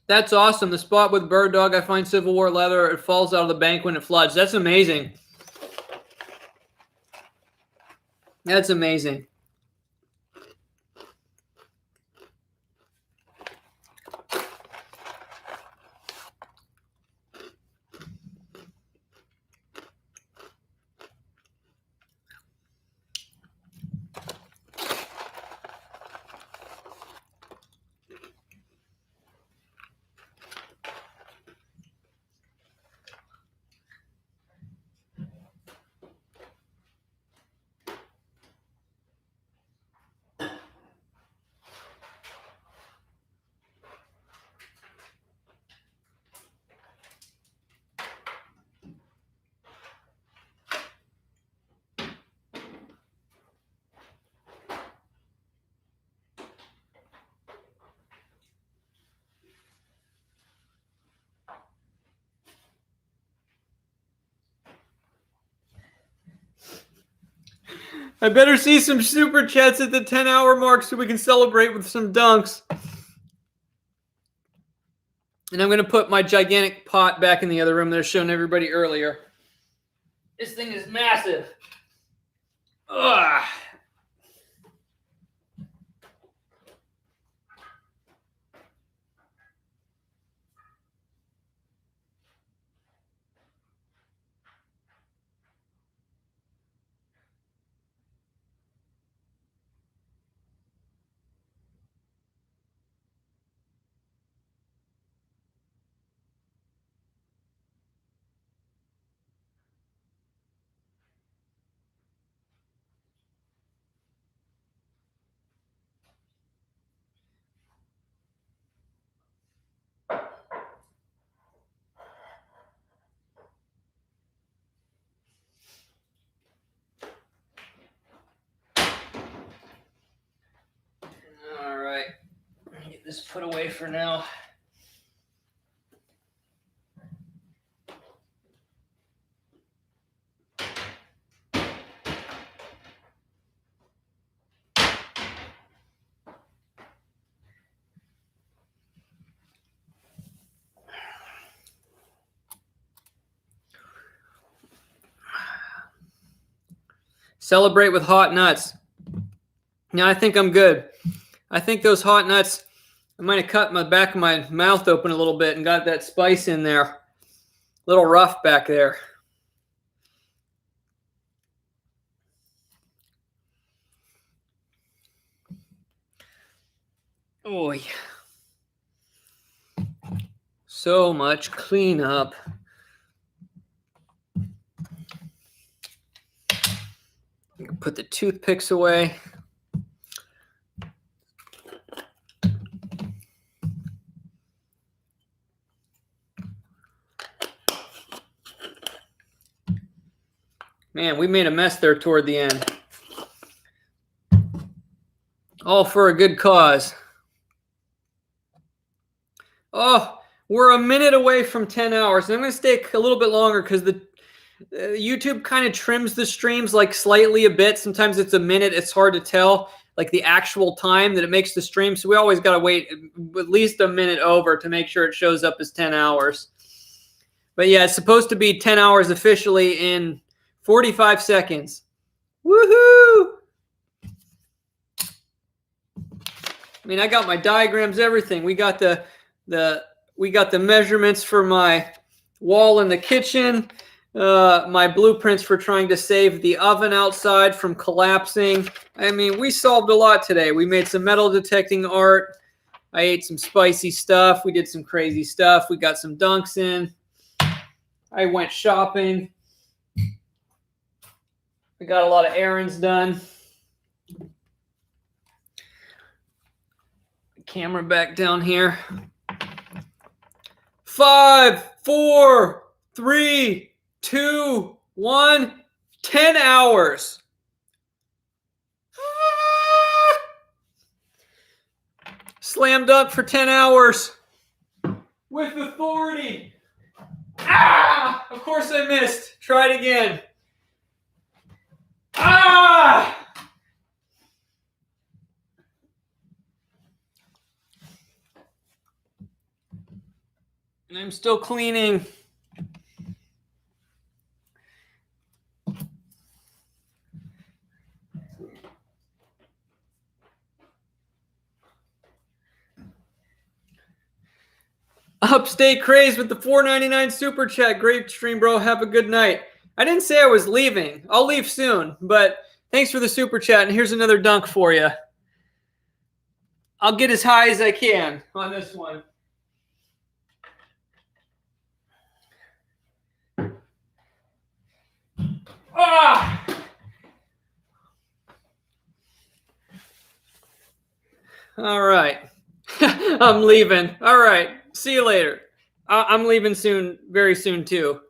That's awesome. The spot with bird dog, I find Civil War leather. It falls out of the bank when it floods. That's amazing. That's amazing. I better see some super chats at the 10-hour mark so we can celebrate with some dunks. And I'm going to put my gigantic pot back in the other room that I was showing everybody earlier. This thing is massive. Ugh. All right. Get this put away for now. Celebrate with hot nuts. Now I think I'm good. I think those hot nuts, I might have cut my back of my mouth open a little bit and got that spice in there. A little rough back there. Oy. So much cleanup. Put the toothpicks away. Man, we made a mess there toward the end. All for a good cause. Oh, we're a minute away from 10 hours. And I'm going to stay a little bit longer because the YouTube kind of trims the streams like slightly a bit. Sometimes it's a minute. It's hard to tell like the actual time that it makes the stream. So we always got to wait at least a minute over to make sure it shows up as 10 hours. But yeah, it's supposed to be 10 hours officially in 45 seconds. Woohoo! I mean, I got my diagrams, everything. We got the measurements for my wall in the kitchen, my blueprints for trying to save the oven outside from collapsing. I mean, we solved a lot today. We made some metal detecting art. I ate some spicy stuff. We did some crazy stuff. We got some dunks in. I went shopping. I got a lot of errands done. Camera back down here. 5, 4, 3, 2, 1. 10 hours. Slam dunk for 10 hours. With authority. Ah! Of course I missed. Try it again. Ah! And I'm still cleaning. Upstate Craze with the $4.99 super chat. Great stream, bro. Have a good night. I didn't say I was leaving. I'll leave soon, but thanks for the super chat. And here's another dunk for you. I'll get as high as I can on this one. Ah! All right. I'm leaving. All right. See you later. I'm leaving soon, very soon too.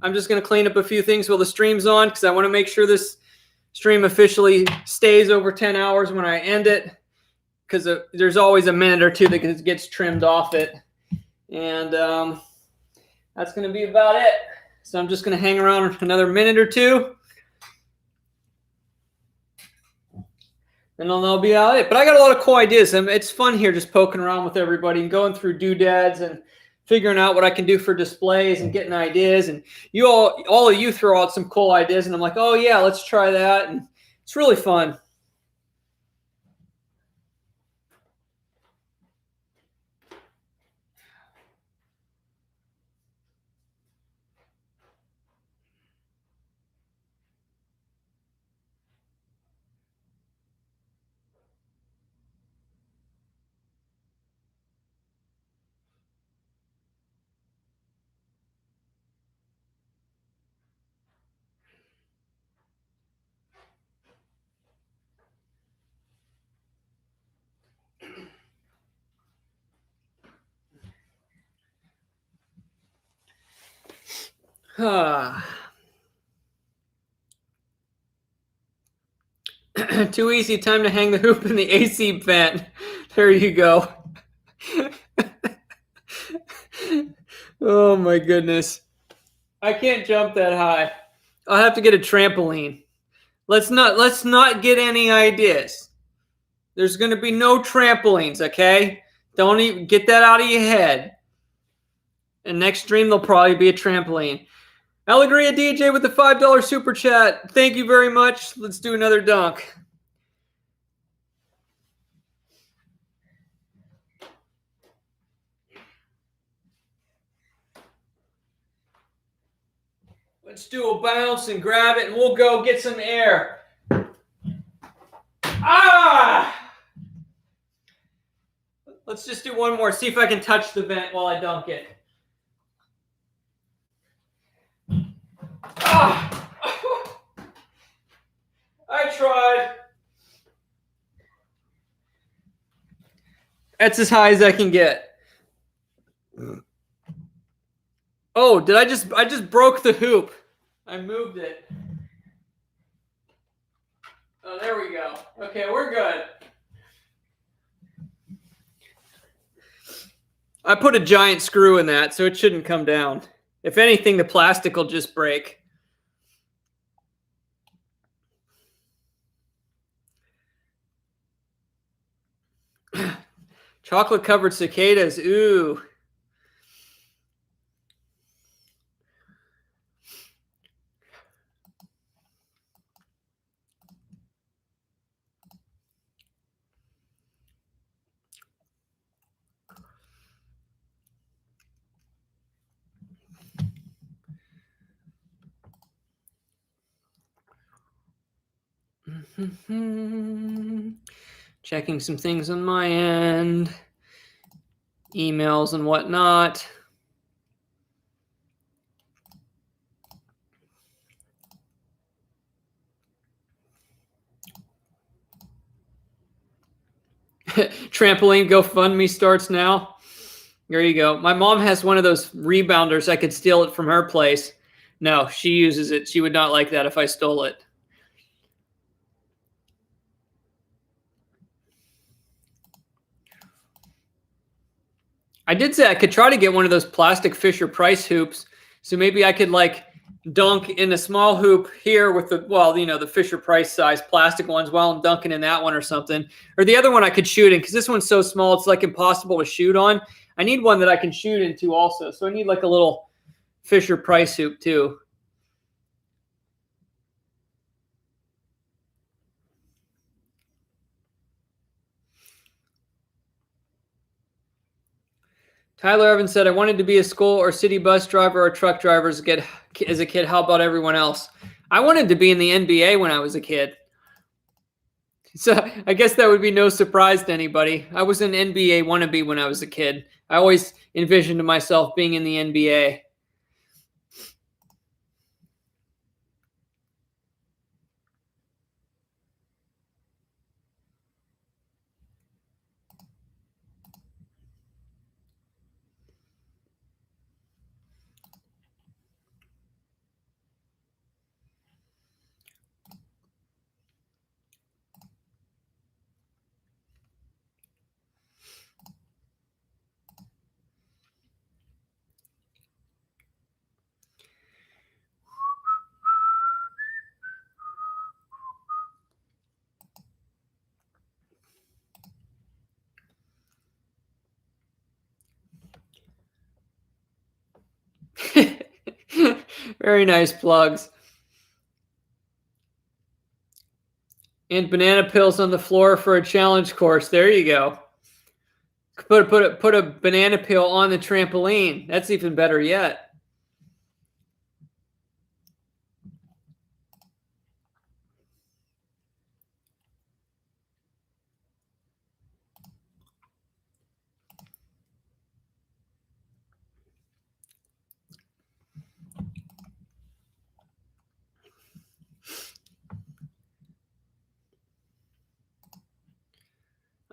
I'm just going to clean up a few things while the stream's on because I want to make sure this stream officially stays over 10 hours when I end it because there's always a minute or two that gets trimmed off it. And that's going to be about it. So I'm just going to hang around another minute or two. And that'll be all it. But I got a lot of cool ideas. And it's fun here just poking around with everybody and going through doodads and figuring out what I can do for displays and getting ideas. And you all of you throw out some cool ideas. And I'm like, oh, yeah, let's try that. And it's really fun. Too easy. Time to hang the hoop in the AC vent. There you go. Oh my goodness. I can't jump that high. I'll have to get a trampoline. Let's not get any ideas. There's going to be no trampolines, okay? Don't even get that out of your head. And next stream there'll probably be a trampoline. Alegria DJ with the $5 super chat. Thank you very much. Let's do another dunk. Let's do a bounce and grab it, and we'll go get some air. Ah! Let's just do one more. See if I can touch the vent while I dunk it. Ah! I tried. That's as high as I can get. Oh, did I just broke the hoop. I moved it. Oh, there we go. Okay, we're good. I put a giant screw in that, so it shouldn't come down. If anything, the plastic will just break. Chocolate-covered cicadas. Ooh. Checking some things on my end. Emails and whatnot. Trampoline GoFundMe starts now. There you go. My mom has one of those rebounders. I could steal it from her place. No, she uses it. She would not like that if I stole it. I did say I could try to get one of those plastic Fisher Price hoops. So maybe I could like dunk in a small hoop here with the, well, you know, the Fisher Price size plastic ones while I'm dunking in that one or something. Or the other one I could shoot in because this one's so small, it's like impossible to shoot on. I need one that I can shoot into also. So I need like a little Fisher Price hoop too. Tyler Evans said, I wanted to be a school or city bus driver or truck driver as a kid. How about everyone else? I wanted to be in the NBA when I was a kid. So I guess that would be no surprise to anybody. I was an NBA wannabe when I was a kid. I always envisioned myself being in the NBA. Very nice plugs. And banana pills on the floor for a challenge course. There you go. Put a banana peel on the trampoline. That's even better yet.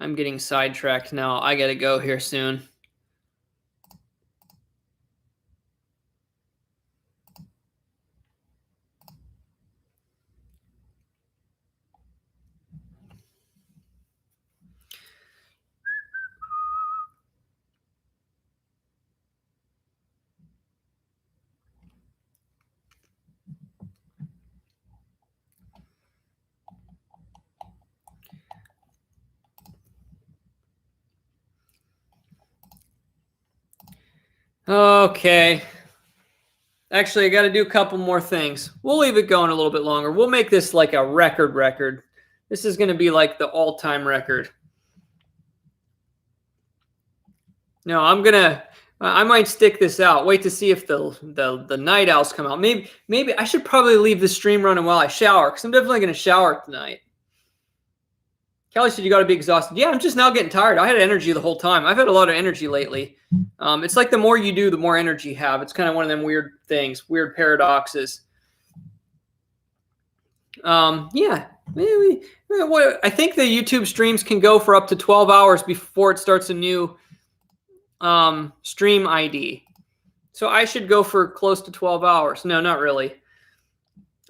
I'm getting sidetracked now. I gotta go here soon. Okay. Actually, I got to do a couple more things. We'll leave it going a little bit longer. We'll make this like a record. This is going to be like the all-time record. No, I might stick this out. Wait to see if the night owls come out. Maybe I should probably leave the stream running while I shower, because I'm definitely going to shower tonight. Kelly said you got to be exhausted. Yeah, I'm just now getting tired. I had energy the whole time. I've had a lot of energy lately. It's like the more you do, the more energy you have. It's kind of one of them weird things, weird paradoxes. Yeah, maybe. I think the YouTube streams can go for up to 12 hours before it starts a new stream ID. So I should go for close to 12 hours. No, not really.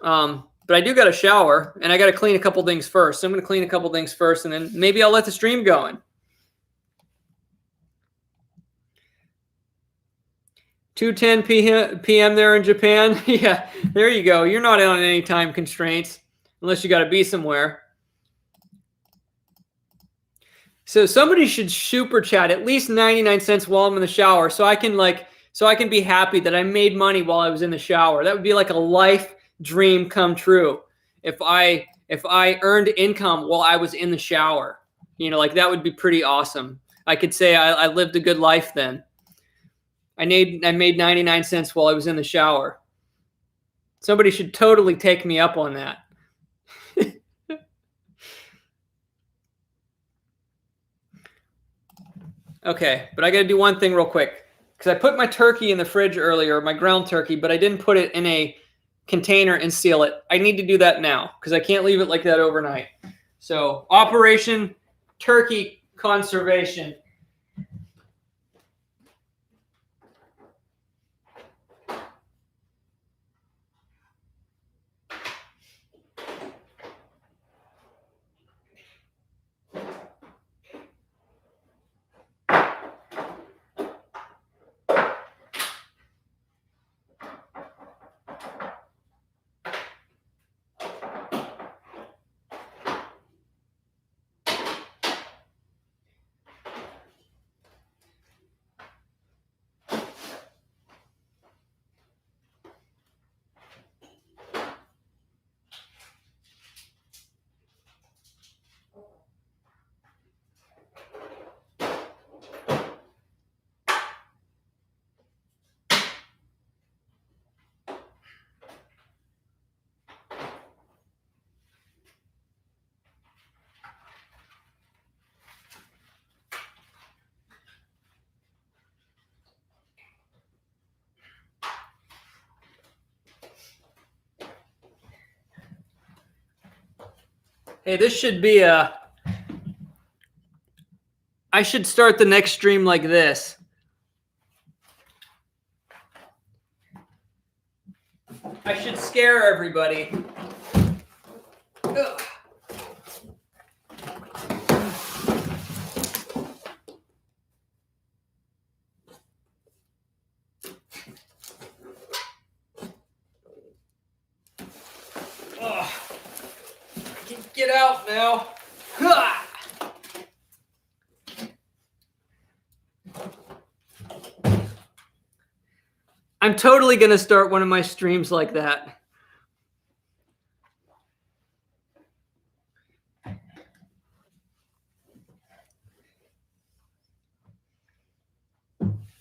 But I do got to shower, and I got to clean a couple things first. So I'm going to clean a couple things first, and then maybe I'll let the stream going. 2:10 p.m. there in Japan. Yeah, there you go. You're not on any time constraints unless you got to be somewhere. So somebody should super chat at least 99 cents while I'm in the shower, so I can be happy that I made money while I was in the shower. That would be like a life dream come true. If I earned income while I was in the shower, like that would be pretty awesome. I could say I lived a good life then. I made 99 cents while I was in the shower. Somebody should totally take me up on that. Okay, but I got to do one thing real quick, because I put my turkey in the fridge earlier, my ground turkey, but I didn't put it in a container and seal it. I need to do that now because I can't leave it like that overnight. So Operation Turkey Conservation. Hey, this should be I should start the next stream like this. I should scare everybody. Ugh. Get out now. I'm totally going to start one of my streams like that.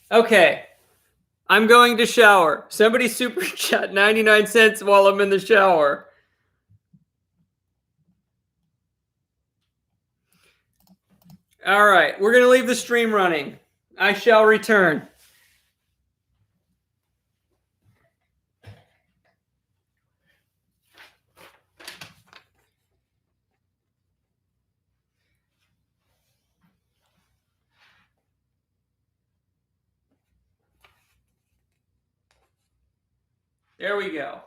Okay. I'm going to shower. Somebody super chat 99 cents while I'm in the shower. All right. We're going to leave the stream running. I shall return. There we go.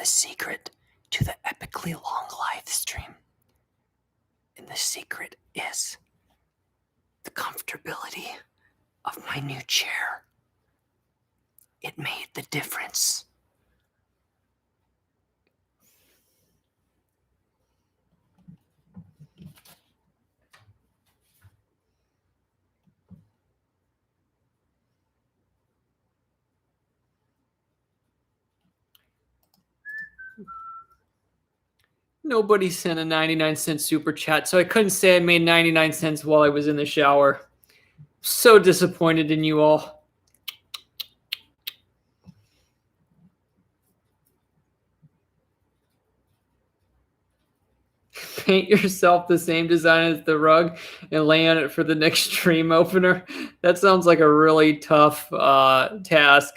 the secret to the epically long live stream. And the secret is the comfortability of my new chair. It made the difference. Nobody sent a 99-cent super chat, so I couldn't say I made 99 cents while I was in the shower. So disappointed in you all. Paint yourself the same design as the rug and lay on it for the next stream opener. That sounds like a really tough task.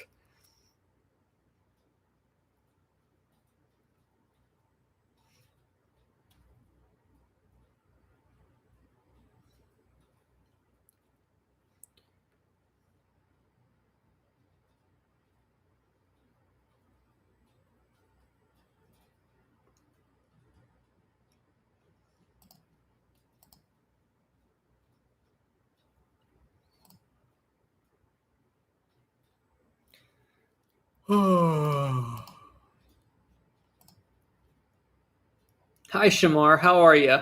Hi, Shamar. How are you?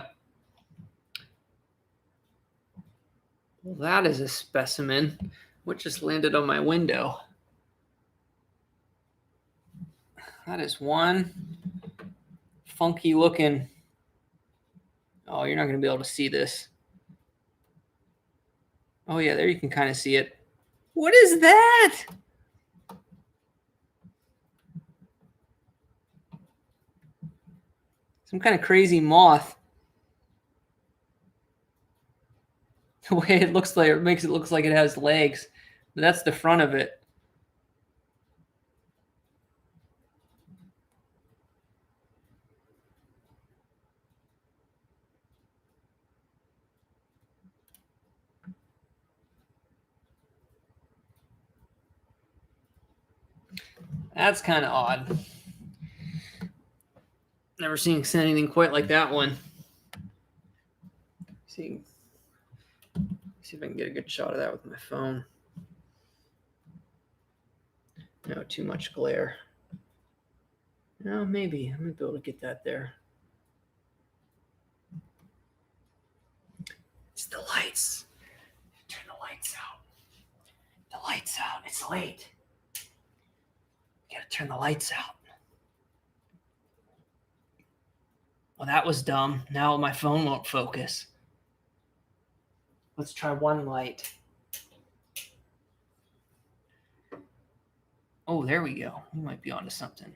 Well, that is a specimen. What just landed on my window? That is one funky looking. Oh, you're not going to be able to see this. Oh, yeah, there you can kind of see it. What is that? Some kind of crazy moth. The way it looks like, it makes it look like it has legs. But that's the front of it. That's kind of odd. Never seen anything quite like that one. See if I can get a good shot of that with my phone. No, too much glare. No, maybe. I might be able to get that there. It's the lights. Turn the lights out. The lights out. It's late. Gotta turn the lights out. Well, that was dumb. Now my phone won't focus. Let's try one light. Oh, there we go. We might be onto something.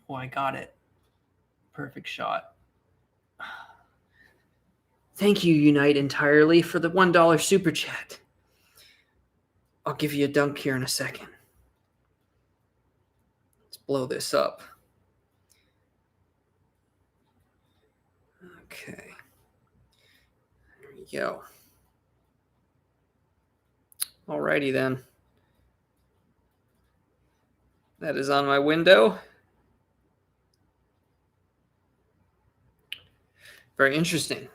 Oh, I got it. Perfect shot. Thank you, Unite Entirely, for the $1 super chat. I'll give you a dunk here in a second. Let's blow this up. Okay. There we go. Alrighty then. That is on my window. Very interesting.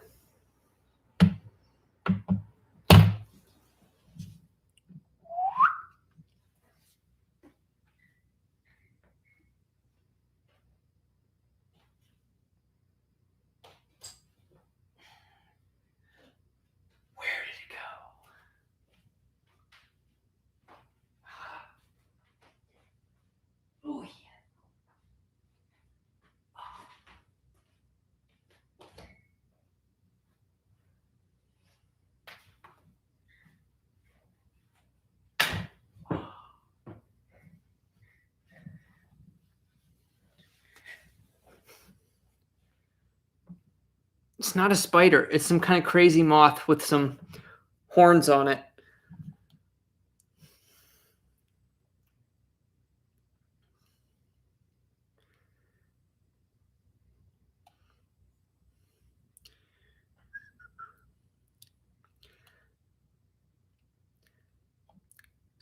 It's not a spider. It's some kind of crazy moth with some horns on it.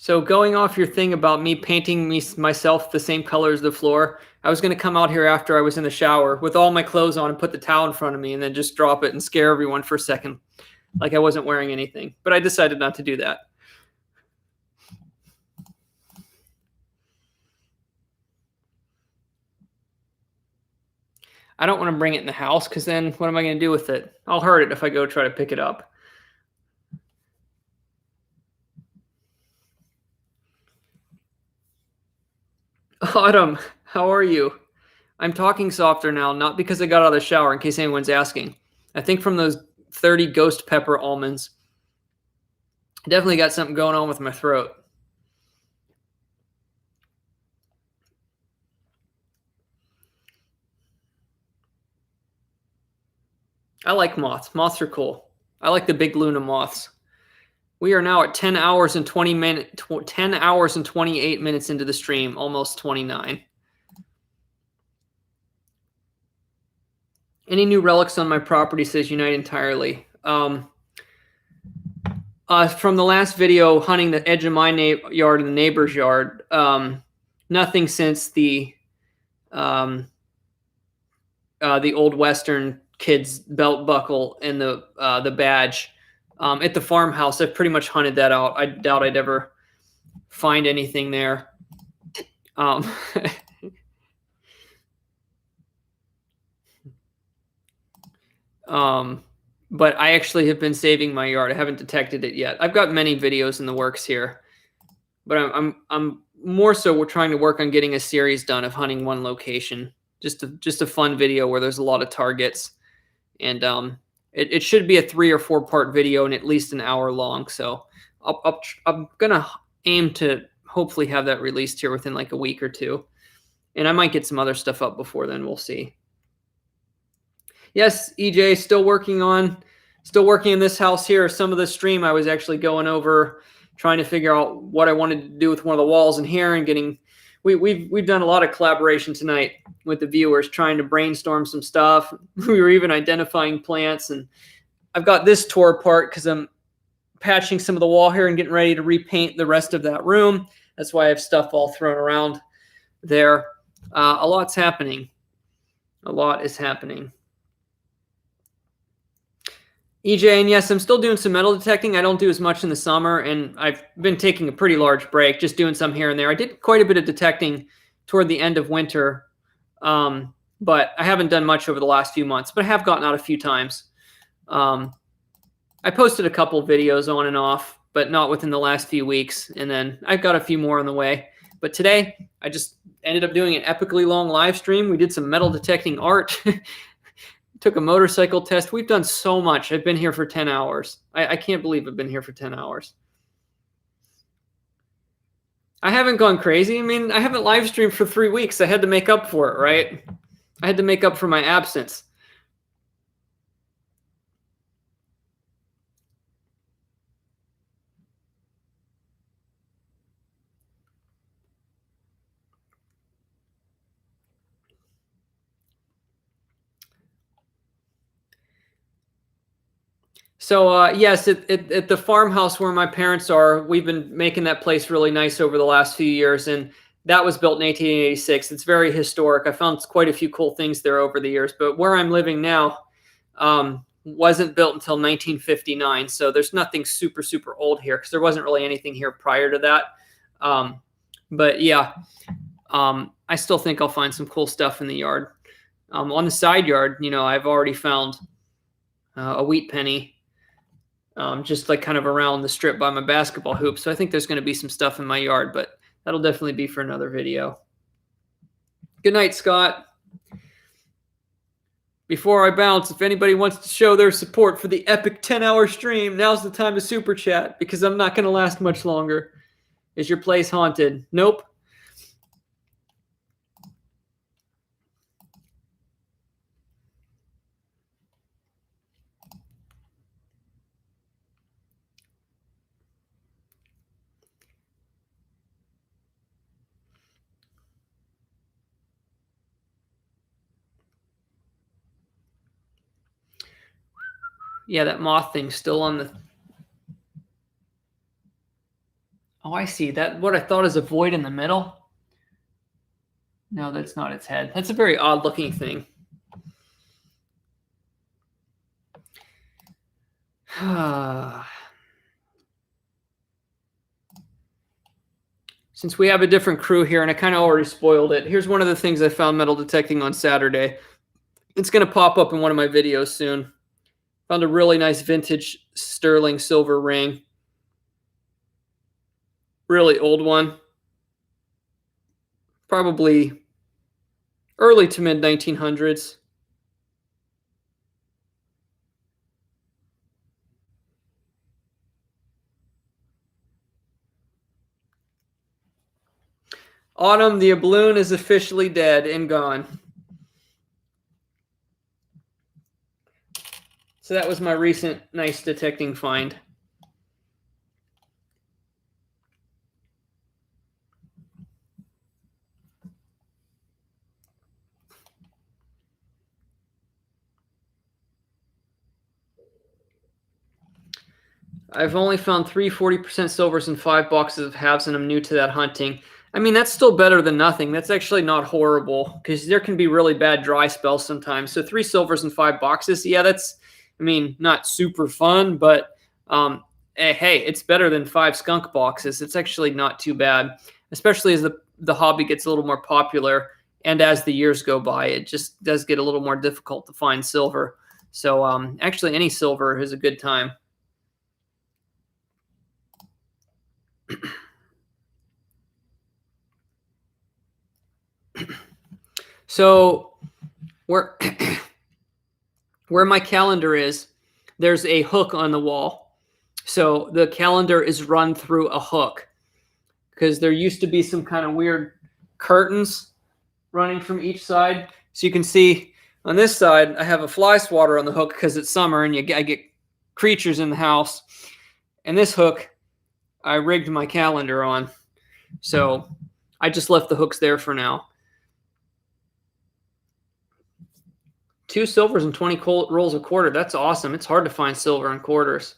So going off your thing about me painting myself the same color as the floor, I was going to come out here after I was in the shower with all my clothes on and put the towel in front of me and then just drop it and scare everyone for a second, like I wasn't wearing anything. But I decided not to do that. I don't want to bring it in the house because then what am I going to do with it? I'll hurt it if I go try to pick it up. Autumn, how are you? I'm talking softer now, not because I got out of the shower, in case anyone's asking. I think from those 30 ghost pepper almonds. Definitely got something going on with my throat. I like moths. Moths are cool. I like the big Luna moths. We are now at 10 hours and 10 hours and 28 minutes into the stream, almost 29. Any new relics on my property, says Unite Entirely. From the last video, hunting the edge of my yard and the neighbor's yard, nothing since the old Western kid's belt buckle and the badge. At the farmhouse, I've pretty much hunted that out. I doubt I'd ever find anything there. But I actually have been saving my yard. I haven't detected it yet. I've got many videos in the works here, but I'm more so we're trying to work on getting a series done of hunting one location. Just a fun video where there's a lot of targets, and it should be a 3 or 4 part video and at least an hour long. So I'm gonna aim to hopefully have that released here within like a week or two, and I might get some other stuff up before then. We'll see. Yes, EJ, still working in this house here. Some of the stream I was actually going over, trying to figure out what I wanted to do with one of the walls in here, and getting. We've done a lot of collaboration tonight with the viewers, trying to brainstorm some stuff. We were even identifying plants, and I've got this tore apart because I'm patching some of the wall here and getting ready to repaint the rest of that room. That's why I have stuff all thrown around there. A lot's happening. A lot is happening. EJ, and yes, I'm still doing some metal detecting. I don't do as much in the summer, and I've been taking a pretty large break, just doing some here and there. I did quite a bit of detecting toward the end of winter, but I haven't done much over the last few months, but I have gotten out a few times. I posted a couple videos on and off, but not within the last few weeks, and then I've got a few more on the way. But today, I just ended up doing an epically long live stream. We did some metal detecting art. Took a motorcycle test. We've done so much. I've been here for 10 hours. I can't believe I've been here for 10 hours. I haven't gone crazy. I mean, I haven't live streamed for 3 weeks. I had to make up for it, right? I had to make up for my absence. So yes, at the farmhouse where my parents are, we've been making that place really nice over the last few years, and that was built in 1886. It's very historic. I found quite a few cool things there over the years, but where I'm living now wasn't built until 1959, so there's nothing super, super old here because there wasn't really anything here prior to that. But yeah, I still think I'll find some cool stuff in the yard. On the side yard, you know, I've already found a wheat penny. Just like kind of around the strip by my basketball hoop. So I think there's going to be some stuff in my yard, but that'll definitely be for another video. Good night, Scott. Before I bounce, if anybody wants to show their support for the epic 10-hour stream, now's the time to super chat because I'm not going to last much longer. Is your place haunted? Nope. Yeah, that moth thing's still on Oh, I see. That what I thought is a void in the middle. No, that's not its head. That's a very odd looking thing. Since we have a different crew here, and I kind of already spoiled it, here's one of the things I found metal detecting on Saturday. It's going to pop up in one of my videos soon. Found a really nice vintage sterling silver ring. Really old one. Probably early to mid 1900s. Autumn, the abloon is officially dead and gone. So that was my recent nice detecting find. I've only found 3 40% silvers and 5 boxes of halves, and I'm new to that hunting. I mean, that's still better than nothing. That's actually not horrible because there can be really bad dry spells sometimes. So 3 silvers and 5 boxes, yeah, that's, I mean, not super fun, but hey, it's better than 5 skunk boxes. It's actually not too bad, especially as the hobby gets a little more popular and as the years go by, it just does get a little more difficult to find silver. So actually, any silver is a good time. So where where my calendar is, there's a hook on the wall. So the calendar is run through a hook because there used to be some kind of weird curtains running from each side. So you can see on this side, I have a fly swatter on the hook because it's summer and I get creatures in the house. And this hook, I rigged my calendar on. So I just left the hooks there for now. 2 silvers and 20 rolls a quarter. That's awesome. It's hard to find silver in quarters.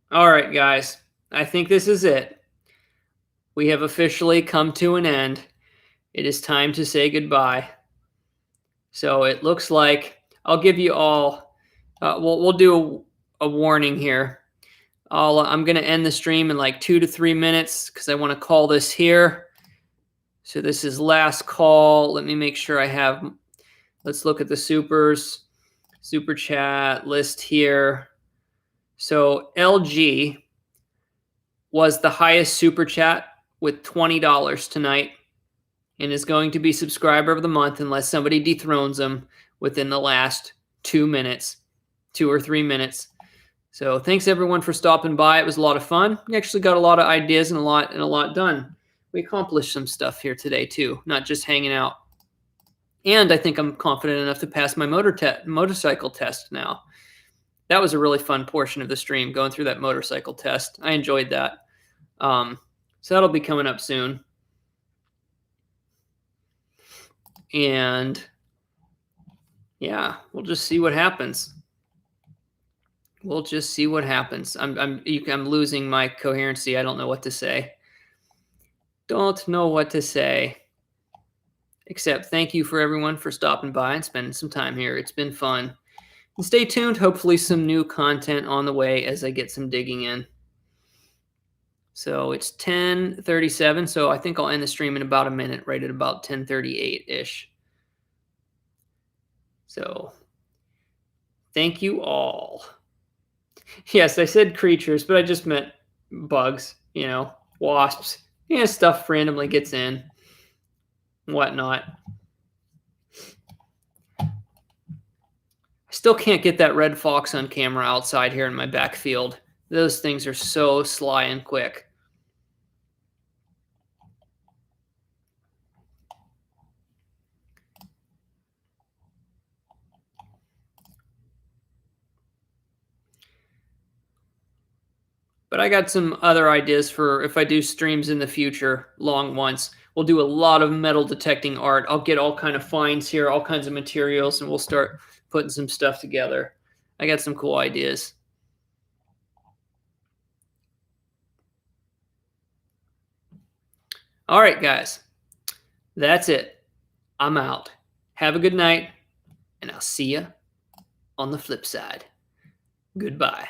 All right, guys. I think this is it. We have officially come to an end. It is time to say goodbye. So it looks like I'll give you all. We'll do a warning here. I'm going to end the stream in like 2 to 3 minutes because I want to call this here. So this is last call. Let me make sure I have. Let's look at the super chat list here. So LG was the highest super chat with $20 tonight and is going to be subscriber of the month unless somebody dethrones them within the last 2 minutes, 2 or 3 minutes. So thanks everyone for stopping by. It was a lot of fun. We actually got a lot of ideas and a lot done. We accomplished some stuff here today too, not just hanging out. And I think I'm confident enough to pass my motorcycle test now. That was a really fun portion of the stream, going through that motorcycle test. I enjoyed that. So that'll be coming up soon. And yeah, we'll just see what happens. We'll just see what happens. I'm losing my coherency. I don't know what to say. Don't know what to say. Except thank you for everyone for stopping by and spending some time here. It's been fun. And stay tuned. Hopefully some new content on the way as I get some digging in. So it's 10:37. So I think I'll end the stream in about a minute, right at about 10:38-ish. So thank you all. Yes, I said creatures, but I just meant bugs, wasps. Stuff randomly gets in, whatnot. I still can't get that red fox on camera outside here in my backfield. Those things are so sly and quick. But I got some other ideas for if I do streams in the future, long ones. We'll do a lot of metal detecting art. I'll get all kind of finds here, all kinds of materials, and we'll start putting some stuff together. I got some cool ideas. All right, guys. That's it. I'm out. Have a good night, and I'll see you on the flip side. Goodbye.